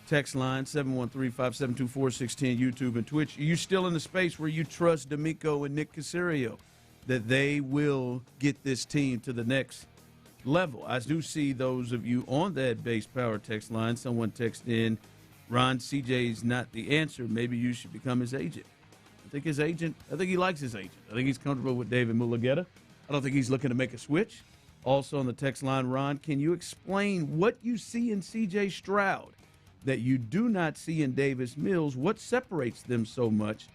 text line, 713-572-4610, YouTube and Twitch, are you still in the space where you trust D'Amico and Nick Caserio that they will get this team to the next level? I do see those of you on that Base Power text line. Someone texted in, Ron, CJ's not the answer. Maybe you should become his agent. I think he likes his agent. I think he's comfortable with David Mulugeta. I don't think he's looking to make a switch. Also on the text line, Ron, can you explain what you see in C.J. Stroud that you do not see in Davis Mills? What separates them so much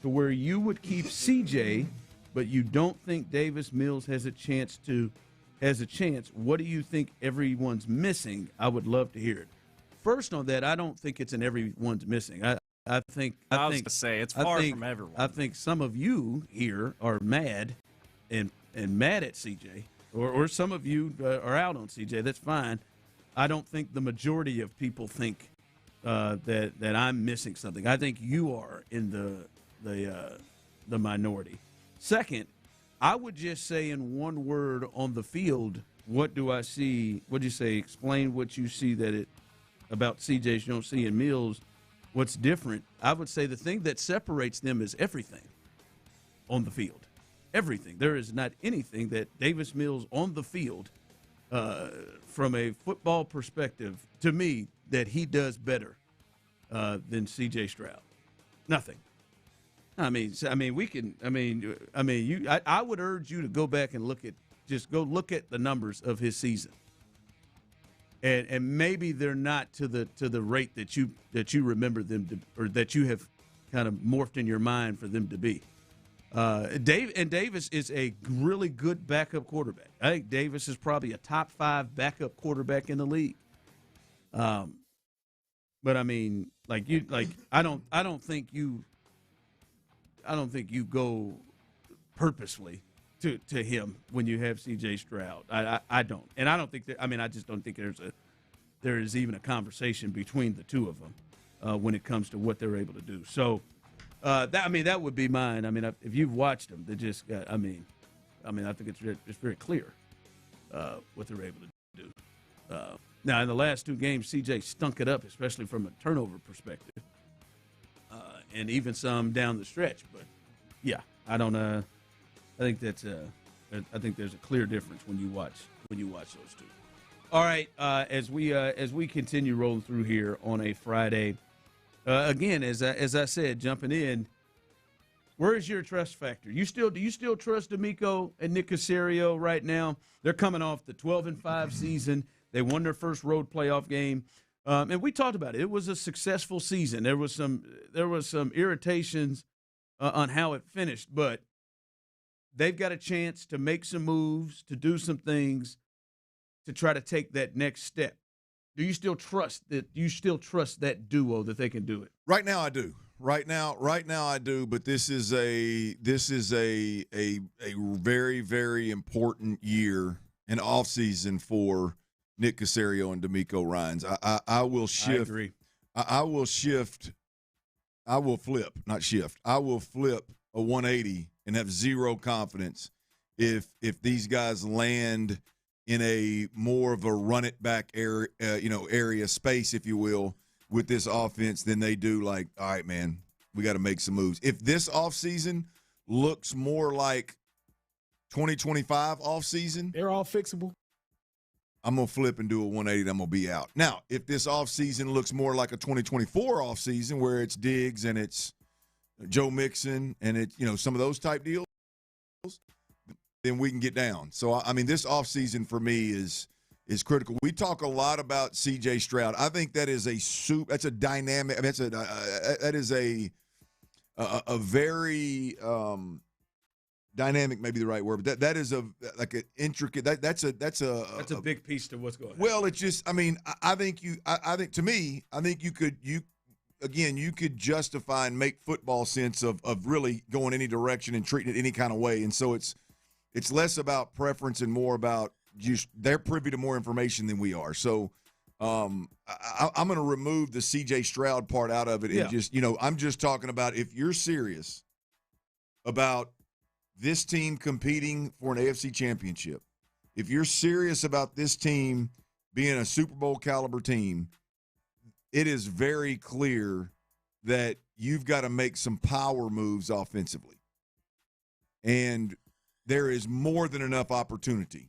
to where you would keep C.J., but you don't think Davis Mills has a chance? What do you think everyone's missing? I would love to hear it. First on that, I don't think it's an everyone's missing. I think it's far from everyone. I think some of you here are mad and mad at CJ, or some of you are out on CJ. That's fine. I don't think the majority of people think that I'm missing something. I think you are in the minority. Second, I would just say in one word on the field, what do I see? What do you say? Explain what you see about CJs you don't see in Mills. What's different? I would say the thing that separates them is everything on the field. Everything. There is not anything that Davis Mills on the field, from a football perspective, to me, that he does better than C.J. Stroud. Nothing. I would urge you to go back and look at the numbers of his season. And maybe they're not to the rate that you remember them to, or that you have kind of morphed in your mind for them to be. Davis is a really good backup quarterback. I think Davis is probably a top 5 backup quarterback in the league. But I mean, I don't think you go purposefully to him when you have C.J. Stroud. I don't, and I don't think that. I mean, I just don't think there is even a conversation between the two of them when it comes to what they're able to do. So, that would be mine. I mean, if you've watched them, they just got. I think it's very clear what they're able to do. Now, in the last 2 games, C.J. stunk it up, especially from a turnover perspective, and even some down the stretch. But yeah, I don't. I think there's a clear difference when you watch those two. All right, as we continue rolling through here on a Friday, again, as I said, jumping in, where is your trust factor? Do you still trust D'Amico and Nick Caserio right now? They're coming off the 12-5 season. They won their first road playoff game, and we talked about it. It was a successful season. There was some irritations on how it finished, but they've got a chance to make some moves, to do some things, to try to take that next step. Do you still trust that? You still trust that duo that they can do it? Right now, I do. Right now, I do. But this is a very, very important year and offseason for Nick Caserio and D'Amico Ryans. I will shift. I agree. I will shift. I will flip, not shift. I will flip a 180 and have zero confidence if these guys land in a more of a run it back area space, if you will, with this offense than they do like, all right, man, we got to make some moves. If this offseason looks more like 2025 offseason, they're all fixable. I'm going to flip and do a 180 and I'm going to be out. Now, if this offseason looks more like a 2024 offseason where it's Diggs and it's Joe Mixon and it's, some of those type deals, then we can get down. So, I mean, this offseason for me is critical. We talk a lot about C.J. Stroud. I think that is that's a dynamic. I mean, that is a very dynamic, maybe the right word, but that is like an intricate. That's a big piece to what's going on. Well, it's just. I mean, I think you could justify and make football sense of really going any direction and treating it any kind of way, and so it's less about preference and more about just they're privy to more information than we are. So I'm going to remove the C.J. Stroud part out of it and just, I'm just talking about if you're serious about this team competing for an AFC championship, if you're serious about this team being a Super Bowl caliber team, it is very clear that you've got to make some power moves offensively. And there is more than enough opportunity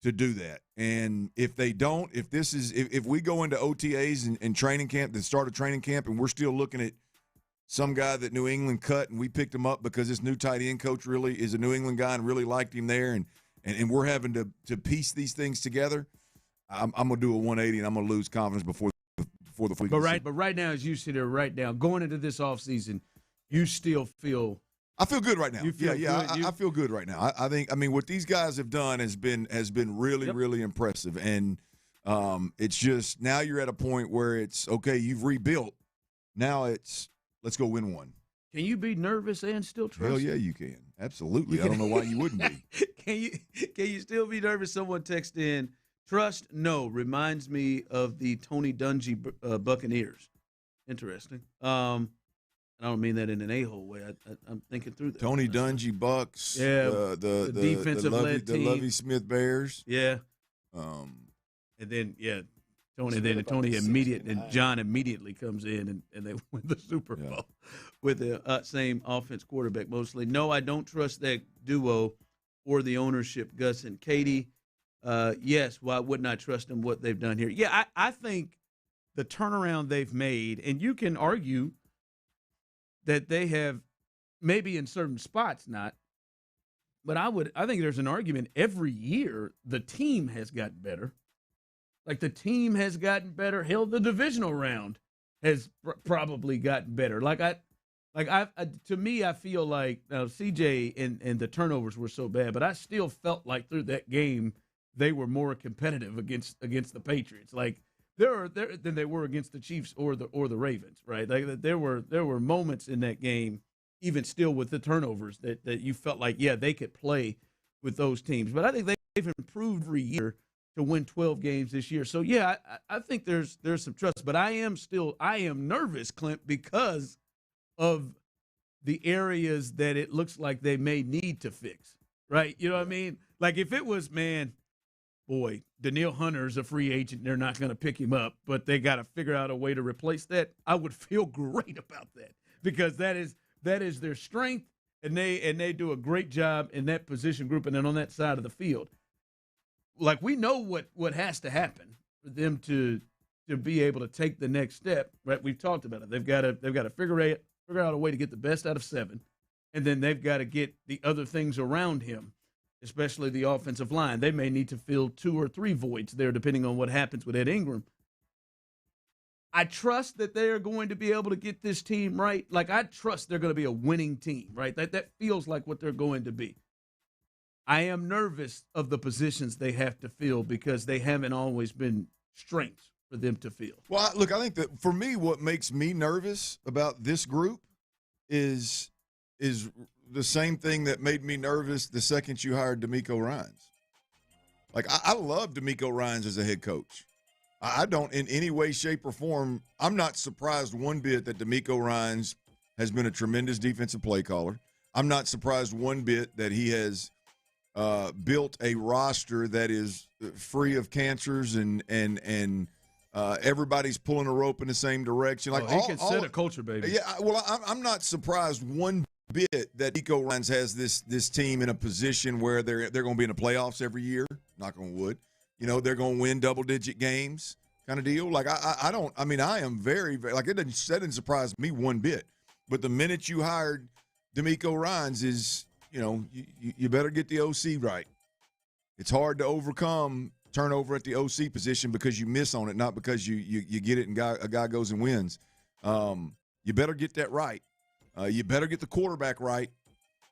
to do that. And if they don't, if we go into OTAs and training camp, the start of training camp, and we're still looking at some guy that New England cut and we picked him up because this new tight end coach really is a New England guy and really liked him there, and we're having to piece these things together, I'm going to do a 180 and I'm going to lose confidence before the week. But right now, as you sit there right now, going into this offseason, you still feel – I feel good right now. Good? I feel good right now. I think what these guys have done has been really, really impressive. And it's just now you're at a point where it's, okay, you've rebuilt. Now it's let's go win one. Can you be nervous and still trust? Hell yeah, you can. Absolutely. I don't know why you wouldn't be. Can you still be nervous? Someone texted in, trust, no, reminds me of the Tony Dungy Buccaneers. Interesting. I don't mean that in an a-hole way. I'm thinking through that. Tony Dungy Bucks. Yeah. The defensive-led team. The Lovie Smith Bears. Yeah. And then, Tony and John immediately comes in and they win the Super Bowl with the same offense quarterback mostly. No, I don't trust that duo or the ownership, Gus and Katie. Yes, why wouldn't I trust them, what they've done here? Yeah, I think the turnaround they've made, and you can argue that they have maybe in certain spots not, but I think there's an argument every year the team has gotten better. Like the team has gotten better. Hell, the divisional round has probably gotten better. To me, I feel like CJ and the turnovers were so bad, but I still felt like through that game they were more competitive against the Patriots. Like than they were against the Chiefs or the Ravens, right? Like there were moments in that game, even still with the turnovers, that you felt like, yeah, they could play with those teams. But I think they've improved every year to win 12 games this year. So yeah, I think there's some trust. But I am nervous, Clint, because of the areas that it looks like they may need to fix. Right? You know what I mean? Like if it was, Danielle Hunter's a free agent. They're not going to pick him up, but they got to figure out a way to replace that. I would feel great about that because that is their strength, and they do a great job in that position group and then on that side of the field. Like we know what has to happen for them to be able to take the next step. Right? We've talked about it. They've got to figure out a way to get the best out of 7, and then they've got to get the other things around him, especially the offensive line. They may need to fill 2 or 3 voids there, depending on what happens with Ed Ingram. I trust that they are going to be able to get this team right. Like, I trust they're going to be a winning team, right? That feels like what they're going to be. I am nervous of the positions they have to fill because they haven't always been strengths for them to fill. Well, look, I think that for me, what makes me nervous about this group is the same thing that made me nervous the second you hired DeMeco Ryans. Like, I love DeMeco Ryans as a head coach. I don't in any way, shape, or form. I'm not surprised one bit that DeMeco Ryans has been a tremendous defensive play caller. I'm not surprised one bit that he has built a roster that is free of cancers and everybody's pulling a rope in the same direction. Like he can set a culture, baby. Yeah, well, I'm not surprised one bit that DeMeco Ryans has this team in a position where they're going to be in the playoffs every year. Knock on wood. They're going to win double-digit games kind of deal. Like, I am very, very – like, that didn't surprise me one bit. But the minute you hired DeMeco Ryans is, you better get the OC right. It's hard to overcome turnover at the OC position because you miss on it, not because you get it and a guy goes and wins. You better get that right. You better get the quarterback right.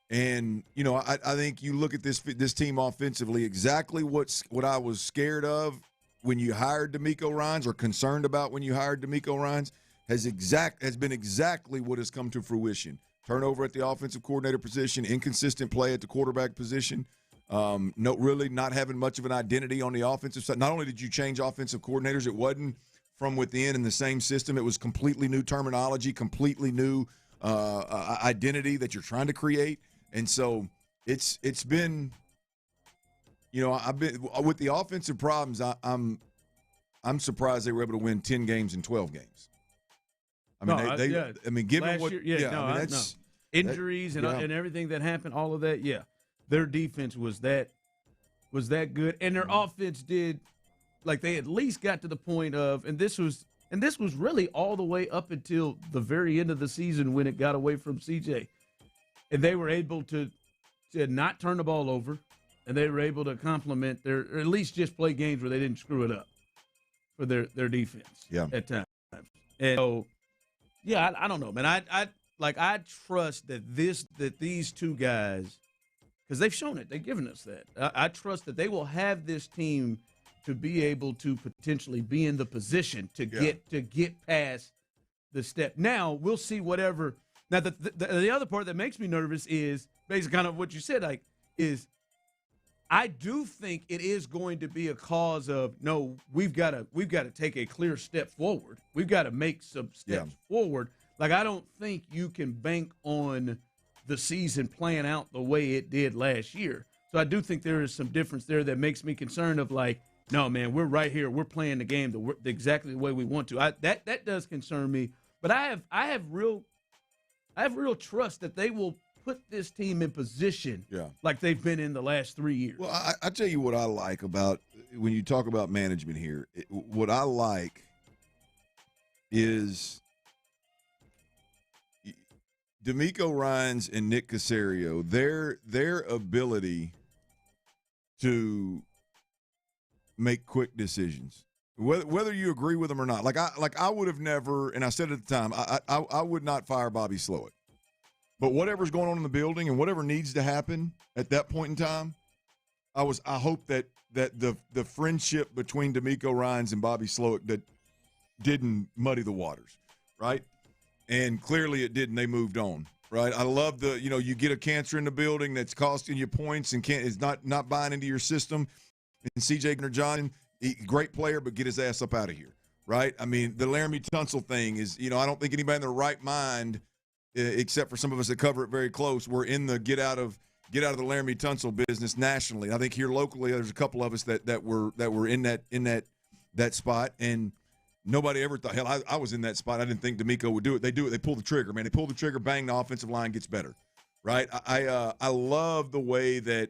And, I think you look at this team offensively, exactly what I was scared of when you hired DeMeco Ryans, or concerned about when you hired DeMeco Ryans, has been exactly what has come to fruition. Turnover at the offensive coordinator position, inconsistent play at the quarterback position, really not having much of an identity on the offensive side. Not only did you change offensive coordinators, it wasn't from within in the same system. It was completely new terminology, completely new identity that you're trying to create. And so it's been, I've been with the offensive problems. I'm surprised they were able to win 10 games in 12 games. Given what, that's injuries and everything that happened, all of that. Yeah, their defense was that good, and their offense did, like, they at least got to the point of, and this was really all the way up until the very end of the season when it got away from CJ, and they were able to not turn the ball over, and they were able to complement or at least just play games where they didn't screw it up for their defense at times. And so, yeah, I don't know, man. I trust that these two guys, because they've shown it, they've given us that. I trust that they will have this team to be able to potentially be in the position to get past the step. Now we'll see whatever. Now the other part that makes me nervous is basically kind of what you said, is I do think it is going to be a cause of, no, we've got to take a clear step forward. We've got to make some steps forward. Like, I don't think you can bank on the season playing out the way it did last year. So I do think there is some difference there that makes me concerned of, like, no, man, we're right here. We're playing the game exactly the way we want to. That does concern me. But I have real trust that they will put this team in position like they've been in the last 3 years. Well, I tell you what I like about when you talk about management here. What I like is DeMeco Ryans and Nick Caserio, their ability to make quick decisions, whether you agree with them or not. Like I would have never, and I said at the time, I would not fire Bobby Slowick. But whatever's going on in the building and whatever needs to happen at that point in time, I hope that the friendship between DeMeco Ryans and Bobby Slowick that didn't muddy the waters, right? And clearly it didn't. They moved on, right? I love you get a cancer in the building that's costing you points and is not buying into your system. And C.J. Gardner-Johnson, great player, but get his ass up out of here, right? I mean, the Laramie Tunsil thing is, I don't think anybody in their right mind, except for some of us that cover it very close, we're in the get out of the Laramie Tunsil business nationally. I think here locally, there's a couple of us that were in that spot, and nobody ever thought. Hell, I was in that spot. I didn't think DeMeco would do it. They do it. They pull the trigger, man. They pull the trigger. Bang! The offensive line gets better, right? I love the way that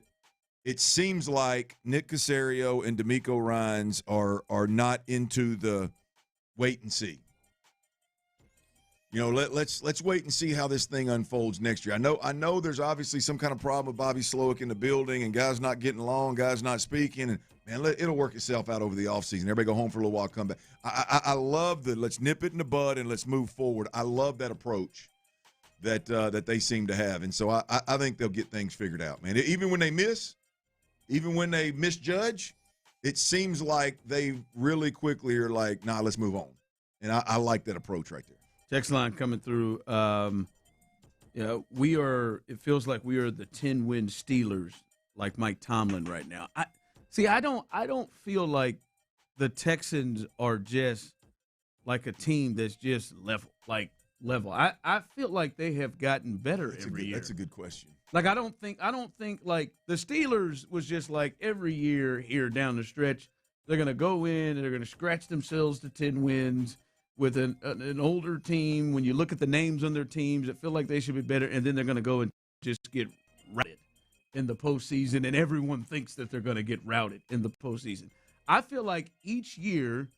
it seems like Nick Caserio and DeMeco Ryans are not into the wait and see. Let's wait and see how this thing unfolds next year. I know there's obviously some kind of problem with Bobby Slowick in the building and guys not getting along, guys not speaking, and man, it'll work itself out over the offseason. Everybody go home for a little while, come back. I love the let's nip it in the bud and let's move forward. I love that approach that they seem to have, and so I think they'll get things figured out, man. Even when they misjudge, it seems like they really quickly are like, nah, let's move on, and I like that approach right there. Text line coming through. It feels like we are the 10-win Steelers, like Mike Tomlin right now. I don't feel like the Texans are just like a team that's just level. I feel like they have gotten better every year. That's a good question. Like I don't think like the Steelers was just like every year here down the stretch, they're going to go in and they're going to scratch themselves to 10 wins. With an older team, when you look at the names on their teams, it feel like they should be better, and then they're going to go and just get routed in the postseason, and everyone thinks that they're going to get routed in the postseason. I feel like each year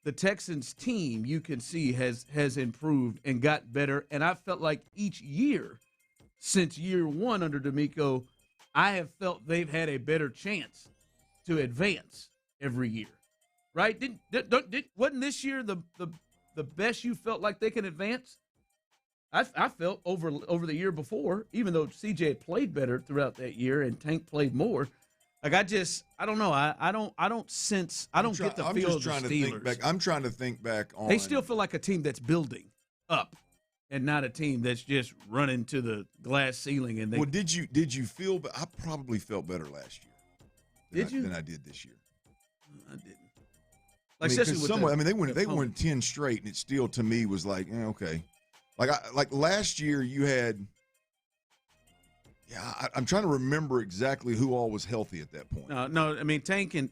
the Texans team, you can see, has improved and got better, and I felt like each year since year one under D'Amico, I have felt they've had a better chance to advance every year, right? Wasn't this year the best you felt like they can advance? I felt over the year before, even though CJ had played better throughout that year and Tank played more. Like I don't know. I don't get the feel of the Steelers. I'm trying to think back on. They still feel like a team that's building up, and not a team that's just running to the glass ceiling. And did you feel? I probably felt better last year. Than I did this year? I didn't. Like they won 10 straight, and it still to me was like, okay. Like last year you had. Yeah, I'm trying to remember exactly who all was healthy at that point. No, I mean Tank and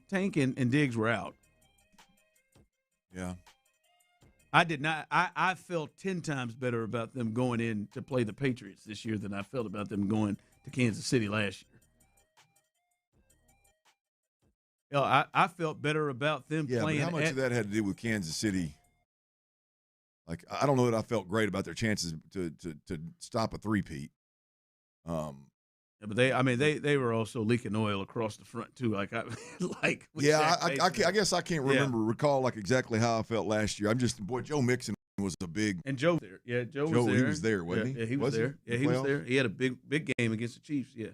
Diggs were out. Yeah. I did not. I felt 10 times better about them going in to play the Patriots this year than I felt about them going to Kansas City last year. I felt better about them playing. But how much of that had to do with Kansas City? Like, I don't know that I felt great about their chances to stop a three-peat. But they were also leaking oil across the front too. I guess I can't recall like exactly how I felt last year. Joe Mixon was a big Joe there. Yeah, Joe was there. He was there, wasn't he? Yeah, he was there. Yeah, he was there. He had a big game against the Chiefs. Yeah,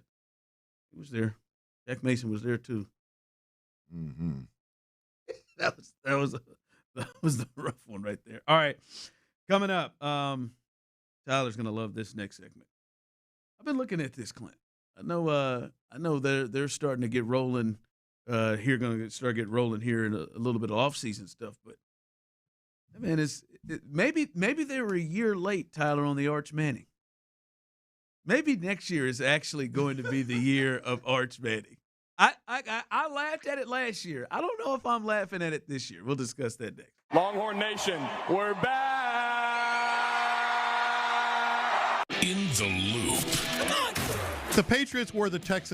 he was there. Jack Mason was there too. Mm-hmm. That was the rough one right there. All right, coming up, Tyler's gonna love this next segment. I've been looking at this, Clint. I know they're starting to get rolling here. Going to start getting rolling here in a little bit of off-season stuff. But man, maybe they were a year late, Tyler, on the Arch Manning. Maybe next year is actually going to be the year of Arch Manning. I laughed at it last year. I don't know if I'm laughing at it this year. We'll discuss that next. Longhorn Nation, we're back. In the loop. The Patriots were the Texans.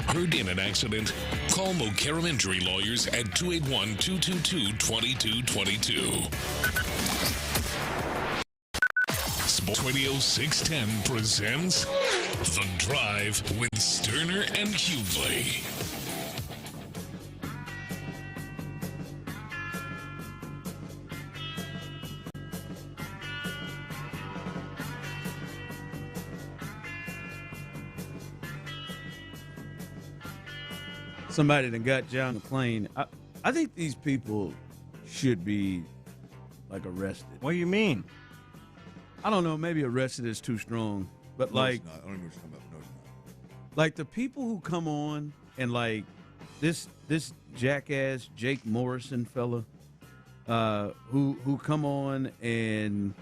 Hurt in an accident? Call Mokaram Injury Lawyers at 281-222-2222. Sports Radio 610 presents The Drive with Stoerner and Hughley. Somebody that got John McClain. I think these people should be like arrested. What do you mean? I don't know. Maybe arrested is too strong, but No, like, it's not. I don't even know what you're talking about. No, it's not. like the people who come on and like this jackass Jake Morrison fella, who come on and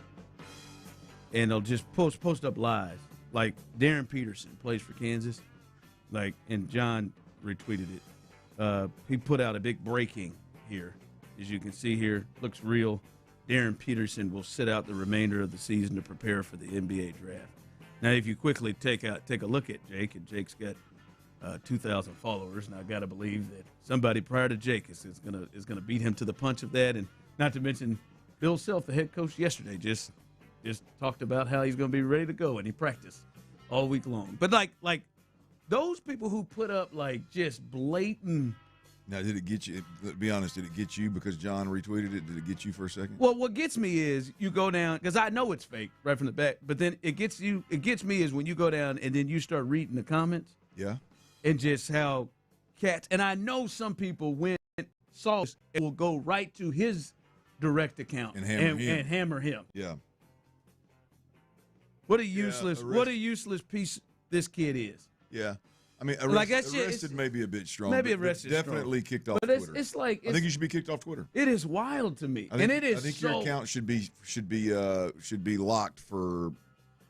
they'll just post up lies. Like Darren Peterson plays for Kansas, like, and John retweeted it. He put out a big breaking here. As you can see here, looks real. Darren Peterson will sit out the remainder of the season to prepare for the NBA draft. Now, if you quickly take a look at Jake, and Jake's got 2,000 followers, and I got to believe that somebody prior to Jake is gonna beat him to the punch of that. And not to mention Bill Self, the head coach, yesterday just talked about how he's going to be ready to go, and he practiced all week long. But like those people who put up like just blatant. Now, did it get you? Be honest, did it get you because John retweeted it? Did it get you for a second? Well, what gets me is you go down, because I know it's fake right from the back, but then it gets me is when you go down and then you start reading the comments. Yeah. And just how cats, and I know some people saw this, it will go right to his direct account and hammer him. him. Yeah. What a useless piece this kid is. Yeah. I mean, arrested may be a bit strong. Maybe but arrested definitely strong. kicked off but Twitter. It's like I think you should be kicked off Twitter. It is wild to me, and it is. I think your account should be locked for.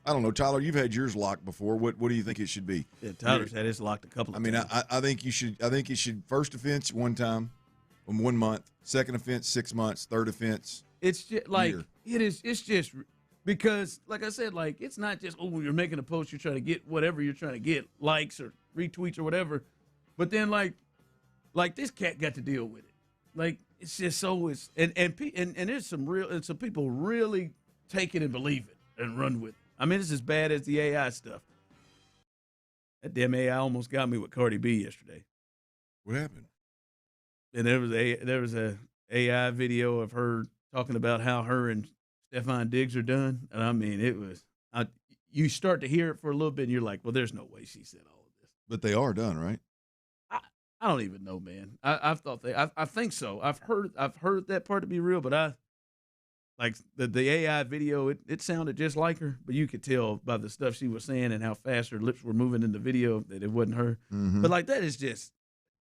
I don't know, Tyler. You've had yours locked before. What do you think it should be? Yeah, Tyler's had his locked a couple of times. I think you should. I think it should. First offense 1 time, 1 month. Second offense 6 months. Third offense. It's just like year. it is. It's just because, like I said, like it's not just you're making a post, you're trying to get whatever you're trying to get, likes or retweets or whatever, but then like this cat got to deal with it. Like it's just and there's some people really take it and believe it and run with it. I mean, it's as bad as the AI stuff. That damn AI almost got me with Cardi B yesterday. What happened? And there was a AI video of her talking about how her and Stephon Diggs are done, and I mean, it was. You start to hear it for a little bit, and you're like, "Well, there's no way she said all of this." But they are done, right? I don't even know, man. I think so. I've heard that part to be real, but I like the AI video. It sounded just like her, but you could tell by the stuff she was saying and how fast her lips were moving in the video that it wasn't her. Mm-hmm. But like that is just,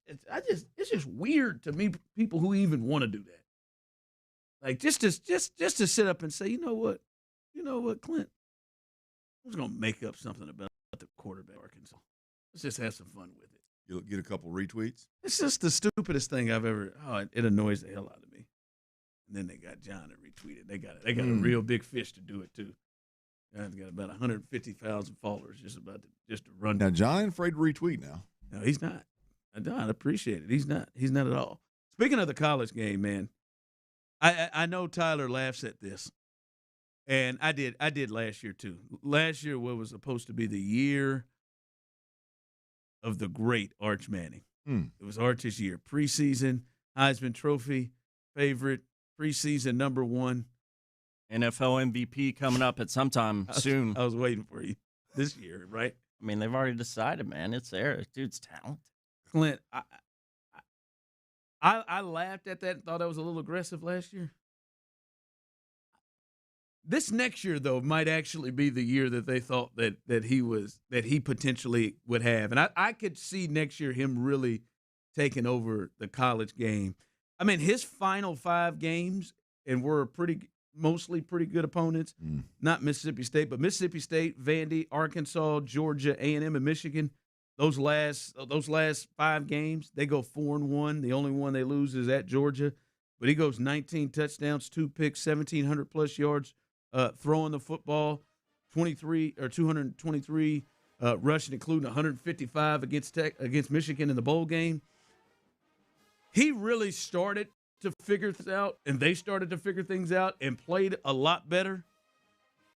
it's just weird to me. People who even want to do that, like just to sit up and say, you know what, Clint, I was gonna make up something about the quarterback of Arkansas. Let's just have some fun with it. You'll get a couple retweets. It's just the stupidest thing I've ever. Oh, it annoys the hell out of me. And then they got John to retweet it. They got a real big fish to do it too. John's got about 150,000 followers just to run. Now John ain't afraid to retweet now. No, he's not. I appreciate it. He's not. He's not at all. Speaking of the college game, man, I know Tyler laughs at this, and I did last year too. Last year, what was supposed to be the year of the great Arch Manning. It was Arch's year. Preseason, Heisman Trophy favorite, preseason number 1. NFL MVP coming up at some time soon. I was waiting for you this year, right? I mean, they've already decided, man. It's there. Dude's talented. Clint, I laughed at that and thought I was a little aggressive last year. This next year, though, might actually be the year that they thought that he potentially would have. And I could see next year him really taking over the college game. I mean, his final 5 games, and were mostly pretty good opponents, not Mississippi State, but Mississippi State, Vandy, Arkansas, Georgia, A&M, and Michigan. Those last 5 games, they go 4-1. The only one they lose is at Georgia. But he goes 19 touchdowns, 2 picks, 1,700+ yards. Throwing the football, 223 rushing, including 155 against Michigan in the bowl game. He really started to figure things out, and they started to figure things out and played a lot better,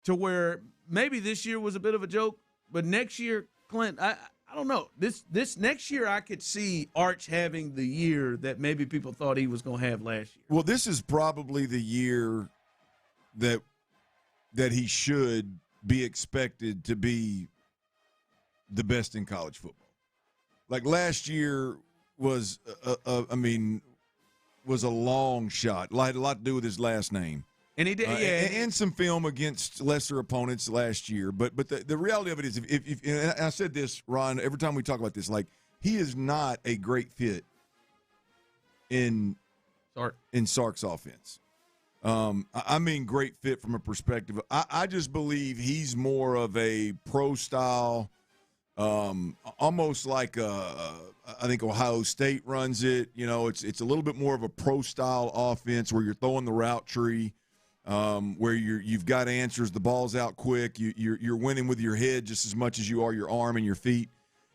to where maybe this year was a bit of a joke, but next year, Clint, I don't know. This next year, I could see Arch having the year that maybe people thought he was going to have last year. Well, this is probably the year that he should be expected to be the best in college football. Like last year was a long shot. Had a lot to do with his last name. And he did, and some film against lesser opponents last year. But the reality of it is, if and I said this, Ron, every time we talk about this, like, he is not a great fit in Sark's offense. I mean, great fit from a perspective. I just believe he's more of a pro style, almost like I think Ohio State runs it. You know, it's a little bit more of a pro style offense where you're throwing the route tree, where you've got answers. The ball's out quick. You're winning with your head just as much as you are your arm and your feet.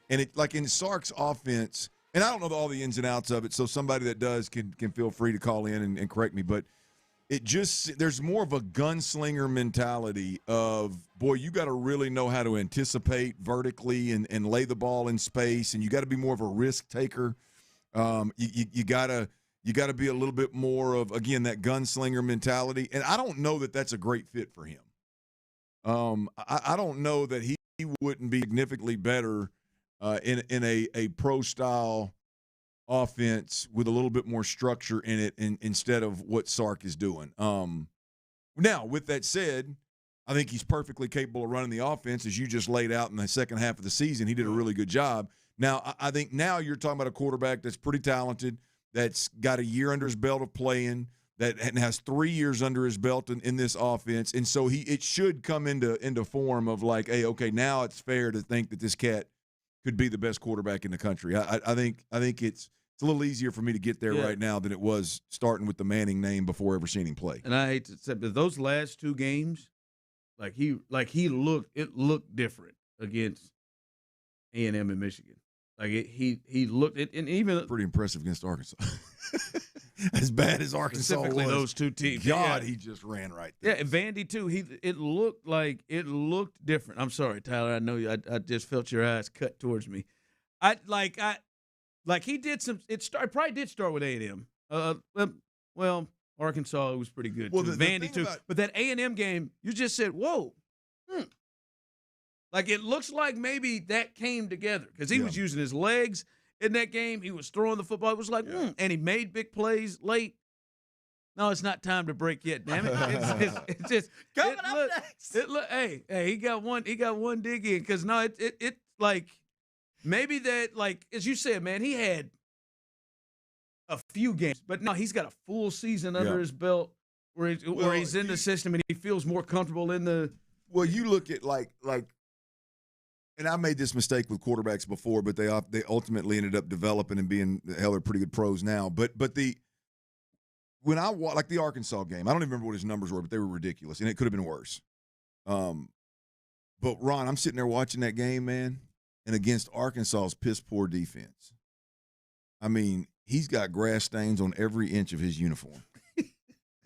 And it, like in Sark's offense, and I don't know all the ins and outs of it, so somebody that does can feel free to call in and correct me, but there's more of a gunslinger mentality of, boy, you got to really know how to anticipate vertically and lay the ball in space, and you got to be more of a risk taker. You got to be a little bit more of, again, that gunslinger mentality, and I don't know that that's a great fit for him. I don't know that he wouldn't be significantly better in a pro style offense with a little bit more structure in it instead of what Sark is doing. Now, with that said, I think he's perfectly capable of running the offense, as you just laid out in the second half of the season. He did a really good job. Now, I think now you're talking about a quarterback that's pretty talented, that's got a year under his belt of playing, that has 3 years under his belt in this offense, and so it should come into form of like, hey, okay, now it's fair to think that this cat could be the best quarterback in the country. I think it's a little easier for me to get there right now than it was starting with the Manning name before ever seeing him play. And I hate to say, but those last 2 games, it looked different against A&M and Michigan. Like he looked, and even pretty impressive against Arkansas. As bad as Arkansas specifically was, those 2 teams. God, he just ran right there. Yeah, and Vandy too. It looked different. I'm sorry, Tyler. I know you. I just felt your eyes cut towards me. He did some. It probably did start with A&M. Well, Arkansas was pretty good. Well, too. Vandy too. But that A&M game, you just said, "Whoa." Like, it looks like maybe that came together because he was using his legs in that game. He was throwing the football. It was like, and he made big plays late. No, it's not time to break yet. Damn it! It's just coming up next. Hey, he got one dig in because it like maybe that, like as you said, man, he had a few games, but now he's got a full season under his belt where he's in the system and he feels more comfortable in the. Well, you look at like. And I made this mistake with quarterbacks before, but they ultimately ended up developing and being, hell, they're pretty good pros now. But when I like the Arkansas game, I don't even remember what his numbers were, but they were ridiculous, and it could have been worse. But Ron, I'm sitting there watching that game, man, and against Arkansas's piss poor defense. I mean, he's got grass stains on every inch of his uniform.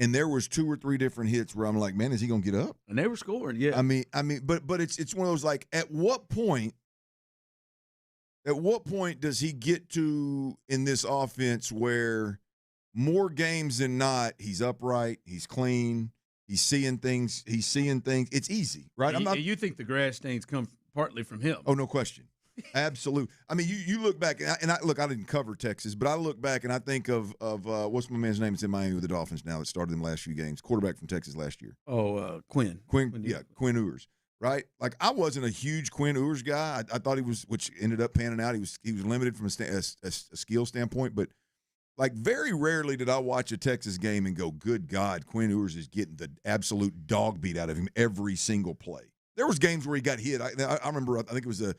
And there was 2 or 3 different hits where I'm like, man, is he going to get up? And they were scoring, yeah. I mean, but it's one of those, like, at what point does he get to in this offense where more games than not, he's upright, he's clean, he's seeing things. It's easy, right? You think the grass stains come partly from him? Oh, no question. Absolutely. I mean, you look back, and I didn't cover Texas, but I look back and I think of what's my man's name that's in Miami with the Dolphins now that started in the last few games, quarterback from Texas last year. Quinn. Quinn Ewers, right? Like, I wasn't a huge Quinn Ewers guy. I thought he was, which ended up panning out. He was limited from a skill standpoint, but like very rarely did I watch a Texas game and go, good God, Quinn Ewers is getting the absolute dog beat out of him every single play. There was games where he got hit. I remember, I think it was the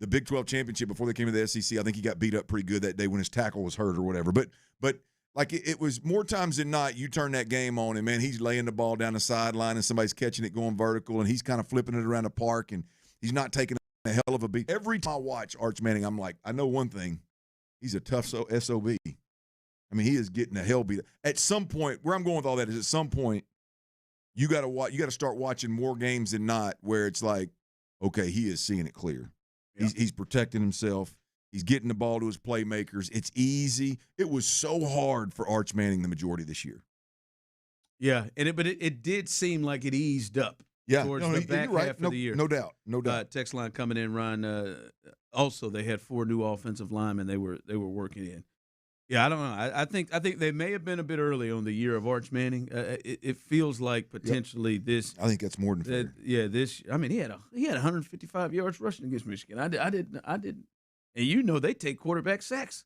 Big 12 championship before they came to the SEC. I think he got beat up pretty good that day when his tackle was hurt or whatever. But like it was more times than not, you turn that game on and, man, he's laying the ball down the sideline and somebody's catching it going vertical and he's kind of flipping it around the park and he's not taking a hell of a beat. Every time I watch Arch Manning, I'm like, I know one thing. He's a tough SOB. I mean, he is getting a hell beat. At some point, where I'm going with all that is at some point, you got to start watching more games than not where it's like, okay, he is seeing it clear. Yeah. He's protecting himself. He's getting the ball to his playmakers. It's easy. It was so hard for Arch Manning the majority of this year. Yeah, but it did seem like it eased up towards the back half of the year. No doubt. Text line coming in, Ryan. Also, they had 4 new offensive linemen they were working in. Yeah, I don't know. I think they may have been a bit early on the year of Arch Manning. It feels like potentially this. I think that's more than fair. This. I mean, he had 155 yards rushing against Michigan. I didn't. And they take quarterback sacks.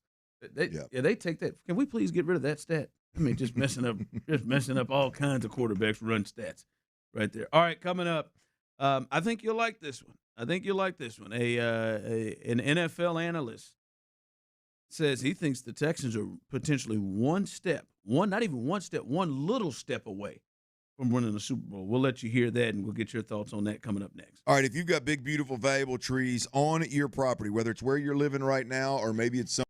They take that. Can we please get rid of that stat? I mean, just messing up all kinds of quarterbacks run stats right there. All right, coming up. I think you'll like this one. An NFL analyst says he thinks the Texans are potentially one little step away from winning the Super Bowl. We'll let you hear that, and we'll get your thoughts on that coming up next. All right, if you've got big, beautiful, valuable trees on your property, whether it's where you're living right now or maybe it's some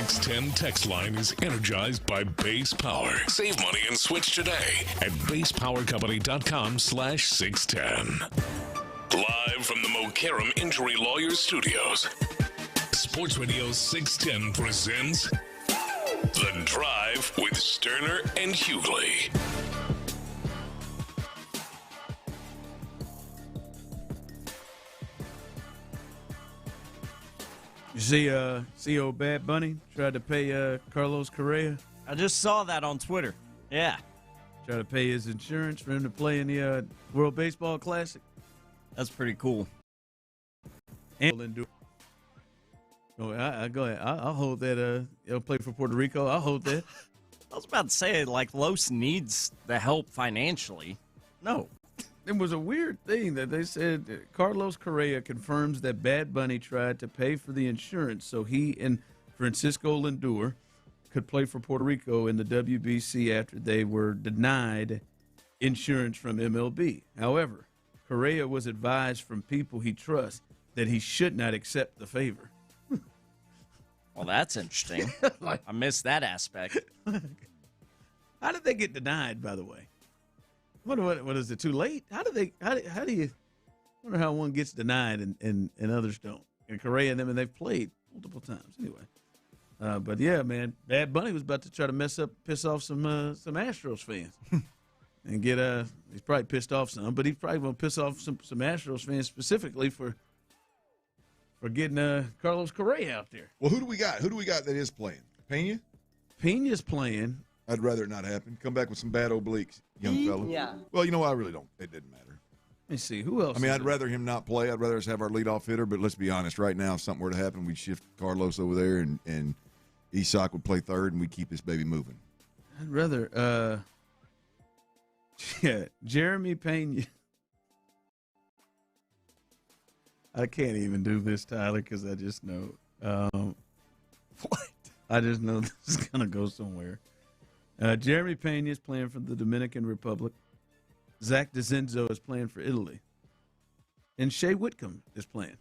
610 text line is energized by Base Power. Save money and switch today at basepowercompany.com/610. Live from the Mokaram Injury Lawyers Studios, Sports Radio 610 presents The Drive with Stoerner and Hughley. You see old Bad Bunny tried to pay Carlos Correa? I just saw that on Twitter. Yeah. Try to pay his insurance for him to play in the World Baseball Classic. That's pretty cool. And go ahead. I'll hold that. He'll play for Puerto Rico. I'll hold that. I was about to say, like, Los needs the help financially. No. It was a weird thing that they said Carlos Correa confirms that Bad Bunny tried to pay for the insurance so he and Francisco Lindor could play for Puerto Rico in the WBC after they were denied insurance from MLB. However, Correa was advised from people he trusts that he should not accept the favor. Well, that's interesting. I missed that aspect. How did they get denied, by the way? What is it, too late? How do you wonder how one gets denied and others don't? And Correa and them, and they've played multiple times anyway. But yeah, man, Bad Bunny was about to try to piss off some Astros fans, and get he's probably pissed off some, but he's probably going to piss off some Astros fans specifically for getting Carlos Correa out there. Well, who do we got? Who do we got that is playing? Pena? Pena's playing. I'd rather it not happen. Come back with some bad obliques, young fella. Yeah. Well, you know what? I really don't. It didn't matter. Let me see. Who else? I mean, I'd rather him not play. I'd rather us have our leadoff hitter. But let's be honest. Right now, if something were to happen, we'd shift Carlos over there, and Isak would play third, and we'd keep this baby moving. I'd rather, Jeremy Pena. I can't even do this, Tyler, because I just know. What? I just know this is going to go somewhere. Jeremy Pena is playing for the Dominican Republic. Zach DeZenzo is playing for Italy. And Shea Whitcomb is playing.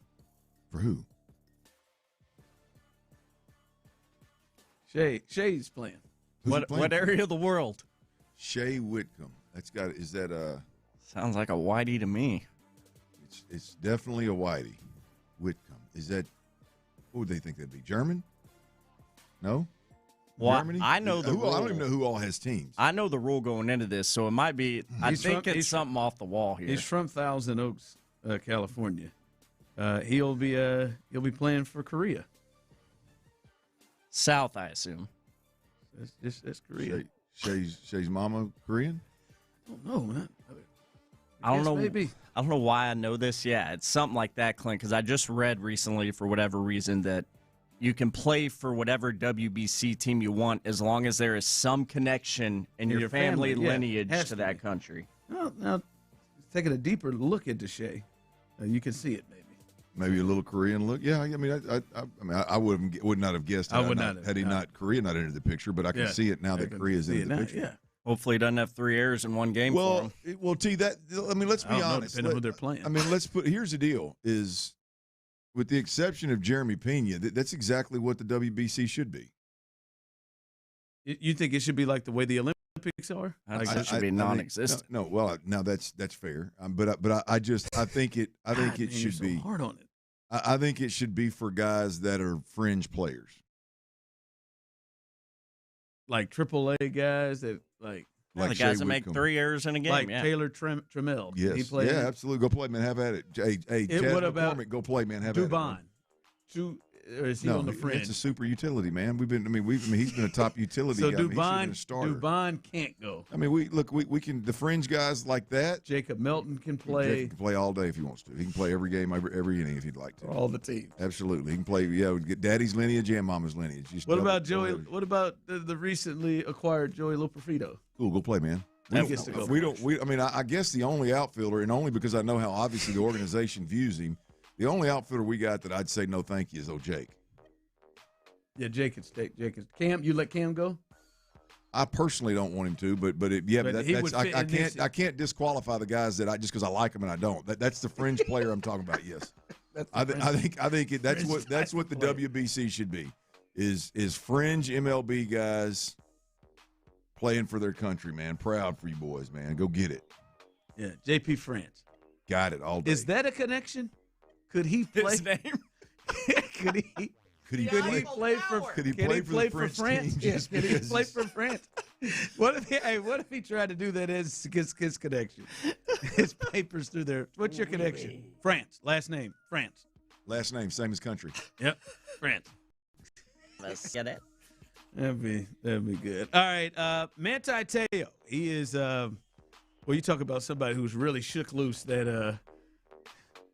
For who? Shea's playing. What area of the world? Shea Whitcomb. Is that Sounds like a whitey to me. It's definitely a whitey. Whitcomb. Is that, what would they think that'd be? German? No? Well, Germany? I know the rule. I don't even know who all has teams. I know the rule going into this, so it might be. I think it's something off the wall here. He's from Thousand Oaks, California. He'll be playing for Korea. South, I assume. That's Korea. Shea's mama Korean? I don't know, man. I don't know. Maybe. I don't know why I know this. Yeah, it's something like that, Clint. Because I just read recently, for whatever reason, that you can play for whatever WBC team you want as long as there is some connection in your family lineage to that country. Now, taking a deeper look into Shea, you can see it maybe. Maybe a little Korean look. Yeah, I mean, I would not have guessed. Had Korea not entered the picture, but I can see it now that Korea's in the picture. Yeah. Hopefully, he doesn't have 3 errors in one game for him. Well, T, let's be honest. Depending on who they're playing. I mean, here's the deal: is with the exception of Jeremy Pena, that's exactly what the WBC should be. You think it should be like the way the Olympics are? It should be non-existent. No, well, now that's fair. But I think it should be hard on it. I think it should be for guys that are fringe players, like AAA guys that like the guys that make 3 errors in a game, like Taylor Trammell. Yes, he played absolutely. Go play, man. Have at it. Hey, Chad McCormick, go play, man. Have Dubon. at it. Or is he on the fringe? It's a super utility, man. He's been a top utility guy. So Dubon can't go. I mean, we can, the fringe guys like that. Jacob Melton can play. Jacob can play all day if he wants to. He can play every game, every inning if he'd like to. All the teams. Absolutely, he can play. Yeah, get daddy's lineage and mama's lineage. What about Joey? What about the recently acquired Joey Loperfido? Cool, go play, man. I guess the only outfielder, and only because I know how obviously the organization views him. The only outfielder we got that I'd say no thank you is Jake. Yeah, Jake could stay. Cam, you let Cam go? I personally don't want him to, I can't disqualify the guys that just because I like them and I don't. That's the fringe player I'm talking about. Yes, I think that's what the WBC should be. is fringe MLB guys playing for their country, man. Proud for you boys, man. Go get it. Yeah, JP France. Got it all day. Is that a connection? Could he play? His name? Could he play for France? Yes, could he play for France? What if he tried to do that as his connection? His papers through there. What's your connection? France. Last name. France. Last name, same as country. Yep. France. Let's get it. That'd be good. All right. Manti Te'o. He is you talk about somebody who's really shook loose that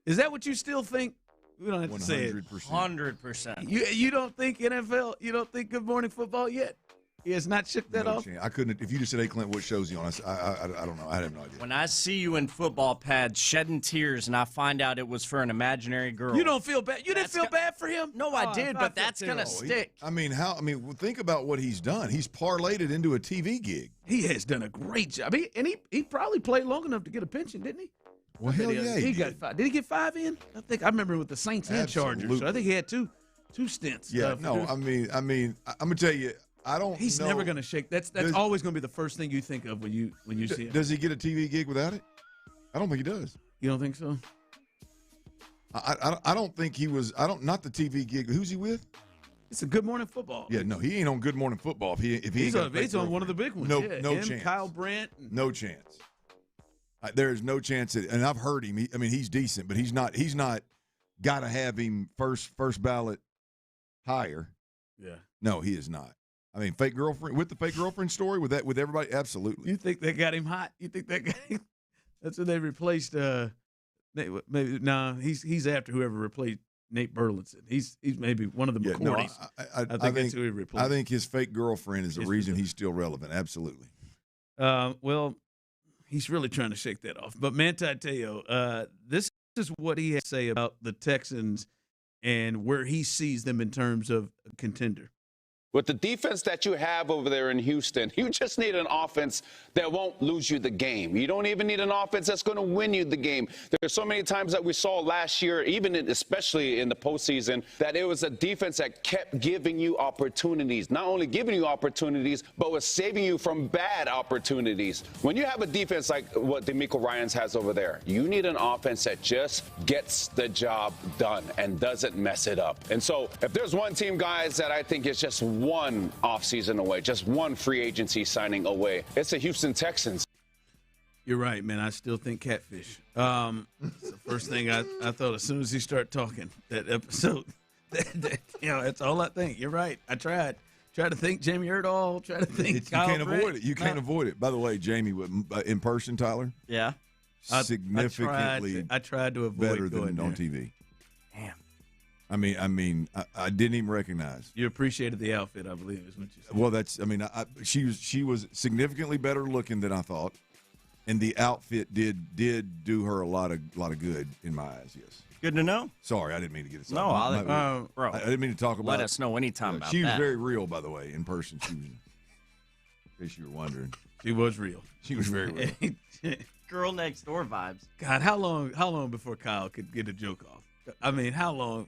is that what you still think? We don't have to say it. 100%. You don't think NFL, you don't think Good Morning Football yet? He has not shook that off? I couldn't. If you just said, hey, Clint, what show's he on? I don't know. I have no idea. When I see you in football pads shedding tears and I find out it was for an imaginary girl. You don't feel bad? You didn't feel bad for him? No, I did, but that's going to stick. Think about what he's done. He's parlayed it into a TV gig. He has done a great job. He probably played long enough to get a pension, didn't he? Well, hell yeah, he got 5. Did he get 5 in? I remember with the Saints and Chargers. So I think he had two stints. Yeah, I'm gonna tell you, I don't. He's never gonna shake. That's always gonna be the first thing you think of when you see him. Does he get a TV gig without it? I don't think he does. You don't think so? I don't think he was. Not the TV gig. Who's he with? It's a Good Morning Football. Yeah, no, he ain't on Good Morning Football. He's on one of the big ones. No him, chance. Kyle Brandt. No chance. There is no chance that, and I've heard him. He's decent, but he's not. Got to have him first ballot hire. Yeah. No, he is not. Fake girlfriend with the fake girlfriend story with everybody. Absolutely. You think they got him hot? You think that got him? That's when they replaced. Maybe he's after whoever replaced Nate Burleson. He's maybe one of the McCourties. I think that's who he replaced. I think his fake girlfriend is the reason he's still relevant. Absolutely. Well. He's really trying to shake that off. But Manti Te'o, this is what he has to say about the Texans and where he sees them in terms of a contender. With the defense that you have over there in Houston, you just need an offense that won't lose you the game. You don't even need an offense that's going to win you the game. There's so many times that we saw last year, especially in the postseason, that it was a defense that kept giving you opportunities. Not only giving you opportunities, but was saving you from bad opportunities. When you have a defense like what DeMeco Ryans has over there, you need an offense that just gets the job done and doesn't mess it up. And so if there's one team, guys, that I think is just one offseason away, just one free agency signing away, it's the Houston Texans. You're right, man. I still think catfish. It's the first thing I thought as soon as he started talking that episode. That's all I think. You're right. I tried to think Jamie Erdahl. Try to think Kyle You can't Brandt. avoid it. You can't avoid it. By the way, Jamie, in person, Tyler. Yeah. Significantly. I tried to avoid better than on TV. Damn. I didn't even recognize. You appreciated the outfit, I believe, is what you said. Well, she was significantly better looking than I thought, and the outfit did do her a lot of good in my eyes. Yes. Good to know. Sorry, I didn't mean to get it. No, bro. I didn't mean to talk about. Let us know anytime about that. She was very real, by the way, in person. She was. In case you were wondering, she was real. She was very real. Girl next door vibes. God, how long before Kyle could get a joke off? How long,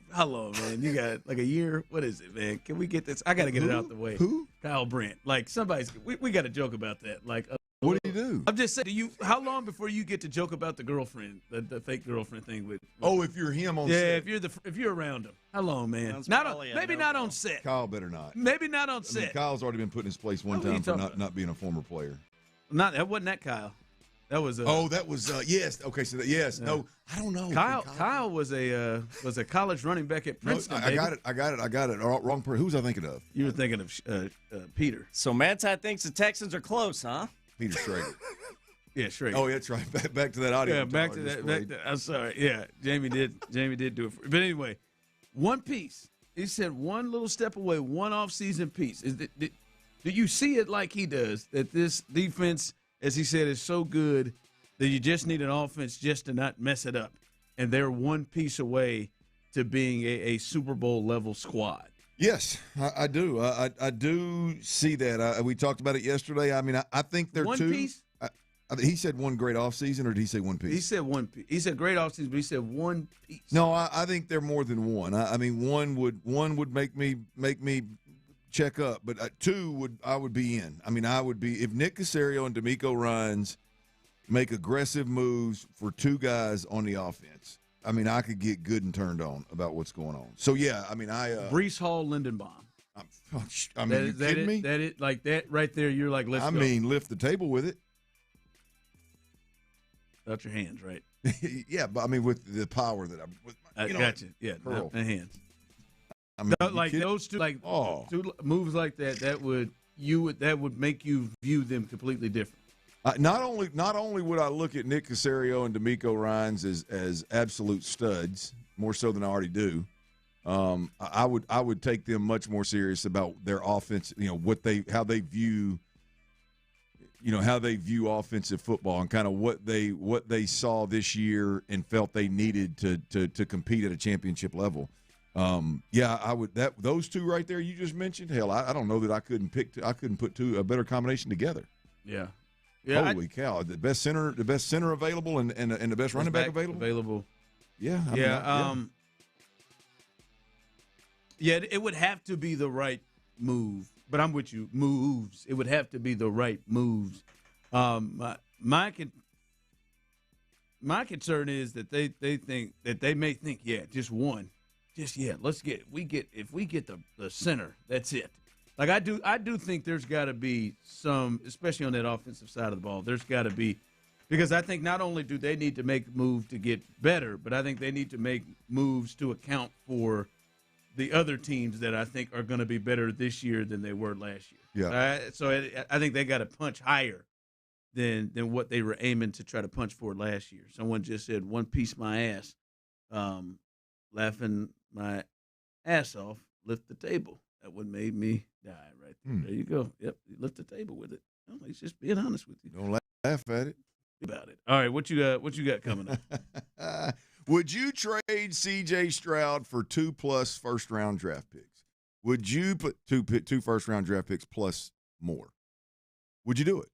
man? You got like a year? What is it, man? Can we get this? I got to get it out the way. Who? Kyle Brandt. Like we got to joke about that. Like, what do you do? I'm just saying, how long before you get to joke about the girlfriend, the fake girlfriend thing with if you're him on set. Yeah, if you're around him. How long, man? Maybe not on set. Kyle better not. Maybe not on set. Kyle's already been put in his place one time for not being a former player. That wasn't that Kyle. That was that was yes. Okay, so yes. Yeah. No, I don't know. Kyle was a college running back at Princeton. No, I got it. Wrong person. Who was I thinking of? You were thinking of Peter. So Manti thinks the Texans are close, huh? Peter Schrager. Yeah, Schrager. Oh, that's right. Back to that audio. Yeah, back to that. I'm sorry. Yeah, Jamie did do it. But anyway, one piece. He said one little step away, one off-season piece. Do you see it like he does? That this defense, as he said, is so good that you just need an offense just to not mess it up. And they're one piece away to being a Super Bowl level squad. Yes, I do. I do see that. We talked about it yesterday. I think they're one two. Piece? He said one great offseason, or did he say one piece? He said one piece. He said great offseason, but he said one piece. No, I think they're more than one. One would make me check up, but 2 I would be in. I mean, I would be if Nick Caserio and D'Amico Ryans make aggressive moves for 2 guys on the offense. I mean, I could get good and turned on about what's going on. So yeah, I mean, Brees Hall, Lindenbaum. I mean, you kidding me? That it like that right there. You're like, let's go. I mean, lift the table with it. Out your hands, right? Yeah, but I mean, with the power that I got you. Yeah, not my hands. I mean, like those 2, like 2 moves like that. That would make you view them completely different. Not only would I look at Nick Caserio and D'Amico Ryans as absolute studs, more so than I already do. I would take them much more serious about their offense. You know how they view offensive football and kind of what they saw this year and felt they needed to compete at a championship level. I would those 2 right there you just mentioned. Hell, I don't know that I couldn't put a better combination together. Yeah. Holy cow! The best center available and the best running back available. Yeah. It would have to be the right move. But I'm with you. Moves. It would have to be the right moves. My concern is that they think that they may think, just one. If we get the center, that's it. Like I do think there's got to be some, especially on that offensive side of the ball. There's got to be, because I think not only do they need to make moves to get better, but I think they need to make moves to account for the other teams that I think are going to be better this year than they were last year. Yeah. So I think they got to punch higher than what they were aiming to try to punch for last year. Someone just said, "One piece my ass," laughing my ass off. Lift the table. That one made me die right there. There you go. Yep, you lift the table with it. No, he's just being honest with you. Don't laugh at it. About it. All right, what you got coming up? Would you trade C.J. Stroud for 2+ first-round draft picks? Would you put two first-round draft picks plus more? Would you do it?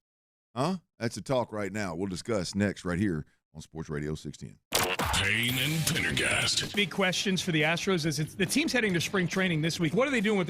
Huh? That's a talk right now. We'll discuss next right here on Sports Radio 610. Payne and Pendergast. Big questions for the Astros as the team's heading to spring training this week. What are they doing with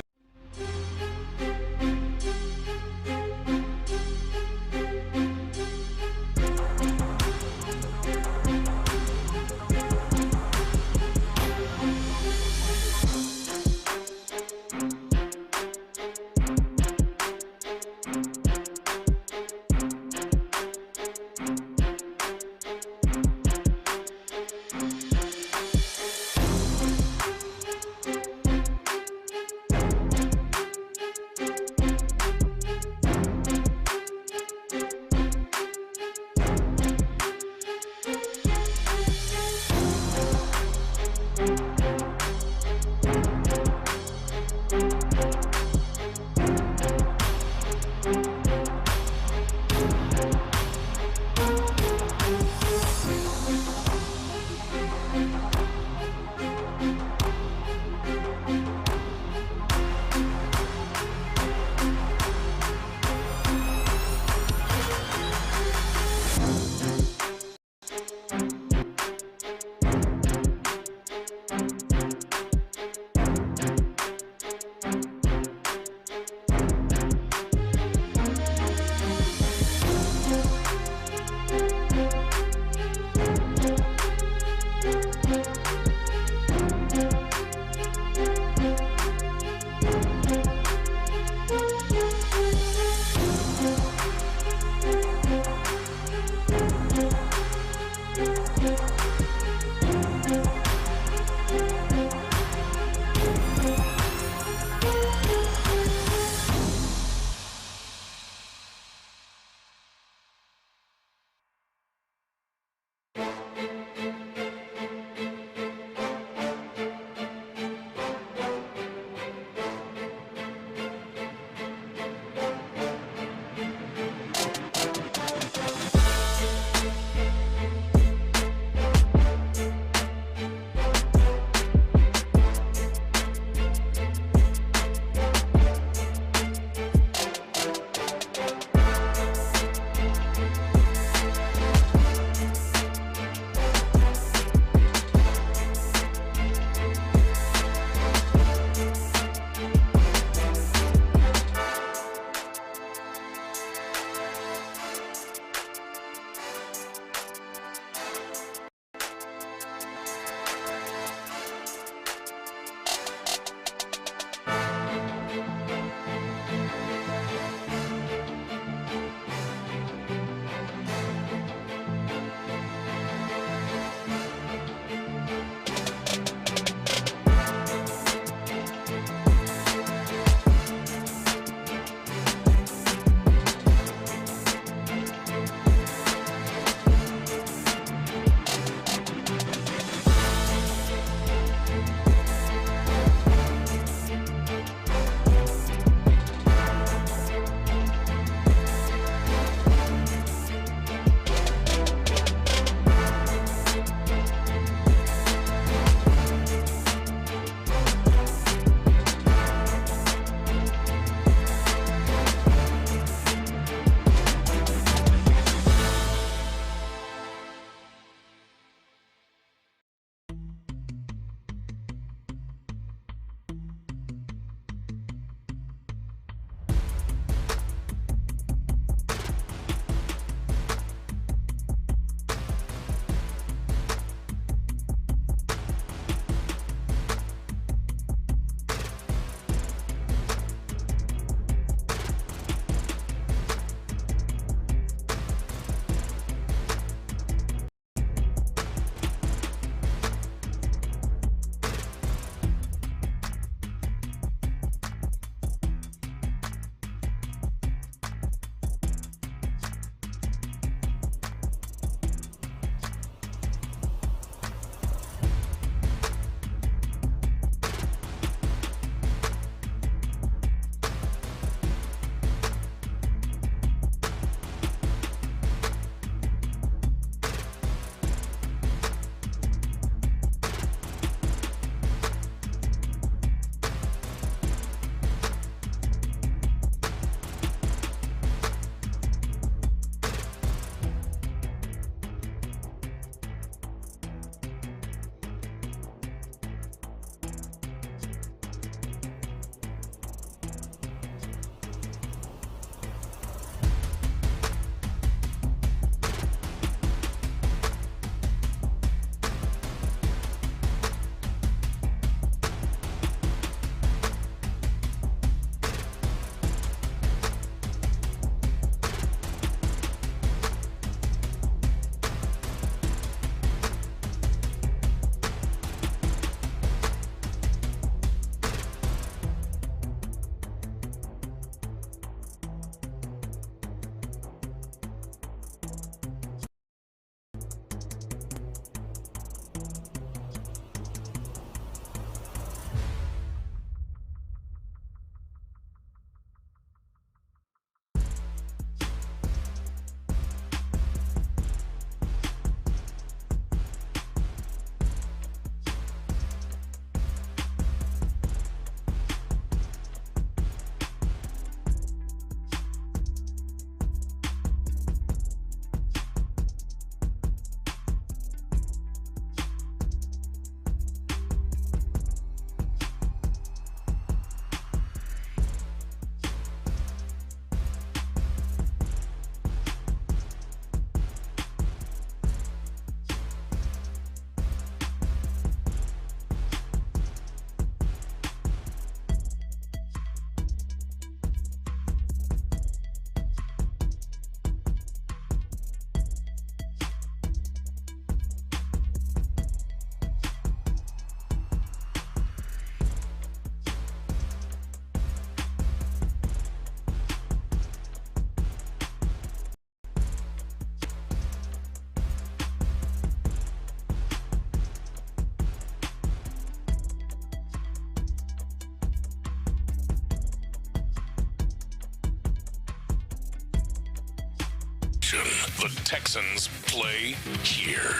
Station. The Texans play here.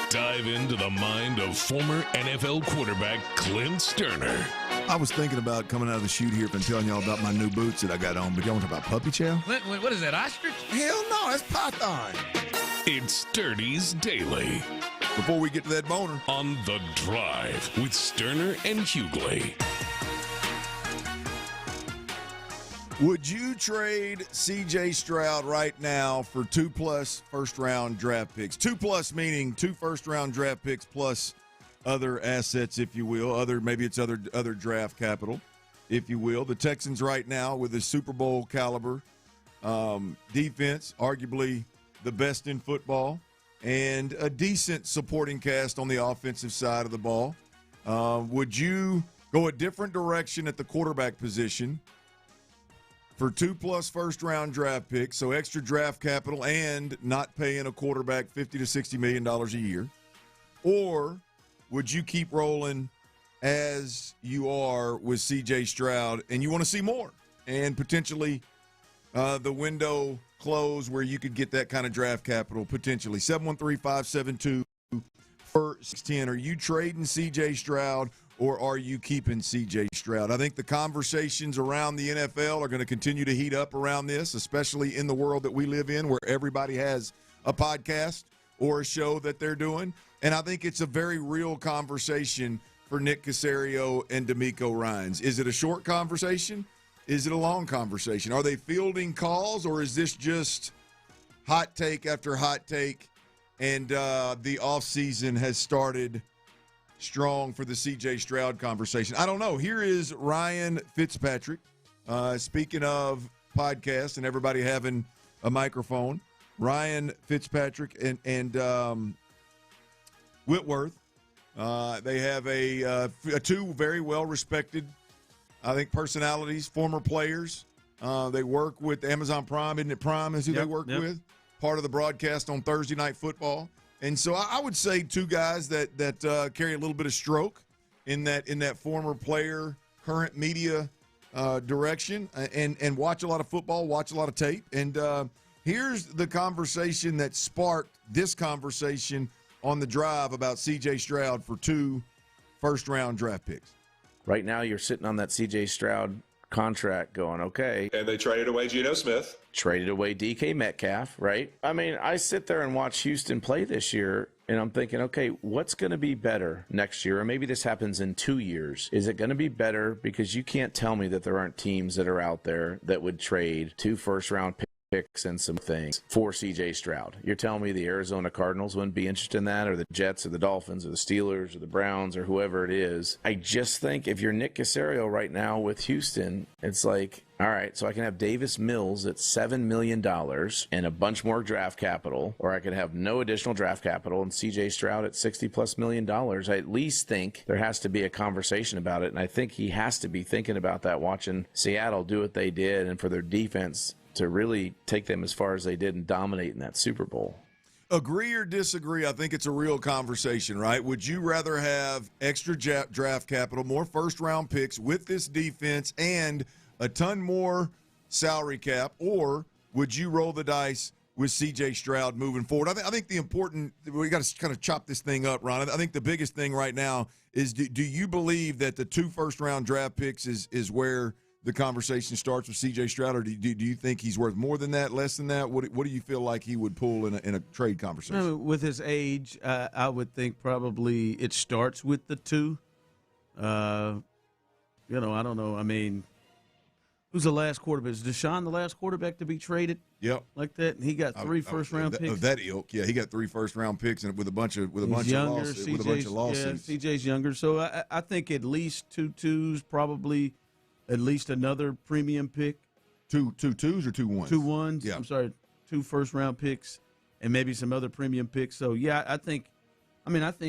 Dive into the mind of former NFL quarterback Clint Stoerner. I was thinking about coming out of the chute here and telling y'all about my new boots that I got on, but y'all want to talk about puppy chow? What is that, ostrich? Hell no, that's python. It's Sturdy's Daily. Before we get to that boner. On The Drive with Stoerner and Hughley. Would you trade C.J. Stroud right now for 2+ first-round draft picks? 2+ meaning 2 first-round draft picks plus other assets, if you will. Maybe it's other draft capital, if you will. The Texans right now with a Super Bowl caliber defense, arguably the best in football, and a decent supporting cast on the offensive side of the ball. Would you go a different direction at the quarterback position for 2+ first-round draft picks, so extra draft capital and not paying a quarterback $50 to $60 million a year? Or would you keep rolling as you are with C.J. Stroud and you want to see more and potentially the window close where you could get that kind of draft capital potentially? 713-572-4610. Are you trading C.J. Stroud or are you keeping C.J. Stroud? I think the conversations around the NFL are going to continue to heat up around this, especially in the world that we live in where everybody has a podcast or a show that they're doing. And I think it's a very real conversation for Nick Caserio and DeMeco Ryans. Is it a short conversation? Is it a long conversation? Are they fielding calls, or is this just hot take after hot take, and the offseason has started strong for the C.J. Stroud conversation? I don't know. Here is Ryan Fitzpatrick. Speaking of podcasts and everybody having a microphone, Ryan Fitzpatrick and Whitworth, they have a two very well-respected, I think, personalities, former players. They work with Amazon Prime. Isn't it Prime is who they work with? Part of the broadcast on Thursday Night Football. And so I would say two guys that carry a little bit of stroke in that former player, current media direction, and watch a lot of football, watch a lot of tape. And here's the conversation that sparked this conversation on the drive about C.J. Stroud for 2 first-round draft picks. Right now you're sitting on that C.J. Stroud contract going, okay. And they traded away Geno Smith. Traded away DK Metcalf, right? I mean, I sit there and watch Houston play this year, and I'm thinking, okay, what's going to be better next year? Or maybe this happens in 2 years. Is it going to be better? Because you can't tell me that there aren't teams that are out there that would trade 2 first-round picks and some things for C.J. Stroud. You're telling me the Arizona Cardinals wouldn't be interested in that, or the Jets, or the Dolphins, or the Steelers, or the Browns, or whoever it is. I just think if you're Nick Caserio right now with Houston, it's like, all right, so I can have Davis Mills at $7 million and a bunch more draft capital, or I could have no additional draft capital and C.J. Stroud at $60+ million. I at least think there has to be a conversation about it, and I think he has to be thinking about that, watching Seattle do what they did, and for their defense to really take them as far as they did and dominate in that Super Bowl. Agree or disagree, I think it's a real conversation, right? Would you rather have extra draft capital, more first-round picks with this defense, and a ton more salary cap, or would you roll the dice with C.J. Stroud moving forward? I think the important – we got to kind of chop this thing up, Ron. I think the biggest thing right now is do you believe that the 2 first-round draft picks is where – the conversation starts with C.J. Stroud, or do you think he's worth more than that, less than that? What do you feel like he would pull in a trade conversation? With his age, I would think probably it starts with the 2. I don't know. I mean, who's the last quarterback? Is Deshaun the last quarterback to be traded? Yep, like that. And he got 3 first-round picks of that ilk. Yeah, he got 3 first-round picks, and with a bunch of lawsuits. Yeah, CJ's younger, so I think at least 2 2s, probably. At least another premium pick. 2 2s or 2 1s? 2 1s. Yeah. I'm sorry, 2 first-round picks and maybe some other premium picks. So, yeah, I think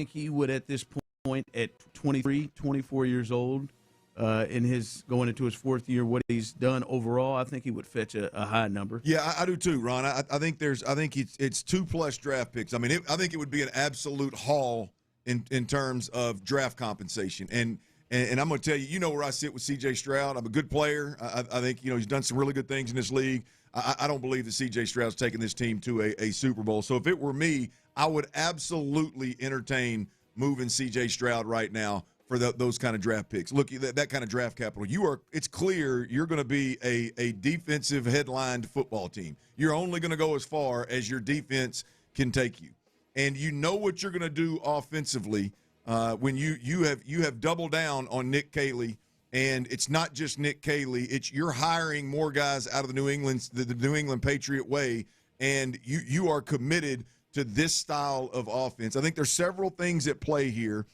he would at this point at 23, 24 years old, in his going into his 4th year, what he's done overall, I think he would fetch a high number. Yeah, I do too, Ron. I think it's 2+ draft picks. I mean, I think it would be an absolute haul in terms of draft compensation. And I'm going to tell you, you know where I sit with C.J. Stroud. I'm a good player. I think, he's done some really good things in this league. I don't believe that C.J. Stroud's taking this team to a Super Bowl. So if it were me, I would absolutely entertain moving C.J. Stroud right now for those kind of draft picks. Look, that kind of draft capital. It's clear you're going to be a defensive headlined football team. You're only going to go as far as your defense can take you. And you know what you're going to do offensively when you have doubled down on Nick Caley. And it's not just Nick Caley. You're hiring more guys out of the New England Patriot way, and you are committed to this style of offense. I think there's several things at play here,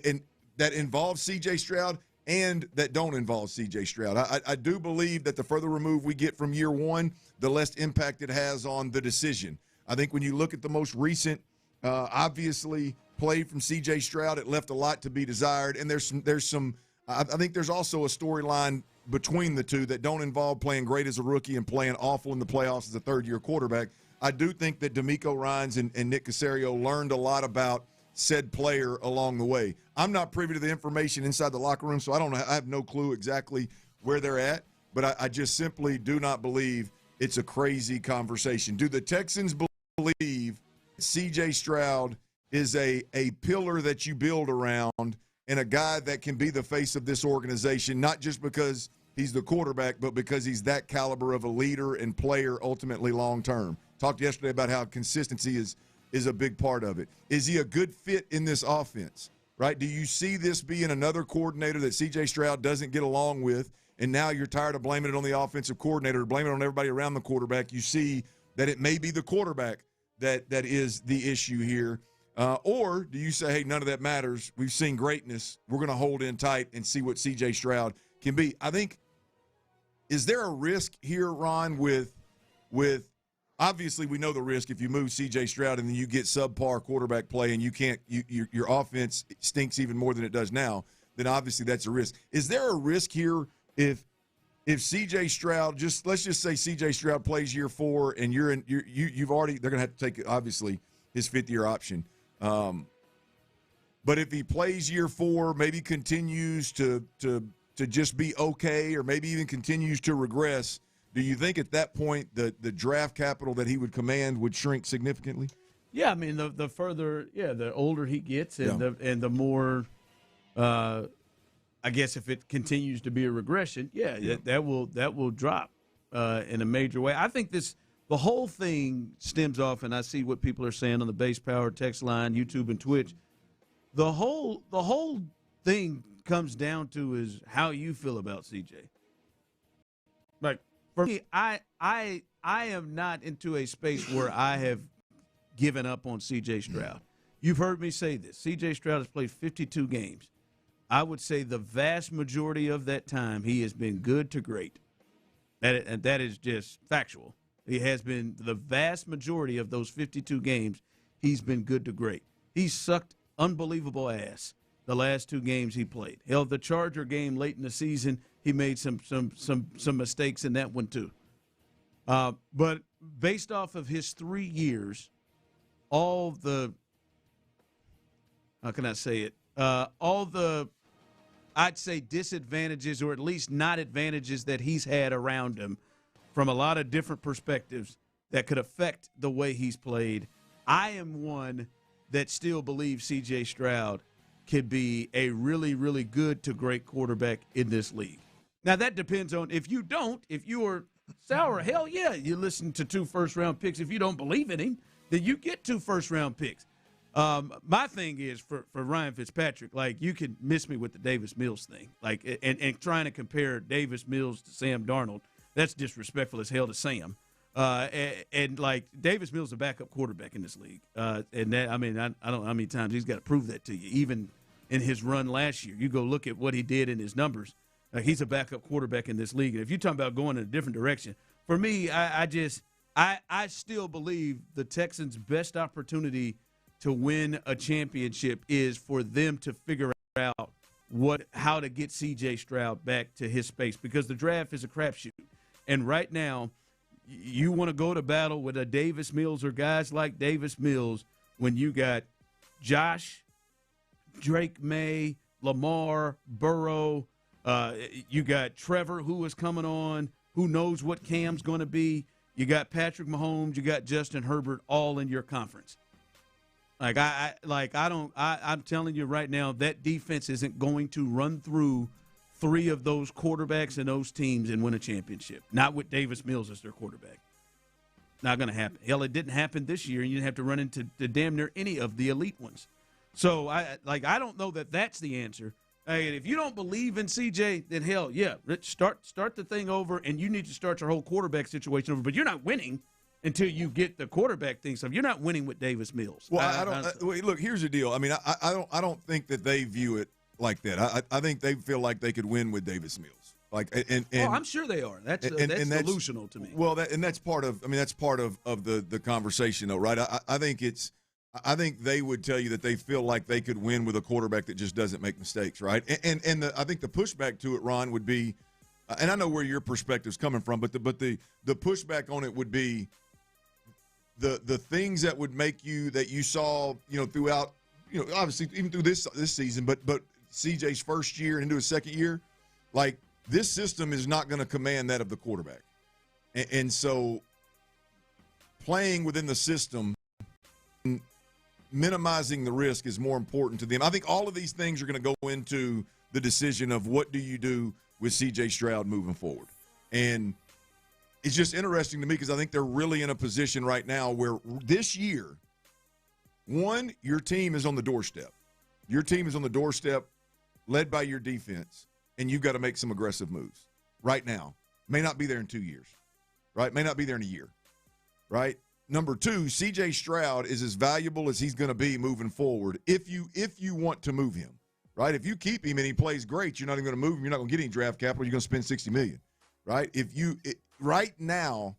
and that involve C.J. Stroud and that don't involve C.J. Stroud. I do believe that the further removed we get from year one, the less impact it has on the decision. I think when you look at the most recent, obviously, play from C.J. Stroud, it left a lot to be desired, and there's some. I think there's also a storyline between the two that don't involve playing great as a rookie and playing awful in the playoffs as a third-year quarterback. I do think that D'Amico Ryans and Nick Caserio learned a lot about said player along the way. I'm not privy to the information inside the locker room, so I have no clue exactly where they're at, but I just simply do not believe it's a crazy conversation. Do the Texans believe C.J. Stroud is a pillar that you build around and a guy that can be the face of this organization, not just because he's the quarterback, but because he's that caliber of a leader and player ultimately long-term? Talked yesterday about how consistency is a big part of it. Is he a good fit in this offense, right? Do you see this being another coordinator that C.J. Stroud doesn't get along with, and now you're tired of blaming it on the offensive coordinator or blaming it on everybody around the quarterback? You see that it may be the quarterback that is the issue here. Or do you say, hey, none of that matters. We've seen greatness. We're going to hold in tight and see what C.J. Stroud can be. I think, is there a risk here, Ron, with obviously we know the risk if you move C.J. Stroud and then you get subpar quarterback play and your offense stinks even more than it does now, then obviously that's a risk. Is there a risk here if C.J. Stroud, let's just say C.J. Stroud plays year 4 and they're going to have to take, obviously, his fifth-year option. But if he plays year 4, maybe continues to just be okay, or maybe even continues to regress, do you think at that point the draft capital that he would command would shrink significantly? Yeah, I mean the further, the older he gets, and the more, I guess if it continues to be a regression, that will drop in a major way. I think the whole thing stems off, and I see what people are saying on the Base Power text line, YouTube, and Twitch. The whole thing comes down to is how you feel about CJ. Like for me, I am not into a space where I have given up on CJ Stroud. You've heard me say this. CJ Stroud has played 52 games. I would say the vast majority of that time he has been good to great. And that is just factual. He has been the vast majority of those 52 games, he's been good to great. He sucked unbelievable ass the last 2 games he played. Hell, the Charger game late in the season, he made some mistakes in that one too. But based off of his 3 years, all the I'd say disadvantages, or at least not advantages, that he's had around him from a lot of different perspectives that could affect the way he's played. I am one that still believes C.J. Stroud could be a really, really good to great quarterback in this league. Now, that depends on if you are sour, hell yeah, you listen to 2 first-round picks. If you don't believe in him, then you get 2 first-round picks. My thing is for Ryan Fitzpatrick, like, you can miss me with the Davis Mills thing, like, and trying to compare Davis Mills to Sam Darnold. That's disrespectful as hell to Sam. And like, Davis Mills is a backup quarterback in this league. And that, I don't know how many times he's got to prove that to you. Even in his run last year, you go look at what he did in his numbers. Like, he's a backup quarterback in this league. And if you're talking about going in a different direction, for me, I still believe the Texans' best opportunity to win a championship is for them to figure out how to get C.J. Stroud back to his space, because the draft is a crapshoot. And right now, you want to go to battle with a Davis Mills or guys like Davis Mills when you got Josh, Drake May, Lamar, Burrow. You got Trevor, who is coming on. Who knows what Cam's going to be? You got Patrick Mahomes. You got Justin Herbert, all in your conference. I'm telling you right now, that defense isn't going to run through three of those quarterbacks and those teams and win a championship. Not with Davis Mills as their quarterback. Not going to happen. Hell, it didn't happen this year, and you didn't have to run into damn near any of the elite ones. So, I don't know that that's the answer. If you don't believe in CJ, then hell, yeah, start the thing over, and you need to start your whole quarterback situation over. But you're not winning until you get the quarterback thing. So you're not winning with Davis Mills. Well, look, here's the deal. I mean, I don't think that they view it like that. I think they feel like they could win with Davis Mills. I'm sure they are. That's delusional to me. Well, that's part of the conversation, though, right? I think they would tell you that they feel like they could win with a quarterback that just doesn't make mistakes, right? And I think the pushback to it, Ron, would be, and I know where your perspective's coming from, but the pushback on it would be the things that would make you that you saw, throughout, obviously even through this season, but CJ's first year and into his second year, like this system is not going to command that of the quarterback, and so playing within the system, minimizing the risk is more important to them. I think all of these things are going to go into the decision of what do you do with C.J. Stroud moving forward. And it's just interesting to me because I think they're really in a position right now where this year, one, your team is on the doorstep. Your team is on the doorstep led by your defense, and you've got to make some aggressive moves right now. May not be there in 2 years, right? May not be there in a year, right? Number two, C.J. Stroud is as valuable as he's going to be moving forward if you want to move him, right? If you keep him and he plays great, you're not even going to move him. You're not going to get any draft capital. You're going to spend $60 million, right? Right now,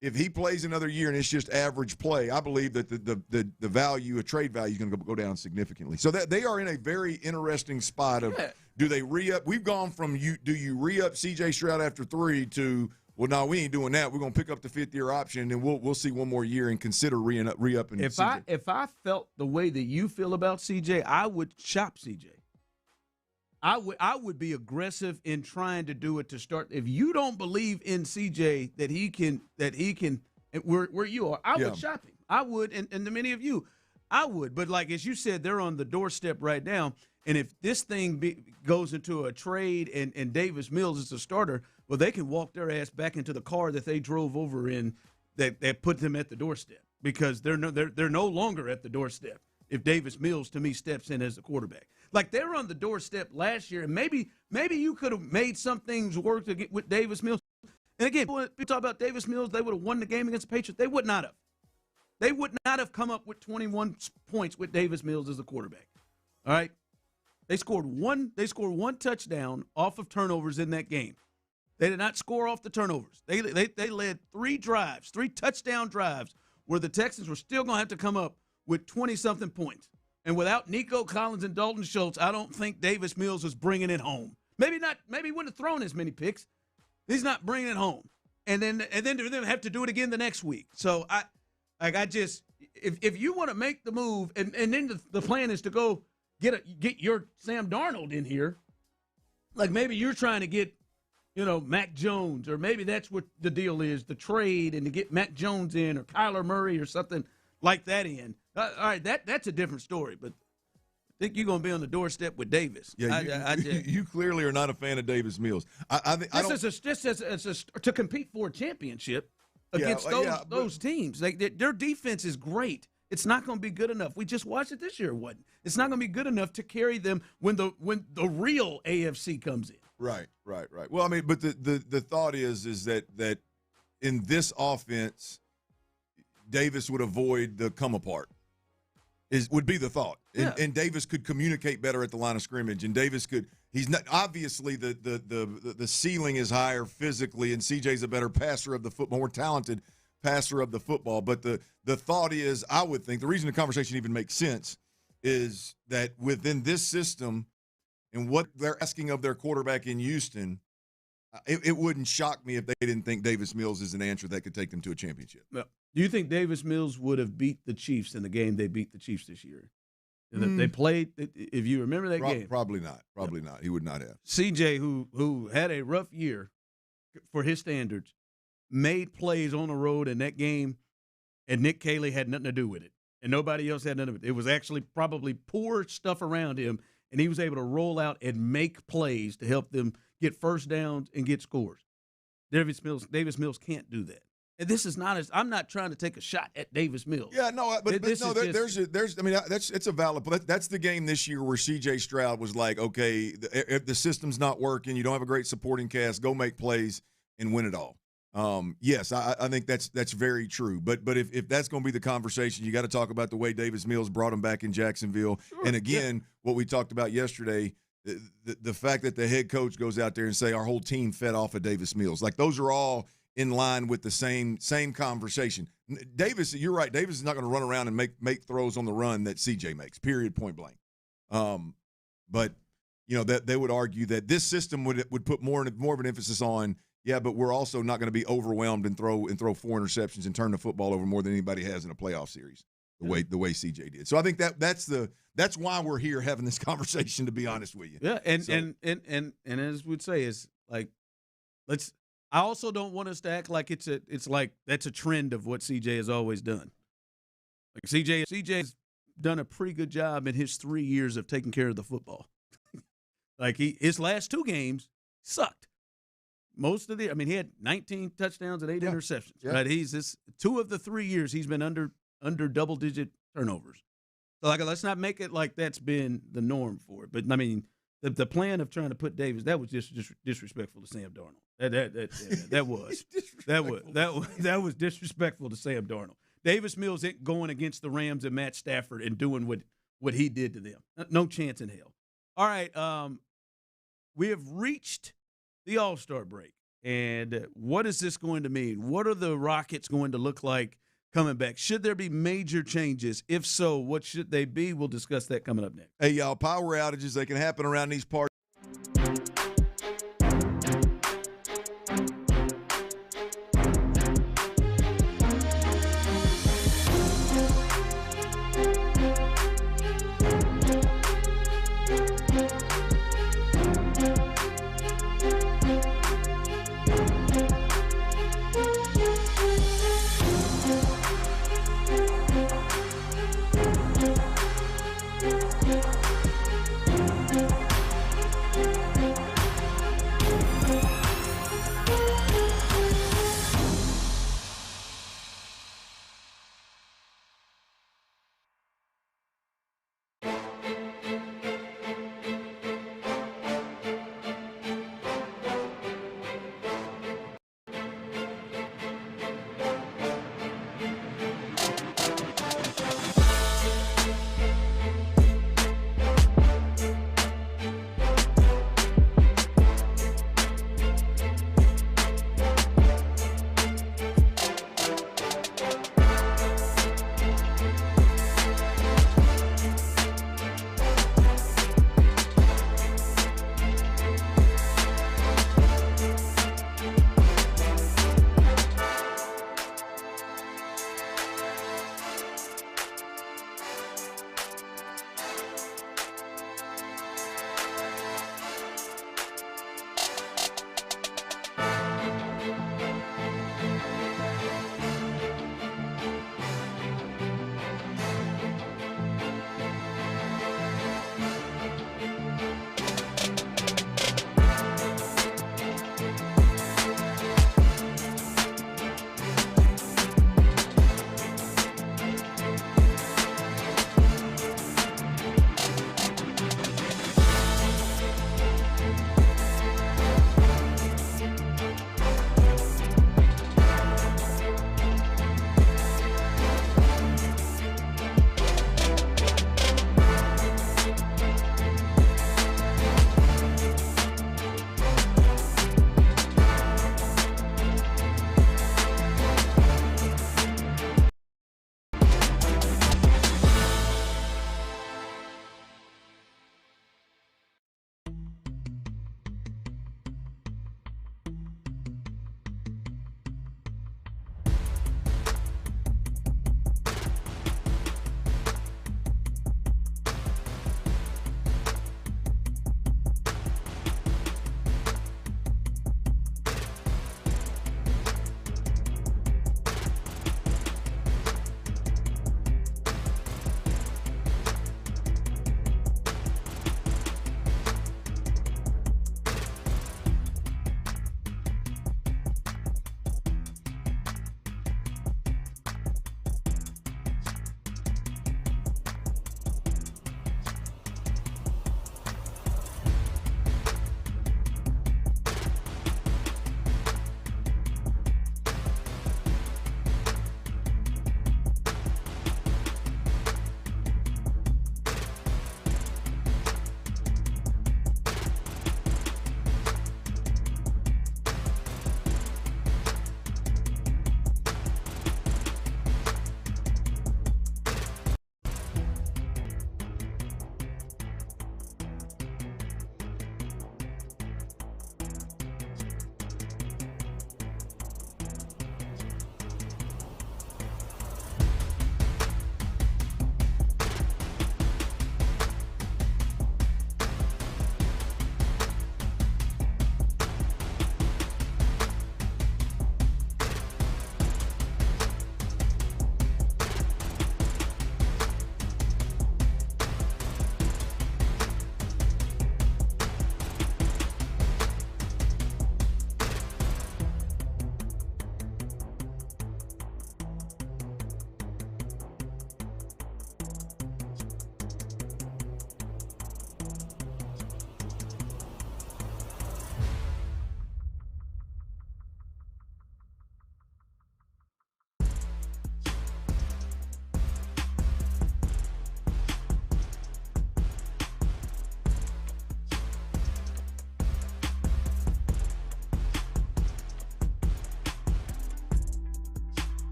if he plays another year and it's just average play, I believe that the value, a trade value, is going to go down significantly. So that they are in a very interesting spot of do they re-up? We've gone from do you re-up C.J. Stroud after 3 to – well, no, we ain't doing that. We're going to pick up the fifth-year option, and we'll see one more year and consider re-upping CJ. If I felt the way that you feel about CJ, I would shop CJ. I would be aggressive in trying to do it to start. If you don't believe in CJ that he can where you are, I would shop him. I would, and the many of you, I would. But like as you said, they're on the doorstep right now. And if this thing goes into a trade and Davis Mills is a starter, well, they can walk their ass back into the car that they drove over in that put them at the doorstep because they're no longer at the doorstep if Davis Mills, to me, steps in as the quarterback. Like they were on the doorstep last year, and maybe you could have made some things work to get with Davis Mills. And again, people talk about Davis Mills, they would have won the game against the Patriots. They would not have. They would not have come up with 21 points with Davis Mills as the quarterback. All right? They scored one touchdown off of turnovers in that game. They did not score off the turnovers. They led 3 touchdown drives where the Texans were still going to have to come up with 20-something points. And without Nico Collins and Dalton Schultz, I don't think Davis Mills was bringing it home. Maybe not. Maybe he wouldn't have thrown as many picks. He's not bringing it home. And then they have to do it again the next week. So if you want to make the move, and then the plan is to go get your Sam Darnold in here, like maybe you're trying to get, Mac Jones, or maybe that's what the deal is, the trade, and to get Mac Jones in or Kyler Murray or something like that in. All right, that's a different story, but I think you're going to be on the doorstep with Davis. Yeah, you clearly are not a fan of Davis Mills. To compete for a championship against those teams. Their defense is great. It's not going to be good enough. We just watched it this year. It wasn't. It's not going to be good enough to carry them when the real AFC comes in. Right. Well, I mean, but the thought is that in this offense, Davis would avoid the come apart. Would be the thought, and Davis could communicate better at the line of scrimmage, and Davis could. He's not obviously the ceiling is higher physically, and CJ's a better passer of the football, more talented passer of the football. But the thought is, I would think the reason the conversation even makes sense is that within this system and what they're asking of their quarterback in Houston, it wouldn't shock me if they didn't think Davis Mills is an answer that could take them to a championship. No. Do you think Davis Mills would have beat the Chiefs in the game they beat the Chiefs this year They played. If you remember that game, probably not. Probably not. He would not have. CJ, who had a rough year for his standards, made plays on the road in that game, and Nick Caley had nothing to do with it, and nobody else had nothing to do with it. It was actually probably poor stuff around him, and he was able to roll out and make plays to help them get first downs and get scores. Davis Mills can't do that. And this is not I'm not trying to take a shot at Davis Mills. Yeah, no, but there's I mean, it's a valid. That's the game this year where C.J. Stroud was like, okay, if the system's not working, you don't have a great supporting cast, go make plays and win it all. Yes, I think that's very true. But if that's going to be the conversation, you got to talk about the way Davis Mills brought him back in Jacksonville. Sure, and again, what we talked about yesterday, the fact that the head coach goes out there and say our whole team fed off of Davis Mills, like those are all in line with the same conversation. Davis, you're right. Davis is not going to run around and make throws on the run that CJ makes. Period. Point blank. But that they would argue that this system would put more of an emphasis on. Yeah, but we're also not going to be overwhelmed and throw 4 interceptions and turn the football over more than anybody has in a playoff series. The way CJ did. So I think that's why we're here having this conversation. To be honest with you. Yeah, and as we'd say is like let's. I also don't want us to act like it's like that's a trend of what CJ has always done. Like CJ's done a pretty good job in his 3 years of taking care of the football. Like his last 2 games sucked. He had 19 touchdowns and 8 interceptions. Yeah. Right? He's 2 of the 3 years he's been under double-digit turnovers. So let's not make it like that's been the norm for it. But I mean, the plan of trying to put Davis, that was just disrespectful to Sam Darnold. That was disrespectful to Sam Darnold. Davis Mills ain't going against the Rams and Matt Stafford and doing what he did to them. No chance in hell. All right, we have reached the All-Star break, and what is this going to mean? What are the Rockets going to look like coming back? Should there be major changes? If so, what should they be? We'll discuss that coming up next. Hey, y'all, power outages, they can happen around these parts.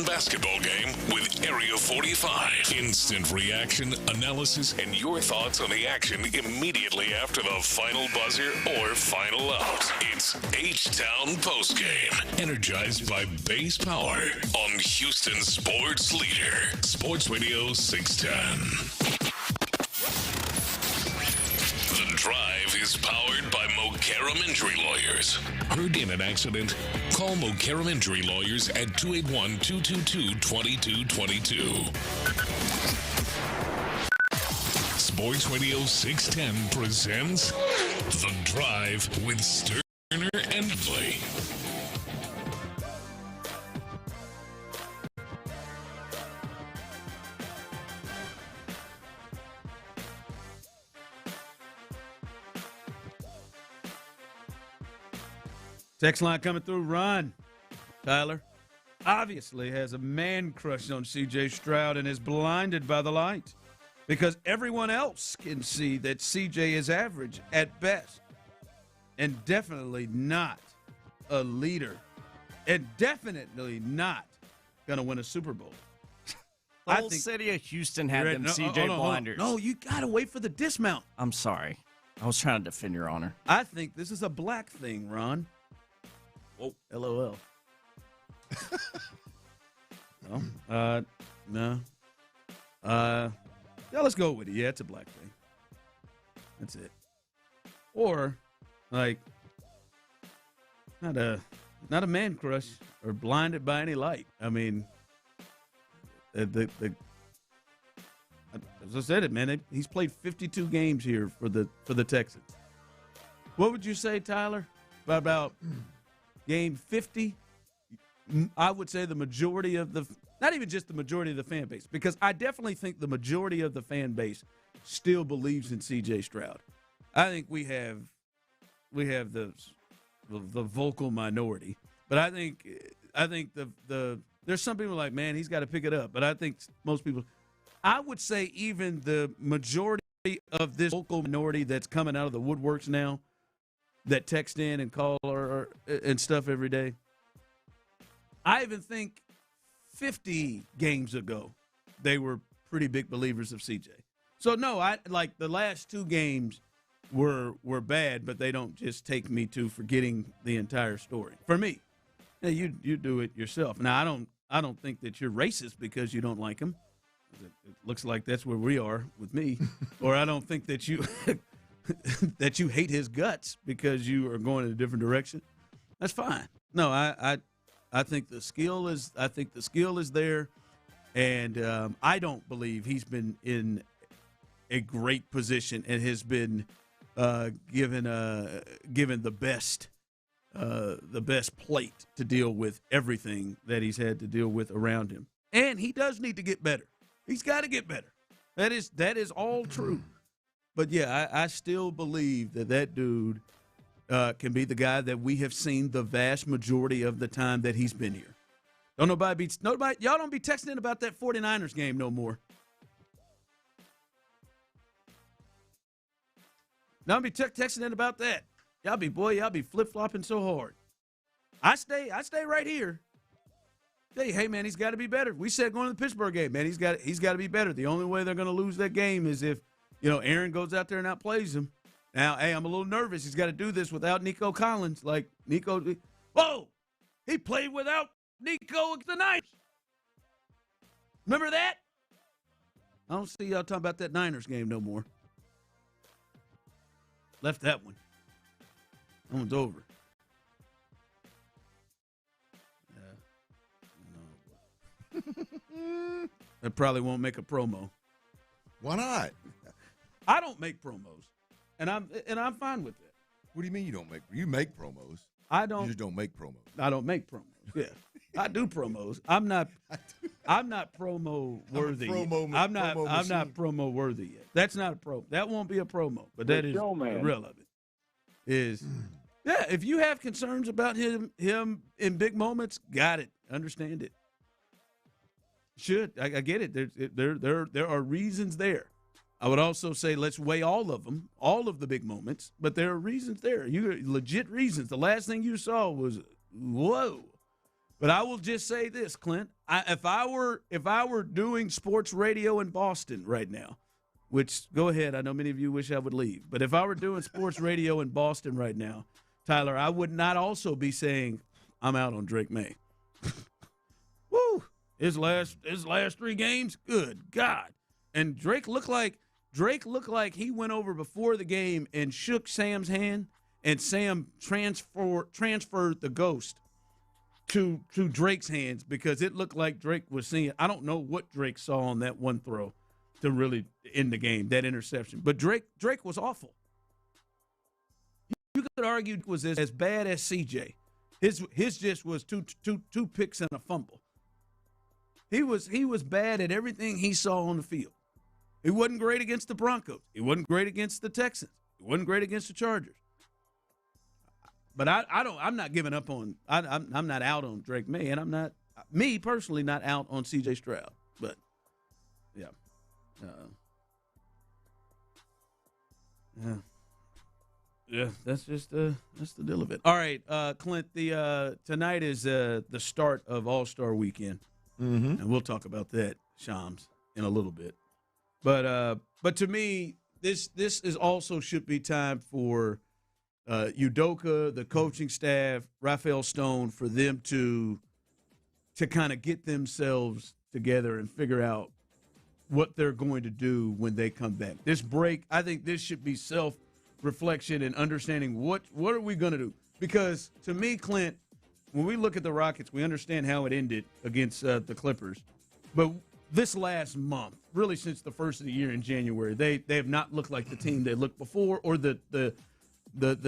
modern basketball game with Area 45. Instant reaction, analysis, and your thoughts on the action immediately after the final buzzer or final out. It's H-Town Postgame, energized by Base Power on Houston Sports Leader, Sports Radio 610. The Drive is powered by Mokaram Injury Lawyers. Heard in an accident? Call Mokaram Injury Lawyers at 281-222-2222. Sports Radio 610 presents The Drive with Stoerner and Hughley. Text line coming through. Ron. Tyler obviously has a man crush on C.J. Stroud and is blinded by the light because everyone else can see that C.J. is average at best and definitely not a leader and definitely not going to win a Super Bowl. The whole city of Houston had them C.J. blinders. No, you got to wait for the dismount. I'm sorry. I was trying to defend your honor. I think this is a black thing, Ron. Oh, LOL. No. Yeah, let's go with it. Yeah, it's a black thing. That's it. Or, like, not a man crush or blinded by any light. I mean, as I said it, man. He's played 52 games here for the Texans. What would you say, Tyler, about game 50? I would say the majority of not even just the majority of the fan base, because I definitely think the majority of the fan base still believes in C.J. Stroud. I think we have the vocal minority, but I think there's some people like, man, he's got to pick it up. But I think most people, I would say even the majority of this vocal minority that's coming out of the woodworks now, that text in and call and stuff every day, I even think 50 games ago they were pretty big believers of CJ. So no, I like the last two games were bad, but they don't just take me to forgetting the entire story. For me, you do it yourself. Now I don't think that you're racist because you don't like him. It looks like that's where we are with me. Or I don't think that you that you hate his guts because you are going in a different direction. That's fine. No, I think the skill is there, and I don't believe he's been in a great position and has been given the best plate to deal with everything that he's had to deal with around him. And he does need to get better. He's got to get better. That is all true. But yeah, I still believe that dude can be the guy that we have seen the vast majority of the time that he's been here. Y'all don't be texting about that 49ers game no more. Don't be texting in about that. Y'all be flip-flopping so hard. I stay right here. Hey man, he's got to be better. We said going to the Pittsburgh game, man, he's got to be better. The only way they're going to lose that game is if, Aaron goes out there and outplays him. Now, hey, I'm a little nervous. He's got to do this without Nico Collins. Like, Nico, whoa, he played without Nico the Niners. Remember that? I don't see y'all talking about that Niners game no more. Left that one. That one's over. That probably won't make a promo. Why not? I don't make promos, and I'm fine with that. What do you mean you don't make? You make promos. I don't. You just don't make promos. I don't make promos. Yeah, I do promos. I'm not promo worthy. I'm not promo worthy yet. That's not a pro. That won't be a promo. But that is the real of it. Is yeah. If you have concerns about him in big moments, got it. Understand it. Should I get it? There are reasons there. I would also say let's weigh all of them, all of the big moments, but there are reasons there. You legit reasons. The last thing you saw was whoa, But I will just say this, Clint. If I were doing sports radio in Boston right now, which, go ahead, I know many of you wish I would leave, but if I were doing sports radio in Boston right now, Tyler, I would not also be saying I'm out on Drake May. Woo! His last 3 games, good God. And Drake looked like he went over before the game and shook Sam's hand, and Sam transferred the ghost to Drake's hands because it looked like Drake was seeing. I don't know what Drake saw on that one throw to really end the game, that interception. But Drake was awful. You could argue it was as bad as CJ. His just was two picks and a fumble. He was bad at everything he saw on the field. He wasn't great against the Broncos. He wasn't great against the Texans. He wasn't great against the Chargers. But I'm not giving up on. I'm not out on Drake May, and I'm not, me personally, not out on C.J. Stroud. But yeah, yeah. That's just that's the deal of it. All right, Clint. Tonight is the start of All-Star Weekend, and we'll talk about that, Shams, in a little bit. But to me, this is also should be time for Udoka, the coaching staff, Raphael Stone, for them to kind of get themselves together and figure out what they're going to do when they come back. This break, I think this should be self-reflection and understanding what are we going to do? Because to me, Clint, when we look at the Rockets, we understand how it ended against the Clippers. But this last month, really since the first of the year in January, they have not looked like the team they looked before or the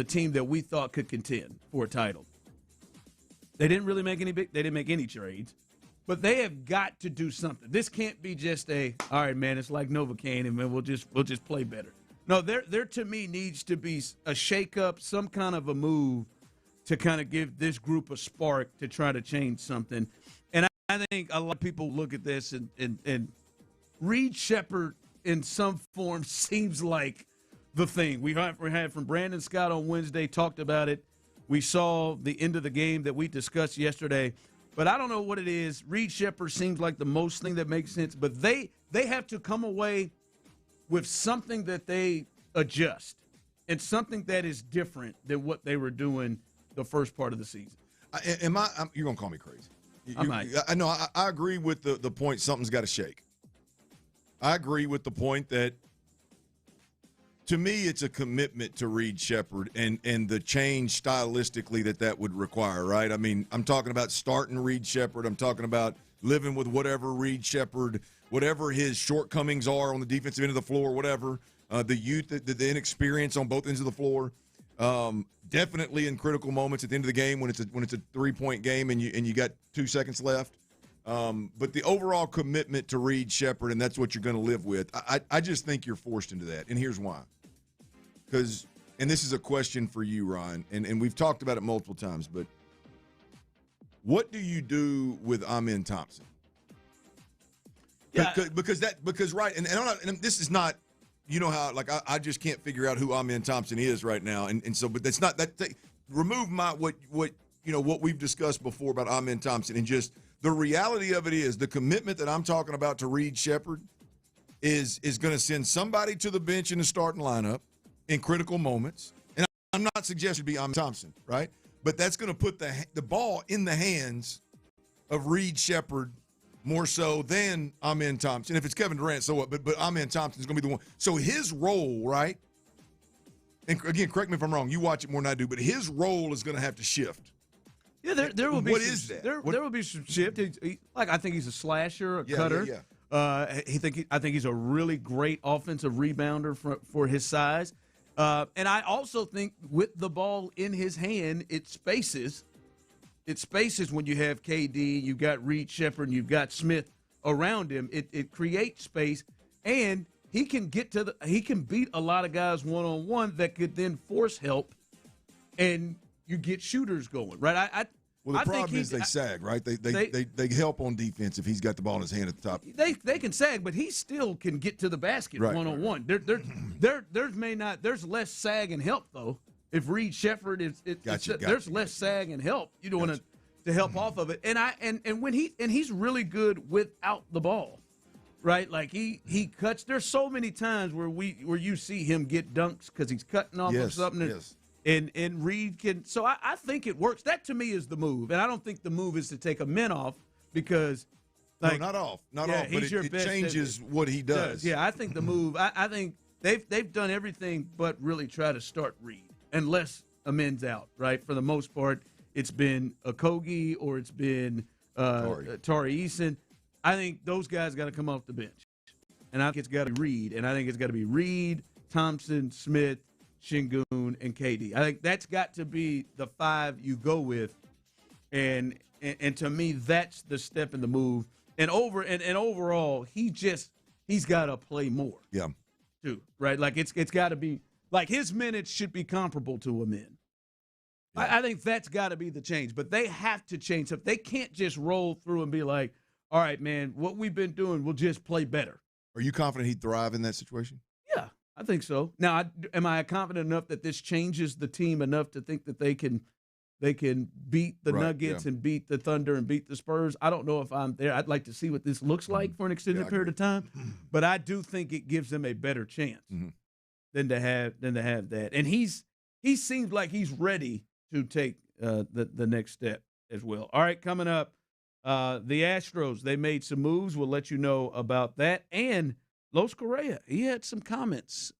team that we thought could contend for a title. They didn't really make they didn't make any trades, but they have got to do something. This can't be just all right, man, it's like Novocaine and man, we'll just play better. No, there to me needs to be a shakeup, some kind of a move to kind of give this group a spark to try to change something. And I think a lot of people look at this and Reed Shepherd in some form seems like the thing. We had from Brandon Scott on Wednesday, talked about it. We saw the end of the game that we discussed yesterday. But I don't know what it is. Reed Shepherd seems like the most thing that makes sense. But they have to come away with something that they adjust and something that is different than what they were doing the first part of the season. You're going to call me crazy. I know. I agree with the point something's got to shake. I agree with the point that, to me, it's a commitment to Reed Shepherd and the change stylistically that would require, right? I mean, I'm talking about starting Reed Shepherd. I'm talking about living with whatever Reed Shepherd, whatever his shortcomings are on the defensive end of the floor, whatever, the youth, the inexperience on both ends of the floor. Definitely in critical moments at the end of the game when it's a 3-point game and you got 2 seconds left. But the overall commitment to Reed Shepherd, and that's what you're going to live with. I just think you're forced into that, and here's why. Because, and this is a question for you, Ryan, and we've talked about it multiple times, but what do you do with Amen Thompson? Yeah. Because right, and this is not, you know how, like, I just can't figure out who Amen Thompson is right now, and so, but that's not that. Remove what we've discussed before about Amen Thompson, and just the reality of it is the commitment that I'm talking about to Reed Shepherd is going to send somebody to the bench in the starting lineup in critical moments. And I'm not suggesting it be Amen Thompson, right? But that's going to put the ball in the hands of Reed Shepherd more so than Amen Thompson. If it's Kevin Durant, so what? But Amen Thompson is going to be the one. So his role, right? And again, correct me if I'm wrong. You watch it more than I do, but his role is going to have to shift. Yeah, there will be. What is that? There will be some shift. I think he's a slasher, a cutter. Yeah. I think he's a really great offensive rebounder for his size. And I also think with the ball in his hand, it spaces when you have KD, you've got Reed Shepherd, and you've got Smith around him. It creates space, and he can he can beat a lot of guys one-on-one that could then force help, and you get shooters going, right? Well, the problem is they sag, right? They help on defense if he's got the ball in his hand at the top. They can sag, but he still can get to the basket one-on-one. There's less sag and help though. If Reed Shepherd there's less sag and help. You don't want to to help off of it. And when he's really good without the ball, right? Like he cuts. There's so many times where you see him get dunks because he's cutting off of something. Yes. And Reed can. So I think it works. That to me is the move, and I don't think the move is to take a min off because. Like, no, not off, but it changes what he does. Yeah, I think the move. I think they've done everything but really try to start Reed, unless Amen's out. Right, for the most part, it's been Okogie or it's been Tari Eason. I think those guys got to come off the bench, and I think it's got to be Reed, and I think it's got to be Reed, Thompson, Smith, Şengün, and KD. I think that's got to be the five you go with, and to me, that's the step in the move. And overall, he's got to play more. Yeah. Too, right? Like it's got to be like his minutes should be comparable to Amen. Yeah. I think that's got to be the change. But they have to change stuff. They can't just roll through and be like, all right, man, what we've been doing, we'll just play better. Are you confident he'd thrive in that situation? Yeah, I think so. Now, am I confident enough that this changes the team enough to think that they can beat the Nuggets and beat the Thunder and beat the Spurs? I don't know if I'm there. I'd like to see what this looks like for an extended period of time, but I do think it gives them a better chance than to have that. And he seems like he's ready to take the next step as well. All right, coming up, the Astros, they made some moves. We'll let you know about that. And Los Correa, he had some comments.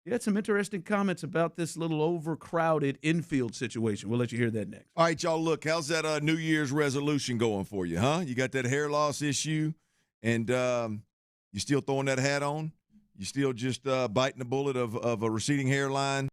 He had some interesting comments about this little overcrowded infield situation. We'll let you hear that next. All right, y'all, look, how's that New Year's resolution going for you, huh? You got that hair loss issue, and you still throwing that hat on? You still just biting the bullet of a receding hairline?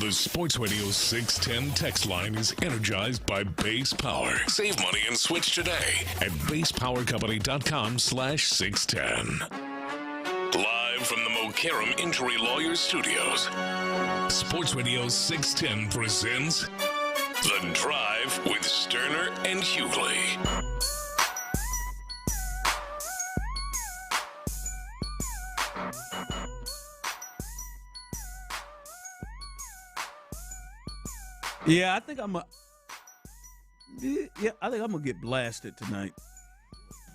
The Sports Radio 610 text line is energized by Base Power. Save money and switch today at basepowercompany.com/610. Live from the Mokaram Injury Lawyers Studios, Sports Radio 610 presents The Drive with Stoerner and Hughley. Yeah, I think I'm gonna get blasted tonight.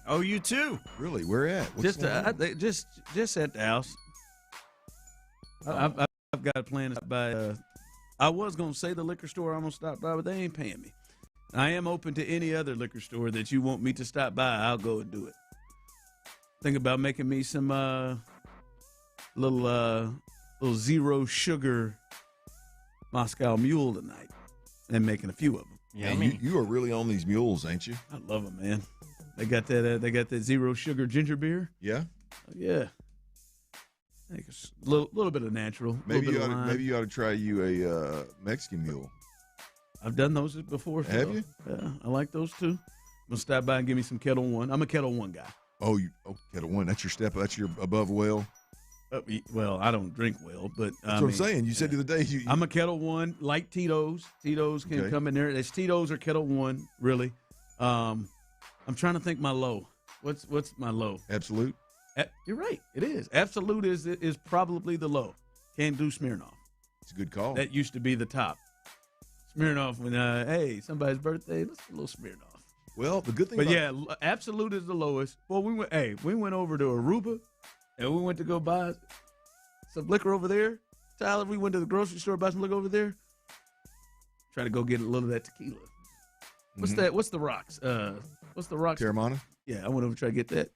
Oh, you too? Really? Where at? Just at the house. I've got a plan to stop by. I was gonna say the liquor store I'm gonna stop by, but they ain't paying me. I am open to any other liquor store that you want me to stop by. I'll go and do it. Think about making me some little zero sugar Moscow Mule tonight. And making a few of them. Yeah, I mean, you are really on these mules, ain't you? I love them, man. They got that zero sugar ginger beer. Yeah, yeah. I think it's a little bit of natural. Maybe you ought to try you a Mexican mule. I've done those before. Have you? Yeah, I like those too. I'm gonna stop by and give me some Kettle One. I'm a Kettle One guy. Oh, Kettle One. That's your step. That's your above well. Well, I don't drink well, but that's what I'm saying. You said the other day I'm a Kettle One, like Tito's. Tito's can come in there. It's Tito's or Kettle One, really. I'm trying to think my low. What's my low? Absolute. You're right. It is. Absolute is probably the low. Can't do Smirnoff. It's a good call. That used to be the top. Smirnoff when hey, somebody's birthday, let's get a little Smirnoff. Well, the good thing. But yeah, Absolute is the lowest. Well, we went over to Aruba. And we went to go buy some liquor over there. Tyler, we went to the grocery store, buy some liquor over there. Try to go get a little of that tequila. What's that? What's the rocks? What's the rocks? Terramana? Yeah, I went over to try to get that.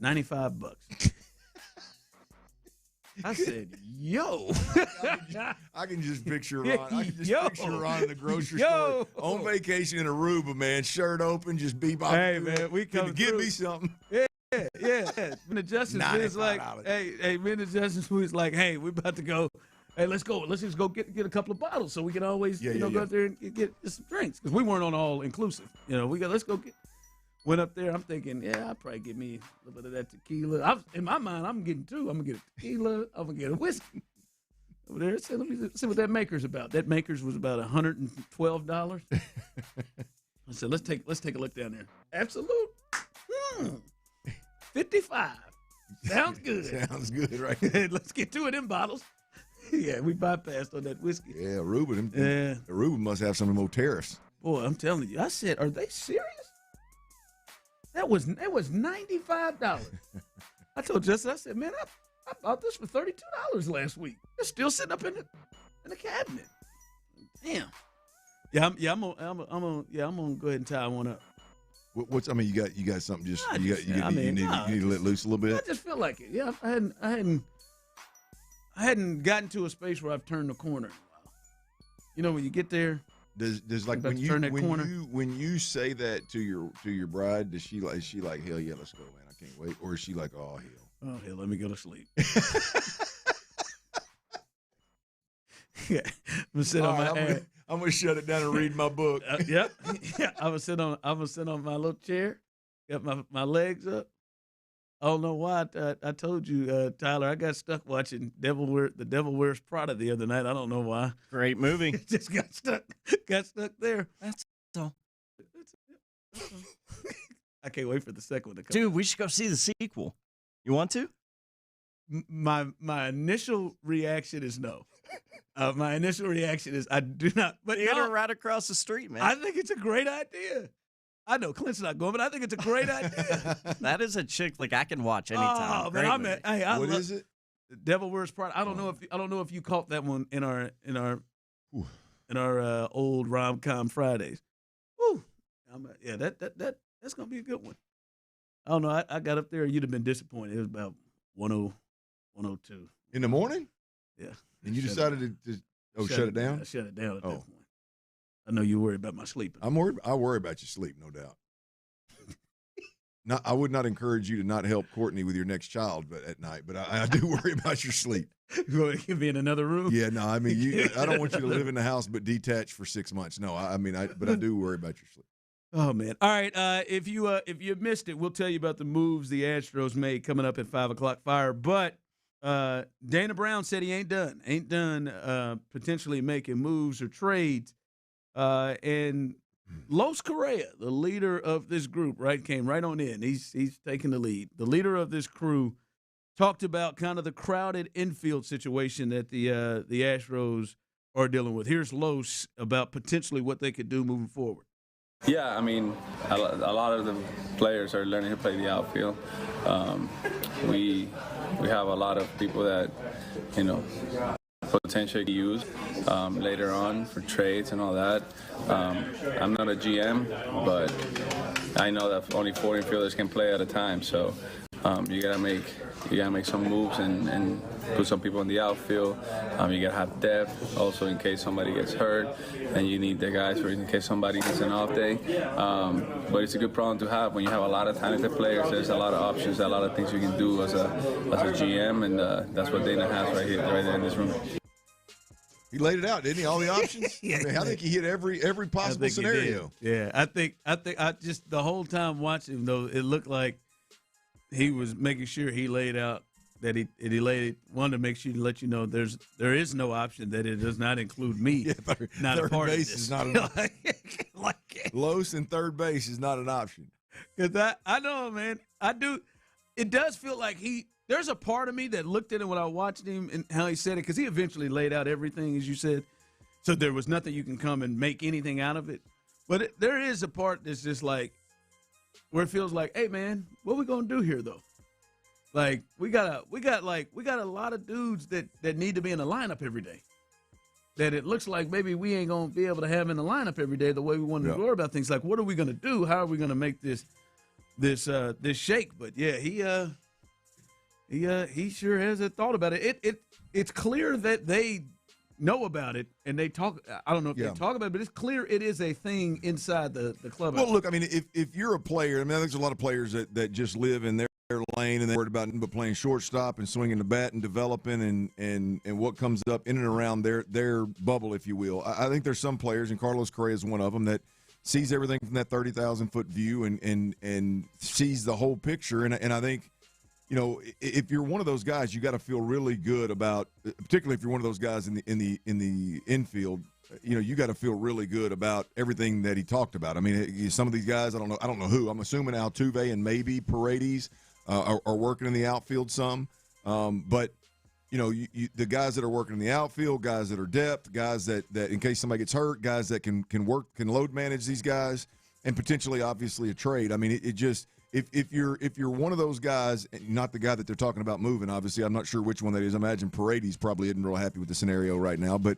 $95. I said, yo. I can just picture Ron. I can just picture Ron in the grocery store on vacation in Aruba, man. Shirt open, just bebopping. Hey, man, we come give me something. Yeah. When the Justice was like, hey, when the Justice was like, hey, we're about to go. Hey, let's go. Let's just go get a couple of bottles so we can always, go out there and get some drinks because we weren't on all inclusive. Let's go get. Went up there. I'm thinking, I'll probably get me a little bit of that tequila. In my mind, I'm getting two. I'm gonna get a tequila. I'm gonna get a whiskey. Over there, let me see what that Maker's about. That Maker's was about $112. I said, let's take a look down there. Absolute. 55. Sounds good. Sounds good, right? Let's get two of them bottles. Yeah, we bypassed on that whiskey. Yeah, Aruba. Aruba must have some more tariffs. Boy, I'm telling you. I said, are they serious? That was $95. I told Justin, I said, man, I bought this for $32 last week. It's still sitting up in the cabinet. Damn. I'm gonna go ahead and tie one up. You got something you need to let loose a little bit? I just feel like it. Yeah, I hadn't gotten to a space where I've turned the corner in a while. When you get there, does like when you say that to your bride, is she like hell yeah, let's go, man, I can't wait, or is she like oh hell, let me go to sleep. Yeah, I'm gonna shut it down and read my book. Yep. Yeah, I'm gonna sit on my little chair, got my legs up. I don't know why I told you, Tyler. I got stuck watching The Devil Wears Prada the other night. I don't know why. Great movie. Just got stuck there. That's all. I can't wait for the second one to come. Dude, we should go see the sequel. You want to? My initial reaction is no. My initial reaction is I do not. But Theater right across the street, man. I think it's a great idea. I know Clint's not going, but I think it's a great idea. That is a chick like I can watch anytime. Oh, man, what is it? The Devil Wears Prada. I don't know if you caught that one in our old rom-com Fridays. Woo. That's gonna be a good one. I don't know. I got up there. You'd have been disappointed. It was about 102 in the morning. Yeah. And you decided to shut it down? I shut it down at that point. I know you worry about my sleeping. I worry about your sleep, no doubt. I would not encourage you to not help Courtney with your next child at night, but I do worry about your sleep. You could be in another room? Yeah, no, I mean, I don't want you to live in the house but detached for 6 months. No, but I do worry about your sleep. Oh, man. All right, if you missed it, we'll tell you about the moves the Astros made coming up at 5 o'clock fire. But Dana Brown said he ain't done potentially making moves or trades. And Los Correa, the leader of this group, right, came right on in. He's taking the lead. The leader of this crew talked about kind of the crowded infield situation that the Astros are dealing with. Here's Los about potentially what they could do moving forward. Yeah, I mean, a lot of the players are learning to play the outfield. We have a lot of people that, potentially use later on for trades and all that. I'm not a GM, but I know that only 4 infielders can play at a time. So you gotta make some moves and put some people in the outfield. You gotta have depth also in case somebody gets hurt, and you need the guys for in case somebody needs an off day. But it's a good problem to have when you have a lot of talented players. There's a lot of options, a lot of things you can do as a GM, and that's what Dana has right there in this room. He laid it out, didn't he? All the options. Yeah, I think he hit every possible scenario. Yeah, I think I just the whole time watching him though, it looked like he was making sure he laid out that he laid it. Wanted to make sure to let you know there is no option that it does not include me. Yeah, not a part base of this. Is not an option. Los and third base is not an option. Because I know, man, I do. It does feel like there's a part of me that looked at him when I watched him and how he said it, because he eventually laid out everything, as you said. So there was nothing you can come and make anything out of it. But there is a part that's just like, where it feels like, hey, man, what we going to do here, though? Like, we got a lot of dudes that need to be in the lineup every day. That it looks like maybe we ain't going to be able to have in the lineup every day the way we want to worry about things. Like, what are we going to do? How are we going to make this shake? But, yeah, he sure has a thought about it. It's clear that they know about it and they talk. I don't know if they talk about it, but it's clear it is a thing inside the club. Well, look, I mean, if you're a player, I mean, there's a lot of players that just live in their lane and they're worried about but playing shortstop and swinging the bat and developing and what comes up in and around their bubble, if you will. I think there's some players, and Carlos Correa is one of them, that sees everything from that 30,000-foot view and sees the whole picture. And I think, if you're one of those guys, you got to feel really good about, particularly if you're one of those guys in the infield. You got to feel really good about everything that he talked about. I mean, some of these guys, I don't know who. I'm assuming Altuve and maybe Paredes are working in the outfield some. But the guys that are working in the outfield, guys that are depth, guys that in case somebody gets hurt, guys that can load manage these guys, and potentially, obviously, a trade. I mean, it just. If you're one of those guys, not the guy that they're talking about moving, obviously, I'm not sure which one that is. I imagine Paredes probably isn't real happy with the scenario right now. But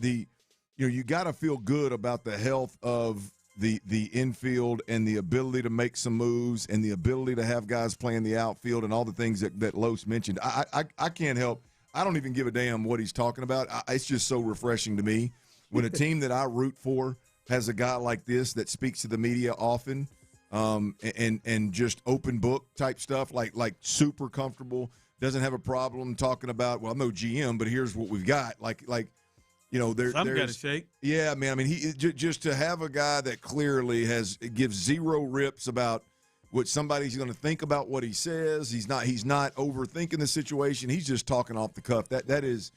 you got to feel good about the health of the infield and the ability to make some moves and the ability to have guys playing the outfield and all the things that Los mentioned. I can't help. I don't even give a damn what he's talking about. It's just so refreshing to me when a team that I root for has a guy like this that speaks to the media often. And just open book type stuff, like super comfortable, doesn't have a problem talking about, well, I'm no GM, but here's what we've got. There's got to shake. Yeah, man. I mean, he just to have a guy that clearly gives zero rips about what somebody's going to think about what he says. He's not overthinking the situation. He's just talking off the cuff. That is,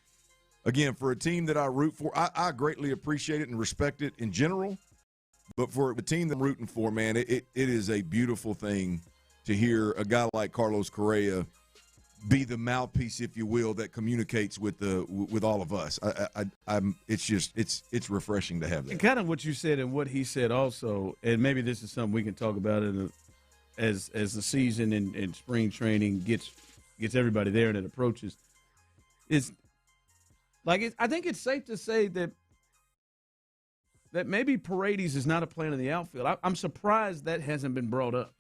again, for a team that I root for, I greatly appreciate it and respect it in general. But for the team that I'm rooting for, man, it is a beautiful thing to hear a guy like Carlos Correa be the mouthpiece, if you will, that communicates with all of us. It's refreshing to have that. And kind of what you said and what he said also, and maybe this is something we can talk about as the season and spring training gets everybody there and it approaches. I think it's safe to say that maybe Paredes is not a plan in the outfield. I'm surprised that hasn't been brought up.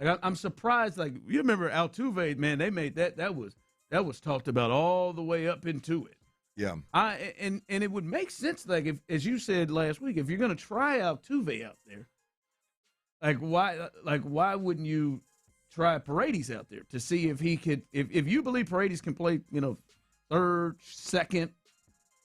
I'm surprised. Like, you remember Altuve, man? They made that was talked about all the way up into it. Yeah. And it would make sense, like, if, as you said last week, if you're going to try Altuve out there, why wouldn't you try Paredes out there to see if he could? If you believe Paredes can play, third, second,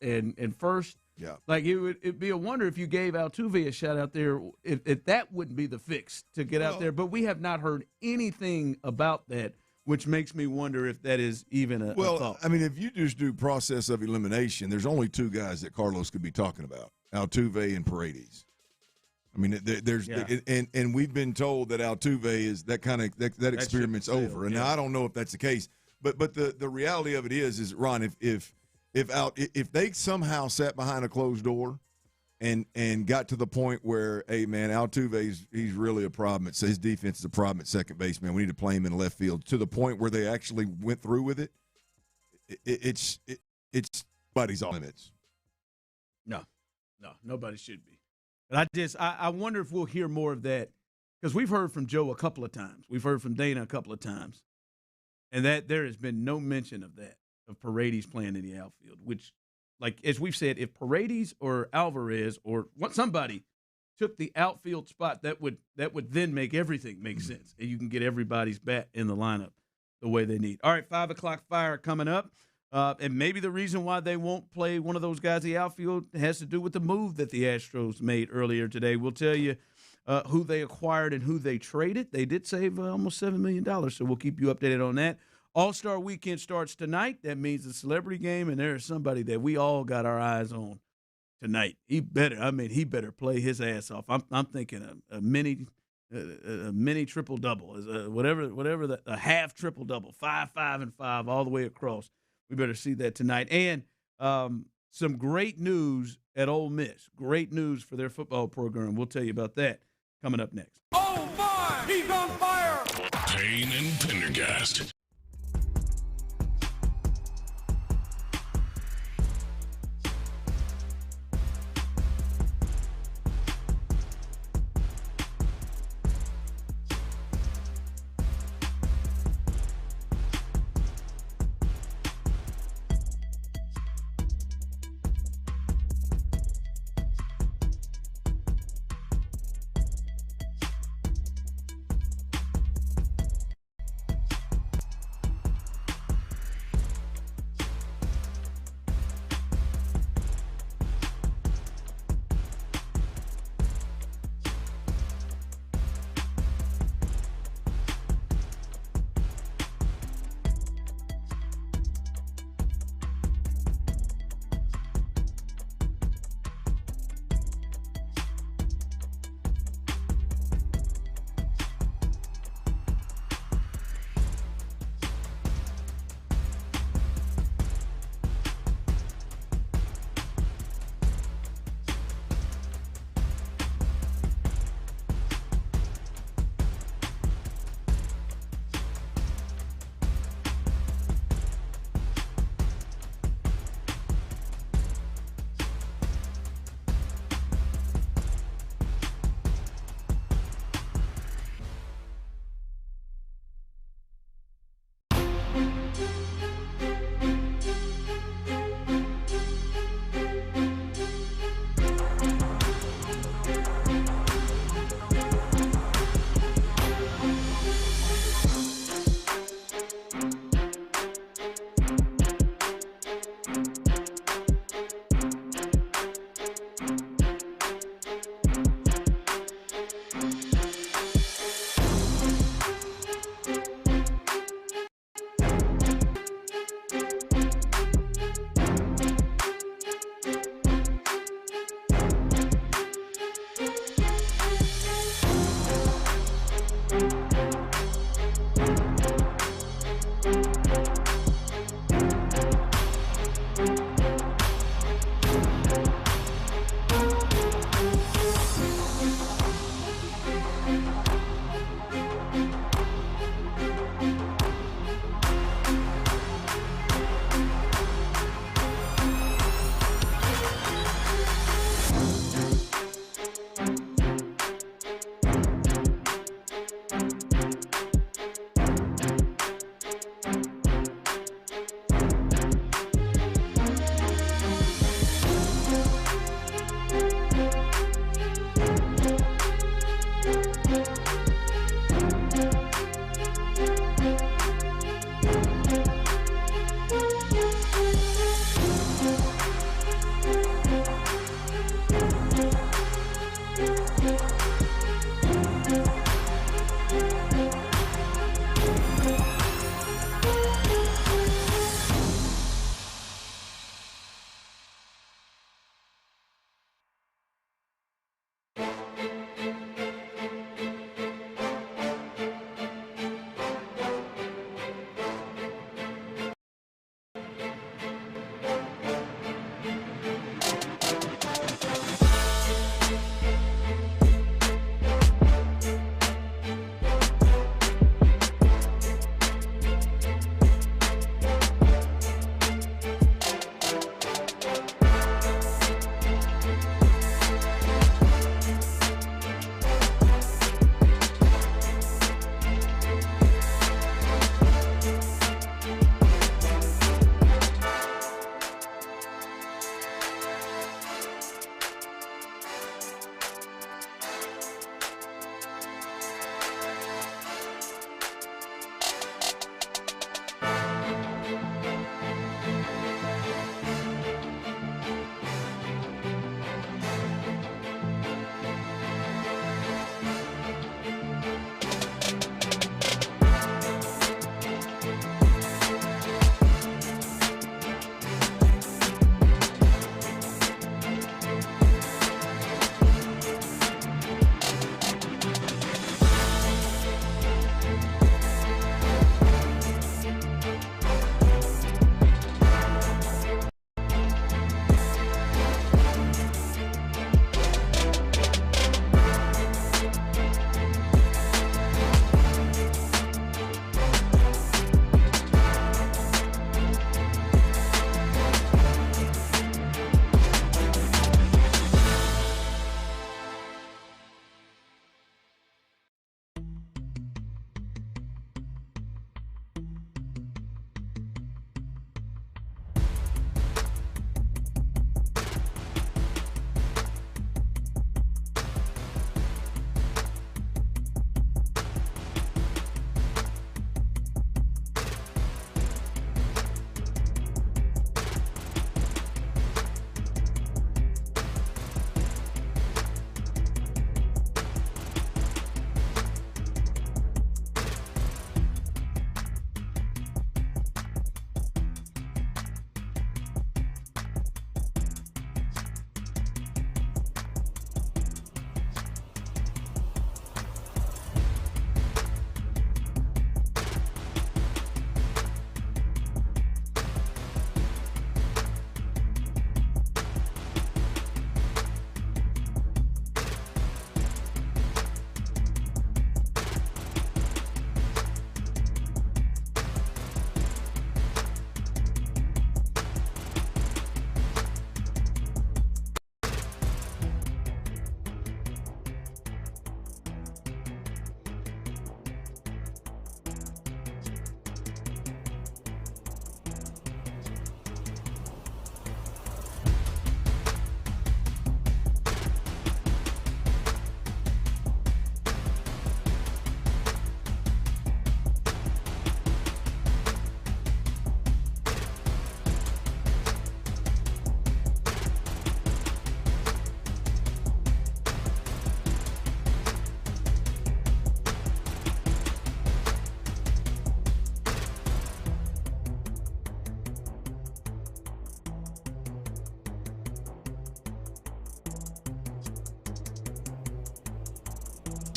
and first. Yeah. Like it'd be a wonder if you gave Altuve a shot out there, if that wouldn't be the fix to get out there. But we have not heard anything about that, which makes me wonder if that is even a thought. I mean, if you just do process of elimination, there's only two guys that Carlos could be talking about, Altuve and Paredes. I mean, and we've been told that Altuve is that that experiment's over. And now I don't know if that's the case, but the reality of it is Ron, if they somehow sat behind a closed door and got to the point where, hey, man, Altuve, he's really a problem. His defense is a problem at second base, man. We need to play him in left field, to the point where they actually went through with it. It's buddy's off limits. No, nobody should be. But I wonder if we'll hear more of that, because we've heard from Joe a couple of times. We've heard from Dana a couple of times, and that there has been no mention of that. Of Paredes playing in the outfield, which, like as we've said, if Paredes or Alvarez or somebody took the outfield spot, that would then make everything make sense, and you can get everybody's bat in the lineup the way they need. All right, 5 o'clock fire coming up, and maybe the reason why they won't play one of those guys in the outfield has to do with the move that the Astros made earlier today. We'll tell you who they acquired and who they traded. They did save almost $7 million, so we'll keep you updated on that. All-Star Weekend starts tonight. That means the celebrity game, and there is somebody that we all got our eyes on tonight. He better play his ass off. I'm thinking a mini triple-double, whatever a half triple-double, 5, 5, and 5 all the way across. We better see that tonight. And some great news at Ole Miss. Great news for their football program. We'll tell you about that coming up next. Oh, my! He's on fire! Payne and Pendergast.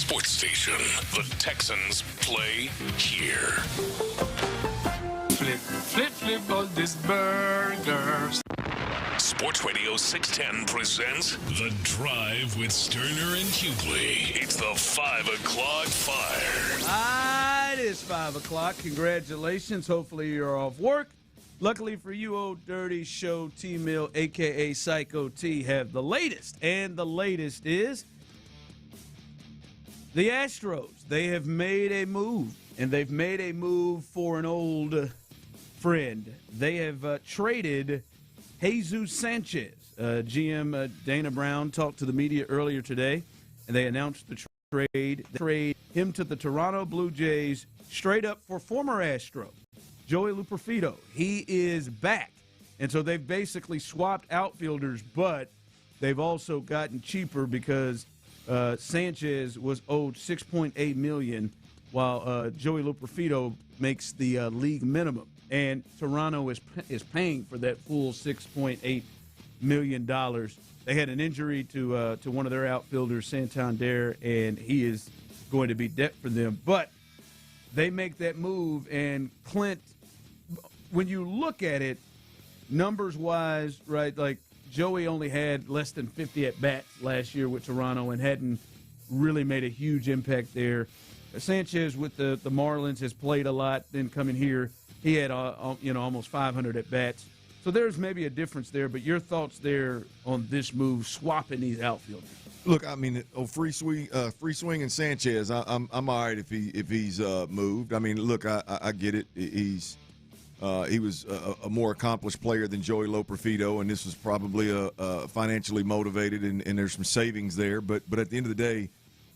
Sports Station. The Texans play here. Flip all these burgers. Sports Radio 610 presents The Drive with Stoerner and Hughley. It's the 5 o'clock fire. It is 5 o'clock. Congratulations. Hopefully you're off work. Luckily for you, Old Dirty Show T-Mill, a.k.a. Psycho T, have the latest. And the latest is the Astros. They have made a move, and they've made a move for an old friend. They have traded Jesus Sanchez. GM Dana Brown talked to the media earlier today, and they announced the trade. They trade him to the Toronto Blue Jays straight up for former Astro Joey Luperfido. He is back, and so they've basically swapped outfielders, but they've also gotten cheaper because Sanchez was owed $6.8 million, while Joey Luperfido makes the league minimum. And Toronto is paying for that full $6.8 million. They had an injury to one of their outfielders, Santander, and he is going to be debt for them. But they make that move, and Clint, when you look at it, numbers-wise, right, like Joey only had less than 50 at-bats last year with Toronto and hadn't really made a huge impact there. Sanchez with the Marlins has played a lot, then coming here, he had almost 500 at-bats. So there's maybe a difference there, but your thoughts there on this move, swapping these outfielders? Look, I mean, free swing and Sanchez. I'm all right if he's moved. I mean, look, I get it. He was a more accomplished player than Joey Luperfido, and this was probably a financially motivated, and there's some savings there. But at the end of the day,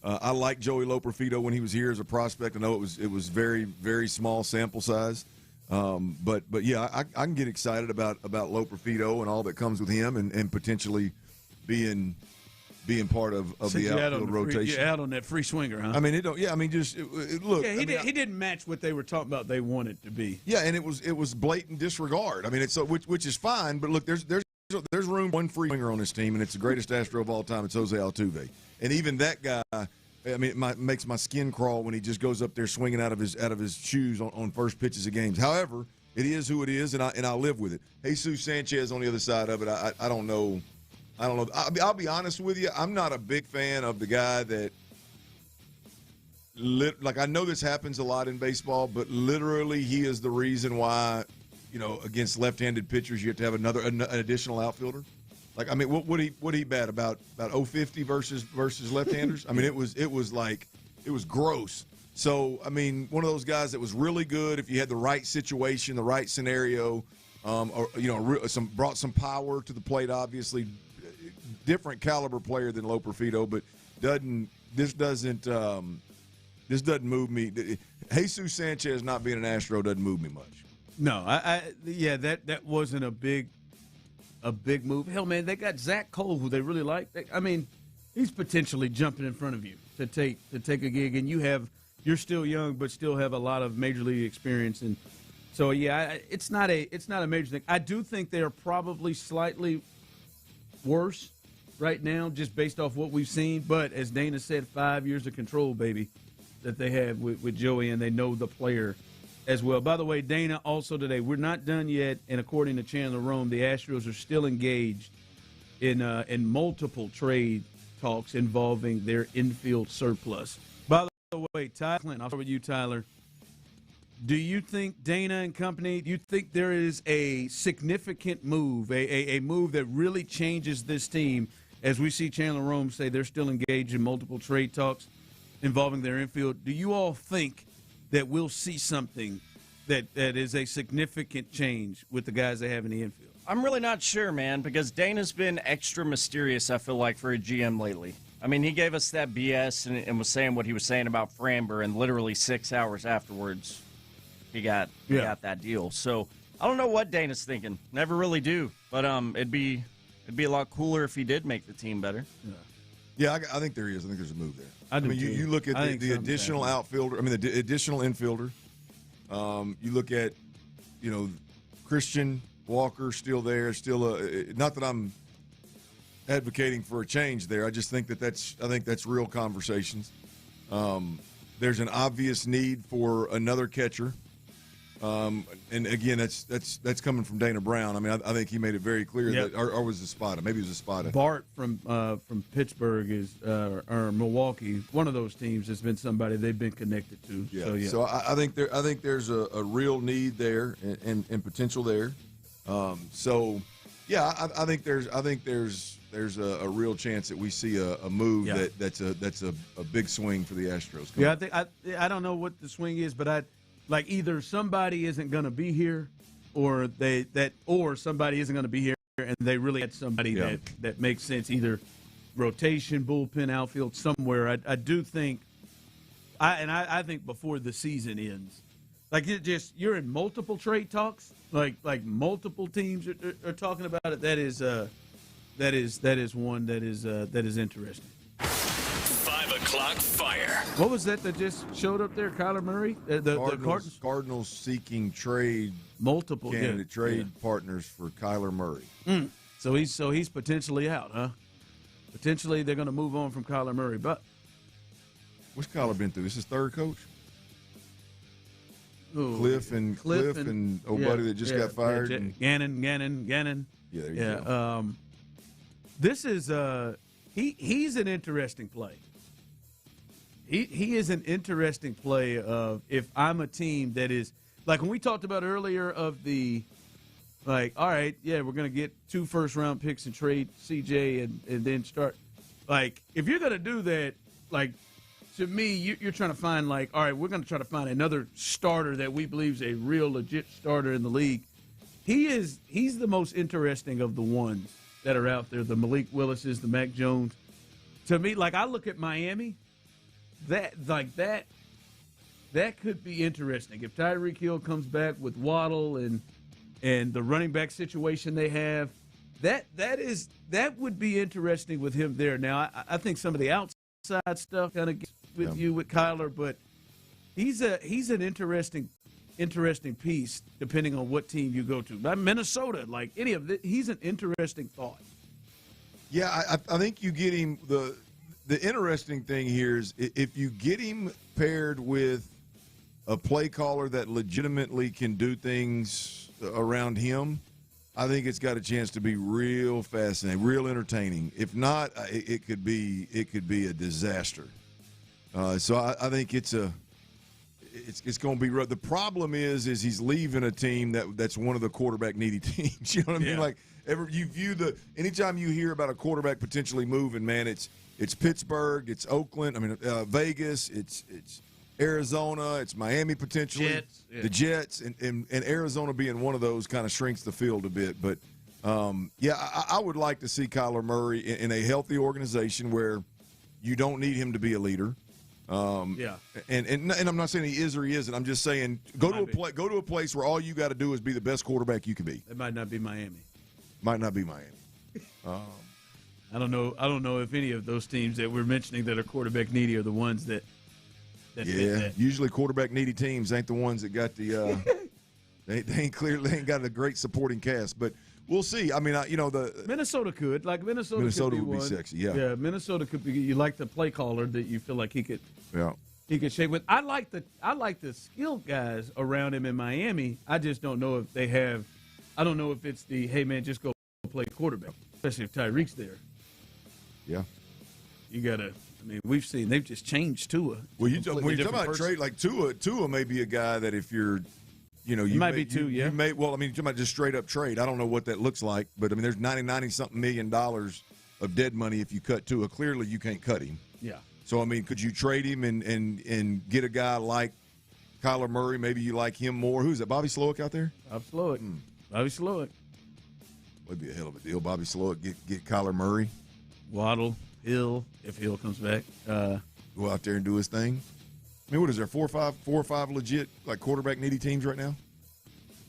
I liked Joey Luperfido when he was here as a prospect. I know it was very, very small sample size. But yeah, I can get excited about Luperfido and all that comes with him, and potentially being part of the outfield rotation. You're out on that free swinger, huh? I mean, look. Yeah, he didn't match what they were talking about. They wanted to be. Yeah, and it was blatant disregard. I mean, it's which is fine. But look, there's room for one free swinger on this team, and it's the greatest Astro of all time. It's Jose Altuve, and even that guy. I mean, it makes my skin crawl when he just goes up there swinging out of his shoes on first pitches of games. However, it is who it is, and I'll live with it. Jesus Sanchez on the other side of it, I don't know. I'll be honest with you. I'm not a big fan of the guy that. I know this happens a lot in baseball, but literally he is the reason why, against left-handed pitchers you have to have an additional outfielder. Like, I mean, what he bat about 050 versus left-handers? I mean, it was gross. So, I mean, one of those guys that was really good if you had the right situation, the right scenario, brought some power to the plate. Obviously, different caliber player than Luperfido, but this doesn't move me. Jesus Sanchez not being an Astro doesn't move me much. No, that wasn't a big move. Hell, man, they got Zach Cole, who they really like. I mean, he's potentially jumping in front of you to take a gig, and you're still young, but still have a lot of major league experience, and so yeah, it's not a major thing. I do think they are probably slightly worse right now, just based off what we've seen. But as Dana said, 5 years of control, baby, that they have with Joey, and they know the player as well. By the way, Dana also today, we're not done yet, and according to Chandler Rome, the Astros are still engaged in multiple trade talks involving their infield surplus. By the way, Tyler Clinton, I'll start with you, Tyler. Do you think Dana and company, do you think there is a significant move, a move that really changes this team, as we see Chandler Rome say they're still engaged in multiple trade talks involving their infield? Do you all think that we'll see something that is a significant change with the guys they have in the infield? I'm really not sure, man, because Dana's been extra mysterious, I feel like, for a GM lately. I mean, he gave us that BS and was saying what he was saying about Framber, and literally 6 hours afterwards, he got that deal. So I don't know what Dana's thinking. Never really do. But it'd be a lot cooler if he did make the team better. Yeah, I think there is. I think there's a move there. I mean, you look at the additional outfielder. I mean, the additional infielder. You look at, Christian Walker still there. Still, not that I'm advocating for a change there. I just think that's real conversations. There's an obvious need for another catcher. And again, that's coming from Dana Brown. I mean, I think he made it very clear that, or was it Spada? Maybe it was a Spada. Bart from Pittsburgh is or Milwaukee. One of those teams has been somebody they've been connected to. Yeah. So I think there's a real need there and potential there. I think there's a real chance that we see a move that's a big swing for the Astros. I don't know what the swing is, but like either somebody isn't going to be here, or somebody isn't going to be here, and they really had somebody that makes sense, either rotation, bullpen, outfield, somewhere. I do think, I think before the season ends, like you're in multiple trade talks, like multiple teams are talking about it. That is one that is interesting. 5 o'clock fire. What was that just showed up there? Kyler Murray? The Cardinals seeking trade multiple candidate trade partners for Kyler Murray. So he's potentially out, huh? Potentially they're going to move on from Kyler Murray. But what's Kyler been through? This is his third coach. Ooh, Cliff and old buddy that just got fired. Gannon. Yeah, there you go. This is he's an interesting play. He is an interesting play of, if I'm a team that is, like when we talked about earlier of the, like, all right, we're going to get 2 first-round picks and trade CJ and then start. Like, if you're going to do that, like, to me, you're trying to find, like, all right, we're going to try to find another starter that we believe is a real legit starter in the league. He's the most interesting of the ones that are out there, the Malik Willises, the Mac Jones. To me, like, I look at Miami, that could be interesting. If Tyreek Hill comes back with Waddle and the running back situation they have, that would be interesting with him there. Now, I think some of the outside stuff kind of gets with you with Kyler, but he's an interesting piece depending on what team you go to. Minnesota, like any of it, he's an interesting thought. Yeah, I think you get him. The interesting thing here is if you get him paired with a play caller that legitimately can do things around him, I think it's got a chance to be real fascinating, real entertaining. If not, it could be a disaster. So I think it's going to be rough. The problem is he's leaving a team that's one of the quarterback needy teams. You know what I mean? Like anytime you hear about a quarterback potentially moving, man, it's Pittsburgh, it's Oakland, Vegas, it's Arizona, it's Miami potentially, the Jets, and Arizona being one of those kind of shrinks the field a bit. But I would like to see Kyler Murray in a healthy organization where you don't need him to be a leader. And I'm not saying he is or he isn't. I'm just saying go to a place where all you got to do is be the best quarterback you can be. It might not be Miami. I don't know if any of those teams that we're mentioning that are quarterback needy are the ones that usually quarterback needy teams ain't the ones that got the they ain't got a great supporting cast, but we'll see. I mean, the Minnesota could Minnesota could would be sexy. Yeah, Minnesota could be. You like the play caller that you feel like he could shape with. I like the skilled guys around him in Miami. I just don't know if they have. I don't know if it's the hey man, just go play quarterback, especially if Tyreek's there. Yeah, you gotta. I mean, we've seen they've just changed Tua. Well, when you talk about trade, like Tua may be a guy that if you're. You might be too, you may, well, I mean, you're talking about just straight up trade. I don't know what that looks like, but I mean, there's $90-something million of dead money if you cut Tua. Clearly, you can't cut him. Yeah. So, I mean, could you trade him and get a guy like Kyler Murray? Maybe you like him more. Who's that? Bobby Slowick out there? Bobby Slowick. Would be a hell of a deal. Bobby Slowick get Kyler Murray. Waddle, Hill, if Hill comes back. Go out there and do his thing. I mean, what is there, 4 or 5 legit like quarterback needy teams right now?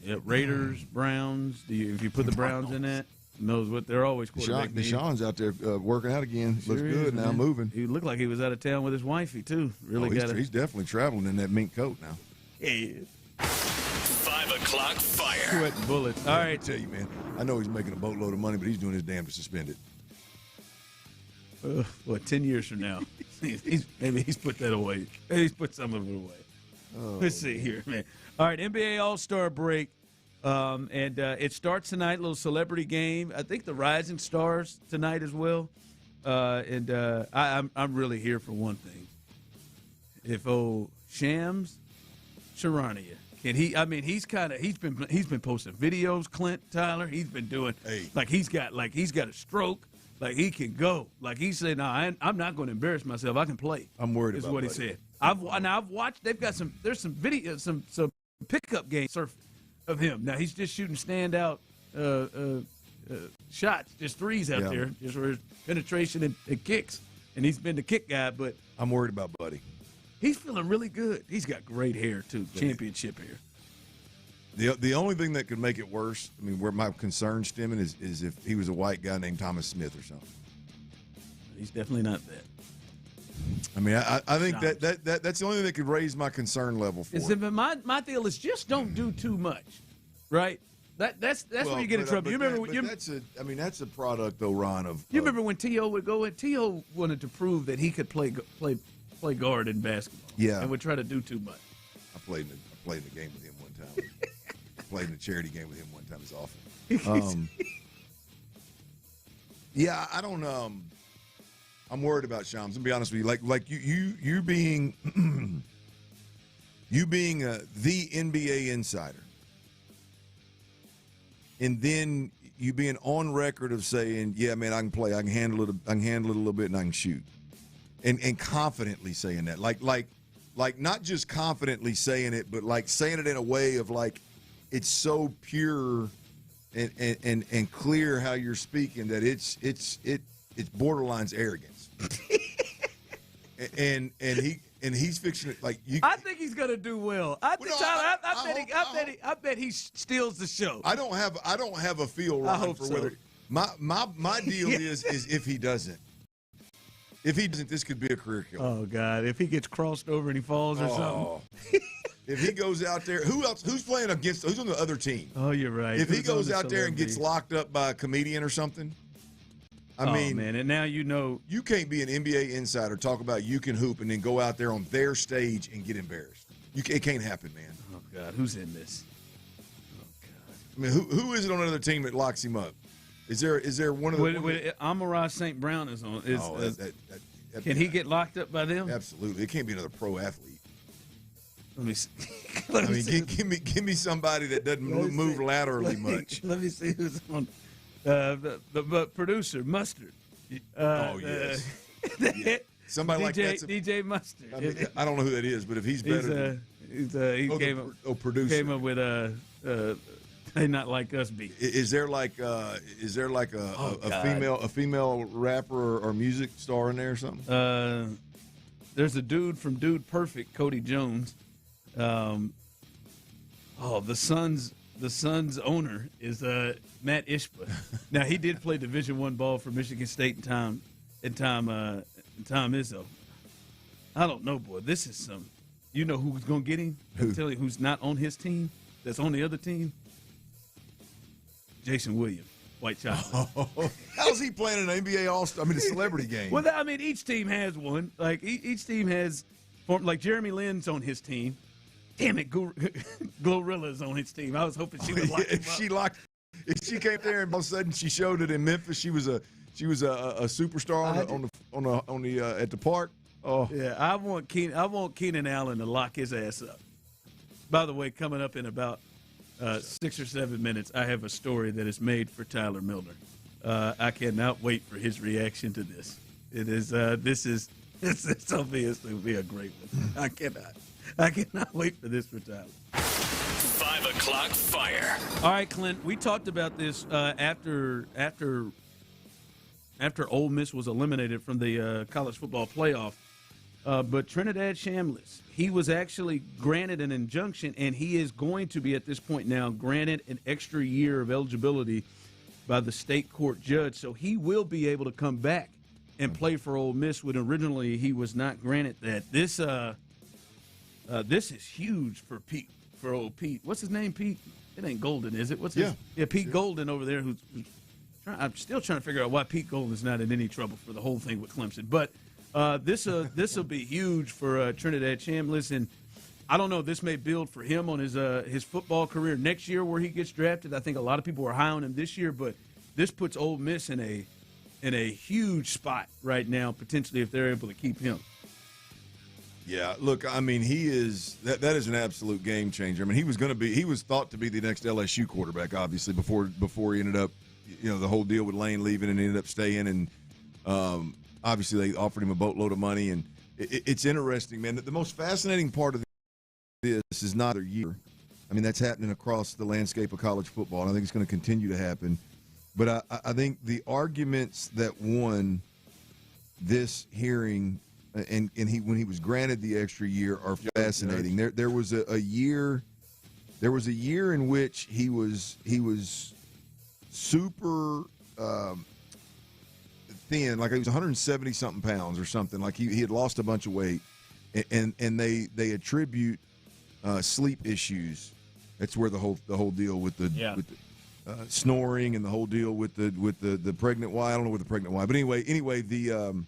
Yeah, Raiders, Browns. If you put the Browns in that, knows what they're always quarterback needy. Deshaun's out there working out again. Sure Looks good now, moving. He looked like he was out of town with his wifey too. He's definitely traveling in that mink coat now. Yeah. 5 o'clock fire. Sweating bullets. All right, I tell you, man. I know he's making a boatload of money, but he's doing his damn to suspend it. 10 years from now? Maybe he's put that away. Maybe he's put some of it away. Oh, Let's see here, man. All right, NBA All-Star break. And it starts tonight, little celebrity game. I think the Rising Stars tonight as well. I'm really here for one thing. If Shams Charania can he? I mean, he's been posting videos. Clint Tyler, he's been doing he's got a stroke. Like he can go. Like he said, "No, I'm not going to embarrass myself. I can play." I'm worried is about what he said. I've watched. They've got there's some video, some pickup game surfing of him. Now he's just shooting standout shots, just threes out there, just for his penetration and kicks. And he's been the kick guy, but I'm worried about Buddy. He's feeling really good. He's got great hair too, championship hair. The only thing that could make it worse, I mean, where my concern stemming is if he was a white guy named Thomas Smith or something. He's definitely not that. I mean, I think that's the only thing that could raise my concern level for it. My deal is just don't do too much, right? That's where you get in trouble. That's a product, though, Ron. You remember when T.O. would go in? T.O. wanted to prove that he could play guard in basketball. Yeah, and would try to do too much. I played in the game with him one time. I played in a charity game with him one time. It's awful. Yeah, I don't. I'm worried about Shams. I'm gonna be honest with you. Like you being the NBA insider, and then you being on record of saying, "Yeah, man, I can play. I can handle it. I can handle it a little bit, and I can shoot," and confidently saying that, like not just confidently saying it, but like saying it in a way of like it's so pure and clear how you're speaking that it's borderline's arrogance. and he's fixing it like you. I think he's gonna do well. I bet he steals the show. I don't have a feel right for whether my deal is if he doesn't. If he doesn't, this could be a career killer. Oh God! If he gets crossed over and he falls or something. If he goes out there, who's playing against? Who's on the other team? Oh, you're right. If he goes out there and gets locked up by a comedian or something. I mean, man, and now you know you can't be an NBA insider, talk about you can hoop, and then go out there on their stage and get embarrassed. It can't happen, man. Oh God, who's in this? Oh God. I mean, who is it on another team that locks him up? Is there one of the? Amara St. Brown is on. Can he get locked up by them? Absolutely, it can't be another pro athlete. Let me see. Give me somebody that doesn't move laterally much. Let me see who's on. The producer Mustard. Yes. Yeah. Somebody DJ, like that. DJ Mustard. I mean, I don't know who that is, but if he's better, came up with not like us beat. Is there like a female rapper or music star in there or something? There's a dude from Dude Perfect, Cody Jones. The Suns owner is Matt Ishba. Now he did play Division I ball for Michigan State in Tom Izzo. I don't know, boy. This is some. You know who's gonna get him? I'll tell you who's not on his team. That's on the other team. Jason Williams, White Chocolate. How's he playing an NBA All-Star? I mean, a celebrity game. Well, I mean, each team has one. Like each team has, like Jeremy Lin's on his team. Damn it, Glorilla's on his team. I was hoping she would lock him up. If she came there and all of a sudden she showed it in Memphis, she was a superstar at the park. Oh yeah, I want Keenan Allen to lock his ass up. By the way, coming up in about 6 or 7 minutes, I have a story that is made for Tyler Milner. I cannot wait for his reaction to this. It is this obviously will be a great one. I cannot wait for this for Tyler. 5 o'clock fire. All right, Clint, we talked about this after Ole Miss was eliminated from the college football playoff. But Trinidad Shamlis, he was actually granted an injunction, and he is going to be, at this point now, granted an extra year of eligibility by the state court judge. So he will be able to come back and play for Ole Miss when originally he was not granted that. This is huge for old Pete. What's his name, Pete? It ain't Golden, is it? Pete Golden over there. I'm still trying to figure out why Pete Golden is not in any trouble for the whole thing with Clemson. But This will be huge for Trinidad Cham. Listen, I don't know. This may build for him on his football career next year where he gets drafted. I think a lot of people are high on him this year, but this puts Ole Miss in a huge spot right now, potentially, if they're able to keep him. Yeah, look, I mean, he is that is an absolute game changer. I mean, he was thought to be the next LSU quarterback, obviously, before he ended up, the whole deal with Lane leaving and ended up staying, and obviously they offered him a boatload of money, and it's interesting, man. The most fascinating part of this is not a year. I mean, that's happening across the landscape of college football, and I think it's going to continue to happen. But I think the arguments that won this hearing and when he was granted the extra year are fascinating. There was a year in which he was super thin, like he was 170 something pounds or something. Like he had lost a bunch of weight, and they attribute sleep issues. That's where the whole deal with the snoring and the whole deal with the pregnant wife. I don't know with the pregnant wife, but anyway, the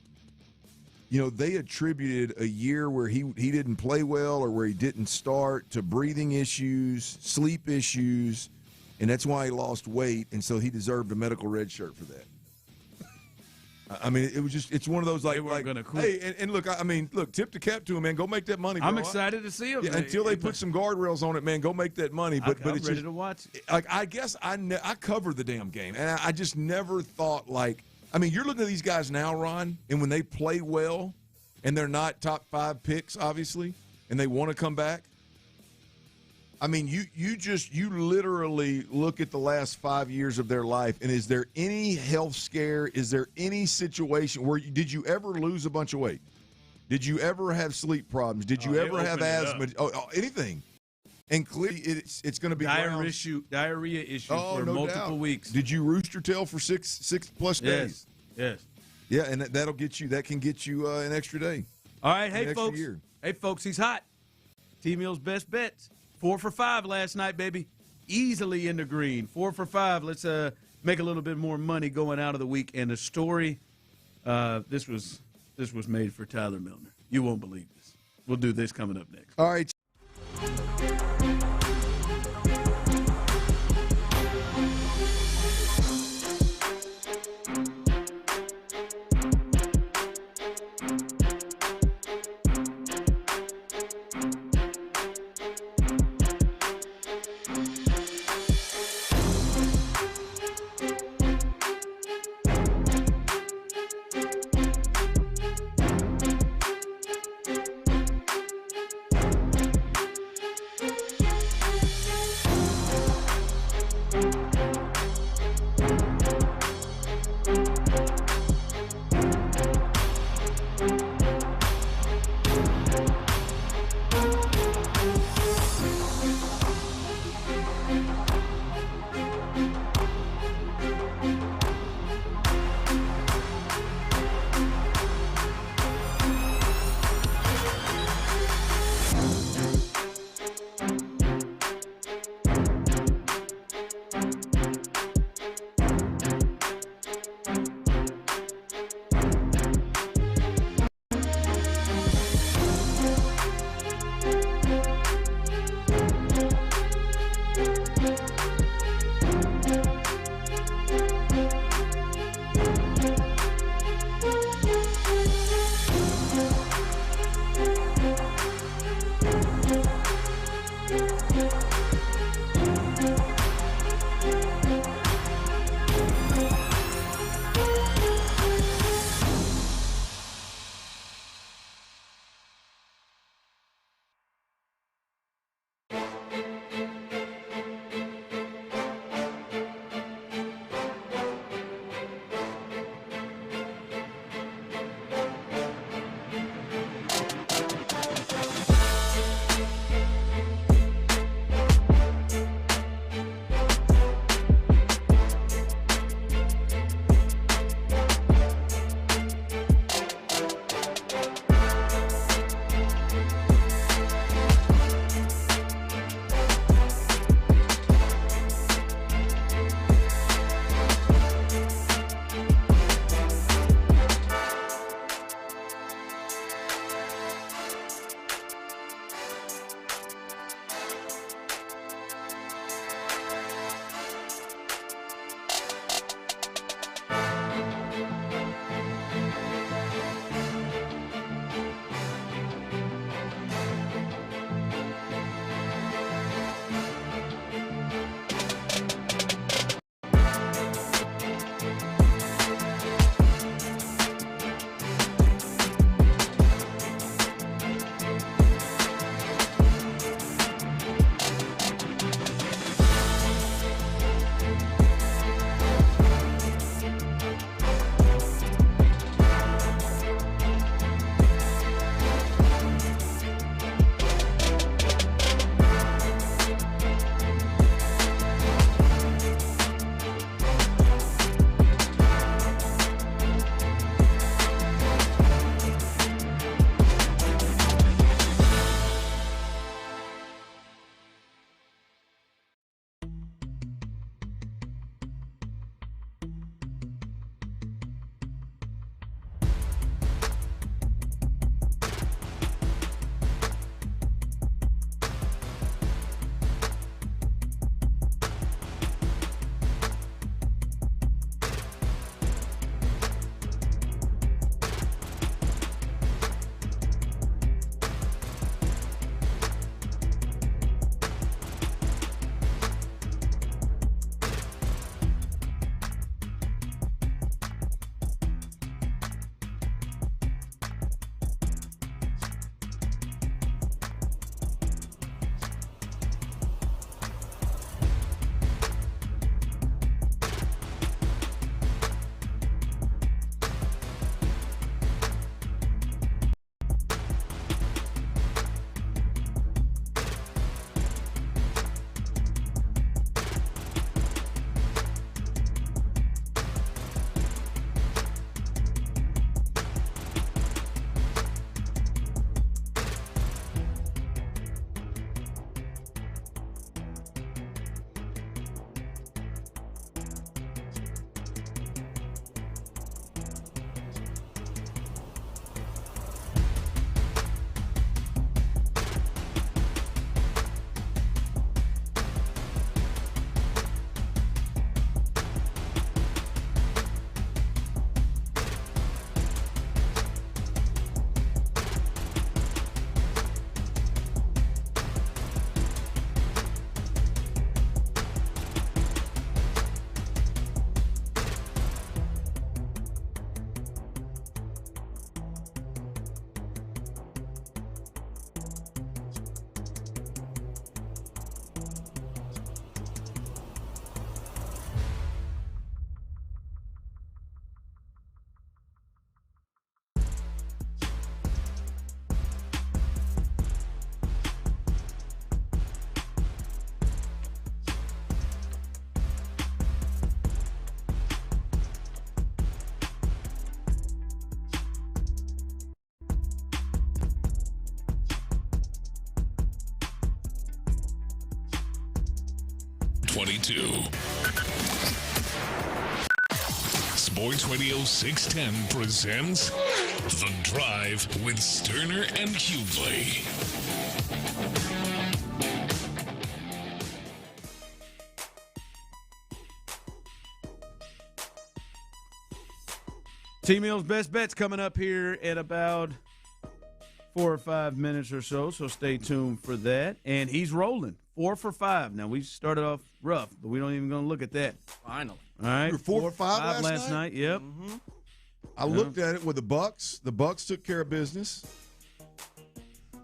they attributed a year where he didn't play well or where he didn't start to breathing issues, sleep issues, and that's why he lost weight, and so he deserved a medical red shirt for that. I mean, it's one of those like hey, and look, tip the cap to him, man. Go make that money, bro. I'm excited to see him. Yeah, until they put some guardrails on it, man, go make that money. But I'm it's ready to watch it. Like, I guess I cover the damn game, and I just never thought you're looking at these guys now, Ron, and when they play well, and they're not top 5 picks, obviously, and they want to come back. I mean, you literally look at the last 5 years of their life, and is there any health scare? Is there any situation where did you ever lose a bunch of weight? Did you ever have sleep problems? Did you ever have asthma? Anything? And clearly, it's going to be diarrhea issue for multiple weeks. Did you roost your tail for six plus days? Yes. Yeah, and that can get you an extra day. All right, hey folks, he's hot. T-Mill's best bets. 4 for 5 last night, baby. Easily in the green. 4 for 5. Let's make a little bit more money going out of the week. And the story, this was made for Tyler Milner. You won't believe this. We'll do this coming up next. All right. 2022. Sports Radio 610 presents The Drive with Stoerner and Hughley. T-Mill's Best Bets coming up here in about 4 or 5 minutes or so stay tuned for that. And he's rolling 4 for 5. Now, we started off rough, but we don't even going to look at that. Finally. All right. You were 4 for 5 last night? Yep. Mm-hmm. I looked at it with the Bucks. The Bucks took care of business.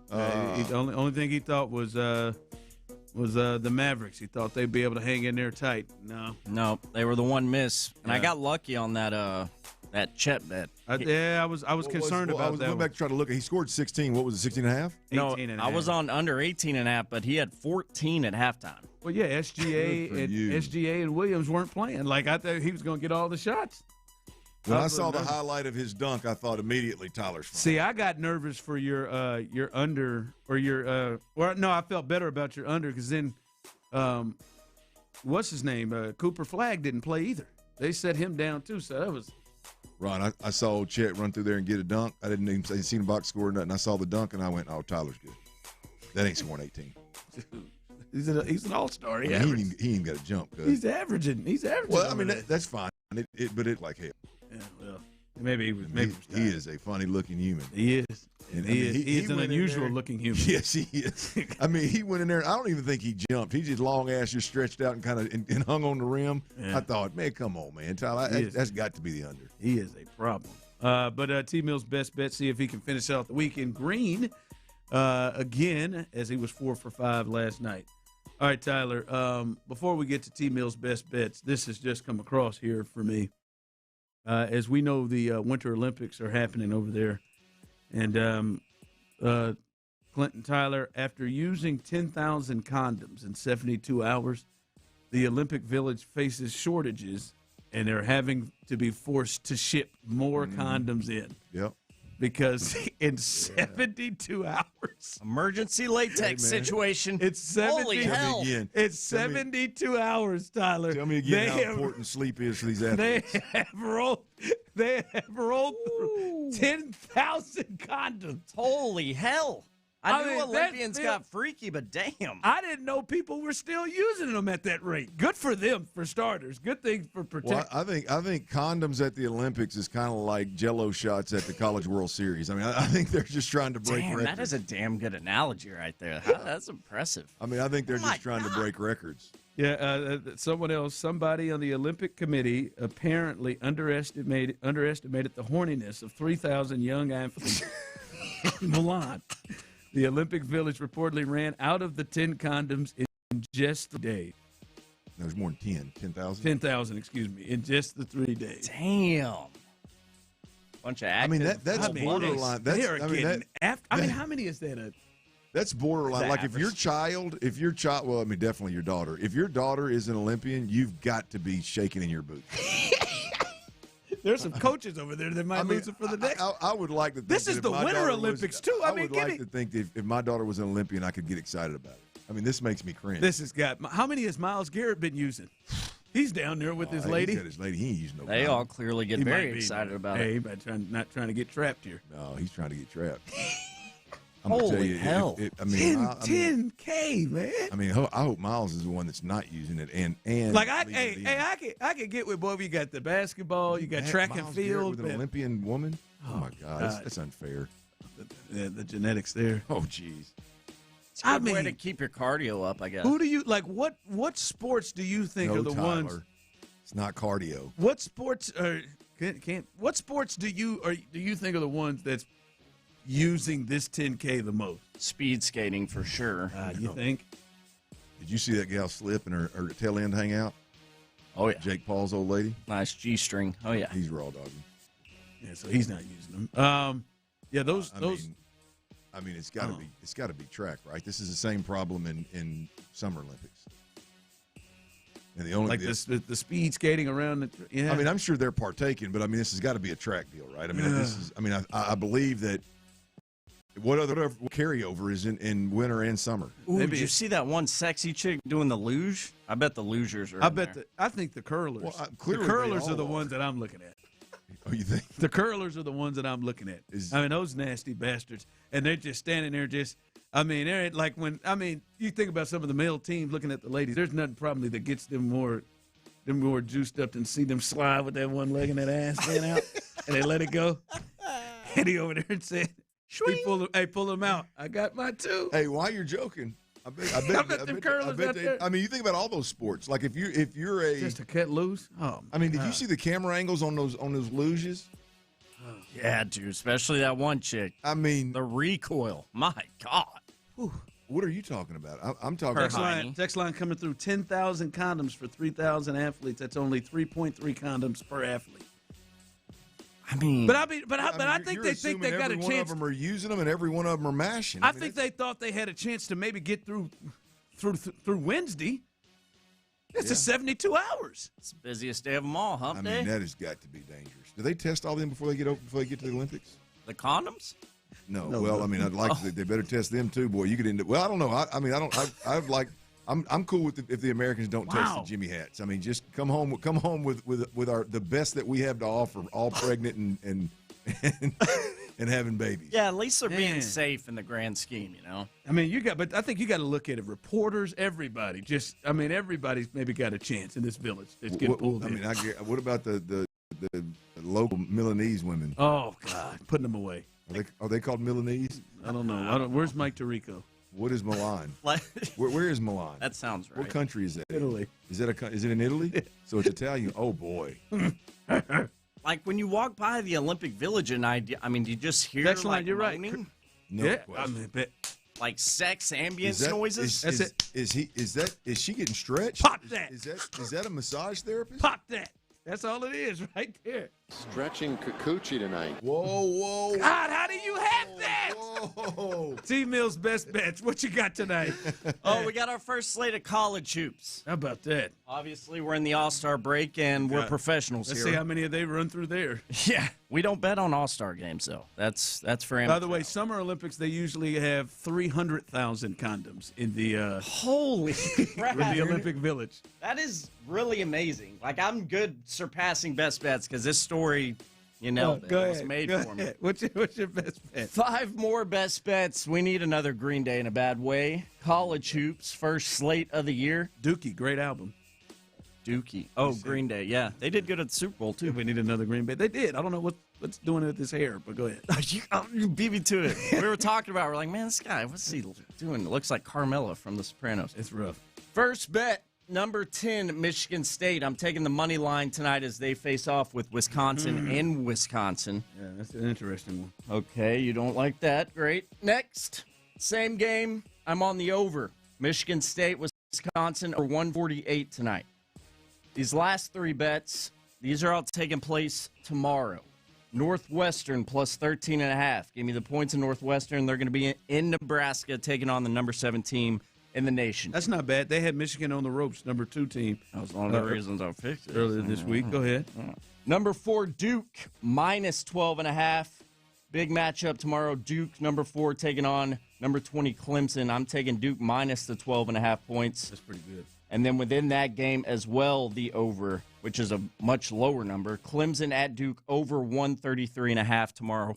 The only thing he thought was the Mavericks. He thought they'd be able to hang in there tight. No, they were the one miss, and I got lucky on that Chet bet. I was concerned about that. I went back to try to look. He scored 16. What was it, 16 and a half? No, I was on under 18 and a half, but he had 14 at halftime. Well, yeah, SGA and Williams weren't playing. Like, I thought he was going to get all the shots. When I saw the highlight of his dunk, I thought immediately Tyler's fine. See, I got nervous for your under or your no, I felt better about your under because then, what's his name? Cooper Flagg didn't play either. They set him down too, so that was. Ron, I saw Chet run through there and get a dunk. I didn't see the box score or nothing. I saw the dunk and I went, "Oh, Tyler's good. That ain't scoring 18." He's an all-star. He ain't got to jump. He's averaging. Well, I mean that's fine. But it like hell. Yeah, well, maybe he was. He is a funny-looking human. He is. And he is an unusual-looking human. Yes, he is. I mean, he went in there. I don't even think he jumped. He just long ass just stretched out and kind of and hung on the rim. Yeah. I thought, man, come on, man, Tyler, that's got to be the under. He is a problem. But T-Mill's Best Bet, see if he can finish out the weekend green again, as he was 4 for 5 last night. All right, Tyler, before we get to T-Mill's Best Bets, this has just come across here for me. As we know, the Winter Olympics are happening over there. And Clinton, Tyler, after using 10,000 condoms in 72 hours, the Olympic Village faces shortages, and they're having to be forced to ship more condoms in. Yep. Because in 72 hours. Emergency latex situation. It's 70, Holy hell. It's 72 hours, Tyler. Tell me again how important sleep is for these athletes. They have rolled through 10,000 condoms. Holy hell. I knew Olympians got freaky, but damn. I didn't know people were still using them at that rate. Good for them, for starters. Good thing for protection. Well, I think condoms at the Olympics is kind of like Jell-O shots at the College World Series. I mean, I think they're just trying to break records. That is a damn good analogy right there. That's impressive. I mean, I think they're just trying to break records. Yeah, somebody on the Olympic Committee apparently underestimated the horniness of 3,000 young athletes in Milan. The Olympic Village reportedly ran out of the 10 condoms in just 3 days. There's more than 10,000? 10,000, excuse me, in just the 3 days. Damn. Bunch of active. That's borderline. How many is that? That's borderline. Like if your child, well, I mean, definitely your daughter. If your daughter is an Olympian, you've got to be shaking in your boots. There's some coaches over there that might lose it for the next. I would like to think this is the Winter Olympics, too. I would like to think that if my daughter was an Olympian, I could get excited about it. I mean, this makes me cringe. This has got – how many has Myles Garrett been using? He's down there with his lady. He's got his lady. He ain't using no They all clearly get very excited about it. Hey, not trying to get trapped here. No, he's trying to get trapped. Holy hell. 10K, man. I mean, I hope Myles is the one that's not using it. And like, I can get with both. You got the basketball, you got track and field. With an Olympian woman? Oh, my God. That's unfair. The genetics there. Oh, jeez. It's a good way to keep your cardio up, I guess. Who do you, like, what sports do you think are the Tyler. ones? It's not cardio. What sports what sports do you think are the ones that's using this 10K the most? Speed skating for sure. You think? Did you see that gal slip and her tail end hang out? Oh, yeah. Jake Paul's old lady? Nice G-string. Oh, yeah. He's raw dogging. Yeah, so he's not using them. Yeah, those. I mean, it's got to be track, right? This is the same problem in Summer Olympics. And the only the speed skating around. I mean, I'm sure they're partaking, but I mean, this has got to be a track deal, right? I mean, I believe that What other carryover is in winter and summer? Ooh, did you see that one sexy chick doing the luge? I bet the lugers are. I think the curlers. Well, the curlers are the ones that I'm looking at. Oh, you think? The curlers are the ones that I'm looking at. Those nasty bastards, and they're just standing there, they're like you think about some of the male teams looking at the ladies. There's nothing probably that gets them more juiced up than see them slide with that one leg and that ass hanging out, and they let it go. And he over there and said, pull them out. I got my two. Hey, why you're joking? I bet them curlers out there. I mean, you think about all those sports. Like if you're just to cut loose. Oh, I mean, did you see the camera angles on those luges? Yeah, dude, especially that one chick. I mean, the recoil. My God. Whew. What are you talking about? I'm talking. Text line coming through 10,000 condoms for 3,000 athletes. That's only 3.3 condoms per athlete. I mean, but I think they think they got a chance. Every one of them are using them, and every one of them are mashing. I think they thought they had a chance to maybe get through Wednesday. It's a 72 hours. It's the busiest day of them all, hump day. I mean, that has got to be dangerous. Do they test all them before they get to the Olympics? The condoms? No. Well, I mean, I'd like to. They better test them too, boy. You could end up. Well, I don't know. I'm cool with if the Americans don't test the Jimmy hats. I mean, just come home with the best that we have to offer, all pregnant and having babies. Yeah, at least they're being safe in the grand scheme, you know. I mean, but I think you got to look at it. Reporters, everybody. Everybody's maybe got a chance in this village. It's getting pulled in. I mean, what about the local Milanese women? Oh God, putting them away. Are they called Milanese? I don't know. Where's Mike Tirico? What is Milan? Where is Milan? That sounds right. What country is that? Italy. Is it in Italy? So it's Italian. Oh boy. Like when you walk by the Olympic Village, and do you just hear that's like you're moaning? Right. No question. Like sex ambience noises. Is she getting stretched? Pop that. Is that a massage therapist? Pop that. That's all it is right there. Stretching Kikuchi tonight. Whoa. God, how do you have that? Whoa. T-Mill's best bets. What you got tonight? We got our first slate of college hoops. How about that? Obviously, we're in the All-Star break, and we're professionals Let's here. see how many of they run through there. Yeah. We don't bet on All-Star games, though. That's for amateur. By the way, Summer Olympics, they usually have 300,000 condoms in the holy crap. in the Olympic Village. That is really amazing. Like, I'm good surpassing best bets because this story, was made for me. What's your best bet? 5 more best bets. We need another Green Day in a bad way. College hoops, first slate of the year. Dookie, great album. Dookie. Oh, Green Day. Yeah, they did good at the Super Bowl too. We need another Green Bay. They did. I don't know what's doing with his hair, but go ahead. You beat me to it. We were talking about. We're like, man, this guy. What's he doing? It looks like Carmella from The Sopranos. It's rough. First bet. Number 10, Michigan State. I'm taking the money line tonight as they face off with Wisconsin in Wisconsin. Yeah, that's an interesting one. Okay, you don't like that. Great. Next, same game. I'm on the over. Michigan State, Wisconsin, or 148 tonight. These last 3 bets, these are all taking place tomorrow. Northwestern plus 13.5. Give me the points in Northwestern. They're going to be in Nebraska taking on the number 7 team in the nation. That's not bad. They had Michigan on the ropes, number 2 team. That was one of the reasons I picked it. Earlier this week. Go ahead. Number 4, Duke, minus 12.5. Big matchup tomorrow. Duke, number 4, taking on number 20, Clemson. I'm taking Duke minus the 12.5 points. That's pretty good. And then within that game as well, the over, which is a much lower number. Clemson at Duke, over 133.5 tomorrow.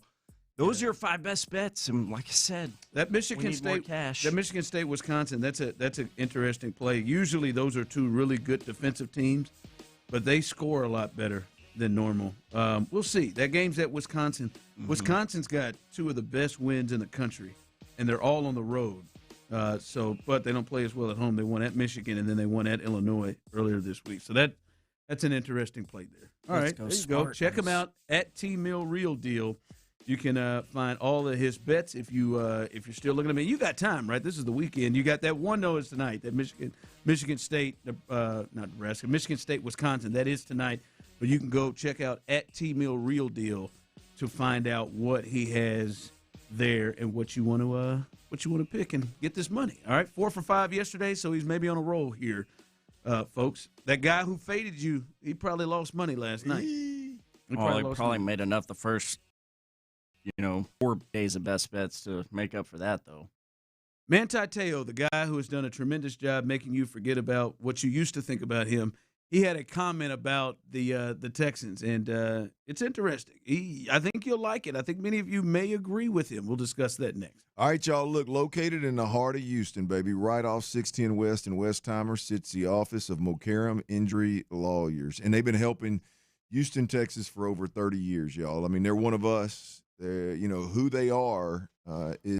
Those are your 5 best bets, and like I said, that Michigan State, Wisconsin, that's an interesting play. Usually, those are 2 really good defensive teams, but they score a lot better than normal. We'll see. That game's at Wisconsin. Mm-hmm. Wisconsin's got 2 of the best wins in the country, and they're all on the road. But they don't play as well at home. They won at Michigan, and then they won at Illinois earlier this week. So that's an interesting play there. All right, there you go. Check him out at T-Mill Real Deal. You can find all of his bets if you're still looking at me. You got time, right? This is the weekend. You got that one notice tonight. That Michigan State, not Nebraska, Michigan State, Wisconsin. That is tonight. But you can go check out at T-Mill Real Deal to find out what he has there and what you want to pick and get this money. All right, 4 for 5 yesterday, so he's maybe on a roll here, folks. That guy who faded you, he probably lost money last night. He probably made enough the first 4 days of best bets to make up for that, though. Manti Te'o, the guy who has done a tremendous job making you forget about what you used to think about him, he had a comment about the Texans, and it's interesting. I think you'll like it. I think many of you may agree with him. We'll discuss that next. All right, y'all, look, located in the heart of Houston, baby, right off 610 West and Westheimer sits the office of Mokaram Injury Lawyers, and they've been helping Houston, Texas for over 30 years, y'all. I mean, they're one of us. They're, who they are is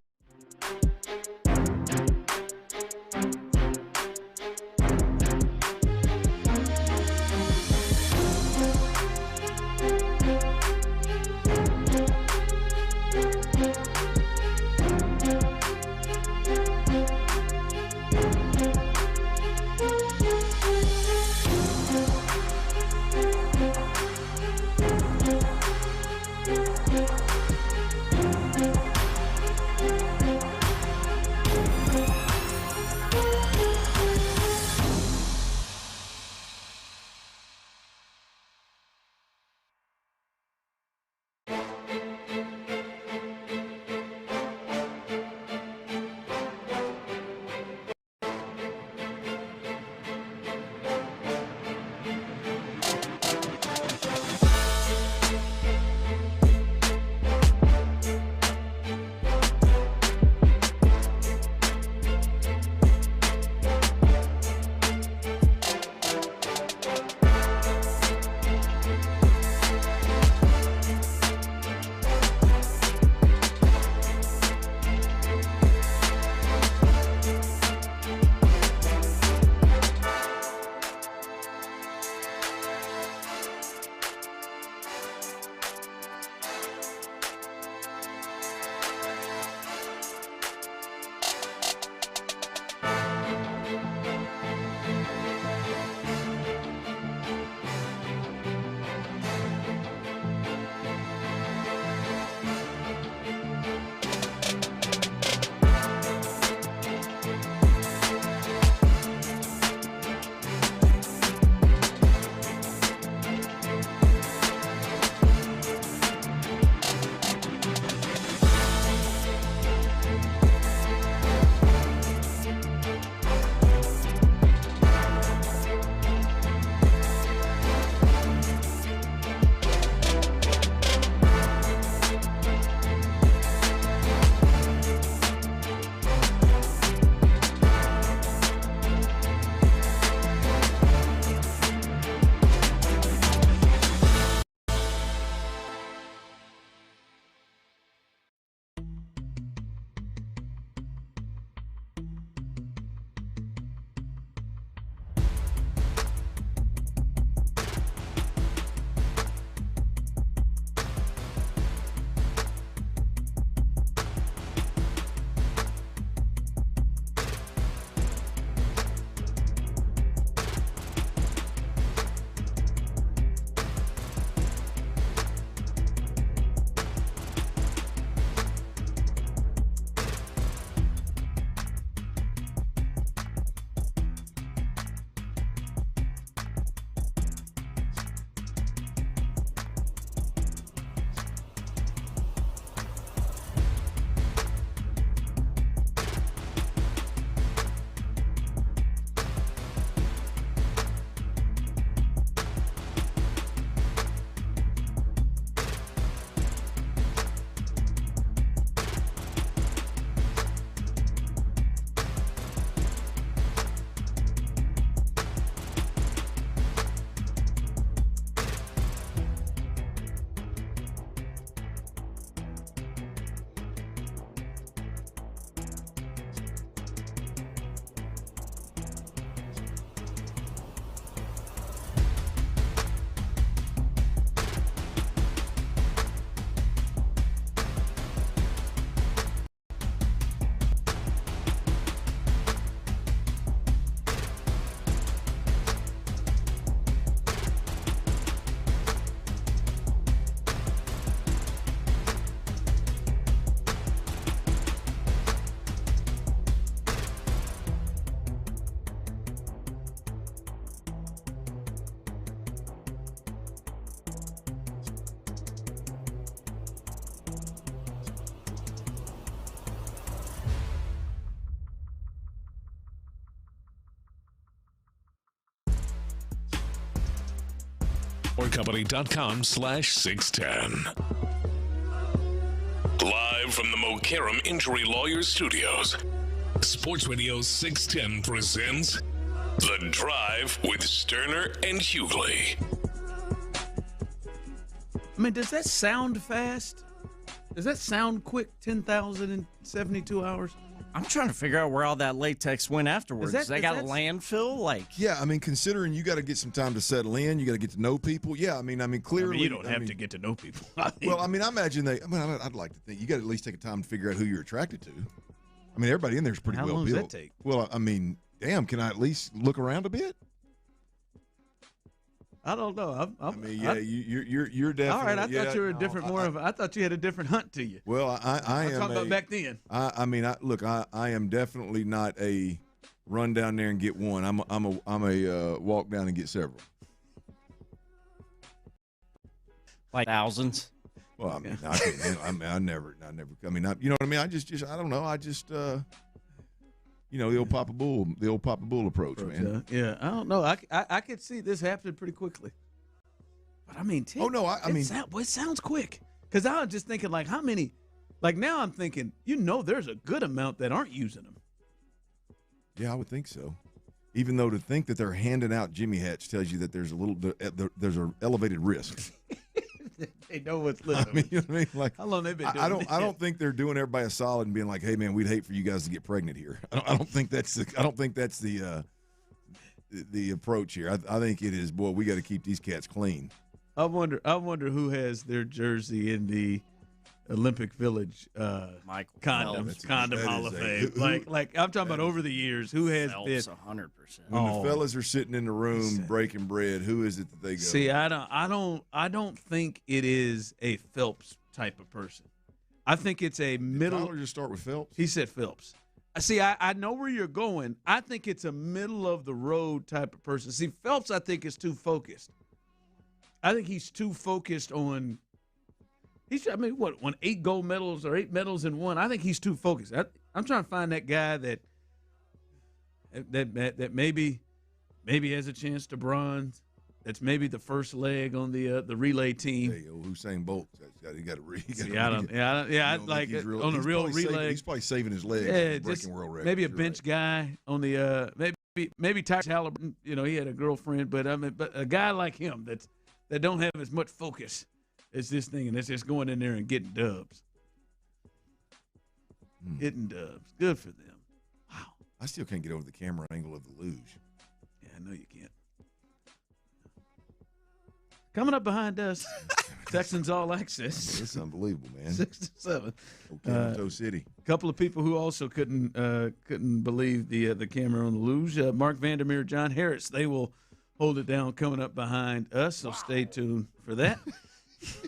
or company.com/610. Live from the Mokaram Injury Lawyers Studios, Sports Radio 610 presents The Drive with Stoerner and Hughley. I mean, does that sound fast? Does that sound quick, 10,072 hours? I'm trying to figure out where all that latex went afterwards. They got a landfill? Yeah, I mean, considering you got to get some time to settle in, you got to get to know people. Yeah, I mean, clearly. you don't have to get to know people. I'd like to think you got to at least take a time to figure out who you're attracted to. I mean, everybody in there is pretty well built. How long does that take? Well, I mean, damn, can I at least look around a bit? I don't know. You're definitely. All right, I thought you were a different, I thought you had a different hunt to you. Well, I am. Talking about back then. I am definitely not a run down there and get one. I'm a walk down and get several. Like thousands. Well, I mean, I never. I mean, you know what I mean. I don't know. The old Papa Bull approach, man. Yeah, I don't know. I could see this happening pretty quickly. But I mean, it sounds quick. Because I was just thinking, like, how many? Like now, I'm thinking, there's a good amount that aren't using them. Yeah, I would think so. Even though to think that they're handing out Jimmy hats tells you that there's an elevated risk. They know what's living. I mean, you know what I mean? Like, how long they've been doing I don't think they're doing everybody a solid and being like, "Hey, man, we'd hate for you guys to get pregnant here." I don't think that's the approach here. I think it is, boy, we got to keep these cats clean. I wonder who has their jersey in the Olympic Village condom Hall of Fame. Like I'm talking about over the years, who has been 100%. When the fellas are sitting in the room breaking bread, who is it that they go? See, I don't think it is a Phelps type of person. I think it's a middle. Did Tyler just start with Phelps? He said Phelps. See, I know where you're going. I think it's a middle of the road type of person. See, Phelps, I think, is too focused. I think he's too focused on. Won 8 gold medals or 8 medals in one. I think he's too focused. I'm trying to find that guy that maybe has a chance to bronze. That's maybe the first leg on the relay team. Hey, Usain Bolt, he got a on the real relay. He's probably saving his legs. Yeah, breaking world records. Maybe a bench guy on the maybe Tyrese Halliburton. He had a girlfriend, but a guy like him that don't have as much focus. It's this thing, and it's just going in there and getting dubs. Getting dubs. Good for them. Wow. I still can't get over the camera angle of the luge. Yeah, I know you can't. Coming up behind us, Texans All Access. It's unbelievable, man. 6 to 7. Okay, City. A couple of people who also couldn't believe the camera on the luge. Mark Vandermeer, John Harris. They will hold it down coming up behind us, so stay tuned for that.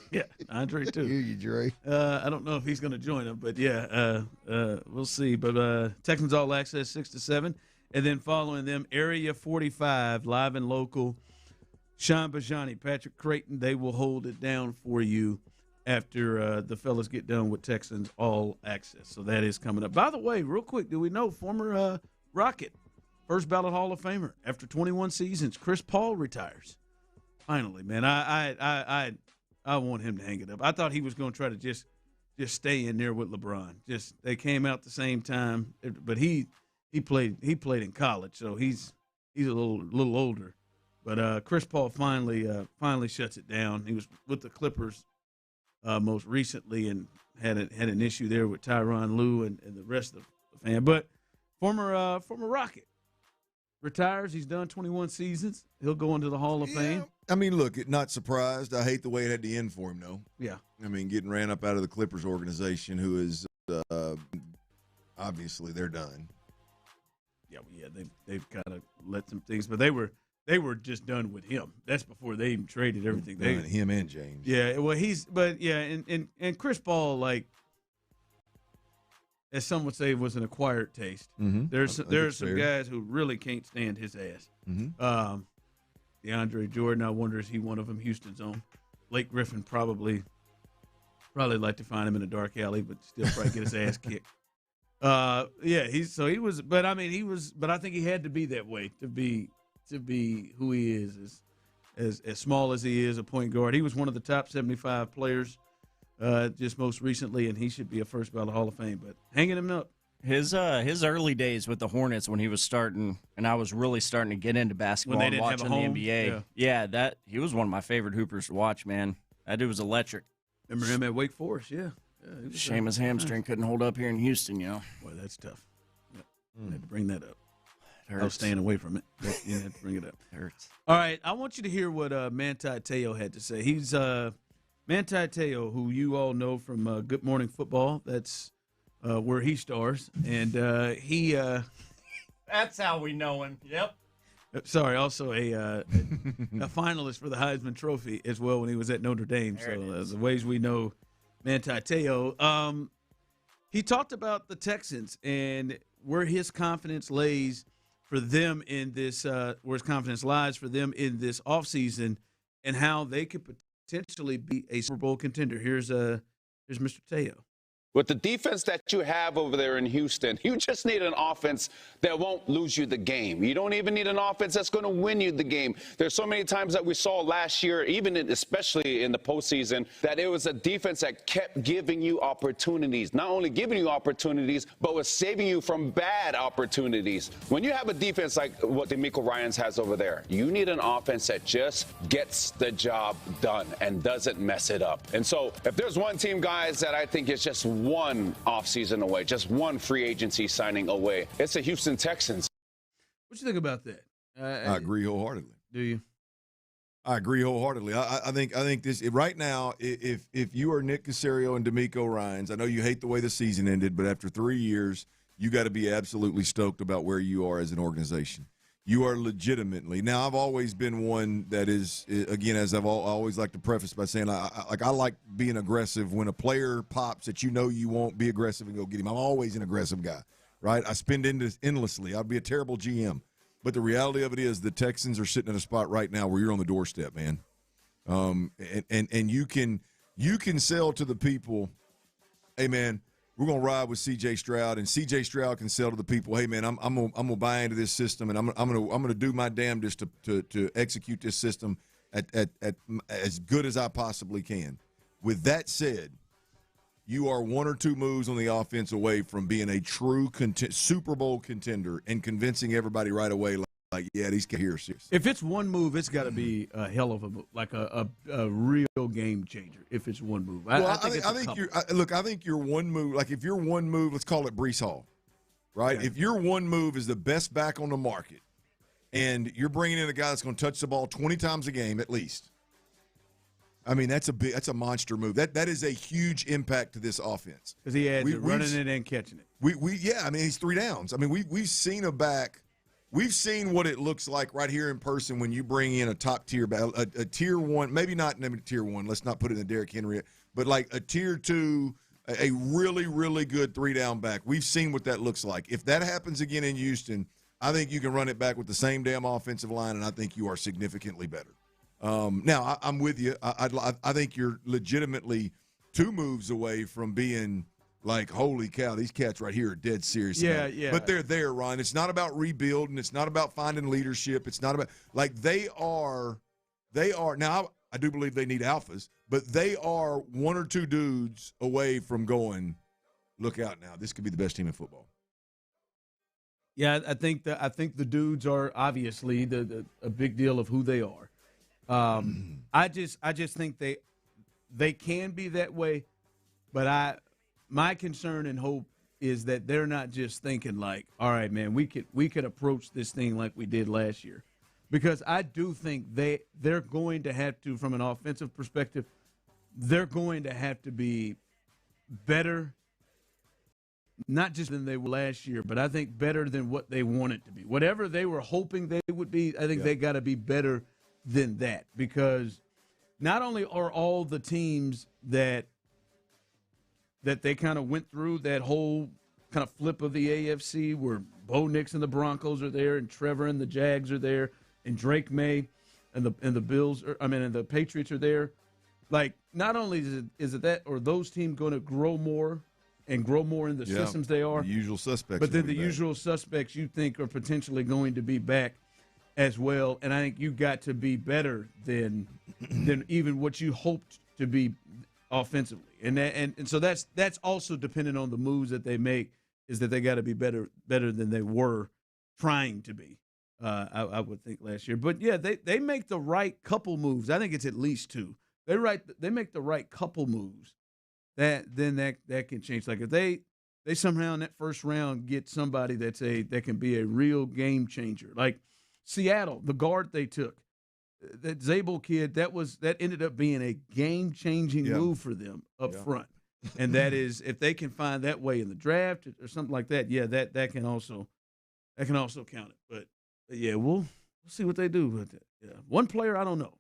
Yeah, Andre too. You, Dre. I don't know if he's going to join them, but yeah, we'll see. But Texans All Access 6 to 7, and then following them, Area 45 live and local. Sean Bijani, Patrick Creighton, they will hold it down for you after the fellas get done with Texans All Access. So that is coming up. By the way, real quick, do we know former Rocket, first ballot Hall of Famer after 21 seasons, Chris Paul retires? Finally, man, I want him to hang it up. I thought he was going to try to just stay in there with LeBron. They came out the same time, but he played in college, so he's a little older. But Chris Paul finally shuts it down. He was with the Clippers most recently and had an issue there with Tyronn Lue and the rest of the fan. But former Rocket retires. He's done 21 seasons. He'll go into the Hall of Fame. I mean, look, not surprised. I hate the way it had to end for him, though. Yeah. I mean, getting ran up out of the Clippers organization, who is obviously they're done. Yeah, they've kind of let some things, but they were just done with him. That's before they even traded everything. Him and James. Yeah, well, and Chris Paul, like, as some would say, was an acquired taste. Mm-hmm. There's some guys who really can't stand his ass. Mm-hmm. DeAndre Jordan, I wonder, is he one of them? Houston's own. Blake Griffin probably like to find him in a dark alley, but still probably get his ass kicked. But I think he had to be that way to be who he is as small as he is, a point guard. He was one of the top 75 players just most recently, and he should be a first ballot Hall of Fame. But hanging him up. His early days with the Hornets when he was starting, and I was really starting to get into basketball and watching the NBA. Yeah, that he was one of my favorite hoopers to watch, man. That dude was electric. Remember him at Wake Forest, yeah. Shame his hamstring couldn't hold up here in Houston, you know. Boy, that's tough. Yep. I had to bring that up. I was staying away from it. But you had to bring it up. It hurts. All right, I want you to hear what Manti Te'o had to say. He's Manti Te'o, who you all know from Good Morning Football. That's where he stars. And he That's how we know him. Yep. Sorry, also a finalist for the Heisman Trophy as well when he was at Notre Dame. So the ways we know Manti Te'o. He talked about the Texans and where his confidence lays for them in this, where his confidence lies for them in this offseason, and how they could potentially be a Super Bowl contender. Here's Mr. Te'o. With the defense that you have over there in Houston, you just need an offense that won't lose you the game. You don't even need an offense that's going to win you the game. There's so many times that we saw last year, especially in the postseason, that it was a defense that kept giving you opportunities. Not only giving you opportunities, but was saving you from bad opportunities. When you have a defense like what DeMeco Ryans has over there, you need an offense that just gets the job done and doesn't mess it up. And so if there's one team, guys, that I think is just one offseason away, just one free agency signing away, it's the Houston Texans. What you think about that? I agree wholeheartedly. Do you? I agree wholeheartedly. I think this right now, if you are Nick Caserio and DeMeco Ryans, I know you hate the way the season ended, but after 3 years, you got to be absolutely stoked about where you are as an organization. You are legitimately. Now, I've always been one that is, again, as I've always like to preface by saying, I like being aggressive. When a player pops that you know you won't, be aggressive and go get him. I'm always an aggressive guy, right? I spend endlessly. I'd be a terrible GM. But the reality of it is the Texans are sitting in a spot right now where you're on the doorstep, man. And you can sell to the people, hey, man, we're going to ride with C.J. Stroud, and C.J. Stroud can sell to the people, hey, man, I'm gonna buy into this system, and I'm gonna do my damnedest to execute this system at as good as I possibly can. With that said, you are one or two moves on the offense away from being a true Super Bowl contender and convincing everybody right away, like yeah, these guys here serious. If it's one move, it's got to be a hell of a move, like a real game changer. If it's one move, I think you're one move. Like if you're one move, let's call it Breece Hall, right? Yeah. If your one move is the best back on the market, and you're bringing in a guy that's going to touch the ball 20 times a game at least. I mean, that's a monster move. That is a huge impact to this offense because he adds running it and catching it. I mean, he's 3 downs. I mean, we've seen a back. We've seen what it looks like right here in person when you bring in a top tier, a tier one, maybe not tier one. Let's not put it in the Derrick Henry, but like a tier 2, a really, really good 3-down back. We've seen what that looks like. If that happens again in Houston, I think you can run it back with the same damn offensive line, and I think you are significantly better. Now, I'm with you. I think you're legitimately 2 moves away from being like, holy cow, these cats right here are dead serious. Yeah. But they're there, Ron. It's not about rebuilding. It's not about finding leadership. It's not about – like they are – now, I do believe they need alphas, but they are 1 or 2 dudes away from going, look out now. This could be the best team in football. Yeah, I think the dudes are obviously a big deal of who they are. I just think they can be that way, but my concern and hope is that they're not just thinking like, all right, man, we could approach this thing like we did last year, because I do think they're going to have to, from an offensive perspective, they're going to have to be better, not just than they were last year, but I think better than what they wanted to be. Whatever they were hoping they would be, I think they got to be better than that, because not only are all the teams that they kind of went through that whole kind of flip of the AFC where Bo Nix and the Broncos are there and Trevor and the Jags are there and Drake May and the Bills and the Patriots are there. Like, not only is it that, or those teams going to grow more in the systems they are, the usual suspects, but then the usual suspects you think are potentially going to be back. as well. And I think you got to be better than even what you hoped to be offensively. And so that's also dependent on the moves that they make, is that they got to be better than they were trying to be. I would think last year. But yeah, they make the right couple moves. I think it's at least two. They make the right couple moves. That can change. Like if they somehow in that first round get somebody that can be a real game changer. Like Seattle, the guard they took, that Zabel kid, that ended up being a game changing move for them up front. And that is, if they can find that way in the draft or something like that, that can also count it. But yeah, we'll see what they do with it. Yeah, one player I don't know,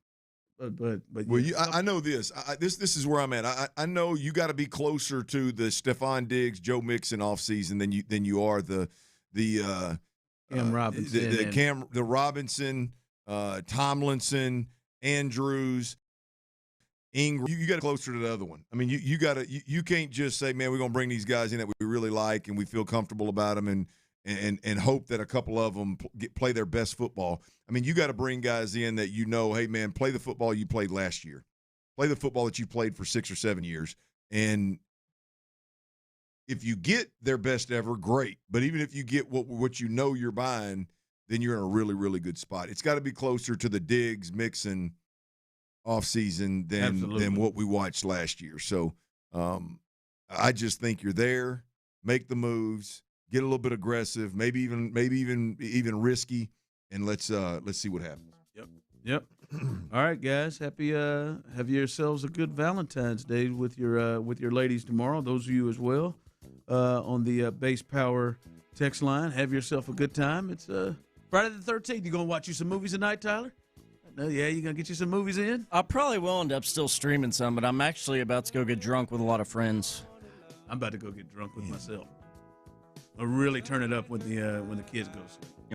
but well, I know this. This is where I'm at. I know you got to be closer to the Stephon Diggs, Joe Mixon offseason than you are the Cam Robinson, the Robinson, Tomlinson, Andrews, Ingram. You got to closer to the other one. I mean, you can't just say, man, we're gonna bring these guys in that we really like and we feel comfortable about them and hope that a couple of them play their best football. I mean, you got to bring guys in that hey, man, play the football you played last year. Play the football that you played for 6 or 7 years. And if you get their best ever, great. But even if you get what you know you're buying, then you're in a really, really good spot. It's got to be closer to the Diggs, Mixon offseason than what we watched last year. So I just think you're there, make the moves, get a little bit aggressive, maybe even risky, and let's see what happens. Yep. All right, guys. Happy have yourselves a good Valentine's Day with your ladies tomorrow. Those of you as well on the Base Power text line. Have yourself a good time. It's Friday the 13th. You gonna watch you some movies tonight, Tyler? No, yeah, you gonna get you some movies in? I probably will end up still streaming some, but I'm actually about to go get drunk with a lot of friends. I'm about to go get drunk with myself. I'll really turn it up when the kids go to sleep.